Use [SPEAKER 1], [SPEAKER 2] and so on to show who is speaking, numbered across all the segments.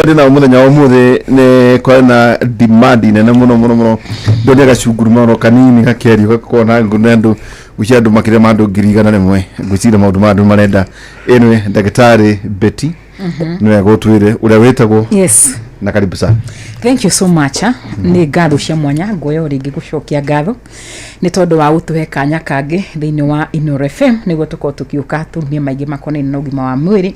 [SPEAKER 1] ndina muthenya wa muthe ne kwana demand nene muno ndonye gacunguru maro kanini gakerio gakona ngunendo guciandu makire mandu 100,000 gucira maundu mandu marenda enwe ndagitari Betty niwe gutwire uria wetagwo.
[SPEAKER 2] Yes,
[SPEAKER 1] na karibu sana.
[SPEAKER 2] Thank you so much. Ni ngatho cia mwanya ngoyo ringi gucokia ngatho ni tondu wa utuhe kanya kangi thiini wa Inoro FM niguo tuko tukiuka tumie maingi makoneni na ugima wa mwiri.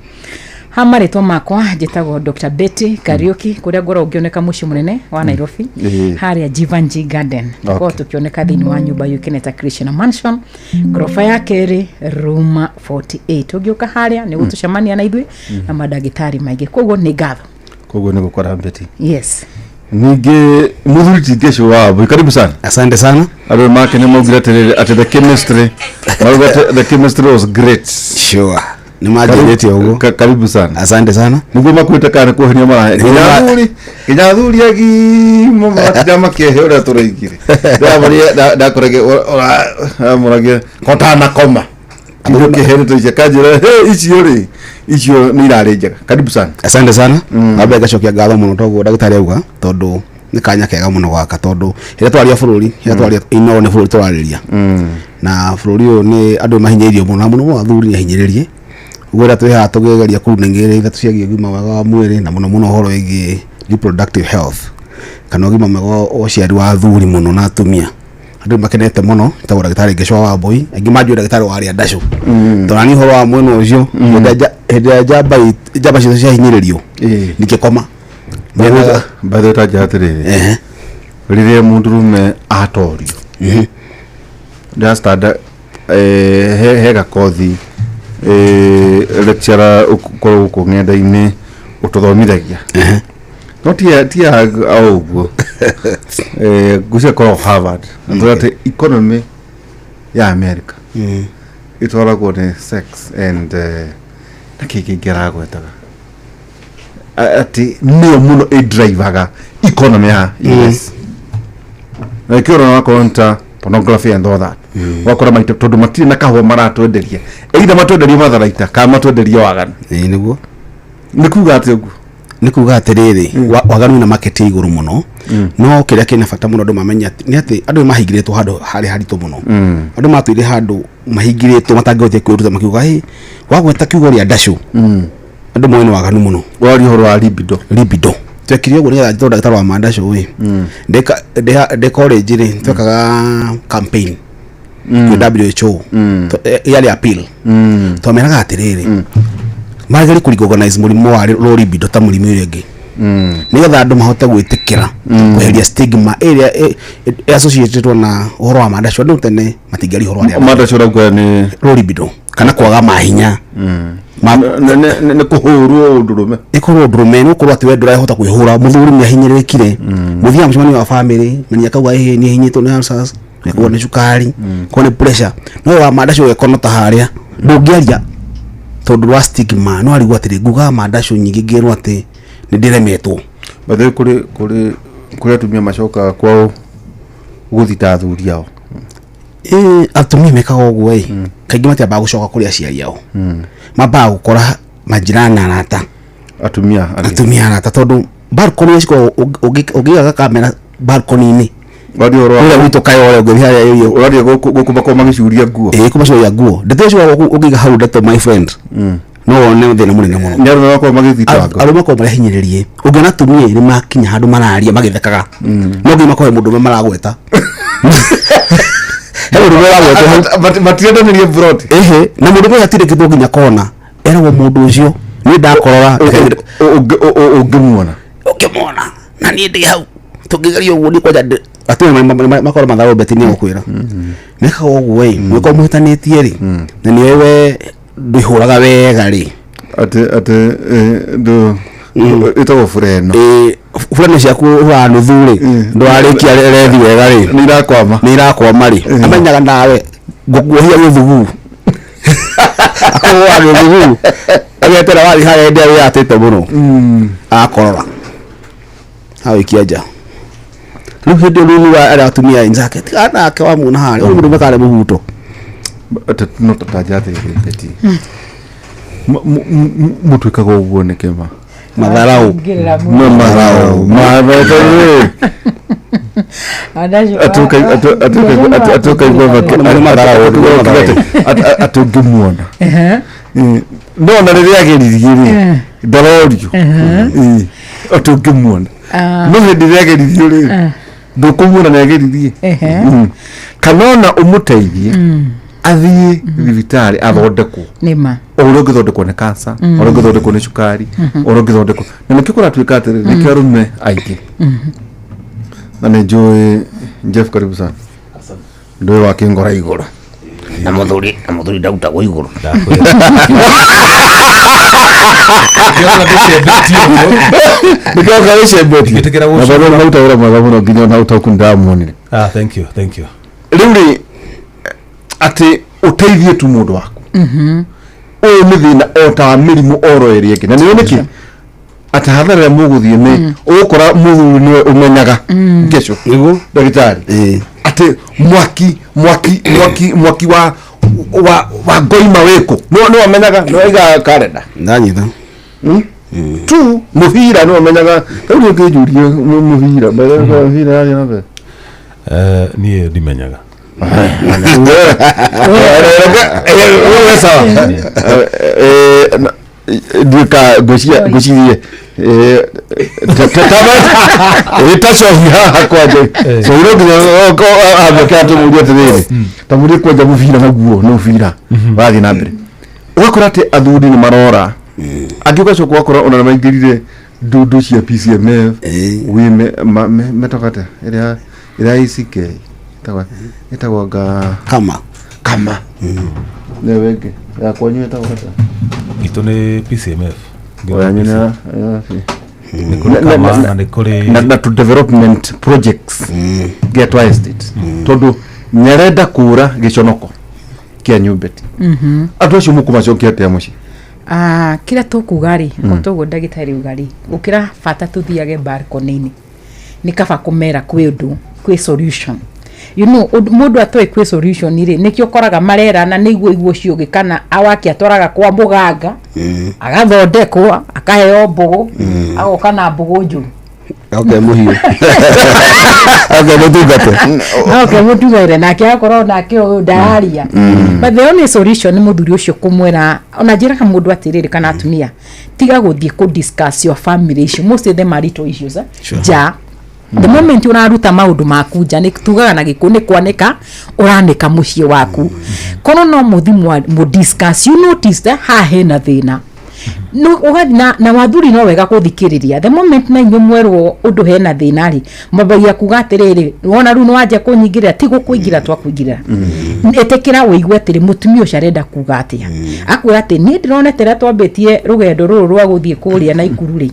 [SPEAKER 2] Hamaritwa makwa njitagwo Dr. Betty Kariuki kuria ngoro ngioneka muci munene wa Nairobi haria Jivanji Garden. Tuko tukioneka thiini wa nyumba yukineta Christian Mansion gorofa ya keri room 48. Ugiuka haria ni gutucemania na ithui na madagitari maingi koguo ni ngatho.
[SPEAKER 1] Koguo ni gukora Betty.
[SPEAKER 2] Yes.
[SPEAKER 1] Ninge muthuri tigesho wabo karibu sana.
[SPEAKER 3] Asante sana.
[SPEAKER 1] Ado make ni mogira at the chemistry. The chemistry was great.
[SPEAKER 3] Sure. Ni majireti huko.
[SPEAKER 1] Karibu sana.
[SPEAKER 3] Asante sana.
[SPEAKER 1] Nigoma kwita kana ko hanya mara. Kinyathuri agi mama tama ke ora turaigire. Da korege murage kotana koma. Ndoke herito ya kajira icio ni irarenjaga. Karibu sana.
[SPEAKER 3] Asante sana. Abe gacokia ngatho muno togo ndagitari auga tondu ni kanya kega muno gwaka tondu ira twaria bururi ira twaria Inoro ni bururi twariria. Na bururi uyu ni andu mahinyiririo muno athuri ahinyiririe. Gwera tweha tugegeria kurunengere ira tuciagia gima wa mwiri na muno horo igi reproductive health. Kana gima mwega o ciari wa athuri muno na atumia. Andu makenete muno tago ndagitari Geshwa wa boy angi majio ndagitari wa aria ndasho. Tonani horo wa mweno ucio hede jaba cia hinyiririo nikikoma
[SPEAKER 1] batho ta jatirire rire mundu rume atorio just hega kothi lecturer uko ngenda-ini ututhomithagia no tia auguo gucia ko Harvard ndote economy ya America itwaragwo ni sex and nakigera gwetaga ati niyo muno drivaga economy ya US na kioro na konta pornography and all that wakora maito tondu matiri na kahwa maratwenderia either matwenderia matharaita ka matwenderia waganu
[SPEAKER 3] niguo
[SPEAKER 1] nikuga ati ugu
[SPEAKER 3] nikuga atiriri waganu na market iguru muno no kiria kina fata muno andu mamenya ni ati andu mahingiretwo handu hari harito muno andu matuire handu mahingiretwo matangihote kwiruta makiuga wagweta kiugo ria ndasho andu moyo waganu muno
[SPEAKER 1] wari horo wa libido twekirio ngo
[SPEAKER 3] ngetha tonda gitaro wa mandasho we de college ri twekaga campaign WHO yali appeal to meraga atiriri magari kuri organize murimo wa libido ta murimo urengi nigetha andu mahote gwitikira kweheria stigma area associated na horo wa mandasho ndu tene matigari horo wa
[SPEAKER 1] mandasho ragwa ni
[SPEAKER 3] libido kana kwaga mahinya
[SPEAKER 1] ne kuhurwo ndurume
[SPEAKER 3] ikoro ndurume no kurwa tiwe ndurahota kwihura muthuri ni ahinyirikire muthia mcemani wa family menya kauga ni hinyito ni answers ni kuwa ni cukari kwa ni pressure no wa mandasho wekono ta haria ndungiaria tondu wa stigma no ari gwatire nguga mandasho nyingi ngirwa ati ni ndiremetwo
[SPEAKER 1] bathe kuri atumia macoka kwao guthita athuri ao
[SPEAKER 3] atumia mekaga uguo kaingi matiamba gucoka kuri aciari ao mamba gukora majirani arata atumia arata tondu balcony ciko ugiga kamera balcony-ini
[SPEAKER 1] wadi oro
[SPEAKER 3] ule wito kayo ule ngithia iyo
[SPEAKER 1] wadi gukubako magicuria nguo
[SPEAKER 3] kumacuria nguo ndetecio ugiga hau ndeto my friend no one thina munene muno
[SPEAKER 1] nyaru wako magithitanga
[SPEAKER 3] aruma ko marahinyiririe ungiona tumia ni makinya handu mararia magithekaga no ngima ko mundu maragweta hello ruwa
[SPEAKER 1] matirenda ni broad
[SPEAKER 3] na mundu mwe atire kitho nginya kona era mundu ucio ni ndakorora
[SPEAKER 1] ungimwona
[SPEAKER 3] na ni ndi hau tugigeria uguo ni kwaja atume makoro matharo Betty ni gukwira meka uguo mwiko muhitanitie ri na ni wewe ndihuraga wega ri
[SPEAKER 1] ate ndo itago fureno
[SPEAKER 3] fureno ciaku uhanu thuri ndwarikia rethi wega ri ni irakwama ri amenyaga nawe nguguhia guthugu akwa guthugu agetera wari haya ndia we atete muno akorora hawe kiaja ruhede lulu wa ara atumia inzake kana akawa muna hari mundu mekale muhuto
[SPEAKER 1] ate no tatajate Betty mutu ikago uguo nikema
[SPEAKER 3] Madharau.
[SPEAKER 1] Atungĩmuona ndona rĩrĩa ageririe ndarorio atungĩmuona no hĩndĩ ĩrĩa ageririe rĩ ndũkũmuona nĩ ageririe kana ona ũmũteithie athiĩ thibitarĩ athondekwo ũrĩa ũngĩthondekwo nĩ cancer ũrĩa ũngĩthondekwo nĩ cukari ũrĩa ũngĩthondekwo na nĩkĩo kũratuĩka atĩrĩ nĩkĩo arũme aingĩ na nĩ njũĩ Jeff karibu sana ndũĩ wa kĩngora igũrũ na mũthuri ndagutagwo igũrũ nĩkĩoka wĩcembetie na bado nautawĩra mwega mũno nginya ona ũtaũku nĩndamwonire
[SPEAKER 4] thank you
[SPEAKER 1] rĩu rĩ atĩ ũteithie tu mũndũ waku ũyũ nĩ thĩna o ta wa mĩrimũ oro ĩrĩa ĩngĩ na nĩyo nĩkĩ atĩ hathara ĩrĩa mũgũthiĩ nĩ ũgũkora mũthuri nĩwe ũmenyaga ngeco ndagĩtarĩ atĩ mwaki wa ngoima wĩkũ nĩwe amenyaga nĩwe aigaga karenda
[SPEAKER 3] ndanyita
[SPEAKER 1] tu mũbira nĩwe amenyaga rĩu nĩ ngĩnjũrie mũbira mũbira yathi na mbere
[SPEAKER 4] niĩ ndimenyaga
[SPEAKER 1] ndika ngũcirie ĩtacohi haha kwanja soiro nginya amũkĩra tũmũrie atĩrĩrĩ tamũrie kwanja mũbira naguo nĩ mũbira wathiĩ na mbere ũgakora atĩ athuri nĩ marora angĩ ũgacoka ũgakora ona nĩmaingĩrire ndundu cia PCMF metagate ĩrĩa ICK ĩtagwo kama nĩwe ĩngĩ ya kwanyu ĩtagwo ata
[SPEAKER 4] itũ nĩ PCMF
[SPEAKER 1] na to development projects getwa estate tondũ nyarenda kũra gĩconoko kĩa nyũmbeti andũ acio mũkũmacokia atĩa mũciĩ
[SPEAKER 2] kĩrĩa tũkuga rĩ ũtũguo ndagĩtarĩ uga rĩ gũkĩra bata tũthiage balcony-inĩ nĩ kaba kũmera kwĩ ũndũ kwĩ solution mũndũ atoĩ kwĩ solution rĩ nĩkĩo ũkoraga marerana nĩguo iguo ciũgĩ kana awaki atwaraga kwa mũganga agathondekwo akaheo mbũgũ agoka na mbũgũ njũru
[SPEAKER 3] mũhiũ
[SPEAKER 2] mũtugaire nake akorwo nake ũyũ ndaria but the only solution nĩ mũthuri ũcio kũmwĩra ona njĩraga mũndũ atĩrĩrĩ kana atumia tiga gũthiĩ kũ-discuss your family issue most of them marital issues ja the moment ũraruta maũndũ maku nja nĩ tugaga na gĩkũ nĩ kwanĩka ũranĩka mũciĩ waku kono no mũthi discuss you notice haha hena thĩna no ũgathi na wathuri no wega gũthikĩrĩria the moment na inyuĩ mwerwo ũndũ hena thĩna rĩ mwambagia kuga atĩrĩrĩ wona rĩu nĩwanjia kũnyingĩrĩra ti gũkũingĩra twakũingĩrĩra ĩtĩkĩra wĩigue atĩrĩ mũtumia ũcio arenda kuga atĩa akwĩra atĩ niĩ ndĩronete rĩa twambĩtie rũgendo rũrũ rwa gũthiĩ kũrĩa Naikuru rĩ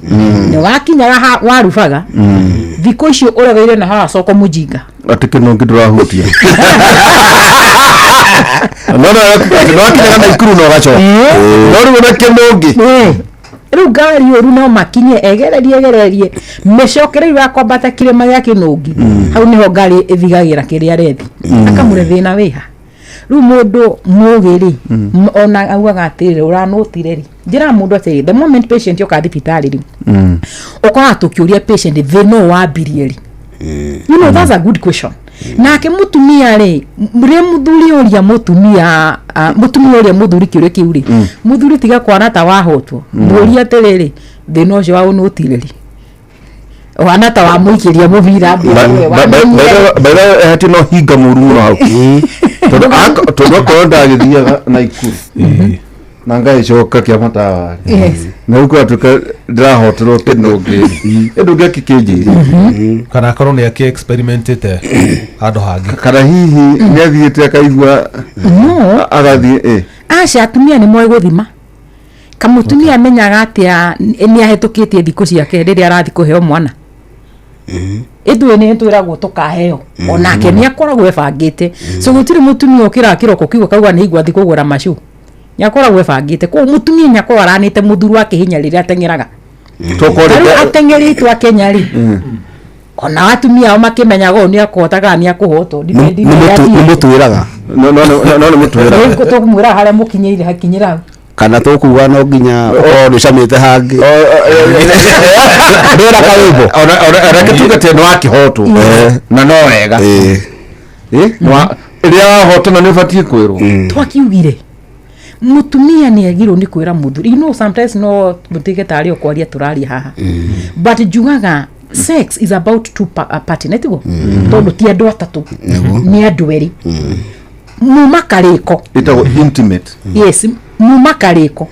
[SPEAKER 2] nĩ wakinyaga warubaga thikũ icio ũregeire na haha soko mũjinga
[SPEAKER 1] atĩ kĩnũngi ndũrahutia no wakinyaga Naikuru no gacoka no rĩu na kĩnũngi
[SPEAKER 2] rĩu ngari ũru no makinye egererie mĩcokereire ya kwambata kĩrĩma gĩa kĩnũngi hau nĩho ngari ĩthigagĩra kĩrĩa arethi akamũre thĩna wĩha rĩu mũndũ mũgĩrĩ ona augaga atĩrĩrĩ ũranũtire rĩ njĩra mũndũ atĩrĩrĩ the moment patient yoka thibitarĩ rĩ ũkoraga tũkĩũria patient thĩna wambirie rĩ you know that's a good question nake mũtumia rĩ mũthuri ũrĩa mũtumia ũrĩa mũthuri kĩũria kĩu rĩ mũthuri tiga kwana ta wahotwo mũria atĩrĩrĩ thĩna ũcio waũnũtire rĩ wana ta wa mũikĩria mũbira
[SPEAKER 1] hati no hinga mũru mũno hau tondũ akorwo ndagĩthiaga Naikuru na ngagĩcoka kĩamatawa na rĩu kwatuĩka ndĩrahoterwo kĩnũngĩ ndũngĩ kĩkĩnjĩri
[SPEAKER 4] kana akorwo nĩ akĩ-experimentĩte handũ hangĩ
[SPEAKER 1] kana hihi nĩathiĩte akaigua agathiĩ
[SPEAKER 2] aca atumia nĩ moĩ gũthima kamũtumia amenyaga atĩa nĩahĩtũkĩtie thikũ ciake rĩrĩa arathiĩ kũheo mwana ithuĩ nĩ twĩragwo tũkaheo onake nĩakoragwo ebangĩte so gũtirĩ mũtumia ũkĩraga kĩroko kiugo kauga nĩ igwa thiĩ kũgũra macũ nĩakoragwo ebangĩte kũu mũtumia nĩakorwo aranĩte mũthuri wake hinya rĩrĩa ateng'eraga rĩu ateng'eritwo akenya rĩ ona atumia ao makĩmenyaga ũũ nĩakũhotaga nĩakũhotwo
[SPEAKER 3] nĩ mũtwĩraga
[SPEAKER 1] no nĩ mũtwĩraga
[SPEAKER 2] tũkũmwĩra harĩa mũkinyĩire hakinyĩra
[SPEAKER 3] kana tukuga no nginya o nicamite hangi ndira kawimbo
[SPEAKER 1] ona gituga te no akihoto na no wega no iria wahotana ni batie kwirwo
[SPEAKER 2] twakiugire mutumia ni agirwo ni kwira muthuri you know sometimes no mutige tari okwaria turaria haha but jugaga sex is about two party netigo tondu ti andu atatu ni andu eri mumakariko
[SPEAKER 1] itago intimate
[SPEAKER 2] yes mumakariko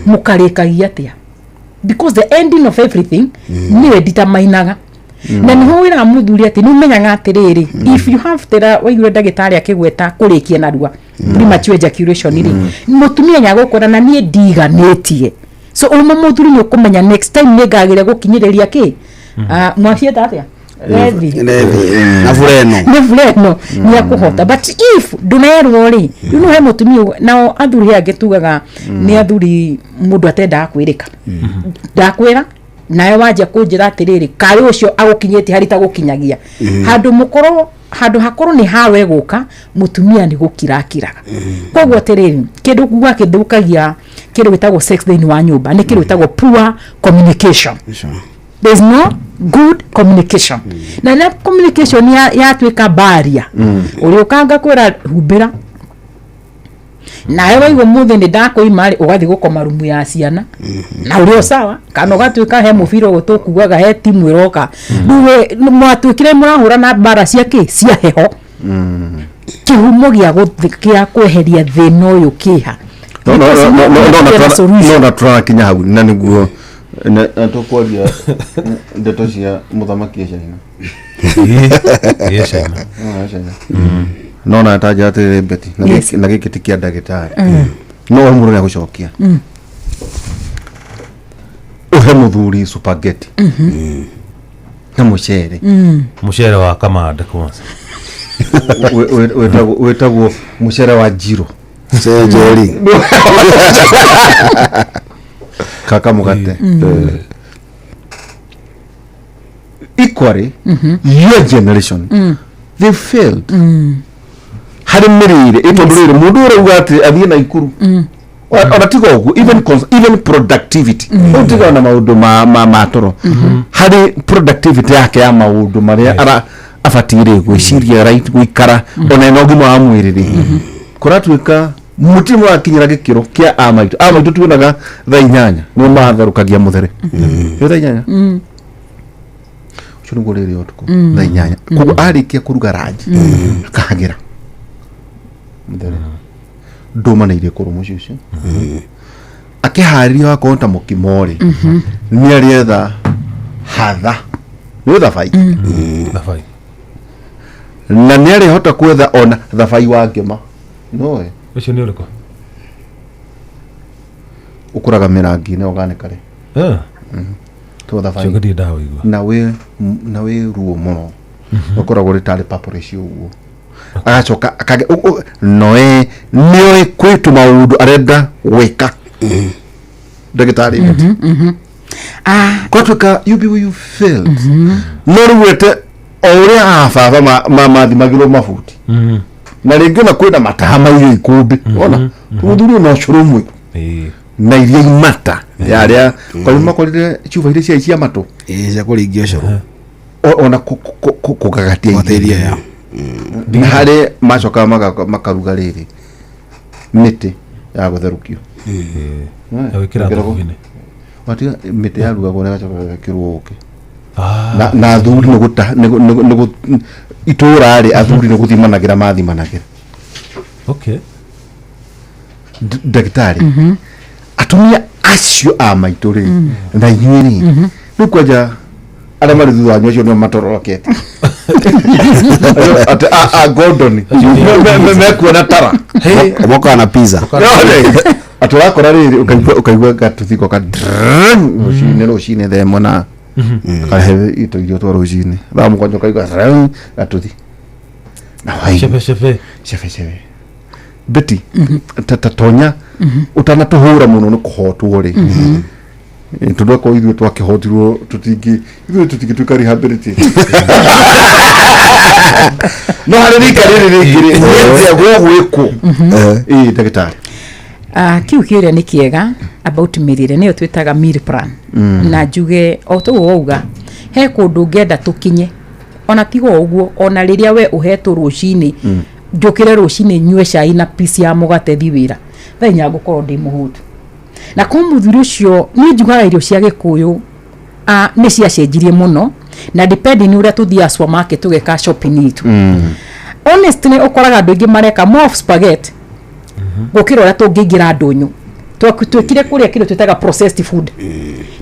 [SPEAKER 2] mukarikagia atia because the ending of everything niwe determinaga na ni hoira muthuri ati ni menyaga atiriri if you have tera waigwe ndagitari akigweta kurikia narua premature ejaculation iri mutumia nyagukora na nie ndiganitie so uma muthuri ni ukumenya next time ni ngagire gukinyiriria ki mwafia tatia ready
[SPEAKER 3] na fureno
[SPEAKER 2] ni akuhota but if dunerwo ri you know he mutumia na athuri agetugaga ni athuri mundu atenda akwirika ndakwira nayo waje kunjira atiriri kari ucio agukinyete harita gukinyagia handu hakoro ni hawe guka mutumia ni gukirakiraga kogwo atiriri kindu kuga kithukagia kindu gitagwo sex thini wa nyumba ni kindu gitagwo poor communication. There's no good communication na communication ya twika baria uri ukanga kwira humbira na ewa igo muthe ni ndakoimari ugathi gukoma rumu ya ciana na uri sawa kana ugatwika he mubiro gutukugaga he timu iroka niwe mwatwikire murahura na bara ciake cia heho kihumo gia guthikia kweheria thina uyu kiha
[SPEAKER 1] no na tuna kinya hau na niguo na tukwaria ndeto cia muthamaki China
[SPEAKER 4] China
[SPEAKER 1] no na taja atiriri beti na gikiti kia ndagitari no muru ya gucokia uhe muthuri spaghetti na mucere
[SPEAKER 4] wa kamande kwanza
[SPEAKER 1] wetagwo mucere wa jiro
[SPEAKER 3] sejeri
[SPEAKER 1] kaka mugate equally your generation they failed hari mirire itondurire mundu urugati athie na ikuru ona tigo ugu even productivity utiga na maundu ma toro hari productivity yake ya maundu maria ara afatire gwiciria right gwikara ona no gimo amwiriri kuratwika mutimu akinyira gikiro kia amaitu tuonaga thaa 8 no matharukagia muthere yo thaa 8 churungurire otuko thaa 8 kugo arikia kuruga raji akahagira muthere ndoma na ile kurumu cio akiharirio akonta mukimori ni arietha hatha ni thabai na ni arihota kwetha ona thabai wa ngema no
[SPEAKER 4] ucio ni uriko
[SPEAKER 1] ukuraga mirangi na organically to thabai
[SPEAKER 4] ngadi dawa igwa
[SPEAKER 1] na we ruo muno ukoragwo ritari paporation uguo agacoka akage noe niwe kwitu maundu arenda gwika ndagitari kwatuka you failed no ruwete oria baba mathimagirwo mabuti na ringi na kwenda matahama iyo ikumbi ona tuthuru no curumwe na iria imata yaria kwa makorire chuva ile cia mato
[SPEAKER 3] cia kuringio curu
[SPEAKER 1] ona kugagatia
[SPEAKER 3] materia ya
[SPEAKER 1] na hare macoka makaruga riri miti ya gutherukio
[SPEAKER 4] awikira thubine
[SPEAKER 1] watiga miti ya ruga gona gacoka kiruoke na thuri no guta nego itura ri athuri no guthimanagira mathimanagira
[SPEAKER 4] okay
[SPEAKER 1] daktari atumia acio amaitori na inyiri ni kwaja ala mari thutha nyocio no matorokete a Gordon me kuona tara
[SPEAKER 3] oboka na pizza
[SPEAKER 1] aturakora riri ukaigwa gatuthiko ka rucine themo na kahe ito irio twa rucine thamu kwanyo kaigwa gatuthi na wai shefe beti tatatonya utanatuhura muno ni kuhotwo ri tundo ko ithu twakihotirwo tutingi tuka rehabilitate no hari rikari ngire gwiko ndagitari
[SPEAKER 2] kiu kiuria ni kiega about mirire niyo twitaga meal plan na njuge oto wauga he kundu ngenda tukinye ona tigo uguo ona riria we uhetwo rucini njukire rucini nyue cai na piece ya mugate thi wira thenya ngukorwo ndi muhutu na kumuthuri ucio ni njugaga irio cia gikuyu ni cia cenjirie muno na depending uria tuthia supermarket tugeka shopping itu honestly ukoraga andu ingi mareka more of spaghetti gukira uria tungingira ndunyu twekire kuria kile twetaga processed food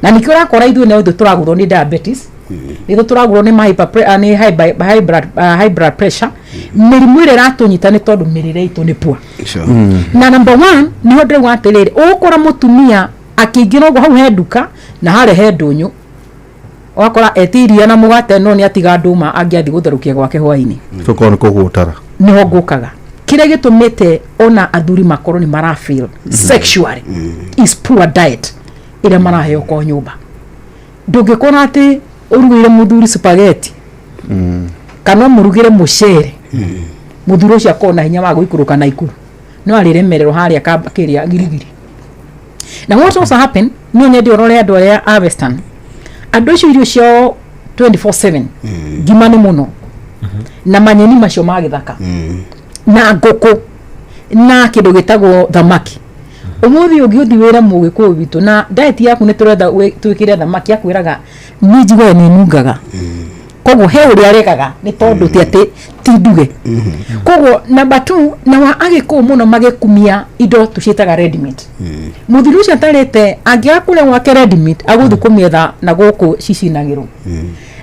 [SPEAKER 2] na nikio rakora ithu ne uthu turagurwo ni diabetes ithu turagurwo ni high blood pressure mirimu ire ratunyita ni tondu mirire itu ni poor na number 1 ni hodre watiriri ukora mutumia akingira go hau he nduka na hare he ndunyu wakora etiria na mugate no ni atiga nduma angiathi gutherukia gwake hwaini
[SPEAKER 1] tukone kugutara
[SPEAKER 2] ni hogukaga kire gitumite ona athuri makoro ni mara feel sexually is poor diet ile maraheo kwa nyumba ndungikona ati urugire muthuri spaghetti kana murugire mucere muthuri ucio akona hinya wa guikuruka na ikuru no ariremerero haria kabakiria girigiri na what also happen ni nyedi orore andu aria a western andu icio irio cio 24/7 gimani muno na manyeni macio magithaka na ngoko na kindu gitagwo thamaki umuthi ugiuthi wira mugikuyu bitu na diet yaku ni turenda twikire thamaki akwiraga ni njigwe ni nungaga kogo he uri arekaga ni tondu ti ati ti nduge kogo number 2 na wa agikuyu muno magikumia indo tucitaga ready meat muthiri ucio atarete angiakule gwake ready meat aguthukumia na guku cicinagirwo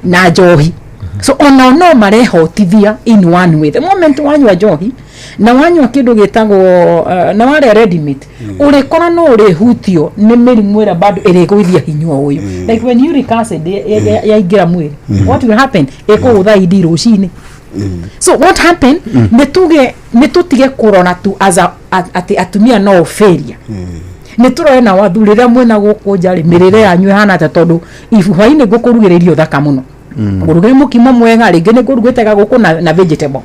[SPEAKER 2] na njohi so ona no marehotithia in one way the moment wanywa njohi na wanywa kindu gitagwo na wale ready meat urikora no urihutio ni mirimu ira bado iriguithia hinywa uyu like when uric acid ya igira mwiri what will happen ikugutha idi rucini so what happen nitutige kurona tu as atumia no failure niturore na wathurire mwena guku njari mirire yanyu hana ta tondu ifuhaine gukurugiririo thaka muno ngurugire mukimo mwega ringi ni ngurugitega guku na vegetable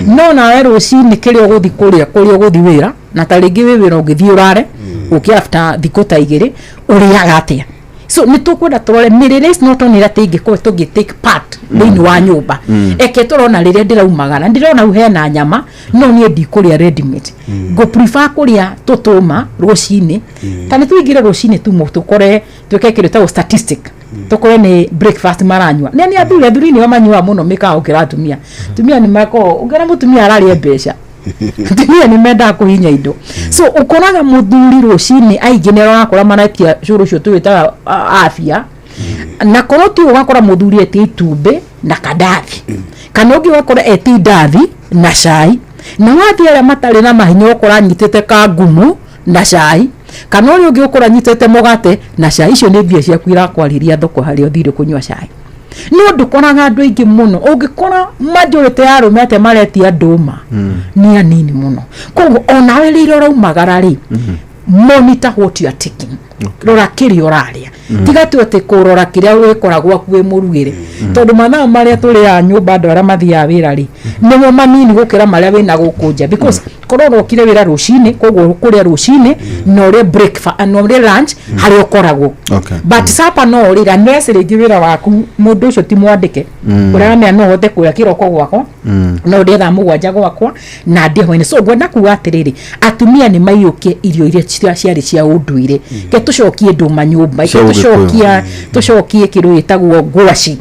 [SPEAKER 2] no na wero cini kirio guthi kuria guthi wira na ta ringi wira ungithi urare uki after thikota igiri uriaga atia so nitukwenda turore mirire is not only that ingiko tugi take part thini wa nyumba eke turona riria ndiraumagara ndirona uhena nyama no nie ndikuria ready meat go prefer kuria tutuma rucini kana tuigire rucini tu tukore twekekire ta statistic tukore ni breakfast maranywa nani athuri ni wamanywa muno mika ukira tumia ni mako ugera mutumia arari mbeca tumia ni menda kuhinya indo so ukoraga muthuri rucini aigenero akora manatia curu cio tuwita afya na koroti ugakora muthuri eti itumbe na kadathi kana ungi wakora eti ndathi na cai na wathi aria matari na mahinya ukora nyitete ka ngumu na cai kana uri ungi ukora nyitete mugate na cai icio ni mbia cia kwira kwariria thoko hari uthire kunywa cai no ndukoraga andu ingi muno ungikora majority ya arume ate maretia nduma ni anini muno koguo ona we riro raumagara ri monitor what you are taking rora kiri oraria tiga tu ate kurora kiria wikoragwo kwe murugire tondu mathaa maria turi ya nyumba andu aria mathia wira ri nimo manini gukira maria wina gukunja because kororo kire wira rucini koguo kuria rucini no ri breakfast no ri lunch hari ukoragwo but supper no ri unless ri wira waku mundu ucio ti mwandike uria me no hote kuya kiroko gwako no ri tha mugwanja gwakwa na ndi hoine so gwenda kuga atiriri atumia ni maiyukie irio iria ciari cia unduire ke tucokie nduma nyumba ke tucokie kiru itagwo ngwaci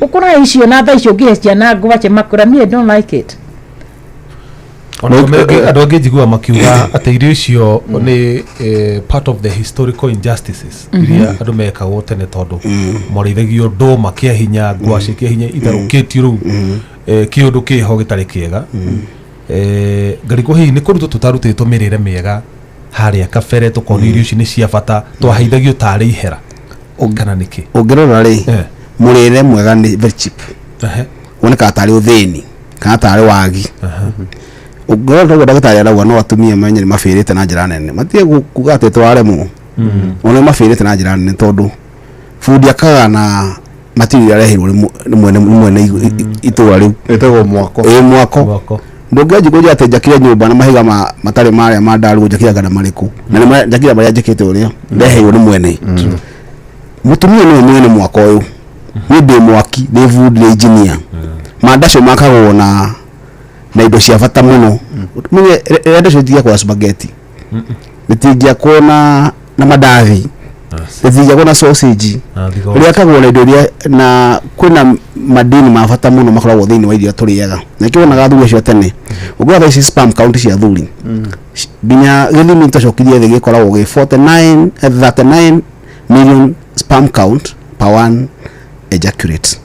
[SPEAKER 2] ukora icio na tha icio ngicia na ngwaci makura me don't like it
[SPEAKER 4] andu angi njigua makiuga ati irio icio ni part of the historical injustices iria andu mekagwo tene tondu morithagio nduma kia hinya ngwaci kia hinya itharukitio ru kiundu kiho gitari kiega ngariko hihi ni kuruto tutarutitwo mirire miega haria kabere tukoni irio ici ni cia bata twaheithagio tari ihera kana niki
[SPEAKER 3] ungirora ri murire mwega ni very cheap woneka tari uthini kana tari wagi ungirora ndo ndagitari arauga no atumia manyiri mafirite na njira nene matie kuga ati twaremwo ono mafirite na njira nene tondu food yakaga na material arehirwo ni mwene itwa riu
[SPEAKER 1] etagwo mwako
[SPEAKER 3] mwako ndongeje goja ate jakira nyumba na mahiga matare maria mandaru jakira kana mariku na jakira maria jakite uria ndeheyo ni mwene mutumia ni mwene mwako uyu ni ndi mwaki ni food engineer mandasho makagwo na indo cia bata muno menye ndasho tigia kwa spaghetti tigia kuona na madavi tigia kuona sausage ria kagwo na indo ria na kwina madini mabata muno makoragwo thiini wa irio turiaga na kiona thuri cio tene ugwa tha spam count cia thuri binya githimi tacokirie thigi koragwo gi 39 million sperm count per one ejaculate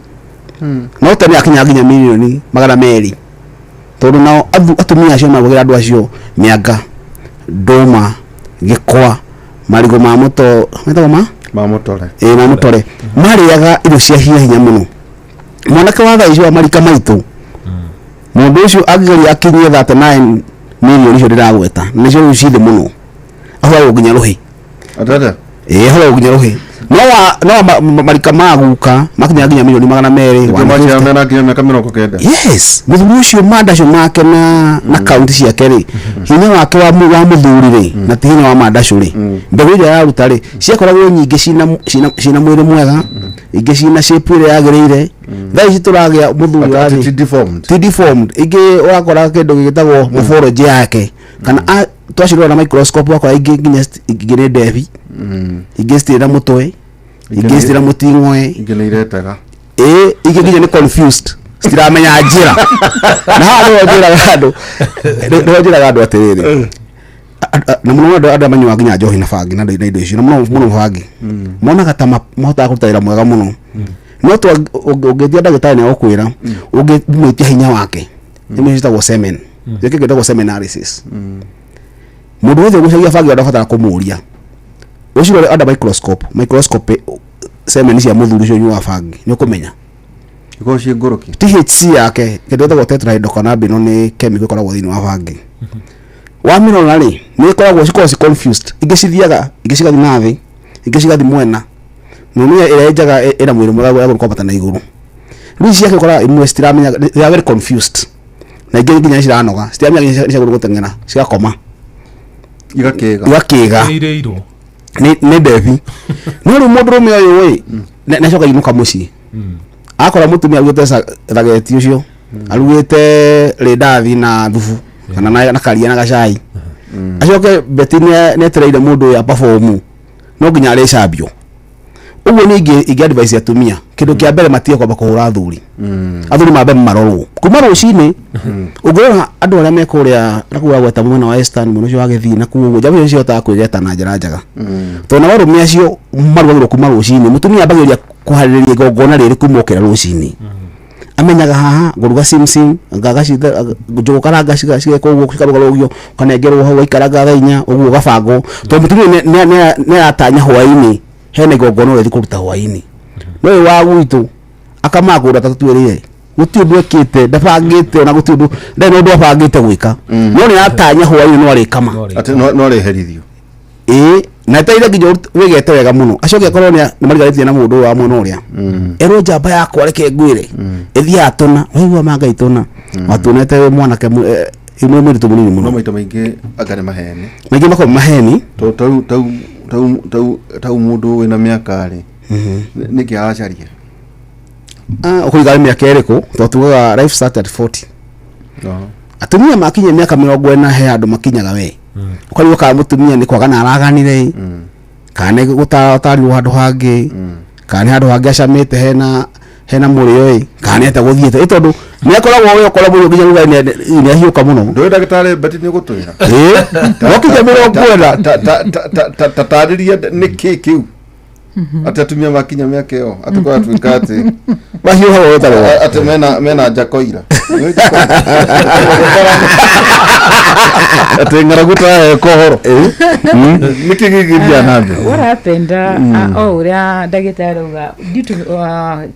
[SPEAKER 3] no tani akinya ginya milioni magana meri tondu nao atumia acio mabugira andu acio mianga ndoma gikwa marigo ma moto metagoma mamutore mariaga irio cia hinya muno mwanake wa thaici wa marika maitu mundu ucio agigeria akinyie 39 milioni icio ndiragweta nicio cithi muno ahwa gukinya ruhi
[SPEAKER 1] atata
[SPEAKER 3] ahwa gukinya ruhi no marika maguka makinya ginya milioni magana meri
[SPEAKER 1] mwana kinya miaka 90
[SPEAKER 3] yes muthuri ucio mandasho make na kaunti cia keri hinya wake wa muthuri ri na tihinya wa mandasho ri mbegu iria yaruta ri ciakoragwo nyingi cina mwiri mwega ingi cina shape ire yagirire thaici turagia muthuri wa deformed ingi urakora kindu gigitagwo morphology yake kana twashirwo na microscope wakora ingi nginya ingine devi ingi stira mutwe ingi stira mutingwe
[SPEAKER 1] ingi ni iretaga
[SPEAKER 3] ingi nginya ni confused stiramenya njira na hado njira gado atiriri na muno andu amanywa nginya njohi na bangi na indo icio muno bangi monaga ta mahota kutayira mwega muno no to ungetia ndagitari ni okwira ungemuitia hinya wake nimejitagwo semen gitagwo semen analysis mundu wothe gucagia bangi ndabatara kumuria ucio anda microscope semen cia muthuri cio nywa bangi ni ukumenya
[SPEAKER 1] iko cie ngoroki
[SPEAKER 3] THC yake gitagwo tetrahydrocannabinol ni chemical koragwo thini wa bangi wa mino ri ni koragwo cikosi confused ingicithiaga ingicigathi nathi ingicigathi mwena nunia irenjaga ina mwiri mwega wa kwambata na iguru riu ciake kora imwe stiramenya they are very confused na ingi nginya ciranoga stiramenya cia guteng'era cigakoma igakega ni devi no ru mundu rume uyu we na coka inuka mucii akora mutumia agute thageti ucio arugite ridathi na thubu kana na karia na gacai acoke betine netereire mundu ya perform no nginya ari cambio uguo ni ingi advice atumia kindu kia mbere matie kwamba kuhura thuri athuri mambe marorwo kuma rucini ugorora andu aria mekuria nakuwa gweta mwena wa Eastern muno cio agithii na kuguo jabu cio ta kwigeta na njira njaga to na warumia cio marugagirwo kuma rucini mutumia ambagiria kuhaririria igongona riri kumokera rucini amenyaga haha nguruga simsim ngagacitha njugu karanga cigekwo uguo cikaruga rugio kanengerwo hau ikaranga thainya uguo gabango to mutumia ne atanya hwaini hena igongona uri kuruta hwaini no wa gwitu akamagura tatutwirire guti undu ekite ndabangite ona guti undu ndai no ndabangite gwika no ni atanya hwaini no ari kama
[SPEAKER 1] ati no ari herithio
[SPEAKER 3] na taire nginya wigete wega muno acoke akorwo ni marigaritie na mundu wa mwena uria ero njamba yakwa reke ngwire ithia atona waigua manga itona watunete mwanake imwe muritu munini muno
[SPEAKER 1] no maita maingi agare maheni
[SPEAKER 3] maingi mako maheni
[SPEAKER 1] to tau mundu wina miaka ri niki aracaria
[SPEAKER 3] ukuriga miaka eriku to tugaga life start at 40 atumia makinya miaka 40 he andu makinyaga we ukari uka mutumia ni kwagana araganire kana gutarirwo handu hangi kana handu hangi acamite hena murio kana eta guthiete tondu ni akoragwo we ukora murio nginya ruga ni ahiuka muno
[SPEAKER 1] ndo ndagitari beti ni gutwira
[SPEAKER 3] wakinya miro kwenda
[SPEAKER 1] tatariria niki kiu atatumia makinya miaka yo atukwa twikati
[SPEAKER 3] bahiu hawo wetaro
[SPEAKER 1] ati mena jakoira ati ngaraguta kohoro niki gigiria nambe
[SPEAKER 2] what happened uria ndagitari uga due to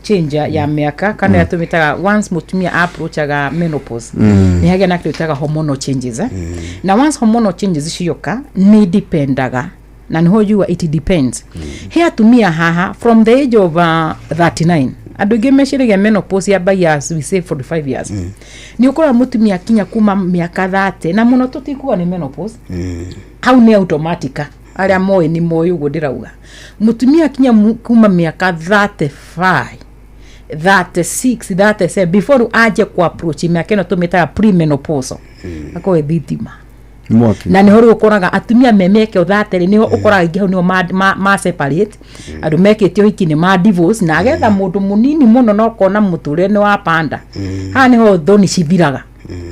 [SPEAKER 2] change ya miaka kana yatumitaga once mutumia approachaga menopause ni hage na kwitaga hormonal changes na once hormonal changes cioka ni dependaga na niho jua it depends here atumia haha from the age of 39 andu ingi meciragia menopause ya by years we say 45 years ni ukora mutumia kinya kuma miaka 30 na muno tutikuwa ni menopause hau ni automatic aria moyo ni moyo ugo ndirauga mutumia kinya kuma miaka 35 36 37 before aje ku approach miaka ino tumitaga premenopause ako thitima
[SPEAKER 1] mwaki
[SPEAKER 2] na niho ukoraga atumia memeke uthateri niho ukoraga ngiho niho ma separate andu meketio hiki ni ma divorce na agetha mundu munini muno no kona muture ni wa panda ha niho thoni cithiraga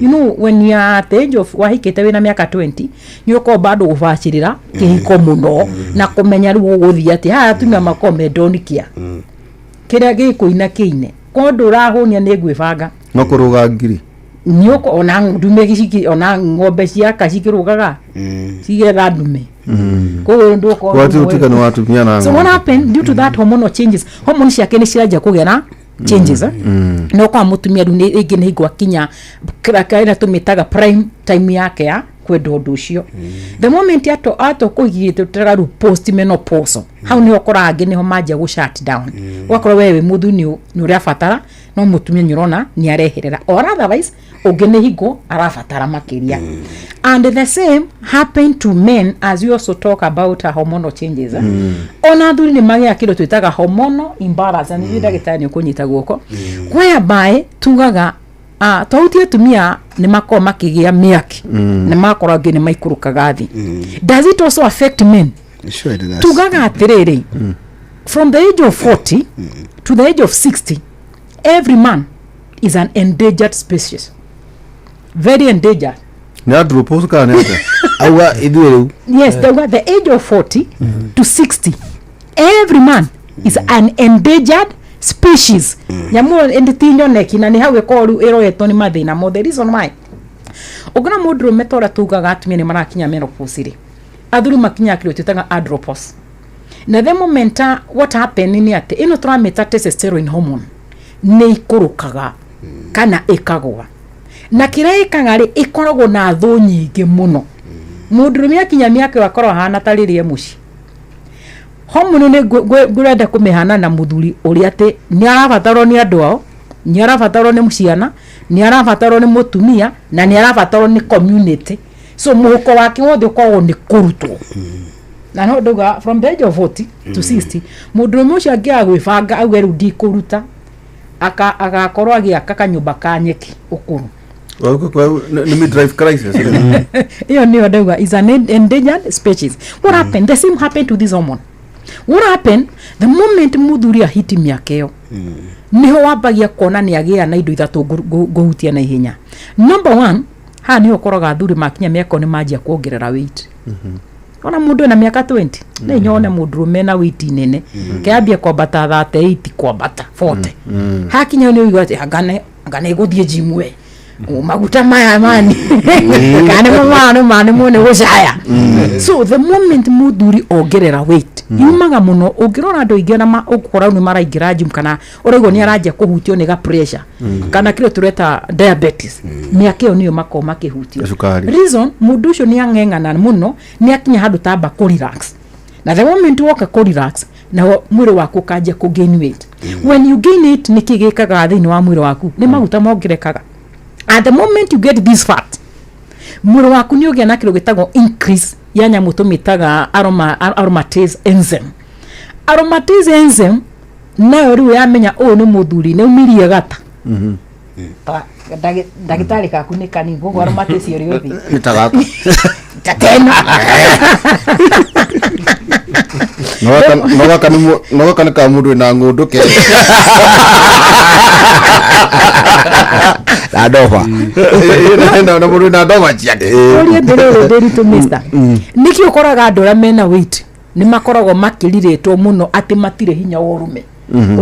[SPEAKER 2] you know when you are at the age of wahikite wina miaka 20 ni uko bado uvacirira kihiko muno na kumenya ru uguthia ati ha atumia makome ndonikia kiria gikuina kiine kondu rahunia ni gwibanga
[SPEAKER 1] no kuruga ngiri
[SPEAKER 2] nyoko ona ndume giciki ona ngombe ciaka cikirugaga cigetha ndume ko ndo ko
[SPEAKER 1] watu utikana watu nyana
[SPEAKER 2] so what happened due to that hormonal changes hormones ciake ni ciraja kugera changes no kwa mutumia ndu ingi ni igwa kinya kaina tumitaga prime time yake ya kwenda undu ucio the moment ato kuigite tutaru post menopause how ni okora ngi niho maja go shut down wakora wewe muthu ni uri afatara no mutumia nyurona ni areherera or otherwise ogene higo arafatara makiria and the same happen to men as we also talk about hormonal changes ona thuri ni magia kido twitaga hormonal imbalance ni ndagitani kunyita guoko whereby tugaga tauti atumia ni makoma makigia miaki ni makora ngene maikurukaga thi does it also affect men?
[SPEAKER 3] Sure it does.
[SPEAKER 2] Tugaga atiriri from the age of 40 to the age of 60 every man is an endangered species, very endangered.
[SPEAKER 1] ni andropause kana neta
[SPEAKER 3] Awa iduru
[SPEAKER 2] Yes, the age of 40 to 60 every man is an endangered species. Nyamu enditinyo nekina ni hawe koru eroeto ni mathina mo the reason why ogana modro metora tugaga atumia ni marakinya menopause ri athuri makinya kiro tutaga andropause na the moment what happen ni ate ino trameta testosterone hormone ni ikurukaga kana ikagwa na kira ikaga ri ikoragwo na thu nyingi muno mundu rumia kinya miaka wakoro hana taririe muci hormone ni gurenda kumehana na muthuri uri ate ni arabatarwo ni andu ao ni arabatarwo ni muciana ni arabatarwo ni mutumia na ni arabatarwo ni community so muhuko wake wothe ukoragwo ni kurutwo na no nduga from the age of 40 to 60 mundu mucio angia gwibanga auge ru ndi kuruta agakorwo agiaka kanyumba ka nyeki ukuru
[SPEAKER 1] kwa ni midlife crisis
[SPEAKER 2] iyo ni nduga is an endangered species. What happened? The same happened to this hormone. What happened? The moment muthuri ahiti miakeo niho wabagia kuona ni agia na indo ithatu guhutia na ihenya. Number 1, ha niho koroga thuri makinya miaka ni majia kuongerera weight. Ona mundu na miaka 20 ni nyone mundu mena weight nene kiambia kwambata 38 kwambata 40 hakinya ni uigwa ati agane guthie gym we maguta maya mani kane mane mone gucaya so the moment muthuri ongerera weight yumaga muno ungirona andu ingi na ukora ni maraingira gym kana urego ni arajia kuhutio ni ga pressure kana kile tureta diabetes miaka iyo niyo makoma kihutio reason mundu ucio ni angengana muno ni akinya handu tamba ku relax na the moment woka ku relax na mwiri waku kaje ku gain weight when you gain it nikigikaga thini wa mwiri waku ni maguta mongerekaga. At the moment you get this fat mwiri waku ni ugia na kilo gitagwo increase ya nyamu tumitaga aromatase enzyme. Aromatase enzyme nayo riu yamenya ni muthuri ni umirie gata ndagitari kaku ni kani gogo aromatase yori yothi
[SPEAKER 1] nitagaka
[SPEAKER 2] tatena
[SPEAKER 1] no kana ka mundu na ngundu ke
[SPEAKER 3] adofa
[SPEAKER 1] na mundu na dofa ciake
[SPEAKER 2] ori ndere to mister niki ukoraga andura mena weight ni makoragwo makiriritwo muno ati matire hinya worume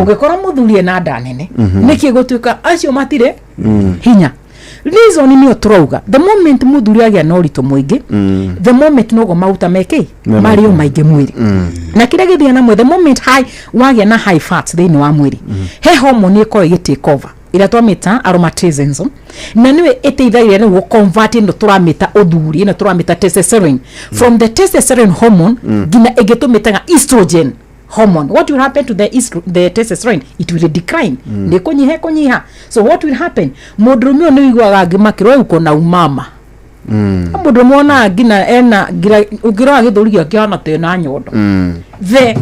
[SPEAKER 2] ugikora muthuri na nda nene niki gutuika acio matire hinya reason ni otrauga the moment muthuri agia na urito mwingi the moment nogo mauta meke mario maingi mwiri na kira githia na mwe the moment high wagia na high fats thini wa mwiri he hormone iko take over ira twamita aromatase enzyme na niwe iteithagia ni convert ino turamita uthuri ino turamita testosterone from the testosterone hormone gina egetumitaga estrogen hormone. What will happen to the testosterone? It will decline. Kunyiha. So what will happen? Mũndũrũme nĩ wiguaga ngĩmakĩrwo uko na umama. Mũndũrũme ona ngina ena ũngĩrora gĩthũri gĩake kĩhana tena nyondo. The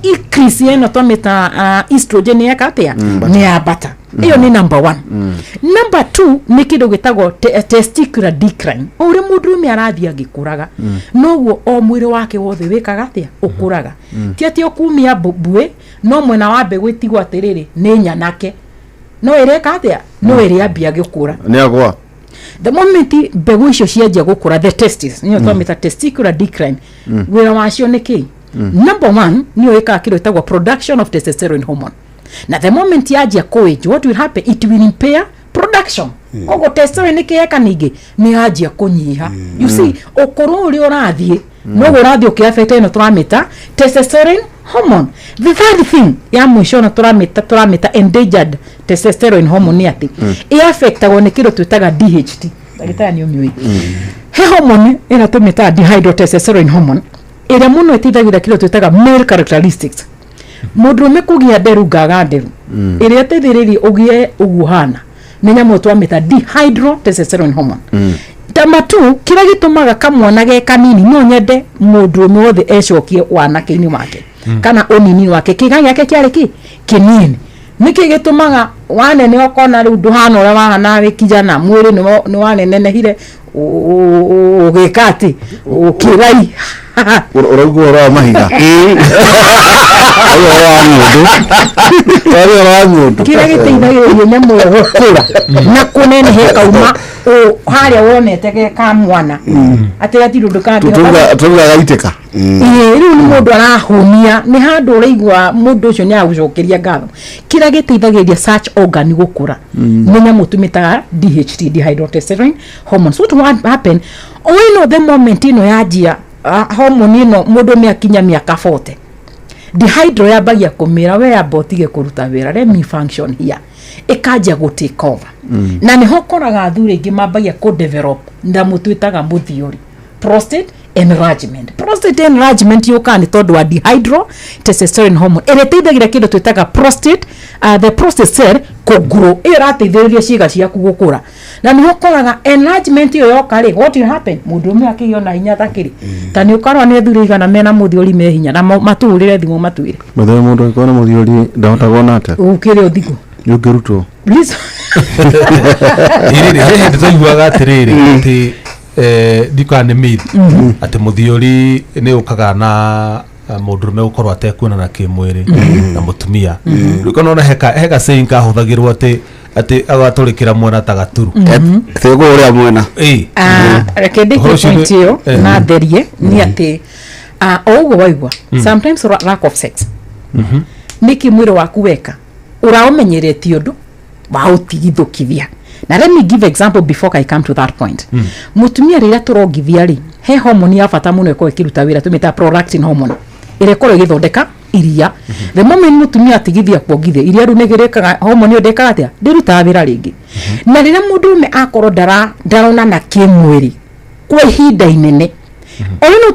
[SPEAKER 2] increase eno twamĩta estrogen yakatia nĩ yambata. Iyo ni number 1. Number 2 ni kido gitagwo testicular decline. Ore mũndũrũme arathia gĩkũraga. Noguo o mwĩrĩ wake wothe wĩkaga atia ũkũraga. Ti ati okumia buwe no mwena wa mbegũ itigwo atĩrĩrĩ nĩ nyanake. No ĩreka atia no ĩrĩ ambia gĩkũra.
[SPEAKER 1] Nĩ agwa.
[SPEAKER 2] The moment mbegũ icio cianjia gũkũra the testes niyo twamĩta testicular decline. Wĩra wacio nĩ kĩ? Number 1 niyo ĩkaga kido gitagwo production of testosterone hormone. Now the moment yaji koejo, what will happen? It will impair production. Ogo testosterone kiyeka nige ni yaji kunyiha. You see, okoro uri orathie, no orathie ukiafete no turameta testosterone hormone. The third thing ya mwisho na turameta endangered testosterone hormone ni ati. I affect agone kiro twitaga DHT. Ndagĩtarĩ nĩ ũmĩũĩ. He hormone ina tumeta dihydrotestosterone hormone. Ĩrĩa mũno ĩteithagia kiro twitaga male characteristics. Mũndũrũme kũgia nderu ngaga nderu ĩrĩa ĩteithĩrĩria ũgie ũguhana nĩ nyamũ twamĩta dihydrotestosterone hormone. Number 2 kĩrĩa gĩtũmaga kamwana ge kanini no nyende mũndũrũme wothe ecokie wanake-inĩ wake kana ũnini wake kĩga gĩake kĩarĩ kĩnini. Nĩkĩ gĩtũmaga wanene okona rĩu ndũhana ũrĩa wahana wĩ kijana mwĩrĩ nĩ wanenehire ũgĩka atĩ ũkĩrai
[SPEAKER 1] Uraugua ura mahiga. Ura ng'ondu.
[SPEAKER 2] Kira gĩteithagĩrĩria nyamũ ĩyo gũkũra na kũnenehe kauma harĩa wonete ge ka mwana. Atĩ gatirũndũ kangĩ.
[SPEAKER 1] Tuga gaitĩka.
[SPEAKER 2] Rĩu nĩ mũndũ arahunia nĩ handũ ũraigua mũndũ ũcio nĩ agũcokeria ngatho. Kira gĩteithagĩrĩria search organ gũkũra. Nĩ nyamũ tũmĩtaga DHT dihydrotestosterone hormone. So what will happen? The moment ino yajia hormone ino mũndũ mĩakinya mĩaka 40 dihydro yambagia kũmĩra we abotige kũruta wĩra let me function here ĩkanjia gũ take over na nĩho koraga athuri aingĩ mambagia kũ develop ndamu twĩtaga mũthiori prostate enlargement. Prostate enlargement yũkaga nĩ tondũ wa dihydrotestosterone hormone ĩrĩa ĩteithagĩrĩria kĩndũ twĩtaga prostate the prostate cell kũgrow ĩrateithĩrĩria ciĩga ciaku gũkũra na nĩho koraga enlargement ĩyo yoka rĩ what will happen mũndũrũme akĩona hinya thakĩrĩ ta nĩ ũkarwa nĩ athuri igana mena mũthiori me hinya na matũrĩre thimũ matwĩre
[SPEAKER 1] mũthenya mũndũ akona mũthiori ndahota kuona atĩa
[SPEAKER 2] ũkĩrĩ ũthigũ
[SPEAKER 1] yũngĩrutwo
[SPEAKER 4] ĩrĩ ndĩraiguaga atĩrĩrĩ atĩ ndikana nĩ myth atĩ mũthiori nĩ ũkaga na mũndũrũme gũkorwo atekuona na kĩmwĩrĩ na mũtumia rĩu kana ona heka saying kahũthagĩrwo atĩ agatũrĩkĩra mwena ta gaturu
[SPEAKER 3] thĩgũ ũrĩa mwena
[SPEAKER 2] reke ndĩke point ĩyo na therie nĩ atĩ o ũguo waigua sometimes lack of sex nĩkĩ mwĩrĩ waku weka ũraũmenyeretie ũndũ waũtigithũkithia. Now let me give example before I come to that point. Mutumia rĩrĩa tũrongithia rĩ he hormone ya bata mũno ĩkoragwo ĩkĩruta wĩra tũmĩta prolactin hormone ĩrĩa ĩkoragwo ĩgĩthondeka iria. The moment mutumia atigithia kuongithia iria rĩu nĩgĩrĩkaga hormone ĩyo ndĩkaga atĩa ndĩrutaga wĩra rĩngĩ. Na rĩrĩa mũndũrũme akorwo ndarona na kĩmwĩrĩ kwa ihinda inene no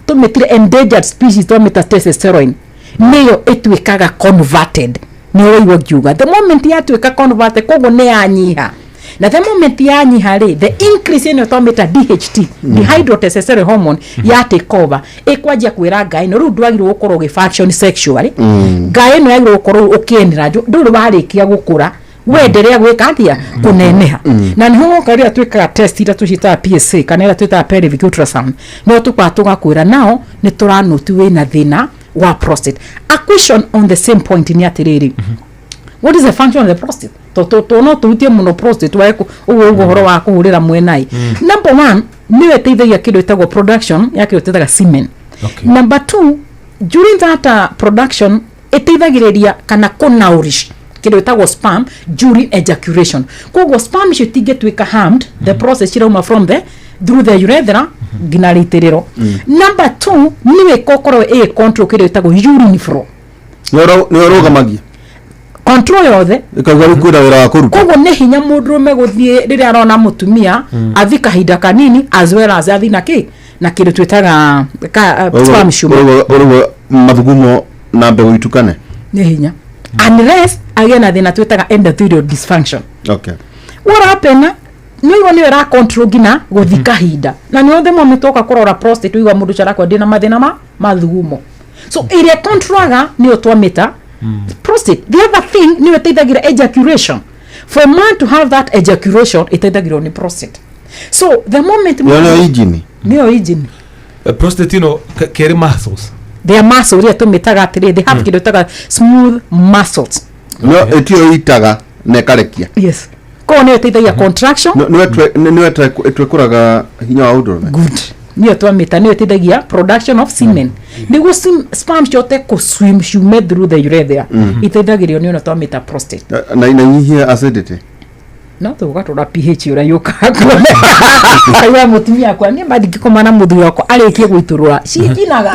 [SPEAKER 2] tũmĩtire endangered species tũmĩta testosterone nĩyo ĩtuĩkaga converted. Ni wewe kiuga the moment yatuika convert kogo ne yanyiha na the moment yanyiha ri the increase in automata DHT dihydrotestosterone hormone ya take over ekwajia kwira ngai no rundu agirwo gukorwo ge function sexually ngai no agirwo gukorwo ukienera nduru barikia gukura wenderea gwika atia kuneneha na niho karia twika test ira tucita PSA kana ira twita pelvic ultrasound no tukwatuga kwira nao ni turano tuwe na thina wa prostate. A question on the same point in yatiriri. What is the function of the prostate? To no tutie muno prostate wa uhoro wa kuhurira mwenai. Number 1, niwe teithagia kindu itagwo production yake utetaga semen. Number 2, during that production iteithagiriria kana kunourish kindu itagwo sperm during ejaculation. Kogo sperm should get harmed the process irauma from the through the urethra ginariterero. Number 2 niwe kokoro control kindu itagwo urine flow.
[SPEAKER 1] Nĩoroga magi
[SPEAKER 2] control yothe
[SPEAKER 1] ikaga rukwira wira wa kuruta
[SPEAKER 2] kogo ne hinya mũndũrũme guthie rĩrĩa arona mũtumia athi kahinda kanini as well as athi na kindu twitaga sperm tumor
[SPEAKER 1] mathugumo na mbegu itukane
[SPEAKER 2] nĩ hinya unless agĩe na thĩna twĩtaga endothelial dysfunction.
[SPEAKER 1] okay
[SPEAKER 2] what happen nĩwe nĩwe ra control ngina gũthi kahinda na nĩ othe mũndũ toka kũrora prostate ũigua mũndũ carakwa ndĩna mathĩna ma thugumo so ĩrĩa controlaga nĩyo twamĩta prostate. The other thing nĩyo ĩteithagĩra ejaculation. For a man to have that ejaculation ĩteithagĩrwo nĩ prostate. So the moment nĩyo engine
[SPEAKER 4] prostate carry muscles.
[SPEAKER 2] They are muscles ĩrĩa tũmĩtaga atĩrĩ they have kĩndũ tũmĩtaga smooth muscles.
[SPEAKER 1] No ĩtio itaga na ĩkarekia.
[SPEAKER 2] Yes. Ko nĩyo ĩteithagia contraction.
[SPEAKER 1] Nĩyo twĩkũraga hinya wa ũndũrũme.
[SPEAKER 2] Good. Nĩyo twamĩta nĩyo ĩteithagia production of semen. Nĩguo sperm ciothe kũ-swim ciume through the urethra. Iteithagĩrio nĩyo twamĩta prostate.
[SPEAKER 1] Na inanyihia acidity.
[SPEAKER 2] No tũgatũra pH ũrĩa yũkaga aiwa mũtumia kwa niĩ mandingĩkoma na mũthuri wakwa arĩkie gũitũrũra ciĩkinaga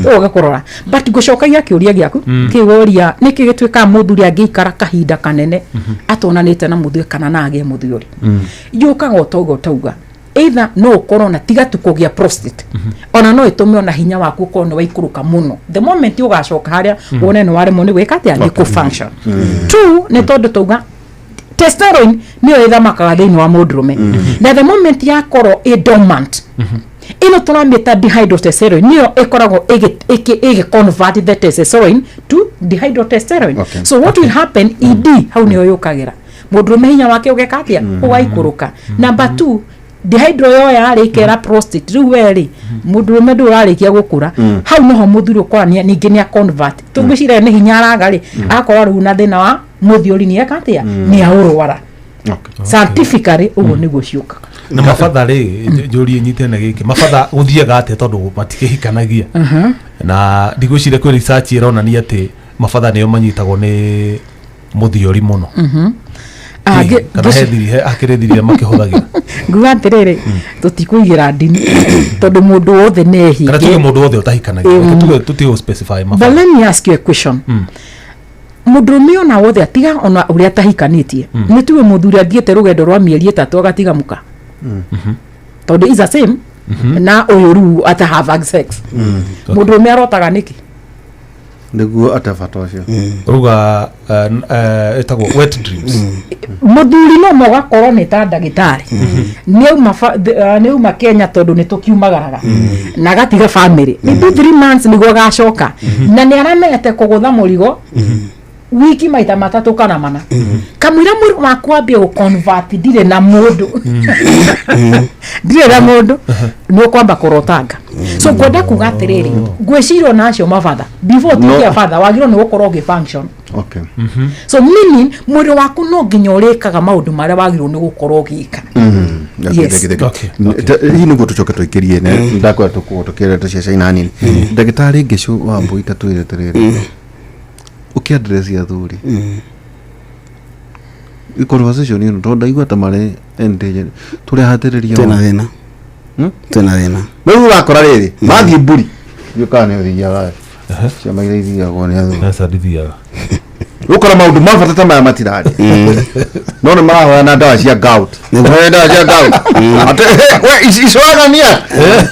[SPEAKER 2] tũgakũrora but ngũcokagia kĩũria gĩaku kĩũria nĩkĩ gĩtuĩkaga mũthuri angĩikara kahinda kanene atonanĩte na mũthuri kana na agĩe mũthuri yũkaga ũtoga ũtauga either no ũkorwo na tiga tu kũgĩa prostate ona no ĩtũme ona hinya waku ũkorwo nĩ waikũrũka mũno the moment ũgacoka harĩa wone nĩ waremwo nĩ gwĩka atĩa nĩ kũ-function. Two nĩ tondũ tauga testosterone niyo ithamakaga thĩinĩ wa mũndũrũme na the moment yakorwo dormant ino tũramĩta dihydrotestosterone niyo ĩkoragwo ĩgĩ-convert the testosterone to dihydrotestosterone. So what will happen hau nĩyo yũkagĩra mũndũrũme hinya wake ũgeka atĩa ũgaikũrũka. Number 2 dihydro yo yarĩkĩra prostate rĩu werĩ mũndũrũme ndũrarĩkia gũkũra hau noho mũthuri ũkorania ningĩ nĩ convert tũngĩcira nĩ hinya araga-rĩ akorwo rĩu na thĩna wa mũthiũri nĩ eka atĩa nĩ aũrwara. Scientifically ũguo nĩguo ciũkaga.
[SPEAKER 4] Na mabatha rĩ njũrie nyitene gĩkĩ mabatha gũthiaga atĩa tondũ matikĩhikanagia na ndigwĩciria kwĩ research ĩronania atĩ mabatha nĩyo manyitagwo nĩ mũthiũri mũno. Kana akĩrĩthirie makĩhũthagĩra nguga atĩrĩrĩ tũtikũigĩra ndini tondũ mũndũ wothe nĩehinge kana tuge mũndũ wothe ũtahikanagia tuge tũtiũ specify mabatha. But
[SPEAKER 2] let me ask you a question. Mũndũrũme ona wothe atiga ona ũrĩa atahikanĩtie nĩ tuge mũthuri athiĩte rũgendo rwa mĩeri 3 agatiga mũka tondũ is the same na ũyũ rĩu atahave sex mũndũrũme arotaga nĩkĩ
[SPEAKER 1] nĩguo atabata ũcio
[SPEAKER 4] ruga etagwo wet dreams.
[SPEAKER 2] Mũthuri no mũgakorwo nĩ ta ndagĩtarĩ nĩauma Kenya tondũ nĩ tũkiumagaraga na agatiga family nĩ 3 months nĩguo agacoka na nĩ aramenyete kũgũtha mũrigo wiki maita 3 kana 4 kamwĩra mũrigo wakwa ambie gũ-convert ndirĩ na mũndũ nĩ ũkwamba kũrotanga. So kwenda kuga atĩrĩrĩ ngwĩciria na acio mabatha before tukia batha wagĩrĩirwo nĩ gũkorwo ũgĩ-function.
[SPEAKER 1] Okay.
[SPEAKER 2] So meaning mwĩrĩ waku no nginya ũrĩkaga maũndũ marĩa wagĩrĩirwo nĩ gũkorwo ũgĩka.
[SPEAKER 1] Hii nĩguo tũcoke tũikĩrie ndakwenda tũkĩrĩa tũciaca nini ndagĩtarĩ Ngĩcũ wa Mbũi tatwĩre atĩrĩrĩ ũkĩandresi athuri conversation ĩno tondũ ndaigua ta marĩ endanger tũrehatĩrĩria
[SPEAKER 3] twĩna thĩna
[SPEAKER 1] rĩu ũrakora rĩrĩ mathiĩ mbũri gĩũkaga nĩ ũthiaga ciama iria ithiagwo nĩ athuri ũkora maũndũ ma bata ta maya matirarĩ no nĩ marahoya na ndawa cia gout icwagania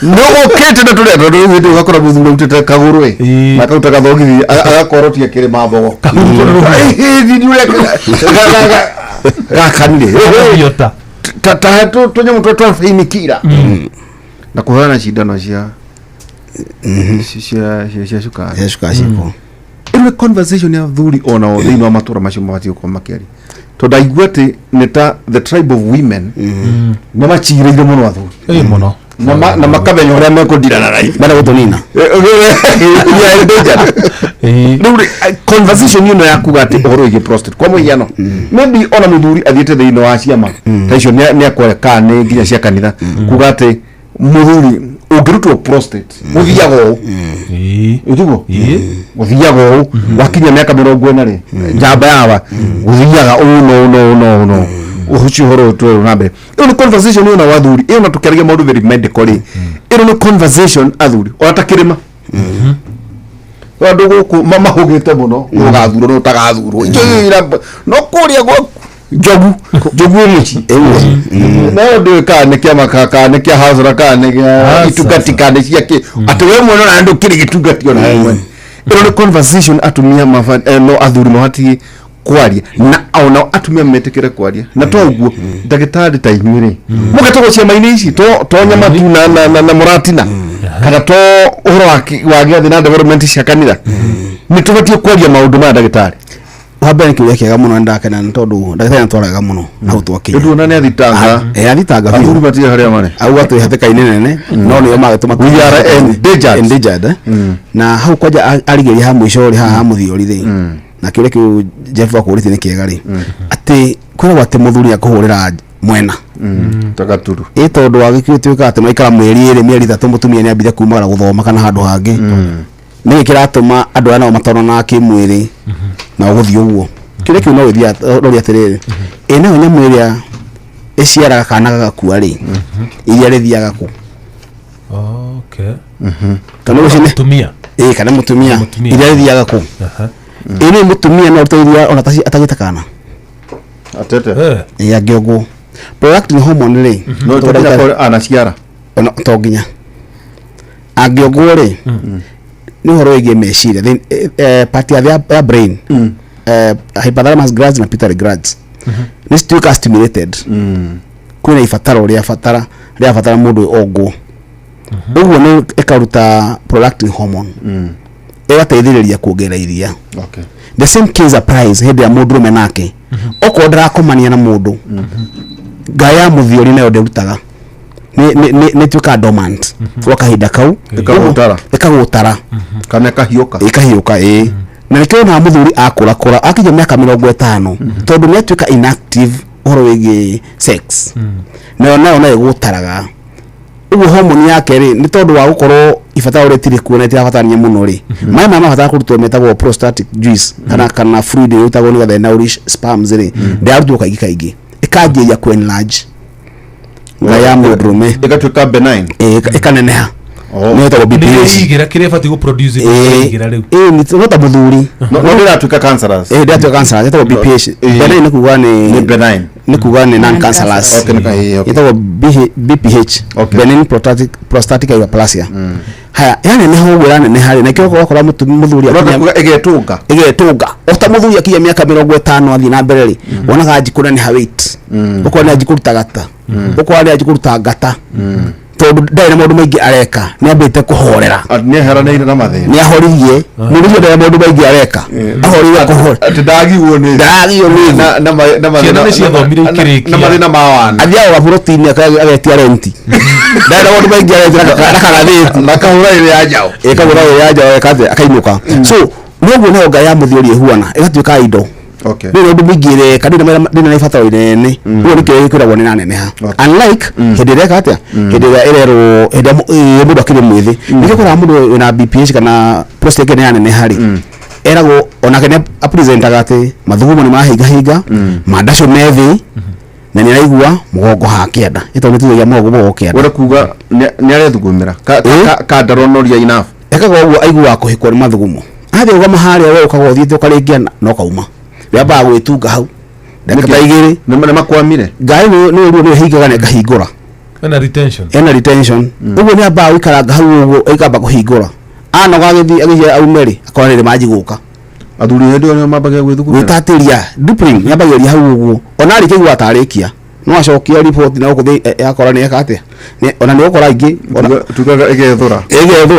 [SPEAKER 1] nĩgũkĩte na tũrĩa tondũ hĩndĩ ũgakora mũthuri ũrutĩte kagũrũ makaruta gathogithi agakorotia kĩrĩma mbogo gakanire tũnyamũ tũtwafainikira na kũheana cindano cia cukari ĩno conversation ya thuri ona o thĩinĩ wa matũra macio mabatiĩ gũkorwo makĩaria tondũ ndaigua atĩ nĩ ta the tribe of women nĩ macirĩire mũno athuri
[SPEAKER 4] mũno
[SPEAKER 1] na makamenya ũrĩa mekũndirana
[SPEAKER 3] mena gũtũnina
[SPEAKER 1] rĩu conversation ĩno ya kuga atĩ ũhoro wĩgiĩ prostate kwa mũhiano maybe ona mũthuri athiĩte thĩinĩ wa ciama ta icio nĩ akweka nĩ nginya cia kanitha kuga atĩ mũthuri ũngĩrutwo prostate ũthiaga ũũ ũtiguo ũthiaga ũũ wakinya mĩaka 40 rĩ njamba yawa ũthiaga ũũ no uhuci horo tu na mbere ĩno conversation ĩno wa athuri ĩno tũkĩaragia maũndũ very medical ĩno nĩ conversation athuri otakĩrĩma andũ gũkũ mahũgĩte mũno ũgathurwo no ũtagathurwo no kũrĩa gwaku jogu mũci no ndĩka nĩ kĩama kaka nĩ kĩa hazara kana nĩ itungati kana ciake atĩ we mwana na ndũ kĩrĩ gĩtungati ona we ino conversation atumia no athuri mahati kwaria na ona atumia metekere kwaria na to uguo ndagitari ta inyuire mugatogo ciama-ini ici to nyama tu na muratina kana to uhoro wa giathi na development cia kanitha ni tubatie kwaria maundu ma ndagitari
[SPEAKER 3] wabere kiuria kiega muno ndakena ni tondu ndagitari ntwaraga muno na utwakinya
[SPEAKER 1] ndu na ni athitanga
[SPEAKER 3] athitanga
[SPEAKER 1] athuri matie haria mane
[SPEAKER 3] au watu hateka nene no ni magatuma
[SPEAKER 1] we are endangered
[SPEAKER 3] na hau kwaja arigeria ha mwisho ri ha muthiori ri na kiuria kiu Jeff akurite ni kiega ri ati kwira wate muthuri akuhurira mwena
[SPEAKER 1] tagaturu
[SPEAKER 3] tondu wagikituika ati maikara mweri iri mieri 3 mutumia ni ambire kumagara guthoma kana handu hangi ni kiratuma andu ana matona na kimwiri na uguthi uguo kire kiu no withia rori atiriri ene onya mwiria iciaraga kana gakua ri iria rithiaga ku kana
[SPEAKER 4] mutumia
[SPEAKER 3] kana mutumia iria rithiaga ku ene mutumia no teiria ona atagita kana
[SPEAKER 1] atete
[SPEAKER 3] ya giogo productive hormone ri
[SPEAKER 1] no todaka anaciara
[SPEAKER 3] ona toginya agiogo ri ni horo ige meciria part ya brain hypothalamus glands na pituitary glands ni still stimulated kuna ifatara ria fatara mundu ogo uguo ni ekaruta prolactin hormone egateithiriria kuongerera iria the same case applies hindi ya mundu menake oko ndarakomania na mundu gaya muthiori nayo ndirutaga ni tuka dormant kwa kahinda kau ekagutara
[SPEAKER 1] kana
[SPEAKER 3] ikahiuka na nikio na muthuri akura akija miaka 50 tondu ni atuika inactive horo wigi sex na igutaraga ugu hormone yake ri ni tondu wa gukorwo ifatara uri tiri kuona irafatania muno ri mai mama fatara kurutwo metagwo prostatic juice kana fluid utagwo ni gathe nourish sperms ri ndarutwo kaigi ikajiya ku enlarge ya mudrume
[SPEAKER 1] igatuika benign
[SPEAKER 3] ikaneneha ni hetagwo BPH
[SPEAKER 4] igira kire fati go produce igira riu
[SPEAKER 3] ni tondu muthuri
[SPEAKER 1] no ndiratuika cancerous
[SPEAKER 3] ndiratuika cancerous hetagwo BPH benign ni kuga ni
[SPEAKER 1] benign
[SPEAKER 3] ni kuga ni non cancerous hetagwo BPH benign prostatic hyperplasia haya yani ni ho gwira ne hari na kio kwa muthuri
[SPEAKER 1] akinya
[SPEAKER 3] igetunga ota muthuri akinya miaka 50 athi na mbere ri wonaga njikura ni ha weight uko ni njikuruta gata uko ni njikuruta gata tondu ndai na maundu maingi areka ni ambite kuhorera
[SPEAKER 1] ni heraneire na mathina
[SPEAKER 3] ni ahoririe mundu ndai na maundu maingi areka ahoririe kuhora
[SPEAKER 1] ndagiwo ni na
[SPEAKER 4] mathina cia thomire ikiriki
[SPEAKER 1] na mathina ma wana
[SPEAKER 3] athia wa protein agetia renti ndai na maundu maingi areka na kagathiti
[SPEAKER 1] na kahura ile ya jao
[SPEAKER 3] ekagura ile ya jao ekaze akainuka so noguo no ngaya muthuri ehuana egatuika indo ni ndu migire kadina na ifataro inene uo ni kile kwira wone nane ha unlike hidire katia hidire irero mundu akire mwithi nike kora mundu na BPH kana prostate ne nane hari erago ona kene apresenta gate mathugumo ni mahiga mandasho methi na ni raigua mugongo ha kienda ito ni tuya mugongo kienda
[SPEAKER 1] wora kuga ni arethugumira ka daronoria enough
[SPEAKER 3] ekago uguo aigua kuhikwa ni mathugumo athi uga mahari wewe ukago thite ukarengia no kauma yaba gwitunga hau ndakata igiri
[SPEAKER 1] ni makwamire
[SPEAKER 3] ngai ni higaga ne kahingura ena retention uguo ni aba wikaranga hau uguo ikamba kuhingura ana gagithi agije aumeri akora ni maji guka
[SPEAKER 1] athuri ndio ni mabage gwithugumira
[SPEAKER 3] witatiria dupling yabageria hau uguo ona ari kigwa tarikia no acokia report na ukuthi akora ni ekate ni ona ni ukora ingi ona
[SPEAKER 1] tugaga igethura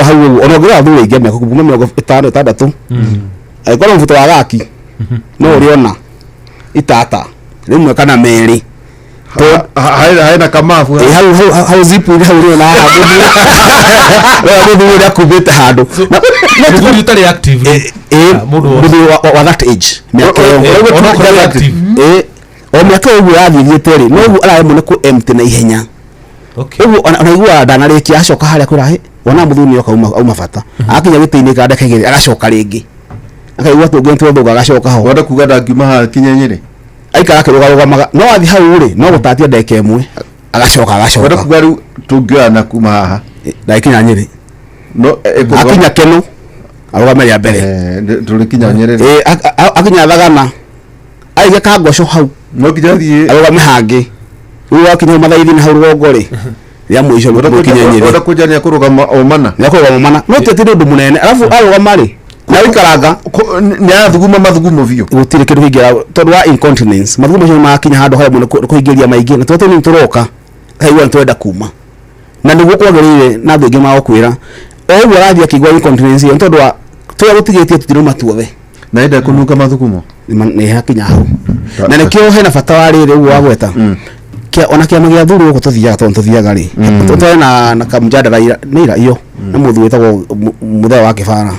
[SPEAKER 3] hau uguo ona ngira athuri ingi meko kuma 56 aikora mfuto wa gaki no riona itata rimwe kana meri
[SPEAKER 1] to haina kamafu
[SPEAKER 3] hau zipu ile hau riona hapo ndio kubita hado
[SPEAKER 4] muthuri utari active
[SPEAKER 3] mundu wa that age miaka ona
[SPEAKER 4] active
[SPEAKER 3] o miaka uguo yathithie teri no uguo ara mu ku empty na ihenya uguo ona igua dana riki acoka haria kurahi ona muthuri ni okauma bata akinya gitiini ka ndakegere agacoka ringi akaigua tungentwo thuga agacoka ho
[SPEAKER 1] wenda kuga ndangiuma ha kinyenyire
[SPEAKER 3] aikara kirugamaga no athi hau ri no gutatia ndeke imwe agacoka
[SPEAKER 1] wenda kuga riu tungioana kuma haha
[SPEAKER 3] ndakinya nyiri
[SPEAKER 1] no
[SPEAKER 3] akinya kenu arugame ya mbere
[SPEAKER 1] turi kinya nyiri
[SPEAKER 3] akinya thagana aige ka ngosho hau
[SPEAKER 1] no kinya thie
[SPEAKER 3] arugame hangi riu akinya mathaithi na hau rugongo ri ya mwisho
[SPEAKER 1] wenda kinya nyiri wenda kujania kurugama omana
[SPEAKER 3] no tetire ndu munene alafu arugama ri na wikaranga
[SPEAKER 1] nä arathuguma mathugumo biå
[SPEAKER 3] gutire kindu kingira tondu wa incontinence mathugumo macio makinya handu haria muno kuingiria maingi na twete ni turoka kaigua twenda kuma na niguo kwagirire na andu aingi magokwira o uguo arathia kigwa incontinence iyo tondu wa tuya gutigitie tutiruma tuothe
[SPEAKER 1] na enda kununga mathugumo
[SPEAKER 3] ni hakinya hau na nikio hena bata wa riri uguo wagweta kia ona kia magia thuru guko tuthiaga tondu tuthiaga ri tutore na kamjadala ira iyo na muthu wetagwo muthe wa kibara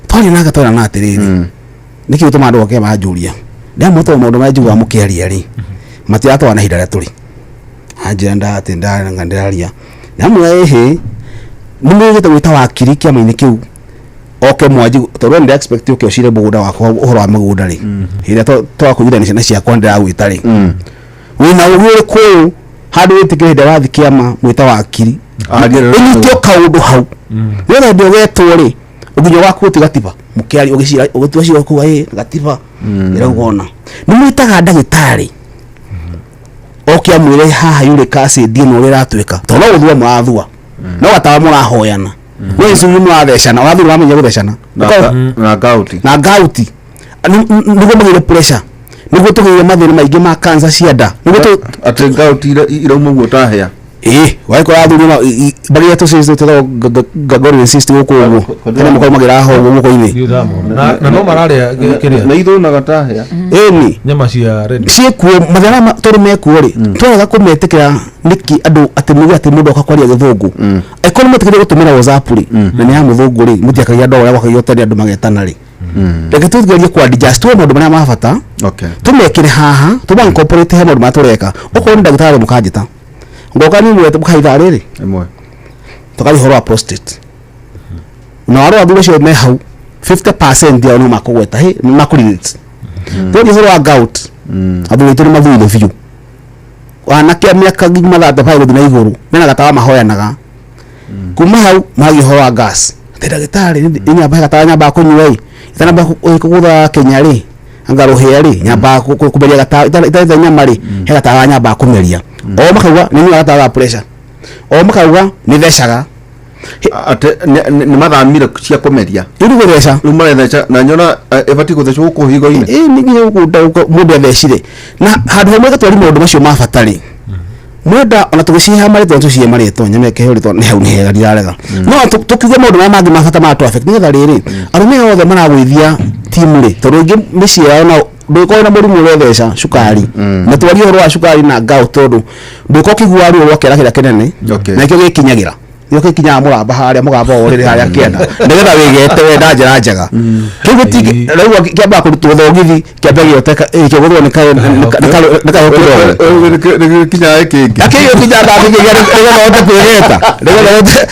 [SPEAKER 3] twari na gatwara na atiriri niki gutuma andu oke majuria ndia moto maundu majuga mukiaria ri mati atwa na hidara turi ajenda atenda ngandiraria namwe ehe nimugite gwita wakiri kia maini kiu oke mwaji tondu ndi expect uke ucire mugunda wako uhoro wa mugunda ri hira to kunyira ni cia kwandira gwita ri wina ugure ku handu witikire hidara wathi kiama mwita wakiri ini tio kaundu hau wena ndio getwo ri uginyo waku utigatiba mukiari ugicira ugitwacio ku gatiba ira ugona nimwitaga ndagitari okia mwire haha yule kasi dino uri ratwika to no guthua mwathua no gatawa murahoyana no icuri mwathecana wathura wamenya guthecana na gauti niguo magire pressure niguo tugire mathina maingi ma cancer cia nda niguo
[SPEAKER 1] ati gauti irauma guo tahea
[SPEAKER 3] waiko athurima bari eto sisi tete gagori insist guko uguo kana mukoro magira ho guko ini
[SPEAKER 4] na no mararia kiria
[SPEAKER 1] na ithu na gatahea
[SPEAKER 3] ni
[SPEAKER 4] nyama cia red
[SPEAKER 3] cie kuo mathana tori mekuo ri twaga kumetikira niki andu atimugi ati mundu akakwaria githungu aikoni metikire gutumira WhatsApp ri na ni ya muthungu ri mutiakagia ndora gwakagia tani andu magetana ri reke tugerie kwa digest tu mundu mana mabata tumekire haha tuba incorporate he mundu matureka uko ni ndagitari mukajita ngoka ni mwete bukaitha riri
[SPEAKER 1] imwe
[SPEAKER 3] tukari horo prostate na waro athure cio me hau 50% ya no makugweta he makurinit todi horo gout athure turi mathuile biu wana kia miaka ngima thate pai guthina iguru mena gatawa mahoyanaga kuma hau magi horo gas ndagitari inya ba gatawa nyamba kunywa itana ba kugutha Kenya ri angaro heri nyamba kuberia gatawa ita nyama ri he gatawa nyamba kumeria o makauga ni gatawa pressure o makauga ni thecaga
[SPEAKER 1] ate ni mathamire cia kumeria
[SPEAKER 3] iru gutheca
[SPEAKER 1] rumare theca na nyona ebati gutheca guku higo-ini
[SPEAKER 3] ni nginya gukuda mundu athecire na handu hamwe gatwari mundu macio mabatari mwenda ona tugiciha maritwa tucie maritwa nyameke heritwa ni hau ni hega dirarega no tukiuga mundu ma mangi mabata ma traffic ni getha riri arume othe maragwithia timu ri tondu ingi mici yao na ndiko na murimu uretheca cukari na twari horo wa cukari na gout tondu ndiko kigwa ri urokera kira kinene na ikio gikinyagira yoke kinya muramba haria mugamba orire haria kienda nigetha wigete wenda njira njega kiguti rau kiamba kurutwo thogithi kiamba gioteka kiguthwo ni kai
[SPEAKER 1] kinya kingi
[SPEAKER 3] akiyo kinya ndathi nigetha hote kwireta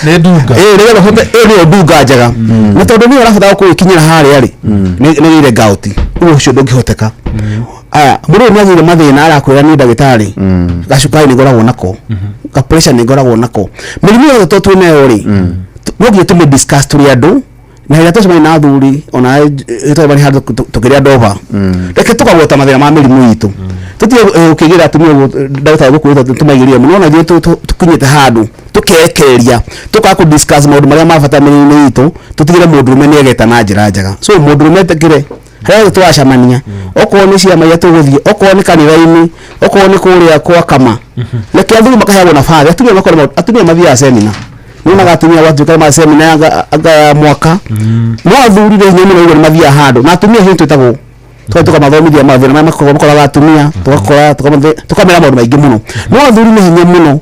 [SPEAKER 4] ni ndunga
[SPEAKER 3] nigetha hote ni ndunga njega na tondu ni urabata kuikinyira haria ri ni ile gout ucio ndungihoteka aya muri ni agire mathina arakwira ni ndagitari gacukari ni goragwo nako ka pressure ni goragwo nako mirimu yothe to twine ri nogie tume discuss turi andu na hira tocema na athuri ona ito bari handu tukiria ndova reke tukagweta mathina ma mirimu yitu tutie ukigira atumia ndagitari gukwita tumaigiria muno na tukinyite handu tukekeria tukaku discuss maundu maria mabata mirimu yitu tutigire mundu meni egeta na njira njega so mundu metekire haya twacamania oko ni cia maya tuguthie oko ni kanitha-ini oko ni kuria kwa kama leke athuri makaheagwo na father atumia mathia semina nuna gatumia watu kama semina anga mwaka no athuri de nyemu no mathia handu na atumia hiyo twetagwo tuka mathomithia mathina ma makora atumia tukamera maundu maingi muno no athuri ni hinya muno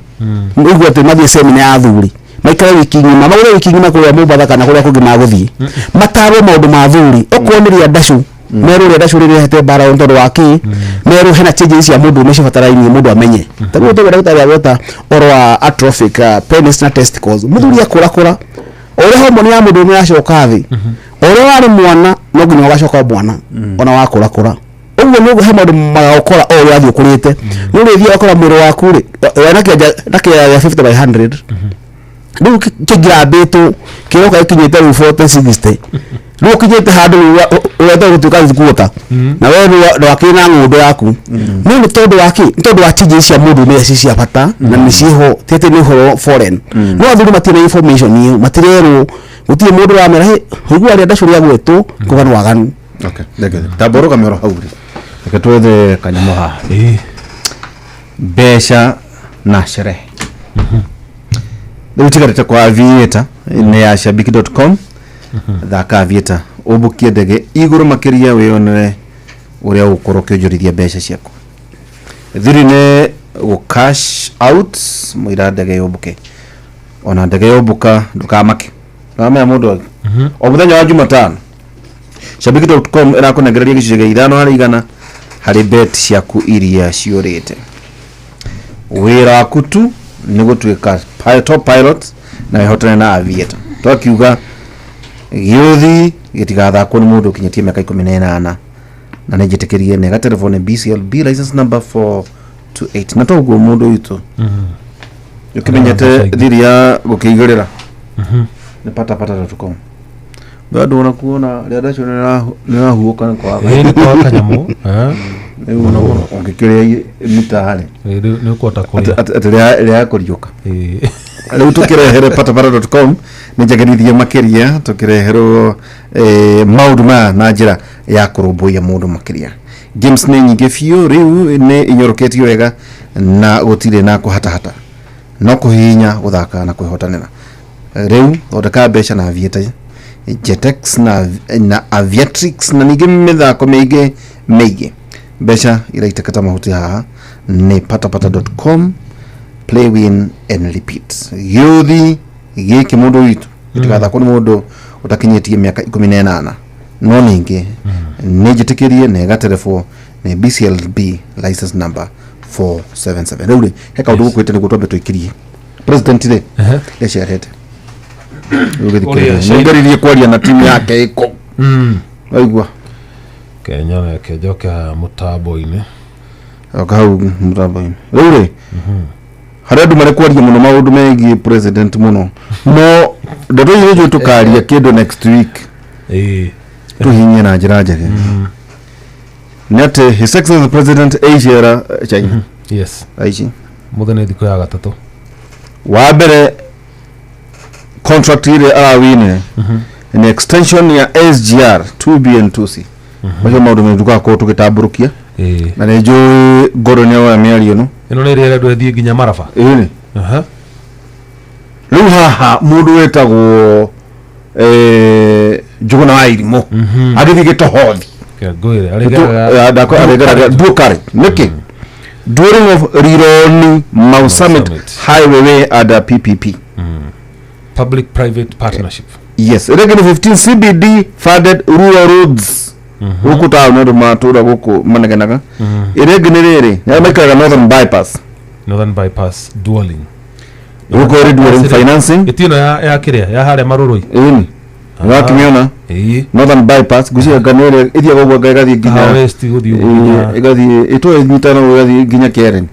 [SPEAKER 3] igwa tu mathia semina ya athuri maikara wiki ngima magure wiki ngima kuria mubadha kana kuria kungi maguthie mataro maundu ma athuri oko ni ria ndashu meru ria ndashu ria hete bara ontondo waki meru hena changes cia mundu mecibataraini mundu amenye tabu to ndagitari agota orwa atrophic penis na testicles muthuri akura ore hormone ya mundu ni yacoka thi ore wari mwana no nginya gacoka mwana ona wakura uguo ni he maundu magakora o yathi ukurite no ri thia ukora mwiri waku ri nake ya 50 by 100 ndu kigira betu kiroka ikinyite 40 60 ndu kinyite handu urenda gutuika thikuota na wewe ndo wakina ng'ombe yaku no ni tondu wa tiji cia mundu ni cia bata na ni ciho tete ni horo foreign no athuri matire information hiyo matirero gutire mundu wa mera hugu ari ndacuri agwetu kuga no waganu
[SPEAKER 1] okay ndege taboroka mero hauri ekatwethe kanyamo ha besha na sherehe Nutigarete kwa Aviator ni ya shabiki.com thaka Aviator ubukie ndege iguru makiria weyonere uria ukorokio jorithia besha ciako thiri ne go cash out muira ndege yobuke ona ndege yobuka ndukamake kama ya mundu o muthenya wa Jumatano shabiki.com irakunegereria gicige 5 hari bet ciaku iria ciorite wira waku tu ni gutuika top pilot na hotene na Aviator twakiuga giothi gitigathakwo ni mundu kinyetie miaka 18 na nejitekerie ne ga telefone BCLB license number 428 na toguo mundu witu yukimenyete thiria gukigirira ni pata.com bado unakuona riadacho ni rahuoka kwa
[SPEAKER 4] kwa kanyamu
[SPEAKER 1] ungikiria mitahale
[SPEAKER 4] ni ukota kuria
[SPEAKER 1] atiria kuriuka leo tukirehere pata.com nijagerithia makiria tukireherwo maundu na njira ya kurumbuia mundu makiria games ni nyingi fiu riu ni inyoroketio wega na gutire na kuhatahata no kuhinya guthaka na kwihotanira riu thondeka besha na Aviator Jetex na Aviatrix na ningi mithako meige besha iraitekata mahuti haha ni pata.com play win and repeat yuthi giki mundu witu itigatha ni mundu utakinyetie miaka 18 no ningi nijitikirie nega telefone ni BCLB license number 477 rĩu heka undu gukwite niguo twambe twikirie president ri lecharete ngaririe kwaria na timu yake iko aigua
[SPEAKER 4] Kenya na kejoka mutambo-ini
[SPEAKER 1] akau mutambo-ini rĩu haria andu marekwaria muno maundu megie president muno no ndeto icio tukaria kindu next week tuhinye na njira njege nete his excellency president Asia China
[SPEAKER 4] yes
[SPEAKER 1] aici
[SPEAKER 4] muthene thiko ya gatatu
[SPEAKER 1] wa mbere contract ile arawine an extension ya SGR 2B and 2C macio maundu menduka ko tugitamburukia na ne jo ngoro ne wa miario no
[SPEAKER 4] ino ne rere ndwe nginya Maraba
[SPEAKER 1] ini riu haha mundu wetagwo Njuguna wa Irimo agithige tohothi
[SPEAKER 4] ngwire
[SPEAKER 1] aregera dukari niki during of Rironi Mau Summit Highway under PPP
[SPEAKER 4] public private partnership
[SPEAKER 1] yes regeni 15 CBD funded rural roads huku town ndo matura huku manegenaga regeni rere ya mekaga northern bypass dualing huko dualing financing
[SPEAKER 4] itino ya kiria ya hare marurui
[SPEAKER 1] ini wakimiona northern bypass gucia ganere ithia gogwa gathi ginya
[SPEAKER 4] west guthi
[SPEAKER 1] gathi ito nyitana gathi ginya Keren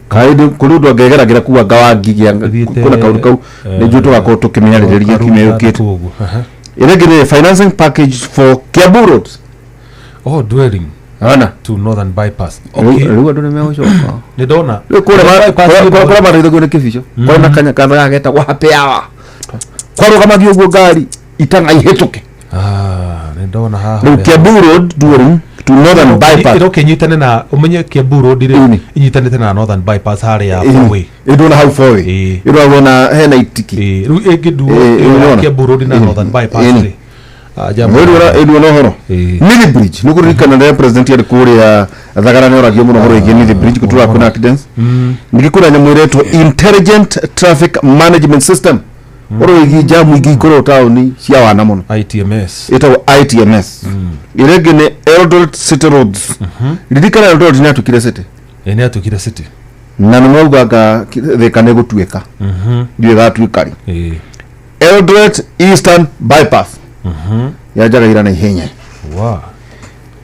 [SPEAKER 1] kaide kurudo ngegeragira kuwa gawangi gia kuna kaundu kau nijo tugako tukimenyariria kimeyukite iregire financing package for Kiambu Road
[SPEAKER 4] dwelling
[SPEAKER 1] ana
[SPEAKER 4] to northern bypass
[SPEAKER 1] ruwa ndo nimeochoka
[SPEAKER 4] ni dona
[SPEAKER 1] kwa mara ndo kule kificho kwa na kanya kadha geta kwa hapeawa kwa kama giogo gari itanga ihetuke
[SPEAKER 4] ni dona ha
[SPEAKER 1] Kiambu Road dwelling to northern bypass
[SPEAKER 4] iro kenyitane na umenye Kiambu Road ire inyitanite na northern bypass hare ya four-way
[SPEAKER 1] ndo na how four-way iro wona hena itiki
[SPEAKER 4] ru egidu Kiambu Road na northern bypass ire
[SPEAKER 1] jambo ndo no horo Nili Bridge nukurikana na president ya kuria thagara ne oragio muno horo igi Nili Bridge kutura kuna accidents ngikura nyamu iretwo intelligent traffic management system oro igi jamu igi koro tauni cia wana muno
[SPEAKER 4] ITMS
[SPEAKER 1] ito ITMS iregene Eldoret City Roads ririkana Eldoret ni atukire city
[SPEAKER 4] ene atukire city
[SPEAKER 1] na nugaga thekane gutuika ndiye gatuikari Eldoret Eastern Bypass yajaga na ihenya
[SPEAKER 4] wow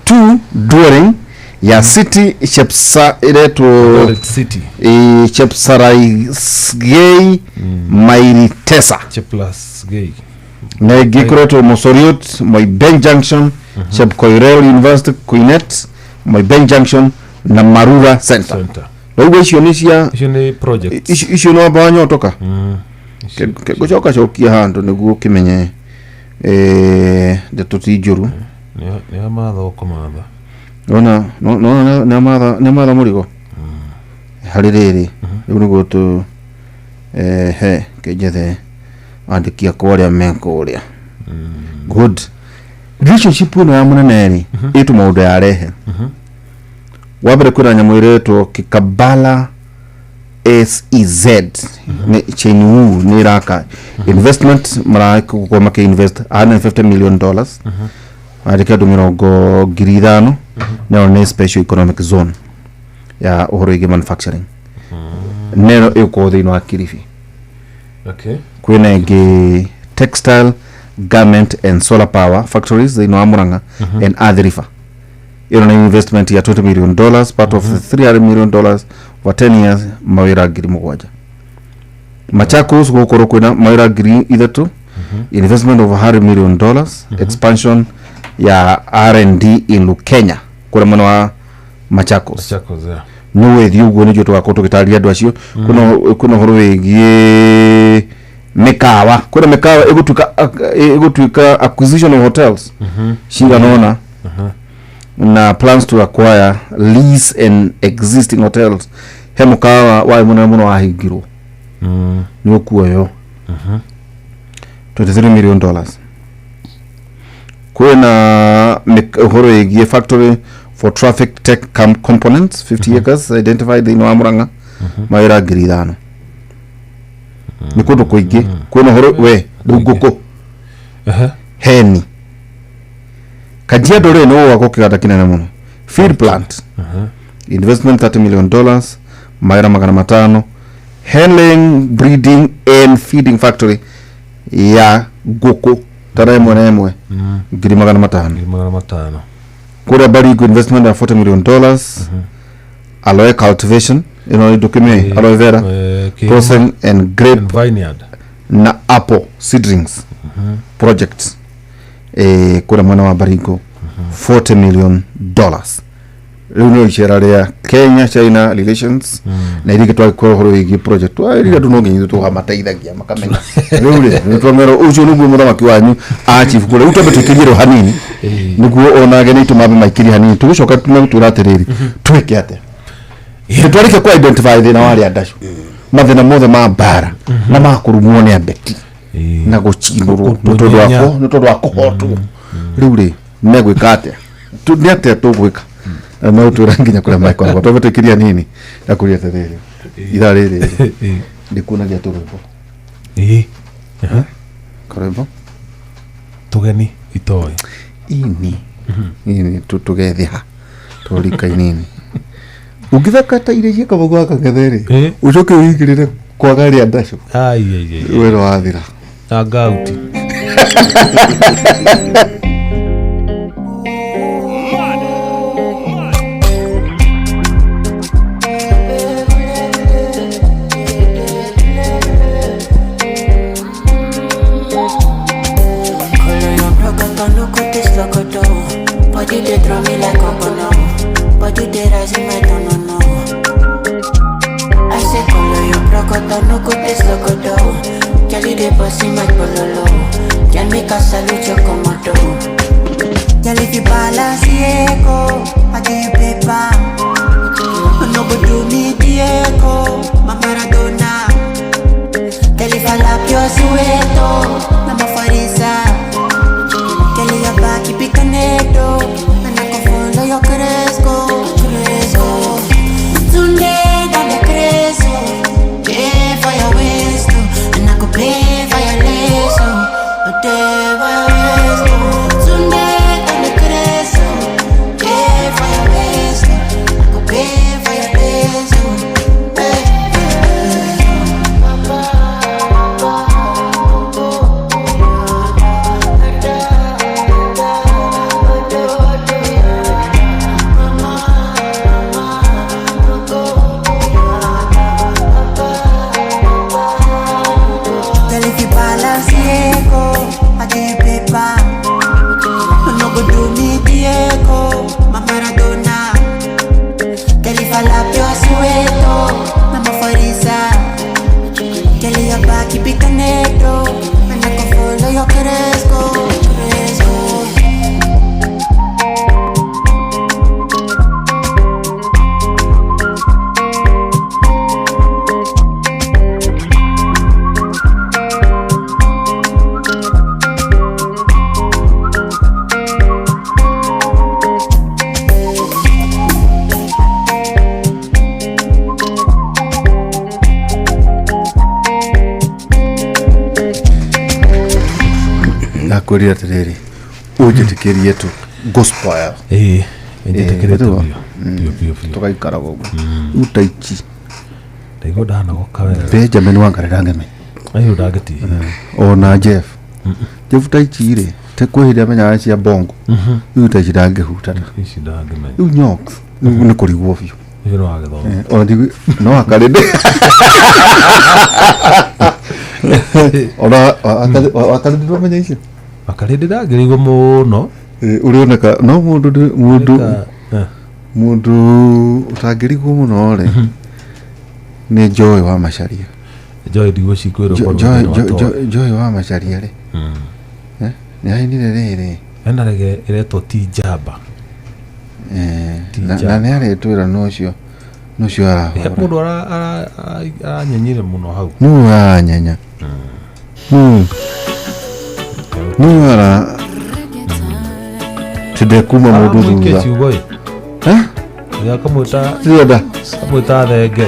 [SPEAKER 1] 2 during ya city Chepsa ireto
[SPEAKER 4] city
[SPEAKER 1] Chepsarai gay Mairi Tesa
[SPEAKER 4] Cheplas gay
[SPEAKER 1] na gikureto Mosoriot Moi Ben Junction Chepkoirel University, Queenet, Moiben Junction na Marura Center. Ndio icio ni cia
[SPEAKER 4] icio ni project
[SPEAKER 1] icio no banyo toka gocoka cokia handu niguo kimenye ndeto ti njuru
[SPEAKER 4] ni amatha ukomatha
[SPEAKER 1] no amatha murigo hari riri riu niguo tu he kejethe andikia kwaria menkuria good relationship no ya munene itu maundu ya rehe wabere kuna nyamu iretwo Kikabala SEZ ni chenu ni raka investment mara kwa make invest $150 million arika dumirongo giridano na ne special economic zone ya uhuru manufacturing nero iko thino wa Kilifi.
[SPEAKER 4] Okay,
[SPEAKER 1] kwina ngi textile garment and solar power factories thino wa Murang'a and Athi River. Ino na investment ya $20 million, part of the $300 million for 10 years, mawira ngiri mugwanja. Machakos gukoro kwina mawira ngiri ithatu, investment of $100 million, expansion ya R&D in Kenya kura mwana wa Machakos.
[SPEAKER 4] yeah.
[SPEAKER 1] Nuwe thiugo ni joto akoto gitaria andu acio kuna horo wegie mekawa kuna mekawa egutuika acquisition of hotels shiganona na plans to acquire, lease and existing hotels he mukawa wa muno ahigiro ni okuoyo $23 million. Kwena horo wegie factory for traffic tech components 50 acres identified in Murang'a mawira ngiri 5 ni kundu kuingi kwina horo we nguko heni Kajiado no wako kigata kinene muno feed plant investment $30 million mawira 500 handling breeding and feeding factory ya nguko tara emwe ngiri 500 kura Baringo investment ya $40 million aloe cultivation dokime aloe vera processing and grape
[SPEAKER 4] and vineyard
[SPEAKER 1] na apple seedlings projects kura mwana wa Baringo $40 million. Riu isheraria Kenya China relations na irige twakora horo igi project irige tunonge tu hamateithagia makamenya riu twamero ucio nuguo muthamaki wanyu achieve kura utombe tukigiro hanini niguo onage ni tumabe maikiri hanini tugicoka tunagutura atiriri twike ate twarike kwa identify thina wari andashu mathina mothe ma bara na makurumwo ni abeti na guchindurwo ntondo wako hotu riu ri megwika ate ni ate tugwika na uturanginya kula maiko kwa tobe tukiria nini na kuria terere ira rere ndikuna gya turumbo korebo
[SPEAKER 4] tugeni itoe
[SPEAKER 1] ini tutugethia turika inini ugithaka ta ire yeka bagwa kangetheri ucoke wigirire kwa gari andasho wero wathira
[SPEAKER 4] na gauti
[SPEAKER 5] baby Canedo, and I can follow your Cresco.
[SPEAKER 1] Nakwĩrĩra atĩrĩrĩ ũnjĩtĩkĩrie tu gospel
[SPEAKER 4] njĩtĩkĩrĩte biũ
[SPEAKER 1] tũgaikara ũguo rĩu taichi
[SPEAKER 4] ndaigua ndanogoka wega
[SPEAKER 1] Benjamin Wangare ngeme
[SPEAKER 4] ayo ndagĩtihi
[SPEAKER 1] ona Jeff taichi rĩ te kwĩ hĩndĩ amenyaga cia bongo rĩu taichi ndangĩhutana
[SPEAKER 4] ici ndangĩmenya
[SPEAKER 1] rĩu nyoks nĩ kũrigwo biũ
[SPEAKER 4] icio no agĩthoma
[SPEAKER 1] ona ndigui no akarĩndĩ ona akarĩndĩ ndwamenya icio
[SPEAKER 4] akarĩndĩ ndangĩrĩigwo mũno
[SPEAKER 1] ũrĩoneka no mũndũ ũtangĩrigwo mũno rĩ nĩ Joy wa Macharia
[SPEAKER 4] Joy ndigwo cikwĩrwo
[SPEAKER 1] Joy wa Macharia rĩ nĩ ainire rĩrĩ
[SPEAKER 4] ena rege ĩretwo ti njamba
[SPEAKER 1] na nĩ arĩtwĩra nocio arahora
[SPEAKER 4] mũndũ aranyenyire mũno hau
[SPEAKER 1] nĩ aranyenya nĩ ara tidekuma mũndũ thutha
[SPEAKER 4] kiugo ya kamwĩta
[SPEAKER 1] rĩenda
[SPEAKER 4] kamwĩta thenge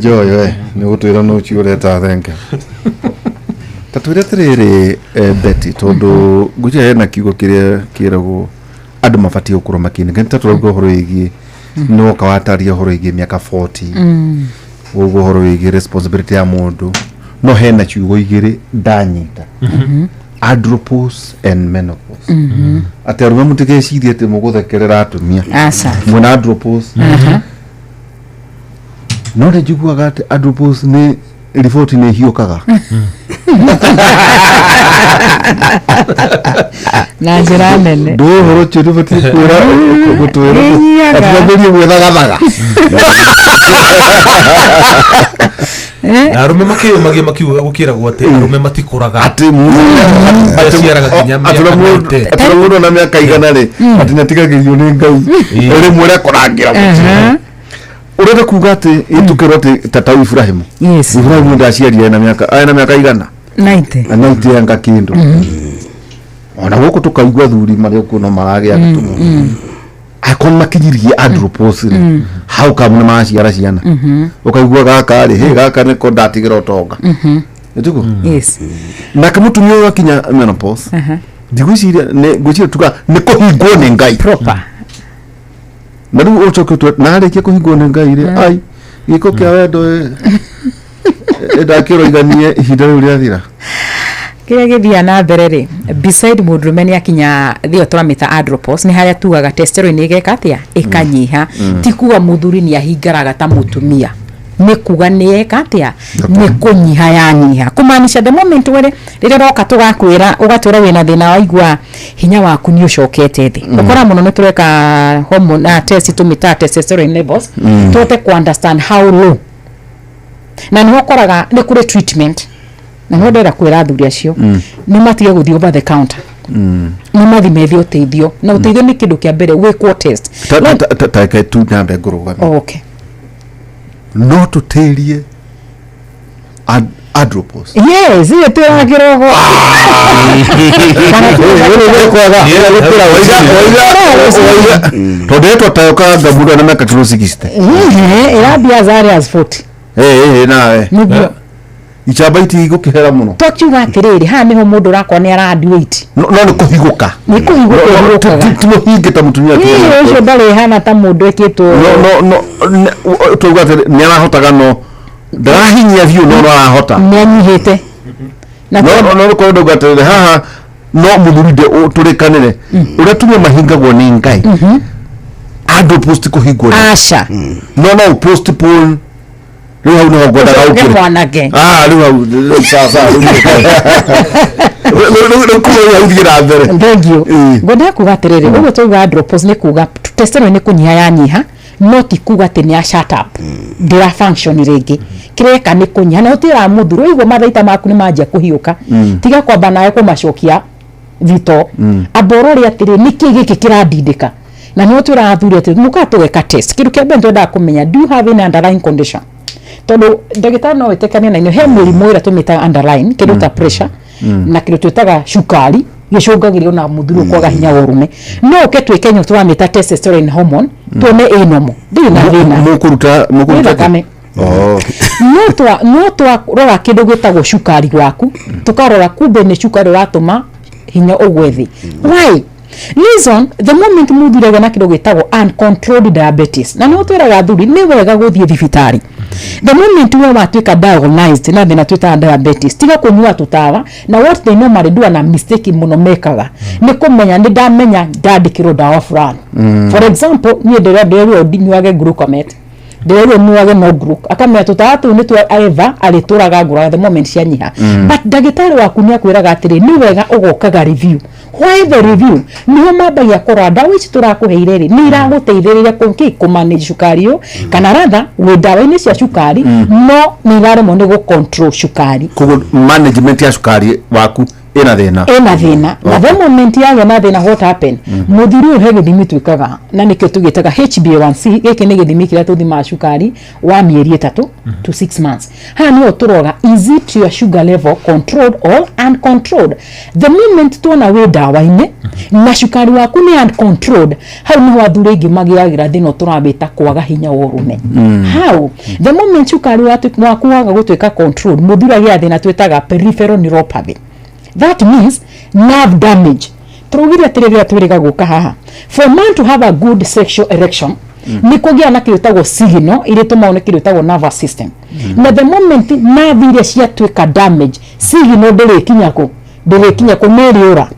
[SPEAKER 1] Joy nĩ gũtwĩra nocio ũreta thenge ta twĩre atĩrĩrĩ Betty tondũ ngwĩciria hena kiugo kĩrĩa kĩragwo andũ mabatiĩ gũkorwo makĩnĩka ta tũrauga ũhoro wĩgiĩ nĩwoka wataria ũhoro wĩgiĩ mĩaka 40 ũguo ũhoro wĩgiĩ responsibility ya mũndũ no hena ciugo igĩrĩ ndanyita andropause and menopause atĩ arũme mũtigecirie atĩ mũgũthekerera atumia mwena andropause no nĩ njiguaga atĩ andropause nĩ riboti nĩ hiũkaga
[SPEAKER 2] na njĩra nene
[SPEAKER 1] ndũhoro ũcio ndũbatiĩ kwĩra gũtwĩra atũambĩrie gwĩthagathaga
[SPEAKER 4] na arũme makĩyũmagia makiuga gũkĩragwo atĩ arũme matikũraga
[SPEAKER 1] atĩ
[SPEAKER 4] aciaraga kinya
[SPEAKER 1] atĩ mũndũ na mĩaka igana rĩ atĩ nĩatigagĩrio nĩ Ngai rĩmwe rĩa kũrangĩra mũtĩ ũrenda kuga atĩ ĩtukĩrwo atĩ tata Ibrahimu Ibrahimu ndaciarire na mĩaka igana 90 anga kĩndũ ona gũkũ tũkaigua thuri marĩa kuona maragĩa gũtũmwo akon makiririe andropause hau kamwe maciara ciana ukaigua gaka rĩ gaka nĩko ndatigĩra ũtonga nĩtuko na kamutumia wakinya menopause ndigwiciria ngwiciria tuka nĩ kũhingwo nĩ Ngai
[SPEAKER 2] proper
[SPEAKER 1] na rĩu ũcoketwo na arĩkia kũhingwo nĩ Ngai rĩ ai gĩko kĩa wendo ndakĩrwo iganie ihinda rĩu rĩathira
[SPEAKER 2] kĩrĩa gĩthiaga na mbere rĩ beside mũndũrũme nĩ akinya thĩo tũramĩta andropause nĩ harĩa tugaga testosterone ĩgeka atĩa ĩkanyiha ti kuga mũthuri nĩ ahingaraga ta mũtumia nĩ kuga nĩ eka atĩa nĩ kũnyiha yanyiha kũmaanisha the moment rĩrĩa roka tũgakwĩra ũgatũra wĩna thĩna waigua hinya waku nĩ ũcokete thĩ ũkora mũno nĩ tũreka hormone test tũmĩta testosterone levels tũhote ku understand how low na nĩ ũkoraga nĩ kũrĩ treatment na nĩ ndĩra kwĩra athuri acio nĩ matige gũthiĩ over the counter nĩ mathime thĩ ũteithio na ũteithio nĩ kĩndũ kĩa mbere wĩkwo test
[SPEAKER 1] ta tu nyambe ngũrũgame
[SPEAKER 2] okay
[SPEAKER 1] no tũtĩrie andropause
[SPEAKER 2] yes ĩyo tũragĩra ho
[SPEAKER 1] tondũ twatayoka ngamuda na mĩaka 60
[SPEAKER 2] ĩrambia as early as 40
[SPEAKER 1] nawe ichamba iti gũkĩhera mũno
[SPEAKER 2] tũkiuga atĩrĩrĩ haha nĩho mũndũ ũrakora nĩ arandi weight
[SPEAKER 1] no nĩ kũhigũka tũhingĩta mũtumia
[SPEAKER 2] ũcio ndarĩ hana ta mũndũ ekĩtwo
[SPEAKER 1] tũuga atĩ nĩ arahotaga no ndarahinyia biũ no arahota
[SPEAKER 2] nĩ anyihĩte
[SPEAKER 1] no nĩkorwo ndauga atĩrĩrĩ haha no mũthuri tũrĩkanĩre ũrĩa tumia mahingagwo nĩ Ngai andũ post kũhingwo
[SPEAKER 2] aca
[SPEAKER 1] no postpone riu hau no ngwendaga ukire
[SPEAKER 2] mwanake
[SPEAKER 1] riu sasa riu kuya uthira mbere
[SPEAKER 2] thank you ngwenda kuga atiriri uguo tuga andropause ni kuga testosterone ni kunyiha yanyiha no ti kuga ati ni a shut up ndira function ringi kireka ni kunyiha na utira muthuru igwo mathaita maku ni manjia kuhiuka tiga kwamba nawe kumacokia thito aborori atiri niki giki kiradindika na no turathuri ati muka tuweka test kiru kia bendo da kumenya do you have an underlying condition tondu ndagitari no wetekania na ino he murimu ira tumita underline kiru ta pressure na kiru twitaga shukari gicungagirio na muthuru kwaga hinya wa urume no ke twikenya turamita testosterone hormone tuone inomo ndi na thina
[SPEAKER 1] mukuruta
[SPEAKER 2] kame no twa rora kindu gitagwo shukari waku tukarora kumbe ni shukari ratuma hinya ugwethi why reason the moment muthiraga na kindu gitagwo uncontrolled diabetes na no twiraga thuri ni wega guthie thibitari the moment we watuika diagnosed na thina twita diabetes tiga kunyua tutawa na what they normally do na mistake muno mekaga ni kumenya ni ndamenya ndandikiro dawa fulani for example ni ndirero nyuage glucomet ndirero nyuage no group akamenya tutatu ni twa eva alituraga ngura the moment cianyiha but dagitari waku ni akwiraga atiri ni wega ugokaga review why the review niho mambagia kora dawa ici turakuheire ri ni iraguteithĩrĩria kumanage shukari yo kana rather we dawa-inĩ cia shukari no ni iraremwo ni control shukari
[SPEAKER 1] koguo management ya shukari waku ina thina
[SPEAKER 2] na the moment ya na thina what happen muthiru he githimi twikaga na nikio tugitaga HbA1c giki ni githimi kiria tuthima shukari wa mieri 3 to 6 months ha ni oturoga is it your sugar level controlled or uncontrolled the moment tuona we dawa-inĩ na shukari waku ni uncontrolled hau ni wathure ingi magiagira thina turabita kwaga hinya wa urume how the moment shukari waku waga gutwika controlled muthiru agia thina twitaga peripheral neuropathy. That means nerve damage. Turugira tirira twiriga guka haha. For man to have a good sexual erection, ni kugia na kirutagwo signal ile tumaone kirutagwo nervous system. Na the moment nerve ile cia twika damage, signal ndirikinya ko meriora.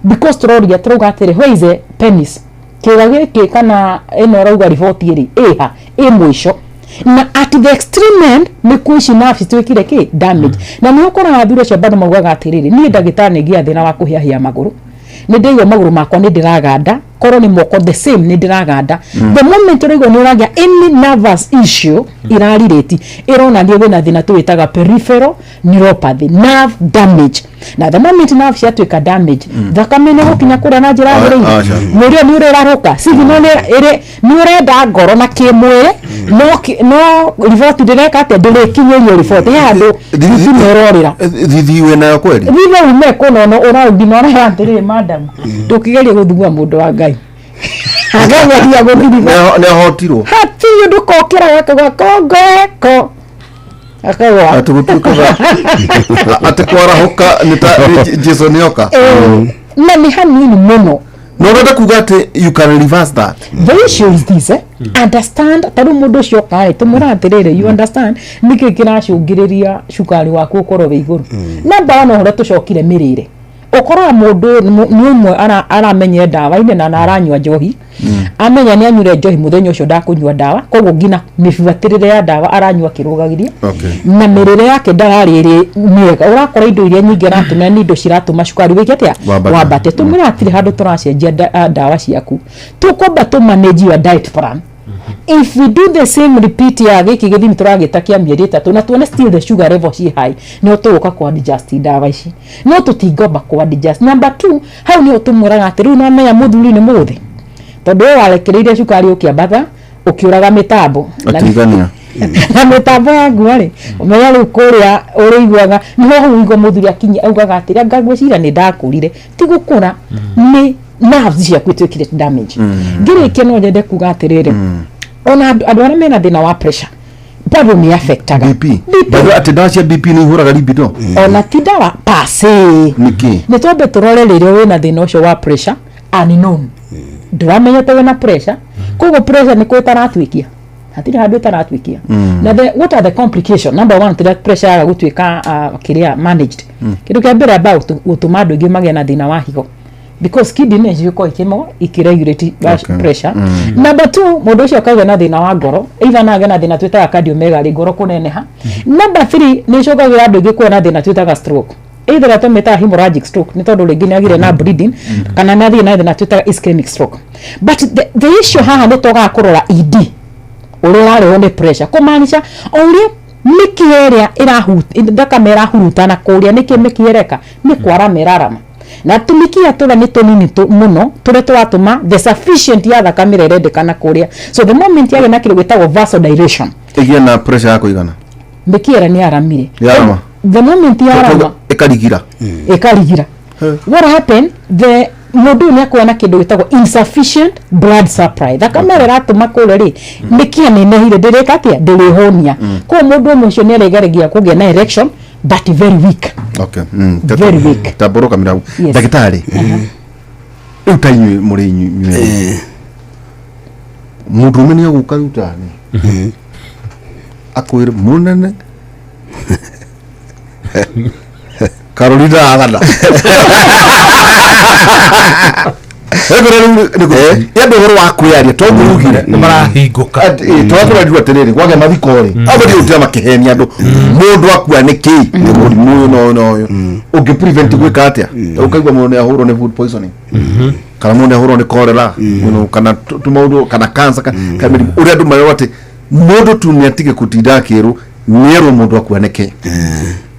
[SPEAKER 2] Because turuga atire where is the penis? Kira giki kana eno rauga report iri mwisho. Na at the extreme end ni kuishi nerves twikire ki damage na ni ukora wathire cio bado maugaga atiriri ni ndagitari ngia thina wa kuhiahia maguru ni ndigwa maguru makwa ni ndiraganda koro ni moko the same ni ndiraganda the moment urigo ni uragia any nervous issue irarireti irona ndio wina thina twitaga peripheral neuropathy nerve damage na the moment nerve cia twika damage thakame ni gukinya kura na njira ngire murio ni uriraruka signal ni urenda ngoro na kimwire no report direka ate ndirikinyerio report ya andu thimerorira
[SPEAKER 1] thithi we nayo kweli
[SPEAKER 2] thithi ume kono uraudi no ra atiriri madam tukigeria guthugua mundu wa ngai agageria guthiri
[SPEAKER 1] ne hotirwo
[SPEAKER 2] hati ndukokira wakaga kongeko akawa
[SPEAKER 1] atugutukaga atakwarahuka nita Jason nyoka
[SPEAKER 2] na ni hanini muno
[SPEAKER 1] no renda kuga ati you can reverse that
[SPEAKER 2] the issue is this understand taru mundu cio kai tumura atiriri you understand niki kiracungiriria shukari waku ukoro we iguru namba wana hore tucokire mirire ukora mundu ni umwe aramenye dawa ine na aranywa njohi amenya ni anyure njohi muthenya ucio ndakunywa dawa koguo ngina mibuatirire ya dawa aranywa kirugagiria na mirire yake ndarariri mega urakora indo iria nyingi aratuma ni indo ciratuma shukari wiki atia wambate tumira atiri handu turacenjia dawa ciaku tukomba tu manage your diet plan. If we do the same repeat ya giki githimi turagitakia mieri 3 na tuone still the sugar level is high no tuuka kwa adjust dawa ici no tutingomba kwa adjust. Number 2 hau ni utumuraga atiru no menya muthuri ni muthi tondu warekereire shukari ukiambatha ukiuraga mitambo
[SPEAKER 1] atigania
[SPEAKER 2] na mitambo ya ngwari umenya ri kuria uriguaga no huigo muthuri akinya augaga atira ngagwicira ni ndakurire ti gukura ni nerves cia kwitwikire damage ngiri keno nyende kuga atiriri ona andu aria mena thina wa pressure bado ni affectaga
[SPEAKER 1] BP bado atinda cia BP ni huraga libido
[SPEAKER 2] ona ti dawa pase
[SPEAKER 1] niki
[SPEAKER 2] ni tobe turore ririo wina thina ucio wa pressure unknown ndramenya tawe na pressure kogo pressure ni kwitaratwikia hatiri handu taratwikia na what are the complications? Number 1 that pressure ya gutwika kiria managed kindu kia mbere about utuma andu ingi magena thina wa higo because kidney yuko ikimo ikiregulate
[SPEAKER 1] Okay.
[SPEAKER 2] pressure. Number 2, mundu ucio akagĩa na thina wa ngoro, either na agĩa na thina twitaga cardiomegaly, ngoro kuneneha. Number 3, ni cokagira andu ingi kuona thina twitaga stroke, either atometa hemorrhagic stroke ni tondu ringi ni agire na bleeding, kana na thina twitaga ischemic stroke. But the issue haha ni toga kurora ED uria warehwo ni pressure, kumaanisha uria mikiria thakame irahurutana kuria niki mikiereka ni kwara merarama, na tumikia tura ni tunini muno turia twatuma the sufficient ya thakame irendekana kuria. So the moment yage na kile gwitagwo vasodilation,
[SPEAKER 1] igia na pressure yako igana
[SPEAKER 2] mikiera ni aramire,
[SPEAKER 1] yarama
[SPEAKER 2] the moment yarama
[SPEAKER 1] ikarigira
[SPEAKER 2] what happened, the mundu ni akwona kindu gitagwo insufficient blood supply, thakame iratuma kure ri mikia ni nehire ndireka atia ndirihonia kwa mundu ucio ni aregeragia kugia na erection but very weak.
[SPEAKER 1] Okay.
[SPEAKER 2] Very weak.
[SPEAKER 1] Taboroka miragu.
[SPEAKER 2] Yes.
[SPEAKER 1] Dakitari. Utanywe muri nywe. Mundu meni aguka utani. Akwire munene. Carolina agana. Yendo horo wa kwiaria to ngurugire
[SPEAKER 4] ni marahinguka
[SPEAKER 1] twakora ndu atiriri kwage mathikori abodi utia makihenia andu mundu akua niki ni murimu no ugi prevent gwika atia ukaigwa mundu ahurwo ni food poisoning kana mundu ahurwo ni cholera kana tumaundu kana cancer kana uria andu mayo ati mundu tumiatige kutinda kiru nero mundu akua niki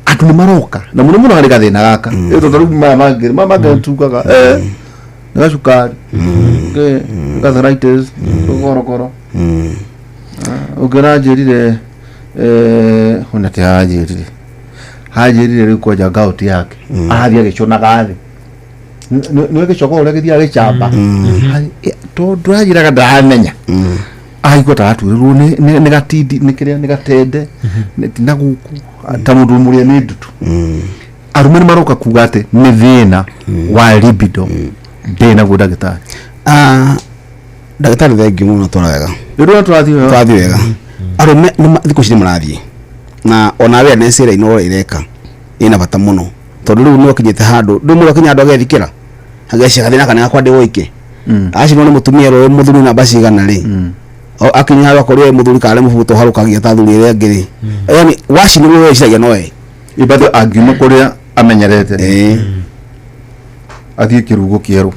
[SPEAKER 1] atu ni maroka na muno hari gathina gaka ito taru mama tukaga nagacukari gathritis gorogoro ukiranjirire ona ti hajirire riu koja gout yake athia gicunaga thi ni gicoko uria githia gicamba to ndurajiraga ndaramenya aigua taraturirwo ni gatindi ni kiria ni gatende na guku ta mundu muria ni ndutu arume ni maroka kuga ati ni thina wa libido ndina guo ndagitari
[SPEAKER 3] ndagitari thengi muno twara wega
[SPEAKER 1] ndirwo twathi
[SPEAKER 3] wega arume thiku ciri marathie na ona we ne sira ino ireka ina bata muno tondu riu no kinyite handu ndu mu kinya andu agethikira agecika thina kana kwa ndi woike aci no mutumia ro muthuri na basi gana ri akinya hawa kori muthuri kale mubuto harukagia ta thuri ire ngiri yani waci ni we ciragia noe
[SPEAKER 1] ibado agima kuria amenyerete athie kirugo kieru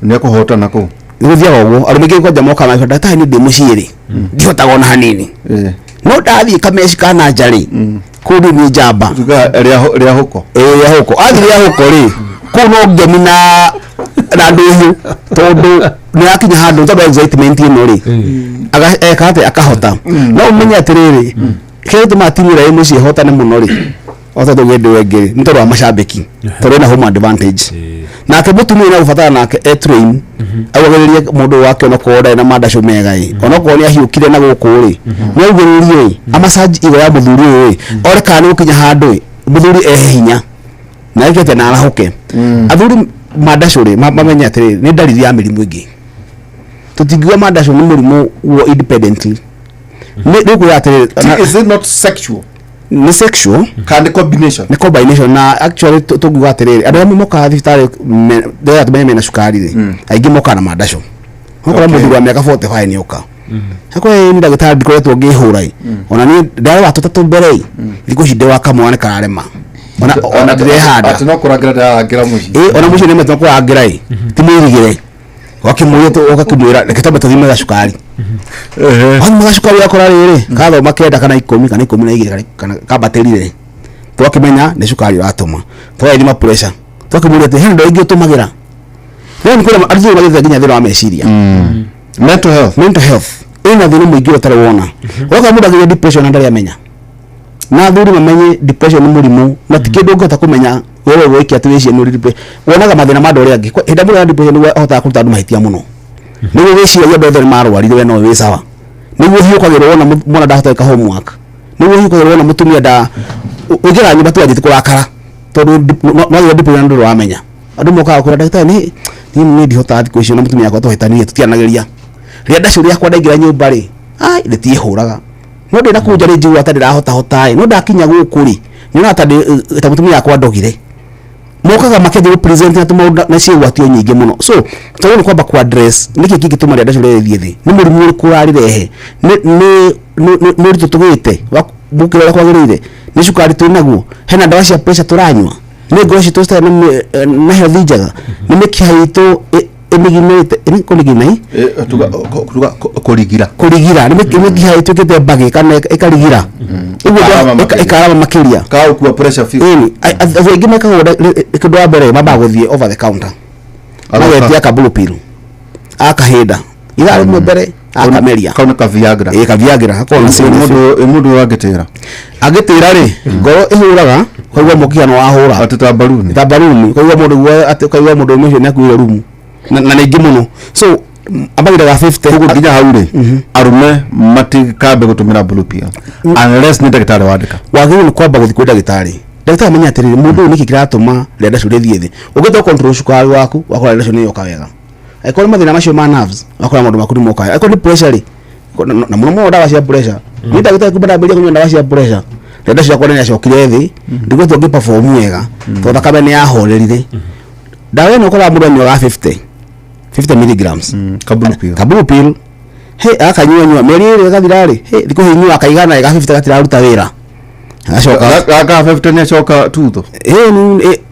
[SPEAKER 1] ni kuhota nako
[SPEAKER 3] niguthia gogo arume ngi kwa jamoka ma ndata ni ndi muciri ndihota gona hanini no ndathie kameci kana njari kundi ni njamba
[SPEAKER 1] tuga ria huko
[SPEAKER 3] athie ria huko ri kuno ngemi na nduhu tondu ni akinya handu tondu excitement ino ri eka ate akahota no umenye atiriri kete matimira imo ci hota ne muno ri ota to gende wengiri nitoro wa mashabiki toro na home advantage na ke mutumia na ufatana nake train awagiririe mundu wake no koda na madasho mega yi ono ko ni ahiukire na gukuri no ugiririe amasaji igo ya muthuri oi ore kana ukinya handu muthuri hinya na ikete na arahuke athuri madasho ri mamenya atiri ni dalili ya mirimu ingi tutigwa madasho ni murimu wo independently ni ku atiri
[SPEAKER 1] is it not sexual
[SPEAKER 3] ni sexual
[SPEAKER 1] kind of combination
[SPEAKER 3] na actually tuguga atiriri andu amwe moka thibitari ndio atumenye na sukari ri aingi moka na madasho ngokora muthuri wa miaka 45 ni uka hakwa ni ndagitari ndikoretwo ngihurai ona ni ndare watu tatu mbere thiko cinde wa kamwana kararema ona dire handa
[SPEAKER 1] atino kuragira ndagira muci
[SPEAKER 3] ona muci ni metwa kuragira ti mwirigire wakimuye to wakimwira reketa batathime ga sukari wani mga sukari yakora riri katho makenda kana 10 kana 12 kana kabaterire twakimenya ni sukari ratuma twa ni ma pressure twakimwira te hendo ingi tumagira leo ni kula arzu bageza ginya thira wa meciria mental health ina thina mwingi utare wona waka muda gya depression ndari amenya na thuri mamenye depression ni murimu na tikindu ngota kumenya wewe wiki atuicie ni ripe wonaga mathina mando ri angi hinda muri depression ni hota kuruta andu mahitia muno ni wiciria ya bethe marwarire we no wi sawa ni hiukagirwo wona mwana ndahota homework ni hiukagirwo wona mutumia nda ugira nyumba tu ajiti kurakara tondu no depression ndu wamenya andu moka kura ndagitari ni ndihota thiku icio na mutumia yakwa tuhitanie tutianageria ria ndacuri yakwa ndaingira nyumba ri ai nditie huraga no ndina kunja ri njigua ta ndirahota hotai no ndakinya guku ri ni na ta mutumia yakwa ndogire mokaga makenje present na tumaunda na cie gwatio nyingi muno so tondũ nĩ kwamba ku address nĩkĩ kĩngĩtũma rĩenda cũrĩa rĩthiĩ thĩ nĩ mũrimũ ũrĩkũ ũrarĩrehe nĩ ũritũ tũgĩte mũkĩra ũrĩa kwagĩrĩire nĩ cukari twĩ naguo hena ndawa cia pressure tũranyua nĩ ngoro citũ citarĩ na health njega nĩ mĩkiha itũ ĩmĩginĩte kũmĩgina kũrigira nĩ mĩkiha itũ ĩkĩte mbagĩ kana ĩkarigira ũguo ĩkarama makĩria
[SPEAKER 1] kaũkua pressure field
[SPEAKER 3] andũ aingĩ mekagwo kĩndũ wa mbere mambaga gũthiĩ over the counter agatia ka blue pill akahĩnda ithaa rĩmwe mbere akameria
[SPEAKER 1] kauna ka Viagra
[SPEAKER 3] Viagra akona
[SPEAKER 1] mũndũ wangĩtĩra
[SPEAKER 3] agĩtĩra rĩ ngoro ĩhũraga kaigua mũkiano wahũra
[SPEAKER 1] atita baluni
[SPEAKER 3] kaigua mũndũ ũmwe nĩ akuire rumu na nĩ ingĩ mũno so abagira 50
[SPEAKER 1] huko nginya hau rĩ arume matikambe gũtũmĩra blue pill unless nĩ ndagĩtarĩ wandĩka
[SPEAKER 3] wagĩrĩirwo nĩ kwamba gũthiĩ kwĩ ndagĩtarĩ amenya atĩrĩrĩ mũndũ nĩkĩ kĩratũma rĩenda cũrĩa thiĩ thĩ ũgĩtwa control cukari waku wakora rĩenda cũrĩa yoka wega aikora mathĩna macio ma nerves wakora maũndũ maku nĩmoka wega aikora nĩ pressure rĩ na mũno ndawa cia pressure nĩ ndagĩtarĩ kumbe ndambĩrĩria kũnyua ndawa cia pressure rĩenda ciakwa nĩ yacokire thĩ ndiguo tũngĩ perform wega tondũ thakame nĩ yahorerire ndawa ĩno ũkoraga mũndũ anyuaga 50 milligrams kabulu pill akanyua meri ĩrĩ ĩgathira rĩ thikũ hinyua akaigana ĩga 50 gatiraruta wĩra
[SPEAKER 1] agacoka 50 nĩ acoka tutho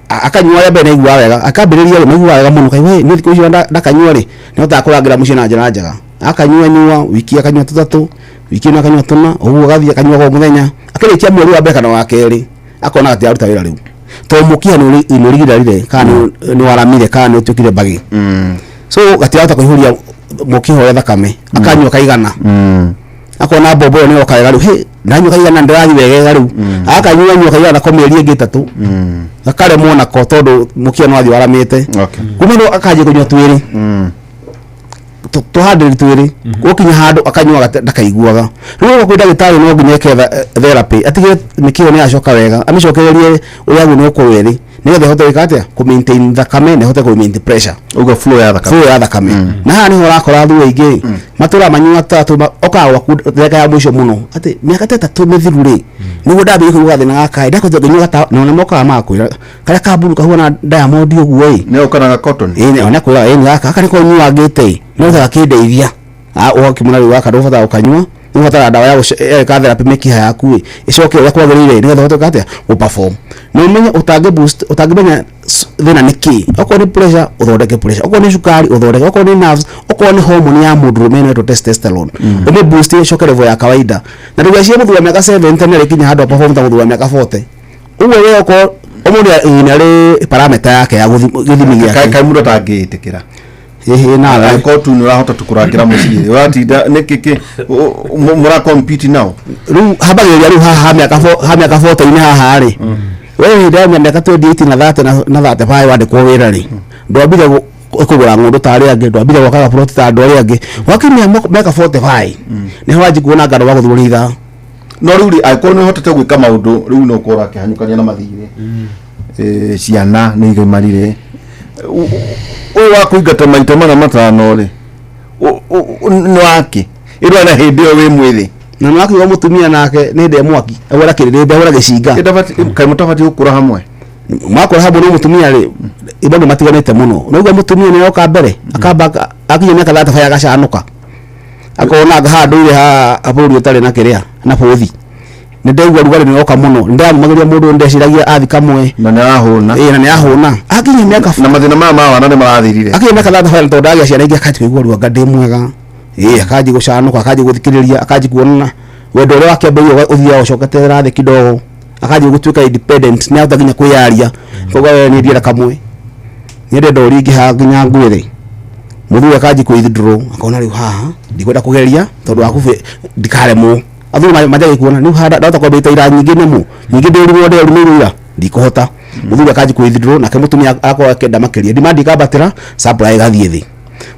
[SPEAKER 3] akanyua ya mbere igua wega akambĩrĩria maigua wega mũno kaigua nĩ thikũ icio ndakanyua rĩ nĩ hotaga kũrangĩra mũciĩ na njĩra njega akanyua wiki akanyua 3 wiki ĩno akanyua 4 ũguo agathiĩ akanyua kwa mũthenya akĩrĩkia mweri wa mbere kana wa kerĩ akona atiraruta wĩra rĩu tondũ mũkiha nĩ ũrigĩrĩire kana nĩ waramire kana nĩ ũtuĩkire mbagi so gatirahota kũihũria mũkiha ũrĩa thakame akanyua kaigana akona mbombo nĩ oka wega rĩu ndanyua kaigana ndĩrathiĩ wega rĩu akanyua kaigana kwa mĩeri ĩngĩ 3 akaremwo nako tondũ mũkiha no athiĩ waramĩte kuma no akanjia kũnyua twĩrĩ tũhandĩrĩ twĩrĩ gũkinya handũ akanyua ndakaiguaga rĩu kwĩ ndagĩtarĩ no nginya eke therapy atigĩre mĩkiha nĩ yacoka wega amĩcokererie ũrĩa guo nĩ ũkũrwĩrĩ nĩgetha hote gwĩka atĩa ku maintain thakame na hote ku maintain pressure
[SPEAKER 1] uga flow ya thakame
[SPEAKER 3] na haha nĩho ũrakora thũ aingĩ matũra manyua tatũ okaga theka ya mũico mũno atĩ mĩaka 3 mĩthiru rĩ nĩguo ndambĩrĩria kũigua gathĩna gaka ndakothwo ngĩnyua na nĩ mokaga makwĩra karĩa kaburu kahuana Diamond ũguo
[SPEAKER 1] nĩ ũkanaga cotton
[SPEAKER 3] nĩ kwĩra gaka nĩ kũnyuagĩte no ta kĩndeithia ũgakĩmũna rĩu gaka ndũbatara gũkanyua nĩ ũbatara ndawa ya gũka therapy mĩkiha yaku ĩcoke ũrĩa kwagĩrĩire nĩgetha ũhote atĩa gũperform na ũmenye ũtangĩmenya thĩna nĩ kĩ okorwo nĩ pressure ũthondeke pressure okorwo nĩ cukari ũthondeke okorwo nĩ nerves okorwo nĩ hormone ya mũndũrũme ĩno ĩtwo testosterone ũmĩ boost ĩcoke level ya kawaida na ndũgacie mũthuri wa mĩaka 70 nĩ rĩkinya handũ perform ta mũthuri wa mĩaka 40 ũguo rĩo okorwo ũmũndũ nĩ arĩ parameter yake ya gĩthimi gĩake
[SPEAKER 1] kaĩ mũndũ atangĩtĩkĩra
[SPEAKER 3] na
[SPEAKER 1] ko tu nĩ ũrahota tũkũrangĩra mũciĩ ũratinda nĩ kĩkĩ mũra compete nao
[SPEAKER 3] rĩu hambagĩrĩria rĩu haha mĩaka 40 haha rĩ wewe ndio mĩaka 28 na 30 na 35 wandĩkwo wĩra rĩ ndwambire kũgũra ng'ũndũ tarĩ angĩ ndwambire gwakaga plot ta andũ arĩa angĩ wakinyia mĩaka 45 nĩho wanji kuona ngano wa gũthũrĩtha
[SPEAKER 1] no rĩu rĩ angĩkorwo nĩ ũhotete gwĩka maũndũ rĩu no ũkorwo akĩhanyũkania na mathirĩ ciana nĩ igaimarire ũyũ wa kũingata maita mana matano rĩ nĩ wake ĩrĩa na hĩndĩ ĩyo wĩ mwĩthĩ
[SPEAKER 3] na nĩ wakiuga mũtumia nake nĩ ndĩa mwaki agwara kĩrĩrĩmbĩ agwara gĩcinga
[SPEAKER 1] kaĩ mũtabatiĩ gũkũra hamwe
[SPEAKER 3] mwakora hamwe nĩ mũtumia rĩ ibandũ matiganĩte mũno naigua mũtumia nĩ yoka mbere akamba akinya mĩaka 35 agacanũka akona handũ ire ha bũrũri ũtarĩ na kĩrĩa na bũthi nĩ ndaigua rugarĩ nĩ yoka mũno nĩ ndamagĩria mũndũ ndeciragia athi kamwe
[SPEAKER 1] na nĩ arahũna
[SPEAKER 3] na nĩ arahũna akinya mĩaka
[SPEAKER 1] na mathĩna maya ma wana nĩ marathirire
[SPEAKER 3] akinya mĩaka 35 tondũ ndagĩa ciana ingĩ akanji kũigua ruo ngandĩ mwega akanji gũcanũka akanji gũthikĩrĩria akanji kuona wendo ũrĩa wakĩambĩrĩria ũthiaga ũcokete rathĩ kidogo akanji gũtuĩka independent nĩ ahota nginya kwĩyaria koguo we nĩ ndiera kamwe nĩ ndenda ũringĩha nginya ngwĩrĩ mũthuri akanji kwĩthindũrũ akona rĩu haha ndikwenda kũgeria tondũ waku ndikaremwo athuri majagi kuona ni hada ndata kwa beta ira nyingine mu nyingine uri wode uri ira ndikuhota muthuri akaji kwithiro na kemutumia akwa kenda makeria demand ikabatira supply gathie thi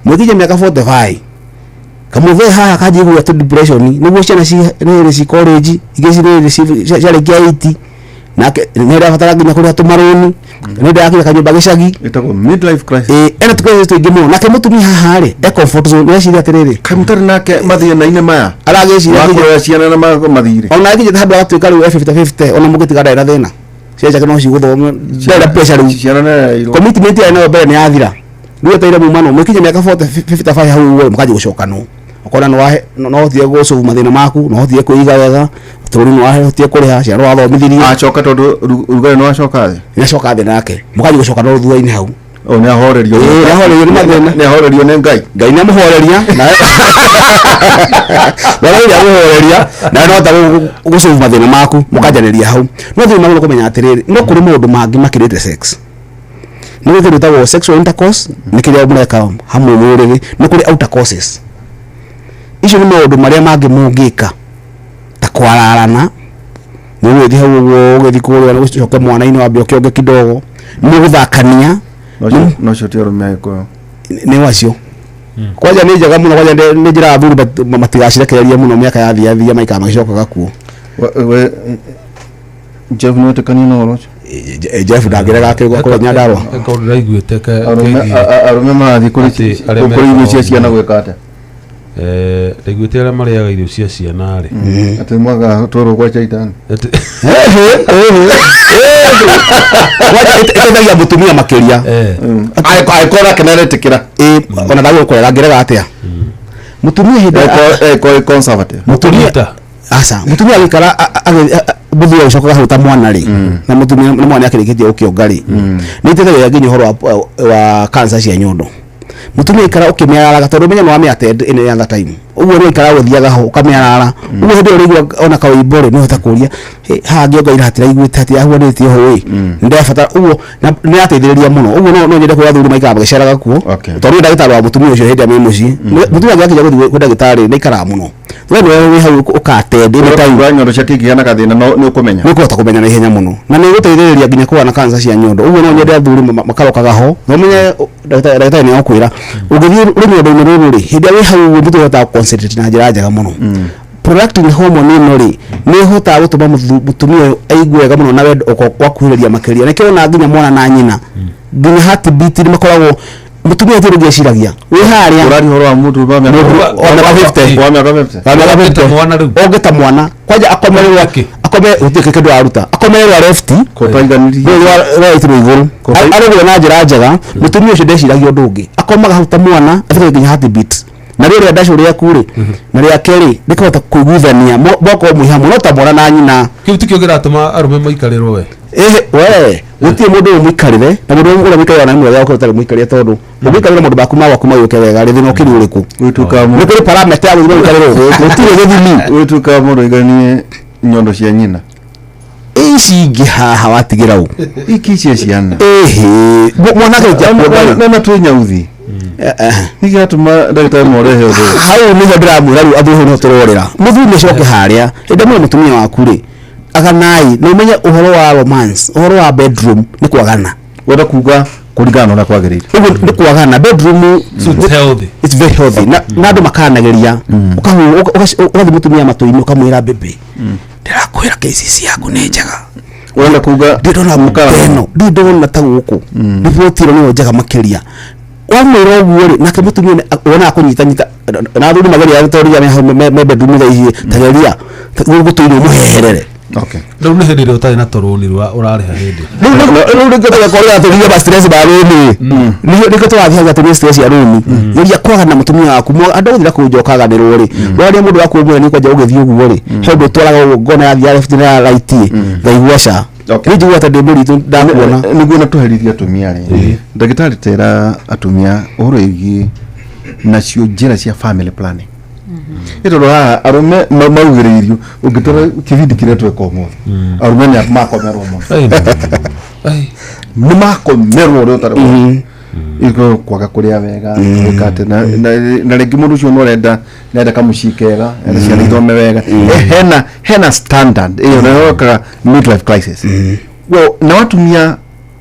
[SPEAKER 3] mwikije miaka 45 kamuthe ha akaji gwa to depression niguo ciana ci college igeci ni ciare gate na nä rä abatara nginya kå rä a tå maråni nä ndä rakinya kanyå gäcagi ena tå tå ingä må nake må tumia haha rä nä eciria atä rä rä
[SPEAKER 1] kamũtarĩ nake mathĩna-inĩ maya
[SPEAKER 3] aragäciria
[SPEAKER 1] ciana na mathirĩ
[SPEAKER 3] ona nginya handå agatuä ka rä u 50-50 ona må gä tiga ndarä na thä na cia kana ci guthoma ndera pressure riu
[SPEAKER 1] ciana na
[SPEAKER 3] commitment ya ino mbere ni yathira riu taire mumano mukinye miaka 40 55 hau wewe mukaje gucoka no ukona no thie gucu mathina maku no thie kuiga wega turi no ahe kuriha ciana wathomithirie
[SPEAKER 1] acoka tondu rugari no acoka thi
[SPEAKER 3] ni acoka thi nake mukaje gucoka no thutha-ini hau
[SPEAKER 1] o ni ahorerio
[SPEAKER 3] ni mathina
[SPEAKER 1] ni ahorerio ni ngai
[SPEAKER 3] ni amuhoreria na wala amuhoreria na no ta gucu mathina maku mukajaniria hau no thina maku kumenya atiriri no kuri mundu mangi makirite sex ni guthiru tawo sexual intercourse ni kiria mureka hamwe mwirigi ni kuri outer courses icio ni maundu maria mangi mungika ta kwararana ni withi hau ugithi kuria gucoka mwana-ini wambe ukionge kidogo ni guthakania
[SPEAKER 1] no cio tio rume ko
[SPEAKER 3] ni wacio kwaja ni njega muno kwaja ni njira thuru matigacirekereria muno miaka yathia maika magicokaga kuo
[SPEAKER 1] we Jeff no tekani no rocho
[SPEAKER 3] Jeff ndangirega akigwa kuri Nyandarua
[SPEAKER 4] eko ndaiguite ka
[SPEAKER 1] arume marathi kuri irio cia ciana gwikate
[SPEAKER 4] ndaiguite aria mariaga irio cia ciana ri
[SPEAKER 1] ati mwaga toro kwa chaitani
[SPEAKER 3] iteithagia mutumia makiria
[SPEAKER 1] aikora keneretikira
[SPEAKER 3] ona ndagu kurera ngirega atia mutumia hinda
[SPEAKER 1] eko conservative
[SPEAKER 3] mutumia asa mutumia agikara buthia ucokaga hau ta mwana ri na mutumia ni mwana akirikitie ukionga ri ni iteithagia nginya horo wa cancer cia nyondo mutumia ikara ukimiarara tondu menya no amiatend in the time uguo no ikara guthiaga ho ukamiarara uguo hindi urigwa ona kawimbore no hota kuria ha ngionga ira hatira iguite ati ahwanite ho wi ndefata uguo ni ateithiriria muno uguo no nyende kwa thuri maikara magiceraga kuo tondu ndagitari wa mutumia ucio hindi amemuci mutumia ngakija guthii kwa ndagitari ni ikara muno wewe wi hau ukatend in time
[SPEAKER 1] wa nyondo ciatingiga na gathina no ukumenya
[SPEAKER 3] ni kuhota kumenya na ihenya muno na ni guteithiriria nginya kwa na cancer cia nyondo uguo no nyende thuri makarokaga ho no menye ndagitari ni akwira ugithi rimi undu ruru ri hindi wi hau ndu tuhota concentrate na njira njega muno prolactin hormone ino ri ni hota gutuma mutumia aigue wega muno na wendo kwakuhireria makiria ni kiona nginya mwana na nyina nginya heartbeat ni makoragwo mutumia ndiru giciragia wi haria
[SPEAKER 1] urari horo wa mutu ba
[SPEAKER 3] ona 50
[SPEAKER 4] mwana riu
[SPEAKER 3] ogeta mwana kwaja akomererwa utike kindu aruta akomererwa left
[SPEAKER 1] ko taiganiri
[SPEAKER 3] right iguru arugwe na njira njega mutumia ucio ndeciragia undu ungi akomaga hau ta mwana afite nginya heartbeat na rĩrĩa ndacuria kuri na rĩa keri nikahota kuiguithania moko mwihamu no ta mwana na nyina
[SPEAKER 4] kiu tikio giratuma arume maikarirwo we
[SPEAKER 3] we gutie mundu umwikarire na mundu ura mwikarire na mwega ukora tari mwikarire tondu mwikarire mundu baku mawa kuma yuke wega rithina ukiri uriku
[SPEAKER 1] wituka mu
[SPEAKER 3] nikuri parameter ya mundu mwikarire gutire githimi
[SPEAKER 1] wituka mundu iganie nyondo cia nyina
[SPEAKER 3] ici ngihaha watigira u
[SPEAKER 1] iki cia ciana
[SPEAKER 3] mwana ke
[SPEAKER 1] na twinyauthi nigatuma ndagitari morehe undu
[SPEAKER 3] hau ni ndramwira riu athu no turorera muthuri nicoke haria inde mu mutumia waku ri aganai no menye uhoro wa romance uhoro wa bedroom ni kwagana
[SPEAKER 1] wenda kuga kuringana na kwagirira
[SPEAKER 3] ugu ni kwagana bedroom it's very healthy na andu makanageria ukathi mutumia matoini ukamwira bebe ndirakwira KCC yaku ni njega
[SPEAKER 1] wenda kuga
[SPEAKER 3] ndona mukano ndona ta guku ndivotiro ni njega makiria wamwira uguo ri nake mutumia ona akunyitanyita na thuri magari ya toria me bedroom thaihi tageria gutuire muheherere
[SPEAKER 1] okay
[SPEAKER 4] riu ni hindi ria utari na toruni rwa urariha hindi
[SPEAKER 3] riu ningetoka korera turia ba stress ba runi niko twathia turia stress ya runi yeria kwaga na mutumia waku andu uthira kunjokaga ni ruri rwaria mundu waku umwe ni kwaja ugithi uguo ri hendu twaraga ngona ya thia left na right ngaiguaca niji wata ndimuri tu ndakuona
[SPEAKER 1] niguo na tuherithia atumia ri ndagitari tera atumia uhoro igi nacio njira cia family planning ito haha arume maugiririo ungitora kivindi kiria tweka umuthi arume ni makomerwo ni makomerwo ri utari iko kwaga kuria wega ukate na rigi mundu ucio no renda kamucikega enda ciana ithome wega hena standard iyo nayoka midlife crisis well na watumia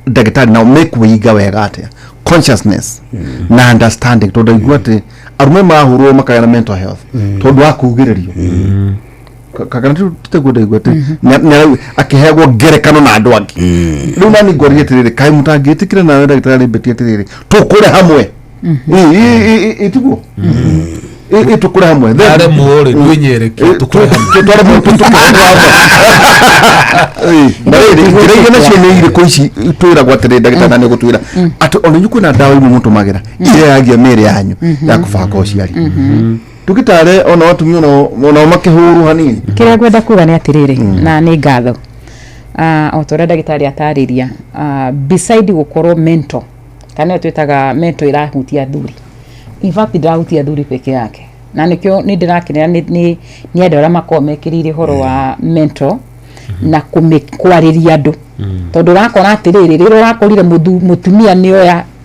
[SPEAKER 1] ndagitari na make wiga wega atia consciousness na understanding to ndaigua ati arume mahurwo makaya na mental health tondu akugiririo kakana tutegude igwete na akihegwo ngerekano na andu angi riu nani ngorie tiriri kai mutangitikire nawe ndagitari betie tiriri tukure hamwe itiguo tukure hamwe
[SPEAKER 4] Are muore ndwenyereki tukure hamwe.
[SPEAKER 1] twara mu tukure ndire nacio nĩ irĩkũ ici twĩragwo atĩrĩ ndagĩtarĩ nĩ gũtwĩra atĩ ona inyuĩ kwĩna ndawa imwe mũtũmagĩra iria yangia mĩĩrĩ yanyu ya kũbanga ũciari ndagĩtarĩ ona atumia ona makĩhũrwo hanini.
[SPEAKER 2] Kĩrĩa ngwenda kuga nĩ atĩrĩrĩ na nĩ ngatho o ta ũrĩa ndagĩtarĩ atarĩria beside gũkorwo mental kana twĩtaga mental irahutia athuri, in fact ndirahutia athuri peke yake, na nĩkĩo nĩ ndĩrakenera nĩ andũ arĩa makoragwo mekĩrĩire ũhoro wa mental na kwarĩria andũ tondũ ũrakora atĩrĩrĩ rĩrĩa ũrakorire mũtumia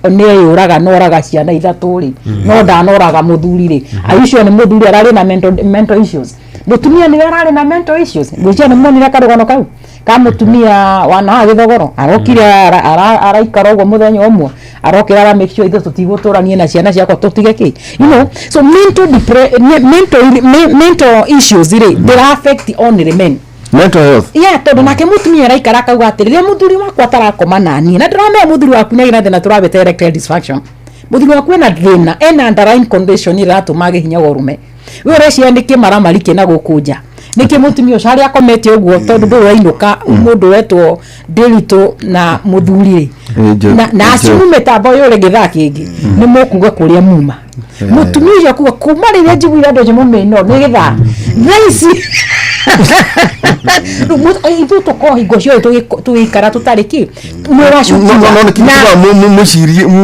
[SPEAKER 2] nĩyũraga noraga ciana ithatũ rĩ no ndanoraga mũthuri rĩ aicio nĩ mũthuri ararĩ na mental issues, mũtumia nĩ ararĩ na mental issues, ngwĩciria nĩ monire karũgano kau ka mũtumia wana gĩthogoro arokire araikara ũguo mũthenya ũmwe arokĩra ara make sure ithuĩ tũtigũtũranie na ciana ciakwa tũtige kĩ, you know, so mental issues rĩ they affect only men
[SPEAKER 1] mental health.
[SPEAKER 2] Yeah, tondũ nake mũtumia araikara akauga atĩrĩ rĩrĩa mũthuri wakwa atarakoma na niĩ na ndĩramenya mũthuri waku nĩ thĩna tũrabete erectile dysfunction, mũthuri waku ena thĩna ena underlying condition ĩratũma hinya worume we ũreciria nĩ kĩmaramari kĩna gũkũ nja nĩkĩ mũtumia ũcio harĩa akomete ũguo tondũ ndũĩ wainũka mũndũ wetwo Ndĩritũ na mũthuri na acimu mĩtambo yũrĩ gĩthaa kĩngĩ nĩ mũkuga kũrĩa muma mũtumia ũcio kuga kuma rĩrĩa njiguire andũ mũmĩno nĩ gĩthaa thaici ithuĩ tũkorwo hingo ciothe tũgĩikara tũtarĩ kĩ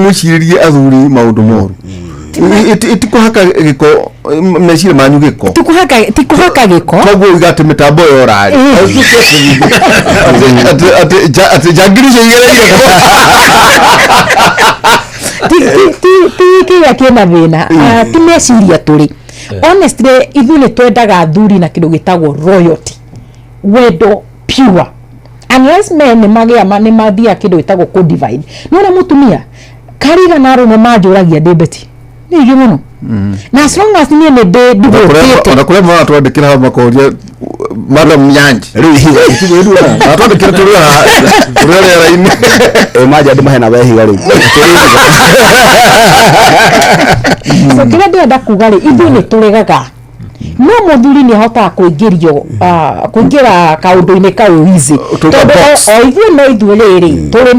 [SPEAKER 1] mũcirĩrie athuri maũndũ moru itikuhaka gĩko meciria manyu gĩko
[SPEAKER 2] tikũhaka gĩko
[SPEAKER 1] koguo igatĩ mĩtambo yorarĩ atĩ njangiri icio igereire
[SPEAKER 2] kĩrĩa kĩna thĩna ti meciria tũrĩ honestly ithuĩ nĩ twendaga athuri na kĩndũ gĩtagwo royalty, wendo pure, unless men nĩ mathiaga kĩndũ gĩtagwo co-divide. Nona mũtumia kariga na arũme manjũragia ndĩmbeti nĩigĩ mũno na as long as niĩ nĩ ndĩndivotĩte
[SPEAKER 1] ona kũrĩa mwana twandĩkĩra hau makoria madam Nyanji rĩu ihiga twandĩkĩra tũrĩa rĩera-inĩ
[SPEAKER 3] maja andũ mahena wehiga rĩu
[SPEAKER 2] so kĩrĩa ndĩrenda kuga rĩ ithuĩ nĩ tũregaga no mũthuri nĩ ahotaga kũingĩra kaũndũ-inĩ kau easy tondũ o ithuĩ no ithuĩ rĩrĩ tũrĩ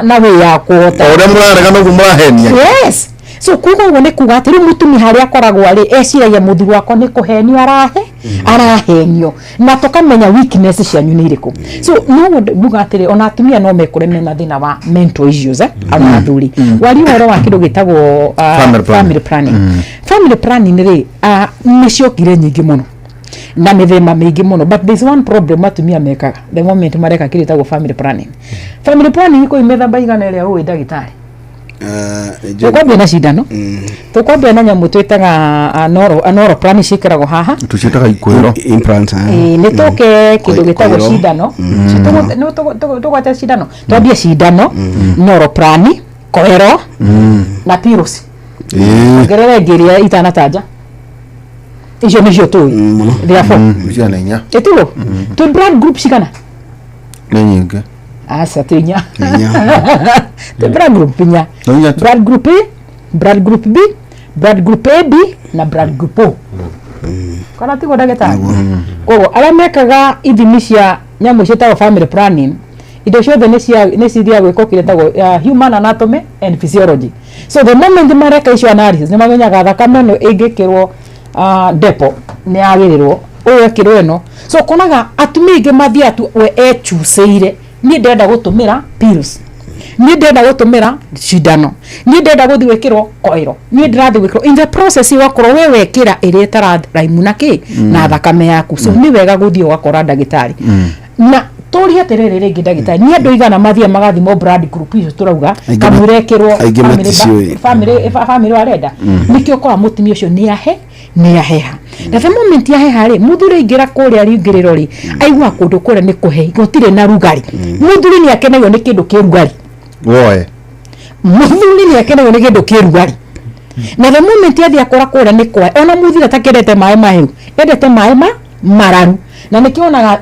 [SPEAKER 2] na wĩya kũhota
[SPEAKER 1] o ũrĩa mũrarega noguo mũrahenia.
[SPEAKER 2] Yes, so kuga ũguo nĩ kuga atĩ rĩu mũtumia harĩa akoragwo arĩ eciragia mũthuri wakwa nĩ kũhenio arahenio na tũkamenya weakness cianyu nĩ irĩkũ. So no mbuga atĩrĩ ona atumia no mekore mena thĩna wa mental issues ona athuri wari ũhoro wa kĩndũ gĩtagwo family planning. Family planning rĩ nĩ ciokire nyingĩ mũno na mĩthemba mĩingĩ mũno, but there is one problem atumia mekaga the moment mareka kĩndũ gĩtagwo family planning. Family planning iko imethamba igana ĩrĩa ũĩ ndagĩtarĩ tukwambia na cindano tukwambia na nyamũ twĩtaga anoro plan ciĩkĩragwo haha
[SPEAKER 1] tuciĩtaga ikuĩro
[SPEAKER 3] implant
[SPEAKER 2] nĩ tũke kĩndũ gĩtagwo cindano tũgwate cindano twambia cindano noro plan koero na pills ongerera ngĩria itanatanja icio nĩcio tũĩ therefore
[SPEAKER 1] ciana inya
[SPEAKER 2] ĩtugo tu blood group cigana
[SPEAKER 1] nĩ nyingĩ
[SPEAKER 2] asa tinya the blood group nya blood group A, blood group B, blood group AB na blood group O kana tigo ndagĩtarĩ koguo arĩa mekaga ithimi cia nyamũ ciĩtagwo family planning indo ciothe nĩ cithiaga gwĩkwo kĩrĩtagwo human anatomy and physiology. So the moment mareka icio analysis nĩ mamenyaga thakame ĩno ĩngĩkĩrwo depo nĩ yagĩrĩrwo ũyũ ekĩrwo ĩno, so konaga atumia aingĩ mathiĩ atu we echuceire niĩ ndenda gũtũmĩra pills, niĩ ndenda gũtũmĩra cindano, niĩ ndenda gũthiĩ gwĩkĩrwo koiro, niĩ ndĩrathiĩ gwĩkĩrwo in the process wakorwo we wekĩra ĩrĩa ĩtararaimu na kĩ na thakame yaku. So nĩ wega gũthiĩ ũgakora ndagĩtarĩ na tũri atĩrĩrĩ rĩngĩ ndagĩtarĩ nĩ andũ igana mathiĩ magathimwo blood group icio tũrauga kamũira ekĩrwo family arenda nĩkĩo ũkora mũtumia ũcio nĩ aheha na the moment yaheha rĩ mũthuri aingĩra kũrĩa rĩingĩrĩro rĩ aigua kũndũ kũrĩa nĩ kũhe gũtirĩ na rugarĩ mũthuri nĩ akenagio nĩ kĩndũ kĩrugarĩ woe mũthuri nĩ akenagio nĩ kĩndũ kĩrugarĩ na the moment yathi akora kũrĩa nĩ kwa ona mũthuri atakendete maĩ mahiũ endete maĩ mararu na nĩkĩonaga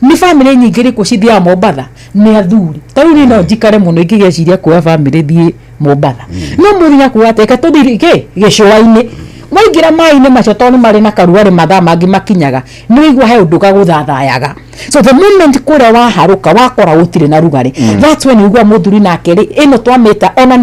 [SPEAKER 2] nĩ family nyingĩ rĩkũ cithiaga Mombatha nĩ athuri tarĩu niĩ no njikare mũno ingĩgeciria kuoya family thiĩ Mombatha no mũthuri akuga atĩ tũthiĩ gĩcũa-inĩ waingira mai-inĩ macio tondũ marĩ na karugarĩ mathaa mangĩ makinyaga nĩ ũigua he ũndũ gagũthathayaga. So the moment kũrĩa waharũka wakora gũtirĩ na rugarĩ, that's when ũigua mũthuri nake rĩ ĩno twamĩta ona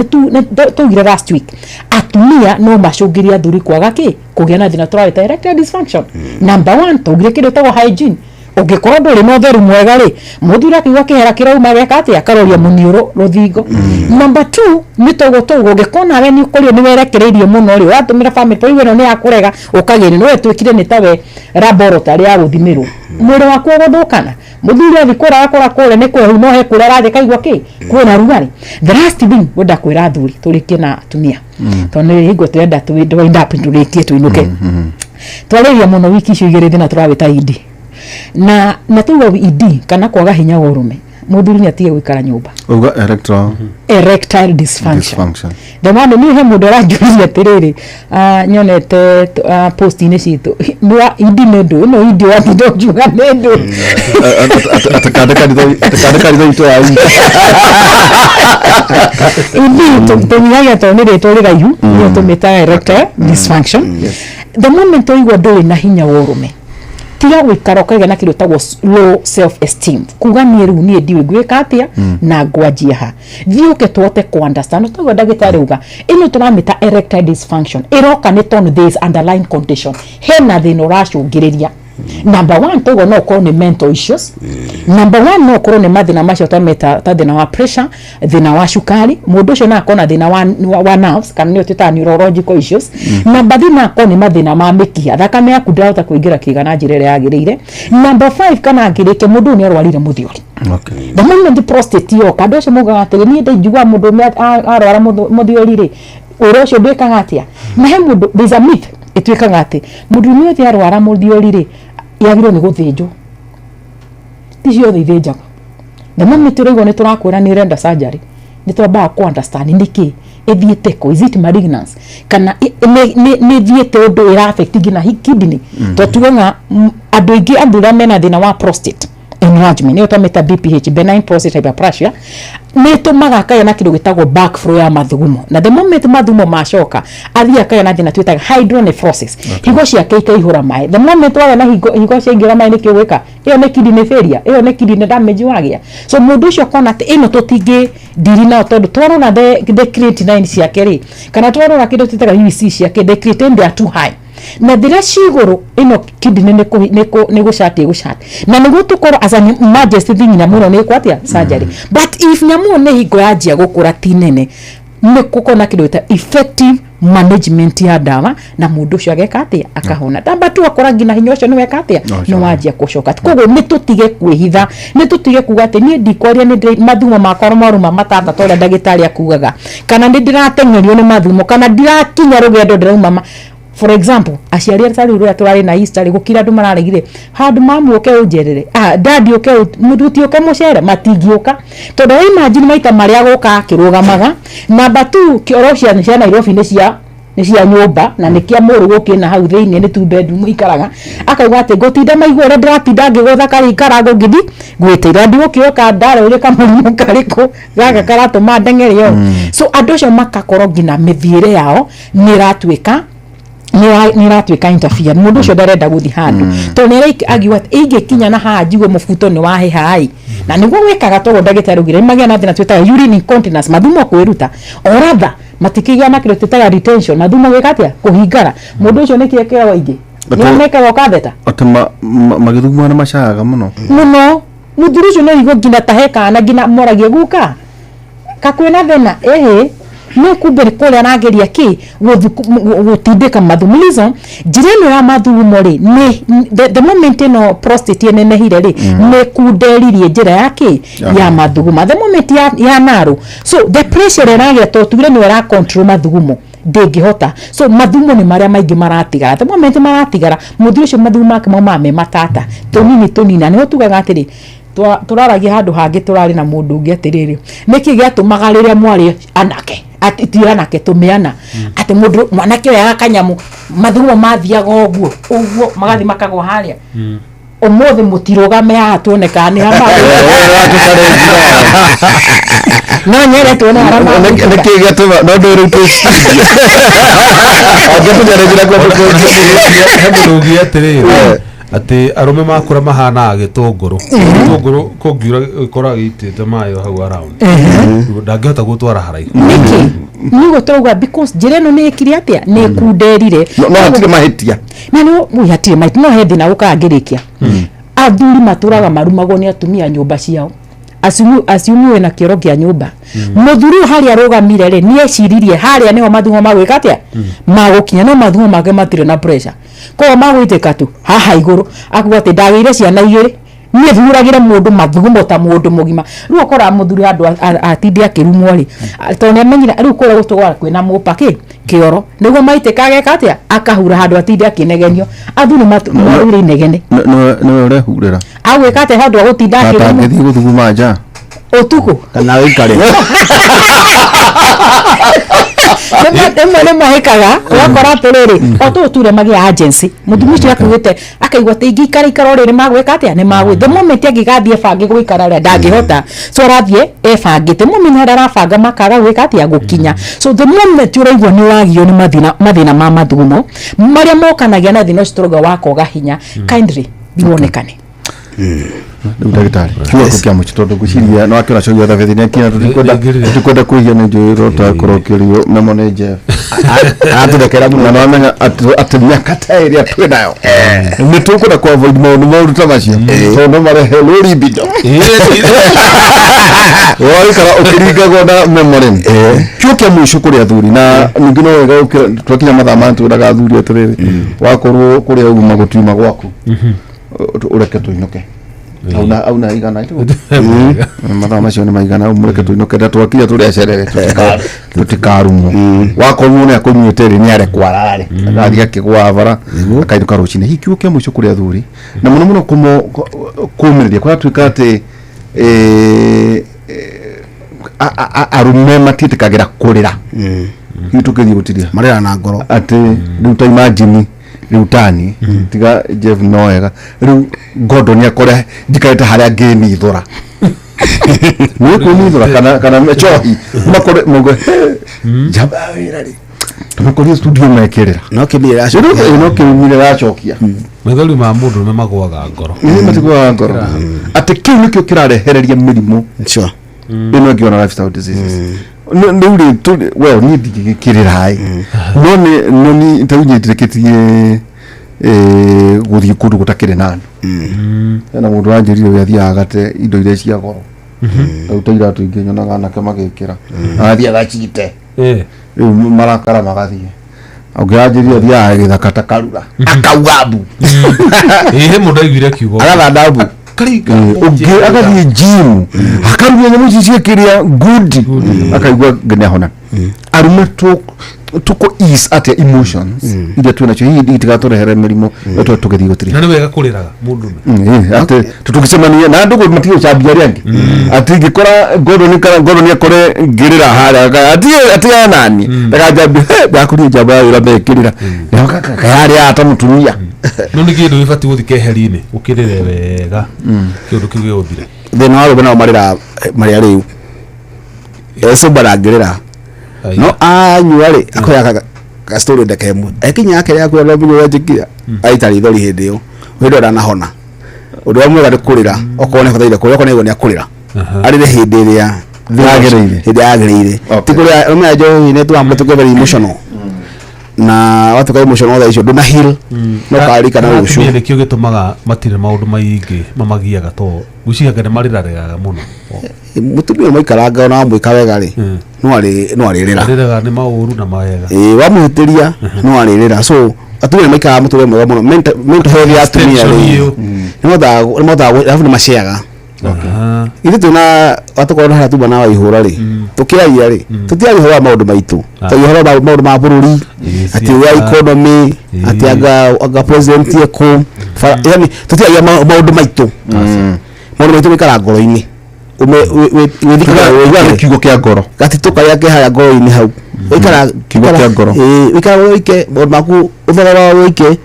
[SPEAKER 2] tũugire last week atumia no macũngĩrie athuri kwaga kũgĩa na thĩna tũrawĩta erectile dysfunction. Number 1 tũugire kĩndũ tagwo hygiene. Ũngĩkorwo ndũrĩ na ũtheru mwega rĩ mũthuri akĩigua kĩhera kĩrauma gĩka atĩa akaroria mũniũrũ rũthingo. Number 2 nĩ tũgũtũgwo ũngĩkorwo nawe nĩ ũkorio nĩ werekereirie mũno rĩ watũmĩra family to ĩno nĩ yakũrega ũkagĩrĩ no twĩkire nĩ tawe laboratory ya gũthimĩrwo mwĩrĩ waku ũgũthũkana mũthuri athi kũra kũrĩa nĩ kwehu no he kũrĩa arathi kaigua kwĩna rugarĩ. The last thing wenda kwĩra athuri tũrĩkie na atumia tondũ nĩ hingo twenda twenda tũrĩkie tũinũke twarĩria mũno wiki icio igĩrĩ thina tũrawĩta idi na tuga idi kana kwaga hinya wa ũrũme mũthuri nĩ atige gwĩkara nyũmba
[SPEAKER 1] uga
[SPEAKER 2] erectile dysfunction. Ndamana ni he mũndũ aranjũria atĩrĩrĩ nyonete post-inĩ citũ idi nĩ ndũ ĩno idi wa tindo njuga nĩ ndũ
[SPEAKER 1] atakandĩka ritho ya
[SPEAKER 2] idi tũnyagia tondũ nĩ rĩtwa rĩraihu nĩyo tũmĩtaga erectile dysfunction. The moment ũigua ndũrĩ na hinya wa ũrũme tiga gwĩkara ũkagĩa na kĩndũ tagwo low self esteem kuga niĩ rĩu niĩ ndiũĩ ngwĩka atĩa na ngwanjia ha thiũke tũhote kũ-understand tũgwo ndagĩtarĩ uga ĩno tũramĩta erectile dysfunction ĩroka nĩ tondũ there is underlying condition hena thĩna ũracũngĩrĩria. Number 1 tũgwo no ũkorwo nĩ mental issues. Number 1 no ũkorwo nĩ mathĩna macio tameta ta thĩna wa pressure thĩna wa cukari mũndũ ũcio no akorwo na thĩna wa nerves kana nĩyo twĩtaga neurological issues. Number 3 no akorwo nĩ mathĩna ma mĩkiha thakame yaku ndĩrahota kũingĩra kĩga na njĩra ĩrĩa yagĩrĩire. Number 5 kana ngĩrĩke mũndũ nĩ arwarire mũthiori. The moment prostate yoka andũ acio maugaga atĩrĩ niĩ ndainjigua mũndũ arwara mũthiori rĩ ũrĩa ũcio ndwĩkaga atĩa na he mũndũ there's a myth ĩtuĩkaga atĩ mũndũ nĩ ũthi arwara mũthiori rĩ yagĩrĩirwo nĩ gũthĩnjwo ti ciothe ithĩnjagwo. The moment tũraigua nĩ tũrakwĩra nĩ ũrenda surgery nĩ twambaga kũ understand nĩkĩ ĩthiĩte kũ is it malignancy kana nĩ thiĩte ũndũ ĩra affect nginya kidney to tugaga andũ aingĩ athura mena thĩna wa prostate enlargement nĩyo tũmĩta BPH benign prostate hyperplasia nĩ tũmaga akagĩa na kĩndũ gĩtagwo backflow ya mathugumo na the moment mathugumo macoka athiĩ akagĩa na thĩna twĩtaga hydronephrosis higo ciake ikaihũra maĩ. The moment wagĩa na higo ciaingĩra maĩ nĩkĩo gwĩka ĩyo nĩ kidney failure ĩyo nĩ kidney damage wagĩa. So mũndũ ũcio akona atĩ ĩno tũtingĩ ndiri nao tondũ twarora the creatinine ciake rĩ kana twarora kĩndũ twĩtaga UC ciake the creatinine they are too high na thira cigũrũ ĩno kidney nĩ gũcati na nĩguo tũkorwo as an emergency thing na mũno nĩ kwatia surgery. But if nyamu nĩ hingo yanjia gũkũra ti nene nĩ gũkorwo na kĩndũ ta effective management ya dawa na mũndũ ũcio ageka atĩa akahona. Number 2 akora nginya hinya ũcio nĩ weka atĩa nĩ wanjia gũcoka. Koguo nĩ tũtige kwĩhitha nĩ tũtige kuga atĩ niĩ ndikwaria nĩ mathumo makwa maruma matandatũ ũrĩa ndagĩtarĩ akugaga kana nĩ ndirateng'erio nĩ mathumo kana ndirakinya rũgendo ndĩrauma. For example aciari arĩa rĩu tũrarĩ na Easter gũkira andũ mararegire handũ mamu ũke ũnjerere dadi ũke mũduti ũke mũcere matingĩũka tondũ imagine maita marĩa gũka akĩrũgamaga. Number 2 kĩoro cia Nairobi nĩ cia nyũmba na nĩ kĩa mũrũ gũkĩna hau thĩinĩ nĩ 2 bedroom ikaraga akauga atĩ ngũtinda maigua ũrĩa ndĩratinda ngĩgũtha karĩ ikarago ngĩthi gwĩtĩra ndigũkĩoka ndara ũrĩa kamũrimũ karĩkũ gaka karatũma ndeng'erio. So andũ acio makakorwo nginya mĩthiĩre yao nĩ ĩratuĩka interfere mũndũ ũcio ndarenda gũthi handũ tondũ nĩ agiwa ingĩkinya na haha njigwe mũbuto nĩ waheha na nĩguo wĩkaga tondũ ndagĩtarĩ ugire magĩa na thĩna twĩtaga urine incontinence mathumo kwĩruta oratha matikĩgĩa na kĩndũ twĩtaga retention mathumo gwĩka atĩa kũhingara mũndũ ũcio nĩ kĩekĩra waingĩ nĩonekaga ũkatheta
[SPEAKER 1] magĩthuguma na macaga mũno
[SPEAKER 2] mũthuri ũcio no igwo nginya taheka na nginya moragia guka kakwĩna thĩna no kumbe kũrĩa nageria gũtindĩka mathumulizo njĩra ĩno ya mathugumo rĩ the moment ĩno prostate nenehire rĩ nĩ kunderirie njĩra yake ya mathuguma the moment ya naro. So the pressure ĩragĩa to tugire nĩ ĩra control mathugumo ndĩngĩhota. So mathugumo nĩ marĩa maingĩ maratigara the moment maratigara mũthuri ũcio mathugumo make mauma me matata tũnini nĩho tugaga atĩrĩ tũraragia handũ hangĩ tũrarĩ na mũndũ ũngĩ atĩrĩrĩ nĩkĩ gĩatũmaga rĩrĩa mwarĩ anake atiranake tũmĩana atĩ mũndũ mwanake oya kanyamu mathugumo mathiaga ũguo magathi makagwa harĩa ũmũthĩ mũtirũgame haha tuoneka nĩ no nyere tuone harama
[SPEAKER 1] niki gatuma no ndu tu agatujaregira kwa
[SPEAKER 4] hemurugi atiriri ati arume makura mahana agitunguru kungiura ikora gitite mayo hau around ndangihota gutwara haraihu
[SPEAKER 2] niki nigo toga because jireno ne kiriatia ne kunderire
[SPEAKER 1] no atige mahitia
[SPEAKER 2] na no muyatie mait no hethi na ukangirikia athuri maturaga marumago ni atumia nyumba ciao asiumwe na kioro kia nyumba muthuri hari arogamire ri ni eciririe hari niho mathumo magwika atia magukinya no mathumo make matire na pressure ko magwitika tu haha iguru akuga ati ndagire ciana igiri ni thuragira mundu mathumo ta mundu mugima ru okora muthuri andu atindi akirumwo ri to ne amenyira ru kora gutwara kwina mupaki kioro niguo maitikage katia akahura handu atindi akinegenio athuri maturi negene
[SPEAKER 1] no urehurira
[SPEAKER 2] agwika ati handu gutinda
[SPEAKER 1] akirumwo atangithi guthuguma nja
[SPEAKER 3] otuko kana wikare
[SPEAKER 2] Dema mahekaga wakora turiri oto ture magi agency muthumuci akugite akaigwa tingi ikara ikara magweka atia ne magwe the moment agigathie bangi gwikara ria ndangihota so arathie ebangite mumenye arabanga makaga gwika atia gukinya so the moment uraigwa ni wagio ni mathina ma mathugumo maria mokanagia na thina stroga wakoga hinya kindly bionekane
[SPEAKER 1] ndagitari kiwa kukia muchitondo guciria no akiona cyo yotha vethine kina tukwenda kuhia ni njuiro ta kurokerio memo ne Jeff atudekera muno na amenya ati miaka tairi atwenayo ni tukuna kwa avoid maundu tamacio tondo marehe lori bido woi kara ukiriga na memory kiukia mwisho kuri athuri na ningino wega twakinya mathama tudaga athuri atiriri wakorwo kuri uguma gutwima gwaku ureke tuinoke auna igana itu mathaa macio ni maigana umureke tuinoke twakinya turi acerere tutikarumo wakorwo ni akunyuite ri ni are kwarare athia akigwa bara akairuka rucine hikiuke mwico kuri athuri na muno muno kumiriria kwa twika ati arume matitikagira kurira hitukithi gutiria
[SPEAKER 3] marira na ngoro
[SPEAKER 1] ati riu imagine riutani tiga Jeff noega riu Gordon yakore dikaita haria ngeni ithora nuko ni ithora kana mechohi makore mogo jaba wirari tumekori studio mekirira
[SPEAKER 3] no kibira
[SPEAKER 1] no kibira rachokia
[SPEAKER 4] methori ma mundu me magwaga ngoro
[SPEAKER 1] ni matigwa ngoro ati kiu nikio kirarehereria mirimo
[SPEAKER 3] sure
[SPEAKER 1] ino ngiona lifestyle diseases nduri tu well ni digikirira hai noni ntawunyitireketie guthii kundu gutakire nani na mundu anjirire yathia agate indo ile cia goro utaira tu ingi nyonaga na kama gikira athia gachite marakara magathie augianjirire thia agithakata karura akaugabu
[SPEAKER 4] mundu aiguire kiugo
[SPEAKER 1] agathadabu ugi agathie gym akarugia nyamu cicie kiria good akaigua ngene hona arume tuko ease at emotions ida tu nacho hii itigatore mirimo eto tugethi gutiri
[SPEAKER 4] na ni wega kuriraga mundu
[SPEAKER 1] ate tutukicemania na ndugu matio chabia rangi ati ngikora Gordon yakore ngirira hara ati nani ndakajambi bakuri jaba ira mekirira yakakayari ata mutumia
[SPEAKER 4] no ni kindu gibati guthike heri-ini ukirire wega kindu kiu giguthire
[SPEAKER 3] thina wa rubena maria riu eso barangirira no anyuari akoya ka story ndekemu ekinya akere akwa no binyo wajikia aitari thori hindi yo windo na hona undu wa mwega kurira okone fathaire kurira okone ni akurira ari hindi ria agirire tikuria umya jo ine tu ambato very emotional na watu kai emotional tha icio nduna heal no kari kana ushu
[SPEAKER 4] ni kio gitumaga matire maundu maingi mamagiaga to guciaga ne mariraregaga muno
[SPEAKER 3] mutumia mwikaranga na mwika wega ri no aririra
[SPEAKER 4] ariraga ni mauru na mawega
[SPEAKER 3] wamuhitiria no aririra so atumia maikara mutumia mwega muno mental health ya atumia ri ni motha alafu ni maciaga ithu tuna watukona hara tu bana wa ihura ri tukiaria ri tutiari hora maundu maitu tuyihora maundu ma bururi ati wa economy ati aga president yeko yani tutiaria maundu maitu mikara ngoro-ini
[SPEAKER 1] we kiugo kia ngoro
[SPEAKER 3] gati tukaria ke haya ngoro-ini hau wikara
[SPEAKER 1] kiugo kia ngoro
[SPEAKER 3] wikara wike maku uthara wike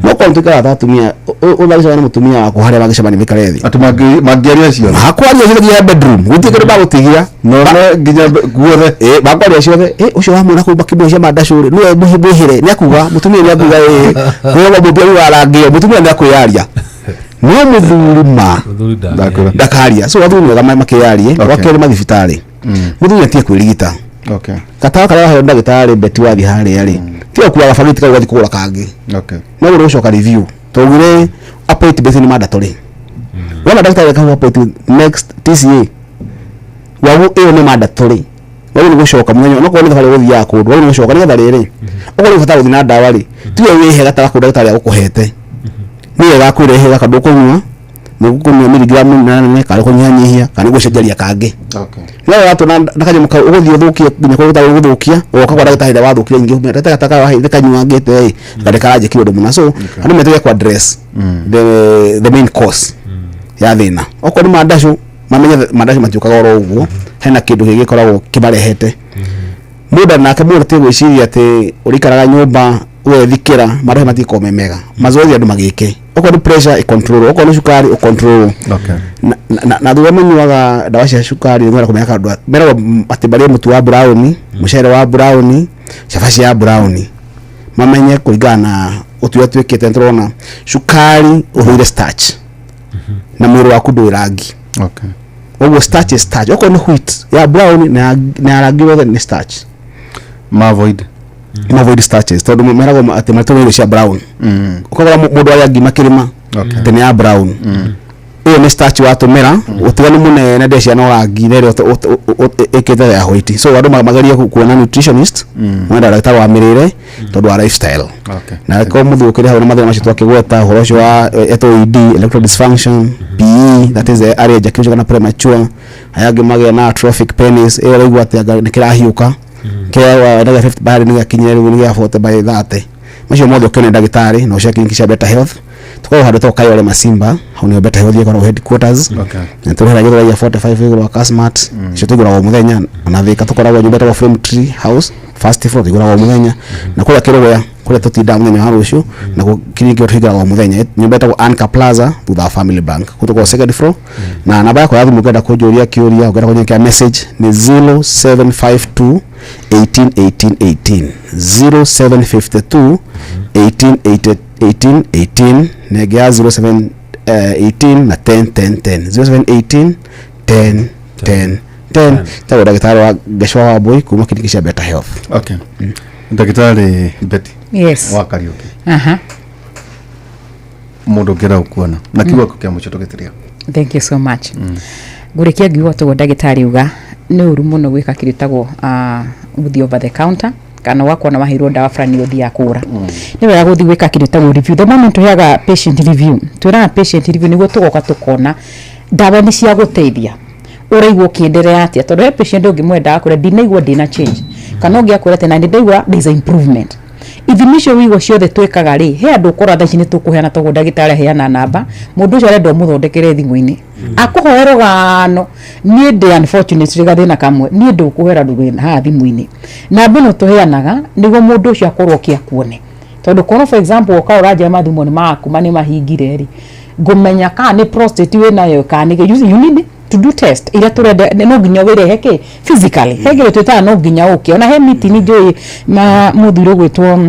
[SPEAKER 3] no no kwa tukara tatumia unaisha na mutumia wako haria bagicemani mikarethi
[SPEAKER 1] atu magiaria cio
[SPEAKER 3] hakwaria cio ya bedroom gutikira bagutigia
[SPEAKER 1] no nginya guothe
[SPEAKER 3] bakwaria ciothe ucio wa mwana kuba kibocia mandacuri niwe muhire ni akuga mutumia ni akuga kwa bobia warangio mutumia ni akuyaria no muthurima ndakaria so wathuri wega makiyarie wakere mathibitari muthuri atie kwirigita
[SPEAKER 1] okay
[SPEAKER 3] katawa kala ha ndagitari beti wathi hari ari tio kuwa family kaga thikura kangi
[SPEAKER 1] okay
[SPEAKER 3] no ro coka review togire appoint beti ni mandatory wana ndagitari kaga appoint next TCA wagu iyo ni mandatory wali ni gucoka mwenye no kwa ni thari guthi ya kundu wali ni gucoka ni thari ri ogori fata guthi na ndawa ri tiyo wihe gatara ku ndagitari agukuhete ni wega kwirehe gakandu kunywa nukunywa miligramu na kale kunyanyihia kana gucenjeria kangi
[SPEAKER 1] okay
[SPEAKER 3] no watu nakaje muka uguthi uthukia nginya kwa gutari guthukia ukakwa ndagitari da wathukia ingi umetete gataka wa kanywa ngete kale karaje kirodo muna so andu metege kwa address the main cause ya thina okori mandashu mandashu matiukaga oro uguo hena kindu gigikoragwo kibarehete muda nake muda te gwiciria ati urikaraga nyumba wethikira marhe matiko memega mazoezi andu magike okori pressure i control okori sukari o control
[SPEAKER 1] okay
[SPEAKER 3] na thuwa menyuaga dawa cia sukari ngora kumenya kandu mera atibari mutu wa brown mucere wa brown cabaci ya brown mamenye kuigana utuya twikite ntrona sukari uhuire starch na mwiri waku ndwirangi
[SPEAKER 1] okay
[SPEAKER 3] ogo starch is starch okori wheat ya brown na rangi wothe ni starch
[SPEAKER 1] mavoid
[SPEAKER 3] starches tondu merago ati matoro cia brown ukagora mundu aya ngima kirima tene ya brown iyo ni starch watumira utiganu munene ndecia no rangi nere ikete ya white so andu magaria kuona nutritionist mwenda daktari wa mirire tondu wa lifestyle
[SPEAKER 1] okay
[SPEAKER 3] na ko muthu ukiri hawo na mathina macio twakigweta horo cio wa ED electro dysfunction PE that is the area ejaculation kana premature ayage magia na atrophic penis iyo raigwa ati nikirahiuka kewa daga 50 bari ni gakinyere ni ga 40 by 30 macio mothe kene ndagitari no cia kinkisha better health tukao hado toka yole masimba hauni better health yako headquarters
[SPEAKER 1] okay
[SPEAKER 3] na tukao hado ya 45 igoro kasmat cio tugura wa muthenya na thika tukora wa nyumba ta frame tree house fast food igora wa muthenya na kula kirogoya kule tutinda muthenya haro ucio na kiringi tuhigira wa muthenya nyumba ta Anka Plaza thutha family bank kutoka second floor na namba yako yathi mugenda kujuria kiuria ugera kunyeka message ni 0752 18 0752 18 negia 0718 na 10 10 tawo daktari wa Gashwa wa boy kuma kitikisha better health
[SPEAKER 1] okay daktari Betty
[SPEAKER 2] yes
[SPEAKER 1] wa Kariuki
[SPEAKER 2] aha
[SPEAKER 1] mundu ngera ukuona na kiwa kukia mucho tugetiria
[SPEAKER 2] thank you so much ngurikia ngiwa to daktari uga ni uru muno gwika kiritagwo guthi over the counter kana wakwa na mahirwo dawa fulani uthi ya kura ni wega guthi gwika kiritagwo review the moment tuyaga patient review twira patient review niguo tugoka tukona dawa ni cia guteithia uraigwo kiendelea atia tondu patient ungimwenda akure ndinaigwa ndina change kana ungiakura tena ndaigwa there is a improvement ithimisho wigo ciothe twikaga ri he andu ukora thaci ni tukuheana togo ndagitari heana namba mundu ucio arenda muthondekere thimu-ini akuhoerwo gano nie ndi unfortunately gathina kamwe nie ndi ukuhera ndugina ha thimu-ini namba ino tuheanaga niguo mundu ucio akorwo kiakuone tondu kono for example ukauraje mathimu ni maku mani mahingire ri ngumenya ka ni prostate winayo ka ni you need to do test ila turenda no nginya wire heke physically hege twita no nginya uke ona he meeting njoi ma muthiro gwitwo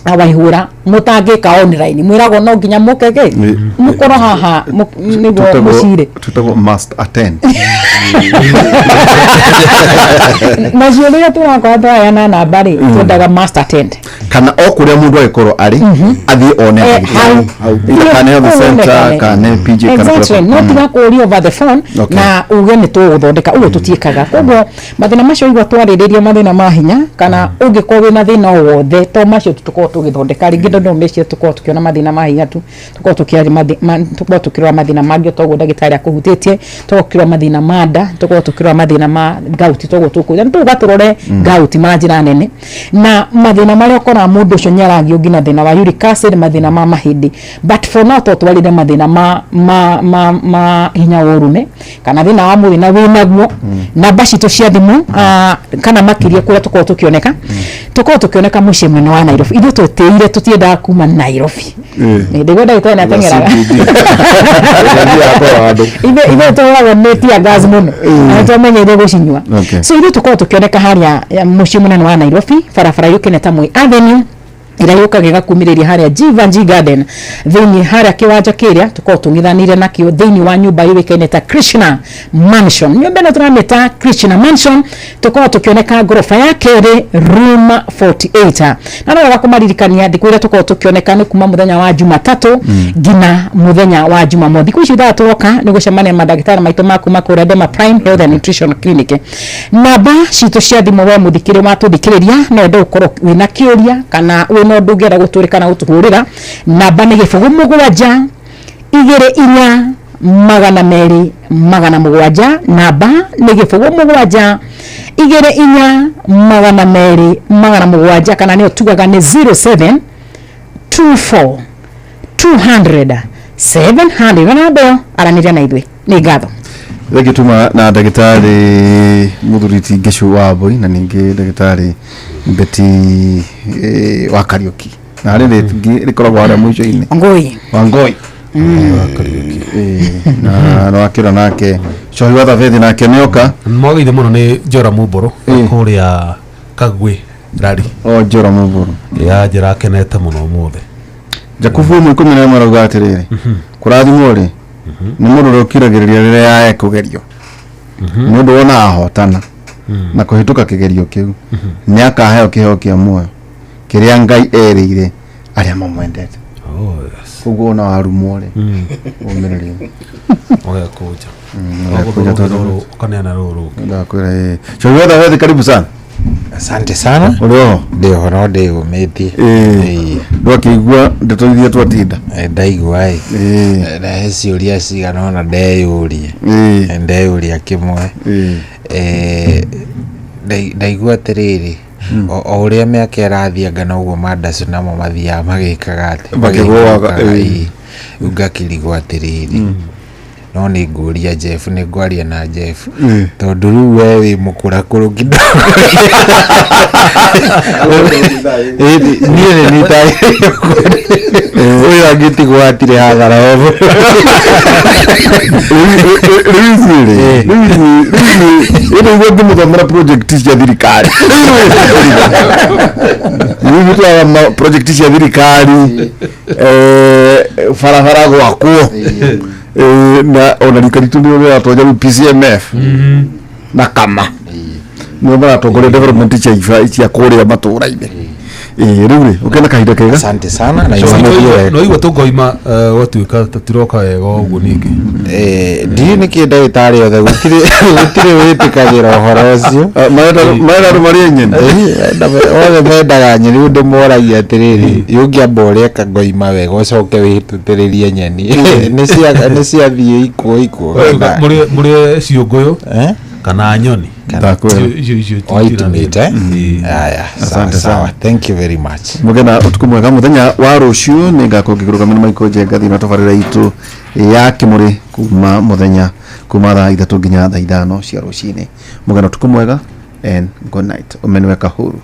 [SPEAKER 2] awaihura mutangika online mwirago no nginya mukege mukoro haha nigo mucire
[SPEAKER 1] tutago must attend
[SPEAKER 2] majuria turakwa yana na bari twendaga must attend
[SPEAKER 1] kana okuria mundu agikoro ari athi one kana health center kana PJ kana
[SPEAKER 2] exactly no tiga kuri over the phone na uge ni tuguthondeka ugo tutiekaga koguo mathina macio igwa twaririria mathina mahinya kana ungikorwo na thina wothe to macio tutukorwo tugithondeka ringi ndo mbecio tukorwo tukiona mathina mahinya tu tukorwo tukiari tukorwo tukirwa mathina mangio togo ndagitari akuhutĩtie tukirwa mathina manda tukorwo tukirwa mathina ma gauti togo tukuja tugaturore gauti manjira nene na mathina maria ukora ukona mundu ucio nyaragio ngina thina wa uric acid mathina ma mahindi but for now to twalire mathina ma hinya wa urume kana thina wa mwiri na winaguo na bacito cia thimu kana makiria kuria tuko tukioneka muciĩ mwena wa Nairobi ithu twetĩire tutiendaga kuma Nairobi ndigwo ndagĩtarĩ nateng'eraga ithu tũragwo nĩ tia gas mũno na twamenyeire gũcinyua so ithu tukorwo tukioneka haria muciĩ munene wa Nairobi barabara yũkĩne Moi Avenue ira yukaga kumiriria haria Jivanji Garden thini haria kiwanja kiria tukorwo tungithanire nakio thini wa nyumba yũĩkaine ta Krishna Mansion nyumba ĩno tũramĩta Krishna Mansion tukorwo tukioneka gorofa ya kerĩ room 48 na no gakumaririkania thikũ iria tukorwo tukioneka nĩ kuma muthenya wa Jumatatu ngina muthenya wa Jumamothi kuici da tuoka nĩ gũcemania madagĩtarĩ maitũ maku makũra Dema Prime Health and Nutrition Clinic namba citũ cia thimũ we mũthikĩrĩ matũthikĩrĩria no endo ũkorwo wĩna kĩũria kana no ndungera gũtũrĩkana gũtuhũrĩra namba nĩ gĩbũgũ mũgwanja 24,200 namba nĩ gĩbũgũ mũgwanja 24,200 kana nĩyo tugaga nĩ 0724 200 namba aranĩria na ithuĩ nĩ ngatho
[SPEAKER 1] Gĩtũma na ndagĩtarĩ Mũthuriti Ngeshu Wambui na ningĩ ndagĩtarĩ Beti wa Kariuki na rĩrĩ rĩkoragwo harĩa mũico-inĩ Wangoi wa Kariuki na wakĩra nake cohi wa thabeti nake nĩoka
[SPEAKER 4] mwageithe mũno nĩ Njora Mũmbũrũ kũrĩa Kagwe Rari
[SPEAKER 1] Njora Mũmbũrũ
[SPEAKER 4] njĩra akenete mũno ũmũthĩ
[SPEAKER 1] Jakubu M11 arauga atĩrĩrĩ kũrathimwo rĩ nĩ mũndũ ũkiragĩrĩria rĩrĩa yae kũgerio nĩ ũndũ wona ahotana na kũhĩtũka kĩgerio kĩu nĩ akaheo kĩheo kĩa muoyo kĩrĩa Ngai erĩire arĩa mamwendete koguo ona warumwo rĩ ũmĩrĩrio
[SPEAKER 4] ũgekũnja ũkaneana rũrũ
[SPEAKER 1] ndakwĩra Cohi wa karibu sana.
[SPEAKER 6] Asante sana.
[SPEAKER 1] Ndio.
[SPEAKER 6] Ndio no ndio umeti.
[SPEAKER 1] Ndwakĩigua ndeto iria twatinda.
[SPEAKER 6] Ndaigua na heci uria cigana ona ndeyuria. Ndeyuria kimwe. Ndaigua atiriri. O uria mĩaka ĩrathianga noguo mandacu namo mathiaga magĩkaga atĩ
[SPEAKER 1] makĩgũaga
[SPEAKER 6] ngakĩrigwo atiriri. No nĩ ngũria Jeff nĩ ngwaria na Jeff tondũ rĩu we wĩ mũkũrakũrũ kidogo niĩ nĩ nĩtaĩ ũyũ angĩtigwo atire hathara ovo
[SPEAKER 1] rĩu ngĩmũthomera project cia thirikari rĩu twaga project cia thirikari barabara gwakwo na ona rikaritu ndio ratonya PCMF na kama ndio baratongoria development cia kũrĩa matũra-inĩ rĩu ukena kahinda kega.
[SPEAKER 6] Asante sana na
[SPEAKER 4] no igua tũngoima gwatuĩka tũtiroka wega ũguo ningĩ
[SPEAKER 6] ndiũ nĩ kĩndagĩtarĩ othe gũtirĩ wĩtĩkagĩra ũhoro ũcio
[SPEAKER 1] maera marĩ nyene
[SPEAKER 6] othe mendaga nyeni rĩu ndĩmoragia atĩrĩrĩ yũngĩamba ũreka ngoima wega ũcoke wĩtũtĩrĩrie nyeni nĩ ciathiĩ ikuo
[SPEAKER 4] mũrĩ ciũngũyũ kana nyoni
[SPEAKER 6] asante sawa, thank you very much.
[SPEAKER 1] Mugena utuku mwega muthenya wa rucio ni ngakongĩgũrũka mĩno maiko njenga thina tabarĩra itũ ya Kĩmũrĩ kuma muthenya kuma thaa 3 nginya thaa 5 cia rũcinĩ. Mugena utuku mwega and good night. Umeniweka huru.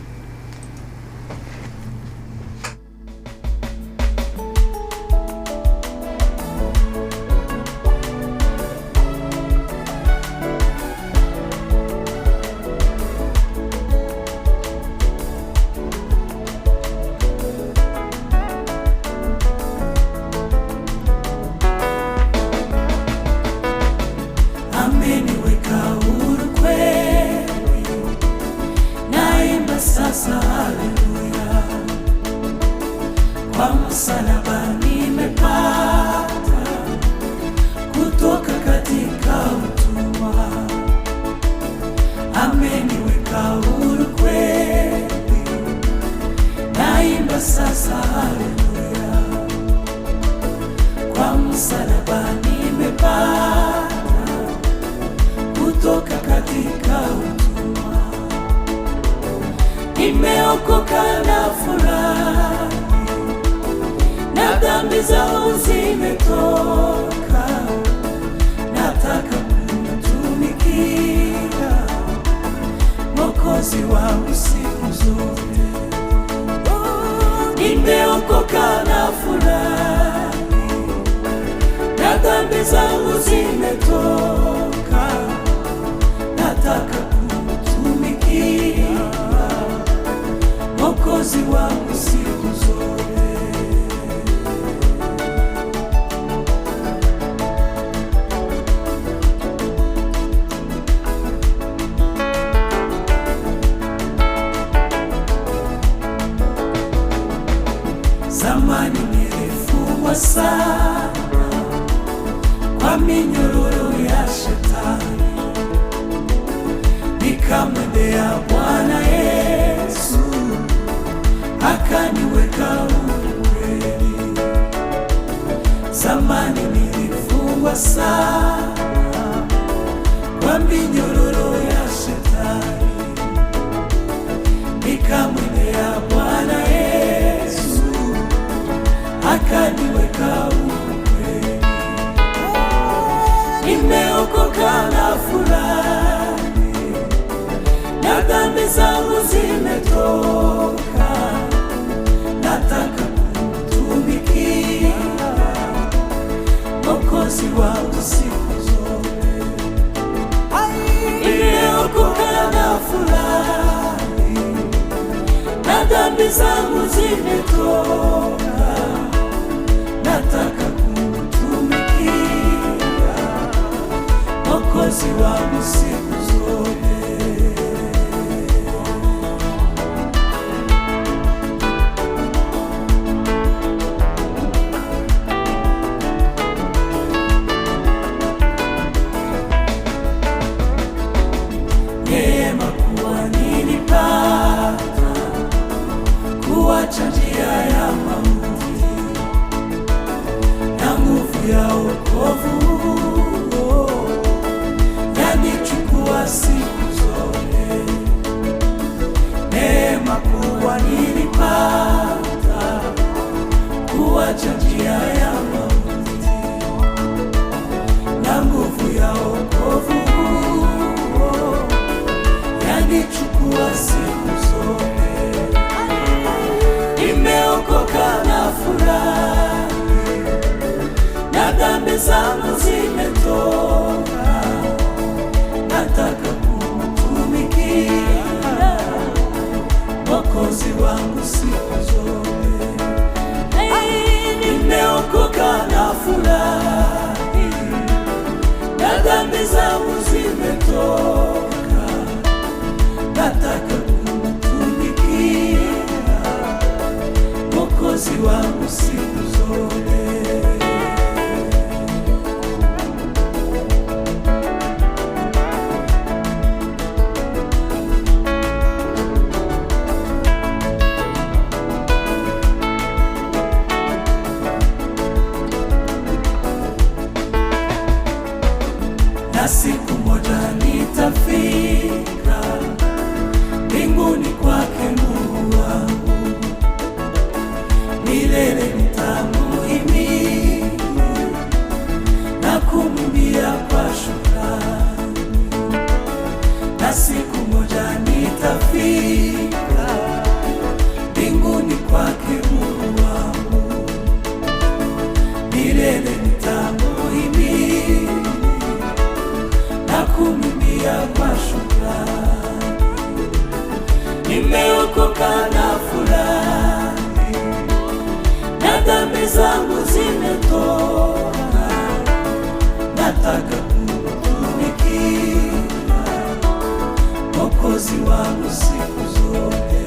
[SPEAKER 7] nimeokoka na furaha, na dhambi zangu zimetoka, nataka kumtumikia Mwokozi wangu siku zote. Nimeokoka na furaha, na dhambi zangu zimetoka, nataka kumtumikia Mwokozi wangu siku zote. Zamani nilifungwa sana kwa minyororo ya shetani, nikamwendea Bwana Yesu akaniweka huru kweli. Zamani nilifungwa sana kwa minyororo ya shetani, nikamwendea Bwana Yesu akaniweka huru kweli. Nimeokoka na furahi, na dhambi zangu zimetoka, nataka kumtumikia Mwokozi wangu siku zote. Nimeokoka na furahi, na dhambi zangu zimetoka, nataka kumtumikia Mwokozi wangu siku zote. Neema kuwa nilipata kuacha njia ya mauti, na nguvu ya wokovu yanichukua siku zote. Neema kuwa nilipata kuacha njia ya mauti, na nguvu ya wokovu yanichukua siku zote. Nimeokoka na furahi, na dhambi zangu zimetoka, nataka kumtumikia Mwokozi wangu siku zote. Nimeokoka na furahi, na dhambi zangu zimetoka, nataka kumtumikia Mwokozi wangu siku zote. Na siku moja nitafika mbinguni kwake Mungu wangu, milele nitamuhimidi na kumwimbia kwa shukrani. Na siku moja nitafika mbinguni kwake Mungu wangu, milele nitamuhimidi na kumwimbia kwa shukrani. Nimeokoka na furahi, na dhambi zangu zimetoka, nataka kumtumikia Mwokozi wangu siku zote.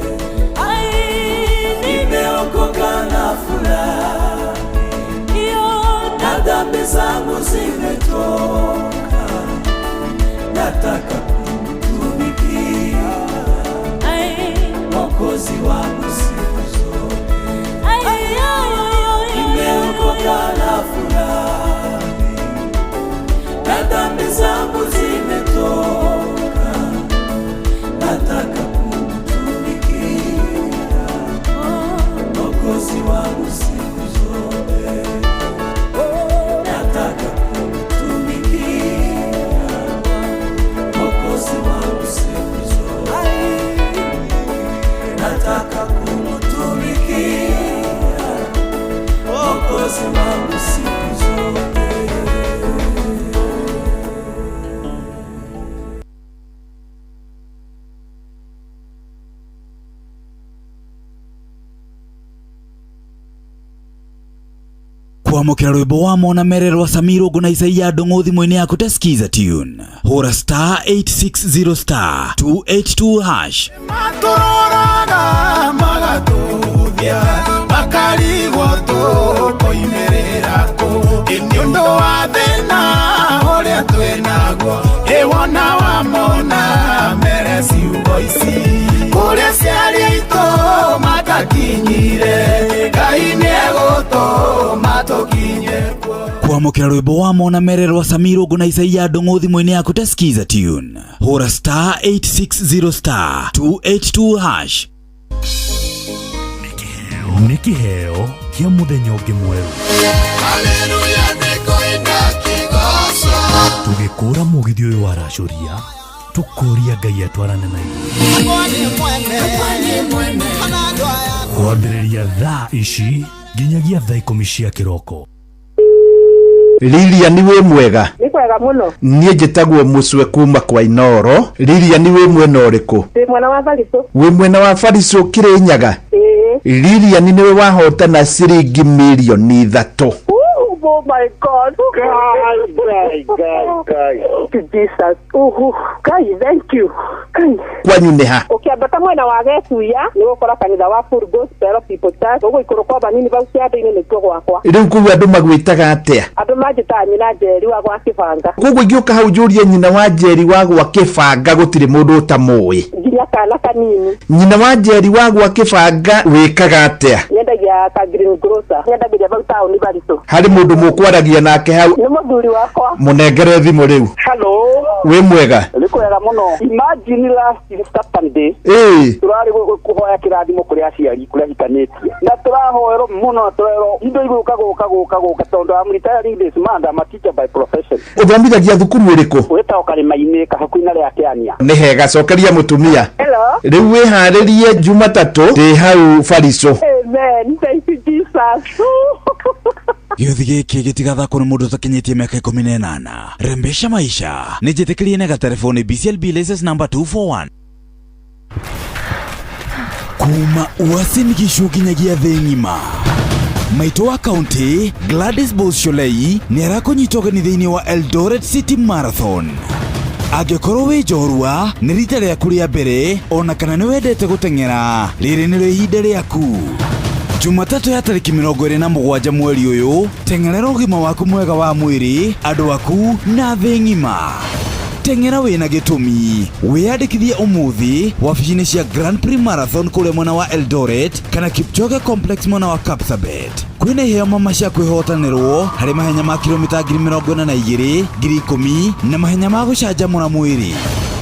[SPEAKER 7] Nimeokoka na furahi, na dhambi zangu zimetoka, nataka kumtumikia Mwokozi wangu siku zote. Nimeokoka na furahi, na dhambi zangu zimetoka, nataka kumtumikia
[SPEAKER 8] kwamukira rwimbo wa Mona Mererwa Samirongo na Isaia Ndung'u thimũ-inĩ yaku ta skiza tune hũra star 860 star 282 hash.
[SPEAKER 7] Matũroraga magatũthia makarigwo tũkoimĩrĩra kũ nĩ ũndũ wa thĩna ũrĩa twĩnaguo wona wamona mere ciugo ici kũrĩa ciari aitũ matakinyire Ngai nĩegũtũma tũkinye kuo.
[SPEAKER 8] Kwamukira rwimbo wa Mona Mererwa Samirongo na Isaia Ndung'u thimũ-inĩ yaku ta skiza tune hũra star 860 star 282 hash.
[SPEAKER 9] Nĩ kĩheo kĩa mũthenya ũngĩ mwerũ.
[SPEAKER 7] Haleluya nĩkũina kĩgoco
[SPEAKER 9] Tũgĩkũra mũgithi ũyũ wa racoria tũkũria Ngai atwarane na ithuĩ. Kwambĩrĩria thaa ici nginyagia thaa 10 cia kĩroko.
[SPEAKER 1] Lilia niwe mwega.
[SPEAKER 10] Ni kwega muno.
[SPEAKER 1] Niĩ njĩtagwo Mũcwe kuma kwa Inoro. Lilia niwe mwena ũrĩkũ?
[SPEAKER 10] Ndĩ mwena wa Bariso.
[SPEAKER 1] Wĩ mwena wa Bariso Kĩrĩnyaga? Lilia ni niwe wahotana ciringi milioni 3.
[SPEAKER 10] Oh my God. Guys. Jesus. Guys, thank you.
[SPEAKER 1] Kwanyu nĩ ha?
[SPEAKER 10] Ukiambata mwena wa Getuya ni gukora kanitha wa Full Gospel People Church. Ugu ikuru kwa banini bau ciande-inĩ nĩkuo gwakwa.
[SPEAKER 1] Rĩu kũu andũ magwĩtaga atĩa?
[SPEAKER 10] Andũ manjĩtaga nyina Njeri wa gwa Kĩbanga.
[SPEAKER 1] Koguo ingĩũka hau njũrie nyina wa Njeri wa gwa Kĩbanga gũtirĩ mũndũ ũtamũĩ.
[SPEAKER 10] Nginya kana kanini.
[SPEAKER 1] Nyina wa Njeri wa gwa Kĩbanga wĩkaga atĩa?
[SPEAKER 10] Nyendagia ka green grocer. Nyendagĩria bau taũni Bariso.
[SPEAKER 1] Harĩ mũndũ mũkwaragia nake hau?
[SPEAKER 10] Nĩ mũthuri wakwa.
[SPEAKER 1] Mũnengere thimũ rĩu.
[SPEAKER 10] Hello.
[SPEAKER 1] Wĩ mwega?
[SPEAKER 10] Nĩ kwega mũno. Imagine last Saturday. Turari kuhoya kirathimo kuri aciari kuri hikanĩtie. Na turahoerwo mũno tũrero indo igũka tondu am retiring this month. I'm a teacher by profession.
[SPEAKER 1] Ũthomithagia thukuru ũrĩkũ?
[SPEAKER 10] Wĩtagwo Karĩma-inĩ hakuhĩ na rĩa Kĩania.
[SPEAKER 1] Nĩ hega cokeria mũtumia.
[SPEAKER 10] Hello.
[SPEAKER 1] Rĩu wĩharĩrie Jumatatũ ndĩ hau Bariso.
[SPEAKER 10] Amen. Thank you Jesus.
[SPEAKER 8] Gĩothi gĩkĩ gĩtigathakwo nĩ mũndũ ũtakinyĩtie mĩaka 18. Rembesha maisha nĩ njĩtĩkĩrie na gatelefoni BCLB license number 241. Kuma Uasin Gishu nginyagia thĩ ng'ima. Maitũ wa kaunti Gladys Bosholei nĩ arakũnyita ũgeni thĩinĩ wa Eldoret City Marathon. Angĩkorwo wĩ njorua nĩ rita rĩaku rĩa mbere ona kana nĩ wendete gũteng'era, rĩrĩ nĩrĩo ihinda rĩaku. Jumatatũ ya tarĩki 27 mweri ũyũ, teng'erera ũgima waku mwega wa mwĩrĩ, andũ aku na thĩ ng'ima. Teng'era wĩna gĩtũmi, wĩyandĩkithie ũmũthĩ wabici-inĩ cia Grand Prix Marathon kũrĩa mwena wa Eldoret kana Kipchoge Complex mwena wa Kapsabet. Kwĩna iheo mama cia kwĩhotanĩrwo harĩ mahenya ma kilomita 42,000, 10,000 na mahenya ma gũcanjamũra mwĩrĩ.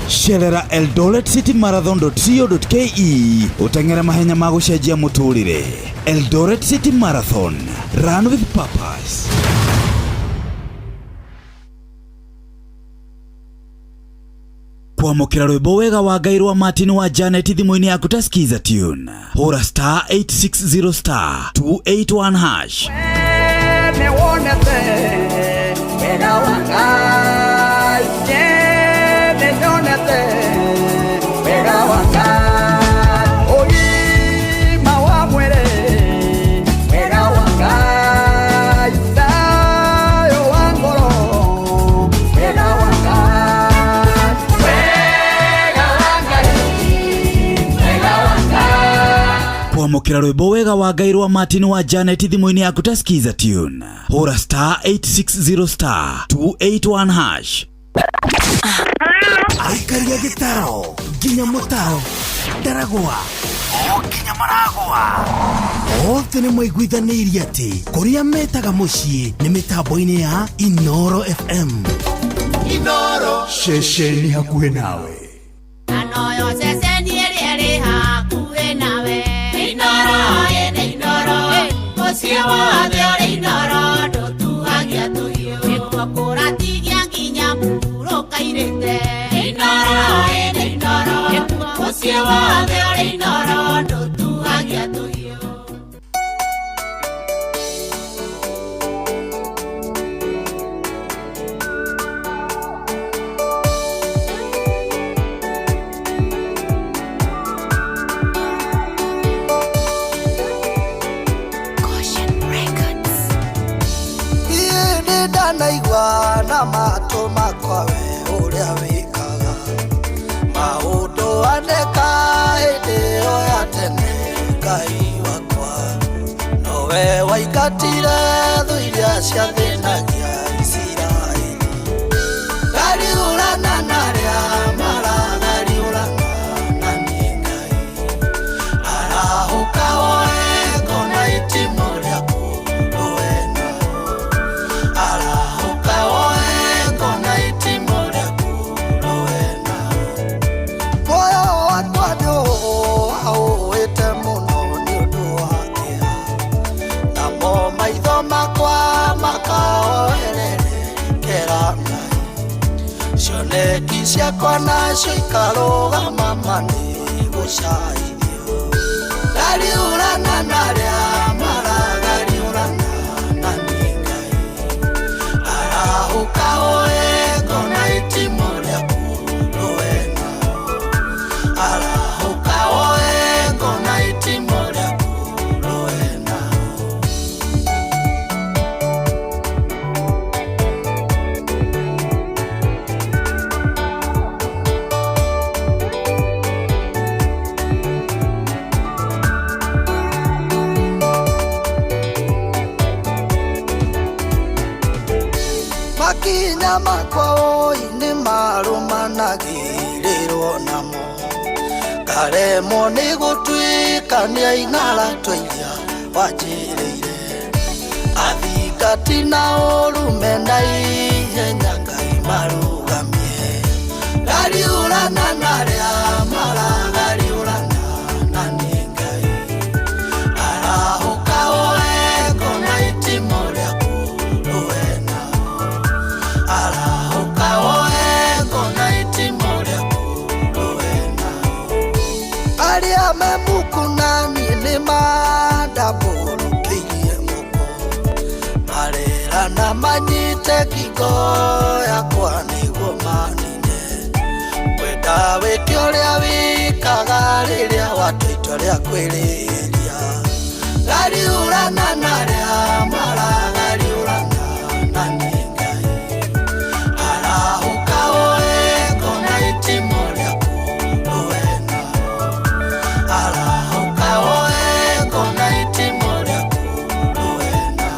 [SPEAKER 8] Cerera eldoretcitymarathon.co.ke uteng'ere mahenya ma gũcenjia mũtũrĩre. Eldoret City Marathon, run with purpose. Kwamũkĩra rwĩmbo wega wa Ngai rwa Martin wa Janet thimũ-inĩ yaku ta skiza tune hũra star 860 star 281 hash.
[SPEAKER 7] Nĩ wonete wega wa Ngai, nĩ nyonete wega wa Ngai, ũgima wa mwĩrĩ wega wa Ngai, thayũ wa ngoro wega wa Ngai, wega wa Ngai, wega wa Ngai.
[SPEAKER 8] Kwamũkĩra rwĩmbo wega wa Ngai rwa Martin wa Janet thimũ-inĩ yaku ta skiza tune hũra star 860 star 281 hash.
[SPEAKER 9] Aikaria gĩtaro nginya mũtaro ndaragwa o nginya maragwa othe nĩ maiguithanĩirie atĩ kũrĩa metaga mũciĩ nĩ mĩtambo-inĩ ya Inoro FM.
[SPEAKER 7] Inoro
[SPEAKER 9] ceceni hakuhĩ nawe.
[SPEAKER 11] Anoyo ceceni ĩrĩa ĩrĩ hakuhĩ nawe. Inoro ĩnĩ Inoro mũciĩ wothe ũrĩ Inoro ndũtuhagia tũhiũ nĩguo kũratigia nginya mũhurũka irĩte. Inoro ĩnĩ Inoro mũciĩ wothe ũrĩ Inoro ndũtuhagia tũhiũ.
[SPEAKER 12] maũndũ makwa we ũrĩa wĩkaga maũndũ aneka hĩndĩ ĩyo ya tene Ngai wakwa nowe waingatire thũ iria ciathĩnagia Isiraeli ngariũrana narĩa maragariũrana na niĩ Ngai arahũka woe ngona itimũ rĩaku rũena arahũka woe ngona itimũ rĩaku rũena muoyo wakwa nĩũũĩte mũno nĩ ũndũ wa kĩeha namo maitho makwa makaoererekera Ngai cioneki ciakwa nacio ikarũgama manĩ gũcaithio ngariũrana narĩa maragariũrana na niĩ Ngai arahũka woe ngona itimũ rĩaku rũena arahũka woe ngona itimũ rĩaku rũena makinya makwa oi-inĩ marũmanagĩrĩrwo namo ngaremwo nĩ gũtuĩkania ing'ara tũiria wanjĩrĩire athingati na ũrũme na ihenya Ngai marũgamie ngariũrana narĩa maragariũrana na niĩ Ngai arahũka woe ngona itimũ rĩaku rũena arahũka woe ngona itimũ rĩaku rũena arĩa me muku na niĩ nĩ mandambũrũkĩirie moko marerana manyite ngingo yakwa nĩguo manine kwenda wĩke ũrĩa wĩkaga rĩrĩa watua itua rĩa kwĩrĩria ngariũrana narĩa maragariũrana na niĩ Ngai arahũka woe ngona itimũ rĩaku rũena arahũka woe ngona itimũ rĩaku rũena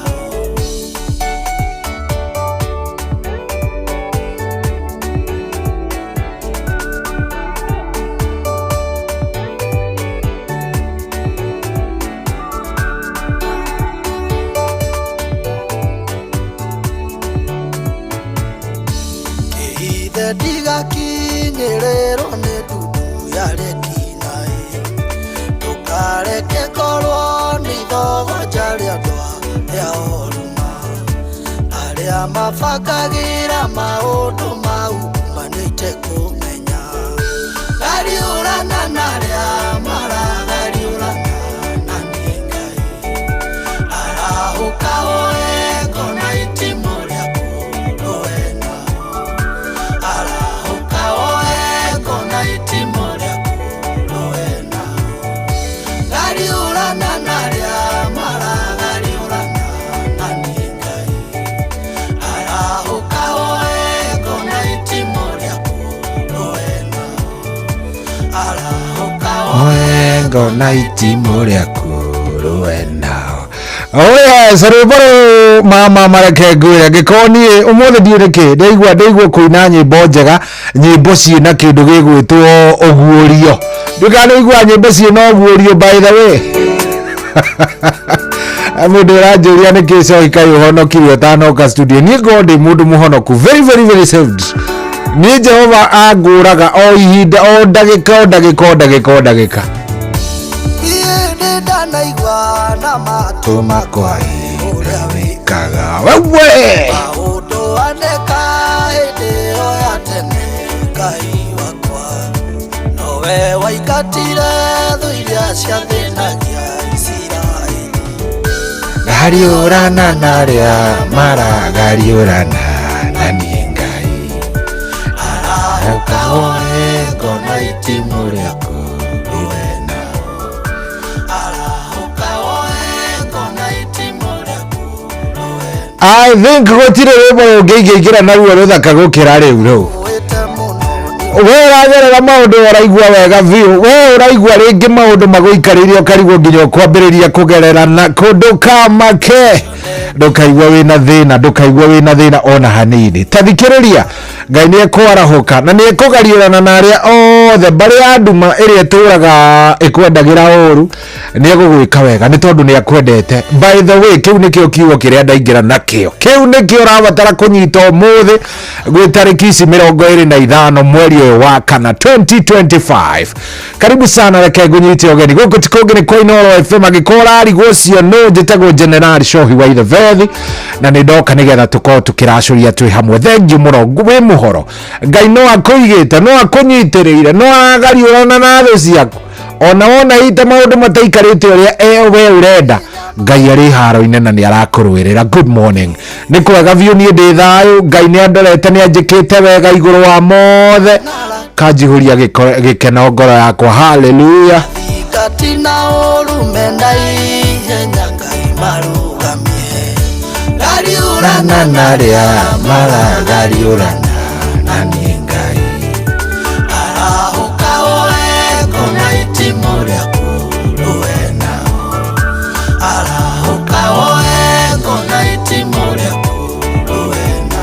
[SPEAKER 12] kĩhithe ndigakinyĩrĩrwo nĩ ndundu ya rekinaĩ ndũkareke korwo nĩ ithogonja rĩa ndwa rĩa oruma arĩa mabangagĩra maũndũ mau manĩte kũmenya ngariũrana narĩa maragariũrana na niĩ Ngai arahũka woe ngona itimũ rĩaku rũena arahũka woe ngona itimũ rĩaku rũena ngariũrana narĩa maragariũrana na niĩ Ngai arahũka woe ngona itimũ rĩaku rũena arahũka
[SPEAKER 6] woe ngona itimũ rĩaku rũena oya rwĩmbo rũu mama mareke ngwĩre ngĩkorwo niĩ ũmũthĩ ndiũrĩ kĩ ndaigua kũina nyĩmbo njega nyĩmbo ciĩna kĩndũ gĩgwĩtwo ũguũrio ndũkanaigua nyĩmbo ciĩna ũguũrio by the way mũndũ ũranjũria nĩkĩ coki kaĩ ũhonokirio ũtanoka studio niĩ ngorwo ndĩ mũndũ mũhonoku very very very saved niĩ Jehova angũraga o ihinda o ndagĩka
[SPEAKER 12] ndanaigua na matũ
[SPEAKER 6] makwa ũrĩa wĩkaga wewe
[SPEAKER 12] maũndũ aneka hĩndĩ ĩyo ya tene Ngai wakwa nowe waingatire thũ iria ciathĩnagia Isiraeli
[SPEAKER 6] ngariũrana narĩa maragariũrana na niĩ Ngai arahũka woe ngona itimũ rĩaku rũena arahũka woe ngona itimũ rĩaku rũena I think gotire webo ngeigira na ruo ruthaka gukira riu ro we ragerera maundu uraigua wega biu we uraigua ringi maundu maguikariria ukarigwo nginya ukwambiriria kugerera na kundu kamake ndukaigua wina thina ona hanini tathikiriria Ngai ni ekwarahuka na ni ekugariurana na aria othe bari anduma iria turaga ikwendagira uru ni egugwika wega ni tondu ni akwendete. By the way, kiu nikio kiugo kiria ndaingira nakio, kiu nikio rabatara kunyita umuthi gwi tariki 25 mweri wa kana 2025. Karibu sana reke ngunyite ogeni guku tikogeni kwa Inoro FM agikora ari gwocio no njitagwo General Shohi wa ithe vethi na ni ndoka nigetha tuko tukiracuria twi hamwe. Thank you muno gwe muhoro Ngai no akuigite no akunyitiriire no agariurana na thu ciaku ona ita maundu mataikarite uria we urenda. Ngai ari haro-ine na ni arakurwirira. Good morning, ni kwega biu ni ndi thayu. Ngai ni andorete ni anjikite wega iguru wa mothe kanjihuria gikeno ngoro yakwa. Hallelujah.
[SPEAKER 12] Katina orume ndai nyakai marugamie gariurana naria mara gariurana nani Ngai arahuka oe kona itimuria kuruena arahuka oe kona itimuria kuruena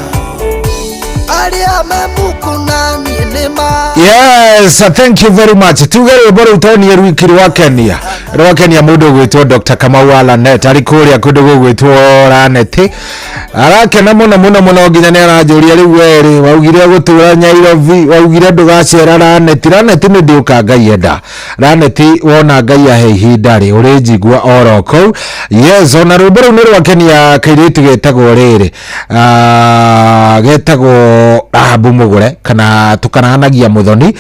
[SPEAKER 12] aria memukuna nilima.
[SPEAKER 6] Yes, thank you very much. Tugere bora utoni erwiki rwakenia mundu gwitwo Dr. Kamau Alanet ari kuria kundu gwitwo Raneti arakena muno nginya ni aranjuria riu weri waugire gutura Nyairobi waugire ndugacera Raneti ni ndiuka Ngai enda Raneti wona Ngai ahe ihinda ri uri njigua oroko. Yes, ona rwimbo ru ni rwakenia kairitu getagwo riri getagwo Rahabu Mugure kana tukananagia muthoni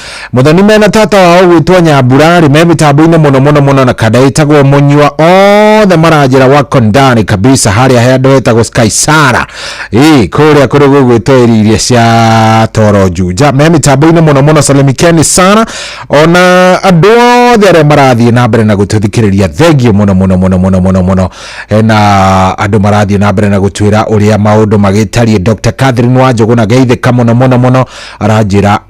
[SPEAKER 6] mena tata wao gwitwo Nyambura ri me mitambo-ine muno na kada itagwo Munyua othe maranjira wako ndani kabisa haria handu hetagwo Sky Sara kuria kundu gwitwo iria cia Toro Juja me mitambo-ine muno Salimikeni sana ona andu othe aria marathie na mbere na gututhikiriria. Thengio muno na andu marathie na mbere na gutwira uria maundu magitarie. Dr. Catherine Wanjogu na geithika muno aranjira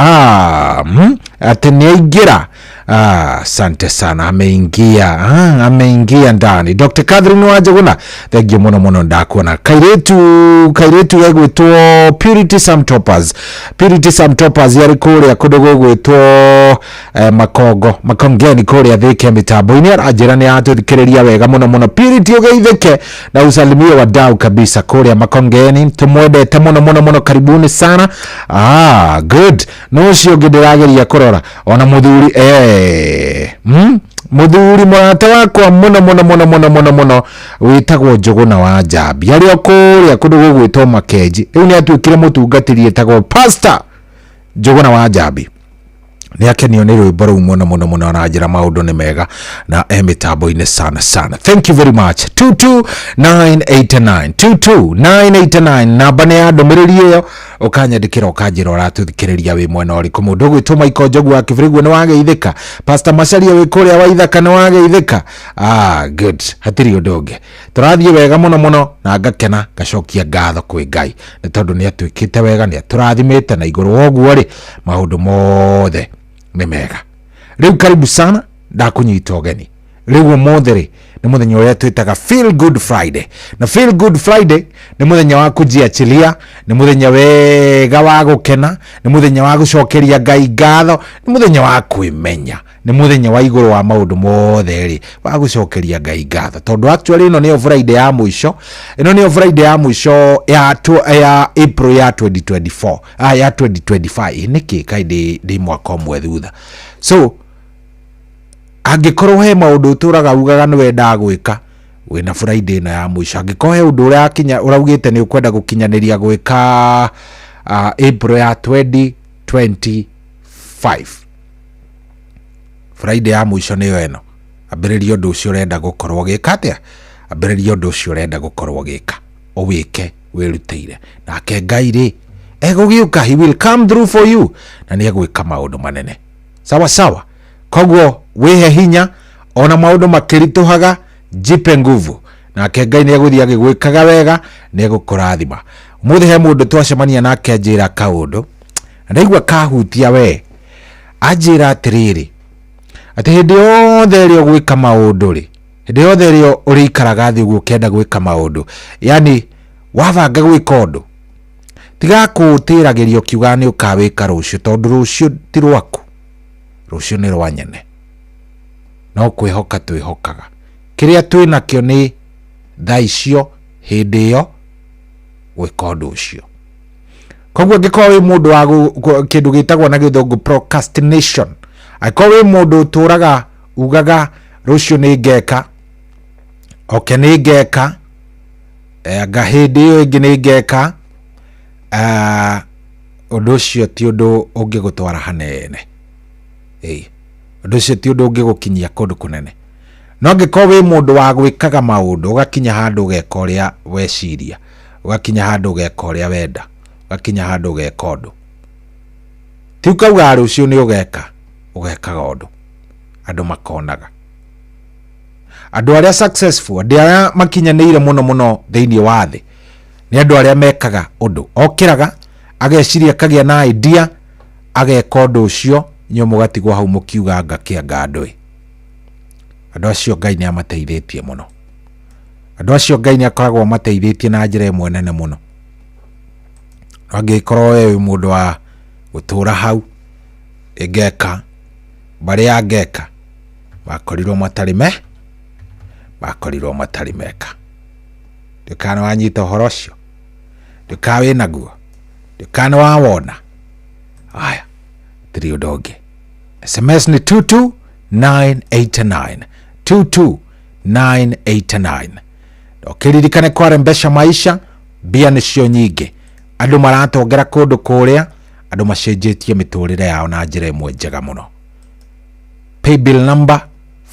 [SPEAKER 6] ati niaingira. Asante sana, ameingia ndani. Dr. Catherine Wanjoguna, thank you muno ndakuona. Kairetu yagwitwo Purity Sam Toppers yari kuria kundu gwitwo makongeni kuria thike mitambo-ini aranjira ni atuthikiriria wega muno. Purity ugeithike na usalimie wadau kabisa kuria makongeni, tumwendete muno. Karibuni sana. Good. No cio ngindirageria kurora ona muthuri muthuri murata wakwa muno witagwo Njuguna wa Njambi ari okuria kundu gugwitwo Makenji riu ni atuikire mutungatiri etagwo Pastor Njuguna wa Njambi ni akenio ni rwimbo ruu muno aranjira maundu ni mega na mitambo-ine sana. Thank you very much. 22989 namba ni andumiriri iyo ukanyandikira ukanjira uratuthikiriria wi mwena uriku. Mundu gwitwo Michael Njogu wa Kibirigwe ni wageithika. Pastor Macharia wi kuria wa Ithaka ni wageithika. Good, hatiri undu ungi turathie wega muno na ngakena gacokia ngatho kwi Ngai ni tondu ni atwikite wega ni aturathimite na iguru woguo ri maundu mothe ni mega. Riu karibu sana ndakunyita ogeni. Riu motheri ni muthenya uria twitaga Feel Good Friday. Na Feel Good Friday ni muthenya wa kujiachilia, ni muthenya wega wa gukena, ni muthenya wa gucokeria Ngai ngatho, ni muthenya wa kwimenya, ni muthenya wa iguru wa maundu mothe ri wa gucokeria Ngai ngatho. Tondu actually ino ni Friday ya mwisho. Ino ni Friday ya mwisho ya April ya 2024. Ya 2025. Niki kaidi ndi mwaka umwe thutha. So angikorwo he maundu uturaga ugaga ni wenda gwika wina Friday na ya mwisho, angikorwo he undu uria kinya uraugite ni ukwenda gukinyaniria gwika April ya 2025 Friday ya mwisho ni eno ambiriria undu ucio urenda gukorwo gika atia ambiriria undu ucio urenda gukorwo gika uwike wirutire nake Ngai ri egugiuka, he will come through for you na ni egwika maundu manene sawa. Koguo wihe hinya ona maundu makirituhaga jipe nguvu nake Ngai nä egå thiä agä gwä kaga wega nä egå kå rathima må thä he må ndå twacemania nake njä ra kaå ndå ndaigua kahutia we anjä ra atä rä rä atä hä ndä yothe ä rä o gwä ka maå ndå rä hä ndä yothe ä rä o å rä ikaraga thä å guo å kä enda gwä ka maå ndå yani wabanga gwä ka å ndå tiga kå tä ragä ria å kiuga nä å kawä ka rå cio tondå rå cio ti rwaku rå cio nä rwa nyene no kwä hoka twä hokaga kä rä a twä nakä o nä tha icio hä ndä ä yo gwä ka å ndå å cio koguo angä korwo wä må ndå wa kä ndå gä tagwo na gä thångå procrastination angĩkorwo wĩ mũndũ ũtũraga ugaga rũciũ nĩ ngeka oke nĩ ngeka anga hĩndĩ ĩyo ĩngĩ nĩ ngeka ũndũ ũcio ti ũndũ ũngĩgũtwara hanene ũndũ ũcio ti ũndũ ũngĩgũkinyia kũndũ kũnene no angĩkorwo wĩ mũndũ wa gwĩkaga maũndũ ũgakinya handũ ũgeka ũrĩa weciria ũgakinya handũ ũgeka ũrĩa wenda ũgakinya handũ ũgeka ũndũ ti ukauga rũciũ nĩ ũgekaga ũndũ andũ makonaga andũ arĩa successful andũ arĩa makinyanĩire mũno mũno thĩinĩ wa thĩ nĩ andũ arĩa mekaga ũndũ okĩraga ageciria akagĩa na idea ageka ũndũ ũcio nyuo mũgatigwo hau mũkiuga ngakĩanga andũ andũ acio Ngai nĩ amateithĩtie mũno andũ acio Ngai nĩ akoragwo amateithĩtie na njĩra ĩmwe nene mũno angĩkorwo we mũndũ wa gũtũra hau ngeka barĩa ngeka bakorirwo matarĩ meka ndũkana wanyita ũhoro ũcio ndũka wĩ naguo ndũkana wawona haya tiri ũndũ ũngĩ SMS nĩ 22989 22989 ndũkĩririkane kwara mbeca maisha mbia nĩcio nyingĩ andũ maratongera kũndũ kũrĩa andũ macenjetie mĩtũrĩre yao na njĩra ĩmwe njega mũno paybill number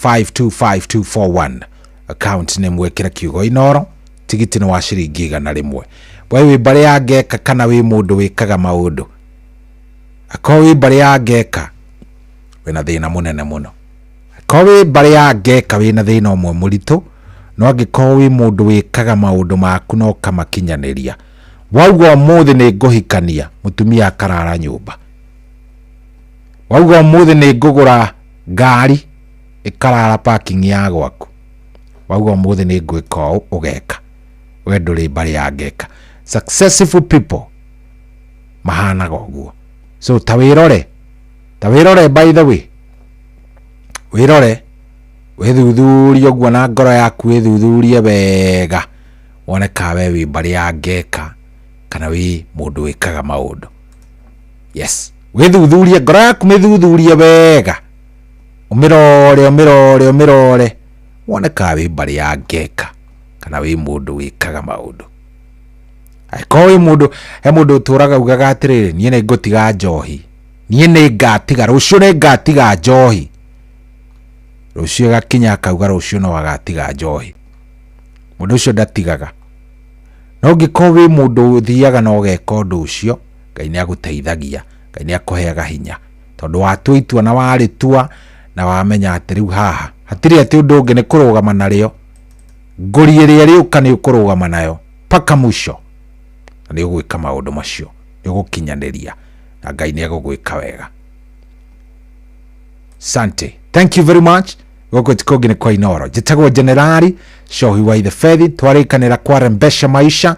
[SPEAKER 6] 525241 account nĩ mwĩkĩre kiugo Inoro tigiti nĩ wa ciringi 100 we wĩ mbarĩ ya ngeka kana wĩ mũndũ wĩkaga maũndũ akorwo wĩ mbarĩ ya ngeka wĩna thĩna mũnene mũno akorwo wĩ mbarĩ ya ngeka wĩna thĩna ũmwe mũritũ no angĩkorwo wĩ mũndũ wĩkaga maũndũ maku no kamakinyanĩria wauga ũmũthĩ nĩ ngũhikania mũtumia akarara nyũmba wauga ũmũthĩ nĩ ngũgũra ngari ikarara parking ya gwaku wauga ũmũthĩ nĩ ngwĩka ũũ ũgeka we ndũrĩ mbarĩ ya ngeka successful people mahanaga ũguo so ta wĩrore by the way wĩrore wĩthuthurie ũguo na ngoro yaku wĩthuthurie wega wone ka we wĩ mbarĩ ya ngeka kana wĩ mũndũ wĩkaga maũndũ yes wĩthuthurie ngoro yaku mĩthuthurie wega ũmĩrore wone ka wĩ mbarĩ ya ngeka kana wĩ mũndũ wĩkaga maũndũ angĩkorwo wĩ mũndũ he mũndũ ũtũraga ugaga atĩrĩrĩ niĩ nĩ ngũtiga njohi niĩ nĩ ngatiga rũciũ nĩ ngatiga njohi rũciũ gakinya akauga rũciũ no agatiga njohi mũndũ ũcio ndatigaga no ngĩkorwo wĩ mũndũ ũthiaga na ũgeka ũndũ ũcio Ngai nĩ agũteithagia Ngai nĩ akũheaga hinya tondũ watua itua na warĩtua na wamenya atĩ rĩu haha hatirĩ atĩ ũndũ ũngĩ nĩ kũrũgama narĩo ngũri ĩrĩa rĩũka nĩ ũkũrũgama nayo paka mũico na nĩ ũgwĩka maũndũ macio nĩ ũgũkinyanĩria na Ngai nĩ agũgwĩka wega sante thank you very much gũkũ tikogi nĩ kwa Inoro njĩtagwo Generali Cohi wa Ithe Fethi twarĩkanĩra kwara mbeca maisha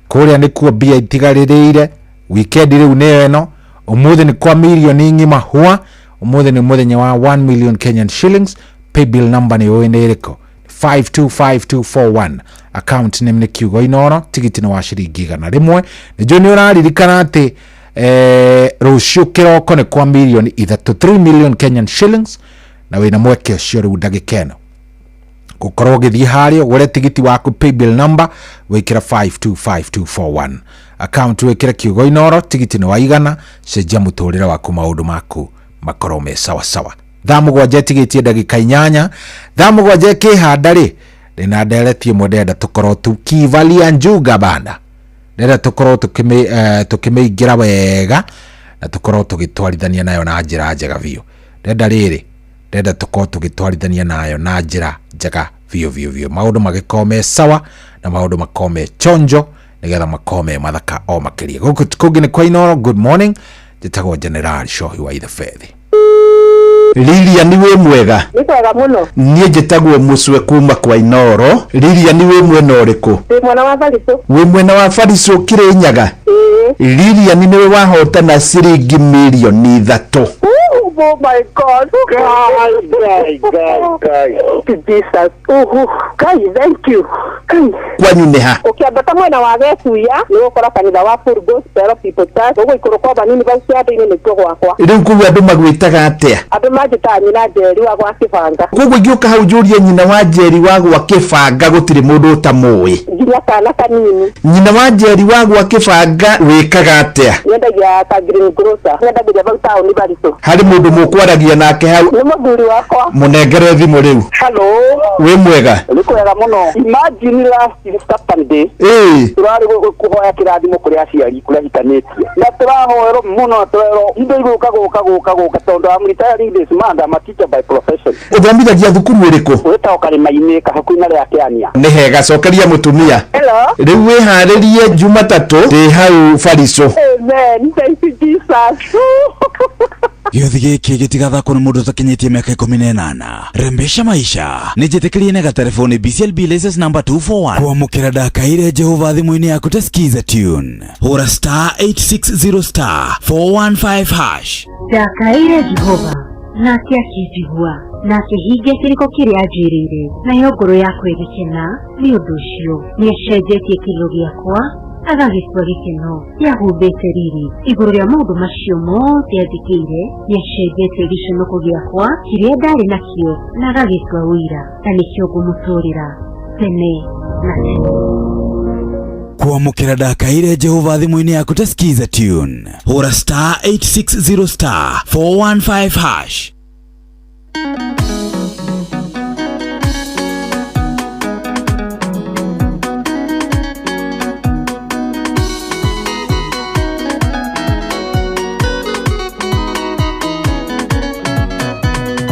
[SPEAKER 6] kũrĩa nĩkuo mbia itigarĩrĩire weekend rĩu nĩ ĩno ũmũthĩ nĩ kwa milioni ng'ima hua ũmũthĩ nĩ mũthenya wa 1 million Kenyan shillings paybill number nĩ ũĩ nĩ ĩrĩkũ 525241 account name nĩ kiugo Inoro tigiti nĩ wa ciringi 100 nĩnjũĩ nĩ ũraririkana atĩ rũciũ kĩroko nĩ kwa milioni 3 million Kenyan shillings na wĩna mweke ũcio rĩu ndagĩka ĩno gũkorwo ũgĩthiĩ harĩa ũgũre tigiti waku paybill number wĩkĩra 525241 account wĩkĩre kiugo Inoro tigiti nĩ wa 100 cenjia mũtũrĩre waku maũndũ maku makorwo me sawa sawa thaa mũgwanja tigĩtie ndagĩka 8 thaa mũgwanja kĩhanda rĩ ndĩna nderetie ĩmwe ndenda tũkorwo tukivalia njuga banda ndenda tũkorwo tũkĩmĩingĩra wega na tũkorwo tũgĩtwarithania nayo na njĩra njega biũ ndenda rĩrĩ ndenda tũkorwo tũgĩtwarithania nayo na njĩra njega vio maundu magikome sawa na maundu makome chonjo nigetha makome mathaka o makiria guku tukugi ni kwa Inoro. Good morning, jitagwo General Shohi wa Ithe Fethi.
[SPEAKER 1] Lilia niwe mwega.
[SPEAKER 13] Nitwega muno.
[SPEAKER 1] Nie njitagwo Muswe kuma kwa Inoro. Lilia niwe mwena uriku?
[SPEAKER 13] Ndi mwena wa Fariso.
[SPEAKER 1] We mwena wa Fariso Kirinyaga? Lilia niwe wahotana ciringi milioni 3.
[SPEAKER 13] Oh my God. Guys. Jesus. Guys, thank you.
[SPEAKER 1] Kwanyu ni ha?
[SPEAKER 13] Ukiambata mwena wa Gekuya ni ukora kanitha wa Full Gospel People Church. Ugo ikuru kwa banini basi ade ni nitwo gwakwa.
[SPEAKER 1] Riu kuwa andu magwitaga atia?
[SPEAKER 13] Andu majita nyina Njeri wa gwa Kibanga.
[SPEAKER 1] Koguo ngiuka hau njurie nyina wa Njeri wa gwa Kibanga gutire mundu utamui.
[SPEAKER 13] Nginya kana kanini.
[SPEAKER 1] Nyina wa Njeri wa gwa Kibanga wikaga atia?
[SPEAKER 13] Nyendagia ta green grocer. Nyendagia bau town Bariso.
[SPEAKER 1] Hari mundu mukwaragia nake hau?
[SPEAKER 13] Ni muthuri wakwa.
[SPEAKER 1] Munengere thimu riu.
[SPEAKER 10] Hello.
[SPEAKER 1] We mwega?
[SPEAKER 10] Nikwega muno. Imagine last Saturday. Turari kuhoya kirathimo kuri aciari kuri hitanetie. Na turahoero muno turero indo iguka guka tondu am retiring this man I'm a teacher by profession.
[SPEAKER 1] Uthomithagia thukuru iriku?
[SPEAKER 10] Weta Karima-ini hakuhĩ na ria Kiania.
[SPEAKER 1] Ni hega cokeria mutumia.
[SPEAKER 13] Hello.
[SPEAKER 1] Riu wiharirie Jumatatu ndi hau Fariso.
[SPEAKER 13] Amen. Thank you Jesus.
[SPEAKER 8] Gĩothi gĩkĩ gĩtigathakwo nĩ mũndũ ũtakinyĩtie mĩaka 18. Rembesha maisha nĩ njĩtĩkĩrie na telefoni BCLB license number 241 kwamũkĩra ndakaire Jehova thimũ-inĩ yaku ta skiza tune hũra star 860 star 415 hash.
[SPEAKER 14] Ndakaire Jehova nake akĩnjigua na akĩhingia kĩrĩko kĩrĩa anjĩrĩire, nayo ngoro yakwa ĩgĩkena nĩ ũndũ ũcio. Nĩ acenjetie kĩrĩro gĩakwa agagĩtua gĩkeno, nĩahumbĩte riri igũrũ rĩa maũndũ macio mothe athikĩire. Nĩacenjetie gĩconoko gĩakwa kĩrĩa ndarĩ nakĩo na agagĩtua ũira, na nĩkĩo ngũmũtũũrĩra tene na tene.
[SPEAKER 8] Kwamũkĩra ndakaire Jehova thimũ-inĩ yaku ta skiza tune hũra star 860 star 415 hash.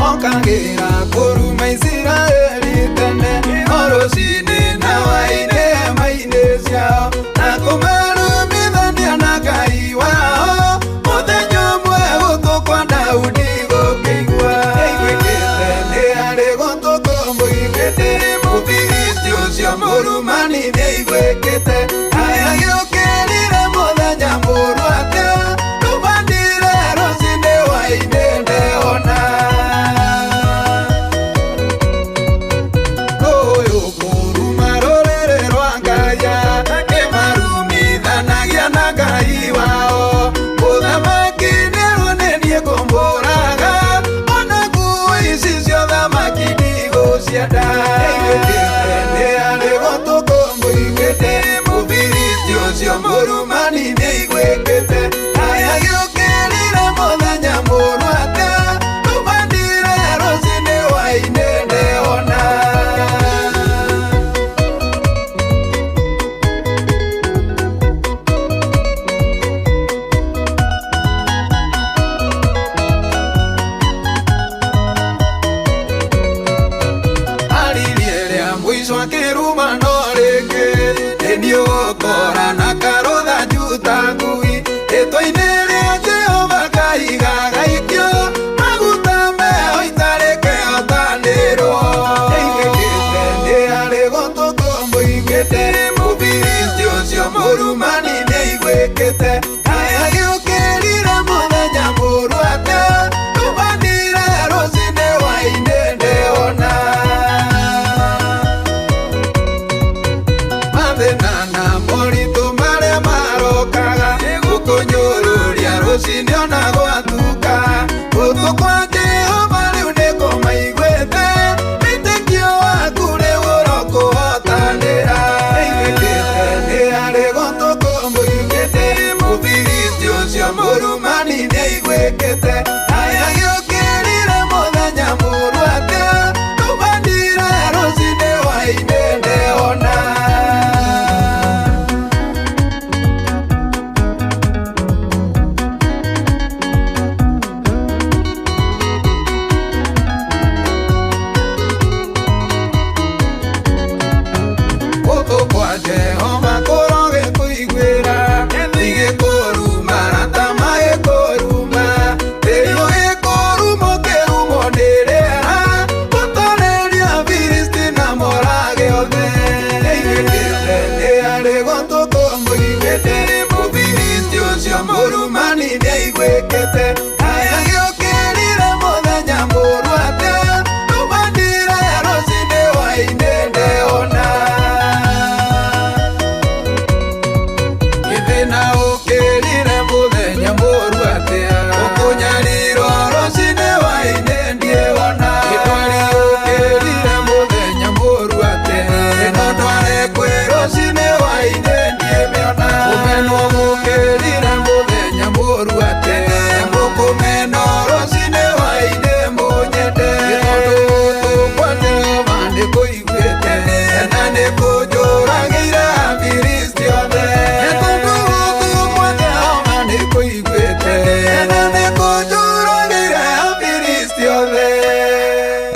[SPEAKER 7] Okagira kuruma Israeli tene oroshini na waine maine ciao na kumarumithania na Ngai wao muthenya ũmwe gũtũkwa Daudi gũkĩigua ĩiguĩkĩte nĩ harĩ gũtũkwo mũigĩte mũfilisti ũcio mũrumani nĩaiguĩkĩte aya gĩũkĩrire mũthenya mũru atĩa tũbandire rũcinĩ waine ndeona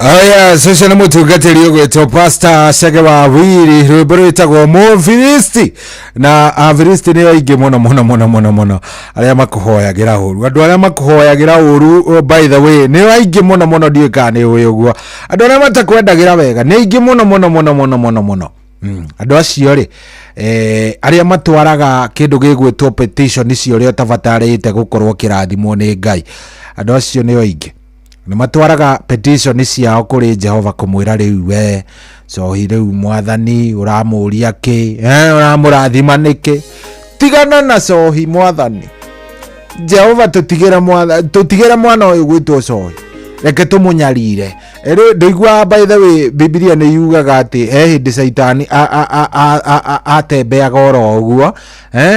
[SPEAKER 6] Aya sasa namutungatiri ogwetwo Pastor Shage wa Wiri rwimbo rwitagwo Mufilisti na Afilisti ni oingi muno aria makuhoyagira uru andu aria makuhoyagira uru by the way ni oingi muno ndiika ni uyu guo andu aria matakwendagira wega ni oingi muno andu acio ri aria matwaraga kindu gigwitwo petition icio rio tabatarite gukorwo kirathimwo ni Ngai andu acio ni oingi ni matwaraga petition ciao kuri Jehova kumwira riu we cohi riu mwathani uramuria ki uramurathima niki tigana na cohi mwathani Jehova tutigera mwana uyu gwitwo cohi reke tumunyarire ndoigua by the way Biblia ni yugaga ati hindi Saitani atembeaga oro uguo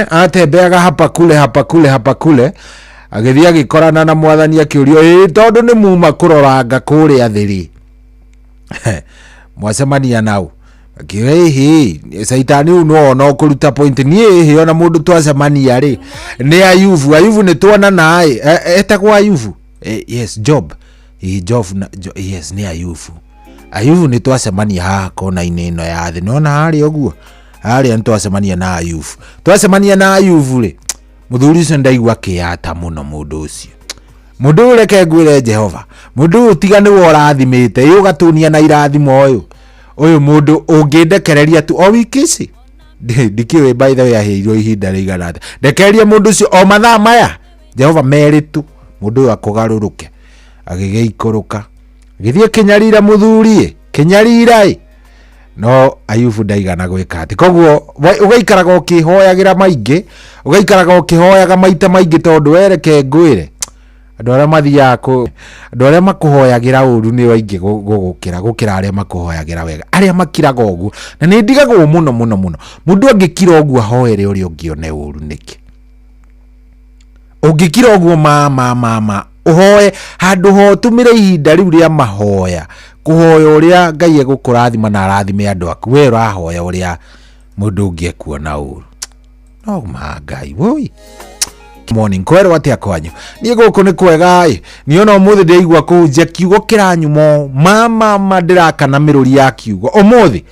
[SPEAKER 6] atembeaga hapa kule agithia agikorana na mwathani akiurio tondu ni muma kuroranga kuria thiri mwacemania nau akiuria Saitani no kuruta point ni ona mundu twacemania ri ni Ayubu ni tuona nae etagwo Ayubu yes Job yes ni Ayubu ni twacemania haha kona-ini ino ya thi nona hari oguo hari ni twacemania na Ayubu ri muthuri ucio ndaigua kiata muno mundu ucio mundu reke ngwire Jehova mundu tigani worathimite yugatunia na irathimo uyu mundu ungindekereria tu o wiki ndikiwe by the way aheirwo ihinda rigana ndekereria mundu ucio o mathaa maya Jehova meritu mundu akugaruruke agigeikuruka githie kinyarira muthuri kinyarira no Ayubu ndaigana gwika ati koguo ugaikaraga ukihoyagira maingi ugaikaraga ukihoyaga maita maingi tondu wereke ngwire andu aria mathiaga andu aria makuhoyagira uru ni waingi gukira aria makuhoyagira wega aria makiraga uguo na ni ndigagwo muno mundu angikira uguo hoere uri ungione uru niki ungikira uguo mama uhoe handu ho tumire ihinda riu ria mahoya kuhoya uria Ngai egukurathima na arathime andu aku we urahoya uria mundu ungiekuona uru no Ngai woi morning kwero atia kwanyu ni guku ni kwega ni ona umuthi ndeigua kunjia kiugo kiranyumo mama ndirakana miruri ya kiugo umuthi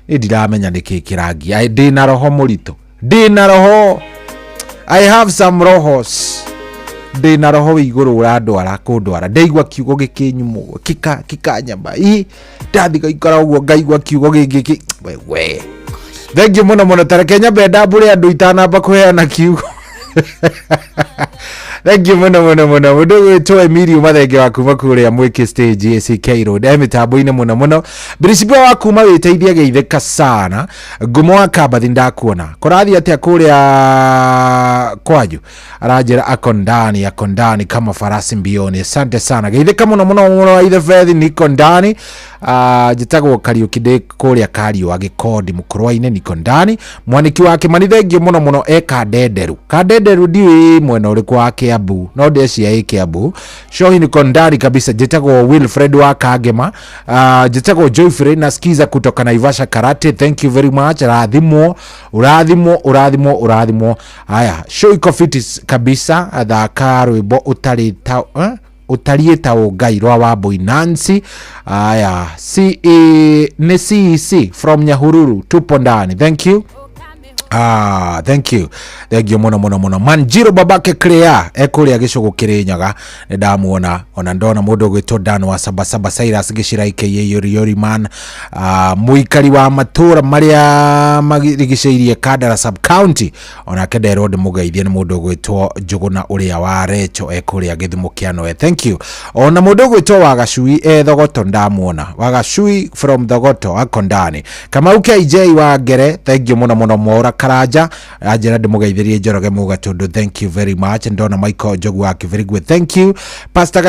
[SPEAKER 6] ndiramenya niki kirangia ndina roho murito ndina roho I have some rohos ndina roho iguru uradwara kundwara ndeigua kiugo gikinyumo kikanyamba ndathiga ikara uguo ngaigua kiugo giki we thank you muno tarekenya benda mbure andu itanamba kuheana kiugo thank you muno mundu gwitwo Emilio mathenge wa kuma kuria Mwiki stage ACK Road mitambo-ini muno Brisbane wa kuma witeithia geitheka sana ngumo wa Kabathi ndakuona kurathi atia kuria kwanyu arajira akondani kama farasi mbioni asante sana geitheka muno ithe fethi niko ndani jitagwo Kariuki kuria Kario agikodi mukurwa-ine niko ndani mwaniki wake manithengio muno Kadenderu ndiwi mwena uriku wa Kiambu no ndeci Kiambu shohi niko ndani kabisa jitagwo Wilfred wa Kagema jitagwo Joyfrey nasikiza kutoka Naivasha Karate thank you very much urathimo haya show iko fit kabisa thaka rwimbo utarieta Ngai rwa Wambui Nancy haya ni CEC from Nyahururu tupo ndani thank you thank you muno Manjiro babake Clear ekuria gicugu Kirinyaga ndamuona ona ndona mundu gwitwo Dan wa Sabasaba Cyrus gicira ike yori man muikari wa matura maria magirigiceirie Kandara sub county ona kende road mugeithie ni mundu gwitwo Njuguna uria wa Recho ekuria githumo kiano thank you ona mundu gwitwo Wagacui Thogoto ndamuona Wagacui from Thogoto akondani kama uke IJ wa Ngere thank you muno mora Karaja ajira ndimugeithirie Njoroge Mugatundu thank you very much ndona Michael Jogu wake very good thank you Pastor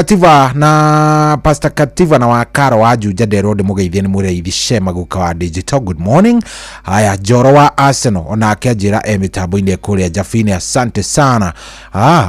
[SPEAKER 6] Kativa na Wakaro wa Juja Dero ndimugeithie ni mureithi Shema guka wa digital good morning haya Joro wa Arsenal ona akajira mitambo-ini kuria Jafine asante sana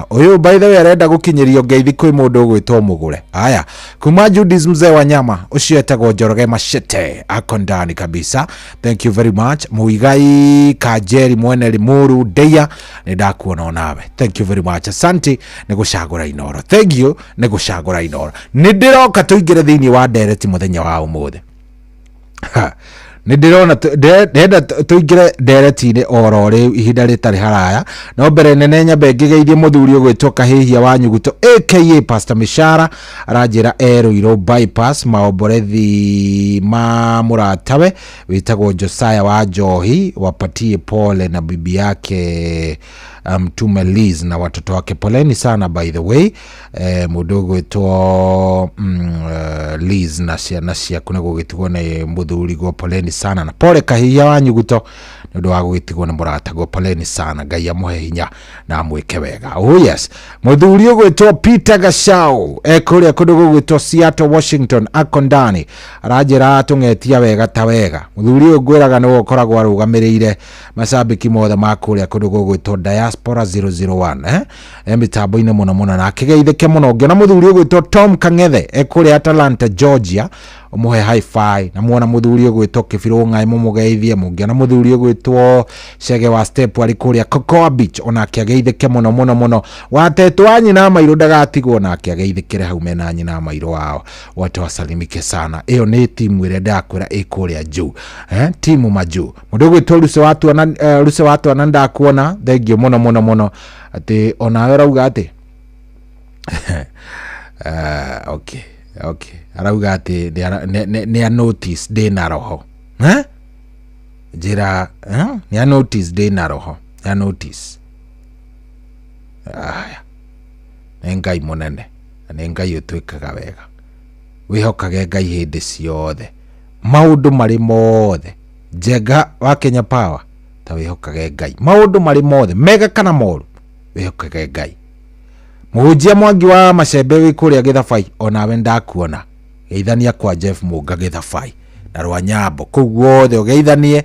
[SPEAKER 6] uyu by the way arenda gukinyirio ngeithi kwi mundu gwitwo Mugure haya kuma Judis mzee wa nyama ucio etagwo Njoroge Machete akondani kabisa thank you very much Muigai Kaji Jerry mwene Limuru Deya ndakuona nawe. Thank you very much. Asante nĩ gũcagũra Inoro. Thank you nĩ gũcagũra Inoro. Nĩ ndiroka tũingĩre thĩinĩ wa ndereti mũthenya wa ũmũthĩ. Nĩ ndĩrona ndenda tũingĩre ndereti-inĩ oro rĩu ihinda rĩtarĩ haraya. No mbere nene nyambe ngĩgeithie mũthuri ũgwĩtwo Kahĩhia wa Nyuguto aka Pastor Mishara aranjĩra Ruiru bypass maomborethi ma mũratawe wĩtagwo Josiah wa Njohi wapatie pole na bibi yake Mtume Liz na watoto wake. Poleni sana by the way. Mũndũ ũgwĩtwo Liz na ciana ciaku nĩ gũgĩtigwo nĩ mũthuri gwo. Poleni sana na pole Kahĩhia wa Nyuguto nĩ ũndũ wa gũgĩtigwo nĩ mũratawe. Poleni sana, Ngai amũhe hinya na amwĩke wega. Oh yes, mũthuri ũgwĩtwo Peter Gacau kũrĩa kũndũ gũgwĩtwo Seattle Washington akondani aranjĩra atũng'etia wega ta wega. Mũthuri ũyũ ngwĩraga nĩ ũkoragwo arũgamĩrĩire macambĩki mothe ma kũrĩa kũndũ gũgwĩtwo Diaspora 001 mĩtambo-inĩ mũno mũno na akĩgeithĩke mũno. Ngĩona mũthuri ũgwĩtwo Tom Kang'ethe kũrĩa Atlanta Georgia umuhe hi-fi na muona mũthuri ũgwĩtwo Kĩbirũ Ng'aĩ mũgeithie. Mũngĩona mũthuri ũgwĩtwo Chege wa Step arĩ kũrĩa Cocoa Beach ona akĩgeithĩke mũno mũno mũno. Watetwa nyina Mairũ ndagatigwo na akĩgeithĩkĩre hau mena nyina Mairũ wao. Watu wasalimike sana. Ĩyo nĩ timu ĩrĩa ndakwĩra kũrĩa juu timu majuu. Mũndũ ũgwĩtwo Luce watu ana ndakuona. Thengio mũno mũno mũno atĩ onawe rauga atĩ okay arauga ati nĩ a notice ndĩna roho njĩra nĩ a notice ndĩna roho ya notice. Nĩ Ngai mũnene na nĩ Ngai ũtwĩkaga wega. Wĩhokage Ngai hĩndĩ ciothe maũndũ marĩ mothe. Njenga wa Kenya Power ta wĩhokage Ngai maũndũ marĩ mothe mega kana moru wĩhokage Ngai. Mũhunjia Mwangi wa Macembe wĩ kũrĩa Gĩthabai onawe ndakuona. Geithania kwa Jeff Mũnga Gĩthabai na Rwanyambo kũu guothe ũgeithanie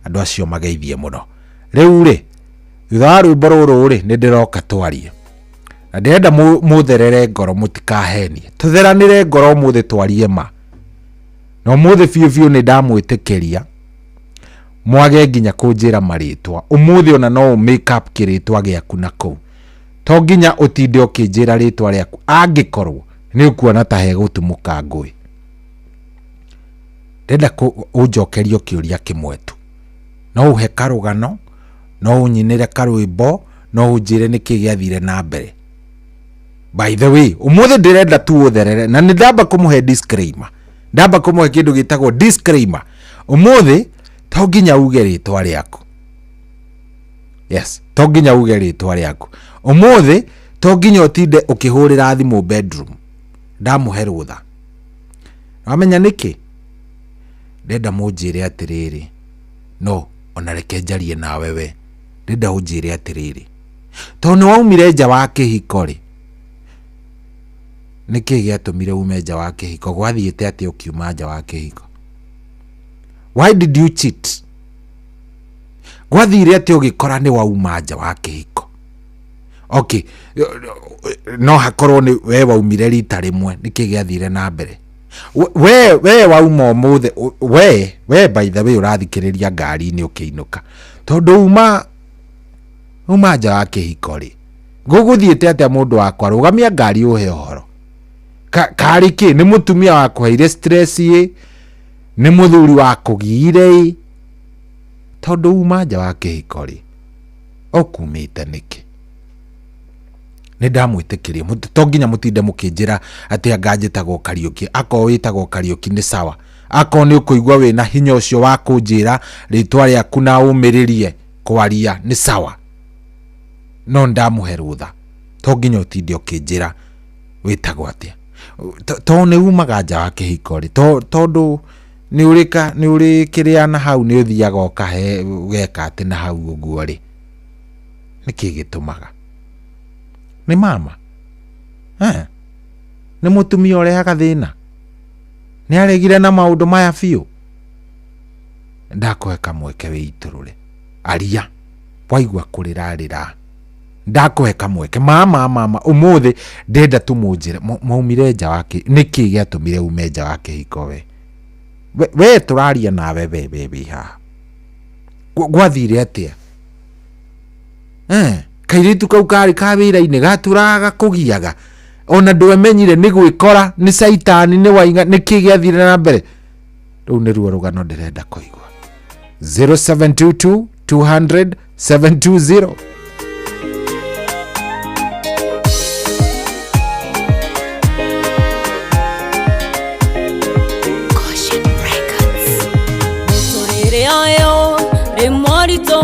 [SPEAKER 6] andũ acio mageithie mũno. Rĩu rĩ thutha wa rwĩmbo rũrũ rĩ nĩ ndĩroka twarie na ndĩrenda mũtherere ngoro mũtikahenie. Tũtheranĩre ngoro mũthĩ twarie ma na mũthĩ biũ nĩ ndamwĩtĩkĩria mwage nginya kũnjĩra marĩtwa. Ũmũthĩ ona no make up kĩrĩtwa gĩaku na kũu. To nginya ũtinde ũkĩnjĩra rĩtwa rĩaku angĩkorwo nĩ ũkuona ta hegũtumũka ngũĩ. Ndenda ũnjokerio kĩũria kĩmwe tu. No ũhe karũgano, no ũnyinĩre karwĩmbo, no ũnjĩre nĩkĩ gĩathire na mbere. By the way, ũmũthĩ ndĩrenda tu ũtherere na nĩ ndamba kũmũhe disclaimer. Ndamba kũmũhe kĩndũ gĩtagwo disclaimer. Ũmũthĩ to nginya uge rĩtwa rĩaku. Yes, to nginya uge rĩtwa rĩaku. Ũmũthĩ to nginya ũtinde ũkĩhũrĩra thimũ bedroom. Ndamũhe rũtha. Wamenya nĩkĩ? Ndenda mũnjĩre atĩrĩrĩ. No, ona reke njarie nawe we. Ndenda ũnjĩre atĩrĩrĩ. To nĩ waumire nja wa kĩhiko rĩ. Nĩkĩ gĩatũmire ume nja wa kĩhiko? Gwathiĩte atĩ ũkiuma nja wa kĩhiko? Why did you cheat? Gwathire atĩ ũgĩkora nĩ wauma nja wa kĩhiko? Okay, no hakorwo nĩ we waumire rita rĩmwe nĩkĩ gĩathire na mbere? We wauma ũmũthĩ we by the way ũrathikĩrĩria ngari-inĩ ũkĩinũka tondũ uma nja wa kĩhiko rĩ gũgũthiĩte atĩa mũndũ wakwa? Rũgamia ngari ũhe ũhoro. Karĩ kĩ? Nĩ mũtumia wakũheire stress nĩ mũthuri wakũgiire tondũ uma nja wa kĩhiko rĩ ũkumĩte nĩkĩ? Nĩ ndamwĩtĩkĩria to nginya mũtinde mũkĩnjĩra atĩ anga njĩtagwo Kariũki. Akorwo wĩtagwo Kariũki nĩ sawa. Akorwo nĩ ũkũigua wĩna hinya ũcio wa kũnjĩra rĩtwa rĩaku na ũmĩrĩrie kwaria nĩ sawa. No ndamũhe rũtha. To nginya ũtinde ũkĩnjĩra wĩtagwo atĩa. To nĩ umaga nja wa kĩhiko rĩ tondũ nĩ ũrĩ kĩrĩa na hau nĩ ũthiaga ũkahe geka atĩ na hau ũguo rĩ. Nĩkĩ gĩtũmaga? Nĩ mama? Nĩ mũtumia ũrehaga thĩna? Nĩ aregire na maũndũ maya biũ? Ndakũhe kamweke wĩitũrũre. Aria. Waigua kũrĩra. Ndakũhe kamweke. Mama ũmũthĩ ndenda tu mũnjĩre maumire nja wake. Nĩkĩ gĩatũmire ume nja wa kĩhiko we? We tũraria nawe we haha. Gwathire atĩa? kairitu kau kari ka wira-ini gaturaga kugiaga ona ndwemenyire ni gwikora ni saitani ni wainga ni kigiathire na mbere riu ni ruo rugano ndirenda kuigwa 0722 200 720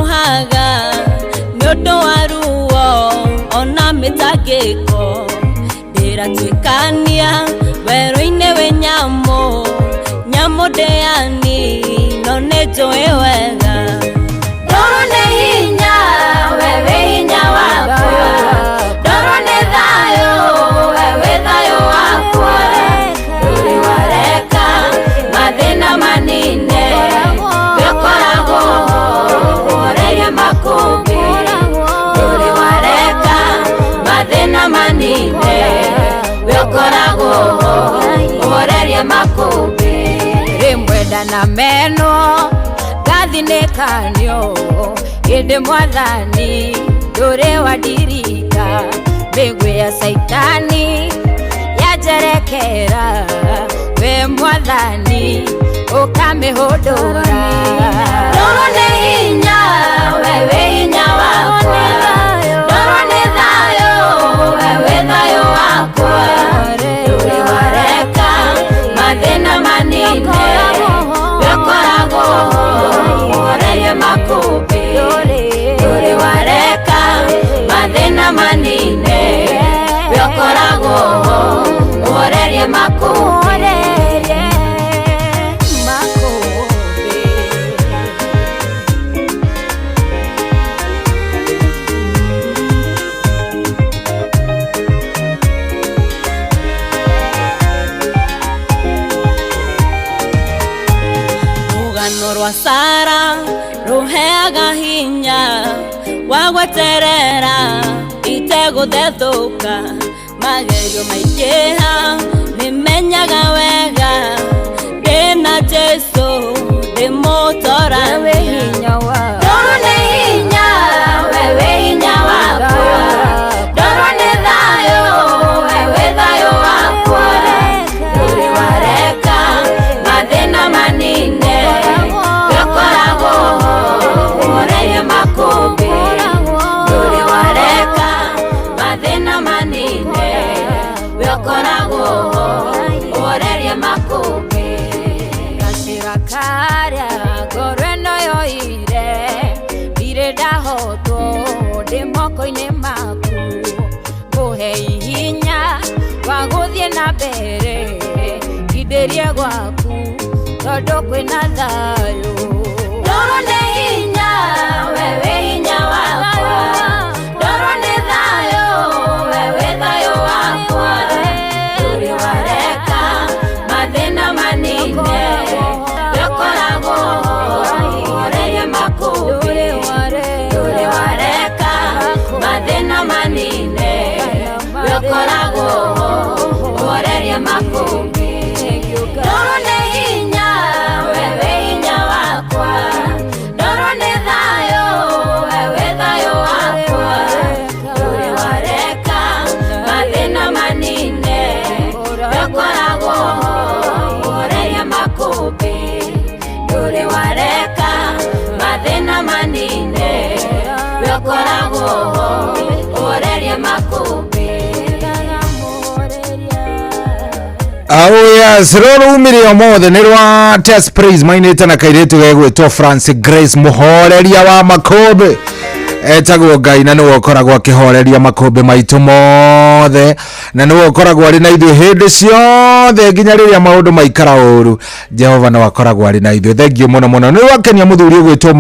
[SPEAKER 15] Haga nyodo waruo ona mitageko dira twikania wero-ine we nyamo deani no nejoe wega doro ne hinya wewe hinya wakwa doro ne wewe thayo wakwa duri wareka mathina manine wekorago makubi duri wareka mathina manine wekorago orerie makubi rimwenda na meno gathinekanio indi mwathani nduri wadirika migwi ya saitani yajerekera we mwathani ukamihudura doro ne hinya wewe hinya wakwa doro ne wewe thayo wakwa duri wareka mathina manine wekorago orerie makubi duri wareka mathina manine wekorago orerie makubi Sara ruheaga hinya wagweterera itego dethuka magerio maikiha nimenyaga wega ndina Jesu ndimotora we hinya wa doro ne hinya wewe hinya wakwa doro ne wewe thayo wakwa duri wareka mathina manine makubi duri wareka mathina manine wekorago orerie makubi gashira karia goreno yoire ire dahoto de moko-ine maku nguhe hinya waguthie na mbere itherie gwaku tondu kwina thayo doro ne hinya wewe hinya wakwa doro ne wewe thayo wakwa duri wareka mathina manine wekorago orerie makubi duri wareka mathina manine wekorago orerie makubi doro ne hinya wewe hinya wakwa doro ne wewe thayo wakwa duri wareka mathina manine wekorago orerie makubi duri wareka mathina manine wekorago orerie makubi
[SPEAKER 6] yes roro umirio mothe ni rwa test praise mainite na kairetu gegwitwo France Grace muhoreria wa makombe etagwo Ngai na niwe ukoragwo akihoreria makombe maitu mothe na niwe ukoragwo ari na ithuĩ hĩndĩ ciothe nginya rĩrĩa maũndũ maikara ũru Jehova no akoragwo ari na ithuĩ thengio mũno mũno nĩ wakenia mũthuri ũgwĩtwo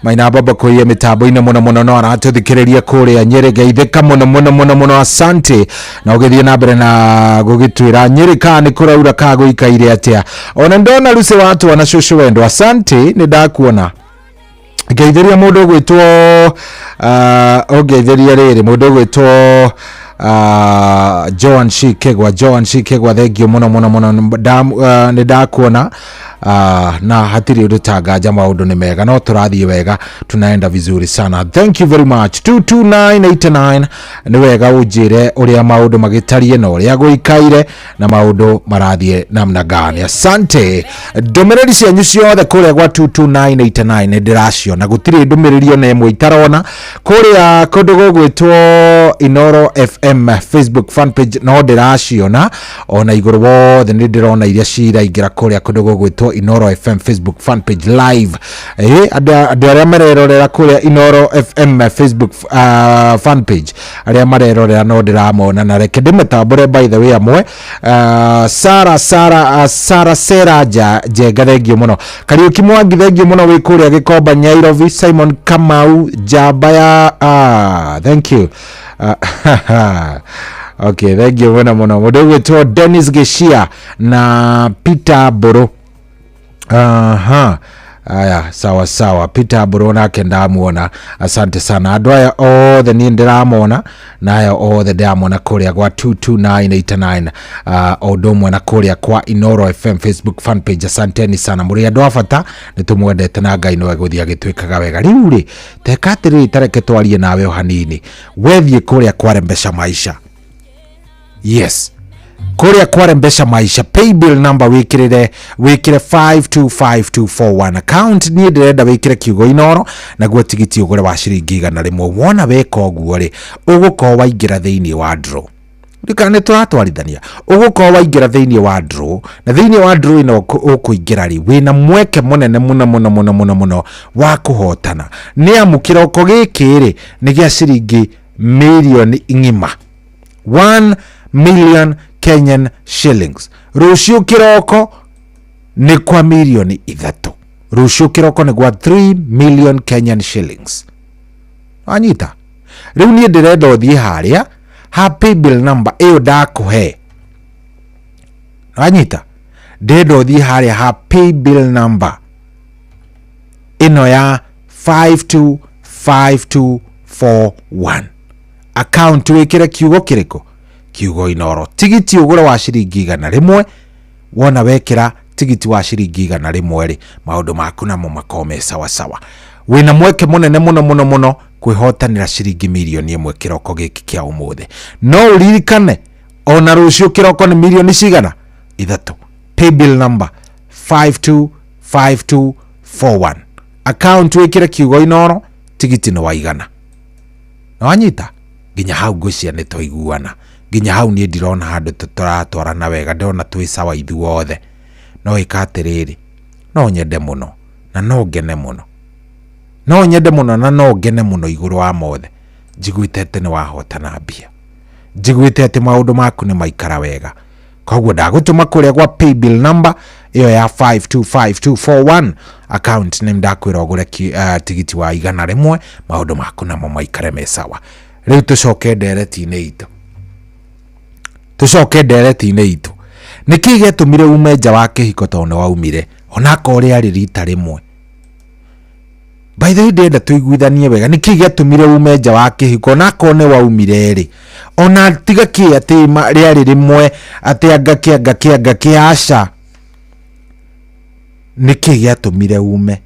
[SPEAKER 6] Maina Babakoi ye mĩtambo-inĩ mũno mũno no aratũthikĩrĩria kũrĩa Nyĩrĩ Geithĩka mũno asante na ũgĩthiĩ na mbere na gũgĩtwĩra Nyĩrĩ ka nĩ kũraura ka gũikaire atĩa ona ndona Lucy watu na cũcũ wendo asante nĩ ndakuona ngeithĩria mũndũ ũgwĩtwo ongeithĩria rĩrĩ mũndũ ũgwĩtwo Joan Shikegwa thengio mũno nĩ ndakuona na hatiri udutagaja maundu ni mega no turathie wega tunaenda vizuri sana. Thank you very much. 22989 ni wega ujire uria maundu magitarie no uria guikaire na maundu marathie namna gani. Asante. Ndumiriri cianyu ciothe kuria gwa 22989 ndiracio na gutiri ndumiriri ona imwe itarona kuria kundu gugwitwo Inoro FM Facebook fan page no ndiraciona ona iguru wothe ni ndirona iria ciraingira kuria kundu gugwitwo Inoro FM Facebook fan page live. Andu aria marerorera kuria Inoro FM Facebook fan page aria marerorera no ndiramona na reke ndimetambure by the way amwe. Sara Seraja Jega thengio muno. Kariuki Mwangi thengio muno wi kuria Gikomba Nyairobi. Simon Kamau Jabaya thank you. Okay, thengio muno mundu gwitwo Dennis Geshia na Peter Boro. Aya, sawa Peter Boro nake ndamuona. Asante sana andu aya othe ni ndiramona na aya othe ndiramona kuria gwa 22989 odomwe na kuria kwa Inoro FM Facebook fan page. Asanteni sana muri andu afata nitumwendete na Ngai no guthia gitwikaga wega. Riu ri tekatiri tareke twarie nawe o hanini wethie kuria kwa Mpesa Maisha. Yes, kuria kwa Mpesa Maisha pay bill number wikire 525241 account ni ndirenda wikire kiugo Inoro na gwa tigiti ugure wa ciringi 100 wona weka uguo ri ugukorwo waingira thiini wa draw. Ndikane turatwarithania ugukorwo waingira thiini wa draw na thiini wa draw ino ukuingira ri wina mweke munene muno wa kuhotana ni amukira uko gikiri ni gia ciringi milioni ngima 1 million Kenyan shillings. Rucio kiroko ni kwa milioni 3. Rucio kiroko ni kwa 3 million Kenyan shillings. Anyita. Riu ni ndirenda uthie haria happy bill number iyo ndakuhe. Anyita. Ndirenda uthie haria happy bill number ino ya 525241. Account wikire kiugo kiriko kiugo Inoro. Tigiti ugura wa ciringi 100 wona wekira tigiti wa ciringi 100 ri maundu maku namo makome sawa. Wina mweke munene muno kwihotanira ciringi milioni 1 kiroko giki kia umuthi. No uririkane ona rucio kiroko ni milioni cigana 3. Pay bill number 525241. Account wikira kiugo Inoro tigiti no waigana. No anyita ginya hau gucia ni toiguana. Ginya hau ni ndirona handu tutaratwarana wega ndona twi sawa ithuothe no ikatiriri no nyende muno na no ngene muno na no ngene muno iguru wa mothe njiguite ati ni wahotana mbia njiguite ati maundu maku ni maikara wega koguo ndagutuma kuria gwa pay bill number iyo ya 525241 account name ndakwira ugure tigiti wa 100 maundu maku namo maikare me sawa. Riu tucoke ndereti-ini itu itu niki getumire ume nja wa kihiko tone waumire onako uri ari rita rimwe. By the way ndenda tuiguithanie wega niki getumire ume nja wa kihiko onako ne waumire ri ona tiga ki ati riari rimwe ati anga kiasha niki getumire ume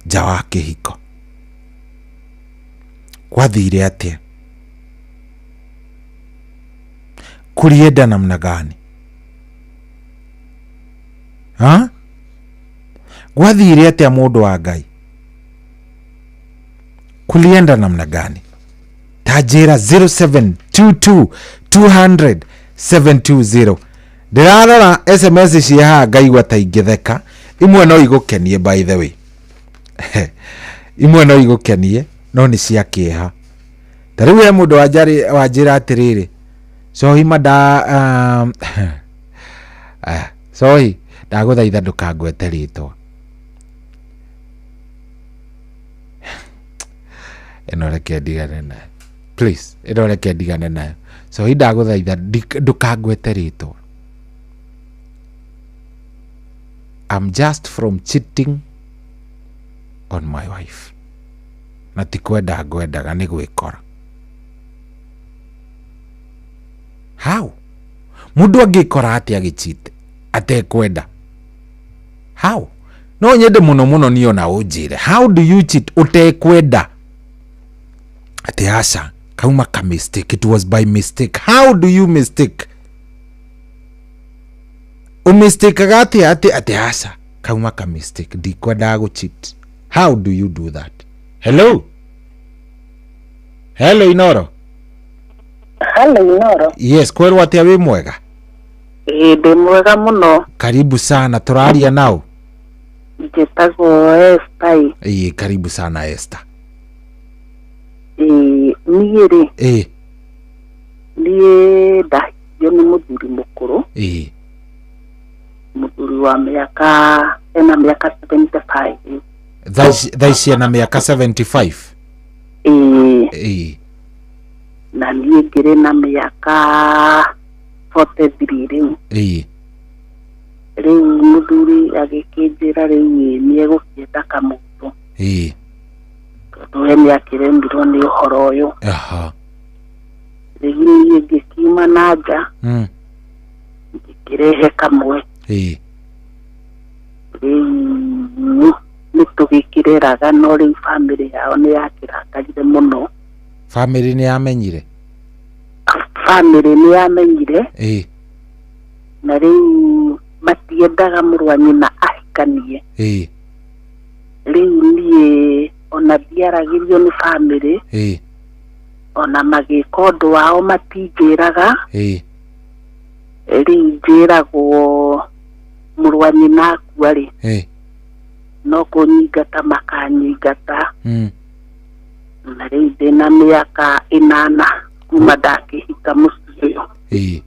[SPEAKER 6] nja wa kihiko kwathire atia kurienda namna gani gwathire atia mundu wa Ngai kulienda namna gani tajira 0722200720 ndirarora SMS cia Ngai gwataingitheka imwe no igukenie by the way imwe no igukenie no ni cia kieha tariu ya mundu wajira atiriri sohi mada sohi ndaguthaitha ndukangwete ritwa ino reke ndigane nayo please ino reke ndigane nayo sohi ndaguthaitha ndukangwete ritwa. I'm just from cheating on my wife na tikwenda ngwendaga ni gwikora. How? Mundu angikora ati agichite atekwenda How? No nyende muno niyo na unjire. How do you cheat utekwenda? Ati aca kauma ka mistake, it was by mistake. How do you mistake? Mistake gati ati aca kauma ka mistake, ndikwenda go cheat. How do you do that? Hello Inoro. Yes, kweli atia wi mwega?
[SPEAKER 16] Ndi mwega muno.
[SPEAKER 6] Karibu sana, turaria nao.
[SPEAKER 16] Njĩtagwo Esther.
[SPEAKER 6] Karibu sana Esther.
[SPEAKER 16] Niĩ rĩ niĩ ndahikio nĩ mũthuri mũkũrũ, mũthuri wa mĩaka 75.
[SPEAKER 6] Thaici ena mĩaka 75?
[SPEAKER 16] Na niĩ ngĩrĩ na mĩaka 43 rĩu. Rĩu mũthuri agĩkĩnjĩra rĩu nĩ egũkĩenda kamũtũ. Tondũ we nĩ akĩremirwo nĩ ũhoro ũyũ. Rĩu niĩ ngĩkiuma na nja ngĩkĩrehe kamwe. Rĩu nĩ tũgĩkĩreraga, no rĩu bamĩrĩ yao nĩ yakĩrakarire mũno.
[SPEAKER 6] Bamĩrĩ nĩ yamenyire?
[SPEAKER 16] Bamĩrĩ nĩ yamenyire, na rĩu matiendaga mũrũ wa nyina ahikanie. Rĩu niĩ ona ndiaragĩrio nĩ bamĩrĩ, ona magĩka ũndũ wao matinjĩraga. Rĩu njĩragwo mũrũ wa nyina akua rĩ, no kũnyingata makanyingata. Na rĩu ndĩna mĩaka 8 kuma ndakĩhika mũciĩ ũyũ.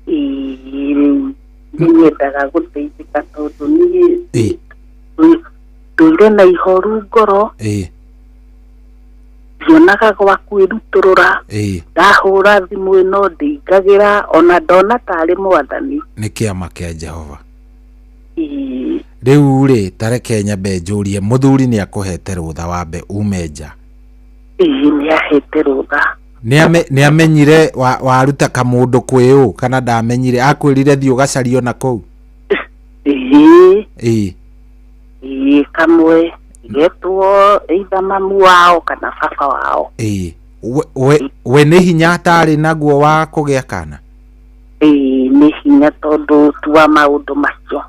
[SPEAKER 16] Rĩu nĩnyendaga gũteithĩka tondũ niĩ ndũire na ihoru ngoro, ndionaga gwa kwĩrutũrũra. Ndahũra thimũ ĩno ndĩingagĩra, ona ndona tarĩ mwathani.
[SPEAKER 6] Nĩ kĩama kĩa Jehova. Rĩu rĩ tareke nyambe njũrie, mũthuri nĩ akũhete rũtha wambe ume nja?
[SPEAKER 16] Nĩ ahete rũtha.
[SPEAKER 6] Nĩ amenyire waruta kamũndũ kwĩ ũ, kana ndamenyire? Akwĩrire thiĩ ũgacario na kũu?
[SPEAKER 16] Kamwe getwo either mamu wao kana baba wao.
[SPEAKER 6] We nĩ hinya atarĩ naguo wa kũgĩa kana?
[SPEAKER 16] Nĩ hinya tondũ tuwa maũndũ macio.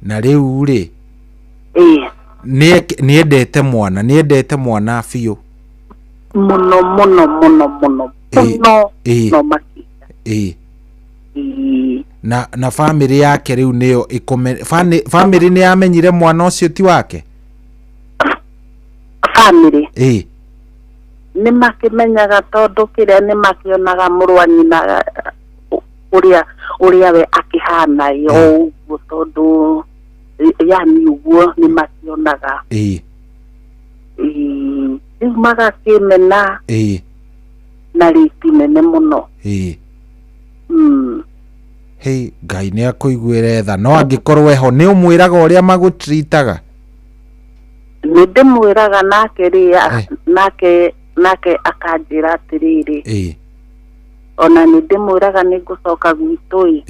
[SPEAKER 6] Na rĩu rĩ nĩendete mwana biũ
[SPEAKER 16] mũno no makĩria.
[SPEAKER 6] Na bamĩrĩ yake rĩu nĩyo bamĩrĩ nĩ yamenyire mwana ũcio ti wake?
[SPEAKER 16] Bamĩrĩ nĩ makĩmenyaga tondũ kĩrĩa nĩ makĩonaga mũrũ wa nyina ũrĩa we akĩhana ũguo, tondũ yani ũguo nĩ makĩonaga. Rĩu magakĩmena na rĩti nene mũno.
[SPEAKER 6] Ngai nĩ akũiguĩre tha. No angĩkorwo eho nĩ ũmwĩraga ũrĩa magũtritaga?
[SPEAKER 16] Nĩ ndĩmwĩraga nake akanjĩra atĩrĩrĩ, ona nĩ ndĩmwĩraga nĩ ngũcoka gwitũ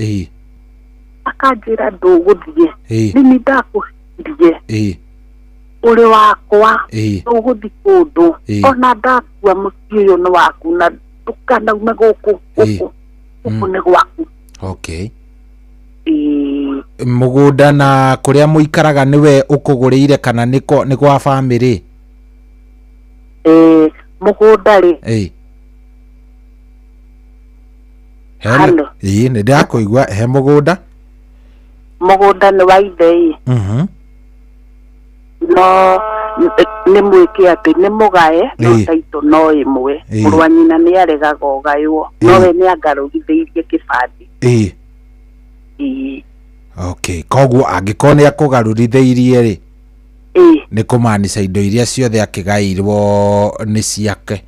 [SPEAKER 16] akanjĩra ndũgũthiĩ, nĩ ndakũhirie ũrĩ wakwa, ndũgũthiĩ kũndũ, ona ndakua mũciĩ ũyũ nĩ waku na ndũkanaume gũkũ nĩ gwaku.
[SPEAKER 6] Mũgũnda na kũrĩa mũikaraga nĩwe ũkũgũrĩire kana nĩ gwa bamĩrĩ?
[SPEAKER 16] Mũgũnda rĩ
[SPEAKER 6] nĩ ndakũigua. He mũgũnda
[SPEAKER 16] nĩ wa ithe no nĩ mwĩke atĩ nĩ mũgae no taitũ no ĩmwe. Mũrũ wa nyina nĩ aregaga ũgaywo, no we nĩ angarũgithĩirie kĩbandĩ.
[SPEAKER 6] Koguo angĩkorwo nĩ akũgarũrithĩirie rĩ, nĩ kũmaanica indo iria ciothe akĩgaĩirwo nĩ ciake.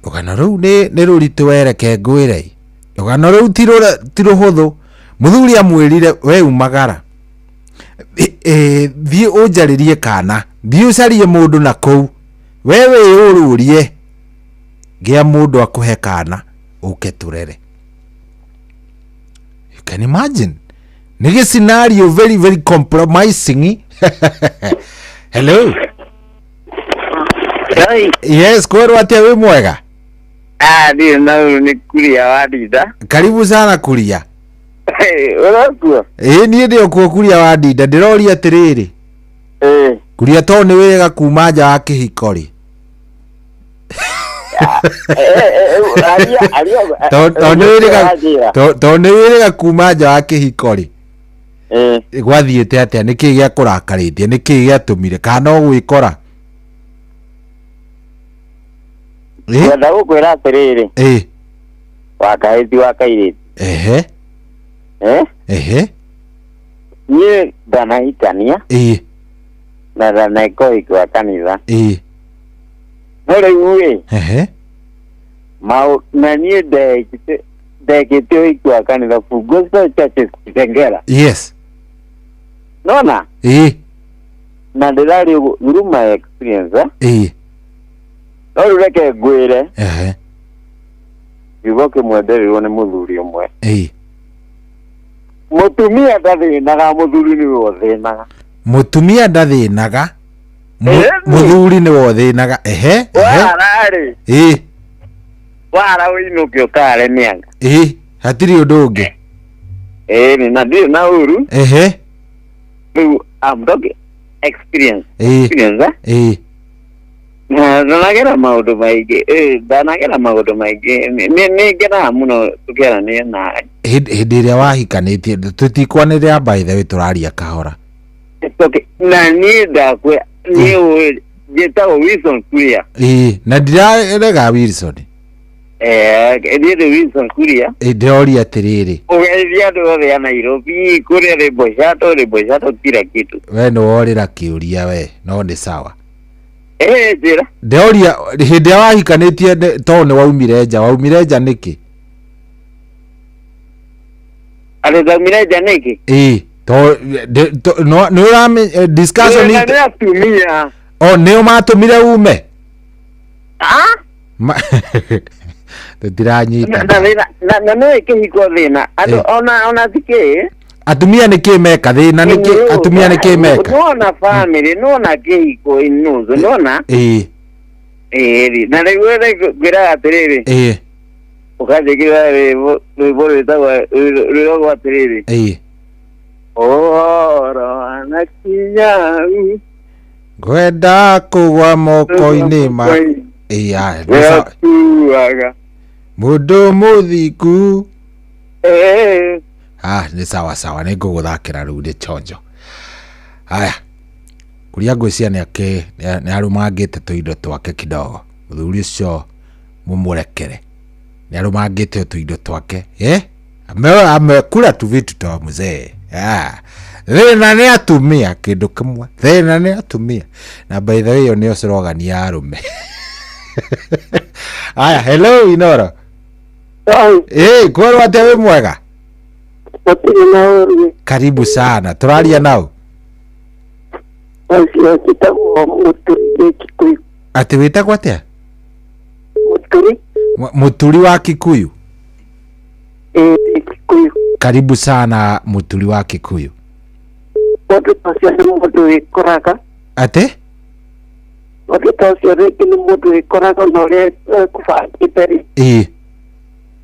[SPEAKER 6] Rũgano rũu nĩ rũritũ wereke ngwĩre. Rũgano rũu ti rũhũthũ. Mũthuri amwĩrire we umagara, thiĩ ũnjarĩrie kana, thiĩ ũcarie mũndũ na kũu, we wĩyũrũrie, gĩa mũndũ akũhe kana ũke tũrere. You can imagine. Nige scenario very very compromising. Hello. Yes, kwero atia we mwega?
[SPEAKER 17] Ndio na ni Kuria wa Ndinda.
[SPEAKER 6] Karibu sana Kuria.
[SPEAKER 17] Urakua?
[SPEAKER 6] Ni ndio kwa Kuria wa Ndinda ndiroria atiriri. Kuria to ni wega kuma nja wa kihikori. To ni wega kuma nja wa kihikori. Gwathiite atia niki gya kurakaritie niki gya tumire kana gwikora.
[SPEAKER 17] Wenda gukwira atiriri. Wakaiti wakairiti. Niĩ ndanahikania na ndaneka ũhiki wa kanitha no rĩu na niĩ ndekĩte ũhiki wa kanitha for gospel churches Kitengela.
[SPEAKER 6] Yes.
[SPEAKER 17] Nona na ndĩrarĩ ũguo through my experience no rĩu reke ngwĩre kiugo kĩmwe nderirwo nĩ mũthuri ũmwe mutumia ndathĩnaga muthuri nĩ wothĩnaga.
[SPEAKER 6] Mutumia ndathĩnaga muthuri nĩ wothĩnaga.
[SPEAKER 17] Wararĩ wara wĩinũke ũkare mĩanga
[SPEAKER 6] hatirĩ ũndũ ũngĩ.
[SPEAKER 17] Nĩ na ndirĩ na ũru. Rĩu I'm talking experience. Ndanagera maũndũ maingĩ ndanagera maũndũ maingĩ nĩ ngenaga mũno tũkĩaranĩria nawe
[SPEAKER 6] hĩndĩ ĩrĩa wahikanĩtie tũtikwanĩrĩra by the way tũraria kahora
[SPEAKER 17] na niĩ ndakwe niĩ njĩtagwo Wilson Kuria.
[SPEAKER 6] Na ndirarega Wilson.
[SPEAKER 17] Ndiĩ Wilson Kuria.
[SPEAKER 6] Ndĩroria atĩrĩrĩ
[SPEAKER 17] ũgeithia andũ othe a Nairobi kũrĩa Rĩmbo Chato kila kitu.
[SPEAKER 6] We nĩ worĩra kĩũria we no nĩ sawa.
[SPEAKER 17] Njĩra
[SPEAKER 6] ndeoria hĩndĩ ĩrĩa wahikanĩtie to nĩ waumire nja nĩkĩ?
[SPEAKER 17] Ndaumire nja nĩkĩ?
[SPEAKER 6] To nĩ ũrame discussion
[SPEAKER 17] nĩ atumia.
[SPEAKER 6] Nĩo matũmire ume? Tũtiranyita
[SPEAKER 17] na nĩ kĩhiko thĩna ona thikĩ
[SPEAKER 6] atumia nĩ kĩ meka thĩna nĩkĩ atumia nĩ kĩ meka?
[SPEAKER 17] Nona family nona kĩhiko inuzu nona na rĩu ngwĩraga atĩrĩrĩ ũkanjĩkĩra rwĩmbo rwĩtagwo atĩrĩrĩ ũhoro anakinyaru
[SPEAKER 6] ngwenda kũgwa moko-inĩ ma mũndũ mũthingu. Nĩ sawa nĩ ngũgũthakĩra rĩu nĩ chonjo. Haya Kuria ngwĩcia nĩ arũmangĩte tũindo twake kidogo. Mũthuri ũcio mũmũrekere nĩ arũmangĩte tũindo twake amekula tu vitu twa mzee. Thĩna nĩ atumia kĩndũ kĩmwe thĩna nĩ atumia na by the way ĩyo nĩyo slogan ya arũme. Haya hello Inoro. Kwero atĩa wĩ mwega? Karibu sana tũraria nao. Atĩ wĩtagwo atĩa? Mũturi wa Kikuyu. Karibu sana Mũturi wa Kikuyu. Atĩ?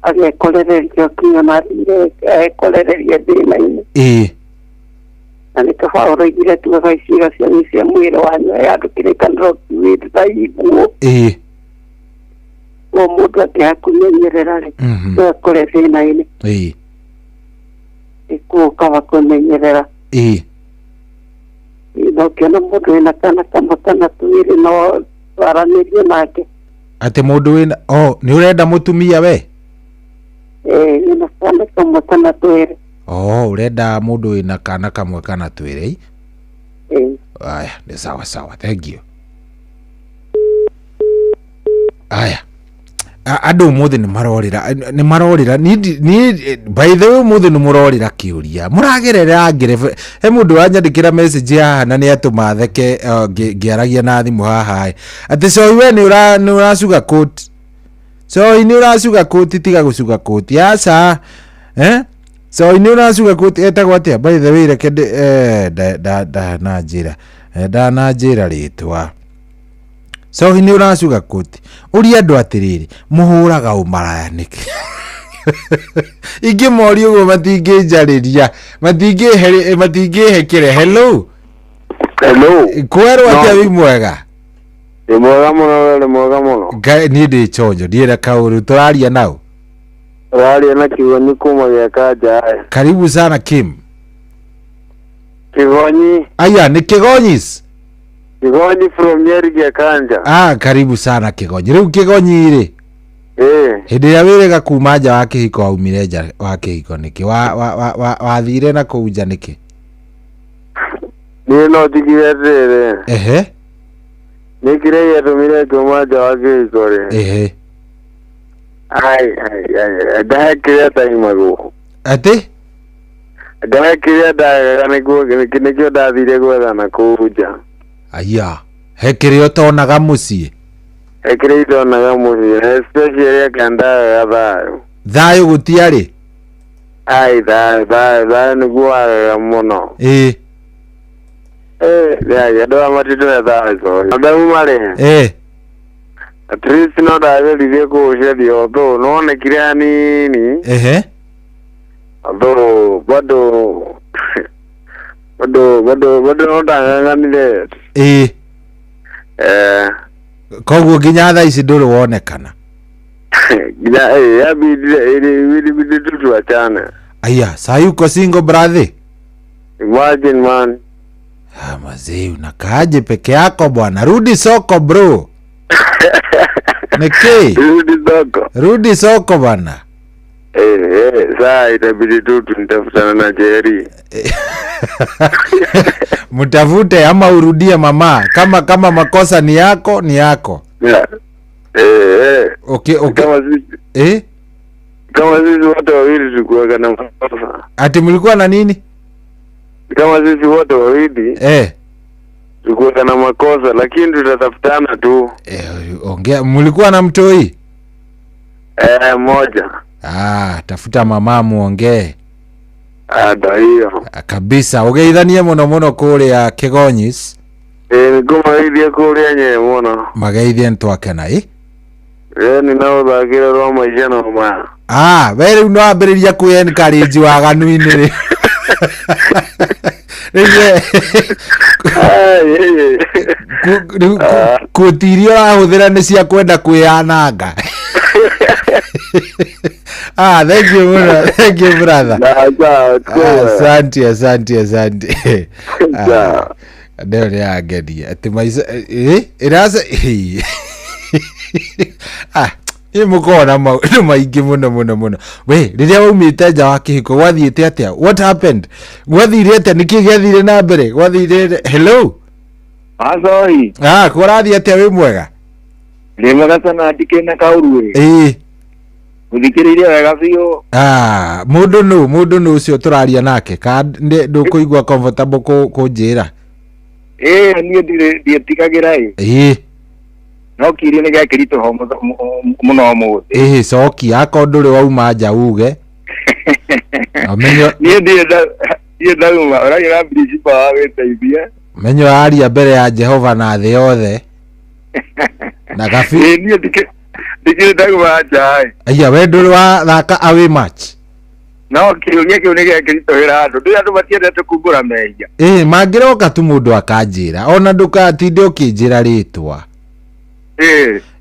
[SPEAKER 13] Agekorereria kinya marire ekorereria thĩna-inĩ na nĩkabaũrũigire tugaga iciga cianyu cia mwĩrĩ wanyu andũ kĩrĩkanĩro kiuĩte ta iguo o mũndũ akĩaga kũmenyerera-rĩ ekore thĩna-inĩ ĩkũũkaga kũmenyerera no ũkĩona mũndũ wĩna kana kamwe kana twĩrĩ no twaranĩrie nake.
[SPEAKER 6] Atĩ mũndũ wĩna nĩ ũrenda mũtumia we?
[SPEAKER 13] Wĩna kana kamwe kana twĩrĩ.
[SPEAKER 6] Ũrenda mũndũ wĩna kana kamwe kana twĩrĩ? Aya nĩ sawa thank you. Aya andũ mũthĩ nĩ marorĩra by the way mũthĩ nĩ mũrorĩra kĩũria mũragerera ngerebe he mũndũ wanyandĩkĩra message haha na nĩ atũma theke ngĩaragia na thimũ haha atĩ Soi we nĩ ũracuga koti Soi nĩ ũracuga koti tiga gũcuga koti aca So ini unasuga kuti etagwo atia by the way reke ndanajira ritwa. So ini unasuga kuti uri andu atiriri muhuraga umaraya niki. Ingi mori ugo matingijariria matingihekire. Hello kwero atia wi mwega
[SPEAKER 18] mwega muno
[SPEAKER 6] ni ndi chonjo ndiera kauru turaria nao
[SPEAKER 18] Rali na Kigonyi kuma ya kaja.
[SPEAKER 6] Karibu sana Kim.
[SPEAKER 18] Kigonyi.
[SPEAKER 6] Aya ni Kigonyis.
[SPEAKER 18] Kigonyi from Nyeri ya Kanja.
[SPEAKER 6] Karibu sana Kigonyi. Riu Kigonyi ri. Hindi ya wirega kuma nja wa kihiko aumire nja wa kihiko niki wathire na kuja niki.
[SPEAKER 18] Ni no tigire rere. Nikire yatumire kuma nja wa kihiko ri. Ai ndahekire taimago
[SPEAKER 6] ati
[SPEAKER 18] ndahekire nikio ndathire gwetha na kuja.
[SPEAKER 6] Aya hekire utonaga mucii
[SPEAKER 18] hekire itonaga mucii especially akanda thayo
[SPEAKER 6] gutiari.
[SPEAKER 18] Ai thayo niguo wagaga muno. Andå a matitå thayo andau marä at least no ndageririre kuceria although nonekire hanini although bado no ndang'ang'anire
[SPEAKER 6] koguo nginya thaa ici ndũrĩ wonekana
[SPEAKER 18] nginya yabidi tutuachane.
[SPEAKER 6] Aya saa yuko single brother,
[SPEAKER 18] imagine man.
[SPEAKER 6] Mazee unakaaje peke yako bwana? Rudi soko bro. Niki rudi soko bana.
[SPEAKER 18] Saa itabidi tu tunitafutana na Jerry.
[SPEAKER 6] Mtafute ama urudie mama. Kama makosa ni yako Okay.
[SPEAKER 18] Kama sisi wote wawili tulikuwa na makosa.
[SPEAKER 6] Ati mlikuwa na nini?
[SPEAKER 18] Kama sisi wote wawili tulikuwa na makosa, lakini tutatafutana tu.
[SPEAKER 6] Ongea, mlikuwa na mtoi?
[SPEAKER 18] Moja.
[SPEAKER 6] Tafuta mama muongee.
[SPEAKER 18] Ndio hiyo.
[SPEAKER 6] Kabisa, ugeithanie muno kuria Kigonyis.
[SPEAKER 18] Nikumaithie kuria nye muno.
[SPEAKER 6] Magaithie ntwake na
[SPEAKER 18] ni nao thakire ro maisha no ma.
[SPEAKER 6] Were no ambiriria ku encourage waganu-ini ri. Kutirio ahuthira ni cia kwenda kwiananga. Thank you brother. Asante. Ndio ni agedia ati maisha irasa mukona maundu maingi muno. We riria waumite nja wa kihiko wathiite atia? What happened? Wathire atia? Niki gethire na mbere? Wathire hello?
[SPEAKER 18] Azoi.
[SPEAKER 6] Kurathi atia wi mwega?
[SPEAKER 18] Ndi mwega sana ndikena kauru ri. Uthikiriria wega biu.
[SPEAKER 6] Mundu nu ucio turaria nake ka ndukuigua comfortable kunjira?
[SPEAKER 18] Ni nditigagira no kiri ni gakirito ho muno muthi.
[SPEAKER 6] Coki ako nduri wauma nja uge. Amenyo
[SPEAKER 18] ni ndauma ora ya principal wa weteithia.
[SPEAKER 6] Menyo aria mbere ya Jehova na thĩ yothe. Na gafi.
[SPEAKER 18] Ni ndikire ndauma nja.
[SPEAKER 6] Aya we nduri wa thaka away match.
[SPEAKER 18] No kiuria ni gakirito wira andu ndu andu matiendete kumbura meja.
[SPEAKER 6] Mangiroka tu mundu akanjira ona ndukatinde ukinjira ritwa.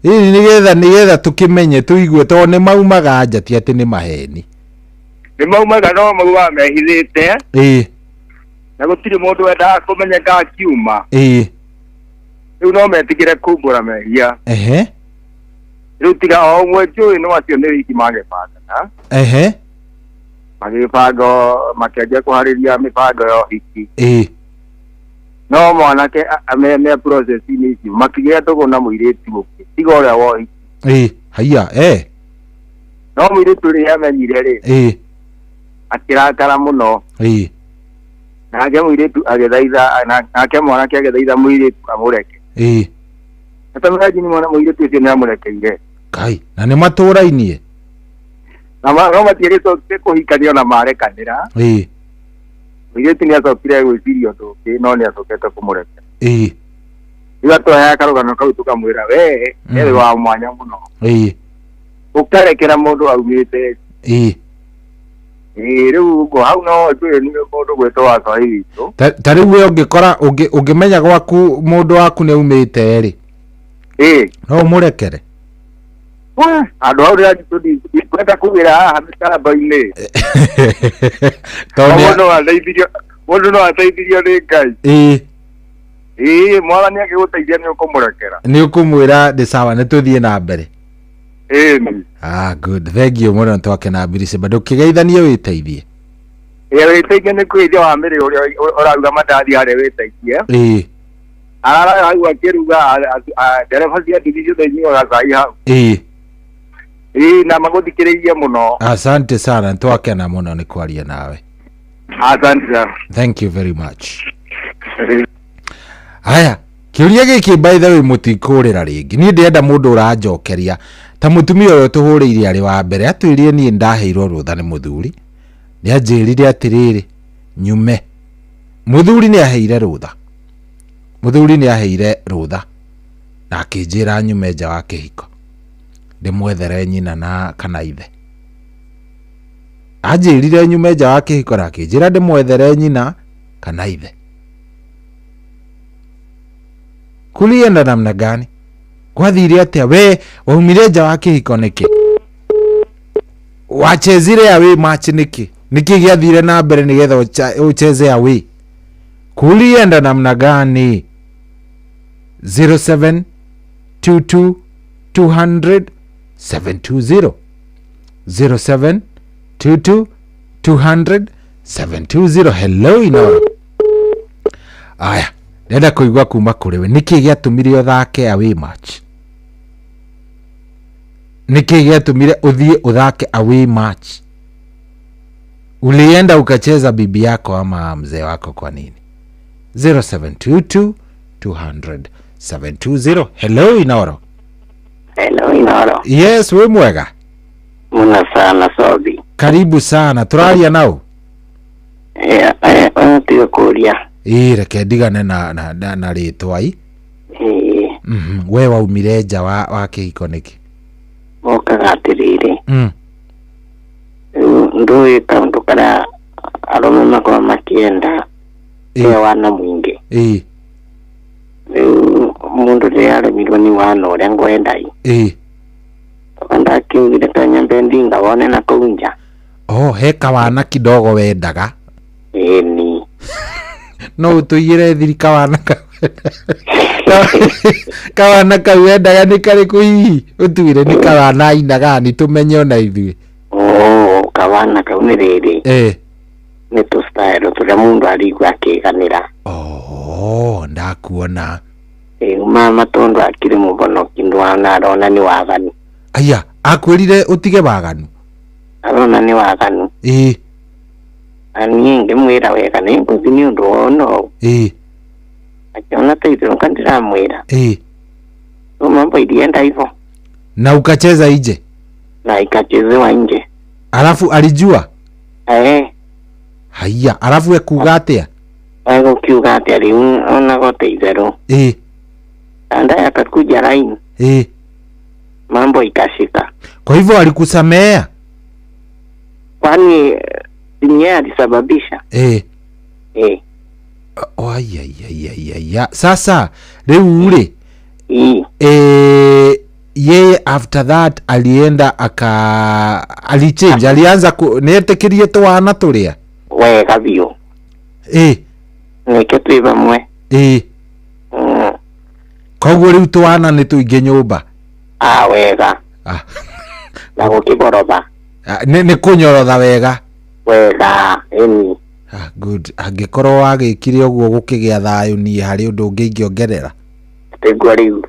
[SPEAKER 6] Nigetha tukimenye tuigue to ni maumaga nja ti ati ni maheni.
[SPEAKER 18] Ni maumaga no mauga mehithite. Na gutiri mundu wenda kumenya ka kiuma. Riu no metigire kumbura mehia. Riu tiga o umwe njui no acio ni wiki magibanga na. Magibanga makianjia kuhariria mibango yo hiki. No mwanake ame process ni ici makigia ndogo na muiritu guki tiga uria wo
[SPEAKER 6] haya
[SPEAKER 18] no muiritu ri amenyire ri akirakara muno nake muiritu agethaitha nake mwanake agethaitha muiritu amureke atamuraji ni mwana muiritu ucio ni amurekeire
[SPEAKER 6] kai na ni maturainie
[SPEAKER 18] na no matiĩrĩtwo kũhikania ona marekanĩra mũirĩtu nĩ acokire gwĩciria ũndũ ũngĩ no nĩ acokete kũmũreka rĩu atũheaga karũgano kau tũkamwĩra we nĩ wa mwanya mũno ũkarekera mũndũ aumĩte rĩu ũguo hau no twĩ nĩ mũndũ gwĩtwo wa Swahili witũ
[SPEAKER 6] ta rĩu we ũngĩkora ũngĩmenya gwaku mũndũ waku nĩ aumĩte rĩ no ũmũrekere andũ hau rĩrĩa kwenda kũgĩra haha mĩtaramba-inĩ mũndũ no ateithirio nĩ Ngai mwathani agĩgũteithia nĩ ũkũmũrekera nĩ ũkũmwĩra ndĩ sawa nĩ tũthiĩ na mbere good thengio mũno twake na mbirisi bado kĩgeithanie wĩteithie wĩteithie nĩ kwĩithia wa mĩrĩ ũrĩa ũrauga mandathi harĩa wĩteithie arara hau akĩruga ndereba cia nduthi ciothe inyuaga cai hau na magũthikĩrĩirie mũno asante sana twakena mũno nĩ kwaria nawe asante sana thank you very much haya kiuria gĩkĩ by the way mũtikũrĩra rĩngĩ niĩ ndĩenda mũndũ ũranjokeria ta mũtumia ũyũ tũhũrĩire arĩ wa mbere atwĩrire niĩ ndaheirwo rũtha nĩ mũthuri nĩ anjĩrire atĩrĩrĩ nyume mũthuri nĩ aheire rũtha na akĩnjĩra nyume nja wa kĩhiko ndĩmwethere nyina na kana ithe anjĩrire nyume nja wa kĩhiko na akĩnjĩra ndĩmwethere nyina kana ithe kulienda namna gani kwathire atĩa we waumire nja wa kĩhiko nĩkĩ wachezire away match nĩkĩ gĩathire na mbere nĩgetha ucheze away kulienda namna gani 0722 200 720 0722 200 720 hello Inoro aya ndenda kũigua kuma kũrĩ we nĩkĩ gĩatũmire ũthake away match nĩkĩ gĩatũmire ũthiĩ ũthake away match ulienda ukacheza bibi yako ama mzee wako kwa nini 0722 200 720 hello Inoro yes we mwega
[SPEAKER 16] muna sana Sobi
[SPEAKER 6] karibu sana turaria nao
[SPEAKER 16] tiga kuria
[SPEAKER 6] reke ndigane na rĩtwa we waumire nja wa kĩhiko nĩkĩ
[SPEAKER 16] mokaga atĩrĩrĩ ndũĩ kaũndũ karĩa arũme makorwo makĩenda wana mũingĩ rĩu mũndũ rĩrĩa aremirwo nĩ wana ũrĩa ngwendai ndakiugire ta nyambe ndinga wone na kũu nja
[SPEAKER 6] he kawana kidogo wendaga
[SPEAKER 16] ni
[SPEAKER 6] no ũtũigĩre thiri kawana kau wendaga nĩ karĩkũ hihi ũtwĩre nĩ kawana ainaga nĩ tũmenye ona ithuĩ
[SPEAKER 16] kawana kau nĩ rĩrĩ nĩ tũstyle tũrĩa mũndũ arigua akĩganĩra
[SPEAKER 6] ndakuona
[SPEAKER 16] mama tondũ akĩrĩ mũbonoki ndwana arona nĩ waganu
[SPEAKER 6] aya akwĩrire ũtige waganu
[SPEAKER 16] arona nĩ waganu ani ngĩmwĩra wega nĩ ngũthi nĩ ũndũ wono akiona taithĩro kandĩramwĩra mambo ilienda hivyo
[SPEAKER 6] na ukacheza nje
[SPEAKER 16] na ikachezewa nje
[SPEAKER 6] alafu alijua haya alafu ekuga atia
[SPEAKER 16] kiuga atia ona gote itherũ anda akakuja line mambo ikashika
[SPEAKER 6] kwa hivyo alikusamea
[SPEAKER 16] kwani yeye alisababisha
[SPEAKER 6] sasa rĩu rĩ yeye after that alienda alichange alianza nĩetĩkĩrie twana tũrĩa
[SPEAKER 16] wega biũ nĩke twĩ bamwe
[SPEAKER 6] koguo rĩu twana nĩ tũingĩ nyũmba
[SPEAKER 16] wega na gũkĩborotha
[SPEAKER 6] nĩ kũnyorotha wega
[SPEAKER 16] good
[SPEAKER 6] angĩkorwo wagĩkire ũguo gũkĩgĩa thayũ niĩ harĩ ũndũ ũngĩ ingĩongerera
[SPEAKER 16] rĩu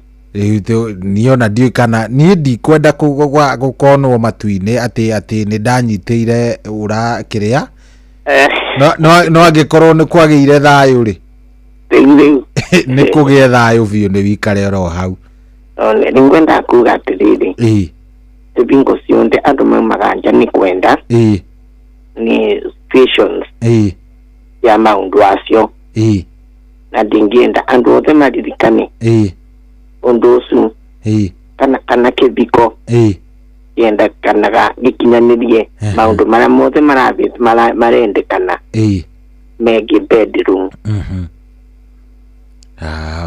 [SPEAKER 6] niĩ ona ndiũĩ kana niĩ ndikwenda gũkonwo matu-inĩ atĩ nĩ ndanyitĩire ũra kĩrĩa no angĩkorwo nĩ kwagĩire thayũ rĩ nĩ kũgĩa thayũ biũ nĩ wikare oro hau
[SPEAKER 16] rĩu ngwenda kuga atĩrĩrĩ
[SPEAKER 13] bingo cionde andu maganja ni kwenda ni visions ya maundu acio na ndingienda andu othe maririkane undu ucu kana kibiko yenda kanaga gikinyanirie maundu maria mothe marendekana megi bedroom.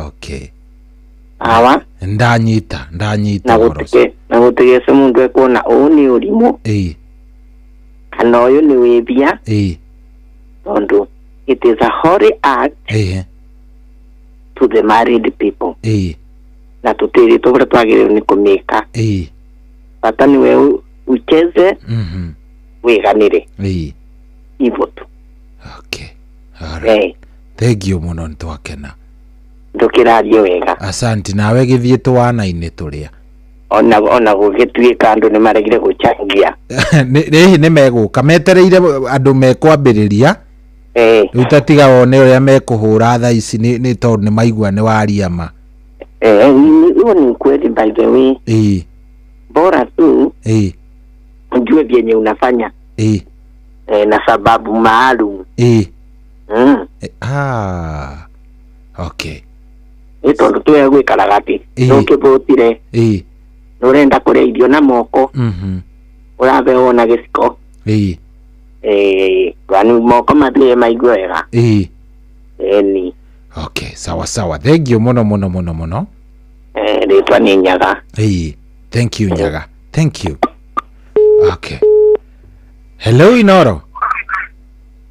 [SPEAKER 6] Okay. Awa ndanyita
[SPEAKER 13] na gutigese mundu ekona uni urimu kana uyu ni wibia tondu it is a holy act to the married people na tutiri tubura twagire ni kumika bata ni we ucheze wiganire hivyo tu.
[SPEAKER 6] Okay, alright. Thank you muno ntwakena
[SPEAKER 13] ndukirario wega.
[SPEAKER 6] Asante nawe githie twana-ini turia
[SPEAKER 13] ona gugituika andu ni maregire guchangia
[SPEAKER 6] ni meguka metereire andu mekwambiriria riu tatiga wone uria mekuhura thaa ici ni tondu ni maigua ni waria ma
[SPEAKER 13] hiyo ni kweli by the way bora tu ujue vyenye unafanya na sababu maalum
[SPEAKER 6] okay
[SPEAKER 13] ito tuwe gwikara gati nukivutire nurenda kuria irio na moko urabe wona giciko kwani moko mathie maigua wega ni
[SPEAKER 6] okay sawa thank you muno
[SPEAKER 13] ritwa ni Nyaga.
[SPEAKER 6] Thank you Nyaga, thank you. Okay, hello Inoro.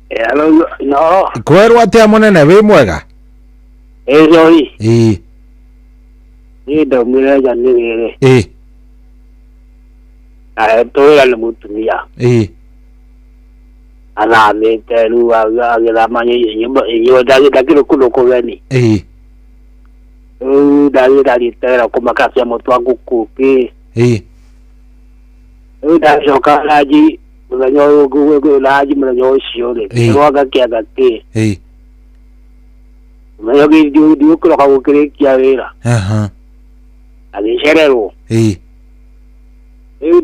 [SPEAKER 10] Hello Inoro.
[SPEAKER 6] Kwerwa atia munene wi mwega?
[SPEAKER 10] Ejoi.
[SPEAKER 6] Ni
[SPEAKER 10] ndomire jani rere. Toira ni mutumia. Ana meteru agira manye nyimbo dagiro kuno kogani. Dagiro tera kumakafia motwangu kupi. Ndacoka raji muthenya uyu raji muthenya ucio ri rwaga kiaga ki muthenya ndiukuroka gukirikia wira agicererwo riu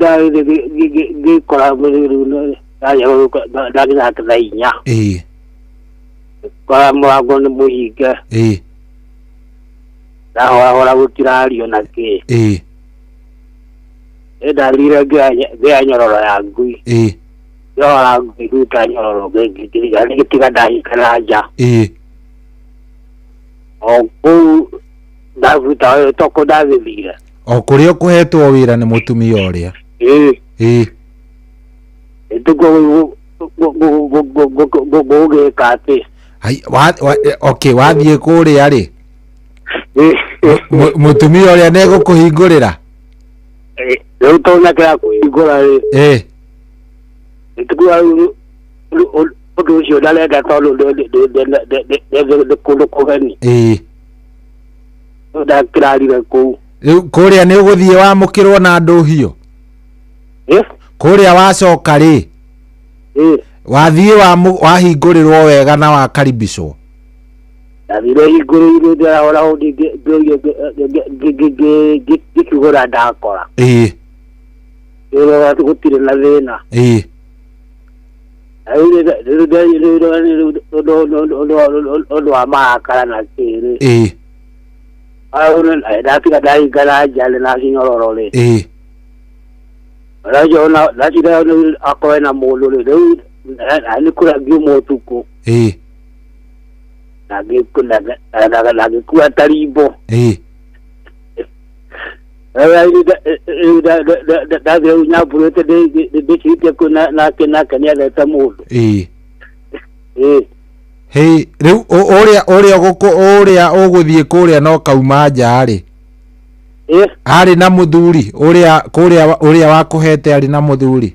[SPEAKER 10] ngikora ndakinya thaa inya kora murango ni muhinge ndahorahora gutirario na ki ndarire ngĩa nyororo ya ngui yora ngui ruta nyororo ngĩtiga ndahikana nja o kũu ndaruta wĩra toko ndathithire
[SPEAKER 6] o kũrĩa ũkũhetwo wĩra nĩ mũtumia ũrĩa
[SPEAKER 10] gũgĩka atĩ
[SPEAKER 6] okay wathiĩ kũrĩa rĩ mũtumia ũrĩa nĩegũkũhingũrĩra
[SPEAKER 10] riu tonakira kuhingura ri nitukuga undu ucio ndarenda tondu kundu kugeni ndakirarire kuu
[SPEAKER 6] riu kuria ni uguthie wamukirwo na nduhio kuria wacoka ri wathie wahingũrĩrwo wega na wakaribicwo
[SPEAKER 10] ndathire hingũrĩirwo ndirahora ho ngĩkĩgũra ndakora gũtirĩ na thĩna ũndũ wa marakara na kĩrĩ ndatiga ndahingana njarĩ na cinyororo rĩ ndacira akorwe na mũndũ rĩ rĩu nĩ kũrĩa ngiuma ũtukũ nagĩkua tarimbo ndathire u nyambũrĩte ndĩcitie nake nĩethete mũndũ
[SPEAKER 6] rĩu ũrĩa ũgũthiĩ kũrĩa no kauma nja rĩ arĩ na mũthuri ũrĩa wakũhete arĩ na mũthuri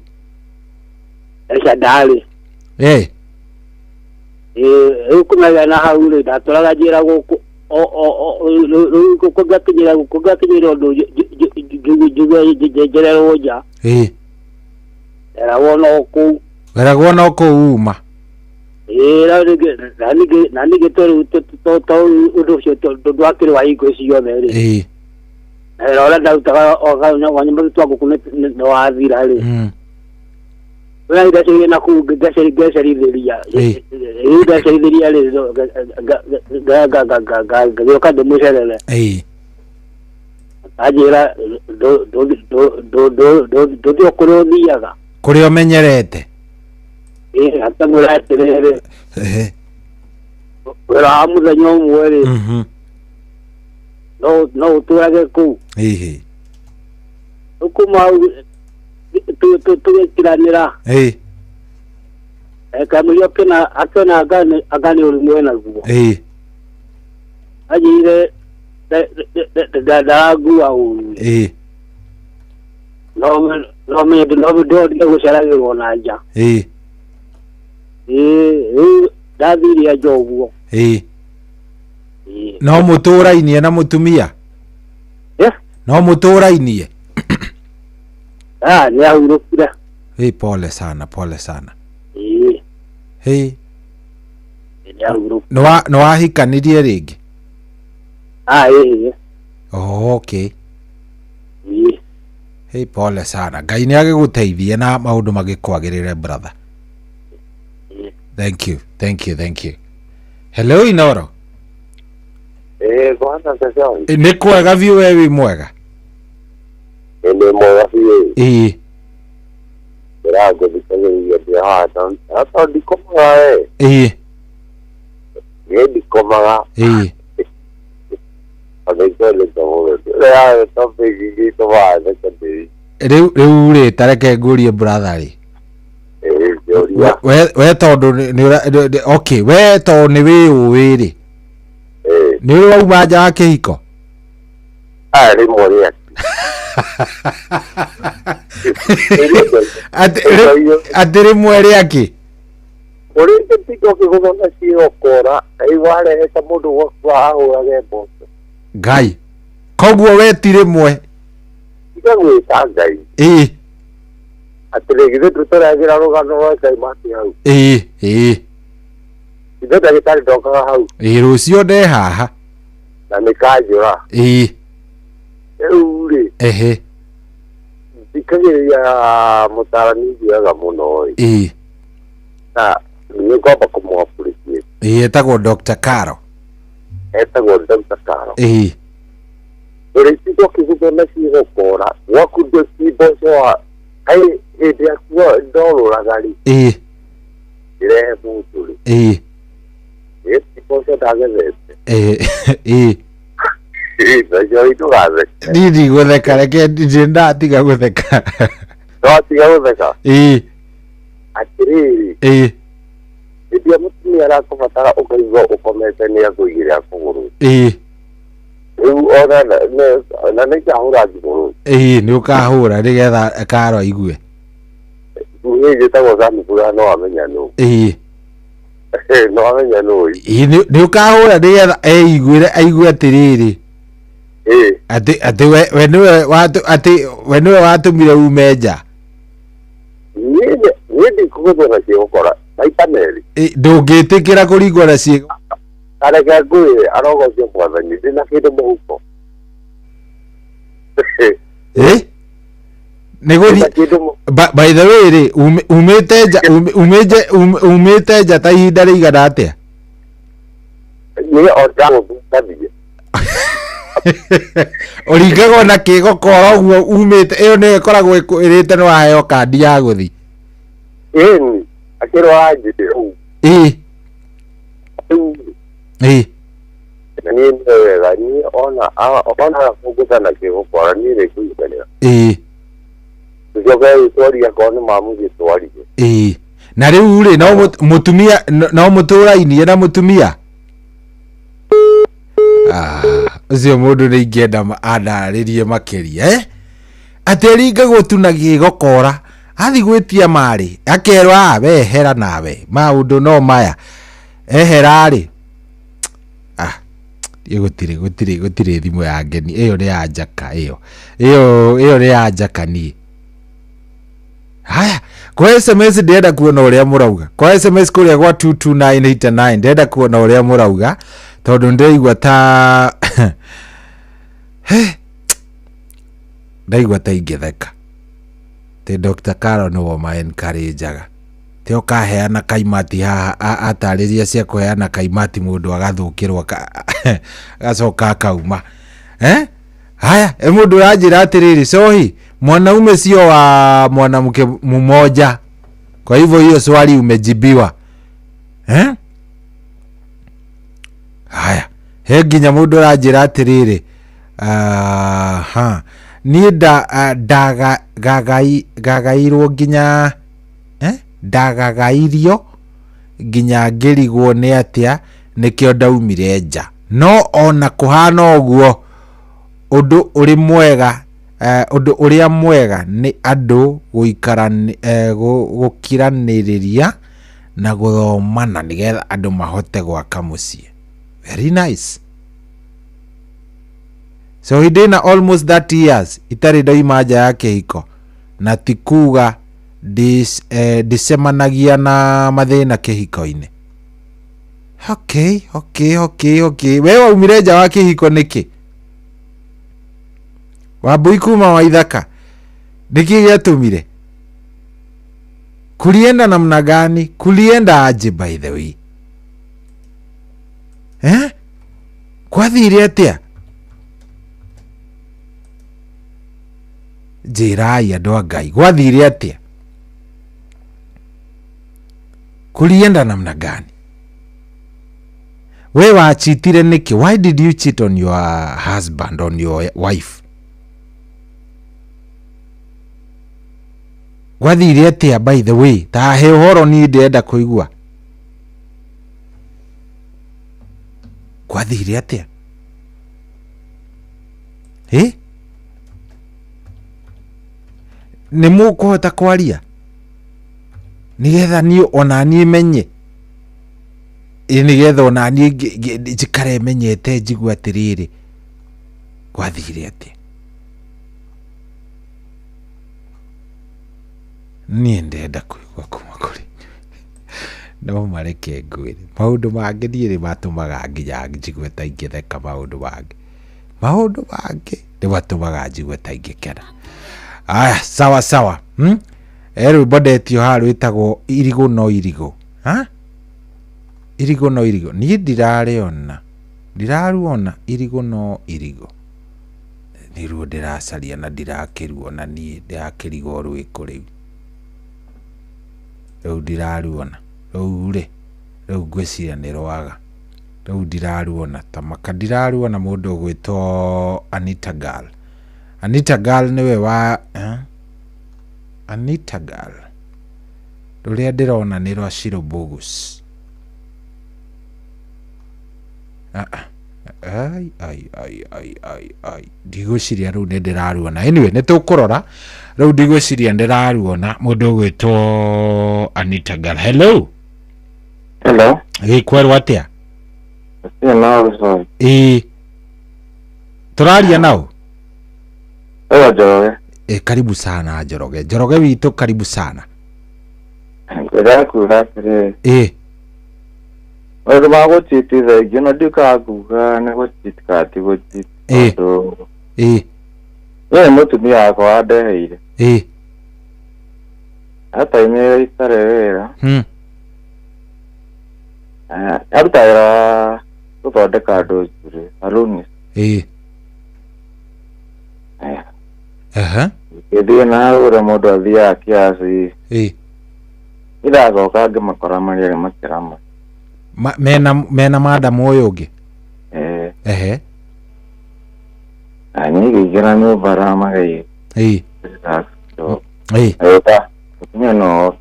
[SPEAKER 10] eca ndarĩ rĩu kũmenya na hau rĩ ndatũraga njĩra gũkũ kũngakinyĩra ũndũ njererwo nja
[SPEAKER 6] eragwo no kũu uma
[SPEAKER 10] na nĩgĩ ũndũ ũcio ndwakĩrĩ wa hingo ciothe rĩ Ola ndautaga wanyambo twaku kunetwa wathira ri wala ndashiri na ku gashiri thiria ndashiri thiria ri ga kande musherere ajira do kuri thiaga
[SPEAKER 6] kuri omenyerete
[SPEAKER 10] hata muratirere wala muthenya umwe ri no uturage ku ukuma tugekiranira kamulio kena akona agani ulimwe na guo ajire dadagu au no me do gusharage wonanja daviri ya joguo
[SPEAKER 6] no muturainie na mutumia no muturainie
[SPEAKER 10] ni ahurukira
[SPEAKER 6] pole sana
[SPEAKER 10] ni ahurukira
[SPEAKER 6] no wahikanirie ringi okay pole sana Ngai ni agiguteithie na maundu magikwagirire brother thank you hello Inoro
[SPEAKER 19] kwanza sasa
[SPEAKER 6] ni kwega view wewe mwega
[SPEAKER 19] ni mwega view Rago dikanye ya hata hata dikomaga dikomaga adekole tawo ya topiki to va de
[SPEAKER 6] riu ri tareke ngurie brother ri we tondu ni okay we to ni wi uwiri ni uri wauma nja wa kihiko
[SPEAKER 19] ri moria
[SPEAKER 6] atiri mweri aki
[SPEAKER 19] uri tiko kigona cio kora ai wale heta mundu wa ahurage boso
[SPEAKER 6] Ngai koguo wetire mwe
[SPEAKER 19] igagwita Ngai atirigithe tutaragira rugano rwa Ngai mati hau ithe ndagitari ndokaga hau
[SPEAKER 6] rucio nde haha
[SPEAKER 19] na nikajura uri ndikagiria mutarani ngiaga muno na ningomba kumwapurĩkie
[SPEAKER 6] etagwo Dr. Karo
[SPEAKER 19] uri tigo kiguthona cigukora wakundo ciboco ai hĩndĩ yakuo ndorũraga rĩ irehe mũndũ rĩ ciboco ndagethete nacio ndũgatheke
[SPEAKER 6] nini gũtheka reke ndirĩ ndatiga gũtheka
[SPEAKER 19] ndatiga gũtheka atĩrĩrĩ hĩndĩ ĩrĩa mũtumia arakũbatara ũkaigua ũkomete nĩ akũigĩra kũgũrũ rĩu ona na nĩ kahũra thimũ
[SPEAKER 6] nĩ ũkahũra nĩgetha Karo aigue
[SPEAKER 19] niĩ njĩtagwo Samifura no amenya nũ no amenya nũ
[SPEAKER 6] nĩ ũkahũra nĩgetha aigue atĩrĩrĩ atĩ we nĩwe watũmire ume nja
[SPEAKER 19] niĩ ndikũgũthwo na ciĩgũkora maita merĩ
[SPEAKER 6] ndũngĩtĩkĩra kũringwo na ciĩgo
[SPEAKER 19] areke ngũĩ arogocio mwathani ndĩna kĩndũ mũhuko
[SPEAKER 6] nĩ gũthiĩ by the way rĩ umĩte nja ta ihinda rĩigana atĩa
[SPEAKER 19] niĩ ondagũthiĩ
[SPEAKER 6] ũringagwo na kĩgokora ũguo umĩte ĩyo nĩyo ĩkoragwo ĩrĩte nĩ waheo kandi ya gũthi
[SPEAKER 19] ĩni akĩrwara njĩtĩ ũu na niĩ nĩ wega niĩ ona kũngũthana kĩgokora niĩ nĩ kũiganĩra tũcoke gĩtwaria korwo nĩ mamũgĩtwarire
[SPEAKER 6] na rĩu rĩ mũtumia no mũtũrainie na mũtumia ũcio mũndũ nĩ ingĩenda andarĩrie makĩria atĩ ringagwo tu na gĩgokora athi gwĩtia marĩ akerwa wehera nawe maũndũ no maya ehera rĩ gũtirĩ thimũ ya ngeni ĩyo nĩ ya njaka ĩyo nĩ ya njaka niĩ haya kwa SMS ndĩrenda kuona ũrĩa mũrauga kwa SMS kũrĩa gwa 22989 ndĩrenda kuona ũrĩa mũrauga tondũ ndĩraigua ta ndaigua ta ingĩtheka te Dr. Carol no ma encourageaga te okaheana kaimati haha atarĩria cia kũheana kaimati mũndũ agathũkĩrwo gacoka akauma haya mũndũ ũranjĩra atĩrĩrĩ sohi mwanaume sio wa mwanamke mmoja kwa hivyo hiyo swali umejibiwa haya he nginya mũndũ ũranjĩra atĩrĩrĩ niĩ ndagagairwo nginya ndagagairio nginya ngĩrigwo nĩ atĩa nĩkĩo ndaumire nja no ona kũhana ũguo ũndũ ũrĩ mwega ũndũ ũrĩa mwega nĩ andũ gũkiranĩrĩria na gũthomana nĩgetha andũ mahote gwaka mũciĩ. Very nice. So hindĩna almost 30 years itarĩ ndoima nja ya kĩhiko na ti kuga ndicemanagia na mathĩna kĩhiko-inĩ. Okay. We waumire nja wa kĩhiko nĩkĩ? Wambui kuma Waithaka nĩkĩ gĩatũmire? Kulienda namna gani? Kulienda aje by the way? Kwathire atĩa? Njĩrai andũ a Ngai gwathire atĩa? Kulienda namna gani? We wachitire nĩkĩ? Why did you cheat on your husband, on your wife? Gwathire atĩa by the way? Ta he ũhoro niĩ ndĩrenda kũigua. Gwathire atĩa? Nĩ mũkũhota kwaria nĩgetha niĩ ona niĩ menye nĩgetha ona niĩ njikare menyete njigua atĩrĩrĩ gwathire atĩa? Niĩ ndenda kũigua kuma kũrĩ no mareke ngwĩre maũndũ mangĩ niĩ nĩ matũmaga nginya njigue ta ingĩtheka maũndũ mangĩ nĩ matũmaga njigue ta ingĩkena. Aya sawa rwĩmbo ndetio haha rwĩtagwo irigũ no irigũ. Irigũ no irigũ niĩ ndiraruona irigũ no irigũ nĩruo ndĩracaria na ndirakĩruona niĩ ndĩrakĩrigwo rwĩkũ rĩu ndiraruona rĩu ngwĩciria nĩ rwaga rĩu ndiraruona tamaka ndiraruona mũndũ ũgwĩtwo Anita Girl nĩwe wa Anita Girl rũrĩa ndĩrona nĩ rwa Shiro Bogus. Ndigwĩciria rĩu nĩ ndĩraruona anyway nĩ tũkũrora rĩu ndigwĩciria ndĩraruona mũndũ ũgwĩtwo Anita Girl. Hello gĩkwerwo atĩa? Tũraria nao?
[SPEAKER 20] Njoroge.
[SPEAKER 6] Karibu sana Njoroge witũ karibu sana.
[SPEAKER 20] Ngwĩra atĩrĩrĩ maũndũ ma gũchititha ingĩ no ndikakuga nĩ gũchitika ti gũchiti tondũ niĩ mũtumia wakwa wandeheire ataimĩrĩra itarĩ wĩra aruta wĩra wa gũthondeka andũ njũrĩ saluni gĩthiĩ na ũrĩa mũndũ athiaga kiaci iragoka ngĩmakora marĩ makĩrama
[SPEAKER 6] mena madamu ũyũ ũngĩ
[SPEAKER 20] niĩ ngĩingĩra nyũmba ramageire mũtumia no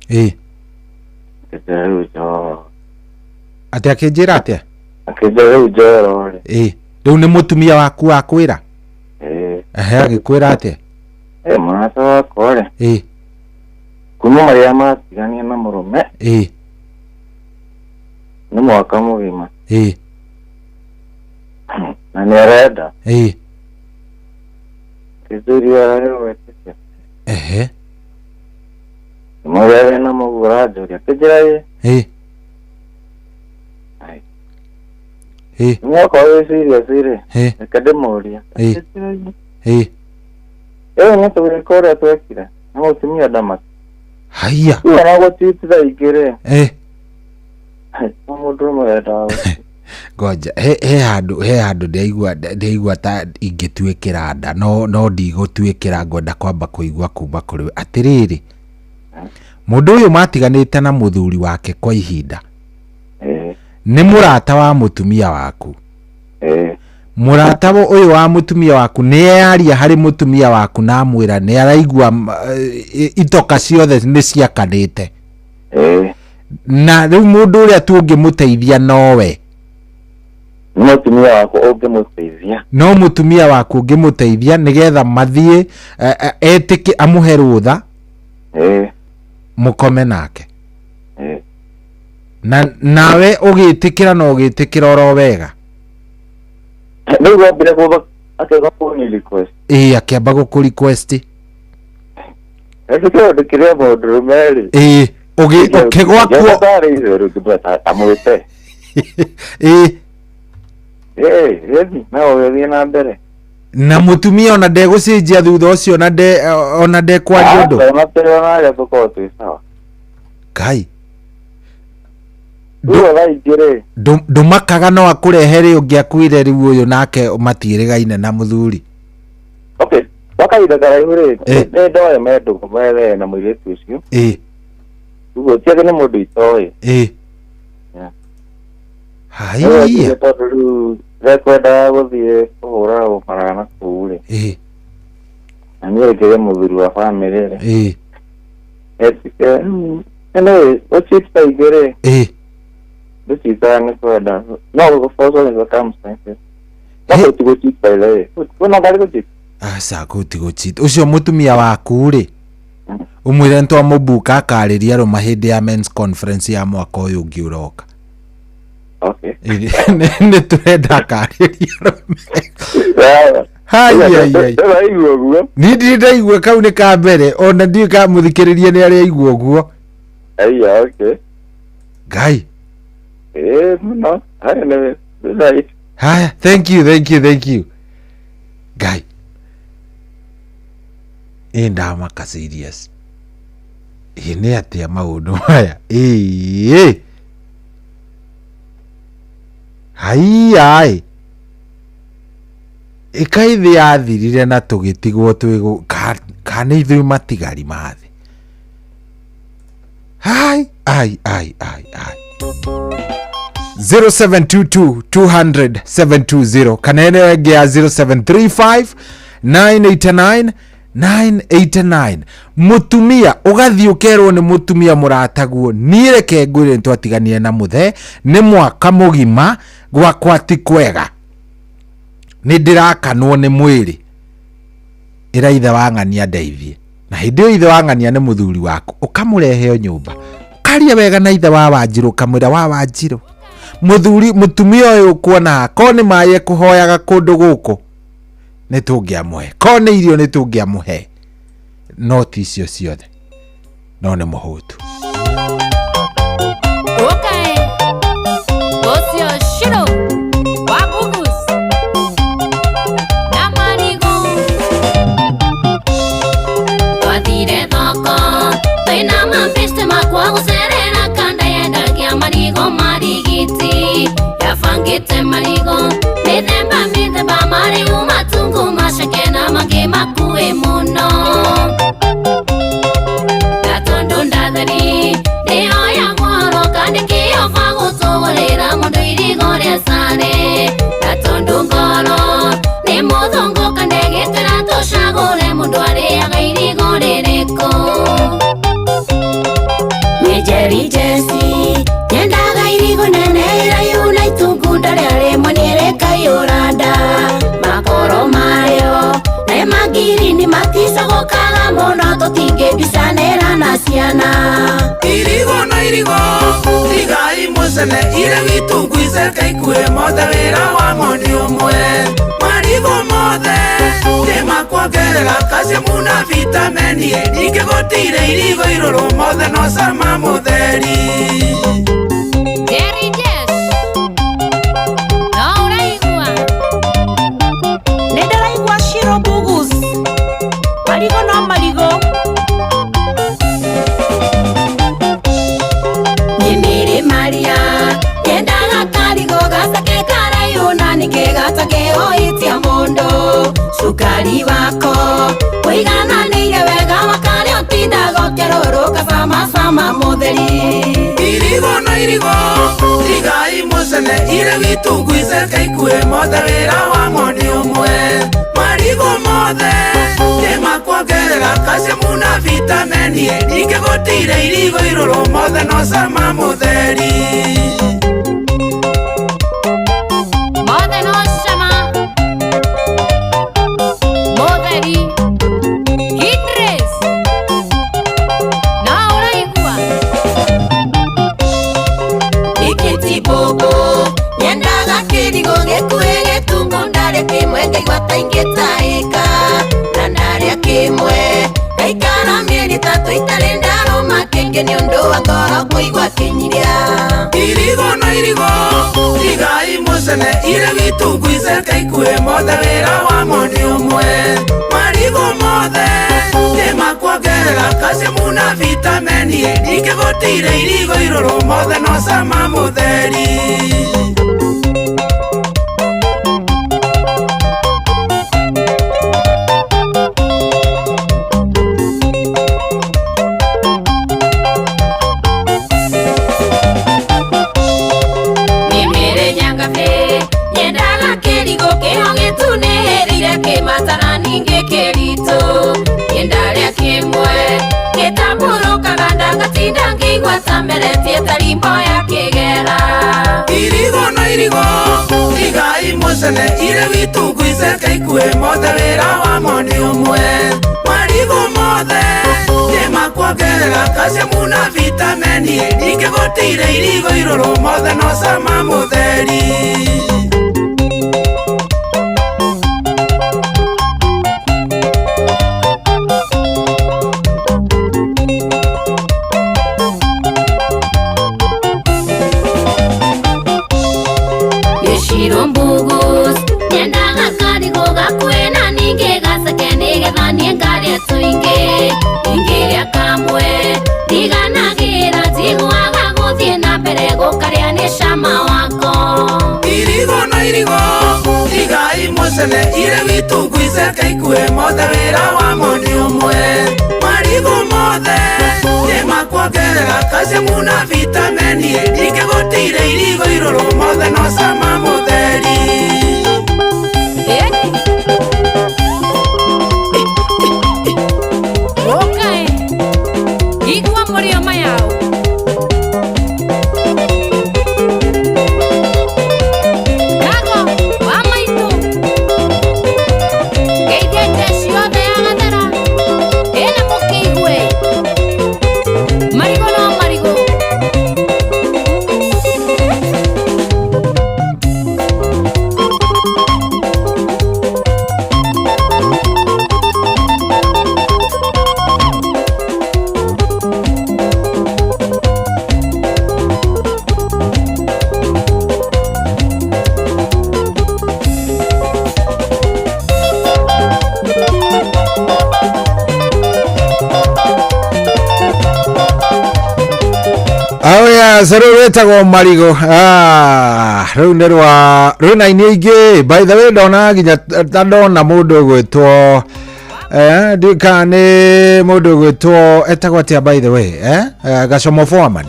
[SPEAKER 20] ngĩnjĩra rĩu njoro
[SPEAKER 6] atĩ akĩnjĩra atĩa?
[SPEAKER 20] Akĩnjĩra rĩu njoro
[SPEAKER 6] rĩu nĩ mũtumia waku wa kwĩra? Agĩkwĩra atĩa?
[SPEAKER 20] Mũrata wakwa kuma marĩa matigania na mũrũme nĩ mwaka mũgima na nĩ arenda kĩnjũria rĩu etĩkia mũrĩa wĩna mũguo ũranjũria kĩnjĩra mwaka wĩ serious rĩ reke ndĩmũria nä tå gä ka å rä a twekire na gå tumia ndamaki
[SPEAKER 6] haiya
[SPEAKER 20] na gå twititha ingä rä må ndå rå må wendaga
[SPEAKER 6] ngoja he handu ndeigua ta ingĩtuĩkĩra nda no ndigũtuĩkĩra ngwenda kwamba kũigua kuma kũrĩ we atĩrĩrĩ mũndũ ũyũ matiganĩte na mũthuri wake kwa ihinda nĩ mũrata wa mũtumia waku mũrata ũyũ wa mũtumia waku nĩ eyaria harĩ mũtumia waku na mwĩra nĩ araigua itoka ciothe nĩ ciakanĩte na rĩu mũndũ ũrĩa tũngĩmũteithia nowe
[SPEAKER 20] mũtumia waku ũngĩmũteithia
[SPEAKER 6] no mũtumia waku ũngĩmũteithia nĩgetha mathiĩ etĩke amũhe rũtha mũkome nake na nawe ũgĩtĩkĩra na ũgĩtĩkĩra oro wega
[SPEAKER 20] rĩu wambire akĩamba kũni request
[SPEAKER 6] akĩamba gũkũ request
[SPEAKER 20] kĩndũ kĩrĩa mũndũrũme rĩ
[SPEAKER 6] ũkĩgwa kuo
[SPEAKER 20] amwĩte na ũgĩthiĩ na mbere
[SPEAKER 6] na mũtumia ona ndegũcenjia thutha ũcio ona ndekwaria ũndũ Ngai ndũmakaga no akũrehe rĩ ũngĩakuire rĩu ũyũ nake matiĩrĩgaine na mũthuri
[SPEAKER 20] kwa kahinda karaihu rĩ nĩ ndoĩ mendũgũ mere na mũirĩtu ũcio ũguo tiake nĩ mũndũ itoĩ
[SPEAKER 6] haiya
[SPEAKER 20] tondũ rĩu rekwendaga gũthiĩ kũhũra ũmarana na kũu rĩ na nĩ ekĩre mũthuri wa bamĩrĩ rĩ etike nĩ ũcita ingĩ rĩ ndũcitaga nĩ kwenda no gũbocwo nĩ circumstances no gũtigũcita rĩ kwĩna ngari gũcita
[SPEAKER 6] aca gũtigũcita ũcio mũtumia waku rĩ ũmwĩre nĩtwamũbuka akarĩria rũma hĩndĩ ya men's conference ya mwaka ũyũ ũngĩ ũroka nĩ tũrenda akarĩria rũma nĩ ndirĩ ndaigua kau nĩ ka mbere ona ndiũĩ ka mũthikĩrĩria nĩ arĩa aigua ũguo Ngai haya thank you Ngai ndamaka serious nĩ atĩa maũndũ maya haiya ĩkaithĩ yathirire na tũgĩtigwo twĩgũ kana ithuĩ matigari mathĩ ai 0722200720 kana ĩno ĩngĩ ya 0735989989 mũtumia ũgathiĩ ũkerwo nĩ mũtumia mũrataguo niĩ reke ngwĩre nĩtwatiganire na mũthe nĩ mwaka mũgima gwakwa ti kwega nĩ ndĩrakanwo nĩ mwĩrĩ ĩra ithe wa ng'ania ndeithie na hĩndĩ ĩyo ithe wa ng'ania nĩ mũthuri waku ũkamũrehe o nyũmba ũkaria wega na ithe wa Wanjirũ kamwĩra wa Wanjirũ mũtumia ũyũ kuona ko nĩ maĩ ekũhoyaga kũndũ gũkũ nĩ tũngĩamũhe ko nĩ irio nĩ tũngĩamũhe no ti icio ciothe no nĩ mũhũtu
[SPEAKER 15] Yafangite marigo mithemba marigo matungu maceke na mangĩ makuĩ mũno gatondo ndatheri nĩyoyagwo horoka nĩkĩoba gũtũgũrĩra mũndũ irigo rĩa sare gatondo ngoro nĩ mũthũngũka ndegĩtĩra tũcagũre mũndũ arĩaga irigo rĩrĩkũ Mejeri Jesi nyendaga irigo nene irayu na itungunda rĩa rĩmwe nĩrĩkaiũranda makoro mayo na magirini maticagũkaga mũno tũtingĩmbicanĩra na ciana irigo na irigo igai mũcene irĩ gĩtungu icerka ikuĩ mothe wĩra wamo nĩ ũmwe marigo mothe nĩmakuongerera calcium na vitamini ningĩ gũtirĩ irigo irũrũ mothe no cama mũtheri cukari wako ũigananĩire wega wakari ũtindaga ũkĩrũrũka sama mũtheri irigo na irigo igai mũcene ire gĩtungu iceca ikuĩ mothe wĩra wa moni ũmwe marigo mothe nĩmakuongerera calcium na vitamini ningĩ gũtire irigo irũrũ mothe no cama mũtheri mothe no cama mũtheri Idris na ũraigua ikiti bobo nyendaga kĩrigo gĩkuĩ gĩtungu ndarĩ kĩmwe ngaigua ta ingĩtahĩka na ndarĩa kĩmwe ngaikara mĩeri ĩtatũ itarĩ ndarũma kĩngĩ nĩ ũndũ wa ngoro kũigua kĩnyiria irigo na irigo igai mũcene ire gĩtungu iceca ikuĩ mothe wĩra wa moni ũmwe marigo mothe nĩmakuongerera calcium na vitamini ningĩ gũtire irigo irũrũ mothe no cama mũtheri nyendaga kĩrigo kĩho gĩtunĩhĩrire kĩmatara ningĩ kĩritũ nyendarĩa kĩmwe gĩtambũrũkaga ndagatinda ngĩigua ta meretie ta rimbo ya kĩgera irigo na irigo igai mũcene ire gĩtungu iceca ikuĩ mothe wĩra wa moni ũmwe marigo mothe nĩmakuongerera calcium na vitamini ningĩ gũtire irigo irũrũ mothe no cama mũtheri Shirombugus nyendaga karigo gakuĩ na ningĩ gaceke nĩgetha niĩ ngarĩa tũingĩ ingĩrĩa kamwe ndiganagĩra njiguaga gũthiĩ na mbere gũkarĩa nĩ cama wako irigo na irigo igai mũcene ire gĩtungu iceca ikuĩ mothe wĩra wa moni ũmwe marigo mothe nĩmakuongerera calcium na vitamini ningĩ gũtire irigo irũrũ mothe no cama mũtheri okay igua mũrĩo mayao Gago wa maitũ geithĩte ciothe agathera ĩna mũkĩigwe marigo no marigo
[SPEAKER 6] Aya rĩu wĩtagwo marigo rĩu nĩ rwa rwĩna ini ingĩ by the way ndona nginya ta ndona mũndũ gwĩtwo ndika nĩ mũndũ gwĩtwo etagwo atĩa by the way Gacomo Foreman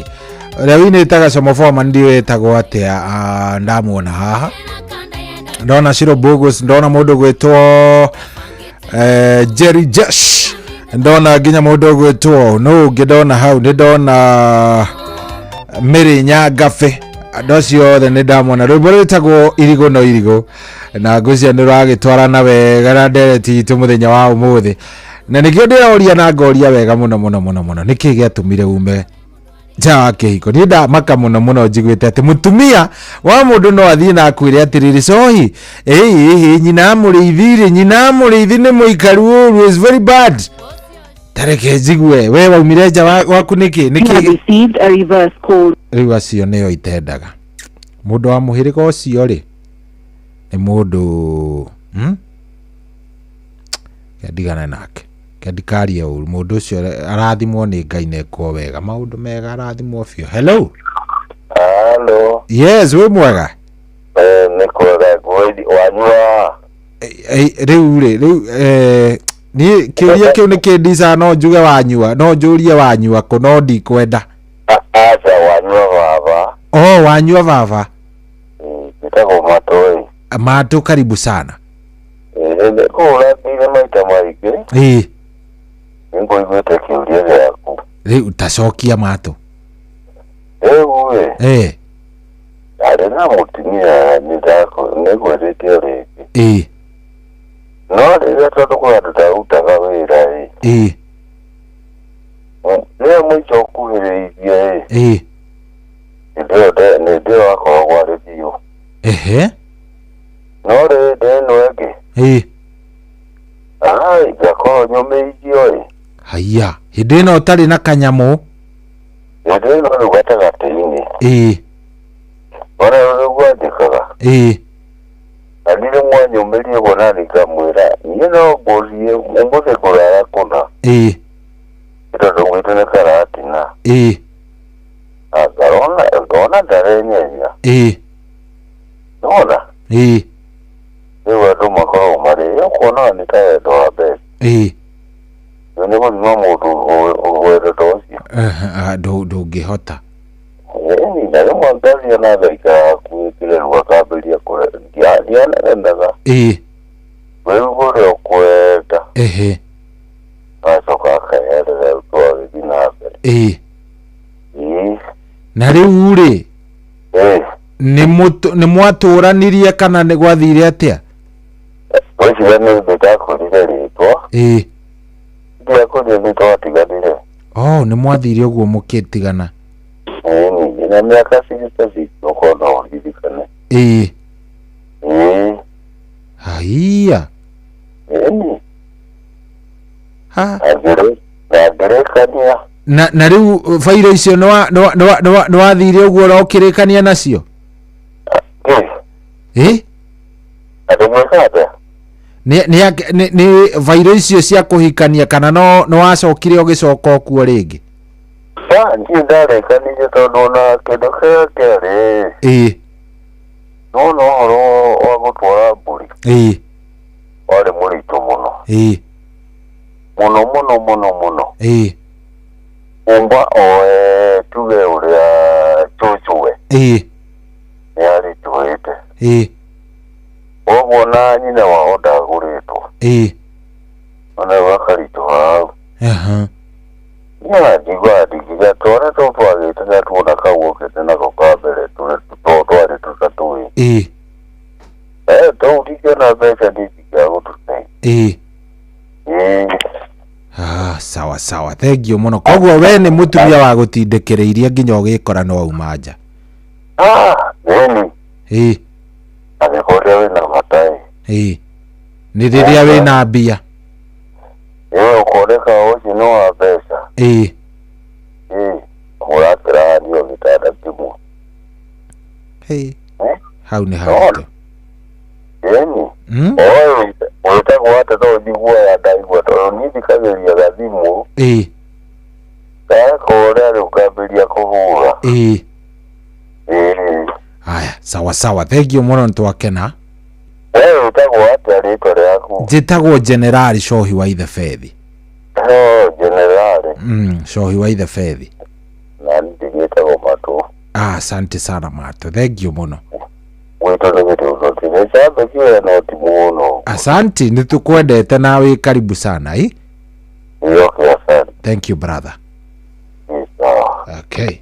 [SPEAKER 6] rĩu inĩte Gacomo Foreman ndiũĩ etagwo atĩa ndamuona haha ndona Shiro Bogus ndona mũndũ gwĩtwo Jerry Josh ndona nginya mũndũ gwĩtwo no ũngĩ ndona hau nĩ ndona Mary Nyagabe andũ acio othe nĩ ndamona rwĩmbo rwĩtagwo irigo no irigo na ngũcia nĩ rwagĩtwarana wega na ndereti itũ mũthenya wa ũmũthĩ na nĩkĩo ndĩroria na ngoria wega mũno nĩkĩ gĩatũmire ume nja wa kĩhiko niĩ ndamaka mũno njiguĩte atĩ mũtumia wa mũndũ no athiĩ na akwĩre atĩrĩrĩ sohi nyina mũrĩithi nĩ mũikaru ũru is very bad tareke njigue we waumire nja waku nĩkĩ rĩu acio nĩo itendaga mũndũ wa mũhĩrĩga ũcio rĩ nĩ mũndũ ndigana nake ndikarie ũru mũndũ ũcio arathimwo nĩ Ngai na ekwo wega maũndũ mega arathimwo biũ hello
[SPEAKER 19] Hello.
[SPEAKER 6] Yes, we mwega.
[SPEAKER 19] Nĩ kwega wanyua
[SPEAKER 6] riu ni kiuria kiu ni kindisa no njuge wanyua no njurie wanyua ko no ndikwenda
[SPEAKER 19] acha wanyua baba
[SPEAKER 6] wanyua baba
[SPEAKER 19] nitako
[SPEAKER 6] Mato karibu sana
[SPEAKER 19] kula bila maita maige ngo igwete kiuria yaku
[SPEAKER 6] riu utacokia Mato
[SPEAKER 19] uwe arena mutumia nitako negwete riki no rĩrĩa tondũ kwa tũtarutaga wĩra rĩrĩa mũico ũkuhĩrĩirie nĩndĩo wakoragwo arĩ biũ no rĩndĩ ĩno ĩngĩ ngakorwo nyũmĩirio
[SPEAKER 6] haiya hĩndĩ ĩno ũtarĩ na kanyamũ
[SPEAKER 19] hĩndĩ ĩno rĩu gatagatĩ-inĩ ona rĩu gwandĩkaga Andire mwanyu mberie bonani kamwira nyino borie umbuze kurara kuna ito ngwitene karatina agarona dare nyenya nona ewa ndo makoro mare yokona ni tawe do abe ni mo mudu owe dosi
[SPEAKER 6] do gihota
[SPEAKER 19] ni ndare mwandazi na daika kuikilerwa kabelia kule ndiana ndaga wewe kwenda asoka kaere kwa binabe
[SPEAKER 6] na riu ri ni mwatũranirie kana ni gwathire atia
[SPEAKER 19] wewe ni betako ritwa ndia kodi bitwa tiganire
[SPEAKER 6] ni mwathire uguo mukitigana
[SPEAKER 19] na miaka sisi tukono hidikane
[SPEAKER 6] haiya na riu fairo icio no wathire uguo no kirikania nacio ni fairo icio cia kuhikania kana no wacokire ugicoka okuo ringi
[SPEAKER 19] ndiye ndarekanire tondu na kindu kĩrĩ no horo wa gũtwara mbũri warĩ mũritũ mũno umba tuge ũrĩa cũcũwe nĩarĩtũĩte ũguo na nyina wao ndagũrĩtwo ona gakaritũha hau ndigwa ndigitwara twagĩte na tuona kagũkĩte nako ka mbere twarĩ tũtatũĩ tũndikĩona mbeca ndingĩa gũtũteithia
[SPEAKER 6] sawa thank you muno koguo we nĩ mũtumia wa gũtindĩkĩrĩirie nginya ũgĩkora no auma nja
[SPEAKER 19] agĩkorĩa wĩna mataĩ
[SPEAKER 6] nĩ rĩrĩa wĩna mbia
[SPEAKER 19] ũkoneka ũcio no wa mbeca ũrakĩranio gĩtanda kĩmwe
[SPEAKER 6] hau nĩ haritũ
[SPEAKER 19] wĩtagwo ata to njiguoya ndaigua tondũ niĩ thikagĩria gathimũ gakorĩa rĩu ngambĩria kũhũra
[SPEAKER 6] haya sawa thank you muno nĩtwakena
[SPEAKER 19] wĩtagwo atĩa rĩtwa rĩaku
[SPEAKER 6] njĩtagwo Generali Cohi wa Ithe Fethi
[SPEAKER 19] Generali
[SPEAKER 6] Cohi wa Ithe Fethi
[SPEAKER 19] na ndigĩtagwo Matũ
[SPEAKER 6] asante sana Matũ thank you muno asante nitukwendete na wi karibu sana thank you brother okay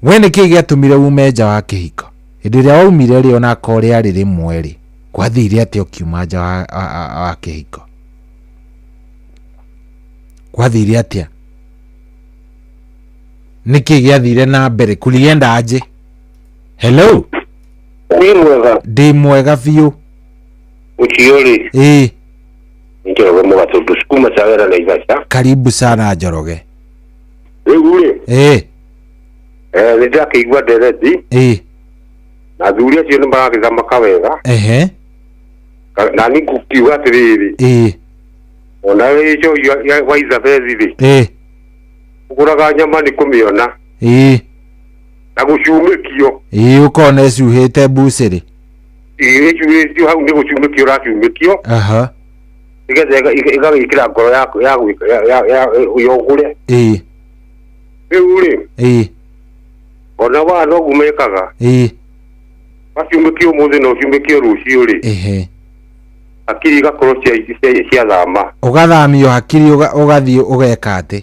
[SPEAKER 6] we nĩ kĩĩ gĩatũmire ume nja wa kĩhiko hĩndĩ ĩrĩa waumire rĩ ona korĩa rĩ rĩmwe rĩ kwathire atĩa ũkiuma nja wa kĩhiko kwathire atĩa nĩ kĩĩ gĩathire na mbere kulienda aje hello ndi mwega biũ
[SPEAKER 21] Uchiori Njoroge mwato tusukuma sagara na Ivasha
[SPEAKER 6] karibu sana Njoroge
[SPEAKER 21] ule nĩndĩra kĩigua ndereti na thuri acio nĩ maragĩthama wega na niĩ ngũkiuga atĩrĩrĩ ona wĩco wa Izabethi ũgũraga nyama nĩ kũmĩona na gũcumĩkio
[SPEAKER 6] ũkona ĩcuhĩte mbucĩrĩ
[SPEAKER 21] icio hau nĩ gũcumbĩkio ũracumbĩkio nĩgetha ĩgagĩkĩra ngoro yaku ya ũgũre rĩu rĩ ona wa no gumekaga wacumbĩkio ũmũthĩ na ũcumbĩkio rũciũ rĩ hakiri igakorwo cia thama
[SPEAKER 6] ũgathamio hakiri ũgathiĩ ũgeka atĩ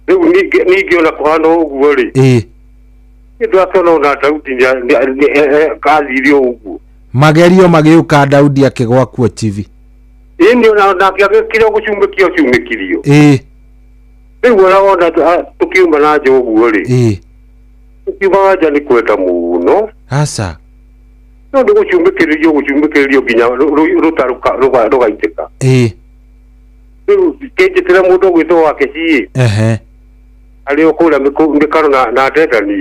[SPEAKER 21] rĩu ningĩ ona kũhana ũguo rĩ nĩndũ akĩona ona Daudi kathirio ũguo
[SPEAKER 6] magerio magĩũka Daudi akĩgwa kuo chivi
[SPEAKER 21] nĩ ona akĩagĩkire gũcumbĩkio cumbĩkirio rĩu ona tũkiuma na nja ũguo rĩ tũkiumaga nja nĩ kwenda mũno
[SPEAKER 6] aca
[SPEAKER 21] no nĩ gũcumbĩkĩrĩrio nginya rũta rũgaitĩka rĩu kĩnjĩtĩra mũndũ gwĩtwo wake ciĩ arĩ o kũrĩa mĩkaro na ndendani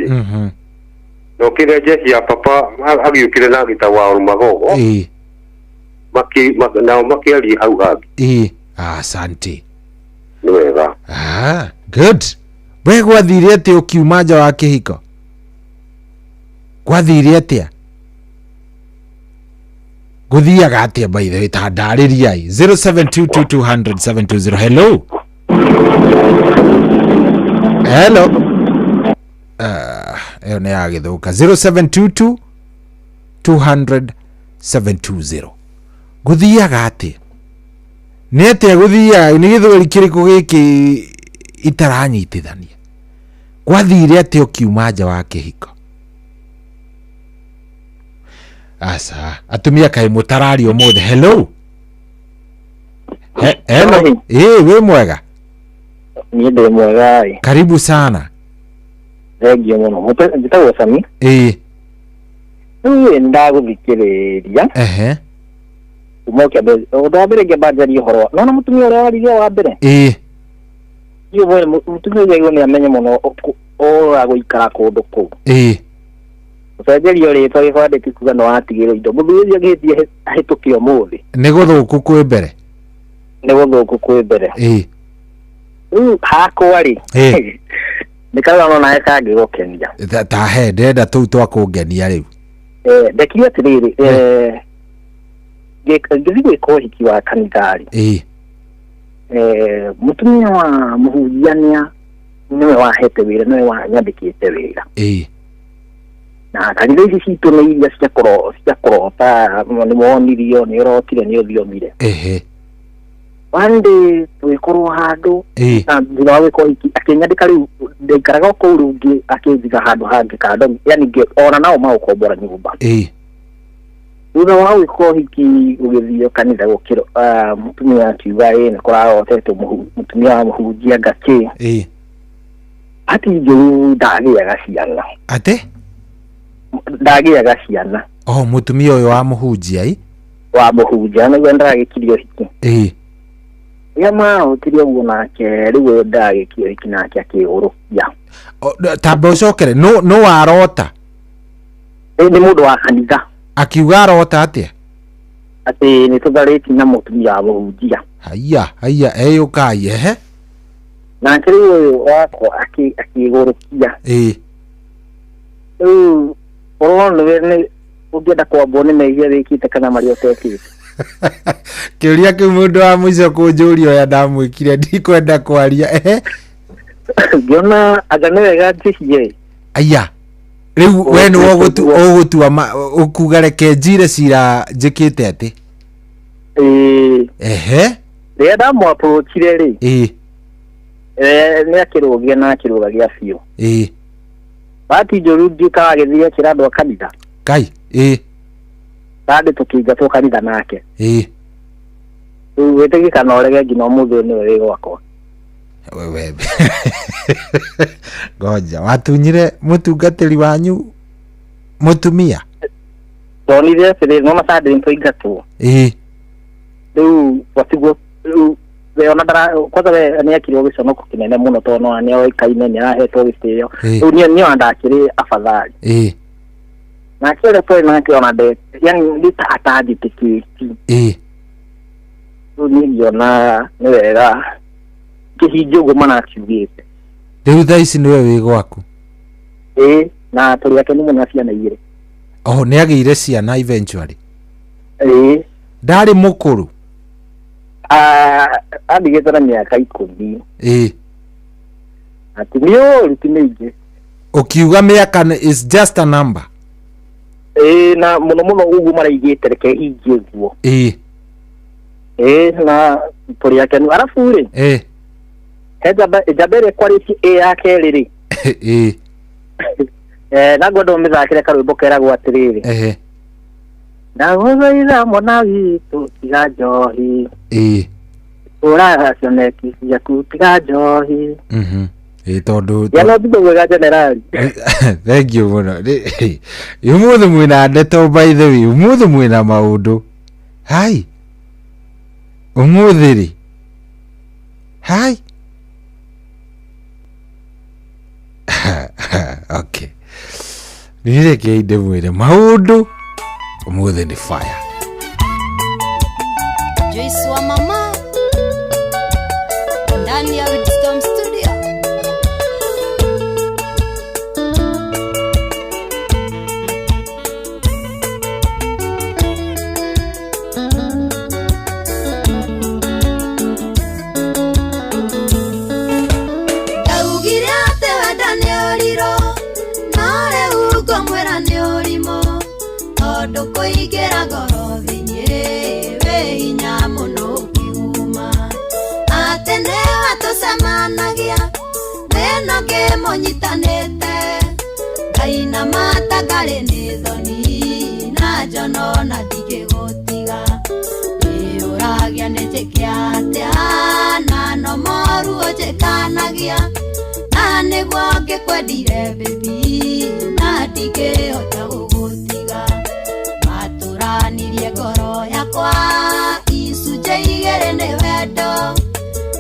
[SPEAKER 21] no kĩrenje cia papa agĩũkire na gĩta wa Magogo nao makĩaria hau hangĩ
[SPEAKER 6] asante
[SPEAKER 21] nĩ wega
[SPEAKER 6] good we gwathire atĩ ũkiuma nja wa kĩhiko gwathire atĩa guthiaga atĩa by the way ta ndarĩria 0722200720 hello eyo nĩ yagĩthũka 0722200720 guthiaga atĩa nĩ atĩa guthiaga nĩ gĩthweri kĩrĩkũ gĩkĩ itaranyitithania gwathire atĩa ũkiuma nja wa kĩhiko asa atumia kaĩ mũtarari ũmũthĩ hello hello wĩ mwega
[SPEAKER 5] niĩ ndĩ mwega
[SPEAKER 6] karibu sana
[SPEAKER 5] thengio mũno njĩtagwo Sami rĩu ndagũthikĩrĩria kuma ũkĩambe ũndũ wa mbere ngĩamba njarie ũhoro nona mũtumia ũrĩa waririe wa mbere mũtumia ũcio nĩ amenye mũno ũragũikara kũndũ kũu ũcenjerio rĩtwa gĩbandĩki kuga nĩ watigĩrwo indo mũthuri ũcio agĩthiĩ ahĩtũkio mũthĩ
[SPEAKER 6] nĩ gũthũku kwĩ mbere
[SPEAKER 5] rĩu hakwa rĩ nĩkarora no nawe kangĩgũkenia
[SPEAKER 6] tahe ndenda tũu twakũngenia rĩu
[SPEAKER 5] ndekire atĩrĩrĩ ngĩthiĩ gwĩka ũhiki wa kanitha-rĩ mũtumia wa mũhunjia nĩwe wahete wĩra nĩwe wanyandĩkĩte wĩra na kanitha ici citũ nĩ iria ciakorota nĩwonirio nĩ ũrotire nĩ ũthiomire one day tũgĩkorwo handũ na thutha wa gwĩka ũhiki akĩnyandĩka rĩu ndaikaraga kũu rĩu ngĩ akĩnjiga handũ hangĩ kando yani ona nao magũkombora nyũmba thutha wa gwĩka ũhiki gũgĩthiĩ kanitha gũkĩra mũtumia akiuga nĩ kũrahotetwo mũtumia wa mũhunjia ngakĩ ati njũru ndagĩaga ciana ndagĩaga ciana
[SPEAKER 6] mũtumia ũyũ wa mũhunjia
[SPEAKER 5] nĩguo ndagĩkirie ũhiki rĩrĩa mahũtirie ũguo nake rĩu ndagĩkirie ũhiki nake akĩũrũkia
[SPEAKER 6] tamba ũcokere nũ warota
[SPEAKER 5] nĩ mũndũ wa kanitha
[SPEAKER 6] akiuga arota atĩa
[SPEAKER 5] atĩ nĩ tũtharĩti na mũtumia wa mũhunjia
[SPEAKER 6] haiya eyũkaie
[SPEAKER 5] nake rĩu ũyũ wakwa akĩgũrũkia rĩu ũrona nĩ ũngĩenda kwambwo nĩ mehia wĩkĩte kana marĩa ũtekĩte
[SPEAKER 6] kĩũria kĩu mũndũ wa mũico kũnjũria ũrĩa ndamwĩkire ndikwenda kwaria
[SPEAKER 5] ngĩona anga nĩ wega njĩhie
[SPEAKER 6] rĩu we nĩ ũgũtua ũkuga reke njire cira njĩkĩte atĩ
[SPEAKER 5] rĩrĩa ndamwaprocire rĩ nĩ akĩrũgia na akĩrũgagia biũ bati njũru nduĩkaga agĩthiĩ akĩra andũ a kanitha
[SPEAKER 6] Ngai
[SPEAKER 5] ndĩ tũkĩingatwo kanitha nake rĩu wĩtĩkĩkana ũrege nginya ũmũthĩ nĩwe wĩ gwakwa
[SPEAKER 6] ngoja watunyire mũtungatĩri wanyu mũtumia
[SPEAKER 5] tonire atĩrĩrĩ no macandĩ nĩtũingatwo rĩu watigwo rĩu we ona kwanza we nĩ akirwo gĩconoko kĩnene mũno tondũ nĩ oĩkaine nĩ arahetwo gĩtĩo rĩu niĩ ona ndakĩrĩ afadhali nake ũrĩa twarĩ nake ona yani nĩ ta atanjĩtĩkĩti rĩu niĩ ngĩona nĩ wega kĩhinge ũguo mana akiugĩte
[SPEAKER 6] rĩu thaa ici nĩwe wĩ gwaku
[SPEAKER 5] na tũrĩ ake nĩ mũno na ciana igĩrĩ
[SPEAKER 6] Oh, nä agä ire ciana eventually.
[SPEAKER 5] Ndari
[SPEAKER 6] mukuru.
[SPEAKER 5] Athigĩte na mĩaka 10. Ati nĩ ũru ti mĩingĩ.
[SPEAKER 6] Ukiuga mĩaka is just a number.
[SPEAKER 5] Na mũno ũguo maraigĩte reke ingĩ ũguo. Na tũrĩ akenu arabu rĩ. Njambere kwarĩtie yake rĩrĩ. Na ngwenda ũmĩthakĩre karwĩmbo keragwo atĩrĩrĩ. Ndagũthaitha mwana witũ tiga njohi. Ũraga cioneki ciaku tiga njohi.
[SPEAKER 6] Tondu
[SPEAKER 5] no tiga gwega generali.
[SPEAKER 6] Thank you muno. Umuthi mwina ndeto by the way. Umuthi mwina maundu. Hai. Umuthi ri. Hai. Okay. Nireke inde mwire maundu. Umuthi ni fire.
[SPEAKER 11] Joyce wa mama ndani ya Wisdom Studio. Augire ate wenda nĩ ũriro na rĩu ngomwĩra nĩ ũrimo tondũ kũingĩra ngoro thĩinĩ wĩ hinya mũno ũkiuma atĩ nĩ watũcemanagia thĩno ngĩmũnyitanĩte Ngai na mata ngarĩ nĩ thoni na njono na ndigĩgũtiga ũragĩa nĩ njĩke atĩa na no moru ũnjĩkanagia na nĩguo ngĩkwendire baby na ndigĩhota gũgũtiga matũranirie ngoro yakwa icunjĩ igĩrĩ nĩ wendo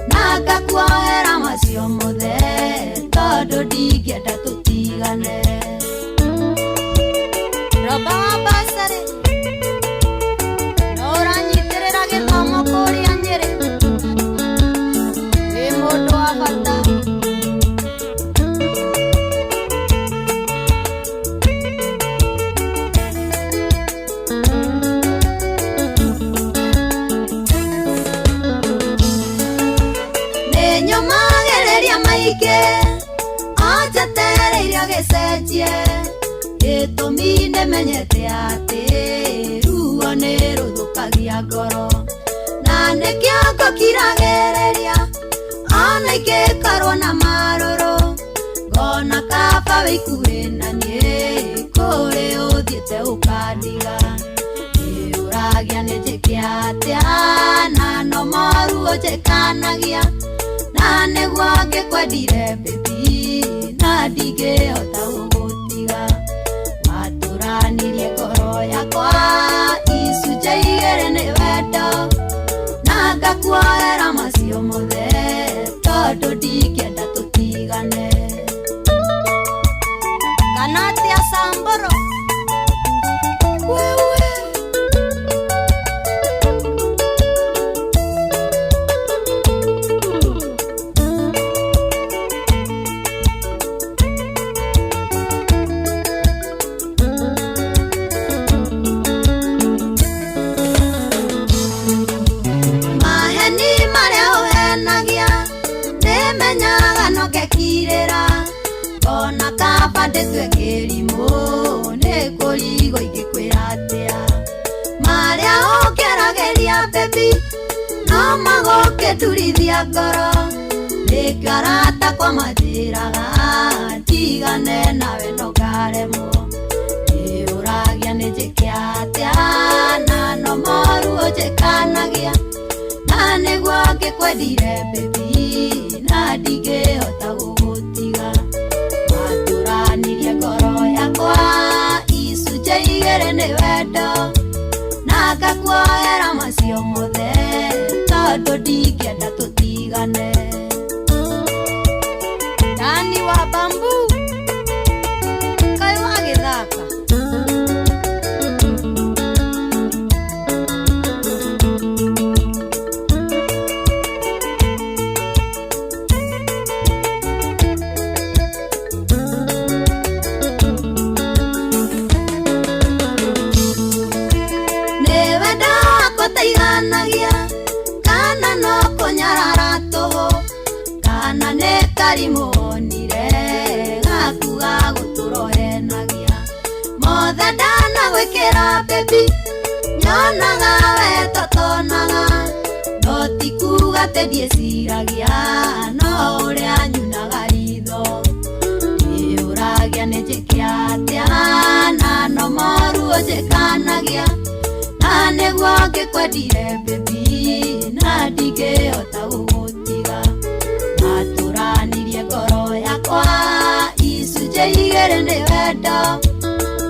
[SPEAKER 11] na ngakuohera macio mothe tondũ ndingĩenda tũtigane. Roba wa basarĩ no ũranyitĩrĩra gĩthomo kũrĩa Nyĩrĩ wĩ mũndũ wa bata. Nĩnyũmagĩrĩria maingĩ anjetereire gĩcenjie gĩtũmi nĩmenyete atĩ ruo nĩ rũthũkagia ngoro na nĩkĩo ngũkiragĩrĩria ona ingĩkorwo na marũrũ ngona kaba wĩikuĩ na niĩ kũrĩ ũthiĩte ũkandiga ũragĩa nĩ njĩke atĩa na no moru ũnjĩkanagia na nĩguo ngĩkwendire baby na ndingĩhota gũgũtiga matũranirie ngoro yakwa icunjĩ igĩrĩ nĩ wendo na ngakuohera macio mothe tondũ ndingĩenda tũtigane. Kana atĩa Samburu wewe ona kaba ndĩtue kĩrimũ nĩ kũrigwo ingĩkwĩra atĩa marĩa ũkĩrageria baby no magũkĩndurithia ngoro nĩkĩo arata kwa manjĩraga ndigane nawe no ngaremwo ũragĩa nĩ njĩke atĩa na no moru ũnjĩkanagia na nĩguo ngĩkwendire baby na ndingĩhota gũgũtiga matũranirie ngoro yakwa icunjĩ igĩrĩ nĩ wendo na ngakuohera macio mothe tondũ ndingĩenda tũtigane. Dani wa Bambu kaĩ wagĩthaka kari muonire gakuga guturohenagia mothe ndana gwikira baby nyonaga we totonaga no tikuga tethie ciragia no uria nyunaga ritho uragia nĩ njĩke atĩa na no moru njĩkanagia na nĩguo ngĩkwendire baby na ndingĩhota gũgũtiga na tũranirie ngoro yakwa icunjĩ igĩrĩ nĩ wendo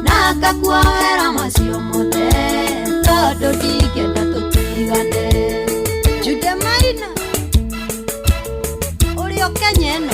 [SPEAKER 11] na ngakuoera macio mothe tondũ ndingĩenda tũtigane Jude Maina ũrĩ o Kenya ĩno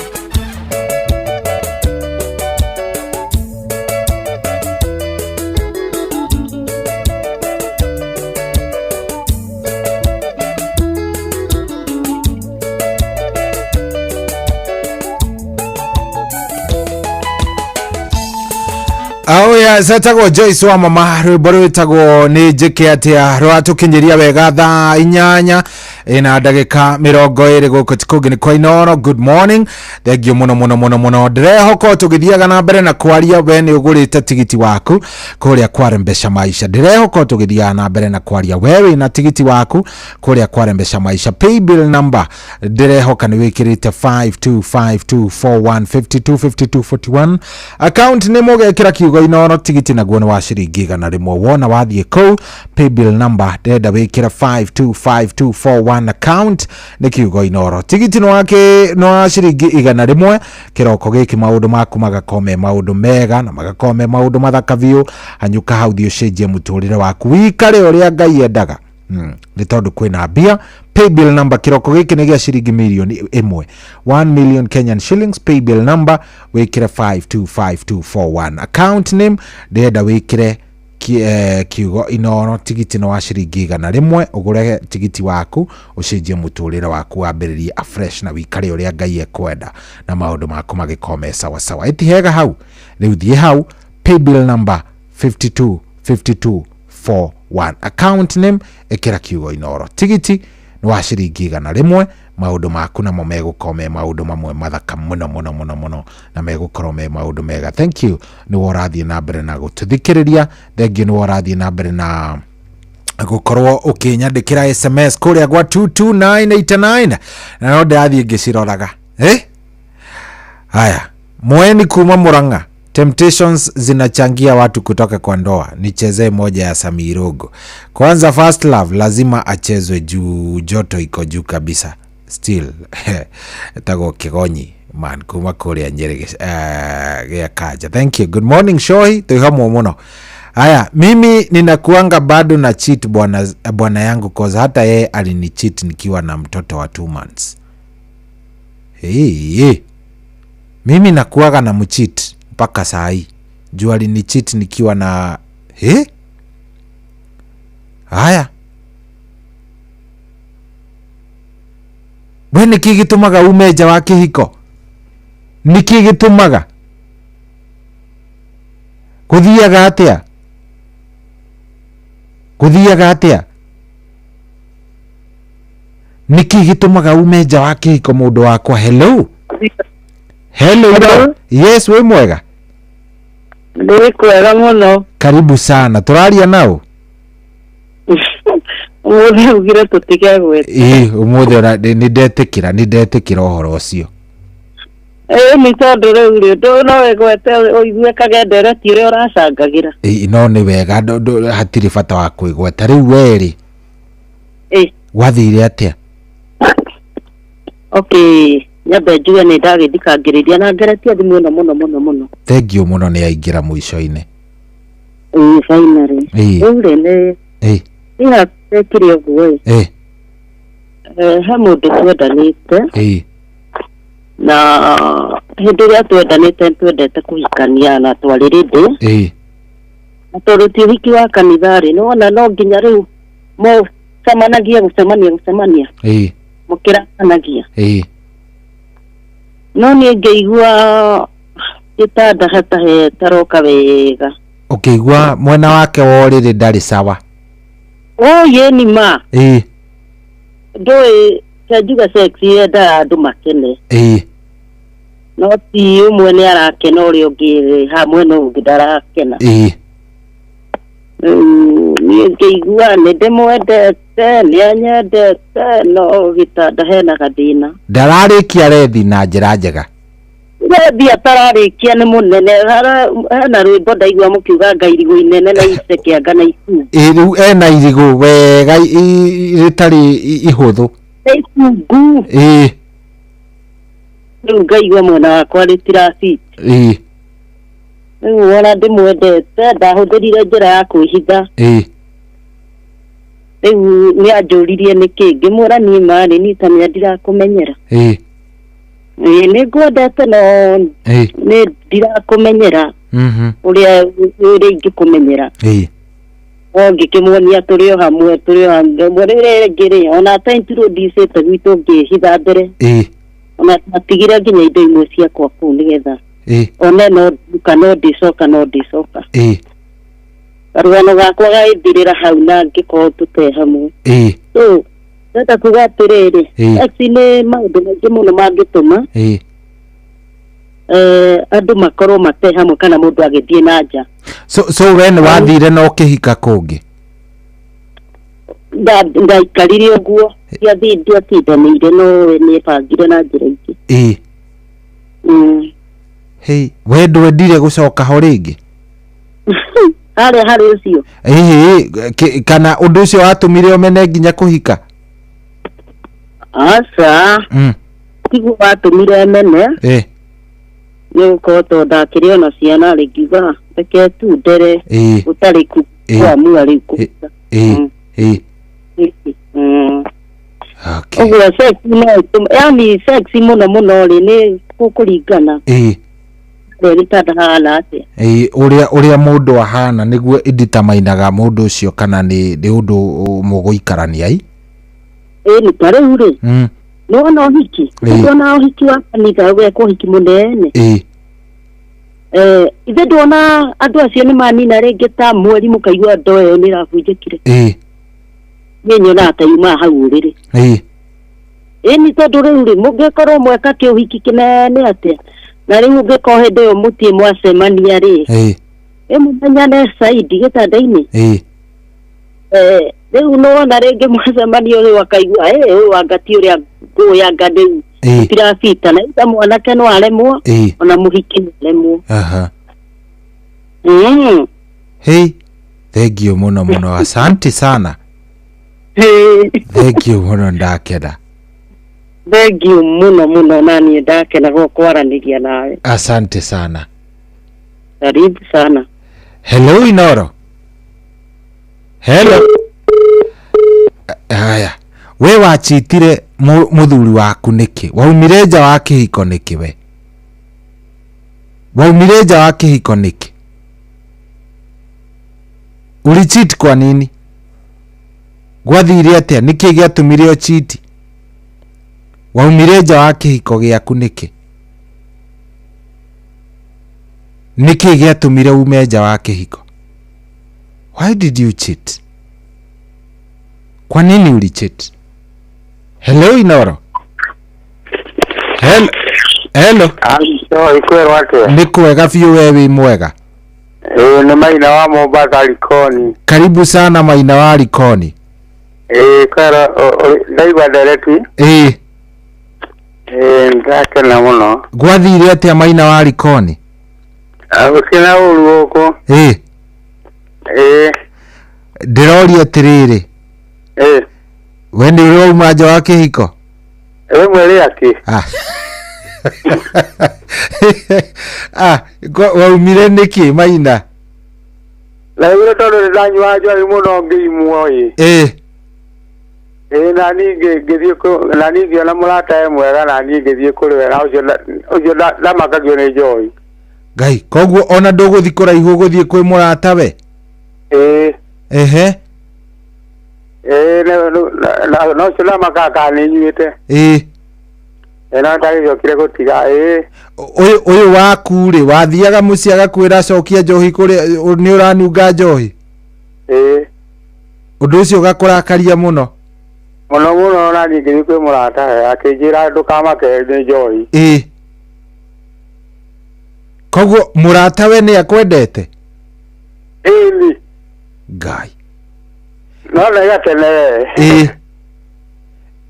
[SPEAKER 6] Oya setagwo Joyce wa mama rwimbo rwitagwo ni njike atia rwatukinyiria wega thaa 8 ina ndagika 20 guku tikugini kwa Inooro. Good morning, thank you muno ndirehoka tugithiaga na mbere na kwaria we ni ugurite tigiti waku kuria kwarembesha maisha. Ndirehoka tugithiaga na mbere na kwaria wewe na tigiti waku kuria kwarembesha maisha. Pay bill number ndirehoka ni wikirite 525241525241. Account ni mugekira kiugo Inooro tigiti naguo ni wa ciringi 100 wona wathie kou. Pay bill number ndenda wikira 525241 account ni kiugo Inooro tigiti no wake no ciringi 100 kiroko giki maundu maku magakome maundu mega na magakome maundu mathaka biu hanyuka hau thio cenjie muturire waku wikare uria Ngai endaga ni tondu kwina mbia. Pay bill number kiroko giki ni gia ciringi milioni 1 million Kenyan shillings. Pay bill number wikire 525241. Account name ndenda wikire kiugo Inooro tigiti no wa ciringi 100 ugure tigiti waku ucenjie muturire waku wambiririe afresh na wikare uria Ngai ekwenda na maundu maku magikome sawa sawa. Itihega hau riu thie hau. Pay bill number 525241. Account name ekira kiugo Inooro tigiti no wa ciringi 100 maundu maku na megukome maundu mamwe mathaka muno na megukorwo me maundu mega. Thank you ni worathie na mbere na gututhikiriria. Thank you ni worathie na mbere na gukorwo ukinyandikira SMS kuria gwa 22989 na no ndathie ngiciroraga haya mweni kuma Murang'a. Temptations zinachangia watu kutoka kwa ndoa. Nichezee moja ya Samirogo. Kwanza First Love lazima achezwe juu joto iko juu kabisa. Still tago Kigonyi man kuma kuria Nyeri ya Kaja. Thank you. Good morning Shohi tuihamu muno. Haya mimi ninakuanga bado na cheat bwana yangu cause hata yeye alini cheat nikiwa na mtoto wa 2 months. Mimi nakuaga na mcheat mpaka saa hii. Juu alini cheat nikiwa na haya. We niki gitumaga umeja wa kihiko? Niki gitumaga kuthiaga atia? Niki gitumaga umeja wa kihiko mundu wakwa? Hello. Yes, we mwega?
[SPEAKER 13] Ndi kwega muno.
[SPEAKER 6] Karibu sana. Turaria nao?
[SPEAKER 13] Umuthi ugire tutige gwete.
[SPEAKER 6] Umuthi ni ndetikira uhoro ucio.
[SPEAKER 13] Ni tondu riu ri no wegwete uigue kagendere ti ri uracangagira.
[SPEAKER 6] No ni wega hatiri bata wa kwigweta. Riu weri wathire atia?
[SPEAKER 13] Okay, nyambe njuge ni ndagithikangiriria na ngeretia thimu ino muno.
[SPEAKER 6] Thank you muno ni aingira muico-ini.
[SPEAKER 13] Finally. Riu ni ina tekire uguo. He mundu twendanite. Na hindi ria twendanite twendete kuhikania na twaririnde. Na tondu ti wiki wa kanithari no ona no nginya riu mo samanagia gucemania. Mukiranagia. No ni ngeigua gitanda hatahe taroka wega.
[SPEAKER 6] Ukigua mwena wake woriri ndari sawa?
[SPEAKER 13] Ye ni ma. Ndoi kajuga sexy eda andu makene. no ti umwe nĩ arakena ũrĩa ũngĩ hamwe no ũngĩ ndarakena niĩ ngĩigua nĩ ndĩmwendete nĩ anyendete no gĩtanda hena gathĩna
[SPEAKER 6] ndararĩkia rethi na njĩra njega
[SPEAKER 13] rethi atararĩkia nĩ mũnene hena rwĩmbo ndaigua mũkiuga ngairigũ inene na icekĩanga na ikungu
[SPEAKER 6] rĩu ena irigũ wega rĩtarĩ ihũthũ
[SPEAKER 13] ikungu rĩu ngaigua mwena wakwa rĩtiraciti rĩu ona ndĩmwendete ndahũthĩrire njĩra ya kwĩhitha rĩu nĩ anjũririe nĩkĩ ngĩmwĩra niĩ marĩ nĩtamĩa ndirakũmenyera nĩ ngwendete no nĩ ndirakũmenyera ũrĩa ingĩkũmenyera ngĩkĩmuonia tũrĩ o hamwe rĩrĩ ngĩrĩ ona taintirwo ndicĩte gwitũ ngĩhitha mbere ona atigire nginya indo imwe ciakwa kũu nĩgetha one no ndicoka karũgano gakwa gaithirĩra hau na ngĩkorwo tũte hamwe so ndata kuga atĩrĩrĩ nĩ maũndũ maingĩ mũno mangĩtũma andũ makorwo mate hamwe kana mũndũ agĩthiĩ na nja
[SPEAKER 6] so we nĩ wathire na ũkĩhika kũngĩ
[SPEAKER 13] ndaikarire ũguo ndiatindanĩire no nĩbangire na njĩra ingĩ
[SPEAKER 6] we ndwendire gũcoka ho rĩngĩ
[SPEAKER 13] harĩ ũcio
[SPEAKER 6] kana ũndũ ũcio watũmire ũmene nginya kũhika
[SPEAKER 13] aca tiguo watũmire mene nĩ gũkorwo tondũ ndakĩrĩ ona ciana rĩngiuga reke tu ndere ũtarĩ kuamua rĩu kũhika ũguo sex yani sex mũno rĩ nĩ kũringana
[SPEAKER 6] ũrĩa mũndũ ahana nĩguo inditamainaga mũndũ ũcio kana nĩ ũndũ mũgũikarania
[SPEAKER 13] nĩ ta rĩu rĩ nĩwona ũhiki wa kanitha gwekwo ũhiki mũnene ithe ndwona andũ acio nĩ manina rĩngĩ ta mweri mũkaigua ndo ĩyo nĩ ĩrabunjĩkire niĩ nyonaga ta yumaga hau ũrĩrĩ nĩ tondũ rĩu rĩ mũngĩkorwo mweka kĩũhiki kĩnene atĩa na rĩu ũngĩkorwo hĩndĩ ĩyo mũtiĩ mwacemania rĩ mũmenyane saidi gĩtanda-inĩ rĩu nĩwona rĩngĩ mwacemania rĩu akaigua ũyũ wangati ũrĩa ngũyanga rĩu tirabita na ita mwanake no aremwo ona mũhiki no aremwo
[SPEAKER 6] thank you mũno asante sana thank you mũno ndakena
[SPEAKER 13] thank you mũno nani ndakena kwaranĩria nawe
[SPEAKER 6] asante sana
[SPEAKER 13] karibu sana
[SPEAKER 6] hello Inoro hello haya we wachitire mũthuri waku nĩkĩ waumire nja wa kĩhiko nĩkĩ we waumire nja wa kĩhiko nĩkĩ ulichiti kwa nini gwathire atĩa nĩkĩ gĩatũmire ũchiti waumire nja wa kĩhiko gĩaku nĩkĩ gĩatũmire ume nja wa kĩhiko why did you cheat kwa nini ulicheat hello Inoro hello nĩ kwega biũ we wĩ mwega
[SPEAKER 21] nĩ Maina wa Mombasa Likoni
[SPEAKER 6] karibu sana Maina wa Likoni
[SPEAKER 21] kwera ndaigua ndereti ndakena mũno
[SPEAKER 6] gwathire atĩa Maina wa Likoni
[SPEAKER 21] gũkĩna ũru gũkũ
[SPEAKER 6] ndĩroria atĩrĩrĩ we nĩ ũrauma nja wa kĩhiko
[SPEAKER 21] mweri akĩ
[SPEAKER 6] waumire nĩkĩ Maina
[SPEAKER 21] na rĩu tondũ ndanyua njohi mũno ngĩimwo na niĩ ngĩthiĩ na niĩ ngĩona mũrata mwega na niĩ ngĩthiĩ kũrĩ we na ũcio ndamakagio nĩ njohi
[SPEAKER 6] Ngai koguo ona ndũgũthiĩ kũraihu ũgũthiĩ kwĩ mũrata we
[SPEAKER 21] no ũcio ndamakaga nĩ nyuĩte na ndagĩcokire gũtiga
[SPEAKER 6] ũyũ waku rĩ wathiaga mũciĩ agakwĩra acokia njohi kũrĩa nĩ ũranunga njohi ũndũ ũcio ũgakũrakaria mũno
[SPEAKER 21] na niĩ ngĩthiĩ kwĩ mũrata akĩnjĩra ndũkamake nĩ njohi
[SPEAKER 6] koguo muratawe ni akwendete
[SPEAKER 10] Ĩni.
[SPEAKER 6] Ngai.
[SPEAKER 10] No nega tene.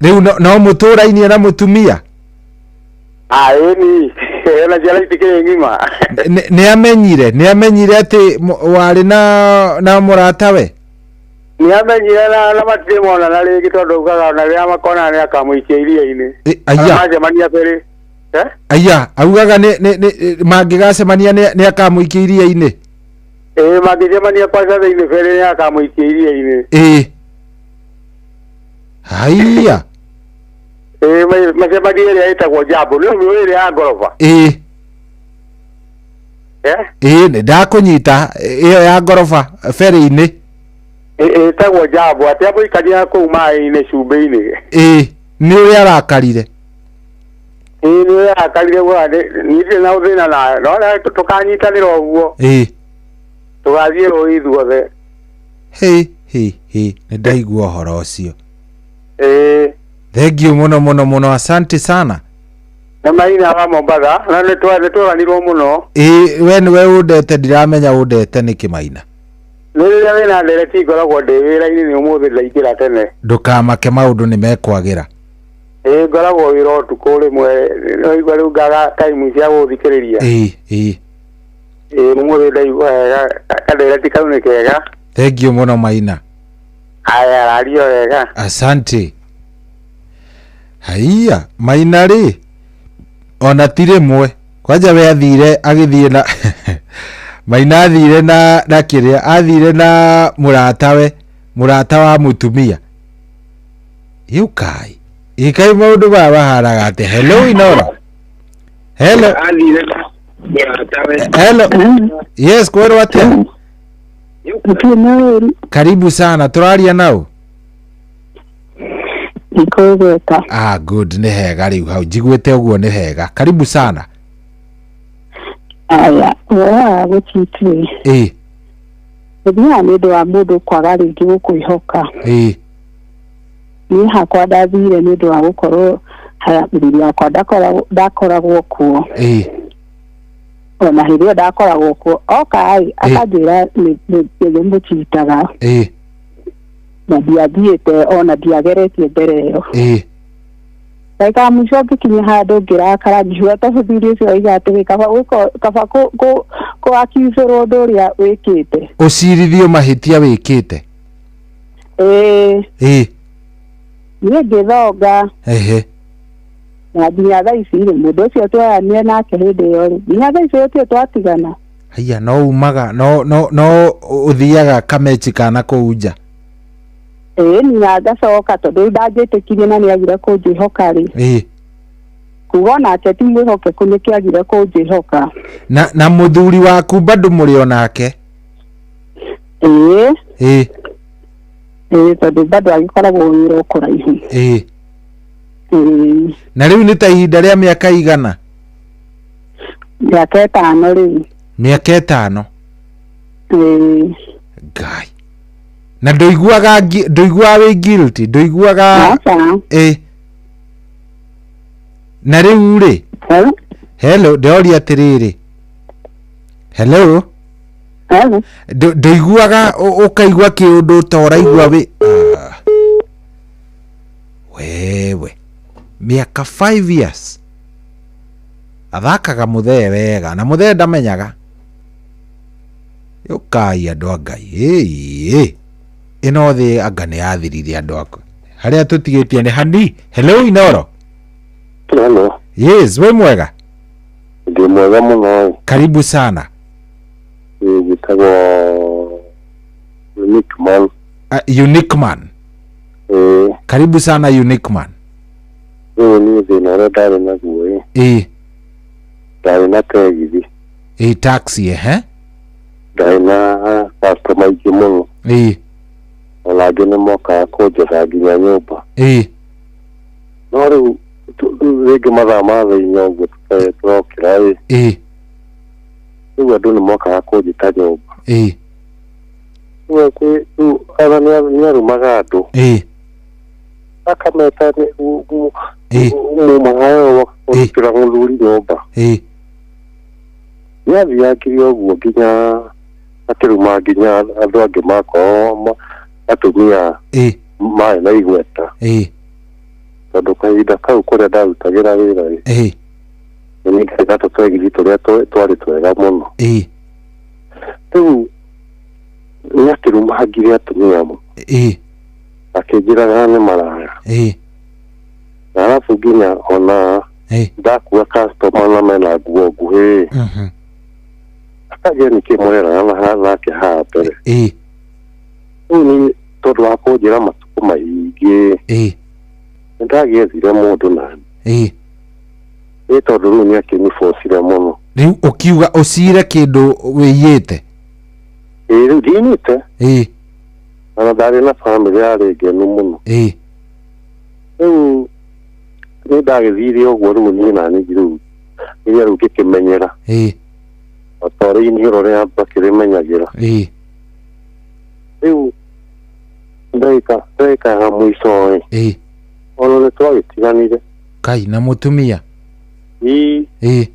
[SPEAKER 6] Riu no mutura-ini na mutumia.
[SPEAKER 10] Ĩni. Ena jala itike ngima.
[SPEAKER 6] Ni amenyire ati wari na muratawe.
[SPEAKER 10] Ni amenyire na matimona na rigi tondu ugaga na ria makona ni akamuikia iria-ini.
[SPEAKER 6] Aya.
[SPEAKER 10] Majemania pere.
[SPEAKER 6] Aya, augaga ni mangigacemania ni akamuikia iria-ini.
[SPEAKER 10] Magijemania kwa sasa ile pere ni akamuikia iria-ini.
[SPEAKER 6] Haiya.
[SPEAKER 10] Macemania ĩrĩa ĩtagwo Jambo nĩ ũmĩũĩ ĩrĩa ya ngoroba.
[SPEAKER 6] Nĩ ndakunyita ĩyo ya ngoroba ferry-inĩ.
[SPEAKER 10] Ĩtagwo Jambo atĩ amũikania kũu maĩ-inĩ cumbĩ-inĩ.
[SPEAKER 6] Nĩ ũrĩa arakarire.
[SPEAKER 10] Nĩ ũrĩa arakarire nĩtirĩ na ũthĩna nayo no tũkanyitanĩra ũguo. Tũgathiĩ rũĩ ithuothe.
[SPEAKER 6] Nĩ ndaigua ũhoro ũcio. Thank you muno asante sana.
[SPEAKER 10] Na maina wa Mombatha na nitwaranirwo muno.
[SPEAKER 6] We niwe undete ndiramenya undete niki maina.
[SPEAKER 10] Rĩrĩa wĩna ndereti ngoragwo ndĩ wĩra-inĩ nĩ ũmũthĩ ndaingĩra tene.
[SPEAKER 6] Ndukamake maũndũ nĩ mekwagira.
[SPEAKER 10] Ngoragwo wĩra ũtukũ rĩmwe noigua rĩu ngaga time cia gũthikĩrĩria. Ũmũthĩ ndaigua wega kandereti kau nĩ kega.
[SPEAKER 6] Thank you muno maina.
[SPEAKER 10] Aya radio wega.
[SPEAKER 6] Asante. Haiya maina ri ona tire mwe kwanja we athire agithie na maina athire na kiria athire na murata wa mutumia yukai ikai maundu baba haraga ate hello Inoro hello yes kwero watia karibu sana turaria nao
[SPEAKER 13] Nikogeta.
[SPEAKER 6] Good ni hega riu hau njiguite uguo ni hega karibu sana.
[SPEAKER 13] Aya gutitwe. Ndia nĩ ũndũ wa mũndũ kwaga rĩngĩ gũkwĩhoka. Niĩ hakwa ndathire nĩ ũndũ wa gũkorwo haya mũthuri wakwa ndakoragwo kuo. Ona hĩndĩ ĩyo ndakoragwo kuo okai akanjĩra nĩ mũcitaga. Na ndiathiĩte ona ndiageretie mbere ĩyo. Ndaika mũico ngĩkinya handũ ngĩrakara ngiuga ta mũthuri ũcio oiga atĩ kaba kũ-accuse-rwo ũndũ ũrĩa wĩkĩte.
[SPEAKER 6] Ũcirithio mahĩtia wĩkĩte.
[SPEAKER 13] Niĩ ngĩthonga. Na nginya thaa ici rĩ mũndũ ũcio twaranire nake hĩndĩ ĩyo rĩ nginya thaa ici gũtirĩ twatigana.
[SPEAKER 6] Haiya no umaga no ũthiaga kameci kana kũu nja.
[SPEAKER 13] Niĩ ngacoka tondũ ndanjĩtĩkirie na nĩagire kũnjĩhoka rĩ. Kuga nake ti mwĩhokeku nĩkĩagire kũnjĩhoka.
[SPEAKER 6] Na mũthuri waku bado mũrĩ onake?
[SPEAKER 13] Tondũ bado agĩkoragwo wĩra o kũraihu.
[SPEAKER 6] Na rĩu nĩ ta ihinda rĩa mĩaka igana?
[SPEAKER 13] Mĩaka 5 rĩu.
[SPEAKER 6] Mĩaka 5? Ngai. Na ndoiguaga wĩ guilty ndoiguaga na rĩu rĩ hello ndoria atĩrĩrĩ hello ndoiguaga ũkaigua kĩũndũ ta ũraigua wewe mĩaka 5 years athakaga mũthee wega na mũthee ndamenyaga yukai andũ a Ngai ino thĩ anga nĩ yathirire andũ aku harĩa tũtigĩtie nĩ hani. Hello Inoro.
[SPEAKER 21] Hello.
[SPEAKER 6] Yes, we mwega?
[SPEAKER 21] Ndi mwega muno.
[SPEAKER 6] Karibu sana.
[SPEAKER 21] Gitagwo Unique Man.
[SPEAKER 6] Unique Man. Karibu sana Unique Man.
[SPEAKER 21] Ni thĩna ũrĩa ndarĩ naguo ndarĩ na tegithi.
[SPEAKER 6] Taxi
[SPEAKER 21] ndarĩ na customer aingĩ mũno. Ona angĩ nĩ mokaga kũnjetha nginya nyũmba. No rĩu rĩngĩ mathaa ma thĩinĩ ũguo tũrokĩra rĩu andũ nĩ mokaga kũnjĩta nyũmba. Rĩu ara nĩ arumaga andũ akameta mumaga ĩyo kũrutĩra mũthuri nyũmba. yathi yakiri oguo nginya atiruma nginya andu angi mako atumia mai na igweta tondu kahinda kau kuria ndarutagira wira ni kahinda tutwegiri turia twari twega muno riu ni atiruma ngiri atumia mu akinjiraga ni maraya na arabu nginya ona ndakuwa customer na mena nguo nguhi akagia nikimwera nake haha mbere riu ni tondu wa kunjira matuku maingi nindagiethire mundu nani ni tondu riu ni akinibocire muno
[SPEAKER 6] riu ukiuga ucire kindu wiyite
[SPEAKER 21] riu ndinite na ndari na family yari ngenu muno riu ni ndagithire uguo riu ni nani riu riu ngikimenyera otori ni rorea bakirimenyagira riu ndaika ha mwiso ono ni twagitiganire
[SPEAKER 6] kai na mutumia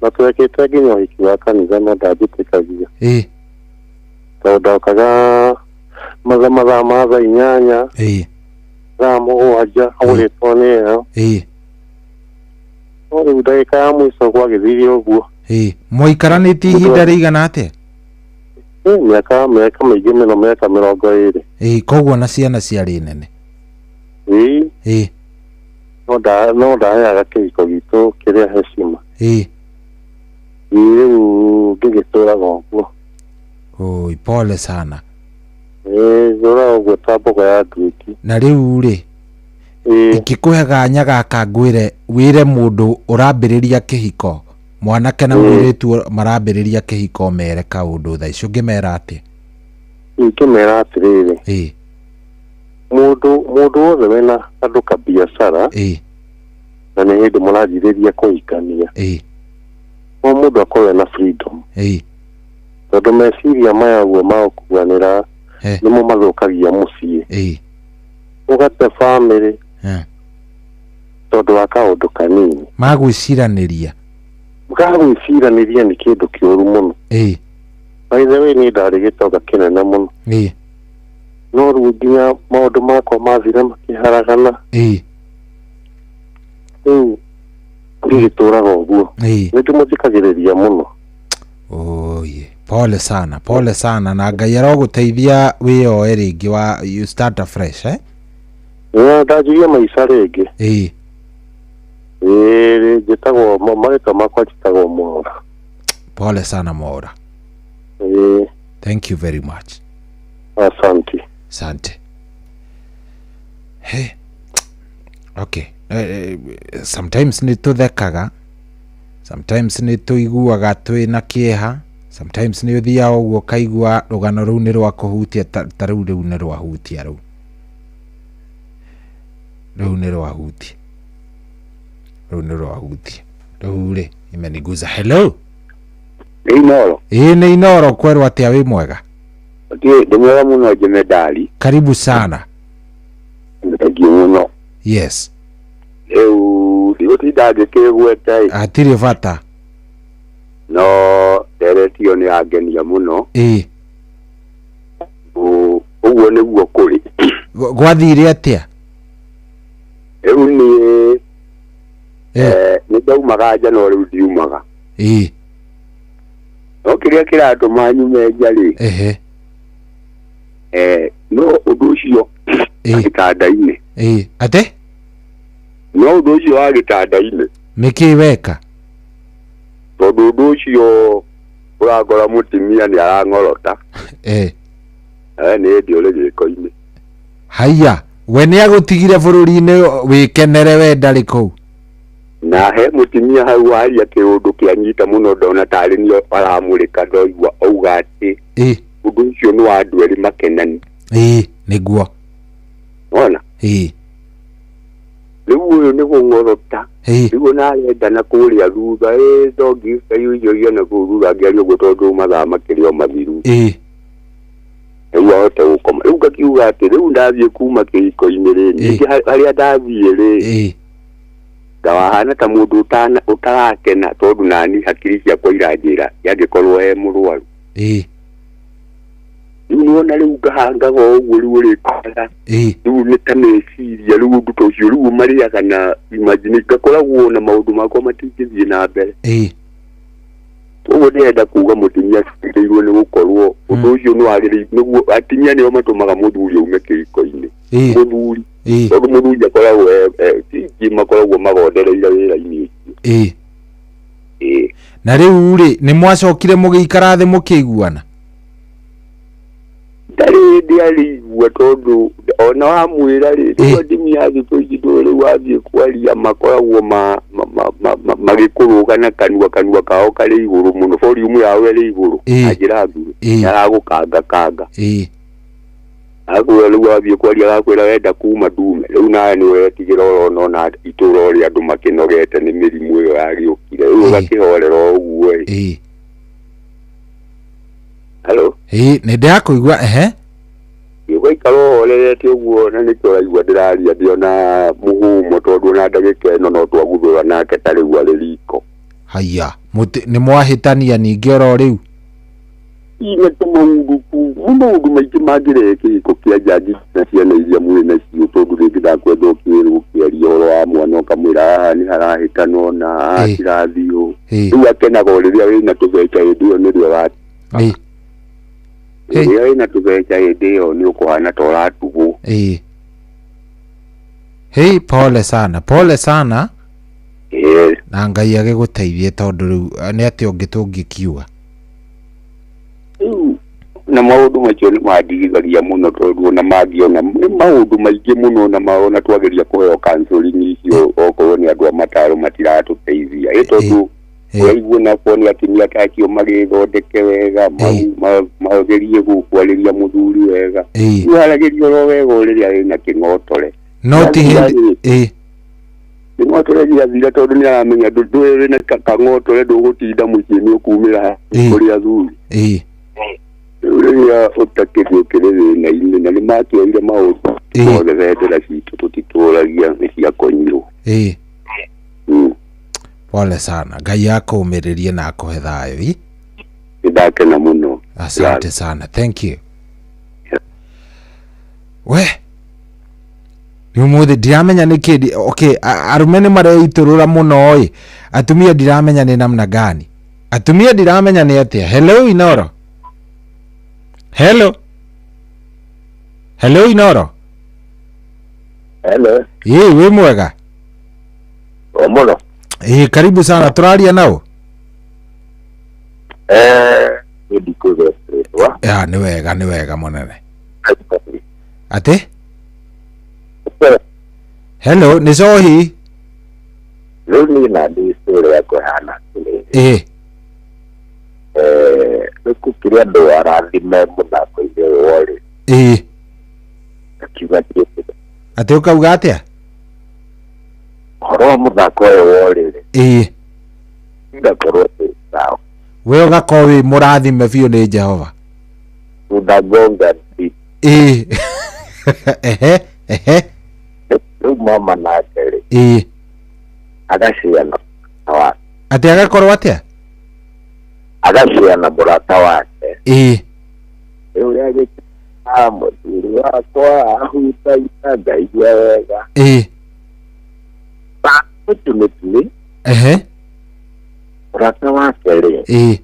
[SPEAKER 21] na twekite nginya wiki wa kanitha na ndajitikagia tondokaga mathaa ma thaa inyanya thaa mugwanja agũrĩtwo nĩ ĩyo no rĩu ndagĩka ya mũico gwagĩthire ũguo
[SPEAKER 6] mwaikaranĩtie ihinda rĩigana atĩa
[SPEAKER 21] mĩaka mĩingĩ mũno, mĩaka 20.
[SPEAKER 6] Koguo na ciana ciarĩ nene
[SPEAKER 21] no ndaheaga kĩhiko gitũ kĩrĩa heshima rĩu ngĩgĩtũraga ũguo.
[SPEAKER 6] Oi, pole sana.
[SPEAKER 21] Zora ũguo ta mboga ya nduĩki.
[SPEAKER 6] Na rĩu rĩ ingĩkũhega nyagaka ngwĩre wĩre mũndũ ũrambĩrĩria kĩhiko, mwanake na mũirĩtu marambĩrĩria kĩhiko, mere kaũndũ thaa icio ngĩmera atĩ?
[SPEAKER 21] Ingĩmera atĩrĩrĩ, mũndũ wothe wĩna andũ kabiacara na nĩ hĩndĩ mũranjĩrĩria kũhikania, o mũndũ akorwo na freedom, tondũ meciria maya guo magũkuanĩra nĩmo mathũkagia mũciĩ, ũgate family tondũ wa kaũndũ kanini.
[SPEAKER 6] Magwĩciranĩria
[SPEAKER 21] nĩ kĩndũ kĩũru mũno. By the way, nĩ ndarĩ gĩtonga kĩnene mũno, no rĩu nginya maũndũ makwa mathire makĩharagana, rĩu ngĩgĩtũraga ũguo, nĩ ndĩmũthikagĩrĩria mũno.
[SPEAKER 6] Oye, pole sana, pole sana, na Ngai arogũteithia wĩyoe rĩngĩ wa you start afresh,
[SPEAKER 21] ndanjirie maica rĩngĩ. Njĩtagwo marĩtwa makwa njĩtagwo Mwaura.
[SPEAKER 6] Pole sana Mwaura. Thank you very much.
[SPEAKER 21] Asante.
[SPEAKER 6] Asante. Hey. Okay. Sometimes nĩ tũthekaga, sometimes nĩ tũiguaga twĩna kĩeha, sometimes nĩ ũthiaga ũguo kaigua rũgano rũu nĩ rwa kũhutia, ta rĩu nĩ rwahutia rĩu nĩ rwahutia rĩu rĩ imeniguza. Hello. Nĩ Inoro, kwerwo atĩa wĩ mwega?
[SPEAKER 21] Ndĩ mwega mũno Jemedari.
[SPEAKER 6] Karibu sana.
[SPEAKER 21] Thank you mũno.
[SPEAKER 6] Yes.
[SPEAKER 21] Rĩu ndigũtinda ngĩkĩgweta
[SPEAKER 6] hatirĩ bata,
[SPEAKER 21] no nderetio nĩ angenia mũno. Ũguo nĩguo kũrĩ.
[SPEAKER 6] Gwathire atĩa?
[SPEAKER 21] Rĩu niĩ nĩ ndaumaga nja, no rĩu ndiumaga. No kĩrĩa kĩratũma nyume nja rĩ, no ũndũ ũcio gĩtanda-inĩ.
[SPEAKER 6] Ate?
[SPEAKER 21] No ũndũ ũcio wa gĩtanda-inĩ.
[SPEAKER 6] Nĩkĩ weka?
[SPEAKER 21] Tondũ ũndũ ũcio ũrakora mũtumia nĩ arang'orota. Nĩ hĩndĩ ũrĩ gĩko-inĩ.
[SPEAKER 6] Haiya, we nĩ agũtigire bũrũri-inĩ wĩkenere we ndarĩ kũu?
[SPEAKER 21] Na he mũtumia hau waria kĩũndũ kĩanyita mũno, ndona tarĩ nĩo aramũrĩka, ndoigua auga atĩ ũndũ ũcio nĩ wa andũ erĩ makenani.
[SPEAKER 6] Nĩguo.
[SPEAKER 21] Ona? Rĩu ũyũ nĩ gũng'orota, rĩu narendana kũrĩa thutha, ndongi kaiyũiyũia na kũu thutha ngĩaria ũguo tondũ mathaa makĩrĩ o mathiru. Rĩu ahote gũkoma. Rĩu ngakiuga atĩ rĩu ndathiĩ kuma kĩhiko-inĩ rĩ, ningĩ harĩa ndathiĩ rĩ, wahana ta mundu utarakena tondu nani hakiri ciakwa iranjira yangikorwo he murwaru niwona riu ngahangaga uguo riu urikwaga riu ni ta meciria riu undu ta ucio riu mariaga na imagine ngakoragwo na maundu makwa matingithie na mbere uguo ndenda kuga mutumia agĩrĩirwo nĩ gũkorwo ũndũ ũcio nĩguo atumia nĩo matumaga mũthuri aume kĩhiko-inĩ mũthuri tondũ mũthuri akoragwo tingĩ makoragwo magondereire wĩra-inĩ ũcio
[SPEAKER 6] na rĩu rĩ nĩ mwacokire mũgĩikara thĩ mũkĩiguana
[SPEAKER 21] ndarĩ ndiarĩigua tondũ ona wamwĩra rĩ rĩu atumia thikũ ici rĩu wathiĩ kwaria makoragwo magĩkũrũga na kanua kao karĩ igũrũ mũno volume yao ĩrĩ igũrũ na njĩra nguru yaragũkanga akwĩra rĩu wathiĩ kwaria agakwĩra wenda kuma ndume rĩu nawe nĩwetigĩra ona itũra ũrĩa andũ makĩnogete nĩ mĩrimũ ĩyo yagĩũkire rĩu ũgakĩhorera ũguo halo
[SPEAKER 6] nĩ ndakũigua
[SPEAKER 21] gũikara ũhorerete ũguo na nĩkĩo ũraigua ndĩraria ndĩona mũhumo tondũ ona ndagĩka ĩno no twaguthũra nake ta rĩu arĩ riko
[SPEAKER 6] haya nĩ mwahĩtania ningĩ oro rĩu
[SPEAKER 21] ine tũmaũndũ maũndũ maingĩ mangĩrehe kĩhiko kĩa njanji na ciana iria mwĩ nacio tondũ rĩngĩ ndakwenda ũkĩrwo ũkĩaria ũhoro wa mwana ũkamwĩra haha nĩ harahĩtanwo na haha cirathiĩ rĩu akenaga o rĩrĩa wĩna tũbeca hĩndĩ ĩyo nĩrĩo wati rĩrĩa wĩna tũbeca hĩndĩ ĩyo nĩ ũkũhana ta ũratugwo
[SPEAKER 6] pole sana na Ngai agĩgũteithie tondũ rĩu nĩ atĩ ũngĩ tũngĩkiuga
[SPEAKER 21] na maũndũ macio nĩ mandigithagia mũno tondũ ona mangĩona nĩ maũndũ maingĩ mũno na maona twagĩria kũheo counseling icio okorwo nĩ andũ a mataro matiratũteithia tondũ ũraigua nakwo nĩ atumia takio magĩthondeke wega magerie gũkwarĩria mũthuri wega nĩharagĩrio oro wega rĩrĩa wĩna kĩng'otore
[SPEAKER 6] no ti hĩndĩ
[SPEAKER 21] kĩng'otore gĩathira tondũ nĩ aramenya ndũĩ wĩna kang'otore ndũgũtinda mũciĩ nĩ ũkumĩra kũrĩ athuri rĩrĩa ũtakĩrio kĩrĩ wĩna-inĩ na nĩ makĩoire maũndũ mothe bendera citũ tũtitũragia nĩ ciakonyirwo
[SPEAKER 6] pole sana Ngai akũmĩrĩrie na akũhe thayũ
[SPEAKER 21] ndakena mũno
[SPEAKER 6] asante sana thank you we umuthi ndiramenya nĩ kĩndĩ arume nĩ mareitũrũra mũno atumia ndiramenya nĩ namna gani atumia ndiramenya nĩ atĩa hello Inoro hello Inoro wĩ mwega
[SPEAKER 21] mũno
[SPEAKER 6] karibu sana tũraria nao nĩ wega mũnene atĩ hello nĩ cohi
[SPEAKER 21] rĩu niĩ na ndĩ story ya kũhana rĩu kĩrĩa andũ arathime mũthako-inĩ ũyũ rĩ akiuga
[SPEAKER 6] atĩ ũkauga atĩa
[SPEAKER 21] ũhoro wa mũthako ũyũ rĩ ngakorwo sawa
[SPEAKER 6] we ũgakorwo wĩ mũrathime biũ nĩ Jehova
[SPEAKER 21] udagonga rĩu mama nake rĩ agaciana wake
[SPEAKER 6] atĩ agakorwo atĩa
[SPEAKER 21] agaciana mũrata wake rĩu rĩagĩ mũthuri wakwa ahutagia ngaigua wega ũtũmĩtũmĩ mũrata wake rĩ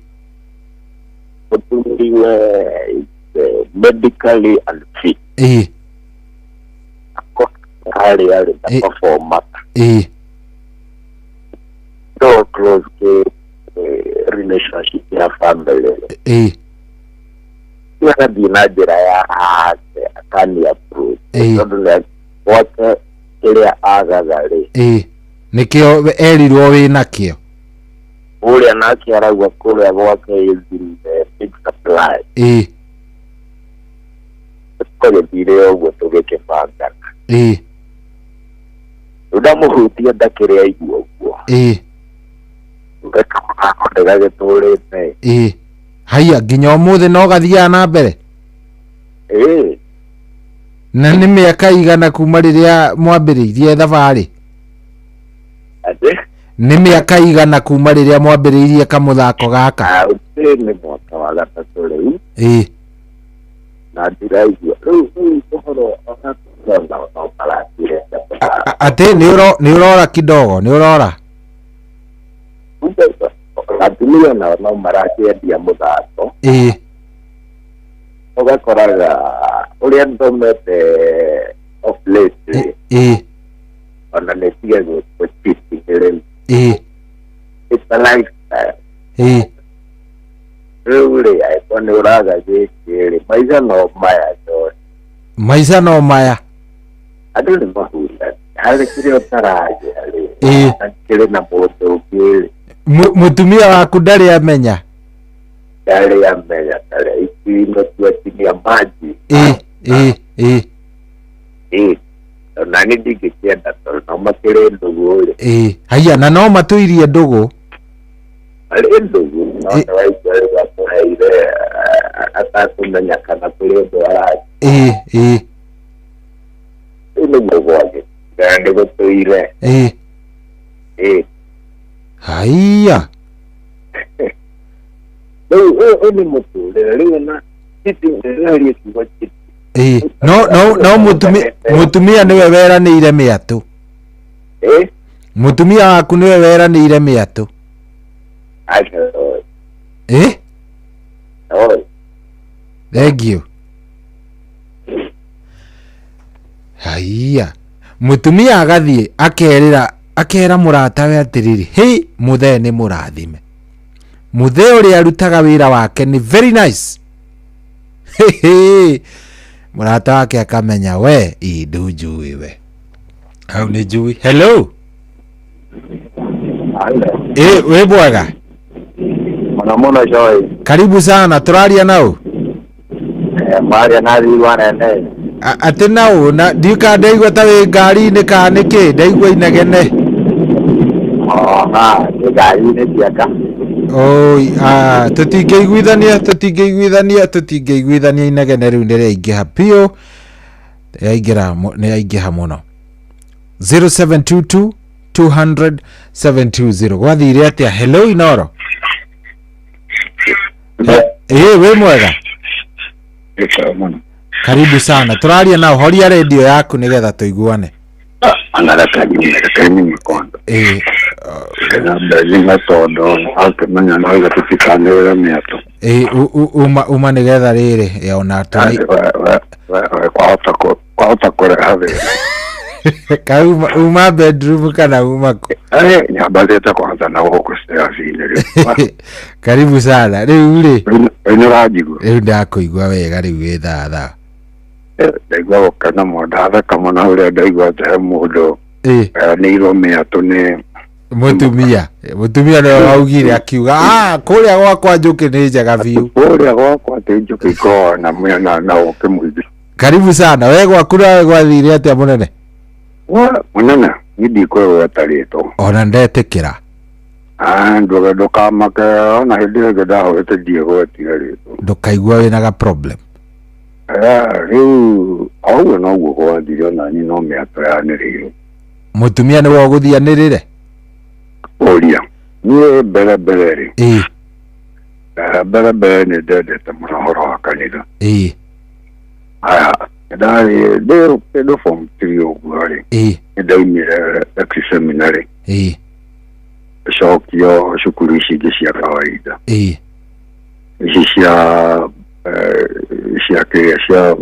[SPEAKER 21] mũthuriwe medically unfit harĩ na performance no close relationship ya family agathiĩ na njĩra ya ake akani approve tondũ gwake kĩrĩa agaga rĩ
[SPEAKER 6] nĩkĩo erirwo wĩ nakĩo
[SPEAKER 21] ũrĩa nake arauga kũrĩa gwake is in the big supply tũgĩthire ũguo tũgĩkĩbangana ndamũhutia ndakĩrĩ aigua ũguo ngakĩmũthako ndĩgagĩtũrĩte
[SPEAKER 6] haya nginya ũmũthĩ no gathiaga na mbere
[SPEAKER 21] na
[SPEAKER 6] nĩ mĩaka igana kuma rĩrĩa mwambĩrĩirie thabarĩ nĩ mĩaka igana kuma rĩrĩa mwambĩrĩirie kamuthako gaka?
[SPEAKER 21] Nĩ mwaka wa gatatũ rĩu. Na ndiraigua rĩu ũhoro
[SPEAKER 6] atĩ nĩ ũrora kidogo, nĩ ũrora
[SPEAKER 21] atumia nao no marakĩendia mũthako. Ũgakoraga ũrĩa thomete of late ona nĩ tiga gũtĩtigĩrĩ. It's a lifestyle. Rĩu rĩ aĩkwo nĩ ũraga gĩkĩ maica no maya John.
[SPEAKER 6] Maica no maya.
[SPEAKER 21] Andũ nĩ mahunda harĩ kĩrĩa ũtaragĩa rĩ kĩrĩ na mũndũ ũngĩ.
[SPEAKER 6] Mũtumia waku ndarĩ amenya?
[SPEAKER 21] Ndarĩ amenya tarĩ ikinya tuatinia maji. Na nĩ ndingĩkĩenda tondũ no makĩrĩ ndũgũ rĩ.
[SPEAKER 6] Haya, na no matũirie ndũgũ?
[SPEAKER 21] Arĩ ndũgũ no nĩ waigua rĩu akũheire atakũmenya kana kũrĩ ũndũ arathi. Rĩu nĩ mũgwagĩ na nĩ gũtũire.
[SPEAKER 6] Haya.
[SPEAKER 21] Rĩu ũyũ nĩ mũtũrĩre rĩu na rĩrĩa kiugo kĩti.
[SPEAKER 6] No mũtumia nĩwe weranĩire mĩatũ? Mũtumia waku nĩwe weranĩire mĩatũ? Thank you. Haya, mũtumia agathiĩ akera mũratawe atĩrĩrĩ, hĩ mũthee nĩ mũrathime, mũthee ũrĩa arutaga wĩra wake nĩ very nice. Mũrata wake akamenya we indu njui we hau nĩ njui. Hello. We bwaga
[SPEAKER 21] mwana Joy,
[SPEAKER 6] karibu sana, tũraria nau?
[SPEAKER 21] Maria na riwa nene.
[SPEAKER 6] Atĩ nau na ndiuka ndaigua ta wĩ ngari-inĩ ka nĩkĩ ndaigua inegene?
[SPEAKER 21] Nĩ ngari-inĩ ciaka.
[SPEAKER 6] Oi, tũtingĩiguithania inegene rĩu nĩ rĩaingĩha biũ, nĩ yaingĩha mũno. 0722 200 720 gwathire atĩa? Hello Inoro. Wĩ mwega? Karibu sana, tũraria nao, horia radio yaku nĩgetha tũiguane. Uma nĩgetha rĩrĩ ona
[SPEAKER 21] kwahota kũreha thĩna.
[SPEAKER 6] Uma bedroom kana uma
[SPEAKER 21] nyambathĩte kwanza na gũkũ stairs-inĩ rĩu.
[SPEAKER 6] Karibu sana. Rĩu
[SPEAKER 21] nĩũranjigua?
[SPEAKER 6] Rĩu ndakũigua wega, rĩu wĩ thaa.
[SPEAKER 21] Ndaigua gũkena mũno, ndatheka mũno ũrĩa ndaigua he mũndũ nĩirwo mĩatũ nĩ
[SPEAKER 6] mũtumia nĩwe waugire akiuga kũrĩa gwakwa njũkĩ nĩ njega biũ.
[SPEAKER 21] Kũrĩa gwakwa atĩ njũkĩ ikoragwo na ũkĩ mũingĩ. Karibu
[SPEAKER 6] sana. We gwaku nawe gwathire atĩa mũnene?
[SPEAKER 21] Mũnene niĩ ndikwĩrwo atarĩtwo.
[SPEAKER 6] Ona ndetĩkĩra.
[SPEAKER 21] Ndũkamake ona hĩndĩ ĩngĩ ndahũrĩte ndiĩgwetiga rĩtwo.
[SPEAKER 6] Ndũkaigua wĩna ga problem.
[SPEAKER 21] Rĩu oũguo noguo gwathire ona niĩ no mĩatũ yanĩrĩirwo.
[SPEAKER 6] Mũtumia nĩwe ũgũthianĩrĩre?
[SPEAKER 21] Ũria niĩ mbere rĩ. Mbere nĩ ndendete mũno ũhoro wa kanitha. Ndarĩ ndĩ form 3 ũguo rĩ, nĩ ndaumire seminary. Cokio cukuru ici ingĩ cia kawaida ici cia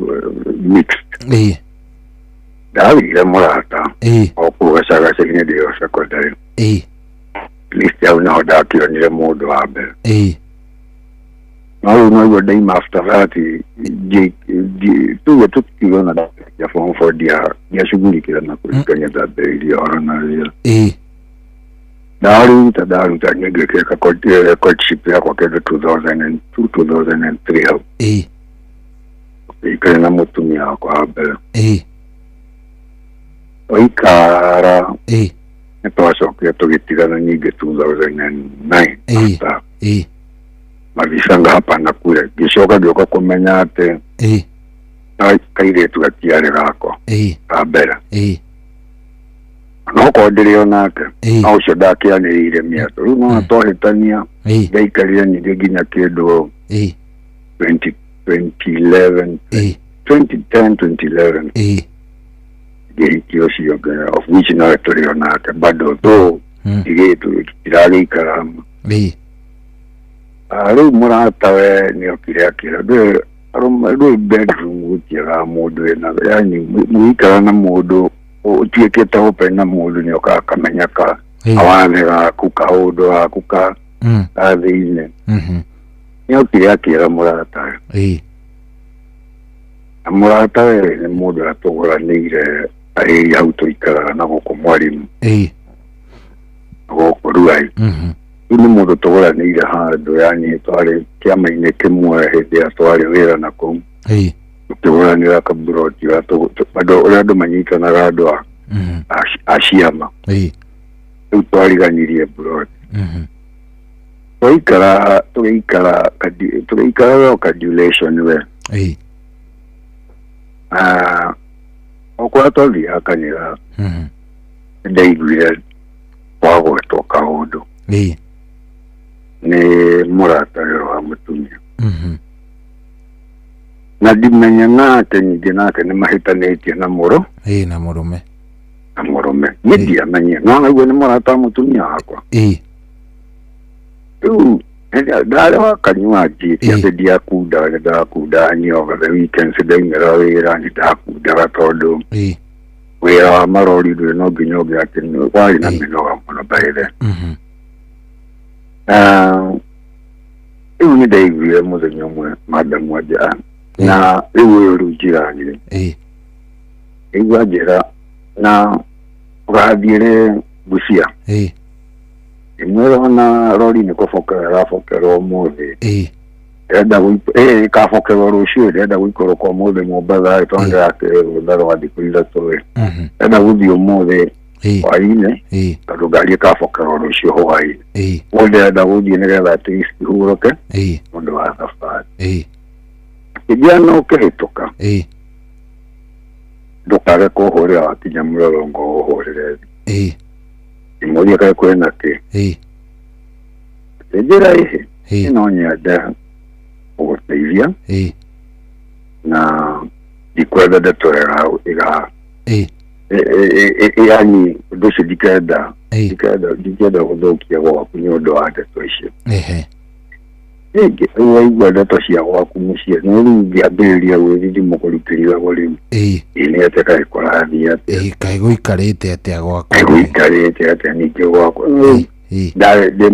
[SPEAKER 21] mixed. Ndagire mũrata okũu gacagaca-inĩ ndĩ o secondary. Least hau naho ndakĩonire mũndũ wa mbere. No rĩu noguo ndaima after that tuge tũkiuga na ndakia form 4 ndiacugurikĩra na kũringania ndambĩrĩirie oranarĩa. Ndaruta ngĩgĩka courtship yakwa kĩndũ 2002 2003 hau. Ikare na mũtumia wakwa wa mbere. Oikara nĩtwacokire tũgĩtigana ningĩ 2009 magicanga hapa na kure, ngĩcoka ngĩũka kũmenya atĩ kairĩtu gatiarĩ gakwa ka mbere.
[SPEAKER 3] no ko ndiri onake no ucio ndakianirire miato riu no twahitania ndaikarire nyingi nginya kindu 2011 2011 gĩhiki ũcio of which no tũrĩ onake bado tu igĩtu tiragĩikara hamwe rĩu mũratawe nĩokire akĩra ndũĩ bedroom gũtiaga mũndũ ena yani mũikara na mũndũ ũtuĩkĩte open na mũndũ nĩoka akamenya ka awathe gaku kaũndũ gaku ka thĩinĩ nĩokire akĩra mũratawe na mũratawe nĩ mũndũ atũgũranĩire ahĩri hau tũikaraga na gũkũ Mwarimu gũkũ Ruai rĩu nĩ mũndũ tũgũranĩire handũ yani twarĩ kĩama-inĩ kĩmwe hĩndĩ ĩrĩa twarĩ wĩra na kũu tũkĩgũranĩra kaburoti bado ũrĩa andũ manyitanaga andũ a ciama rĩu twariganirie buroti tũgĩikara kadulation we okũrĩa twathiaga kanitha ndaiguire twagwetwo kaũndũ nĩ mũratawe wa mũtumia na ndimenya nake nyingĩ nake nĩ mahĩtanĩtie na mũrũme niĩ ndiamenya no naguo nĩ mũrata wa mũtumia wakwa rĩu ndarĩ wa kanyua njĩti atĩ ndiakundaga nyoga the weekends ndaimĩra wĩra nĩ ndakundaga tondũ wĩra wa marori ndũrĩ no nginya ũngĩ atĩ warĩ na mĩnoga mũno baithe rĩu nĩ ndaiguire mũthenya ũmwe madamu anja na rĩu ũyũ rĩu njĩranire ĩigua njĩra na ũgathiĩre Busia imwĩrona rori nĩ kũbokera ĩrabokerwo ũmũthĩ ĩkabokerwo rũciũ ĩrenda gũikorwo kwa ũmũthĩ Mombatha tondũ rũtha rwa thikũ ithatũ ĩrenda gũthiĩ ũmũthĩ hwaĩ-inĩ tondũ ngari ĩkabokerwo rũciũ hwaĩ-inĩ mũndũ ĩrenda gũthiĩ nĩgetha at least ihurũke mũndũ wa thabarĩ ĩngia no ũkĩhĩtũka ndũkage kũhũrĩra wakinya Mlolongo ũhũrĩre thĩ imũria kaĩ kwĩna kĩ njĩra ihi ĩno nyende gũgũteithia na ndikwenda ndetorera yani ũndũ ũcio ndikenda gũthũkia gwaku nĩ ũndũ wa ndeto icio rĩngĩ waigua ndeto cia gwaku mũciĩ no rĩu ngĩambĩrĩria gwĩthithimũ kũrutĩria rĩu nĩate kaĩ kũrathiĩ atĩa
[SPEAKER 6] kaĩ gũikarĩte atĩa gwaku
[SPEAKER 3] ningĩ gwaku